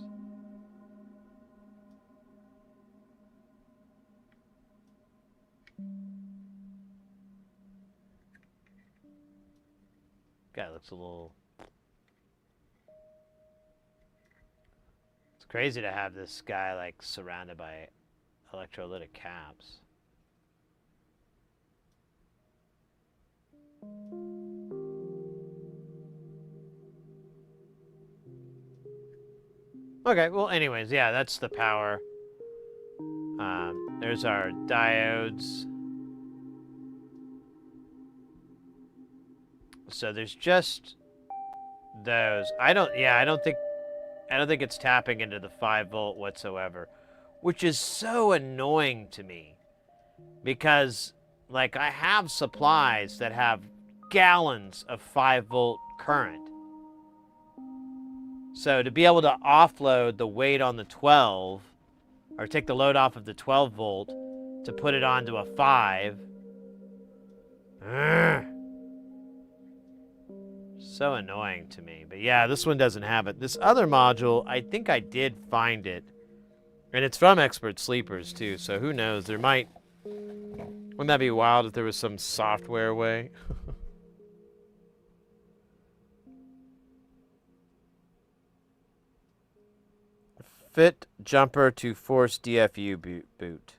Guy looks a little... It's crazy to have this guy like surrounded by electrolytic caps. Okay, well anyways, yeah, that's the power. There's our diodes. So there's just those. I don't think it's tapping into the 5 volt whatsoever, which is so annoying to me because like I have supplies that have gallons of 5 volt current. So to be able to offload the weight on the 12 or take the load off of the 12 volt to put it onto a 5. So annoying to me. But yeah, this one doesn't have it. This other module, I think I did find it. And it's from Expert Sleepers too, so who knows? There might... Wouldn't that be wild if there was some software way? Fit jumper to force DFU boot.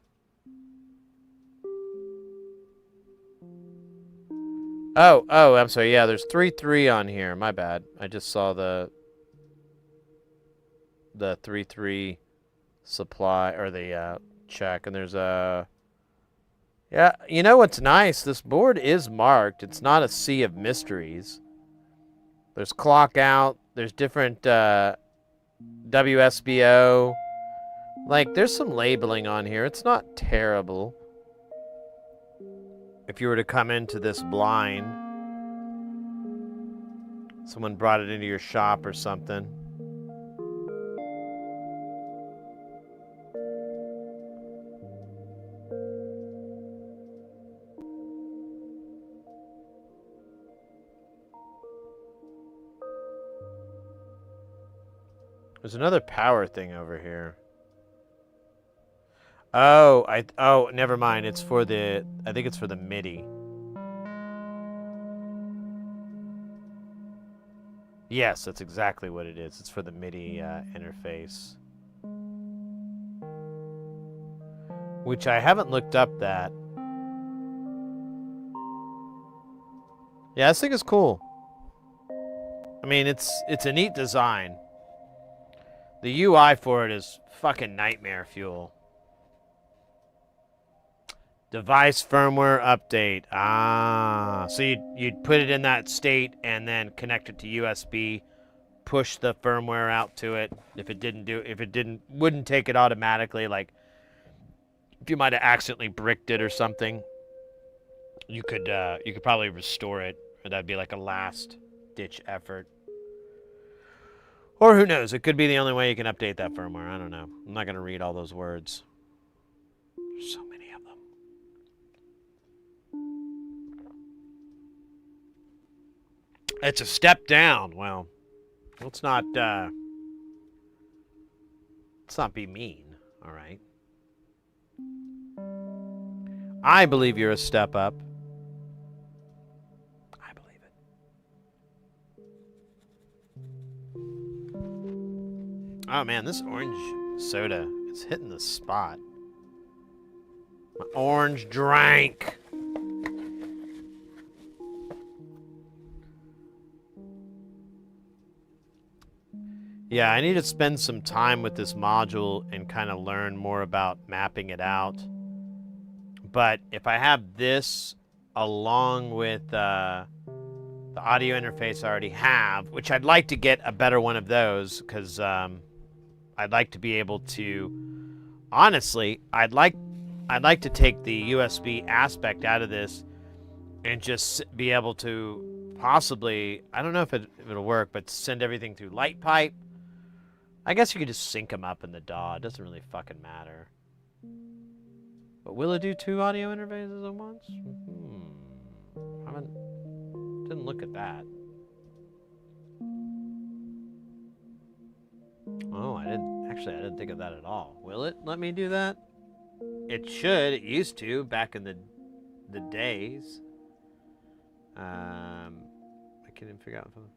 Oh, I'm sorry. Yeah, there's 3 on here. My bad. I just saw the 3 supply or the check, and there's a... Yeah, you know what's nice? This board is marked. It's not a sea of mysteries. There's clock out. There's different WSBO. Like, there's some labeling on here. It's not terrible. If you were to come into this blind, someone brought it into your shop or something. There's another power thing over here. Oh, never mind. It's for the, I think it's for the MIDI. Yes, that's exactly what it is. It's for the MIDI interface. Which I haven't looked up that. Yeah, this thing is cool. I mean, it's a neat design. The UI for it is fucking nightmare fuel. Device firmware update. Ah, so you'd put it in that state and then connect it to USB, push the firmware out to it. If it wouldn't take it automatically. Like if you might have accidentally bricked it or something, you could probably restore it, or that'd be like a last ditch effort. Or who knows? It could be the only way you can update that firmware. I don't know. I'm not gonna read all those words. There's so many of them. It's a step down. Well, let's not be mean, all right? I believe you're a step up. I believe it. Oh man, this orange soda is hitting the spot. My orange drink. Yeah, I need to spend some time with this module and kind of learn more about mapping it out. But if I have this along with the audio interface I already have, which I'd like to get a better one of those because I'd like to be able to, honestly, I'd like to take the USB aspect out of this and just be able to possibly, I don't know if it'll work, but send everything through LightPipe. I guess you could just sync them up in the DAW. It doesn't really fucking matter. But will it do 2 audio interfaces at once? Didn't look at that. Oh, I didn't think of that at all. Will it let me do that? It should. It used to back in the days. I can't even figure out if I'm...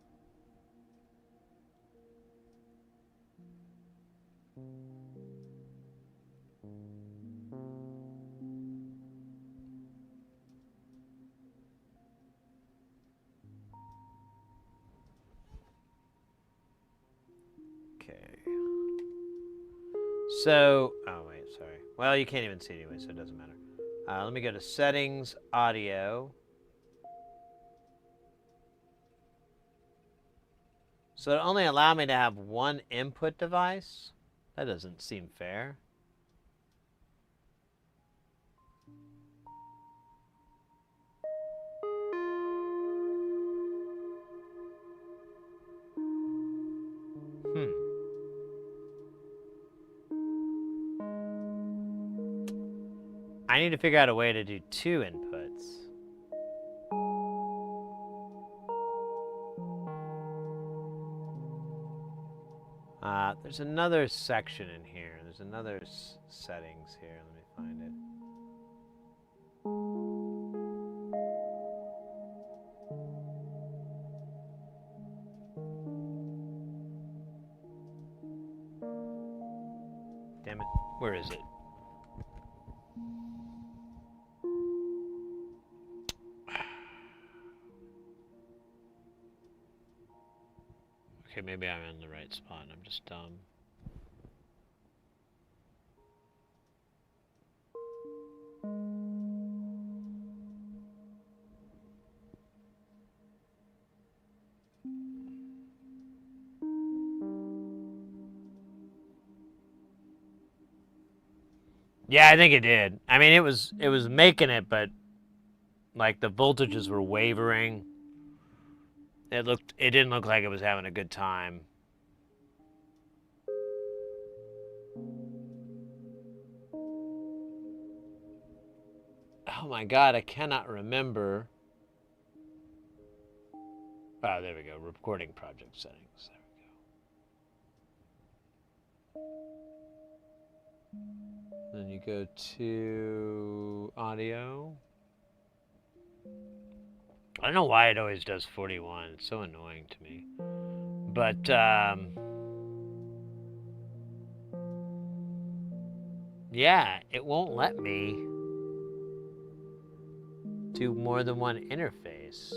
So, oh wait, sorry. Well, you can't even see it anyway, so it doesn't matter. Let me go to Settings, Audio. So it only allowed me to have one input device? That doesn't seem fair. I need to figure out a way to do 2 inputs. There's another section in here. There's another settings here. Let me find it. Damn it. Where is it? Okay, maybe I'm in the right spot. I'm just dumb. Yeah, I think it did. I mean, it was making it, but like the voltages were wavering. It didn't look like it was having a good time. Oh my god, I cannot remember. Oh, there we go. Recording project settings. There we go. Then you go to audio. I don't know why it always does 41. It's so annoying to me. But, yeah, it won't let me do more than one interface.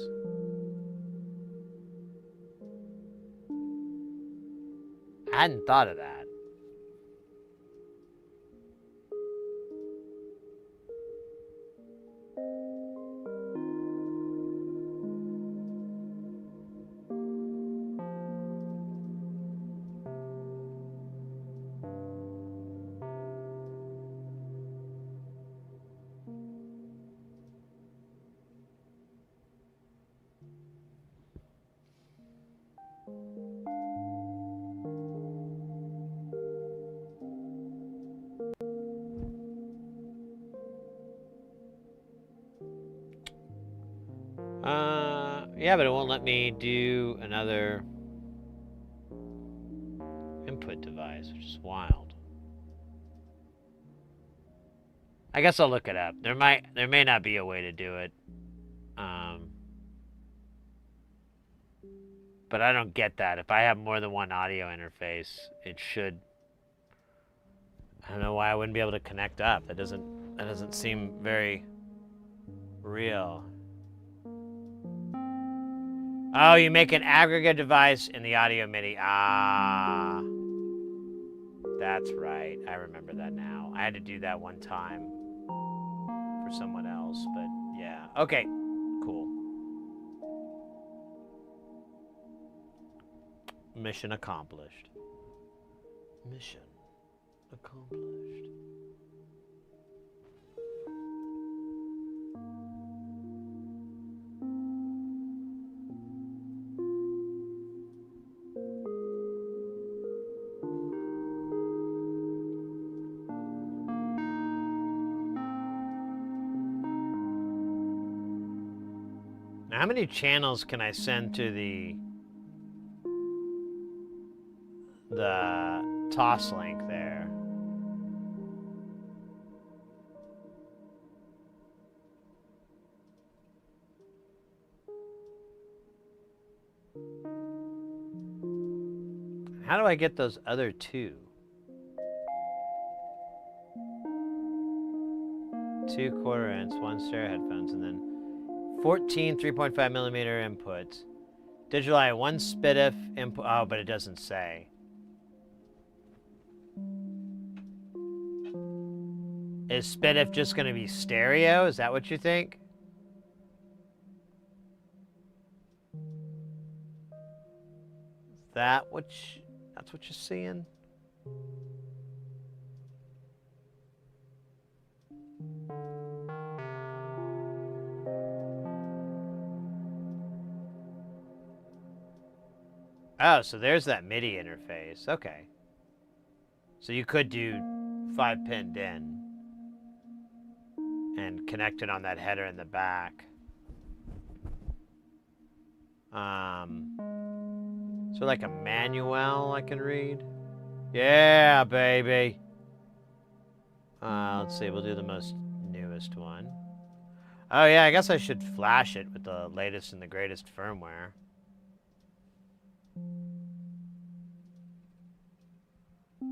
I hadn't thought of that. Yeah, but it won't let me do another input device, which is wild. I guess I'll look it up. There may not be a way to do it. But I don't get that. If I have more than one audio interface, it should. I don't know why I wouldn't be able to connect up. That doesn't seem very real. Oh, you make an aggregate device in the audio MIDI. Ah, that's right. I remember that now. I had to do that one time for someone else, but yeah. Okay, cool. Mission accomplished. Mission accomplished. Now, how many channels can I send to the toss link there? How do I get those other two? 2 quarter-inch, 1 stereo headphones, and then 14 3.5 millimeter inputs. Digital I 1 SPDIF input. Oh, but it doesn't say. Is SPDIF just going to be stereo? Is that what you think? That's what you're seeing? Oh, so there's that MIDI interface. Okay. So you could do 5-pin DIN and connect it on that header in the back. Is there like a manual I can read? Yeah, baby. Let's see. We'll do the most newest one. Oh, yeah. I guess I should flash it with the latest and the greatest firmware.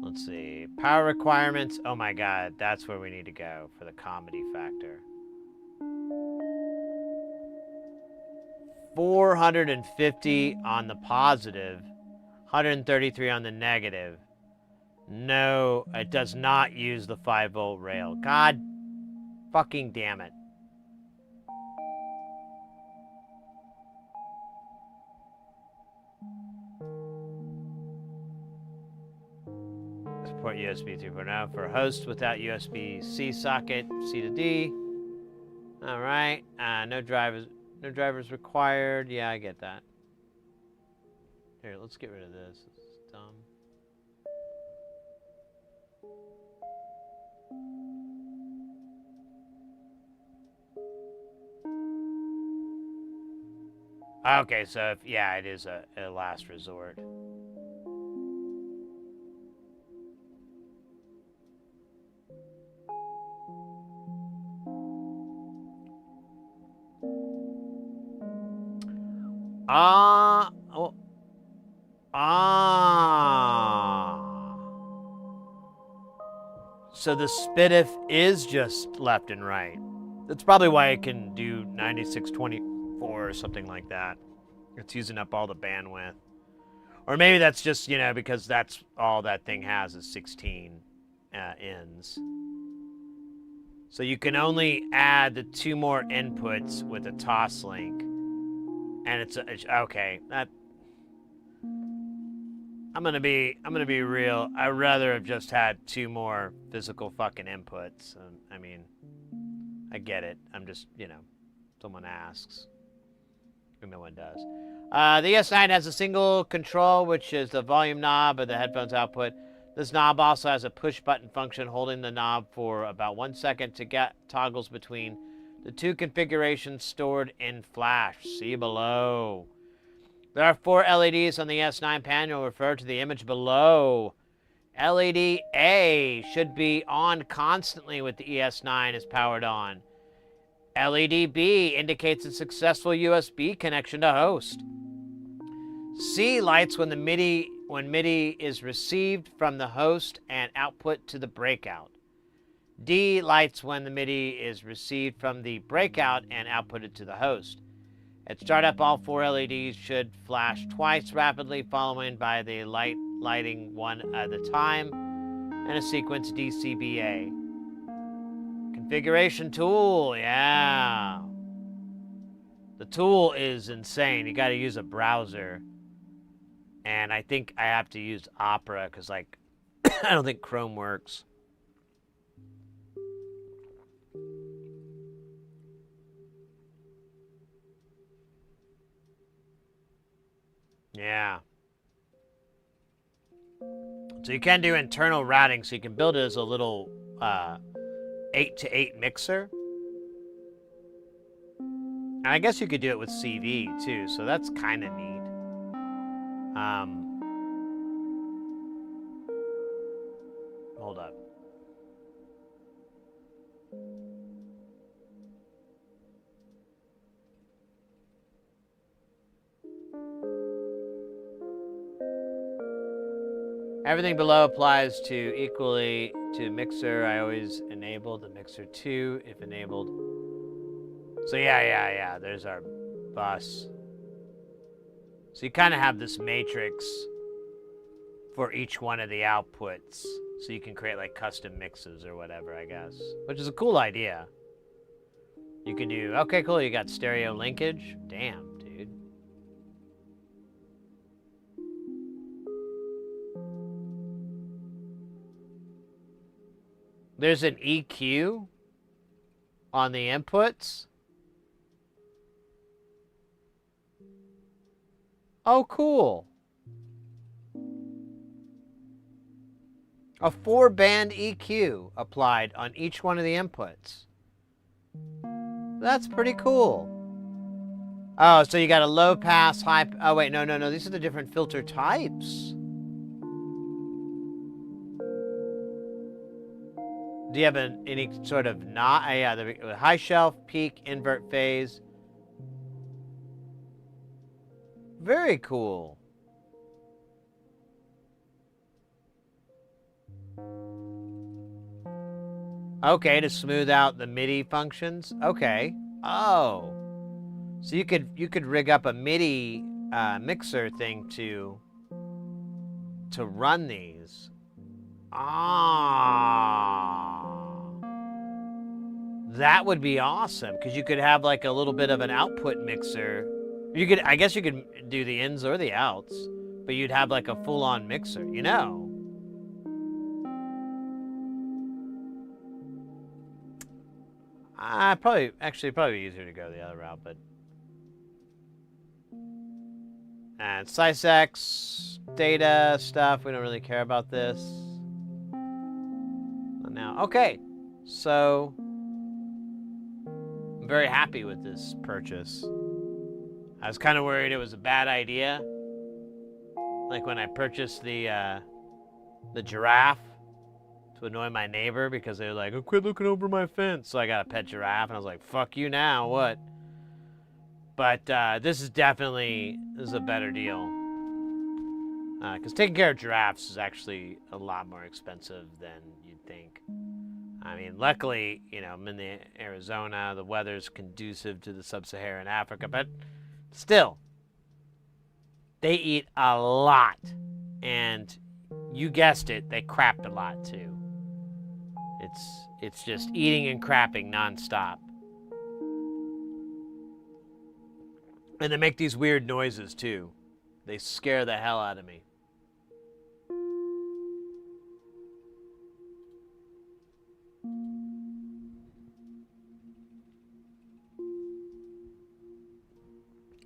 Let's see. Power requirements. Oh my god, that's where we need to go for the comedy factor. 450 on the positive, 133 on the negative. No, it does not use the 5-volt rail. God fucking damn it. Support USB 3.0 for host without USB-C socket, C to D. All right, no drivers required. Yeah, I get that. Here, let's get rid of this. It's dumb. Okay, so yeah, it is a last resort. Ah. So the SPDIF is just left and right. That's probably why it can do 9624 or something like that. It's using up all the bandwidth. Or maybe that's just, you know, because that's all that thing has is 16 ends. So you can only add the 2 more inputs with a toss link. And it's okay. That I'm gonna be real. I'd rather have just had 2 more physical fucking inputs. I mean, I get it. I'm just, you know, someone asks. And no one does. The ES9 has a single control, which is the volume knob of the headphones output. This knob also has a push button function, holding the knob for about 1 second to get toggles between the 2 configurations stored in Flash. See below. There are 4 LEDs on the S9 panel. Refer to the image below. LED A should be on constantly with the ES9 is powered on. LED B indicates a successful USB connection to host. C lights when MIDI is received from the host and output to the breakout. D lights when the MIDI is received from the breakout and outputted to the host. At startup, all 4 LEDs should flash twice rapidly, followed by the lighting one at a time, and a sequence DCBA. Configuration tool, yeah. The tool is insane. You got to use a browser. And I think I have to use Opera because, like, I don't think Chrome works. Yeah. So you can do internal routing, so you can build it as a little 8-to-8 mixer. And I guess you could do it with CV too, so that's kind of neat. Hold up. Everything below applies to equally to mixer. I always enable the mixer 2 if enabled. So yeah. There's our bus. So you kind of have this matrix for each one of the outputs. So you can create like custom mixes or whatever, I guess. Which is a cool idea. You can do, okay, cool, you got stereo linkage. Damn, dude. There's an EQ on the inputs. Oh, cool. A 4-band EQ applied on each one of the inputs. That's pretty cool. Oh, so you got a low pass, high... Oh, wait, no. These are the different filter types. Do you have any sort of not? Yeah, the high shelf, peak, invert phase. Very cool. Okay, to smooth out the MIDI functions. Okay. Oh, so you could rig up a MIDI mixer thing to run these. That would be awesome because you could have like a little bit of an output mixer. I guess you could do the ins or the outs, but you'd have like a full-on mixer, you know. Probably easier to go the other route, but. And SysX, data stuff, we don't really care about this. Not now. Okay, so I'm very happy with this purchase. I was kind of worried it was a bad idea. Like when I purchased the giraffe to annoy my neighbor because they were like, oh, quit looking over my fence. So I got a pet giraffe, and I was like, fuck you now, what? But this is a better deal. Because taking care of giraffes is actually a lot more expensive than you'd think. I mean, luckily, you know, I'm in the Arizona. The weather's conducive to the sub-Saharan Africa, but still, they eat a lot. And you guessed it, they crapped a lot too. It's just eating and crapping nonstop. And they make these weird noises too. They scare the hell out of me.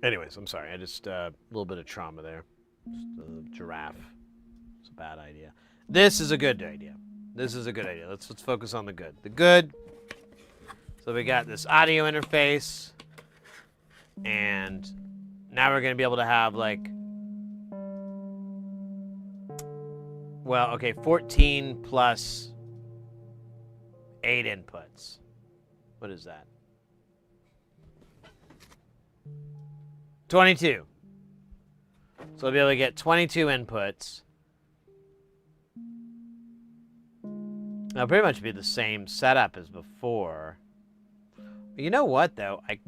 Anyways, I'm sorry. I just a little bit of trauma there. Just a giraffe. It's a bad idea. This is a good idea. This is a good idea. Let's focus on the good. The good. So we got this audio interface, and now we're gonna be able to have like, well, okay, 14 plus 8 inputs. What is that? 22. So we'll be able to get 22 inputs. It'll pretty much be the same setup as before. You know what, though? I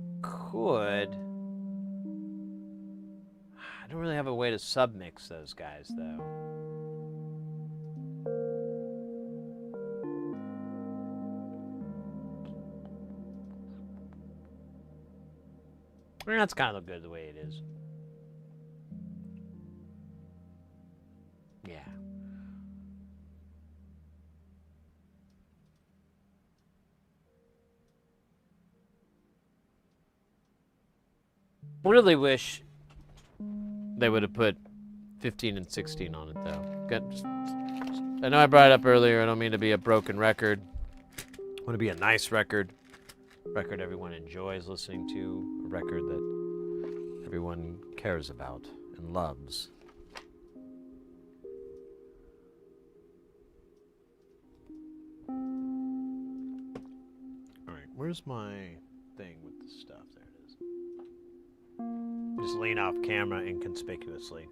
don't really have a way to submix those guys, though. I mean, that's kind of good the way it is. Yeah. Really wish they would have put 15 and 16 on it, though. I know I brought it up earlier. I don't mean to be a broken record. I want to be a nice record. Record everyone enjoys listening to. A record that everyone cares about and loves. All right, where's my thing with the stuff? There it is. Just lean off camera inconspicuously.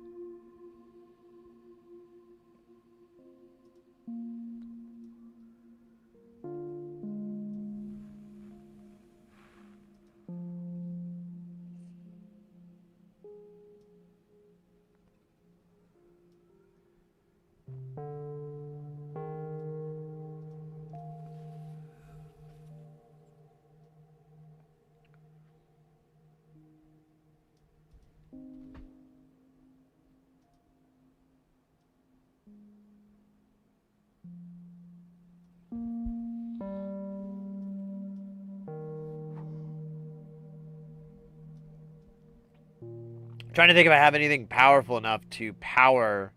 Trying to think if I have anything powerful enough to power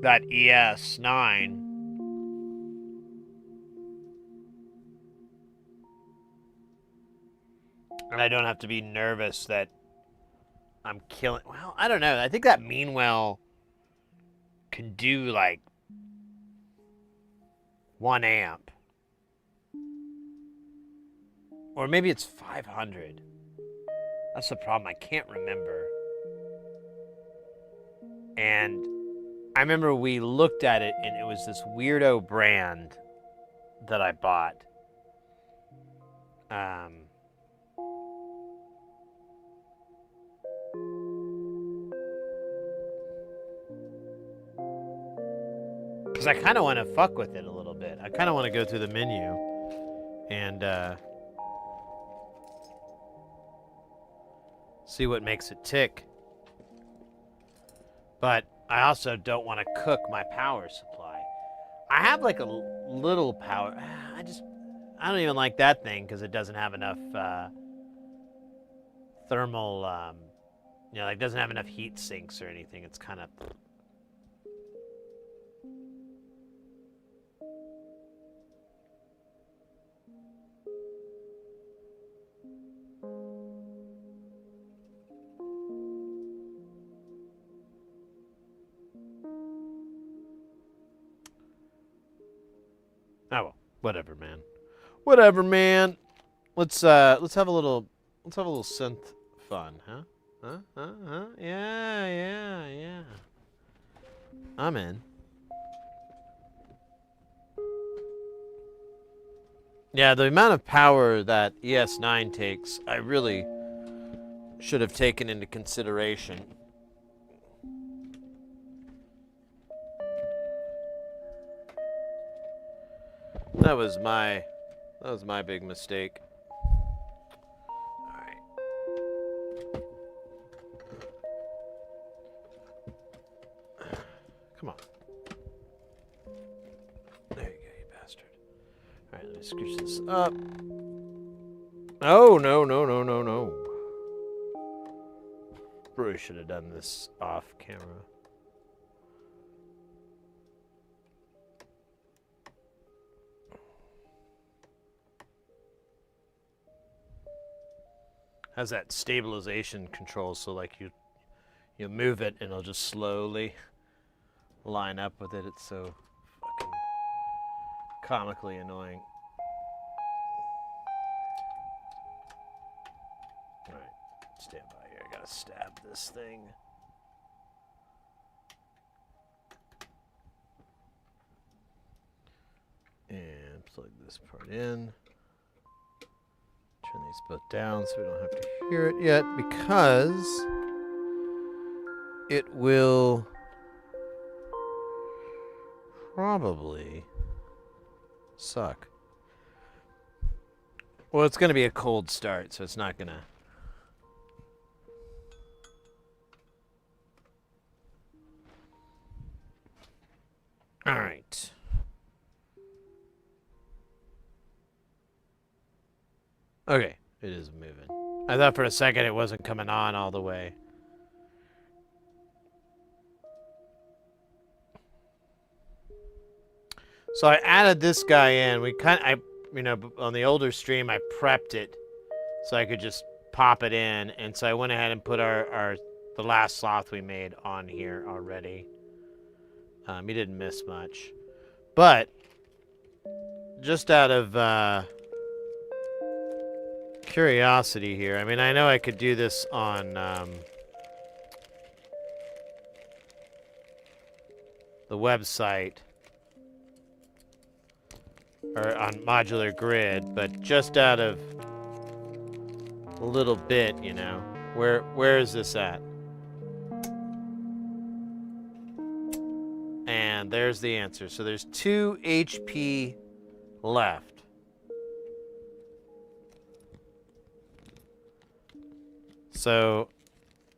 that ES9. And I don't have to be nervous that I'm killing. Well, I don't know. I think that Meanwell can do like 1 amp. Or maybe it's 500. That's the problem. I can't remember. And I remember we looked at it, and it was this weirdo brand that I bought. Because I kind of want to fuck with it a little bit. I kind of want to go through the menu and see what makes it tick. But I also don't want to cook my power supply. I have like a little power. I don't even like that thing because it doesn't have enough thermal, like doesn't have enough heat sinks or anything. It's kind of. Oh well, whatever, man. Whatever, man. Let's have a little synth fun, huh? Huh? Yeah. I'm in. Yeah, the amount of power that ES9 takes, I really should have taken into consideration. That was my big mistake. All right. Come on. There you go, you bastard. All right, let me scooch this up. Oh, no, no, no, no, no. Probably should have done this off camera. Has that stabilization control, so like you move it and it'll just slowly line up with it. It's so fucking comically annoying. Alright, stand by here. I gotta stab this thing. And plug this part in. Turn these both down so we don't have to hear it yet, because it will probably suck. Well, it's going to be a cold start, so it's not going to. All right. Okay, it is moving. I thought for a second it wasn't coming on all the way. So I added this guy in. On the older stream, I prepped it so I could just pop it in, and so I went ahead and put the last sloth we made on here already. He didn't miss much, but just out of curiosity here. I mean, I know I could do this on the website or on Modular Grid, but just out of a little bit, you know, where is this at? And there's the answer. So there's 2 HP left. So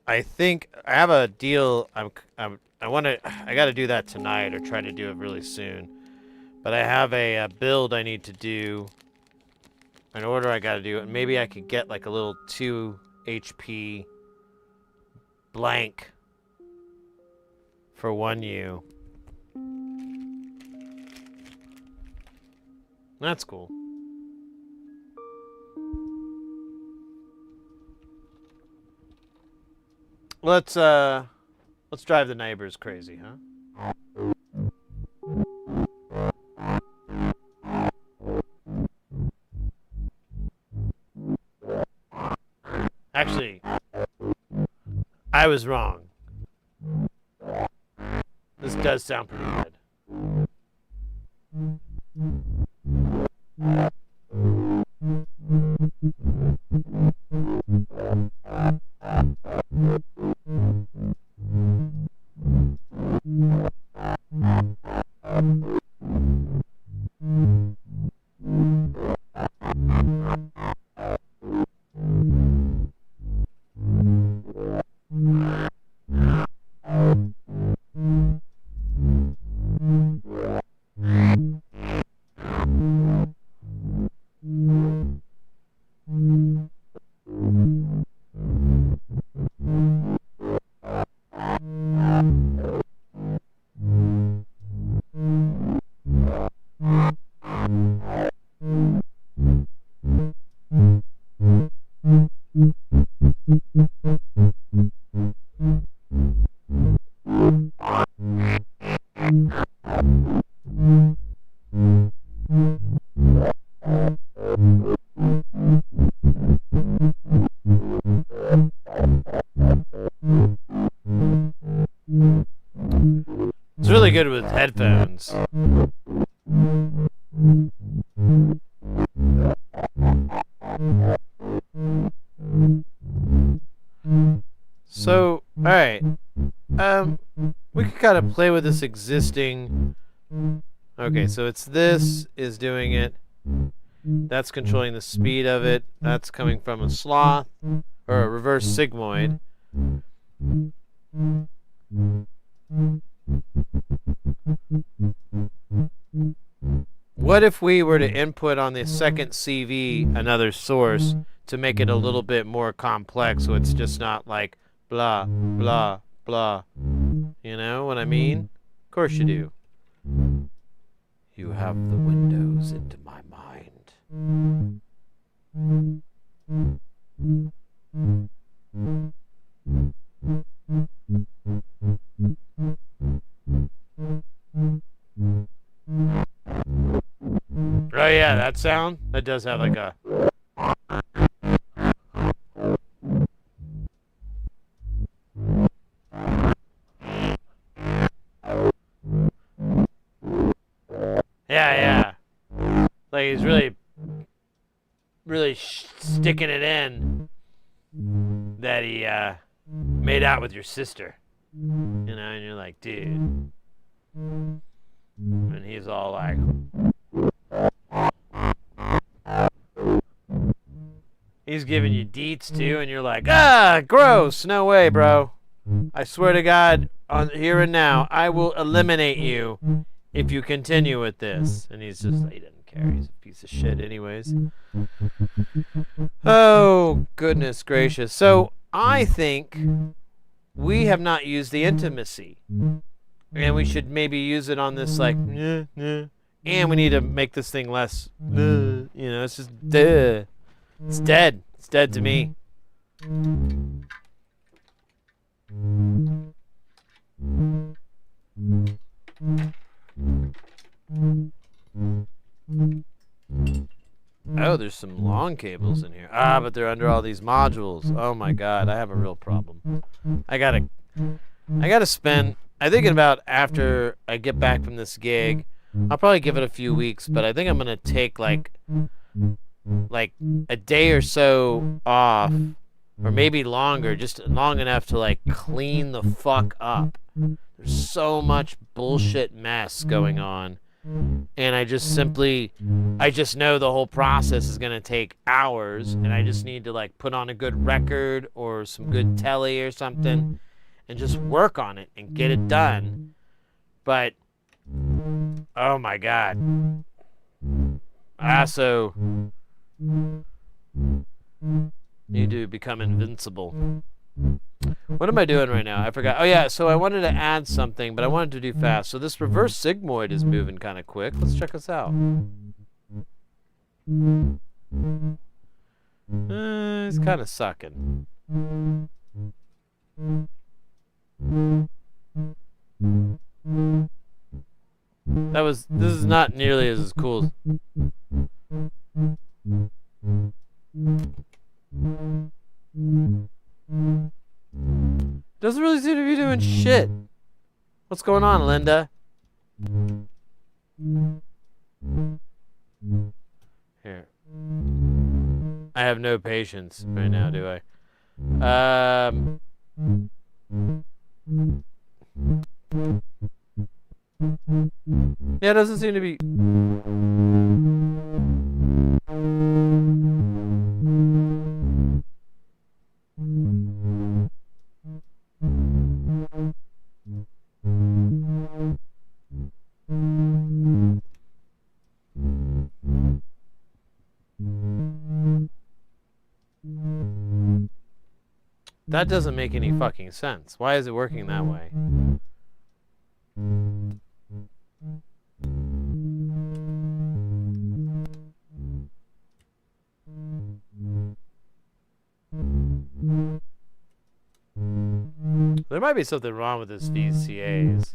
I think I have a deal. I got to do that tonight, or try to do it really soon. But I have a build I need to do, an order I got to do, and maybe I could get like a little 2 HP blank for 1U. That's cool. Let's drive the neighbors crazy, huh? Actually, I was wrong. This does sound pretty good. It's really good with headphones. So, alright. We could kind of play with this existing... Okay, so it's this is doing it. That's controlling the speed of it. That's coming from a sloth, or a reverse sigmoid. What if we were to input on the second CV another source to make it a little bit more complex, so it's just not like blah, blah, blah. You know what I mean? Of course you do. You have the windows into my mind. Oh yeah, that sound? That does have like a... Yeah. Like he's really sticking it in that he made out with your sister. You know, and you're like, dude. And he's all like... He's giving you deets too, and you're like, ah, gross, no way, bro. I swear to God, on here and now, I will eliminate you if you continue with this. And he's just, he doesn't care. He's a piece of shit anyways. Oh, goodness gracious. So, I think we have not used the intimacy. And we should maybe use it on this, like, and we need to make this thing less, you know, it's just, It's dead. It's dead to me. Oh, there's some long cables in here. Ah, but they're under all these modules. Oh my God, I have a real problem. I gotta spend, I'm thinking about after I get back from this gig, I'll probably give it a few weeks, but I think I'm gonna take like a day or so off, or maybe longer, just long enough to like clean the fuck up. There's so much bullshit mess going on, and I just know the whole process is gonna take hours, and I just need to like put on a good record or some good telly or something and just work on it and get it done. But oh my God, I also need to become invincible. What am I doing right now? I forgot. Oh yeah, so I wanted to add something, but I wanted to do fast. So this reverse sigmoid is moving kind of quick. Let's check this out. It's kind of sucking. This is not nearly as cool. Doesn't really seem to be doing shit. What's going on, Linda? Here. I have no patience right now, do I? Yeah, it doesn't seem to be... That doesn't make any fucking sense. Why is it working that way? There might be something wrong with this VCAs.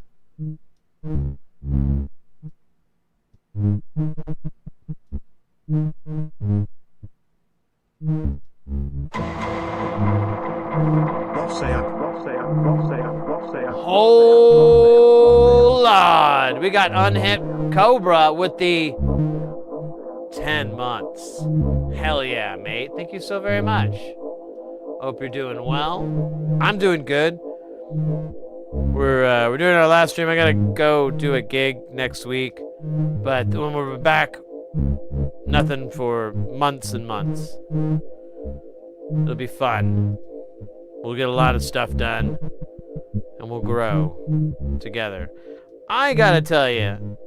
Hold We got Unhit Cobra with the 10 months. Hell yeah, mate. Thank you so very much. Hope you're doing well. I'm doing good. We're doing our last stream. I gotta go do a gig next week. But when we're back, nothing for months and months. It'll be fun. We'll get a lot of stuff done. And we'll grow together. I gotta tell you,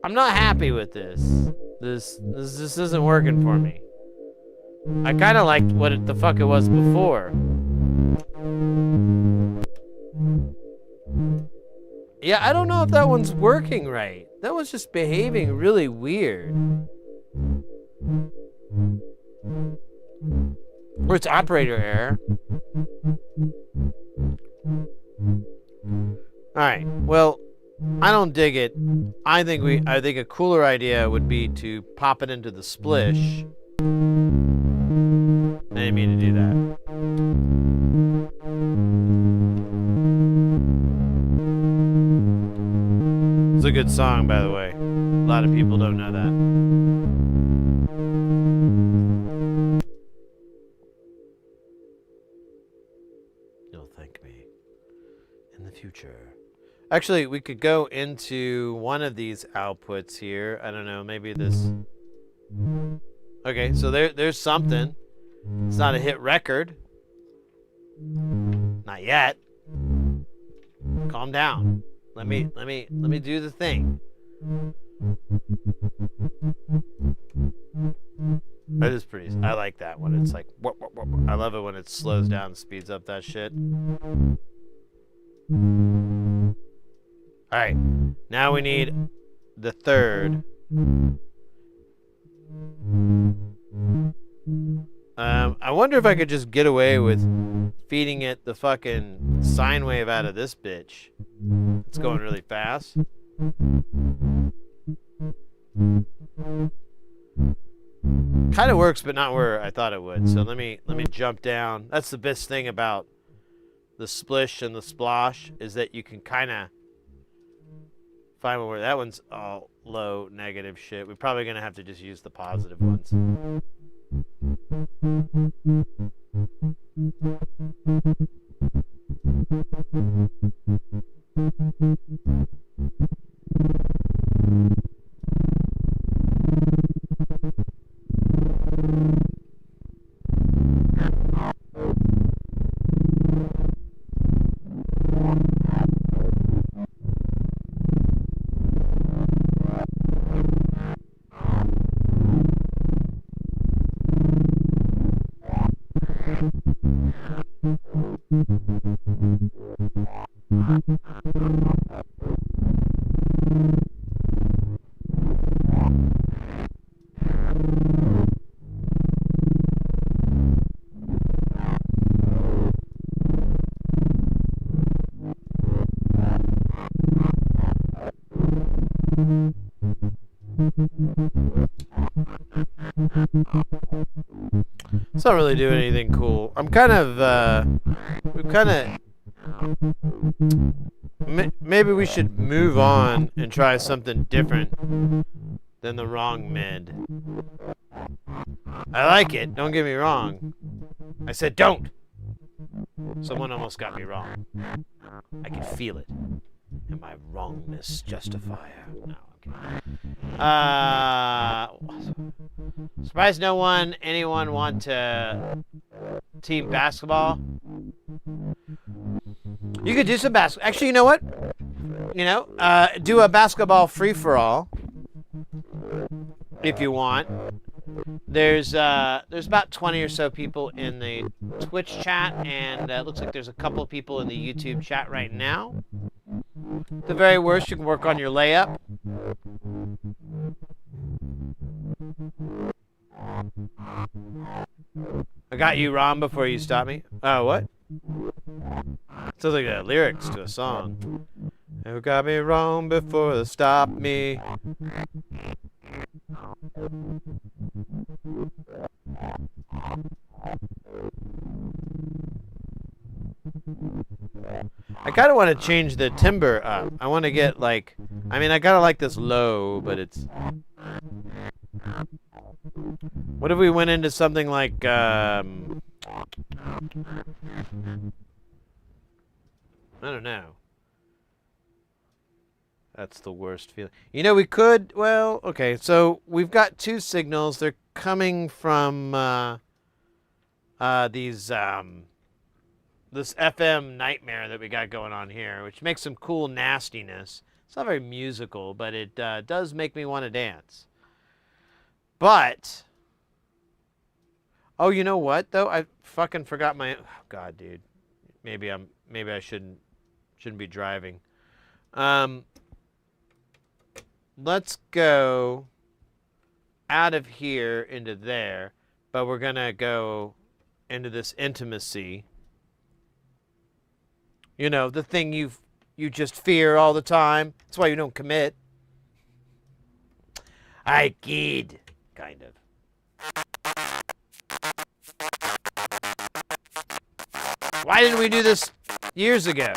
I'm not happy with this. This isn't working for me. I kind of liked what the fuck it was before. Yeah, I don't know if that one's working right. That one's just behaving really weird. Or it's operator error. Alright, well, I don't dig it. I think a cooler idea would be to pop it into the splish. I didn't mean to do that. It's a good song, by the way. A lot of people don't know that. You'll thank me in the future. Actually, we could go into one of these outputs here. I don't know, maybe this. Okay, so there's something. It's not a hit record. Not yet. Calm down. Let me do the thing. That is pretty. I like that one. It's like I love it when it slows down and speeds up that shit. All right. Now we need the third. I wonder if I could just get away with feeding it the fucking sine wave out of this bitch. It's going really fast. Kind of works, but not where I thought it would. So let me jump down. That's the best thing about the splish and the splosh is that you can kind of find where that one's all low negative shit. We're probably gonna have to just use the positive ones. It's not really doing anything cool. I'm kind of, maybe we should move on and try something different than the wrong mid. I like it, don't get me wrong. I said don't. Someone almost got me wrong. I can feel it. And my wrongness justifier. No, okay. Surprised anyone want to team basketball? You could do some basketball. Actually, you know what? Do a basketball free-for-all if you want. There's about 20 or so people in the Twitch chat, and it looks like there's a couple of people in the YouTube chat right now. At the very worst, you can work on your layup. I got you wrong before you stopped me. Oh, what? Sounds like the lyrics to a song. You got me wrong before they stopped me. I kind of want to change the timbre up. I want to get like, I mean, I gotta like this low, but it's. What if we went into something like, I don't know. That's the worst feeling. You know, we could, well, okay, so we've got two signals. They're coming from these, this FM nightmare that we got going on here, which makes some cool nastiness. It's not very musical, but it does make me want to dance. But, oh, you know what, though? I fucking forgot my, oh, God, dude. Maybe I shouldn't be driving. Let's go out of here into there, but we're gonna go into this intimacy. You know, the thing you just fear all the time. That's why you don't commit. I kid, kind of. Why didn't we do this years ago?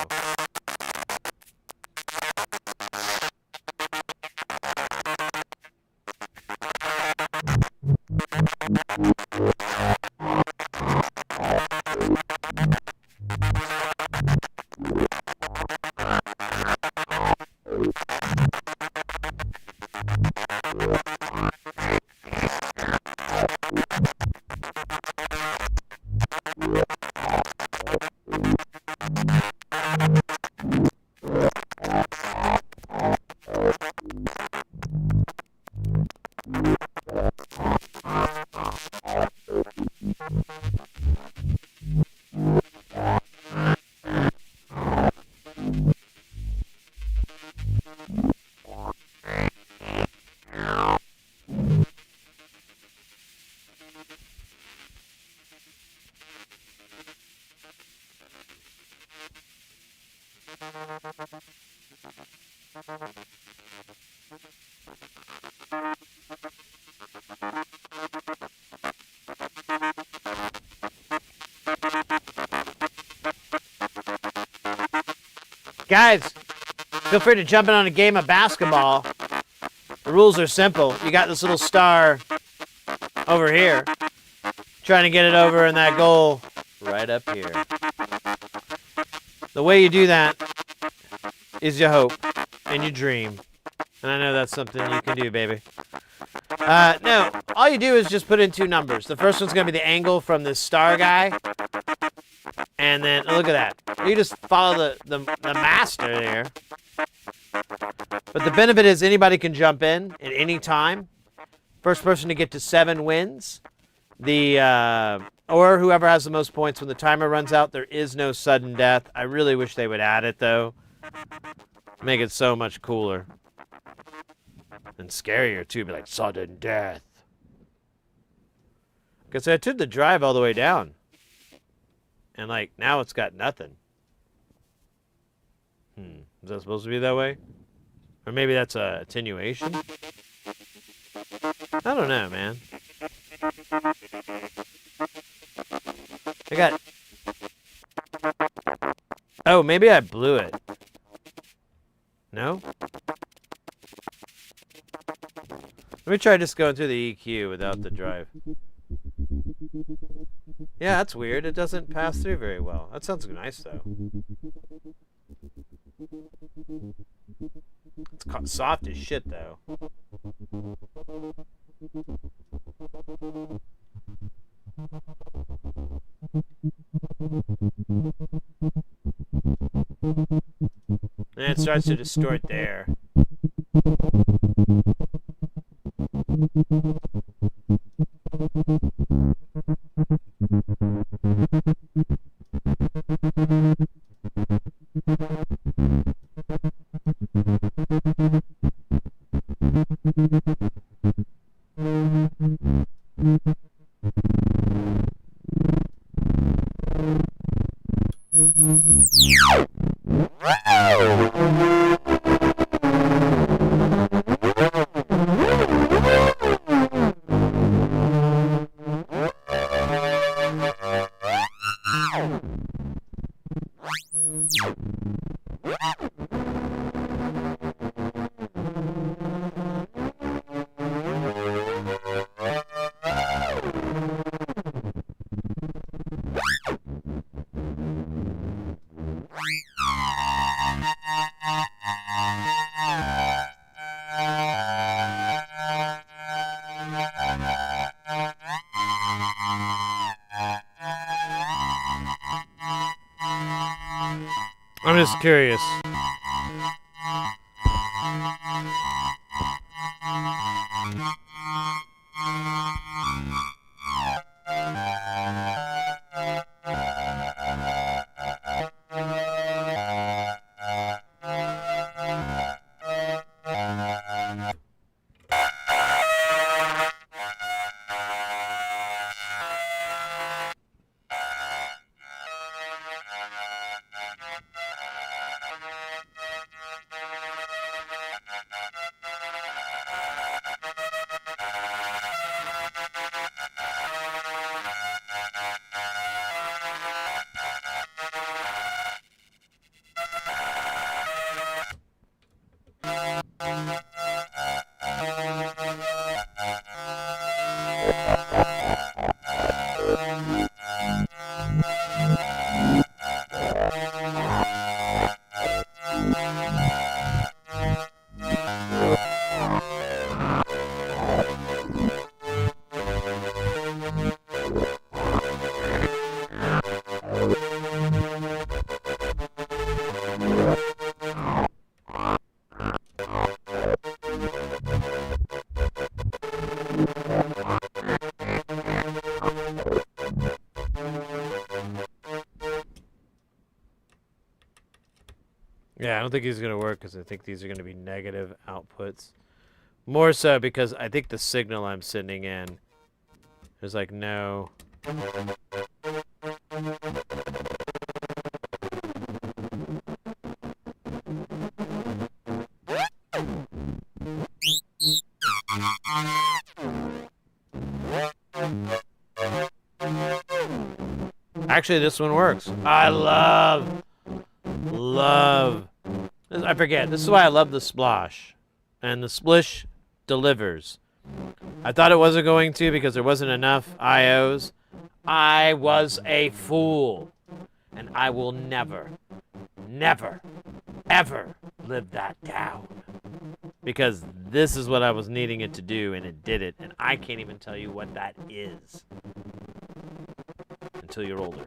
Guys, feel free to jump in on a game of basketball. The rules are simple. You got this little star over here, trying to get it over in that goal right up here. The way you do that is you hope and you dream. And I know that's something you can do, baby. No, all you do is just put in two numbers. The first one's going to be the angle from this star guy. And then, look at that. You just follow the master there. But the benefit is anybody can jump in at any time. First person to get to 7 wins. Or whoever has the most points when the timer runs out. There is no sudden death. I really wish they would add it, though. Make it so much cooler. And scarier, too. Be like, sudden death. Because I took the drive all the way down. And, like, now it's got nothing. Is that supposed to be that way? Or maybe that's a attenuation? I don't know, man. I got... Oh, maybe I blew it. No? Let me try just going through the EQ without the drive. Yeah, that's weird. It doesn't pass through very well. That sounds nice, though. It's soft as shit, though. And it starts to distort there. I'm just curious. Yeah, I don't think he's going to work because I think these are going to be negative outputs. More so because I think the signal I'm sending in is like no. Actually, this one works. I love. I forget. This is why I love the splosh. And the splish delivers. I thought it wasn't going to because there wasn't enough IOs. I was a fool. And I will never, ever live that down. Because this is what I was needing it to do, and it did it. And I can't even tell you what that is. Until you're older.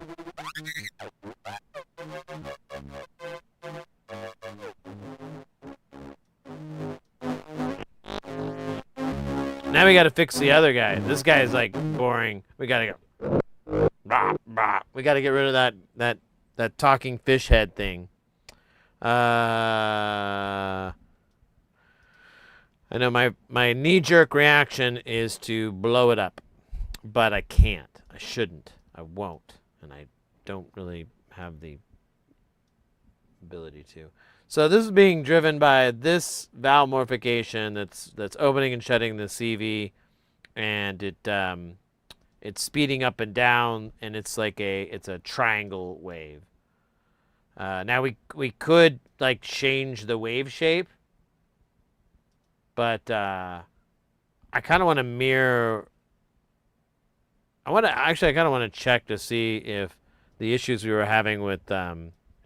Now we gotta fix the other guy. This guy is like boring. We gotta go. Bah, bah. We gotta get rid of that talking fish head thing. I know my knee-jerk reaction is to blow it up, but I can't. I shouldn't. I won't, and I don't really have the ability to. So this is being driven by this valve morphication that's opening and shutting the CV, and it's speeding up and down, and it's like it's a triangle wave. Now we could like change the wave shape, but I kind of want to mirror. I kind of want to check to see if the issues we were having with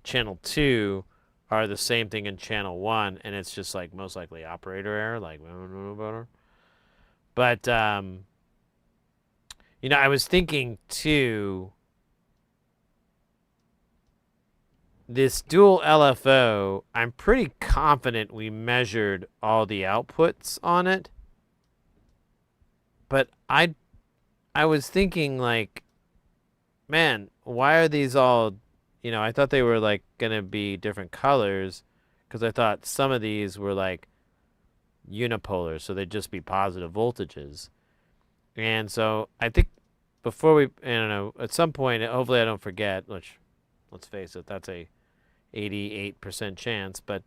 channel 2 are the same thing in channel 1, and it's just like most likely operator error, like. But you know, I was thinking too. This dual LFO, I'm pretty confident we measured all the outputs on it, but I was thinking like, man, why are these all, you know, I thought they were like gonna be different colors because I thought some of these were like unipolar, so they'd just be positive voltages. And so I think before I don't know, at some point, hopefully I don't forget, which, let's face it, that's a 88% chance, but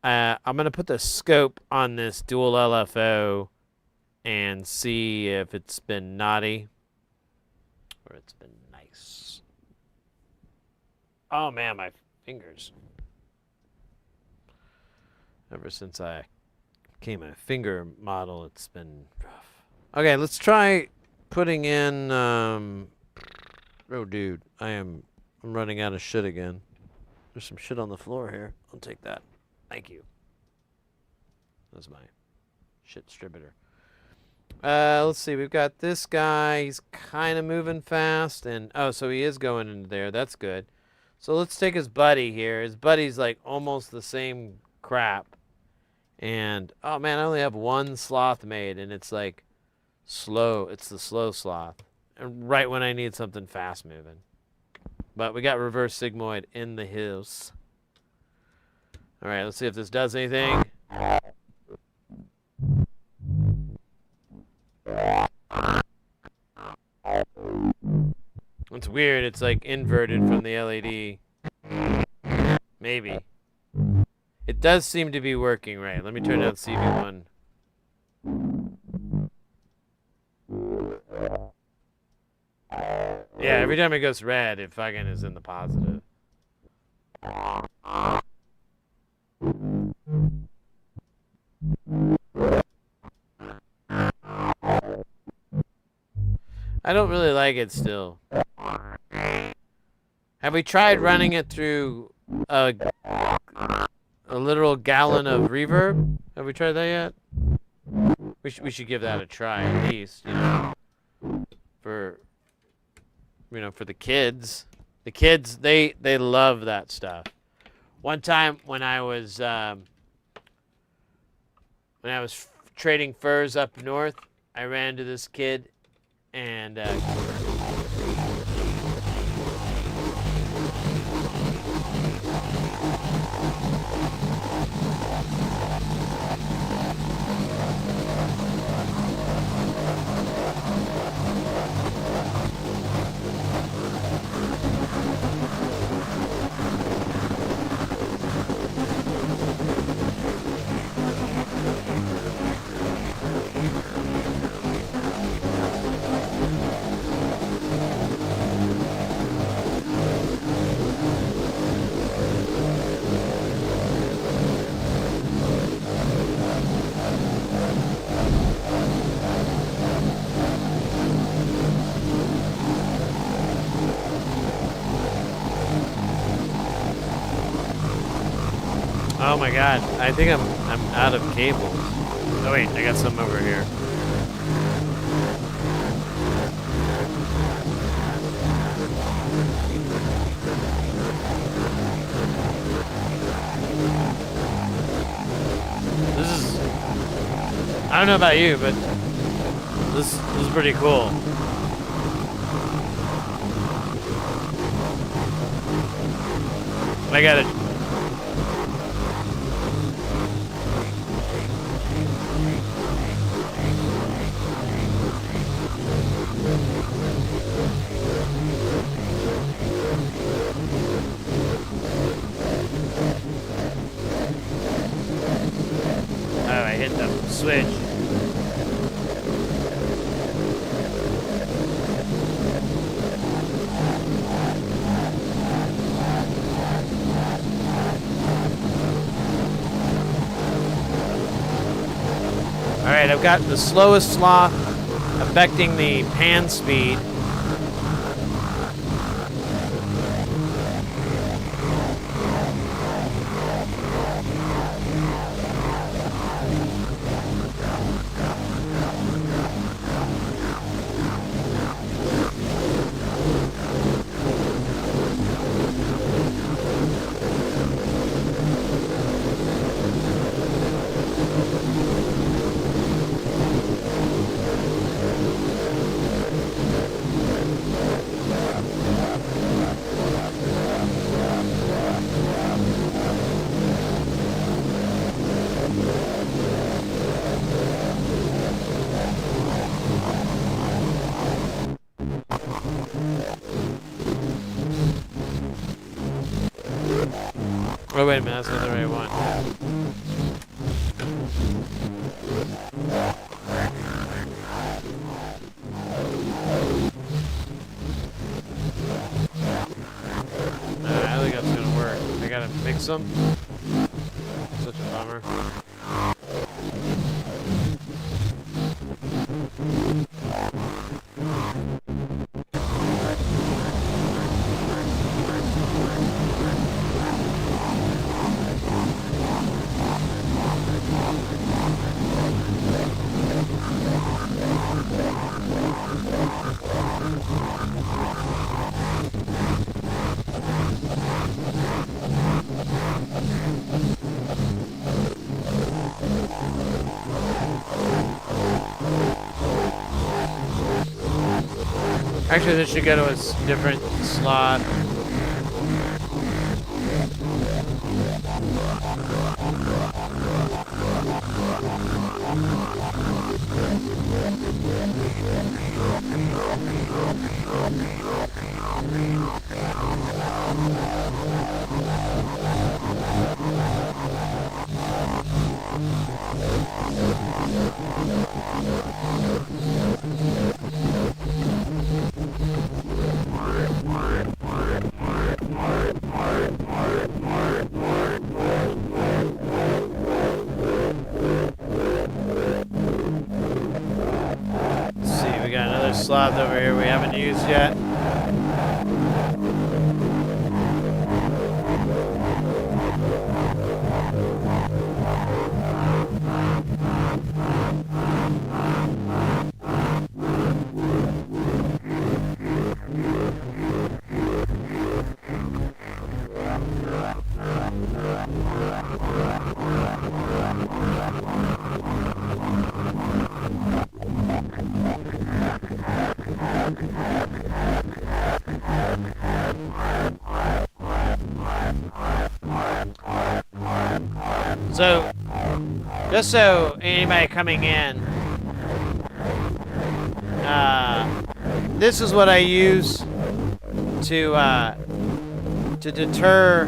I'm gonna put the scope on this dual LFO and see if it's been naughty or it's been nice. Oh man, my fingers. Ever since I became a finger model, it's been rough. Okay, let's try putting in, oh dude, I'm running out of shit again. There's some shit on the floor here. I'll take that. Thank you. That's my shit distributor. Let's see. We've got this guy. He's kind of moving fast. And, oh, so he is going into there. That's good. So let's take his buddy here. His buddy's like almost the same crap. And, oh man, I only have one sloth made, and it's like slow. It's the slow sloth. And right when I need something fast moving. But we got reverse sigmoid in the house. All right, let's see if this does anything. It's weird. It's like inverted from the LED. Maybe. It does seem to be working right. Let me turn down CV1. Yeah, every time it goes red, it fucking is in the positive. I don't really like it still. Have we tried running it through a literal gallon of reverb? Have we tried that yet? We should give that a try at least, you know, for the kids. The kids, they love that stuff. One time when I was trading furs up north, I ran into this kid, and oh my god, I think I'm out of cables. Oh wait, I got some over here. This is, I don't know about you, but this is pretty cool. I got it. I hit the switch. Alright, I've got the slowest sloth affecting the pan speed. Oh, wait a minute, that's not the right one. I don't think that's gonna work. I gotta mix them. Such a bummer. Actually, this should go to a different slot. Slot over here we haven't used yet. So, just so anybody coming in, this is what I use to deter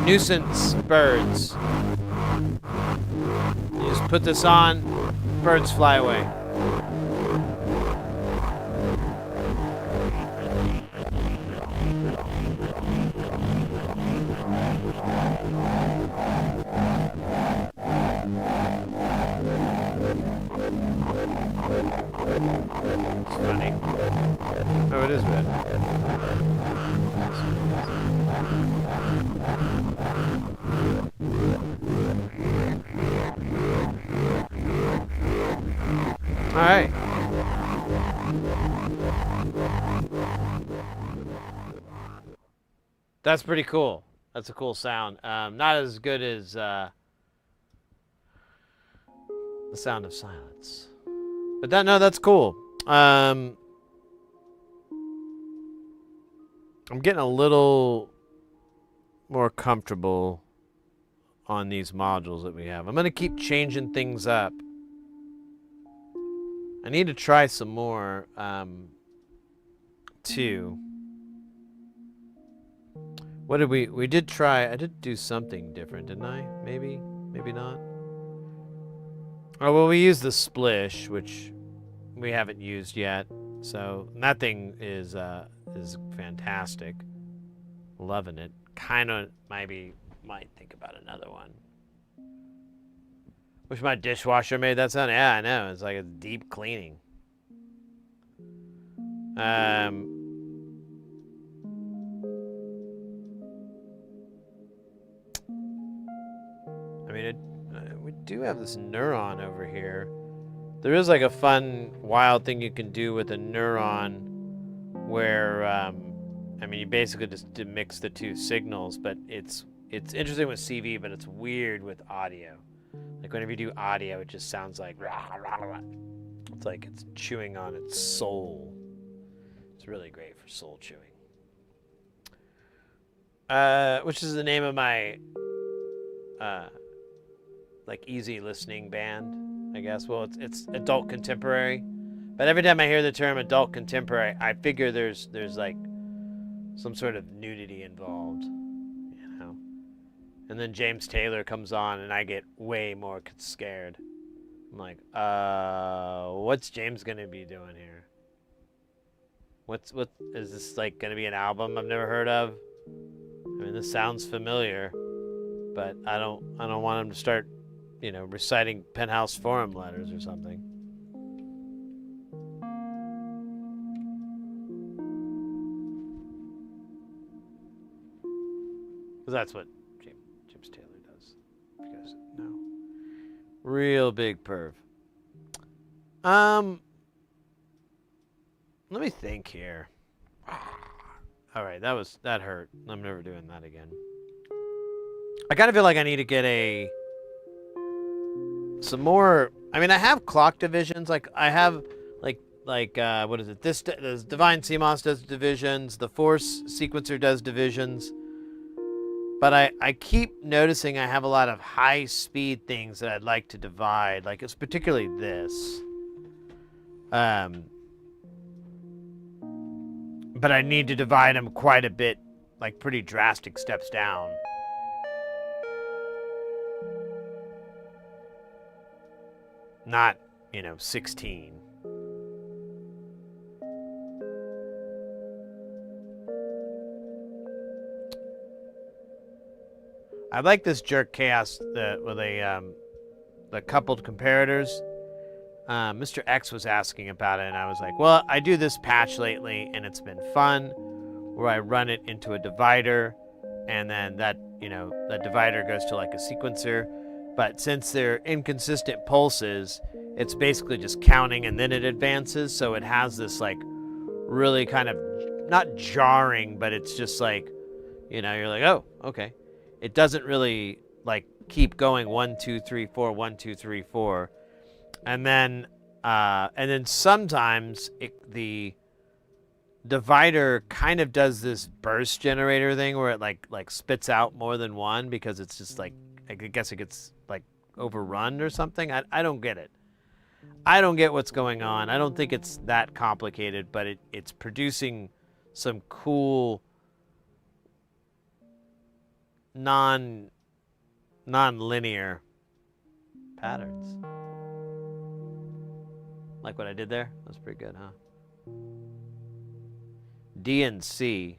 nuisance birds. You just put this on, birds fly away. Oh, it is red. All right. That's pretty cool. That's a cool sound. Not as good as the sound of silence. But no, that's cool. I'm getting a little more comfortable on these modules that we have. I'm going to keep changing things up. I need to try some more, too. What did we did try, I did do something different, didn't I? Maybe not. Oh, well, we used the splish, which we haven't used yet. So that thing is fantastic. Loving it. Kind of might think about another one. Wish my dishwasher made that sound. Yeah, I know. It's like a deep cleaning. I mean, we do have this neuron over here. There is like a fun, wild thing you can do with a neuron where, I mean, you basically just mix the two signals, but it's interesting with CV, but it's weird with audio. Like whenever you do audio, it just sounds like, it's like it's chewing on its soul. It's really great for soul chewing. Which is the name of my, like easy listening band, I guess. Well, it's adult contemporary, but every time I hear the term adult contemporary, I figure there's like some sort of nudity involved, you know. And then James Taylor comes on, and I get way more scared. I'm like, what's James gonna be doing here? What is this, like gonna be an album I've never heard of? I mean, this sounds familiar, but I don't want him to start, you know, reciting Penthouse Forum letters or something. Because that's what James Taylor does. If you guys know. Real big perv. Let me think here. All right, that hurt. I'm never doing that again. I kind of feel like I need to get some more. I mean, I have clock divisions. Like I have like like what is it? This the Divine CMOS does divisions. The Force sequencer does divisions. But I keep noticing I have a lot of high speed things that I'd like to divide. Like it's particularly this. But I need to divide them quite a bit, like pretty drastic steps down. Not, 16. I like this Jerk Chaos with the coupled comparators. Mr. X was asking about it, and I was like, well, I do this patch lately, and it's been fun, where I run it into a divider, and then that divider goes to like a sequencer. But since they're inconsistent pulses, it's basically just counting and then it advances. So it has this like really kind of not jarring, but it's just like, you're like, oh, okay. It doesn't really like keep going 1, 2, 3, 4, 1, 2, 3, 4. And then sometimes the divider kind of does this burst generator thing where it like spits out more than one because it's just like, I guess it gets like overrun or something. I don't get it. I don't get what's going on. I don't think it's that complicated, but it's producing some cool non-linear patterns. Like what I did there? That's pretty good, huh? DNC.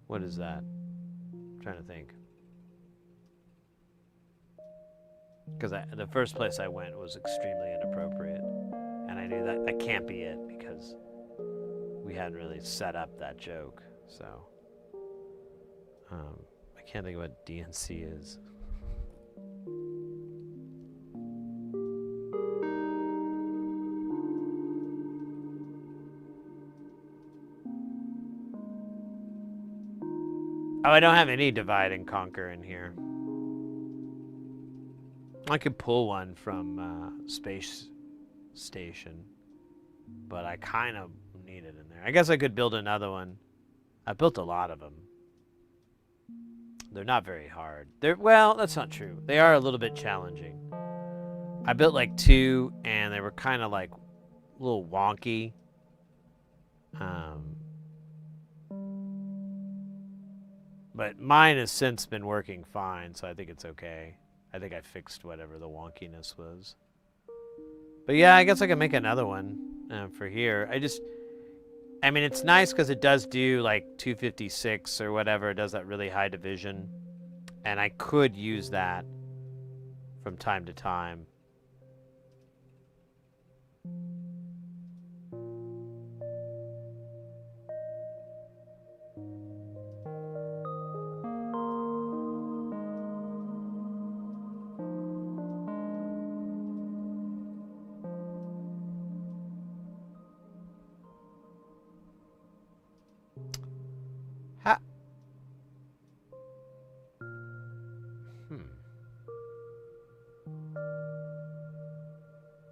What is that? I'm trying to think. Because the first place I went was extremely inappropriate. And I knew that can't be it because we hadn't really set up that joke. So, I can't think of what DNC is. Oh, I don't have any divide and conquer in here. I could pull one from Space Station, but I kind of need it in there. I guess I could build another one. I built a lot of them. They're not very hard. Well, that's not true. They are a little bit challenging. I built like 2, and they were kind of like a little wonky. But mine has since been working fine, so I think it's okay. I think I fixed whatever the wonkiness was. But yeah, I guess I can make another one for here. I mean, it's nice because it does do like 256 or whatever. It does that really high division. And I could use that from time to time.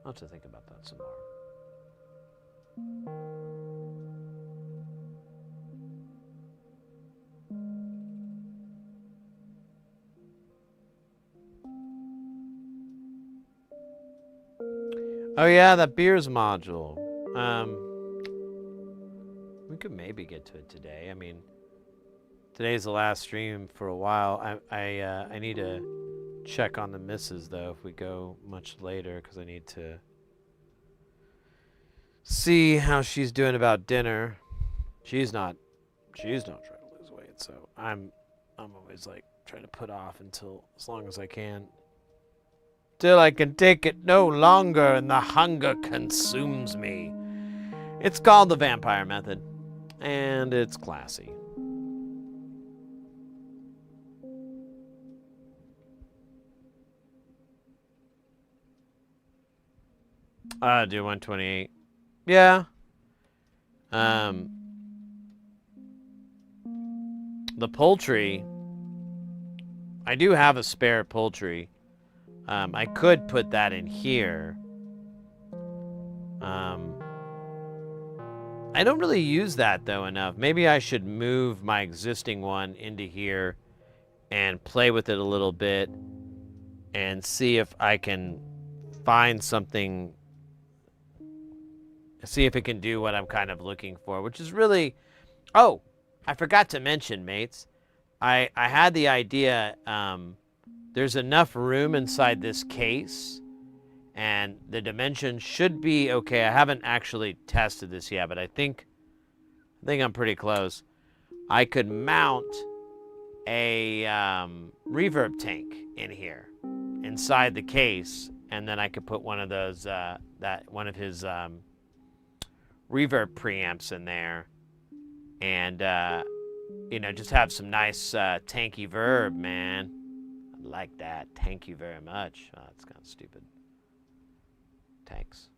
I'll have to think about that some more. Oh yeah, that beers module. We could maybe get to it today. I mean, today's the last stream for a while. I need to check on the missus though if we go much later because I need to see how she's doing about dinner. She's not trying to lose weight, so I'm always like trying to put off until as long as I can. Till I can take it no longer and the hunger consumes me. It's called the vampire method, and it's classy. Do 128. Yeah. The poultry. I do have a spare poultry. I could put that in here. I don't really use that though enough. Maybe I should move my existing one into here and play with it a little bit and see if I can find something, see if it can do what I'm kind of looking for, which is really, oh, I forgot to mention, mates. I had the idea, there's enough room inside this case and the dimensions should be okay. I haven't actually tested this yet, but I think I'm pretty close. I could mount a reverb tank in here inside the case, and then I could put one of those one of his reverb preamps in there, and you know, just have some nice tanky verb, man. I like that. Thank you very much. Oh, that's kind of stupid. Thanks.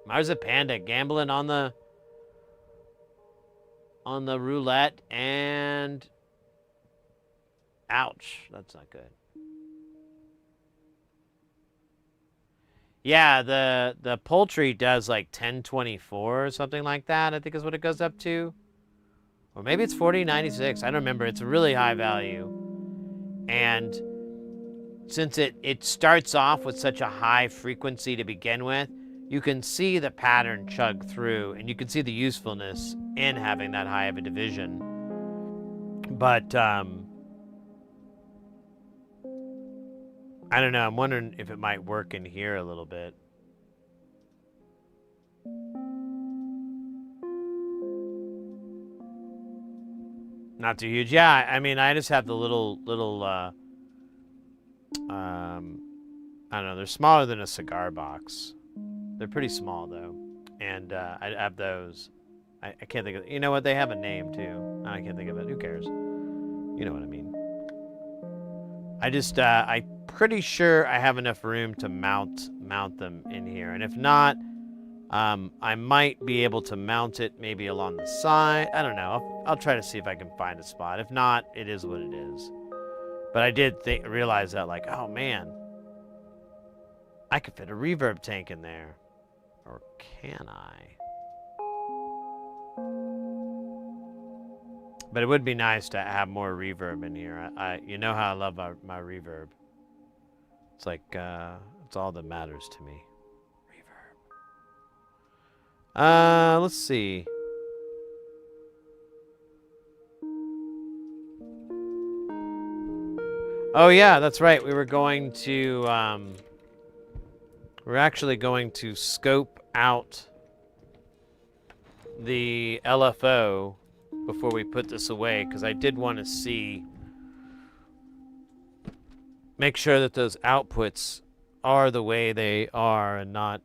Marza Panda gambling on the roulette, and ouch, that's not good. Yeah, the poultry does like 1024 or something like that, I think is what it goes up to. Or maybe it's 4096. I don't remember. It's a really high value. And since it starts off with such a high frequency to begin with, you can see the pattern chug through, and you can see the usefulness in having that high of a division. But I don't know. I'm wondering if it might work in here a little bit. Not too huge. Yeah, I mean, I just have the little I don't know, they're smaller than a cigar box. They're pretty small though. And I have those. I can't think of, you know what, they have a name too. I can't think of it. Who cares? You know what I mean. I just I'm pretty sure I have enough room to mount them in here. And if not, I might be able to mount it maybe along the side. I don't know. I'll try to see if I can find a spot. If not, it is what it is. But I did realize that, like, oh man, I could fit a reverb tank in there. Or can I? But it would be nice to have more reverb in here. You know how I love my reverb. It's like, it's all that matters to me. Let's see. Oh yeah, that's right. We were going to, we're actually going to scope out the LFO before we put this away, because I did want to see, make sure that those outputs are the way they are and not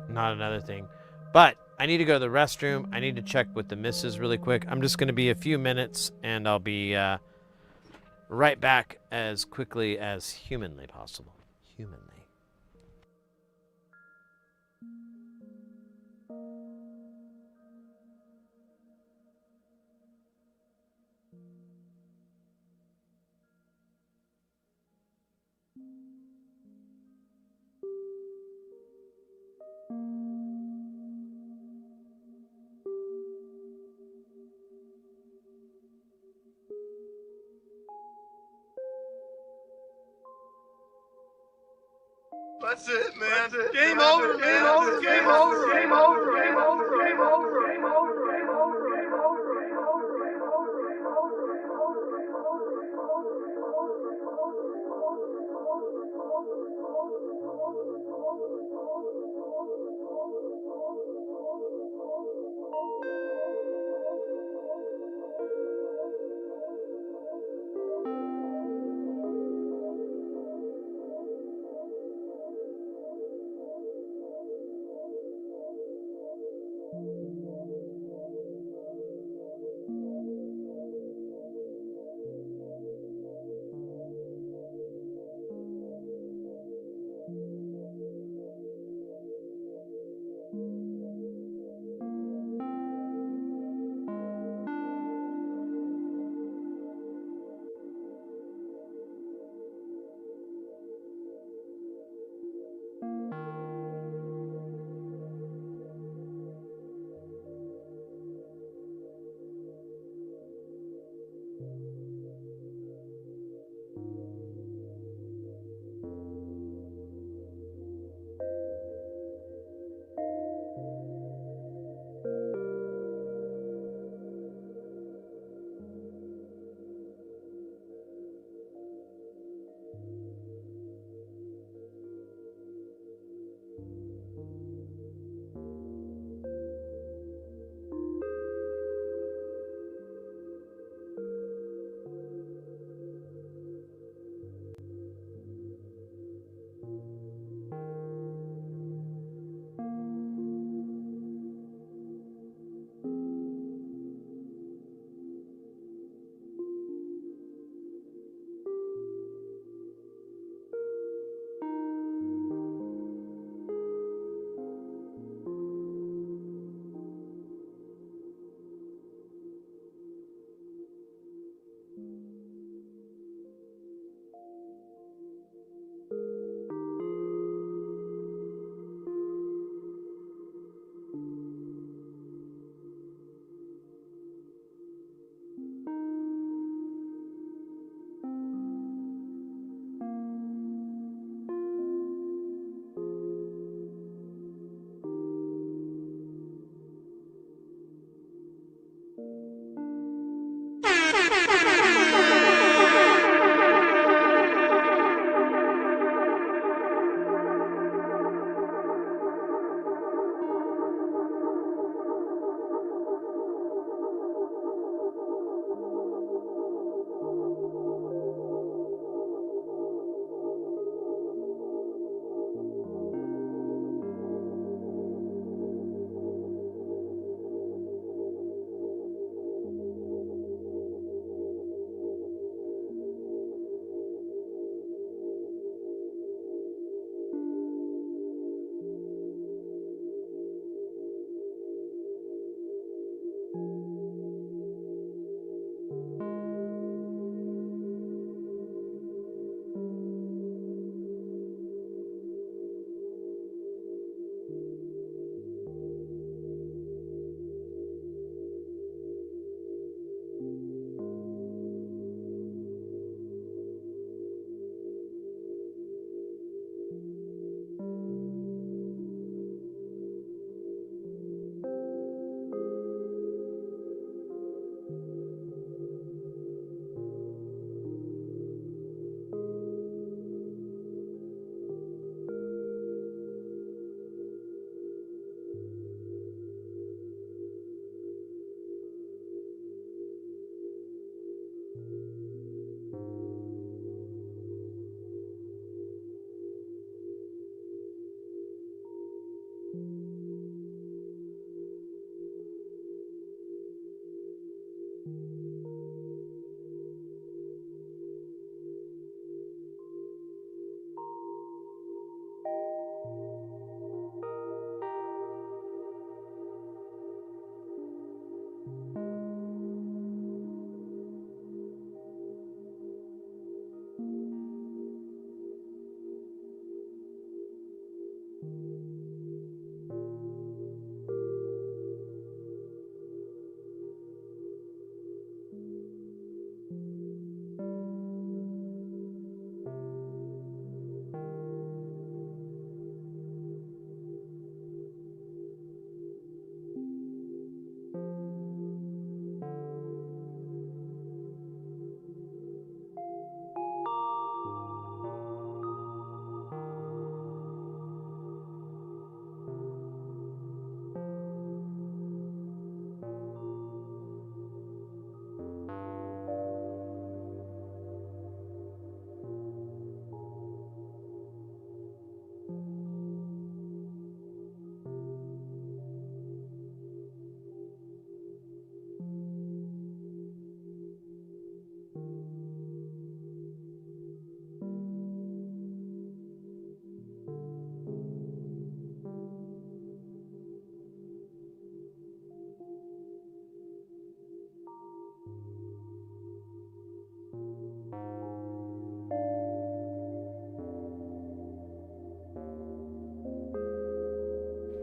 another thing. But I need to go to the restroom. I need to check with the missus really quick. I'm just going to be a few minutes, and I'll be right back as quickly as humanly possible. Humanly. That's it, man. Game over, man. Game over. Game over. Game over. Game over. Game over. Game over. Game over. Game over. Game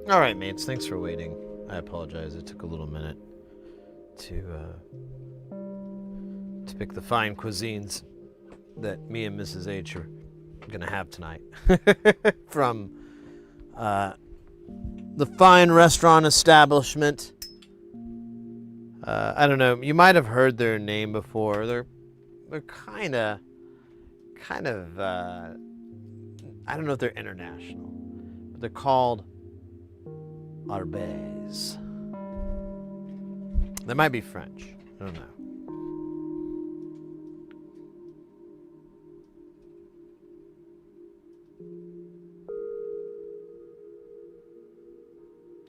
All right, mates. Thanks for waiting. I apologize. It took a little minute to pick the fine cuisines that me and Mrs. H are gonna have tonight from the fine restaurant establishment. I don't know. You might have heard their name before. They're kind of. I don't know if they're international, but they're called Arbes. They might be French. I don't know.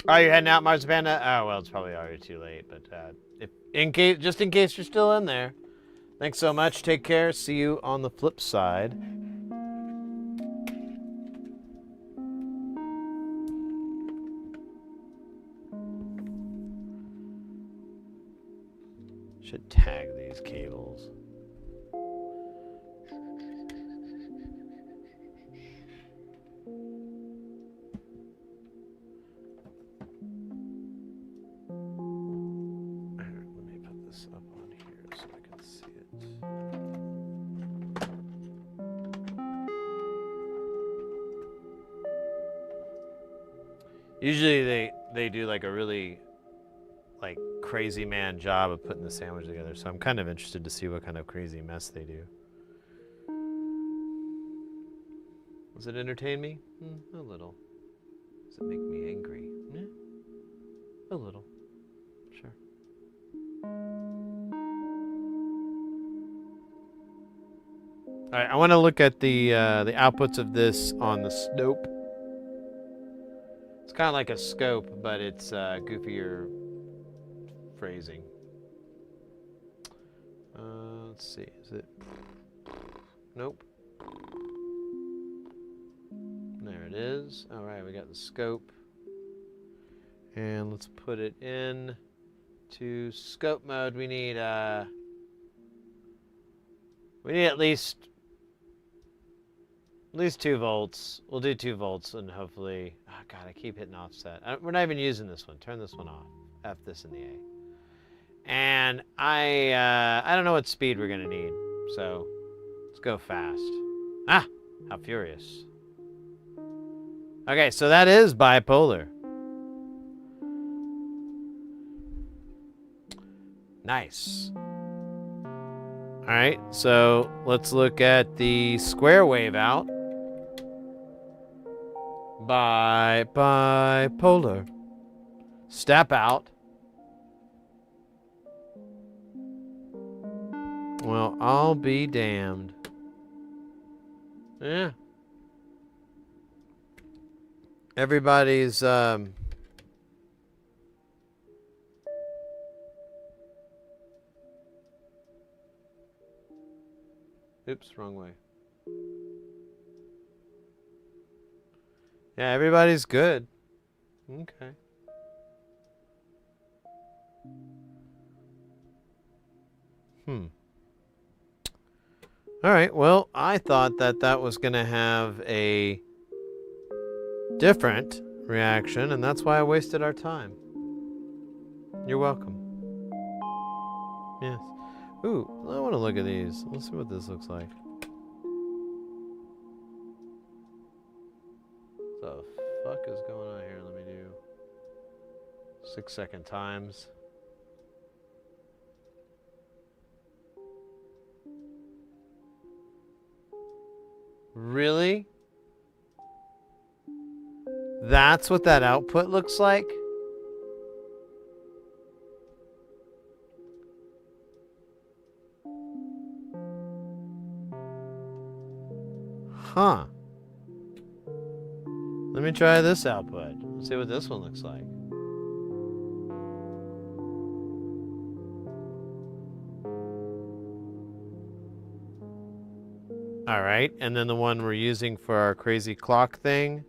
Are you heading out, Mars Panda? Oh well, it's probably already too late. But just in case you're still in there, thanks so much. Take care. See you on the flip side. Should tag these cables. Let me put this up on here so I can see it. Usually they do like a really like crazy man job of putting the sandwich together, so I'm kind of interested to see what kind of crazy mess they do. Does it entertain me? A little. Does it make me angry? Yeah, a little. Sure. All right, I want to look at the outputs of this on the scope. It's kind of like a scope, but it's goofier phrasing. Let's see. Is it? Nope. There it is. All right, we got the scope. And let's put it in to scope mode. We need at least 2 volts. We'll do 2 volts and hopefully, oh God, I keep hitting offset. We're not even using this one. Turn this one off. F this in the A. And I don't know what speed we're gonna need, so let's go fast. Ah, how furious. Okay, so that is bipolar. Nice. All right, so let's look at the square wave out. Bipolar. Step out. Well, I'll be damned. Yeah. Everybody's, oops, wrong way. Yeah, everybody's good. Okay. All right, well, I thought that was going to have a different reaction, and that's why I wasted our time. You're welcome. Yes. Ooh, I want to look at these. Let's see what this looks like. What the fuck is going on here? Let me do 6-second times. Really? That's what that output looks like? Huh. Let me try this output. Let's see what this one looks like. All right, and then the one we're using for our crazy clock thing.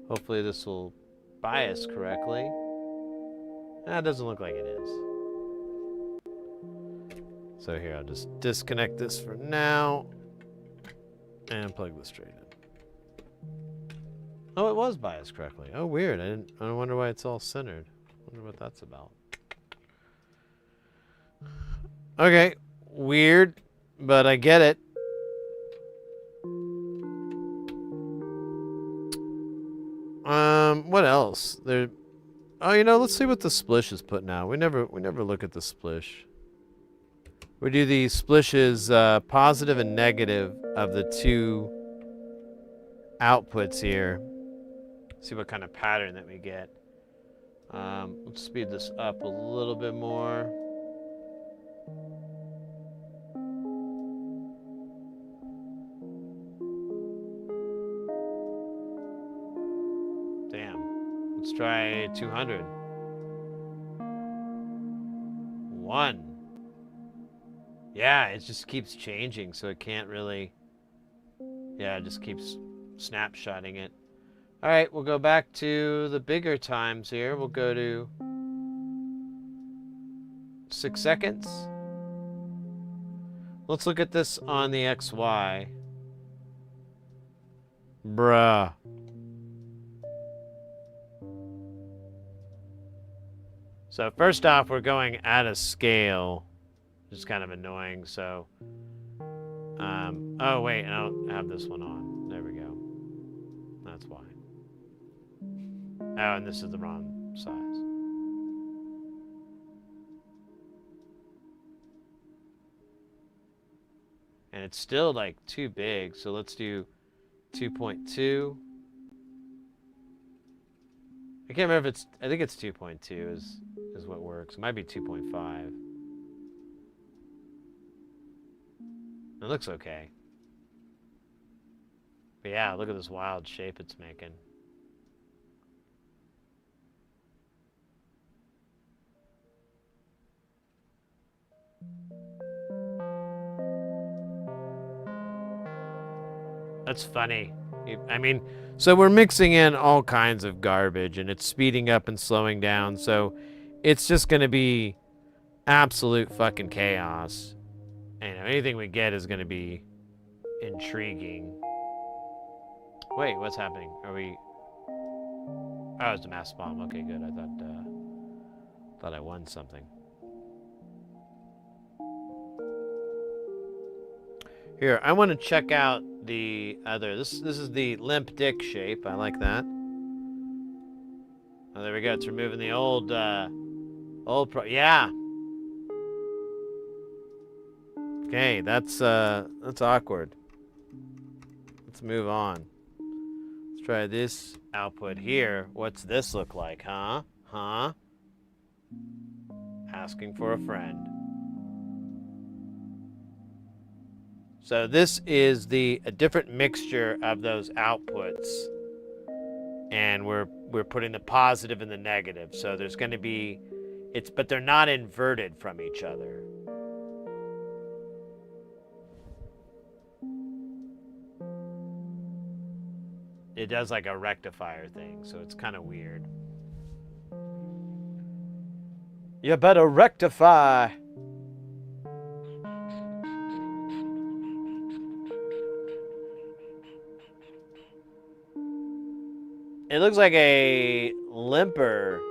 Hopefully this will bias correctly. That doesn't look like it is. So here, I'll just disconnect this for now and plug this straight in. Oh, it was biased correctly. Oh, weird. I wonder why it's all centered. I wonder what that's about. Okay, weird, but I get it. What else? There. Oh, you know, let's see what the splish is putting out. We never look at the splish. We do the splishes, positive and negative of the two outputs here. See what kind of pattern that we get. Let's speed this up a little bit more. Damn. Let's try 200. 1. Yeah, it just keeps changing, so it can't really... Yeah, it just keeps snapshotting it. All right, we'll go back to the bigger times here. We'll go to 6 seconds. Let's look at this on the XY. Bruh. So first off, we're going out of scale, which is kind of annoying. So, oh wait, I don't have this one on. There we go. That's why. Oh, and this is the wrong size. And it's still like too big, so let's do 2.2. I can't remember if it's, I think it's 2.2 is what works. It might be 2.5. It looks okay. But yeah, look at this wild shape it's making. That's funny. I mean, so we're mixing in all kinds of garbage and it's speeding up and slowing down. So it's just going to be absolute fucking chaos. And anything we get is going to be intriguing. Wait, what's happening? Are we... Oh, it's a mass bomb. Okay, good. I thought I won something. Here, I want to check out the other. This is the limp dick shape. I like that. Oh, there we go. It's removing the old yeah. Okay, that's awkward. Let's move on. Let's try this output here. What's this look like, huh? Huh? Asking for a friend. So this is a different mixture of those outputs. And we're putting the positive and the negative. So there's going to be, but they're not inverted from each other. It does like a rectifier thing, so it's kind of weird. You better rectify. It looks like a limper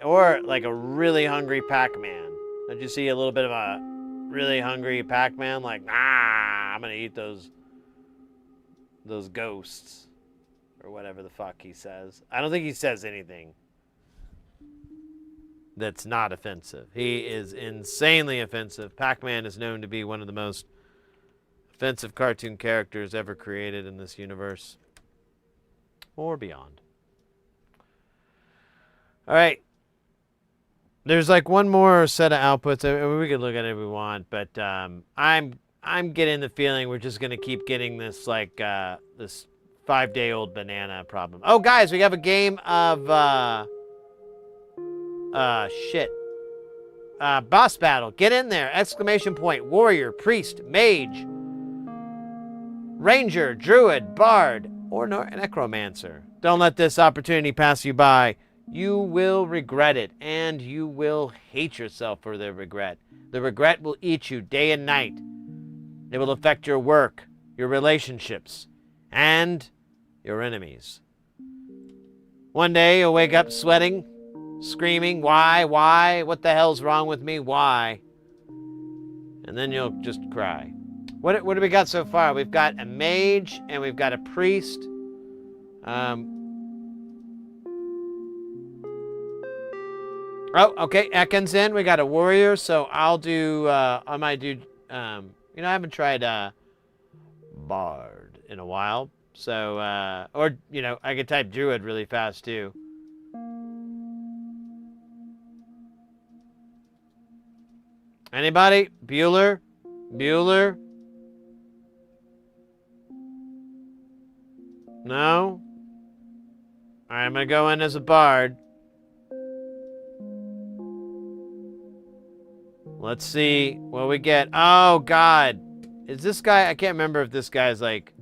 or like a really hungry Pac-Man. Did you see a little bit of a really hungry Pac-Man? Like, I'm gonna eat those ghosts or whatever the fuck he says. I don't think he says anything that's not offensive. He is insanely offensive. Pac-Man is known to be one of the most offensive cartoon characters ever created in this universe. Or beyond. All right. There's like one more set of outputs. I mean, we could look at it if we want, but I'm getting the feeling we're just gonna keep getting this like this 5-day-old banana problem. Oh, guys, we have a game of boss battle. Get in there! Exclamation point! Warrior, priest, mage, ranger, druid, bard, or necromancer. Don't let this opportunity pass you by. You will regret it, and you will hate yourself for the regret. The regret will eat you day and night. It will affect your work, your relationships, and your enemies. One day you'll wake up sweating, screaming, why, what the hell's wrong with me, why? And then you'll just cry. What do we got so far? We've got a mage and we've got a priest. Oh, okay, Ekken's in. We got a warrior, so I'll do, I might do, I haven't tried Bard in a while. So, or, I could type Druid really fast too. Anybody? Bueller? Bueller? No? Alright, I'm gonna go in as a Bard. Let's see what we get. Oh, God. Is this guy... I can't remember if this guy's, like...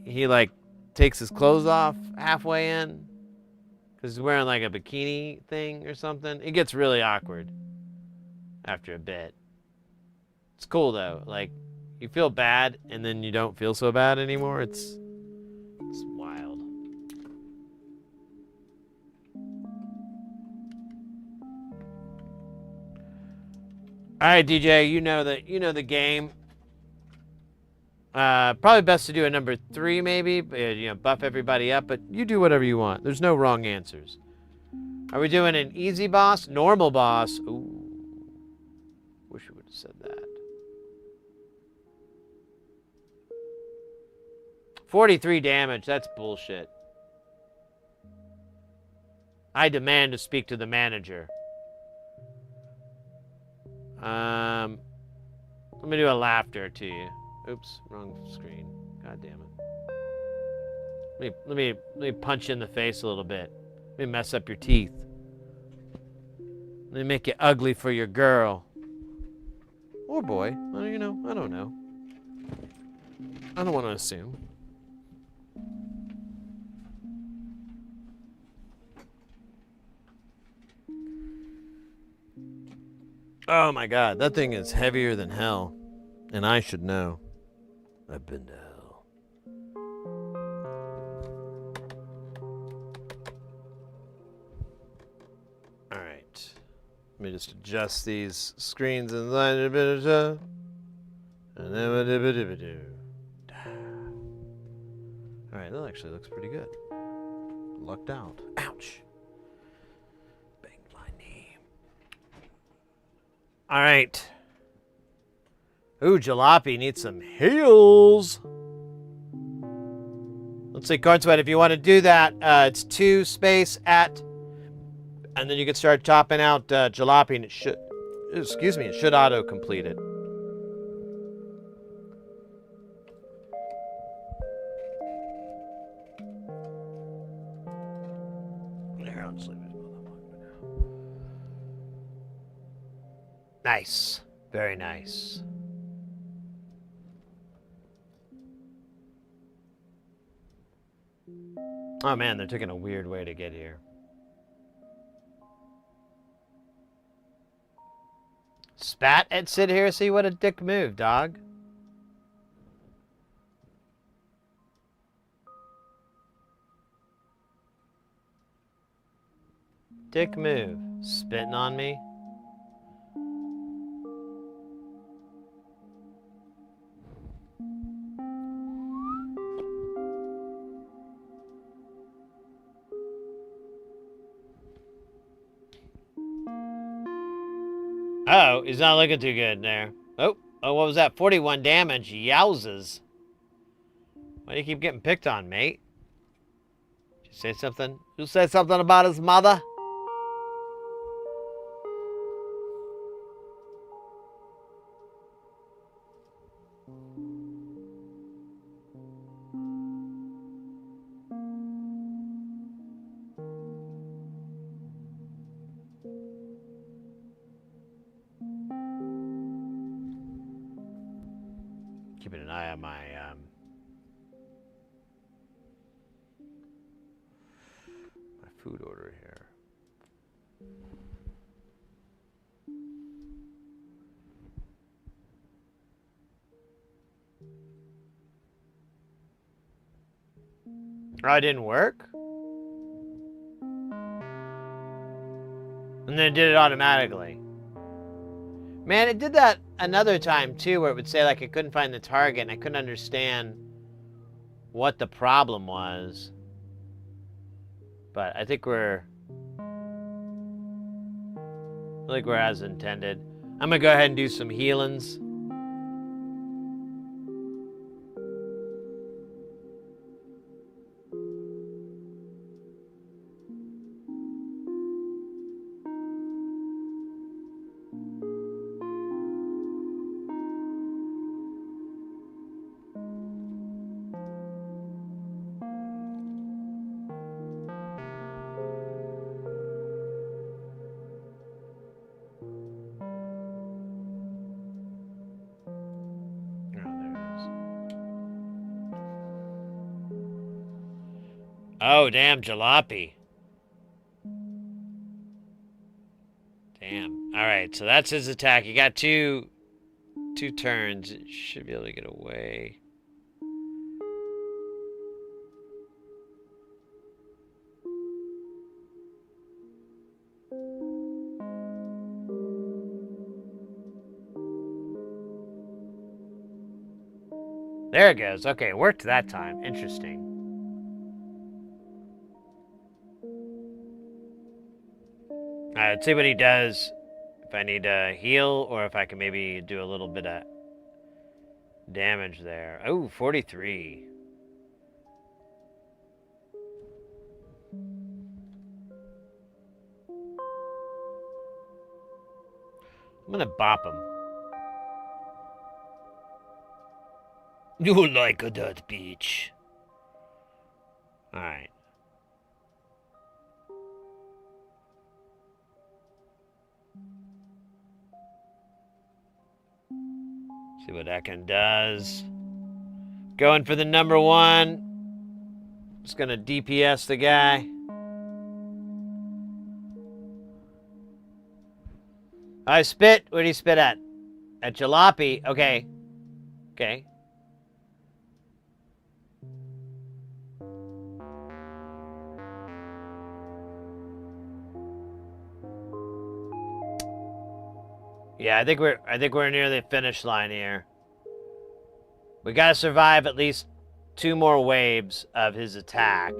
He, like, takes his clothes off halfway in. Because he's wearing, like, a bikini thing or something. It gets really awkward after a bit. It's cool, though. Like, you feel bad, and then you don't feel so bad anymore. It's wild. All right, DJ, you know the game. Probably best to do a number 3, maybe. Buff everybody up, but you do whatever you want. There's no wrong answers. Are we doing an easy boss, normal boss? Ooh, wish we would have said that. 43 damage. That's bullshit. I demand to speak to the manager. Let me do a laughter to you. Oops, wrong screen. God damn it. Let me punch you in the face a little bit. Let me mess up your teeth. Let me make you ugly for your girl. Or boy. Well, I don't know. I don't want to assume. Oh my God, that thing is heavier than hell. And I should know. I've been to hell. Alright. Let me just adjust these screens and Alright, that actually looks pretty good. Lucked out. Ouch. Banged my knee. Alright. Ooh, Jalopy needs some heals. Let's see, Card Sweat, if you want to do that, it's 2 space at, and then you can start chopping out Jalopy, and it should auto-complete it. Here, I'll just leave it. Nice. Very nice. Oh man, they're taking a weird way to get here. Spat at Sid Heresy? What a dick move, dog. Dick move. Spitting on me? Oh, he's not looking too good there. Oh, what was that? 41 damage. Yowzes. Why do you keep getting picked on, mate? Did you say something? You say something about his mother? Keeping an eye on my my food order here. Oh, it didn't work? And then it did it automatically. Man, it did that another time too, where it would say like I couldn't find the target and I couldn't understand what the problem was. But I think we're as intended. I'm gonna go ahead and do some healings. Oh, damn, jalopy. Damn. Alright, so that's his attack. He got two turns. It should be able to get away. There it goes. Okay, it worked that time. Interesting. Alright, let's see what he does. If I need to heal, or if I can maybe do a little bit of damage there. Oh, 43. I'm gonna bop him. You like that beach. Alright. See what Ekin does. Going for the number one. Just gonna DPS the guy. I spit. Where do you spit at? At jalopy. Okay. Okay. Yeah, I think we're near the finish line here. We gotta survive at least 2 more waves of his attack.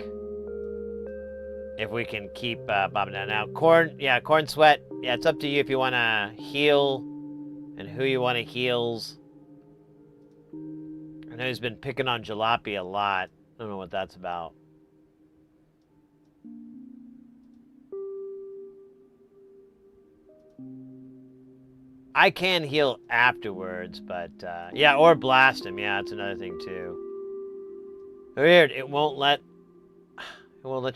If we can keep bobbing down. Now, corn sweat. Yeah, it's up to you if you want to heal and who you want to heals. I know he's been picking on jalopy a lot. I don't know what that's about. I can heal afterwards, but yeah, or blast him. Yeah, that's another thing too. Weird. It won't let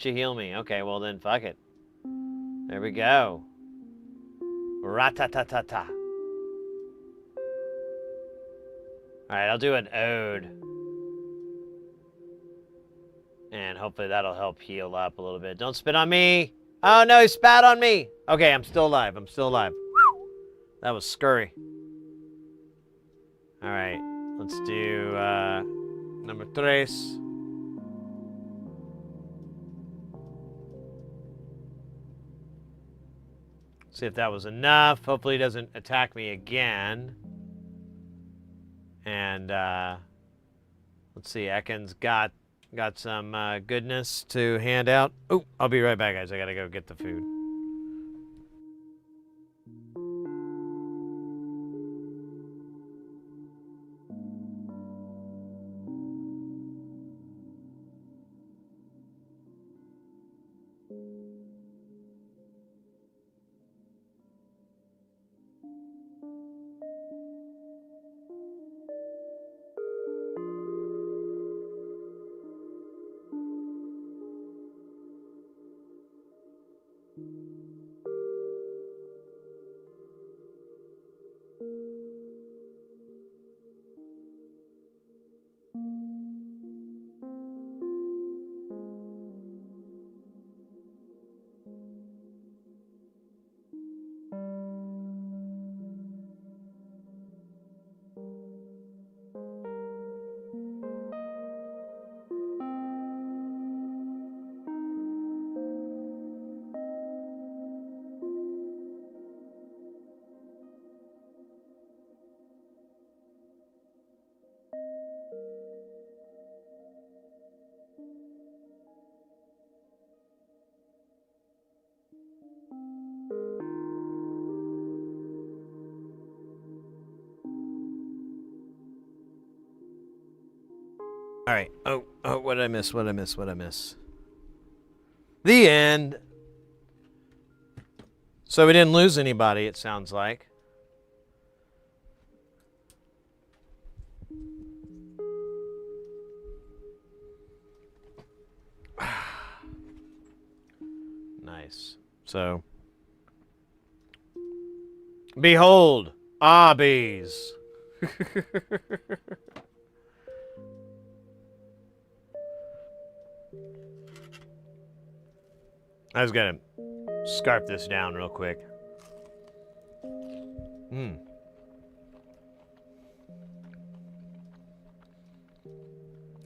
you heal me. Okay, well then, fuck it. There we go. Ratatatata. All right, I'll do an ode, and hopefully that'll help heal up a little bit. Don't spit on me. Oh no, he spat on me. Okay, I'm still alive. I'm still alive. That was scurry. All right, let's do number 3. See if that was enough. Hopefully he doesn't attack me again. And let's see, Ekin's got some goodness to hand out. Oh, I'll be right back, guys. I gotta go get the food. All right. Oh, what did I miss? What did I miss? What did I miss? The end. So we didn't lose anybody, it sounds like. Nice. So, behold, obbies. I was gonna scarf this down real quick.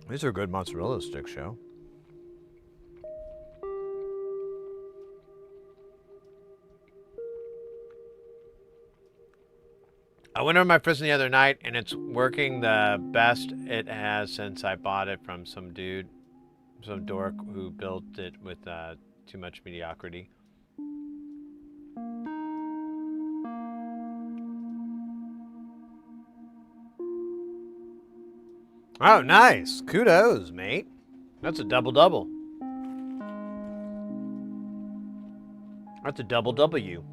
These are good mozzarella sticks, Joe. I went over my prison the other night, and it's working the best it has since I bought it from some dude, some dork who built it with too much mediocrity. Oh, nice. Kudos, mate. That's a double-double. That's a double W.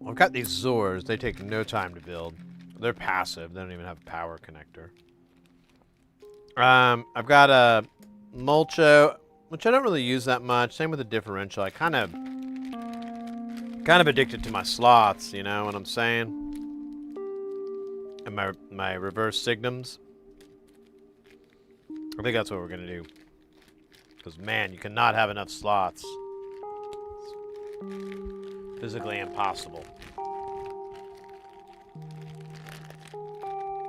I've got these Zors. They take no time to build. They're passive. They don't even have a power connector. I've got a Mulcho, which I don't really use that much. Same with the differential. I kind of addicted to my sloths, you know what I'm saying? And my reverse signums. I think that's what we're gonna do. Because man, you cannot have enough sloths. It's physically impossible.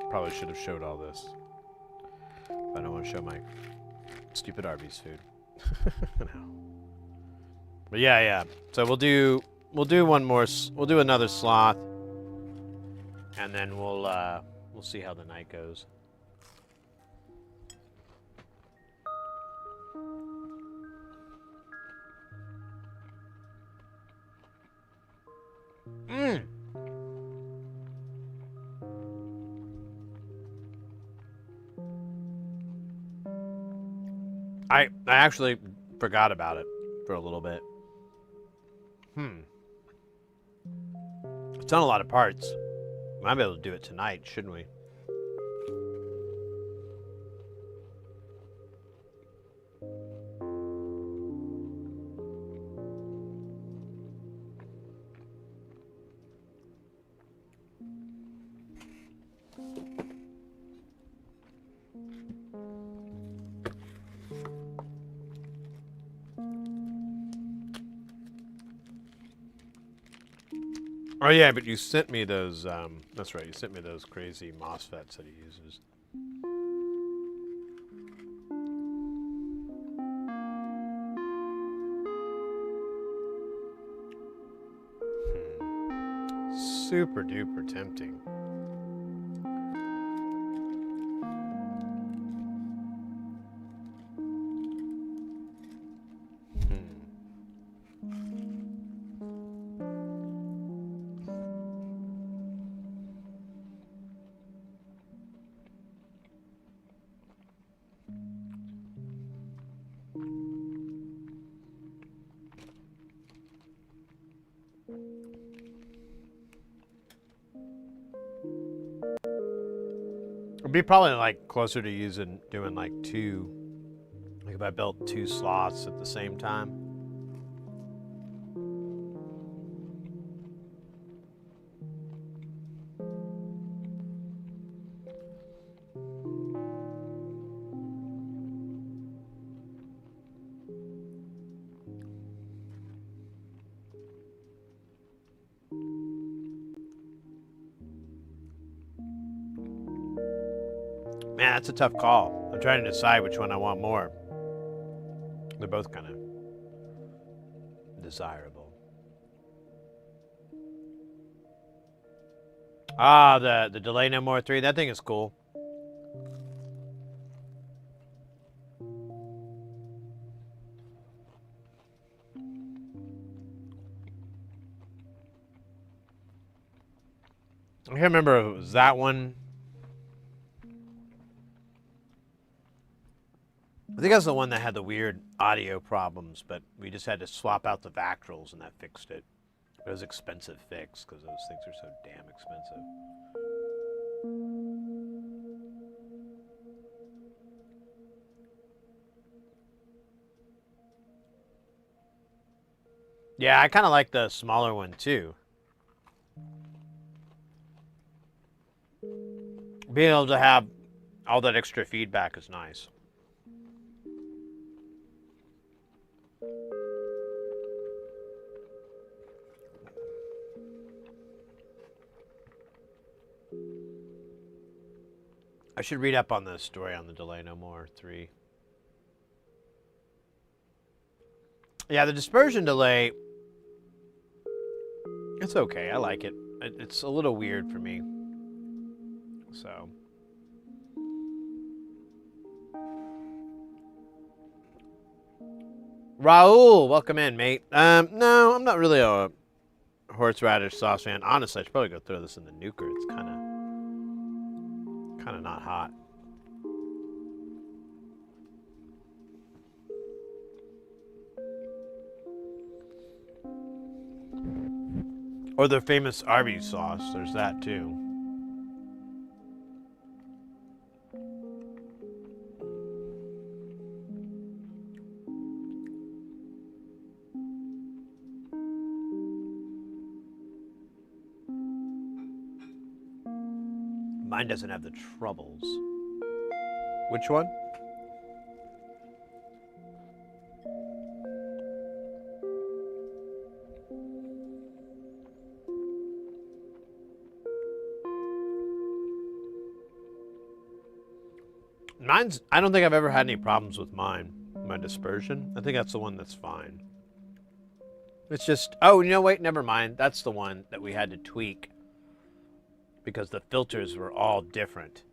Probably should have showed all this. I don't want to show my stupid Arby's food. No. But yeah. So we'll do one more. We'll do another sloth, and then we'll see how the night goes. I actually forgot about it for a little bit. It's on a lot of parts. We might be able to do it tonight, shouldn't we? Oh yeah, but you sent me those, that's right, you sent me those crazy MOSFETs that he uses. Super duper tempting. It'd be probably like closer to doing like two, like if I built two slots at the same time. Man, that's a tough call. I'm trying to decide which one I want more. They're both kind of desirable. Ah, the Delay No More 3. That thing is cool. I can't remember if it was that one. I think that's the one that had the weird audio problems, but we just had to swap out the Vactrals and that fixed it. It was an expensive fix because those things are so damn expensive. Yeah, I kind of like the smaller one too. Being able to have all that extra feedback is nice. I should read up on the story on the Delay No More 3. Yeah, the dispersion delay, it's okay. I like it. It's a little weird for me. So. Raul, welcome in, mate. No, I'm not really a horseradish sauce fan. Honestly, I should probably go throw this in the nuker. It's kind of not hot. Or the famous Arby's sauce. There's that too. Mine doesn't have the troubles. Which one? Mine's, I don't think I've ever had any problems with mine. My dispersion. I think that's the one that's fine. It's just, oh, you know, wait, never mind. That's the one that we had to tweak because the filters were all different.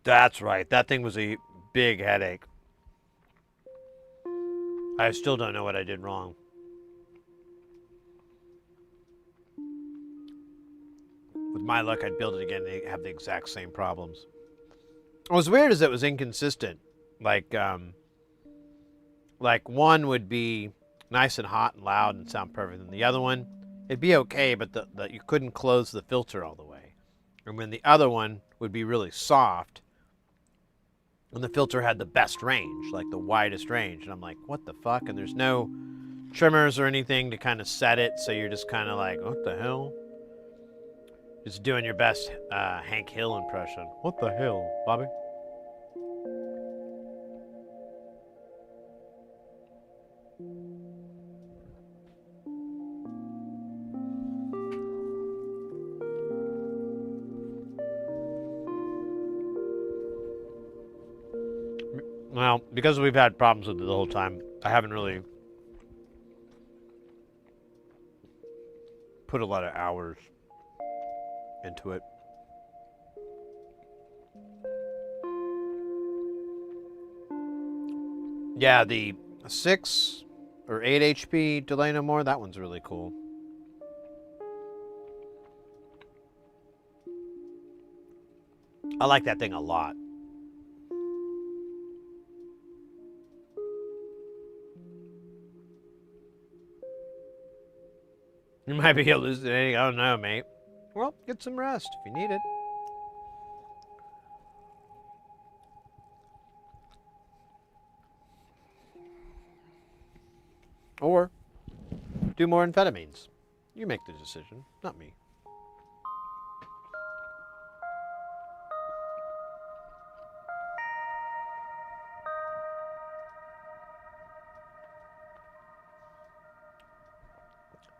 That's right. That thing was a big headache. I still don't know what I did wrong. With my luck, I'd build it again and they have the exact same problems. What was weird is it was inconsistent. Like one would be nice and hot and loud and sound perfect, and the other one, it'd be okay, but you couldn't close the filter all the way. And when the other one would be really soft, and the filter had the best range, like the widest range. And I'm like, what the fuck? And there's no trimmers or anything to kind of set it, so you're just kind of like, what the hell? Just doing your best Hank Hill impression. What the hell, Bobby? Well, because we've had problems with it the whole time, I haven't really put a lot of hours into it. Yeah, the 6 or 8 HP Delay No More, that one's really cool. I like that thing a lot. You might be hallucinating. I don't know, mate. Well, get some rest if you need it. Or do more amphetamines. You make the decision, not me.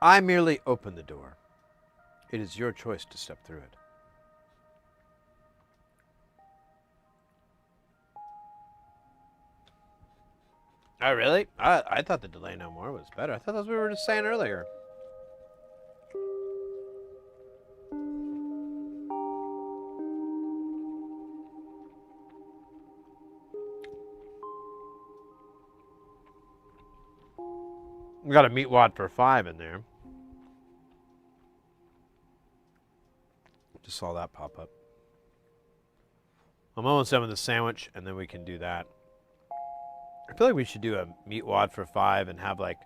I merely open the door. It is your choice to step through it. Oh, really? I thought the delay no more was better. I thought that's what we were just saying earlier. We got a meat wad for 5 in there. Just saw that pop up. I'm almost done with the sandwich, and then we can do that. I feel like we should do a meat wad for 5 and have like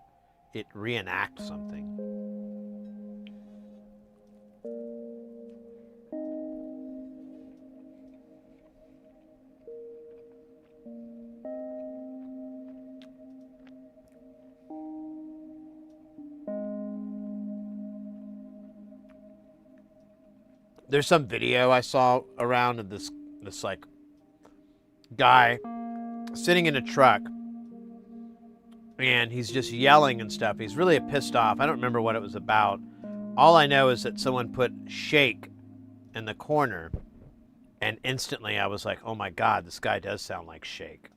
it reenact something. There's some video I saw around of this like guy sitting in a truck, and he's just yelling and stuff. He's really pissed off. I don't remember what it was about. All I know is that someone put shake in the corner, and instantly I was like, oh my God, this guy does sound like Shake.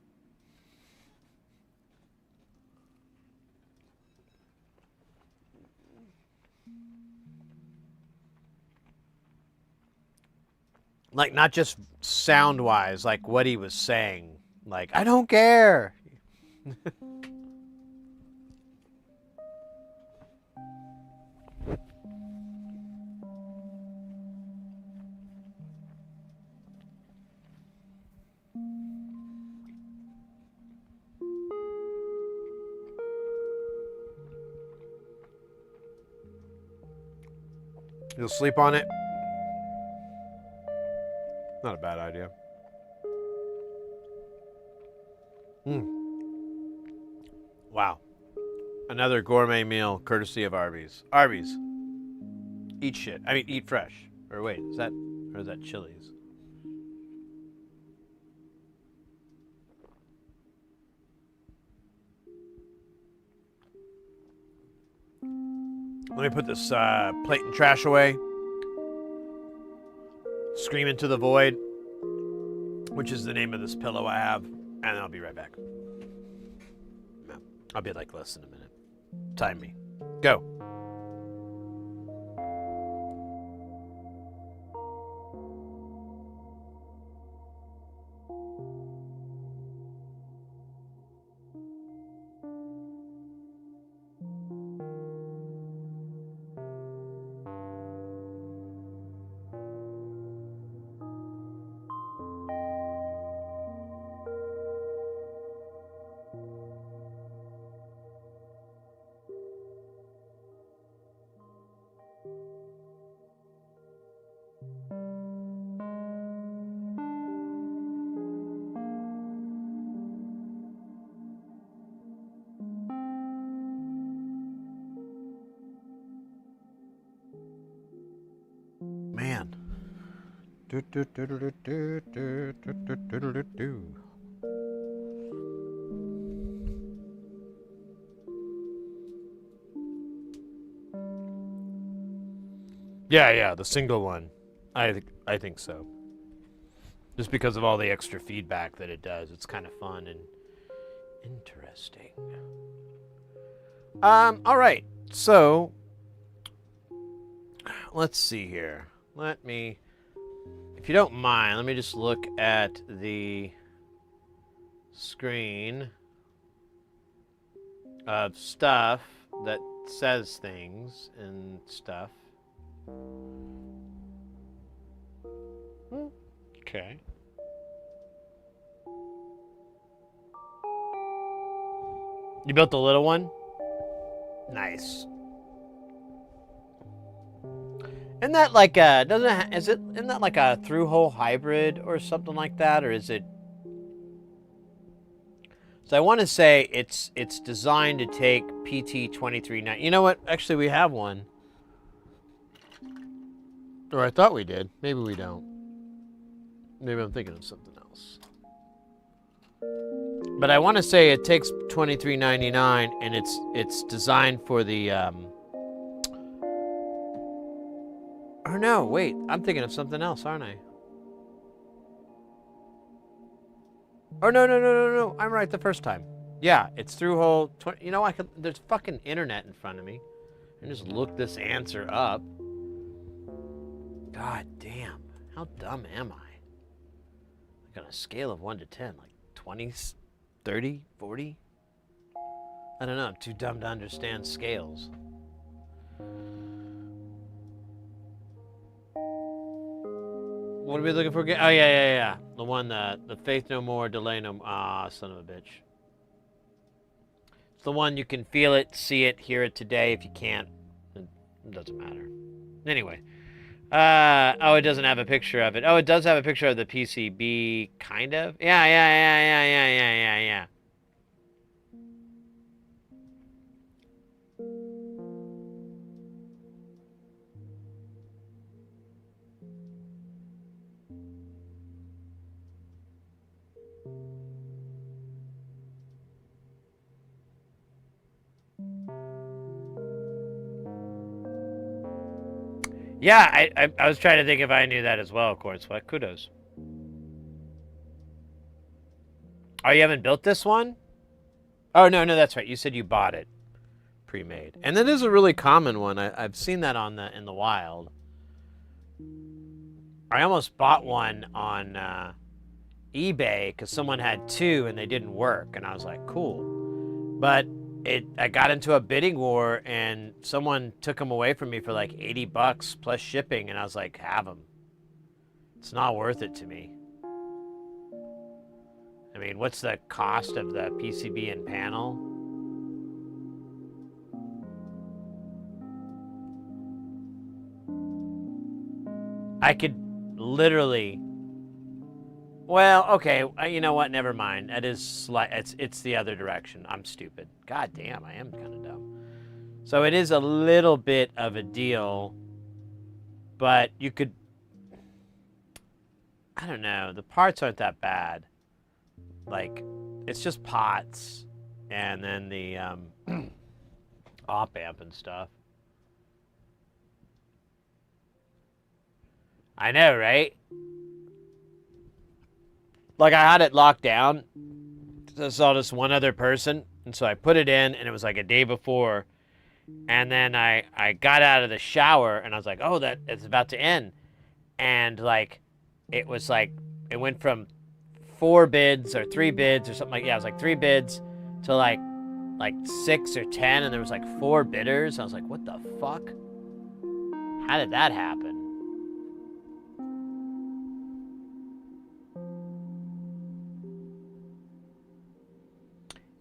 Like, not just sound-wise, like what he was saying. Like, I don't care. You'll sleep on it? Not a bad idea. Wow. Another gourmet meal courtesy of Arby's. Arby's. Eat shit. I mean, eat fresh. Or wait, is that Chili's? Let me put this plate and trash away. Scream into the void, which is the name of this pillow I have, and then I'll be right back. No, I'll be like less than a minute. Time me. Go. Man. Yeah, the single one. I think so. Just because of all the extra feedback that it does, it's kind of fun and interesting. All right. So, let's see here. If you don't mind, let me just look at the screen of stuff that says things and stuff. Okay. You built the little one? Nice. Isn't that like a, isn't that like a through-hole hybrid or something like that, or is it? So I want to say it's designed to take PT2390. You know what? Actually, we have one. Or I thought we did. Maybe we don't. Maybe I'm thinking of something else. But I want to say it takes 2399 and it's designed for the or no, wait, I'm thinking of something else, aren't I? Oh no, I'm right the first time. Yeah, it's through hole 20. You know, there's fucking internet in front of me. I can just look this answer up. God damn. How dumb am I? Like on a scale of 1 to 10, like 20, 30, 40? I don't know. I'm too dumb to understand scales. What are we looking for again? Oh, yeah. The one, the Faith No More, Delay No More. Ah, son of a bitch. It's the one you can feel it, see it, hear it today. If you can't, it doesn't matter. Anyway. Oh, it doesn't have a picture of it. Oh, it does have a picture of the PCB, kind of. Yeah. Yeah, I was trying to think if I knew that as well, of course. What? Kudos. Oh, you haven't built this one? Oh, no, that's right. You said you bought it pre-made. And that is a really common one. I've seen that in the wild. I almost bought one on eBay because someone had two and they didn't work. And I was like, cool. But I got into a bidding war and someone took them away from me for like $80 plus shipping. And I was like, have them. It's not worth it to me. I mean, what's the cost of the PCB and panel? I could literally... Well, okay, you know what? Never mind. That is it's the other direction. I'm stupid. God damn, I am kind of dumb. So it is a little bit of a deal, but you could... I don't know. The parts aren't that bad. Like, it's just pots and then the op amp and stuff. I know, right? Like, I had it locked down. I saw just one other person, and so I put it in, and it was like a day before. And then I got out of the shower, and I was like, oh, it's about to end. And, like, it was like, it went from 4 bids or 3 bids or something like, yeah, it was like 3 bids to like 6 or 10, and there was like 4 bidders. I was like, what the fuck? How did that happen?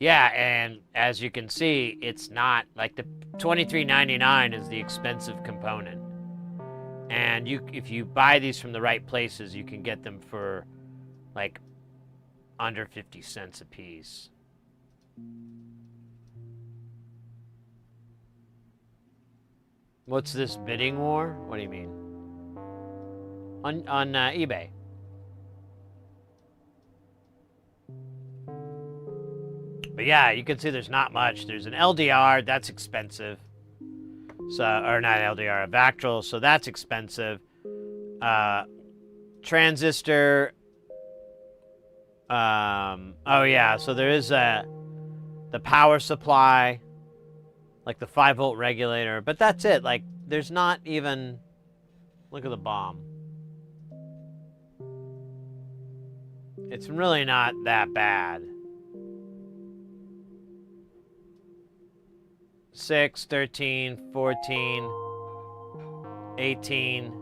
Yeah, and as you can see, it's not like the $23.99 is the expensive component. And if you buy these from the right places, you can get them for like under 50 cents a piece. What's this bidding war? What do you mean? On eBay. But yeah, you can see there's not much. There's an LDR, that's expensive. So, or not LDR, a Vactrol, so that's expensive. Transistor. Oh yeah, so there is the power supply, like the 5-volt regulator, but that's it. Like, there's not even, look at the bomb. It's really not that bad. 6, 13, 14, 18.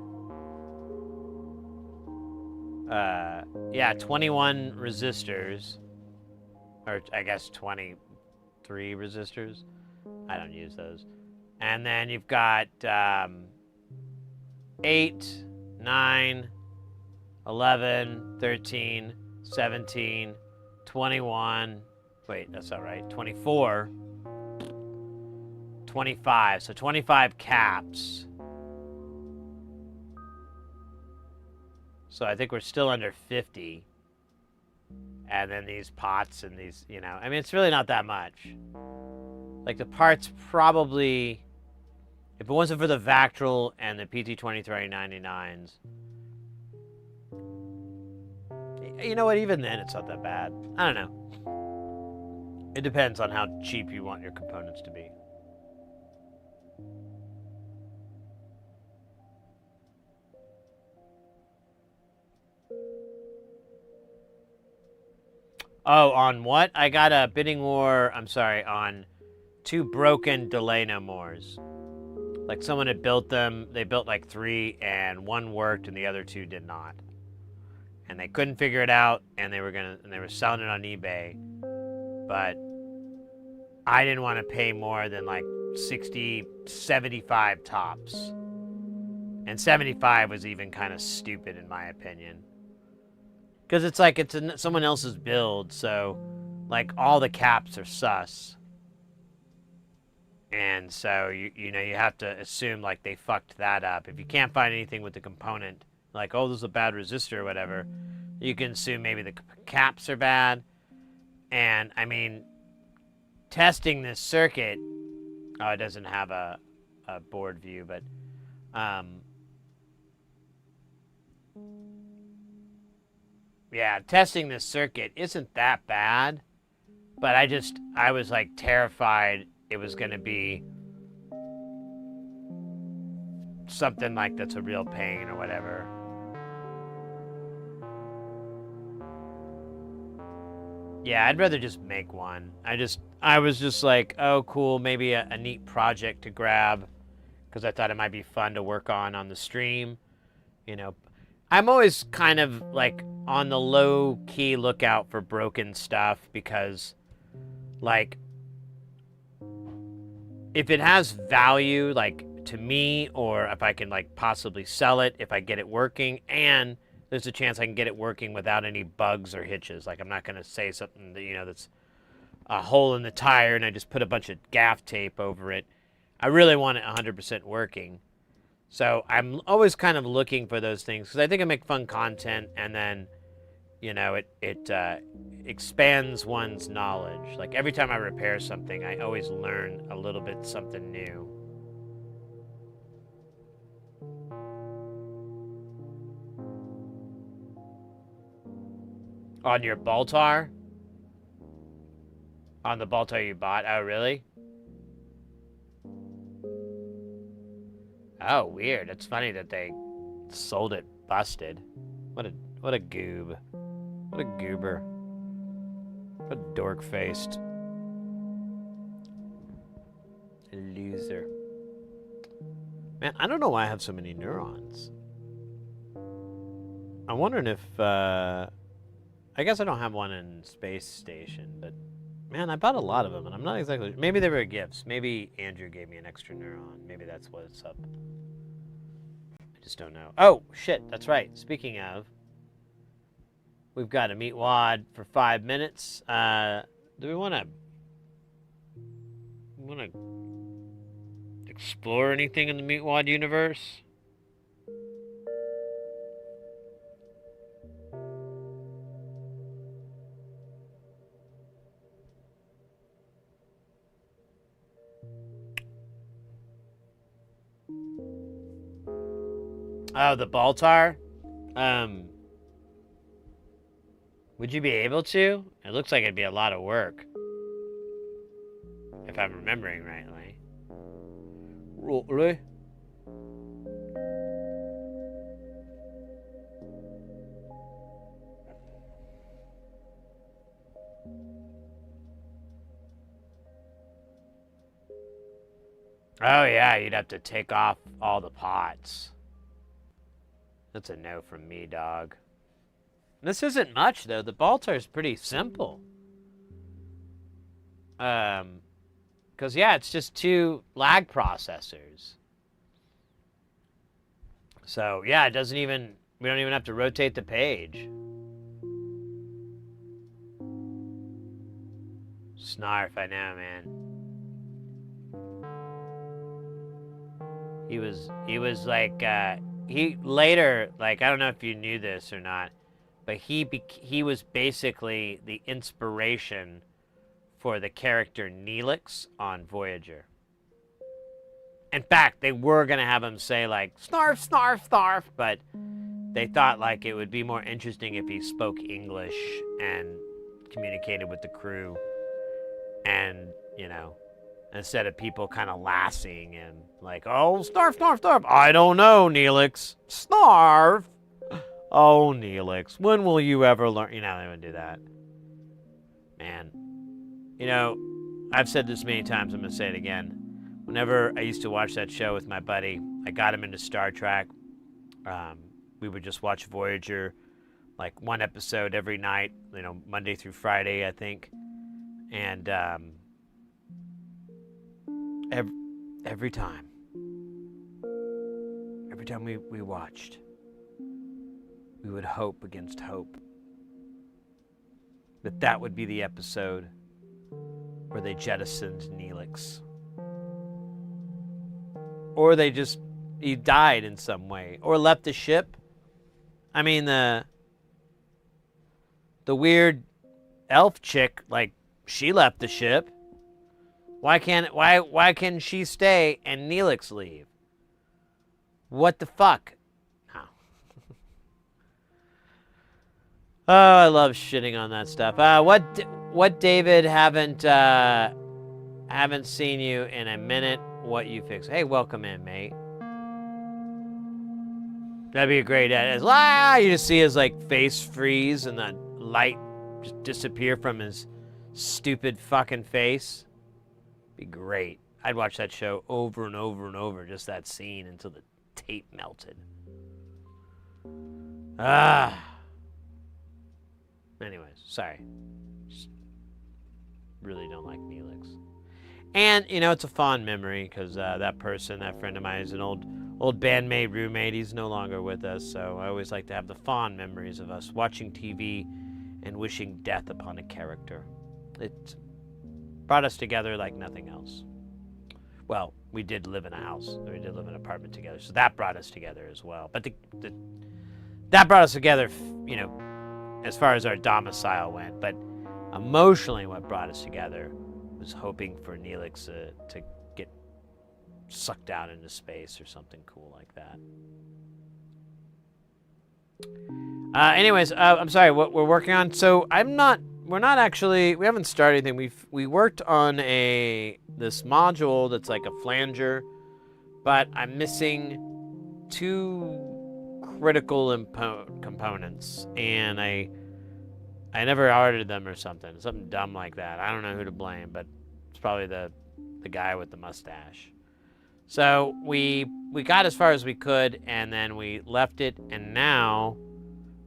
Yeah, 21 resistors. Or I guess 23 resistors. I don't use those. And then you've got 8, 9, 11, 13, 17, 21. Wait, that's not right. 24. 25. So 25 caps. So I think we're still under 50. And then these pots and these, you know, I mean, it's really not that much. Like, the parts probably, if it wasn't for the Vactrol and the PT2399s, you know what, even then it's not that bad. I don't know. It depends on how cheap you want your components to be. Oh, on what? I got a bidding war, I'm sorry, on 2 broken Delay No Mores. Like someone had built them, they built like 3 and 1 worked and the other 2 did not. And they couldn't figure it out and they were selling it on eBay. But I didn't want to pay more than like 60, 75 tops. And 75 was even kind of stupid in my opinion. Because it's like someone else's build, so like all the caps are sus. And so you know you have to assume like they fucked that up. If you can't find anything with the component, like oh this is a bad resistor or whatever, you can assume maybe the caps are bad. And I mean, testing this circuit, oh it doesn't have a board view, but yeah, testing this circuit isn't that bad, but I was like terrified it was going to be something like that's a real pain or whatever. Yeah, I'd rather just make one. I was just like, oh cool, maybe a neat project to grab because I thought it might be fun to work on the stream, you know. I'm always kind of like on the low key lookout for broken stuff because like if it has value like to me or if I can like possibly sell it if I get it working and there's a chance I can get it working without any bugs or hitches. Like I'm not going to say something that, you know, that's a hole in the tire and I just put a bunch of gaff tape over it. I really want it 100% working. So I'm always kind of looking for those things because I think I make fun content and then, you know, it expands one's knowledge. Like every time I repair something, I always learn a little bit something new. On your Baltar? On the Baltar you bought? Oh, really? Oh, weird. It's funny that they sold it busted. What a goob. What a goober. What a dork-faced loser. Man, I don't know why I have so many neurons. I'm wondering if, I guess I don't have one in Space Station, but man, I bought a lot of them, and I'm not exactly... Maybe they were gifts. Maybe Andrew gave me an extra neuron. Maybe that's what's up. I just don't know. Oh, shit, that's right. Speaking of, we've got a meat wad for 5 minutes. Do we want to explore anything in the meat wad universe? Oh, the Baltar? Would you be able to? It looks like it'd be a lot of work. If I'm remembering rightly. Really? Oh yeah, you'd have to take off all the pots. That's a no from me, dog. This isn't much, though. The Baltar is pretty simple. Because, yeah, it's just 2 lag processors. So, yeah, it doesn't even... We don't even have to rotate the page. Snarf, I know, man. He was like, he later, like, I don't know if you knew this or not, but he was basically the inspiration for the character Neelix on Voyager. In fact, they were going to have him say, like, snarf, snarf, snarf, but they thought, like, it would be more interesting if he spoke English and communicated with the crew And, you know, instead of people kind of laughing and like, oh, snarf, snarf, snarf. I don't know, Neelix. Snarf. Oh, Neelix, when will you ever learn? You know, they would do that. Man, you know, I've said this many times, I'm going to say it again. Whenever I used to watch that show with my buddy, I got him into Star Trek. We would just watch Voyager, like one episode every night, you know, Monday through Friday, I think. And every time we watched, we would hope against hope that would be the episode where they jettisoned Neelix. Or he died in some way. Or left the ship. I mean, the weird elf chick, like, she left the ship. Why can she stay and Neelix leave? What the fuck? Oh. Oh, I love shitting on that stuff. What David haven't seen you in a minute. What you fix? Hey, welcome in, mate. That'd be a great edit. You just see his like face freeze and the light just disappear from his stupid fucking face. Be great. I'd watch that show over and over and over, just that scene until the tape melted. Anyways, sorry. Just really don't like Neelix. And, you know, it's a fond memory because that friend of mine, is an old bandmate, roommate. He's no longer with us, so I always like to have the fond memories of us watching TV and wishing death upon a character. It brought us together like nothing else. Well, we did live in a house. We did live in an apartment together, so that brought us together as well. But that brought us together, you know, as far as our domicile went. But emotionally, what brought us together was hoping for Neelix to get sucked out into space or something cool like that. Anyways, I'm sorry, what we're working on. So we haven't started anything. We worked on this module that's like a flanger, but I'm missing 2 critical components, and I never ordered them or something dumb like that. I don't know who to blame, but it's probably the guy with the mustache. So we got as far as we could, and then we left it, and now,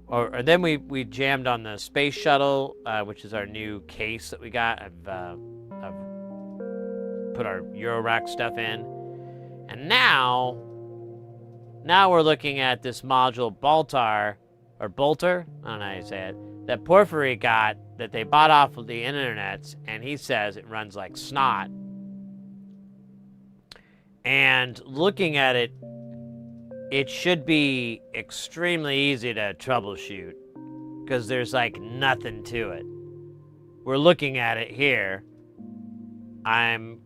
or then we jammed on the space shuttle, which is our new case that we got. I've put our eurorack stuff in, and now we're looking at this module Bolter, I don't know how you say it, that Porphyry got, that they bought off of the internet, and he says it runs like snot. And looking at it, it should be extremely easy to troubleshoot because there's like nothing to it. We're looking at it here. I'm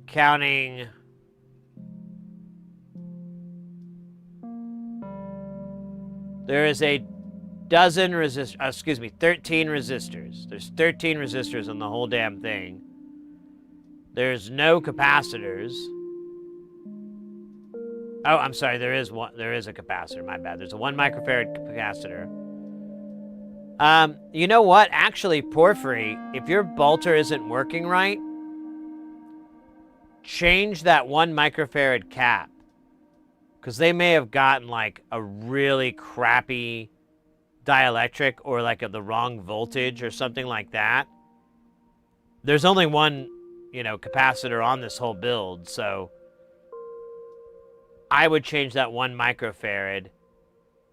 counting. There is 13 resistors. There's 13 resistors on the whole damn thing. There's no capacitors. Oh, I'm sorry, there is a capacitor, my bad. There's a 1 microfarad capacitor. You know what? Actually, Porphyry, if your Bolter isn't working right, change that 1 microfarad cap. Because they may have gotten like a really crappy dielectric or like the wrong voltage or something like that. There's only 1, capacitor on this whole build, so I would change that 1 microfarad,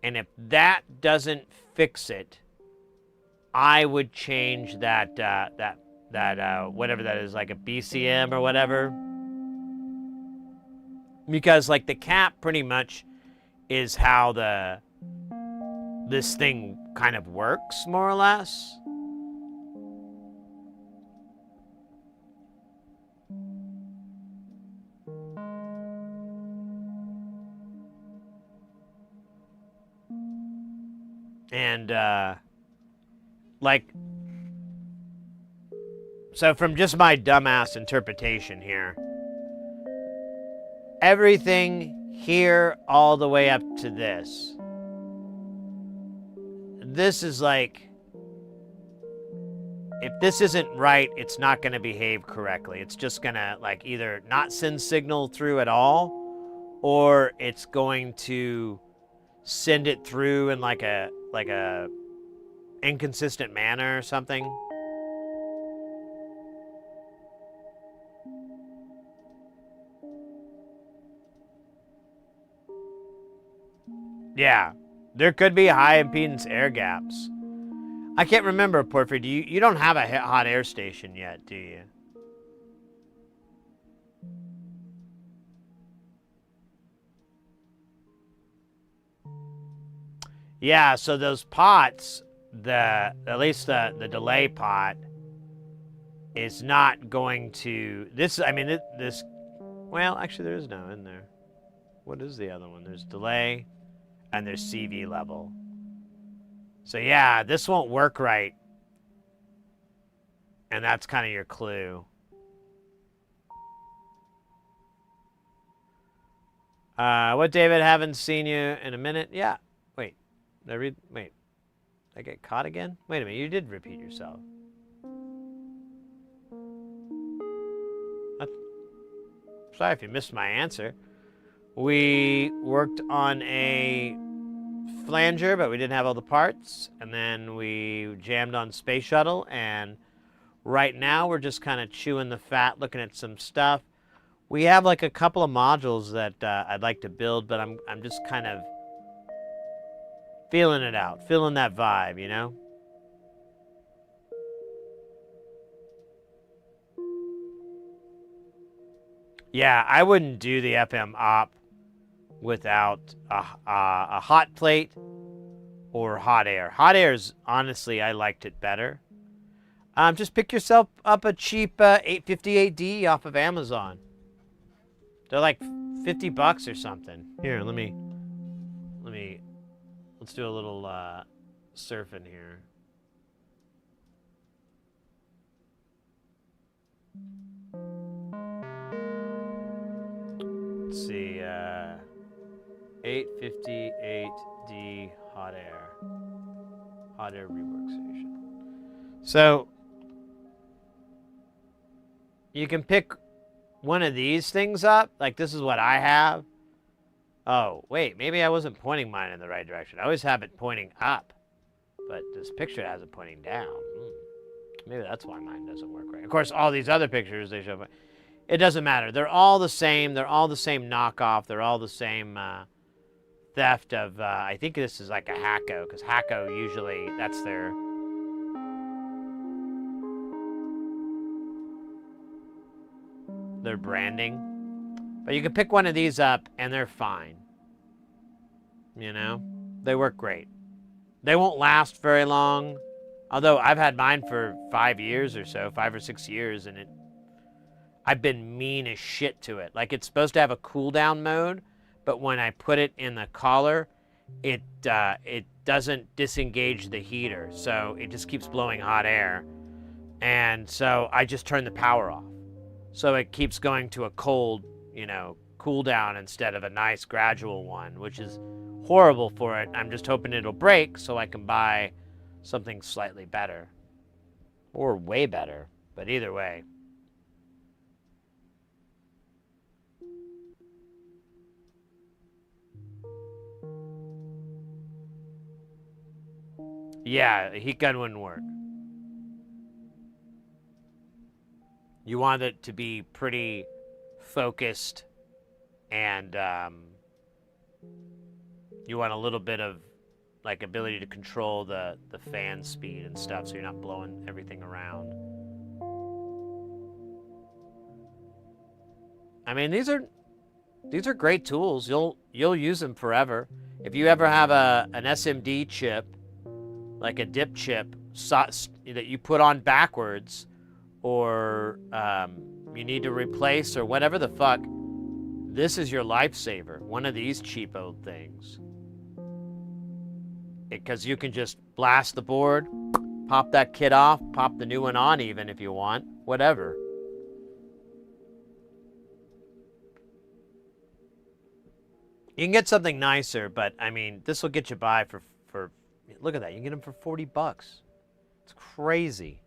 and if that doesn't fix it, I would change that whatever that is, like a BCM or whatever, because like the cap pretty much is how this thing kind of works, more or less. And So from just my dumbass interpretation here, everything here all the way up to this. This is like, if this isn't right, it's not going to behave correctly. It's just going to like either not send signal through at all, or it's going to send it through in like a inconsistent manner or something. Yeah, there could be high impedance air gaps. I can't remember, Porphyry. You don't have a hot air station yet, do you? Yeah, so those pots, at least the delay pot is not going to this. I mean, this. Well, actually, there is no in there. What is the other one? There's delay. And there's CV level. So yeah, this won't work right. And that's kind of your clue. What, David? Haven't seen you in a minute. Yeah. Wait. Wait. I get caught again? Wait a minute. You did repeat yourself. Sorry if you missed my answer. We worked on a flanger, but we didn't have all the parts. And then we jammed on Space Shuttle. And right now, we're just kind of chewing the fat, looking at some stuff. We have like a couple of modules that I'd like to build, but I'm just kind of feeling it out, feeling that vibe, you know? Yeah, I wouldn't do the FM op without a hot plate or hot air. Hot air's, honestly, I liked it better. Just pick yourself up a cheap 858D off of Amazon. They're like $50 or something. Here, let's do a little surfing here. Let's see, 858D hot air rework station. So you can pick one of these things up. Like this is what I have. Oh, wait, maybe I wasn't pointing mine in the right direction. I always have it pointing up, but this picture has it pointing down. Maybe that's why mine doesn't work right. Of course, all these other pictures, they show, it doesn't matter. They're all the same. They're all the same knockoff. They're all the same theft of, I think this is like a Hacko, because Hacko usually, that's their branding. But you can pick one of these up and they're fine. You know? They work great. They won't last very long. Although I've had mine for 5 years or so, 5 or 6 years, and I've been mean as shit to it. Like, it's supposed to have a cooldown mode, but when I put it in the collar, it doesn't disengage the heater, so it just keeps blowing hot air. And so I just turn the power off. So it keeps going to a cold, cooldown instead of a nice gradual one, which is horrible for it. I'm just hoping it'll break so I can buy something slightly better. Or way better, but either way. Yeah, a heat gun wouldn't work. You want it to be pretty focused, and you want a little bit of like ability to control the fan speed and stuff, so you're not blowing everything around. I mean, these are great tools. You'll use them forever. If you ever have an SMD chip, like a dip chip that you put on backwards, or you need to replace, or whatever the fuck, this is your lifesaver. One of these cheap old things. Because you can just blast the board, pop that kit off, pop the new one on even if you want. whatever. You can get something nicer, but I mean, this will get you by for look at that. You can get them for 40 bucks. It's crazy.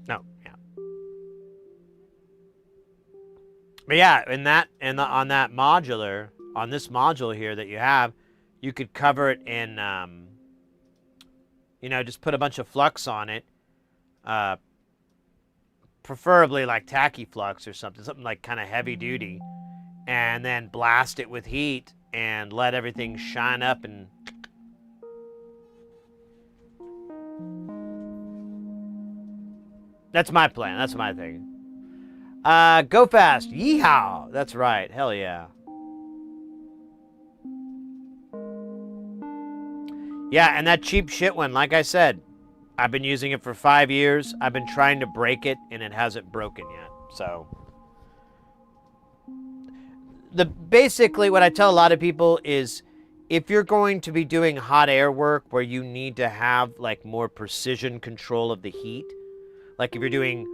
No, yeah. But yeah, on that modular, on this module here that you have, you could cover it in, you know, just put a bunch of flux on it, preferably like tacky flux or something like kind of heavy duty, and then blast it with heat and let everything shine up and. That's my plan. That's my thing. Go fast. Yeehaw. That's right. Hell yeah. Yeah, and that cheap shit one, like I said, I've been using it for 5 years. I've been trying to break it, and it hasn't broken yet. So, basically what I tell a lot of people is, if you're going to be doing hot air work where you need to have like more precision control of the heat, like if you're doing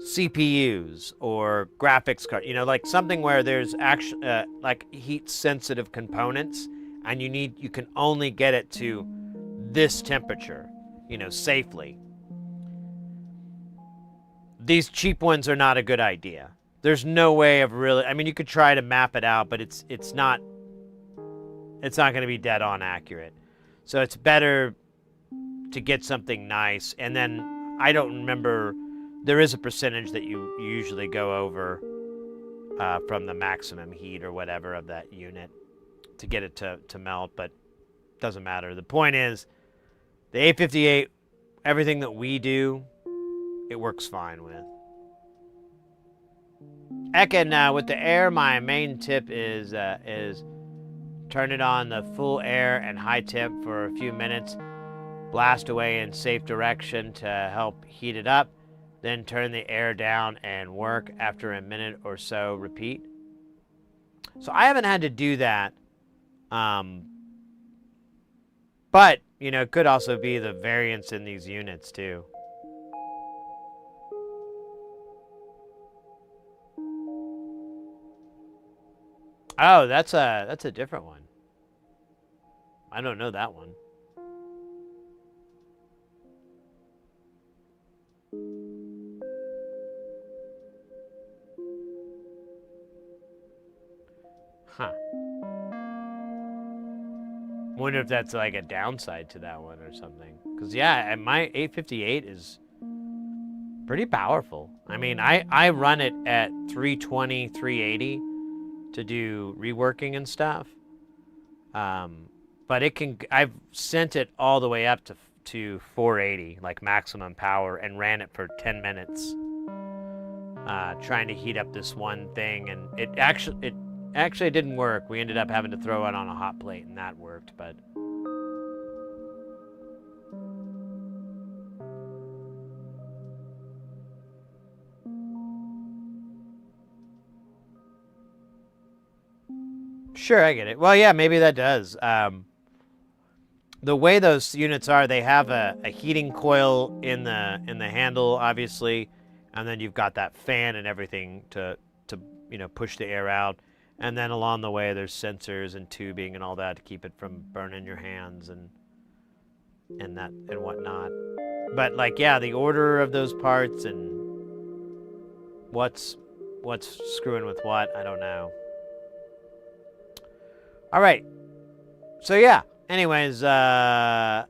CPUs or graphics card, you know, like something where there's actually like heat sensitive components, and you can only get it to this temperature, you know, safely. These cheap ones are not a good idea. There's no way of really, I mean, you could try to map it out, but it's not going to be dead on accurate. So it's better to get something nice. And then I don't remember, there is a percentage that you usually go over from the maximum heat or whatever of that unit to get it to melt, but it doesn't matter. The point is, the 858, everything that we do, it works fine with. Ekin, with the air, my main tip is turn it on the full air and high temp for a few minutes, blast away in safe direction to help heat it up, then turn the air down and work. After a minute or so, repeat. So I haven't had to do that, but you know, it could also be the variance in these units too. Oh, that's a different one. I don't know that one. Huh. Wonder if that's like a downside to that one or something. Because yeah, my 858 is pretty powerful. I mean, I run it at 320, 380 to do reworking and stuff. But I've sent it all the way up to 480, like maximum power, and ran it for 10 minutes, trying to heat up this one thing, and it actually didn't work. We ended up having to throw it on a hot plate, and that worked, but. Sure, I get it. Well, yeah, maybe that does. The way those units are, they have a heating coil in the handle, obviously, and then you've got that fan and everything to you know, push the air out. And then along the way, there's sensors and tubing and all that to keep it from burning your hands and that and whatnot. But like, yeah, the order of those parts and what's screwing with what, I don't know. All right. So yeah. Anyways, yeah.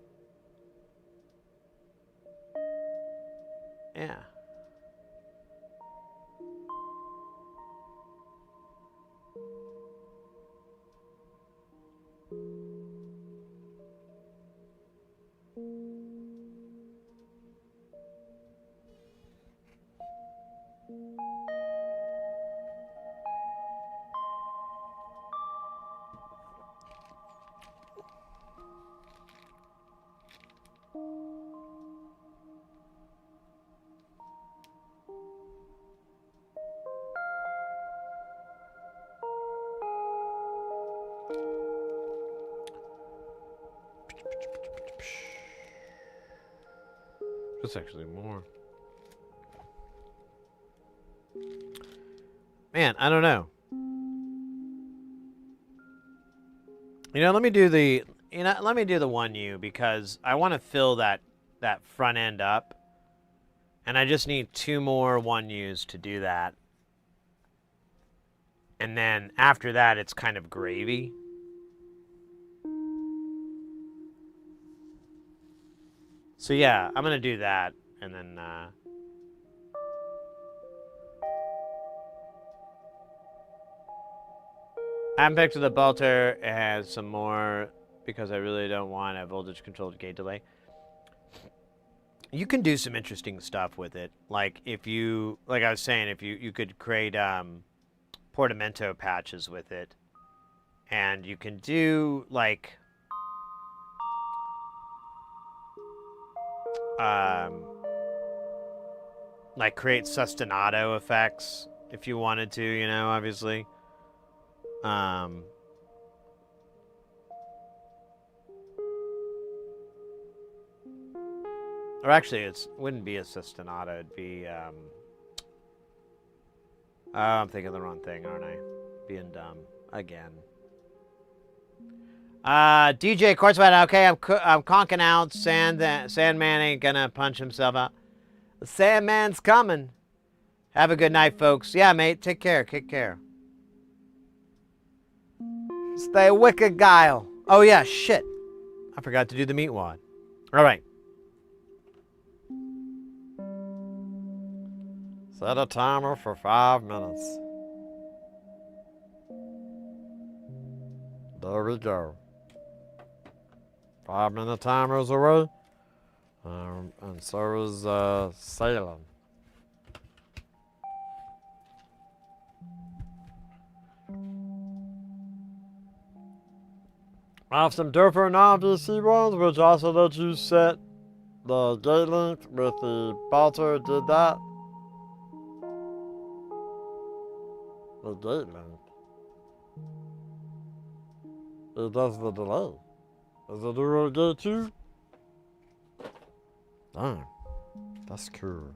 that's actually more. Man, I don't know. Let me do the 1U because I want to fill that front end up. And I just need 2 more 1Us to do that. And then after that, it's kind of gravy. So yeah, I'm going to do that. And then... I'm back to the Bolter. It has some more because I really don't want a voltage-controlled gate delay. You can do some interesting stuff with it. Like if you, like I was saying, if you could create portamento patches with it, and you can do like create sustenato effects if you wanted to, obviously. Or actually, it wouldn't be a sustenato. It'd be, oh, I'm thinking of the wrong thing, aren't I? Being dumb again. DJ Quartzwet, okay, I'm conking out. Sandman ain't gonna punch himself out. The Sandman's coming. Have a good night, folks. Yeah, mate. Take care. Take care. Stay wicked, guile. Oh yeah, shit. I forgot to do the meat wad. All right. Set a timer for 5 minutes. There we go. 5-minute timer's away. And so is Salem. I have some different non-VC ones, which also let you set the gate length with the bolter. Did that. The gate length. It does the delay. Does it do a gate too? Damn. That's cool.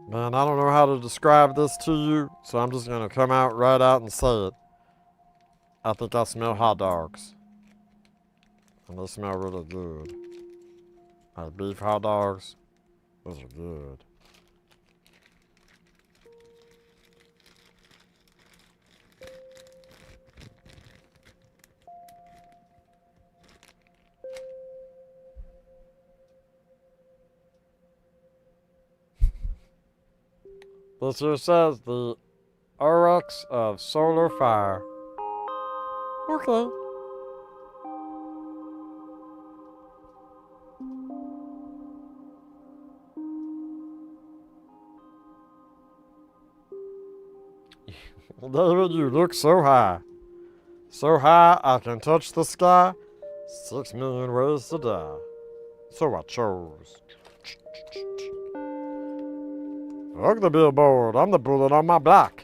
Man, I don't know how to describe this to you, so I'm just gonna come out right out and say it. I think I smell hot dogs. And they smell really good. Like beef hot dogs, those are good. This here says the Aurochs of Solar Fire. Okay. David, you look so high. So high I can touch the sky. 6 million ways to die. So I chose. Fuck the billboard. I'm the bullet on my block.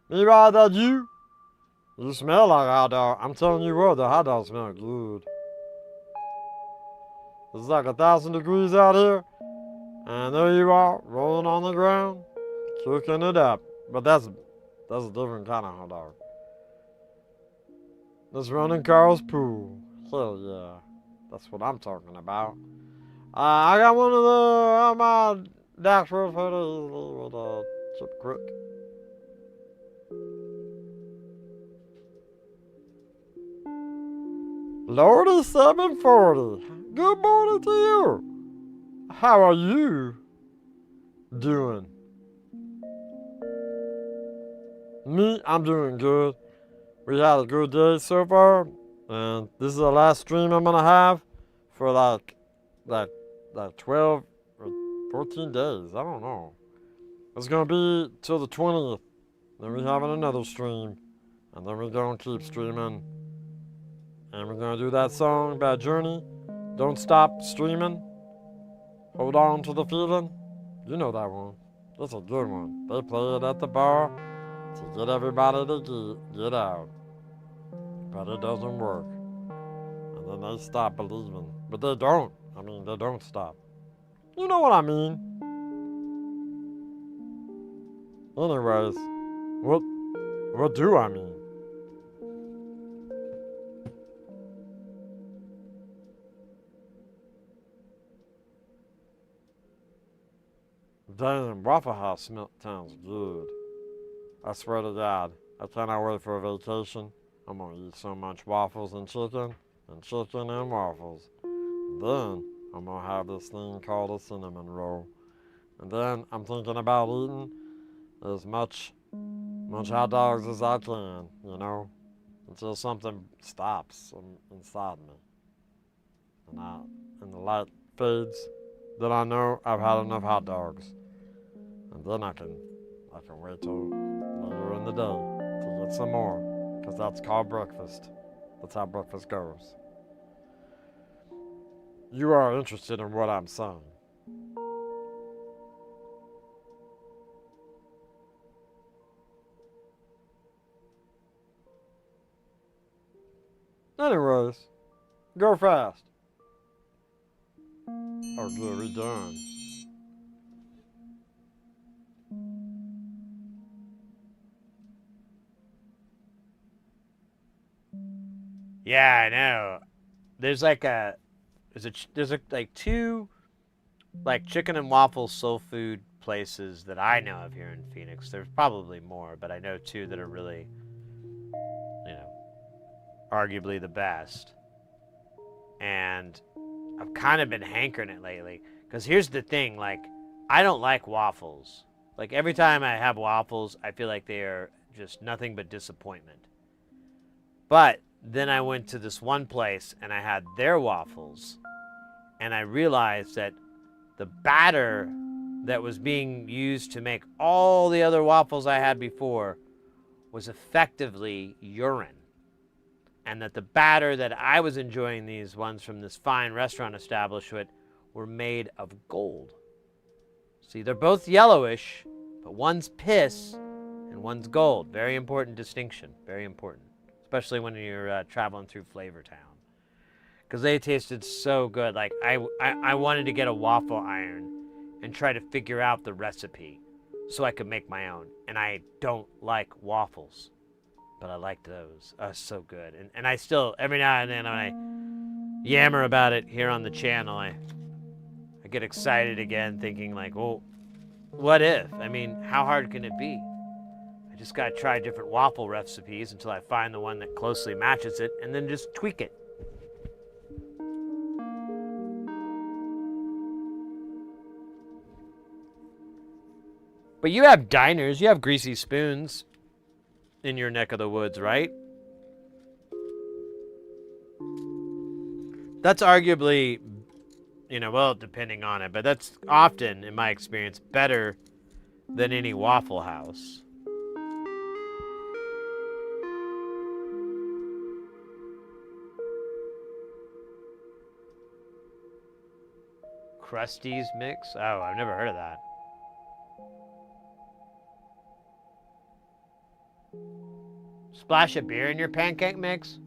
Meanwhile, that you smell like hot dog. I'm telling you what, the hot dogs smell good. It's like 1,000 degrees out here, and there you are, rolling on the ground, cooking it up. But that's a different kind of hot dog. That's running Carl's pool. Hell yeah. That's what I'm talking about. I got one of the my dashboard photos with a chip crick. Lordy 740. Good morning to you. How are you doing? Me, I'm doing good. We had a good day so far, and this is the last stream I'm gonna have for like 12 or 14 days. I don't know. It's gonna be till the 20th. Then we having another stream, and then we're gonna keep streaming. And we're gonna do that song by Journey. Don't stop streaming. Hold on to the feeling. You know that one. That's a good one. They play it at the bar to get everybody to get out. But it doesn't work. And then they stop believing. But they don't. I mean, they don't stop. You know what I mean. Anyways, what do I mean? Damn, Waffle House sounds good. I swear to God, I cannot wait for a vacation. I'm gonna eat so much waffles and chicken and waffles. Then I'm gonna have this thing called a cinnamon roll. And then I'm thinking about eating as much hot dogs as I can, you know, until something stops inside me. And the light fades, then I know I've had enough hot dogs. And then I can wait till later in the day to get some more, because that's called breakfast. That's how breakfast goes. You are interested in what I'm saying. Anyways, go fast. Or good, we done. Yeah, I know. There's like two like chicken and waffle soul food places that I know of here in Phoenix. There's probably more, but I know two that are really, you know, arguably the best. And I've kind of been hankering it lately. Because here's the thing, like, I don't like waffles. Like, every time I have waffles, I feel like they are just nothing but disappointment. But then I went to this one place and I had their waffles. And I realized that the batter that was being used to make all the other waffles I had before was effectively urine. And that the batter that I was enjoying, these ones from this fine restaurant establishment, were made of gold. See, they're both yellowish, but one's piss and one's gold. Very important distinction, very important. Especially when you're traveling through Flavor Town. Because they tasted so good. Like, I wanted to get a waffle iron and try to figure out the recipe so I could make my own. And I don't like waffles. But I liked those. So good. And I still, every now and then when I yammer about it here on the channel, I get excited again thinking like, well, what if? I mean, how hard can it be? I just gotta try different waffle recipes until I find the one that closely matches it and then just tweak it. But you have diners, you have greasy spoons in your neck of the woods, right? That's arguably, you know, well, depending on it, but that's often, in my experience, better than any Waffle House. Krusty's mix? Oh, I've never heard of that. Splash of beer in your pancake mix?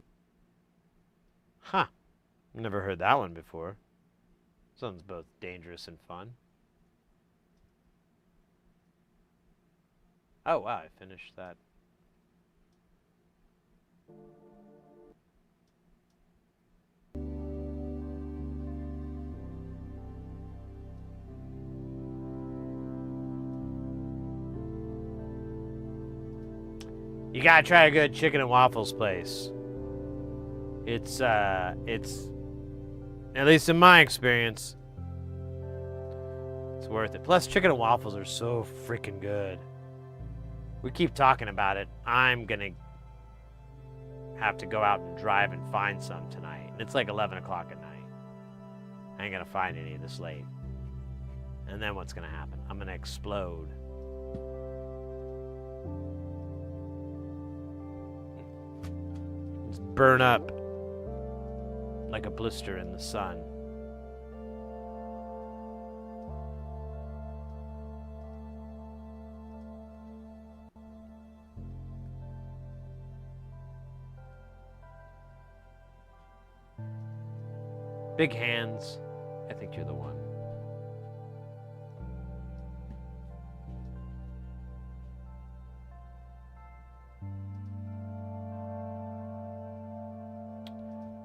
Huh. Never heard that one before. Sounds both dangerous and fun. Oh, wow, I finished that. You gotta try a good chicken and waffles place. It's at least in my experience, it's worth it. Plus, chicken and waffles are so freaking good. We keep talking about it. I'm gonna have to go out and drive and find some tonight. And it's like 11 o'clock at night. I ain't gonna find any this late. And then what's gonna happen? I'm gonna explode. Just burn up like a blister in the sun. Big hands. I think you're the one.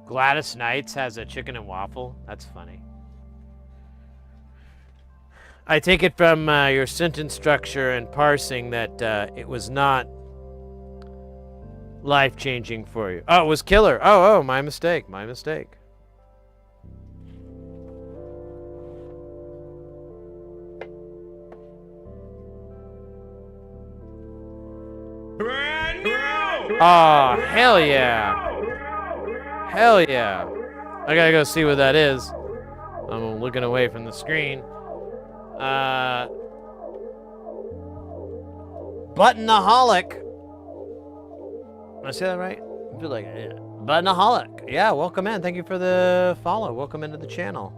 Gladys Knights has a chicken and waffle. That's funny. I take it from your sentence structure and parsing that it was not life-changing for you. Oh, it was killer. Oh, my mistake. My mistake. Brand new! Oh, hell yeah. Hell yeah. I gotta go see what that is. I'm looking away from the screen. Buttonaholic. Did I say that right? I feel like yeah. Buttonaholic. Yeah, welcome in. Thank you for the follow. Welcome into the channel.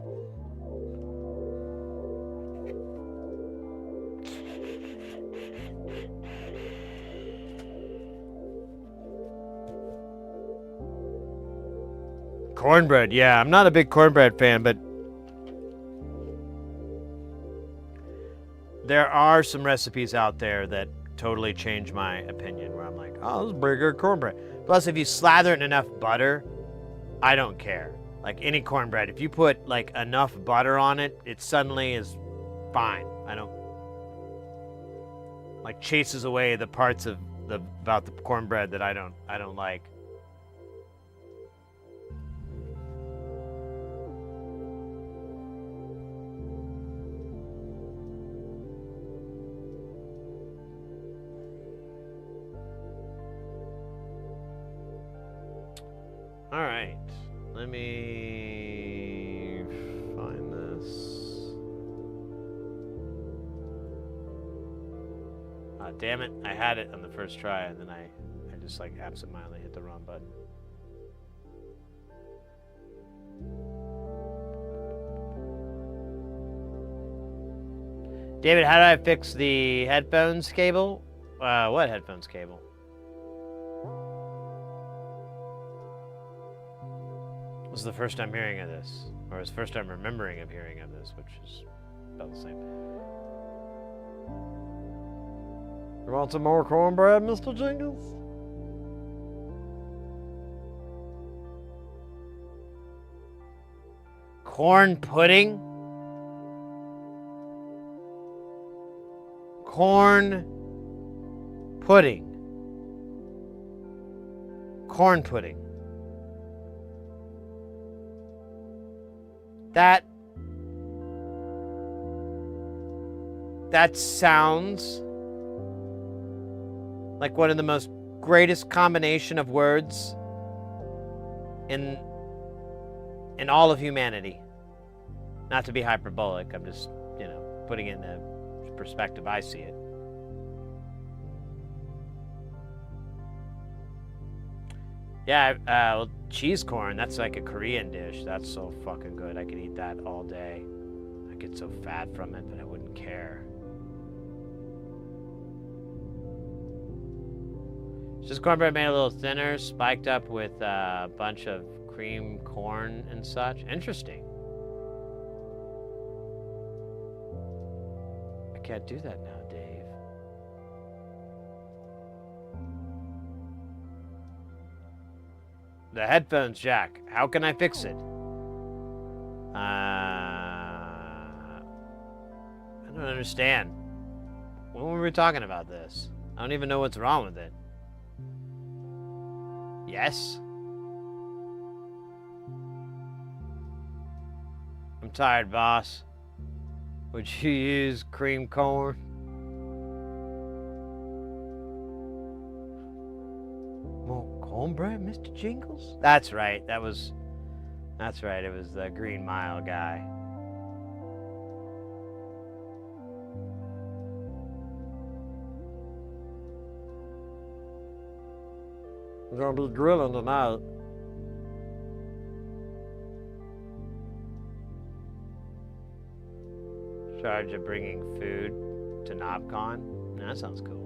Cornbread, yeah. I'm not a big cornbread fan, but there are some recipes out there that totally change my opinion, where I'm like, oh, this is pretty good cornbread. Plus, if you slather it in enough butter, I don't care. Like any cornbread, if you put like enough butter on it, it suddenly is fine. I don't, like, chases away the parts of about the cornbread that I don't like. All right, let me find this. Ah, damn it, I had it on the first try, and then I just like absentmindedly hit the wrong button. David, how do I fix the headphones cable? What headphones cable? This is the first time hearing of this, or it's the first time remembering of hearing of this, which is about the same. You want some more cornbread, Mr. Jingles? Corn pudding? Corn pudding. Corn pudding. That sounds like one of the most greatest combination of words in all of humanity. Not to be hyperbolic, I'm just, putting it in the perspective I see it. Yeah, well, cheese corn, that's like a Korean dish. That's so fucking good. I could eat that all day. I get so fat from it, but I wouldn't care. It's just cornbread made a little thinner, spiked up with a bunch of cream corn and such. Interesting. I can't do that now, Dave. The headphones jack. How can I fix it? I don't understand. When were we talking about this? I don't even know what's wrong with it. Yes? I'm tired, boss. Would you use cream corn? Hombre, Mr. Jingles? That's right. That's right. It was the Green Mile guy. We're gonna be grilling tonight. Charge of bringing food to NobCon. That sounds cool.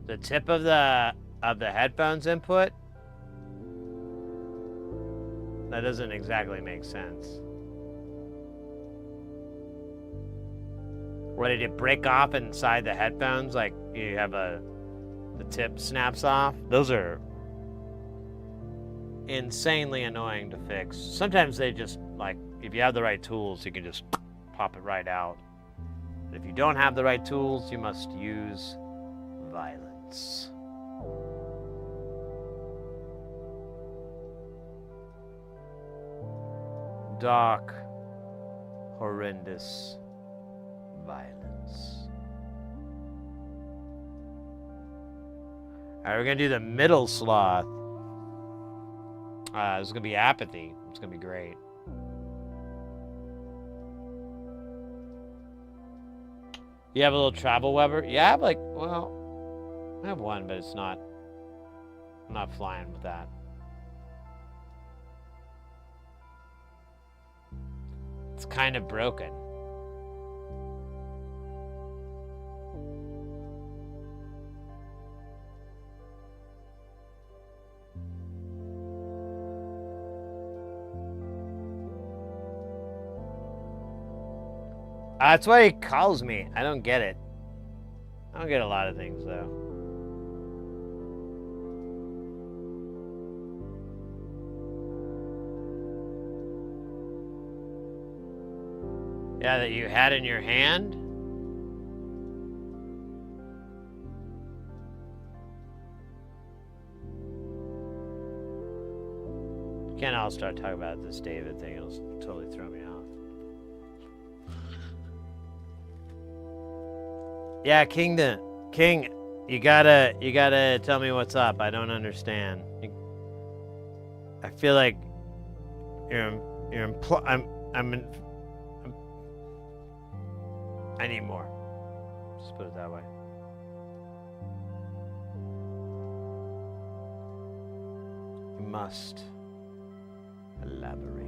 The tip of the headphones input? That doesn't exactly make sense. What, did it break off inside the headphones? Like you have the tip snaps off? Those are insanely annoying to fix. Sometimes they just, like, if you have the right tools, you can just pop it right out. But if you don't have the right tools, you must use violence. Dark, horrendous violence. Alright, we're gonna do the middle sloth. This is gonna be apathy. It's gonna be great. You have a little travel Weber? Yeah, I have I have one, but it's not. I'm not flying with that. It's kind of broken. That's why he calls me. I don't get it. I don't get a lot of things, though. Yeah, that you had in your hand? Can't all start talking about this David thing. It'll totally throw me off. Yeah, King, you gotta tell me what's up. I don't understand. I feel like I need more. Just put it that way. You must elaborate.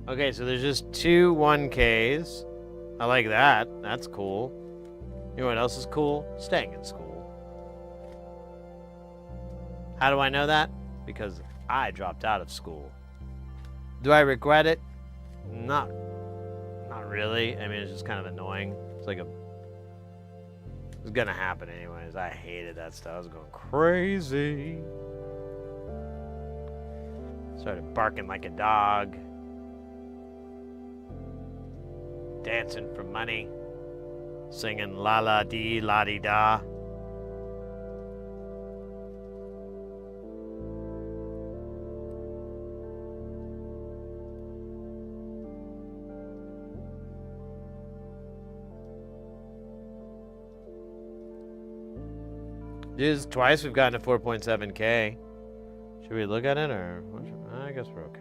Okay, so there's just 2 1Ks. I like that. That's cool. You know what else is cool? Staying in school. How do I know that? Because I dropped out of school. Do I regret it? Not really. I mean, it's just kind of annoying. It's like it's gonna happen anyways. I hated that stuff. I was going crazy. Started barking like a dog. Dancing for money. Singing la la dee la dee da. This is twice we've gotten a 4.7K. Should we look at it or? I guess we're okay.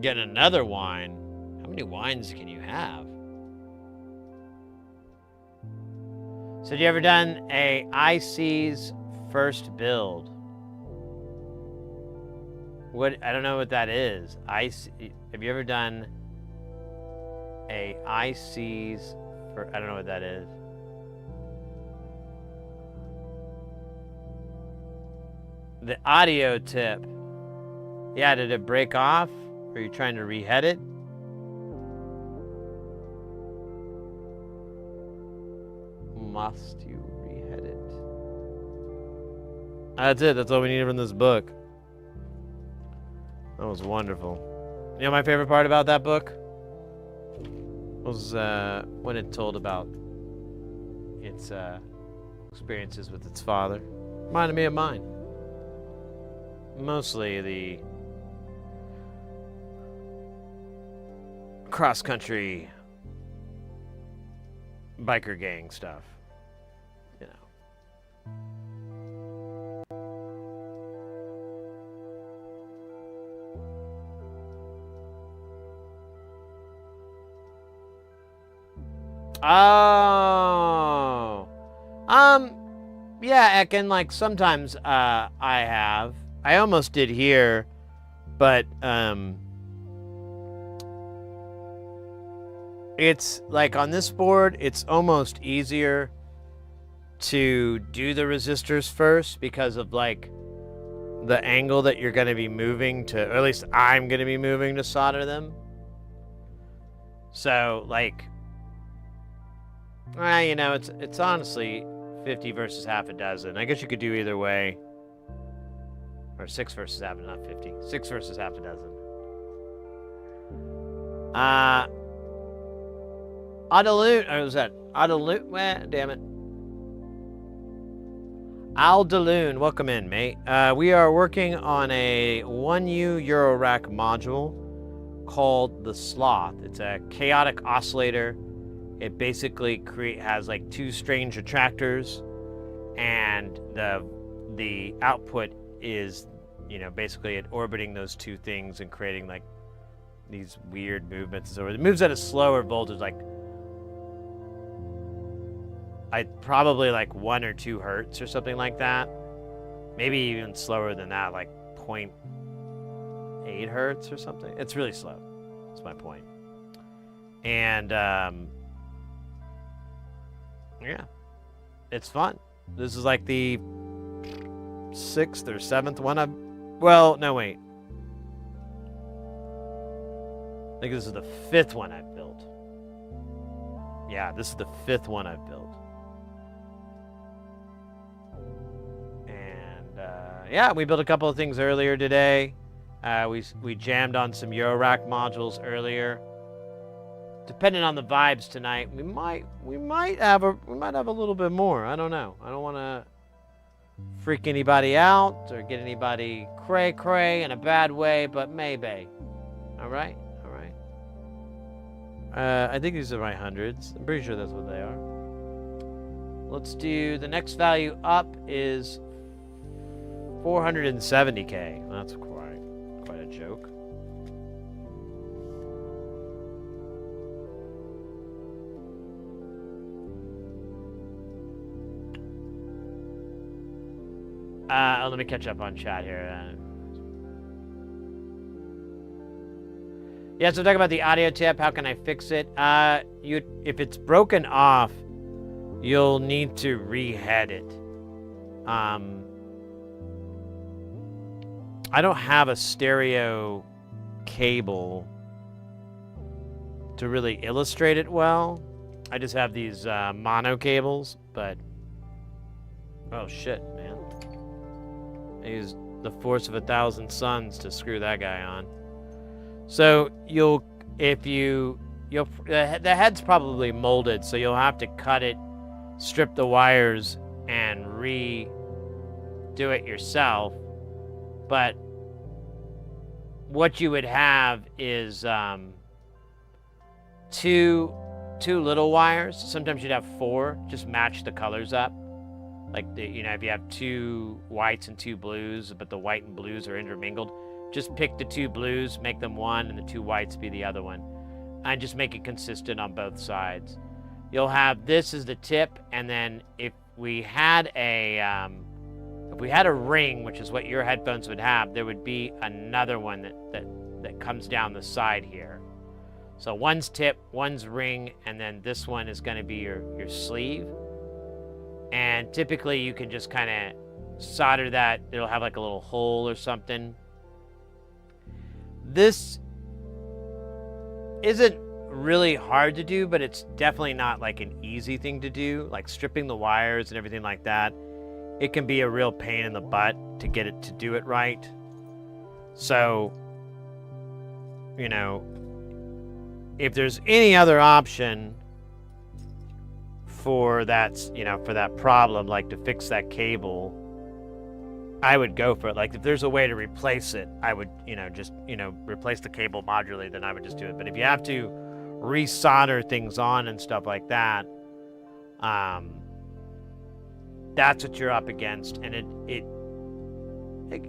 Getting another wine. How many wines can you have? So have you ever done a IC's first build? What, I don't know what that is. Have you ever done a IC's for, I don't know what that is. The audio tip. Yeah, did it break off? Are you trying to rehead it? Must you rehead it? That's it. That's all we needed from this book. That was wonderful. You know my favorite part about that book? Was when it told about its experiences with its father. Reminded me of mine. Mostly the cross-country biker gang stuff, you know. Oh, yeah, Ekin, like sometimes I have. I almost did here, but it's like on this board, it's almost easier to do the resistors first because of like the angle that you're going to be moving to, or at least I'm going to be moving to solder them. So like, you know, it's honestly 50 versus half a dozen. I guess you could do either way. Or 6 versus half, not 50. 6 versus half a dozen. Adaloon, or was that Adaloon? Damn it. Aldaloon, welcome in, mate. We are working on a 1U eurorack module called the Sloth. It's a chaotic oscillator. It basically has like 2 strange attractors, and the output is, you know, basically it orbiting those 2 things and creating like these weird movements. So it moves at a slower voltage, like probably like 1 or 2 hertz or something like that. Maybe even slower than that, like 0.8 hertz or something. It's really slow. That's my point. And yeah, it's fun. This is like the 6th or 7th one well, no, wait. I think this is the 5th one I've built. Yeah, this is the 5th one I've built. And yeah, we built a couple of things earlier today. We jammed on some eurorack modules earlier. Depending on the vibes tonight, we might have a little bit more. I don't know. I don't want to freak anybody out or get anybody cray in a bad way, but maybe. All right. I think these are my hundreds. I'm pretty sure that's what they are. Let's do the next value up is 470K. That's quite a joke. Let me catch up on chat here. Yeah, so talking about the audio tip, how can I fix it? If it's broken off, you'll need to rehead it. I don't have a stereo cable to really illustrate it well. I just have these mono cables, but oh shit, man. I used the force of 1,000 suns to screw that guy on. So the head's probably molded, so you'll have to cut it, strip the wires, and redo it yourself. But what you would have is 2 little wires. Sometimes you'd have 4. Just match the colors up. Like if you have 2 whites and 2 blues, but the white and blues are intermingled, just pick the 2 blues, make them one, and the 2 whites be the other one, and just make it consistent on both sides. You'll have this as the tip, and then if we had a ring, which is what your headphones would have, there would be another one that comes down the side here. So one's tip, one's ring, and then this one is going to be your sleeve. And typically you can just kind of solder that. It'll have like a little hole or something. This isn't really hard to do, but it's definitely not like an easy thing to do. Like stripping the wires and everything like that, it can be a real pain in the butt to get it to do it right. So, if there's any other option for that, for that problem, like to fix that cable, I would go for it. Like if there's a way to replace it, I would, just, replace the cable modularly, then I would just do it. But if you have to resolder things on and stuff like that, that's what you're up against. And it I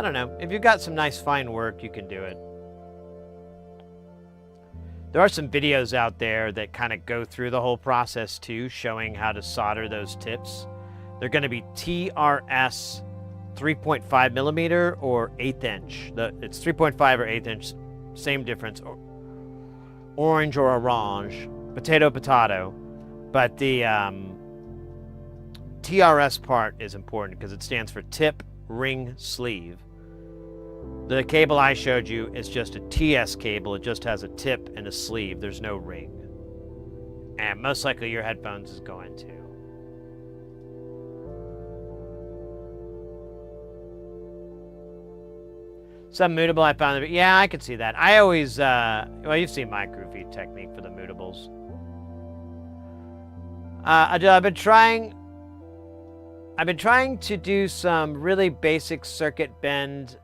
don't know. If you've got some nice fine work, you can do it. There are some videos out there that kind of go through the whole process too, showing how to solder those tips. They're going to be TRS 3.5 millimeter or 1/8 inch. It's 3.5 or 1/8 inch, same difference. Orange or orange, potato, potato. But the TRS part is important because it stands for tip, ring, sleeve. The cable I showed you is just a TS cable. It just has a tip and a sleeve. There's no ring. And most likely your headphones is going to. Some mutable I found. Yeah, I can see that. I always, well, you've seen my groovy technique for the mutables. I've been trying to do some really basic circuit bends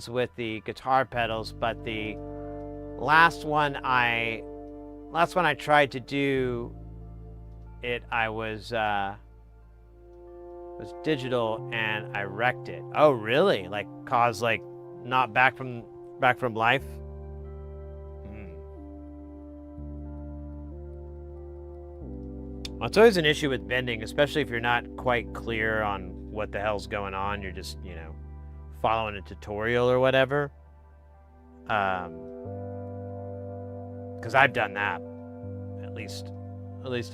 with the guitar pedals, but the last one I tried to do it, I was digital and I wrecked it. Oh, really? Like caused like not back from life? Well, it's always an issue with bending, especially if you're not quite clear on what the hell's going on. You're just, following a tutorial or whatever. Because I've done that at least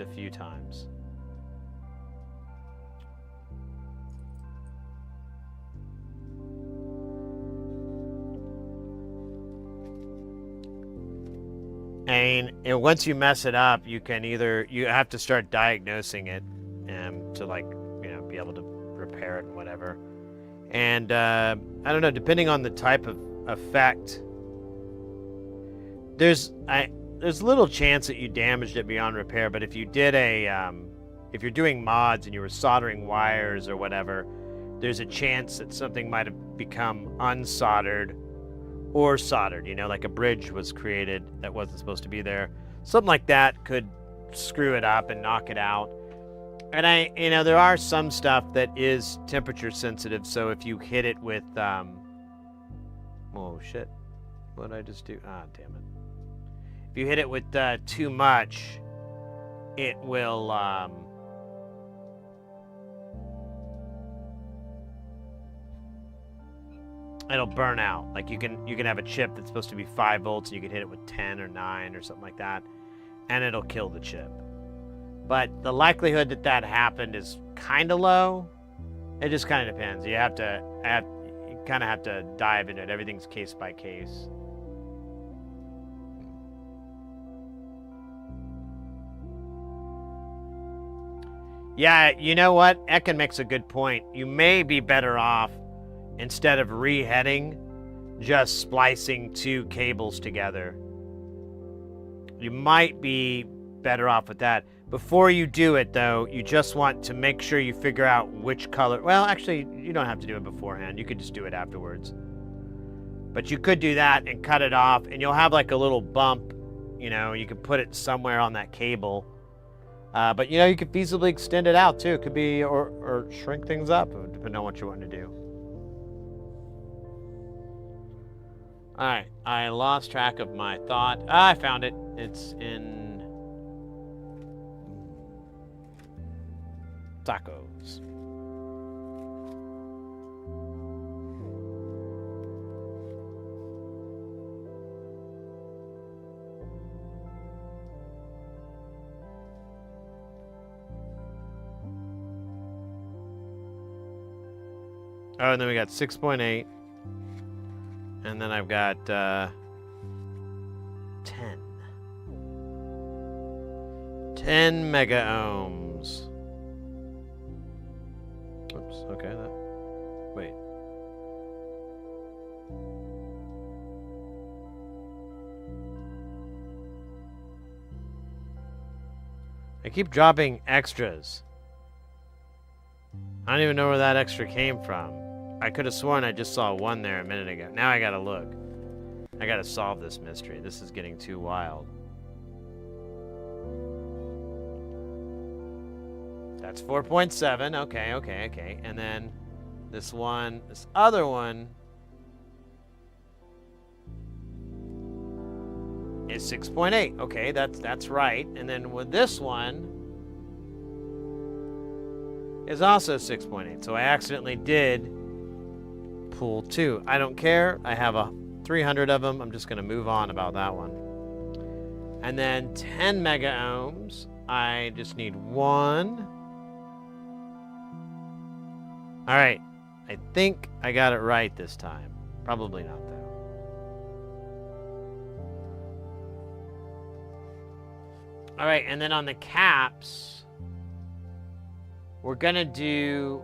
a few times. And once you mess it up, you have to start diagnosing it, to be able to repair it and whatever. And I don't know, depending on the type of effect, there's little chance that you damaged it beyond repair. But if you did if you're doing mods and you were soldering wires or whatever, there's a chance that something might have become unsoldered. Or soldered, like a bridge was created that wasn't supposed to be there. Something like that could screw it up and knock it out. And there are some stuff that is temperature sensitive. So if you hit it with, oh shit, what did I just do? Ah, damn it. If you hit it with too much, it will, it'll burn out. Like you can have a chip that's supposed to be 5 volts and you can hit it with 10 or 9 or something like that, and it'll kill the chip. But the likelihood that happened is kind of low. It just kind of depends. You kind of have to dive into it. Everything's case by case. Yeah, you know what? Ekin makes a good point. You may be better off, instead of reheading, just splicing 2 cables together. You might be better off with that. Before you do it, though, you just want to make sure you figure out which color. Well, actually, you don't have to do it beforehand. You could just do it afterwards. But you could do that and cut it off, and you'll have like a little bump. You can put it somewhere on that cable. But, you could feasibly extend it out, too. It could be, or shrink things up, depending on what you want to do. Alright, I lost track of my thought. I found it. It's in tacos. Oh, and then we got 6.8. And then I've got 10. 10 mega ohms. Oops, okay, wait. I keep dropping extras. I don't even know where that extra came from. I could have sworn I just saw one there a minute ago. Now I gotta look. I gotta solve this mystery. This is getting too wild. That's 4.7. Okay, okay, okay. And then this other one is 6.8. Okay, that's right. And then with this one is also 6.8. So I accidentally did pull 2. I don't care. I have 300 of them. I'm just going to move on about that one. And then 10 mega ohms. I just need 1. All right. I think I got it right this time. Probably not, though. All right, and then on the caps, we're going to do...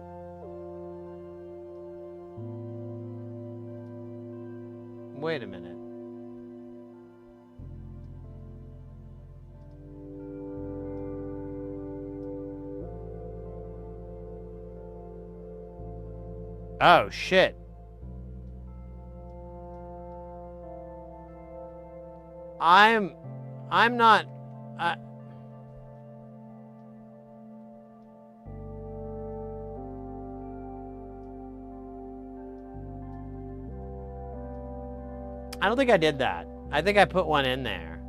Wait a minute. Oh, shit. I'm not... I don't think I did that. I think I put one in there.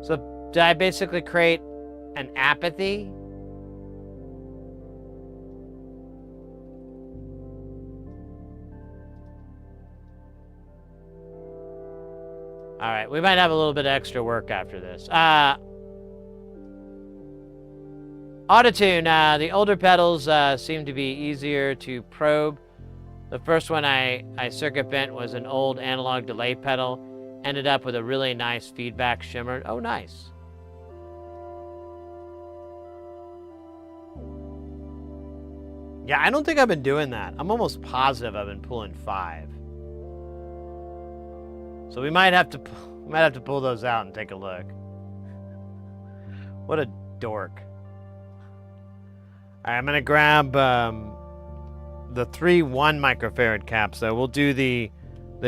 So did I basically create an apathy? All right, we might have a little bit of extra work after this. Autotune, the older pedals seem to be easier to probe. The first one I circuit bent was an old analog delay pedal. Ended up with a really nice feedback shimmer. Oh, nice. Yeah, I don't think I've been doing that. I'm almost positive I've been pulling 5. So we might have to pull those out and take a look. What a dork. All right, I'm gonna grab the 3 1 microfarad caps though. We'll do the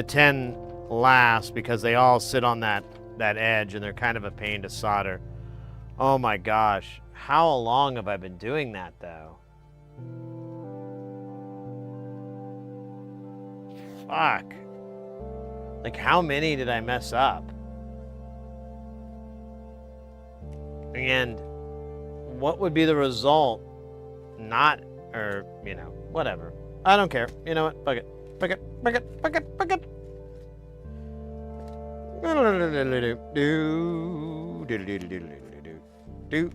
10 last because they all sit on that edge and they're kind of a pain to solder. Oh my gosh, how long have I been doing that though? Fuck. Like, how many did I mess up? And what would be the result? Not, or, you know, whatever. I don't care. You know what? Fuck it. Fuck it. Fuck it. Fuck it. Fuck it. Do.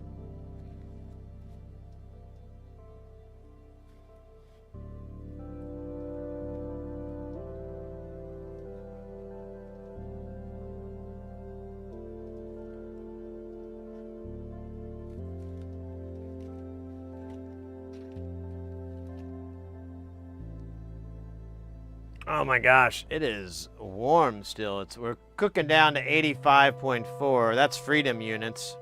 Oh my gosh, it is warm still. We're cooking down to 85.4. That's freedom units.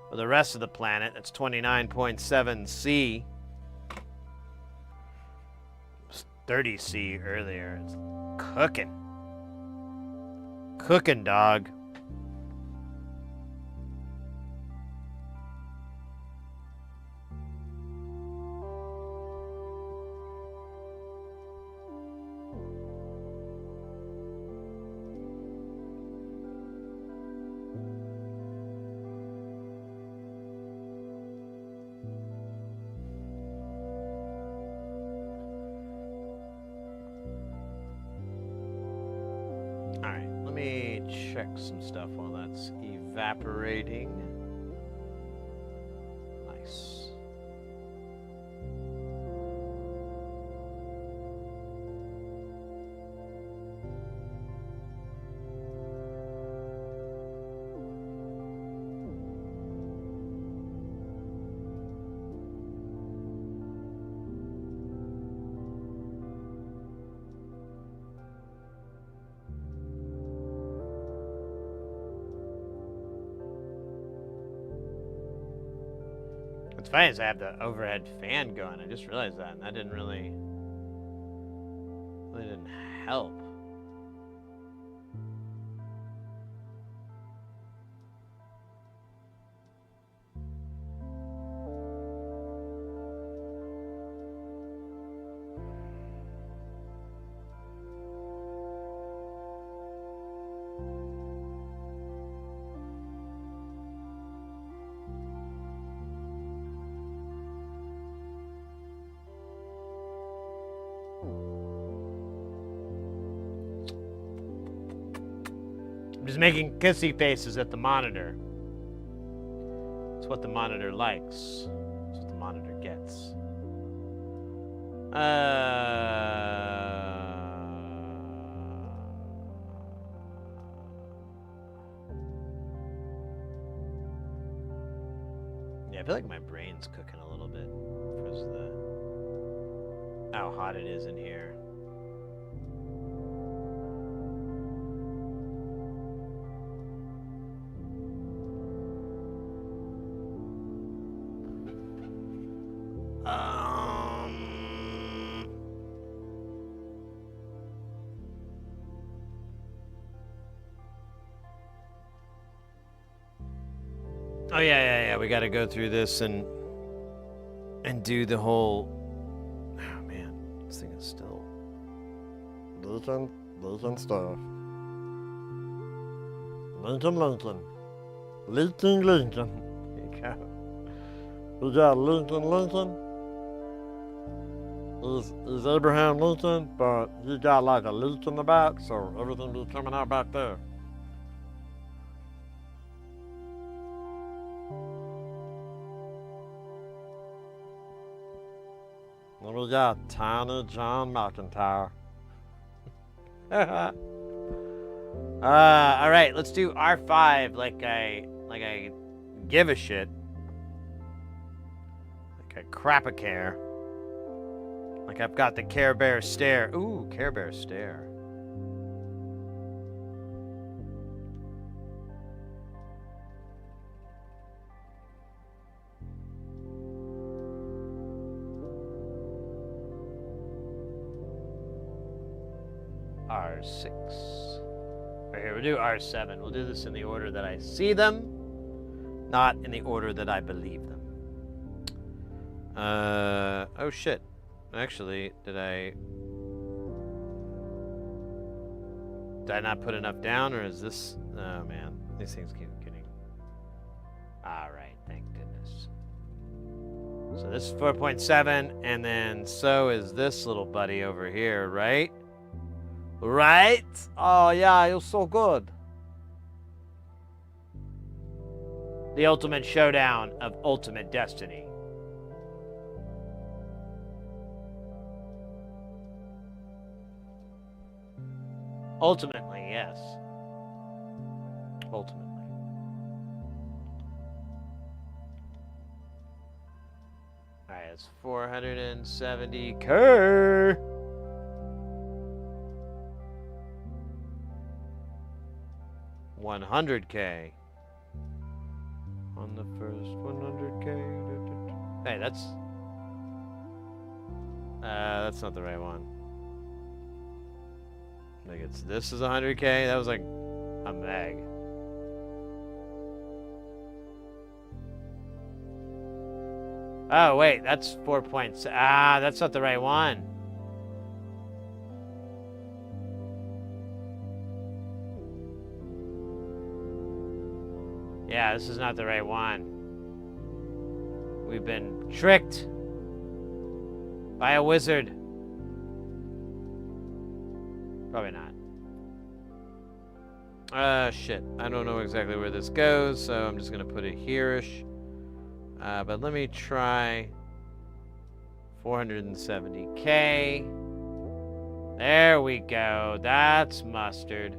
For the rest of the planet, that's 29.7 C. It was 30 C earlier. It's cooking. Cooking, dog. Check some stuff while that's evaporating. Nice. What's funny is I have the overhead fan going. I just realized that, and that didn't really didn't help. I'm just making kissy faces at the monitor. It's what the monitor likes. It's what the monitor gets. Yeah, I feel like my brain's cooking a little bit because of how hot it is in here. Oh yeah. We got to go through this and do the whole. Oh man, this thing is still. Leaking stuff. Lincoln. Leaking. There you go. We got Lincoln. He's Abraham Lincoln, but he got like a leak in the back, so everything be coming out back there. Then we got Tiny John McIntyre. All right, let's do R5 like I give a shit. Like I crap a care. Like I've got the Care Bear stare. Ooh, Care Bear stare. R6. Right here, we'll do R7. We'll do this in the order that I see them, not in the order that I believe them. Oh shit. Actually, did I not put enough down, or is this... Oh man, these things keep getting... Alright, thank goodness. So this is 4.7, and then so is this little buddy over here, right? Right? Oh yeah, you're so good. The ultimate showdown of ultimate destiny. Ultimately, yes. Ultimately. Alright, it's 470K. $100K. On the first 100K. Hey, that's not the right one. Like this is 100K. That was like a meg. Oh wait, that's 4 points. Ah, that's not the right one. Yeah, this is not the right one. We've been tricked by a wizard. Probably not. Shit. I don't know exactly where this goes, so I'm just gonna put it here-ish. But let me try 470K. There we go. That's mustard.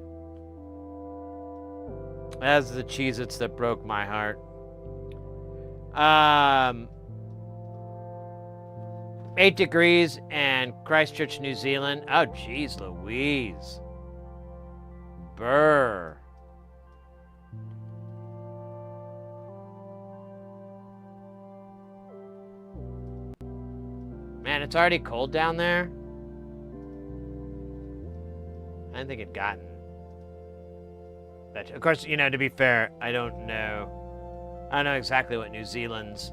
That's the Cheez-Its that broke my heart. 8 degrees and Christchurch, New Zealand. Oh, jeez Louise. Brr. Man, it's already cold down there. I didn't think it'd gotten that. Of course, you know, to be fair, I don't know exactly what New Zealand's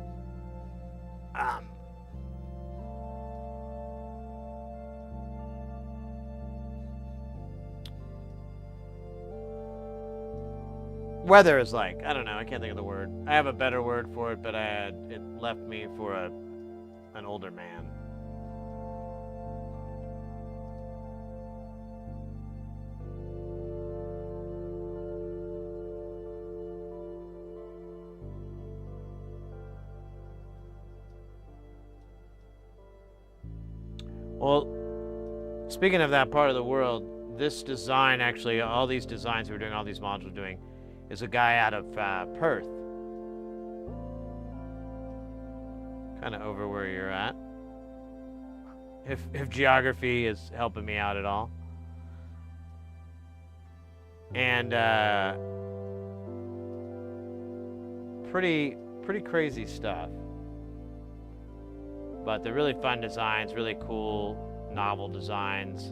weather is like. I don't know. I can't think of the word. I have a better word for it, but it left me for an older man. Well, speaking of that part of the world, this design actually, all these designs we're doing, all these modules we're doing, is a guy out of Perth. Kind of over where you're at. If geography is helping me out at all. And pretty crazy stuff. But they're really fun designs, really cool, novel designs.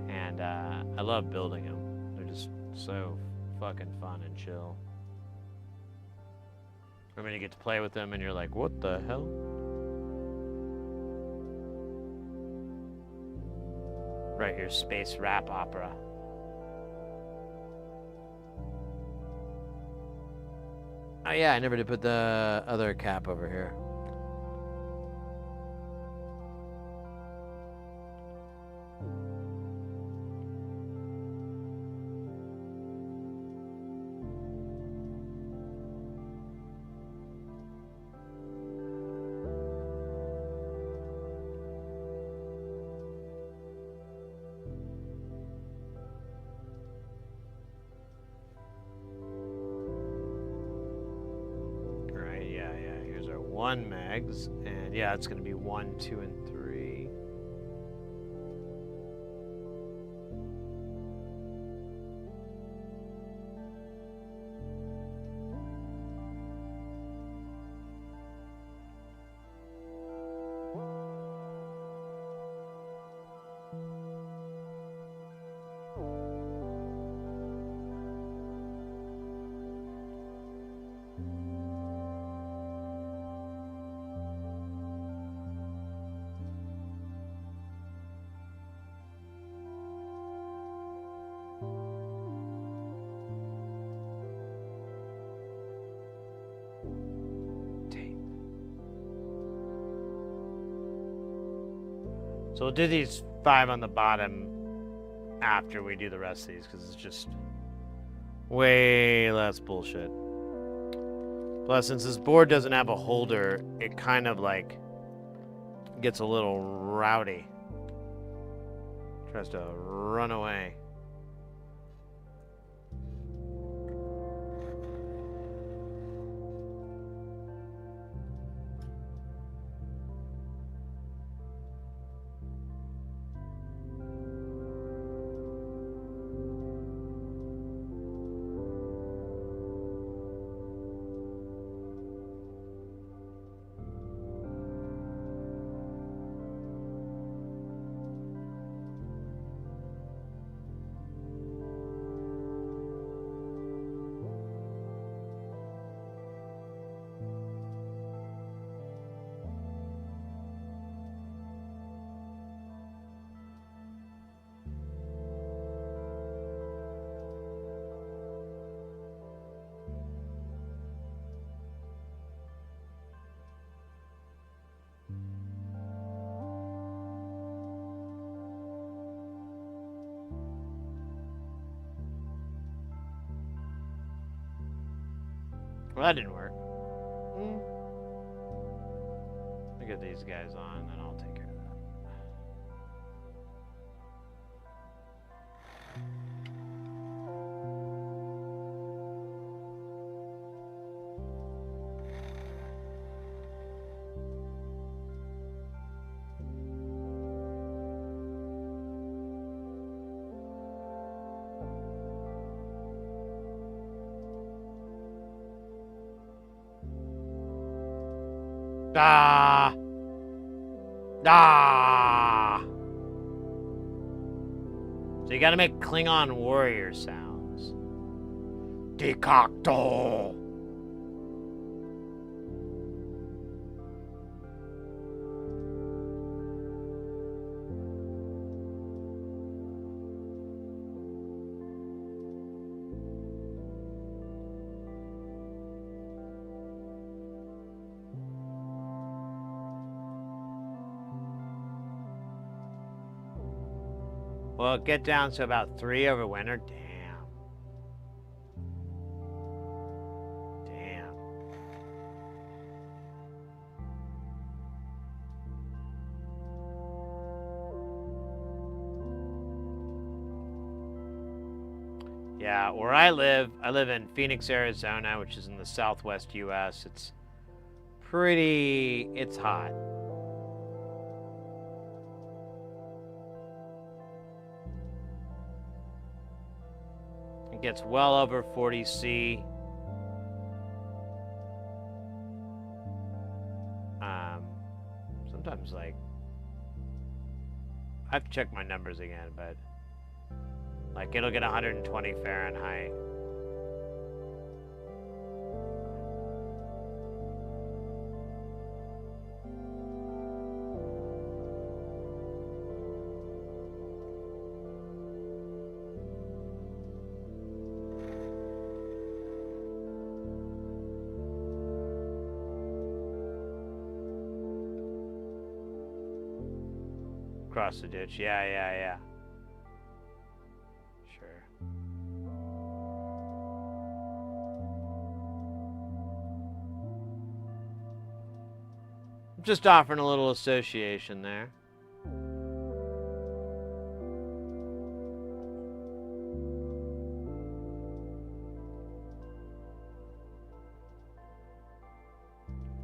And I love building them. They're just so fucking fun and chill. I mean, you get to play with them and you're like, what the hell? Right here, space rap opera. Oh yeah, I never did put the other cap over here. One megs, and yeah, it's going to be 1, 2, and 3. So we'll do these 5 on the bottom after we do the rest of these, because it's just way less bullshit. Plus, since this board doesn't have a holder, it kind of like gets a little rowdy. Tries to run away. Well, that didn't work. I'll get these guys on, and then I'll take care of that. Ah! Ah! So you gotta make Klingon warrior sounds. Decocto! Well, get down to about 3 over winter. Damn. Damn. Yeah, where I live in Phoenix, Arizona, which is in the southwest U.S. It's hot. It gets well over 40 C. Sometimes, like, I have to check my numbers again, but like it'll get 120 Fahrenheit. Across the ditch. Yeah. Sure. I'm just offering a little association there.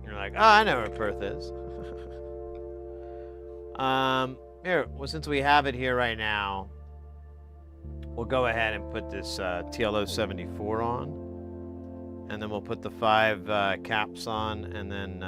You're like, oh, I know where Perth is. Here, well, since we have it here right now, we'll go ahead and put this TLO 74 on, and then we'll put the 5 caps on, and then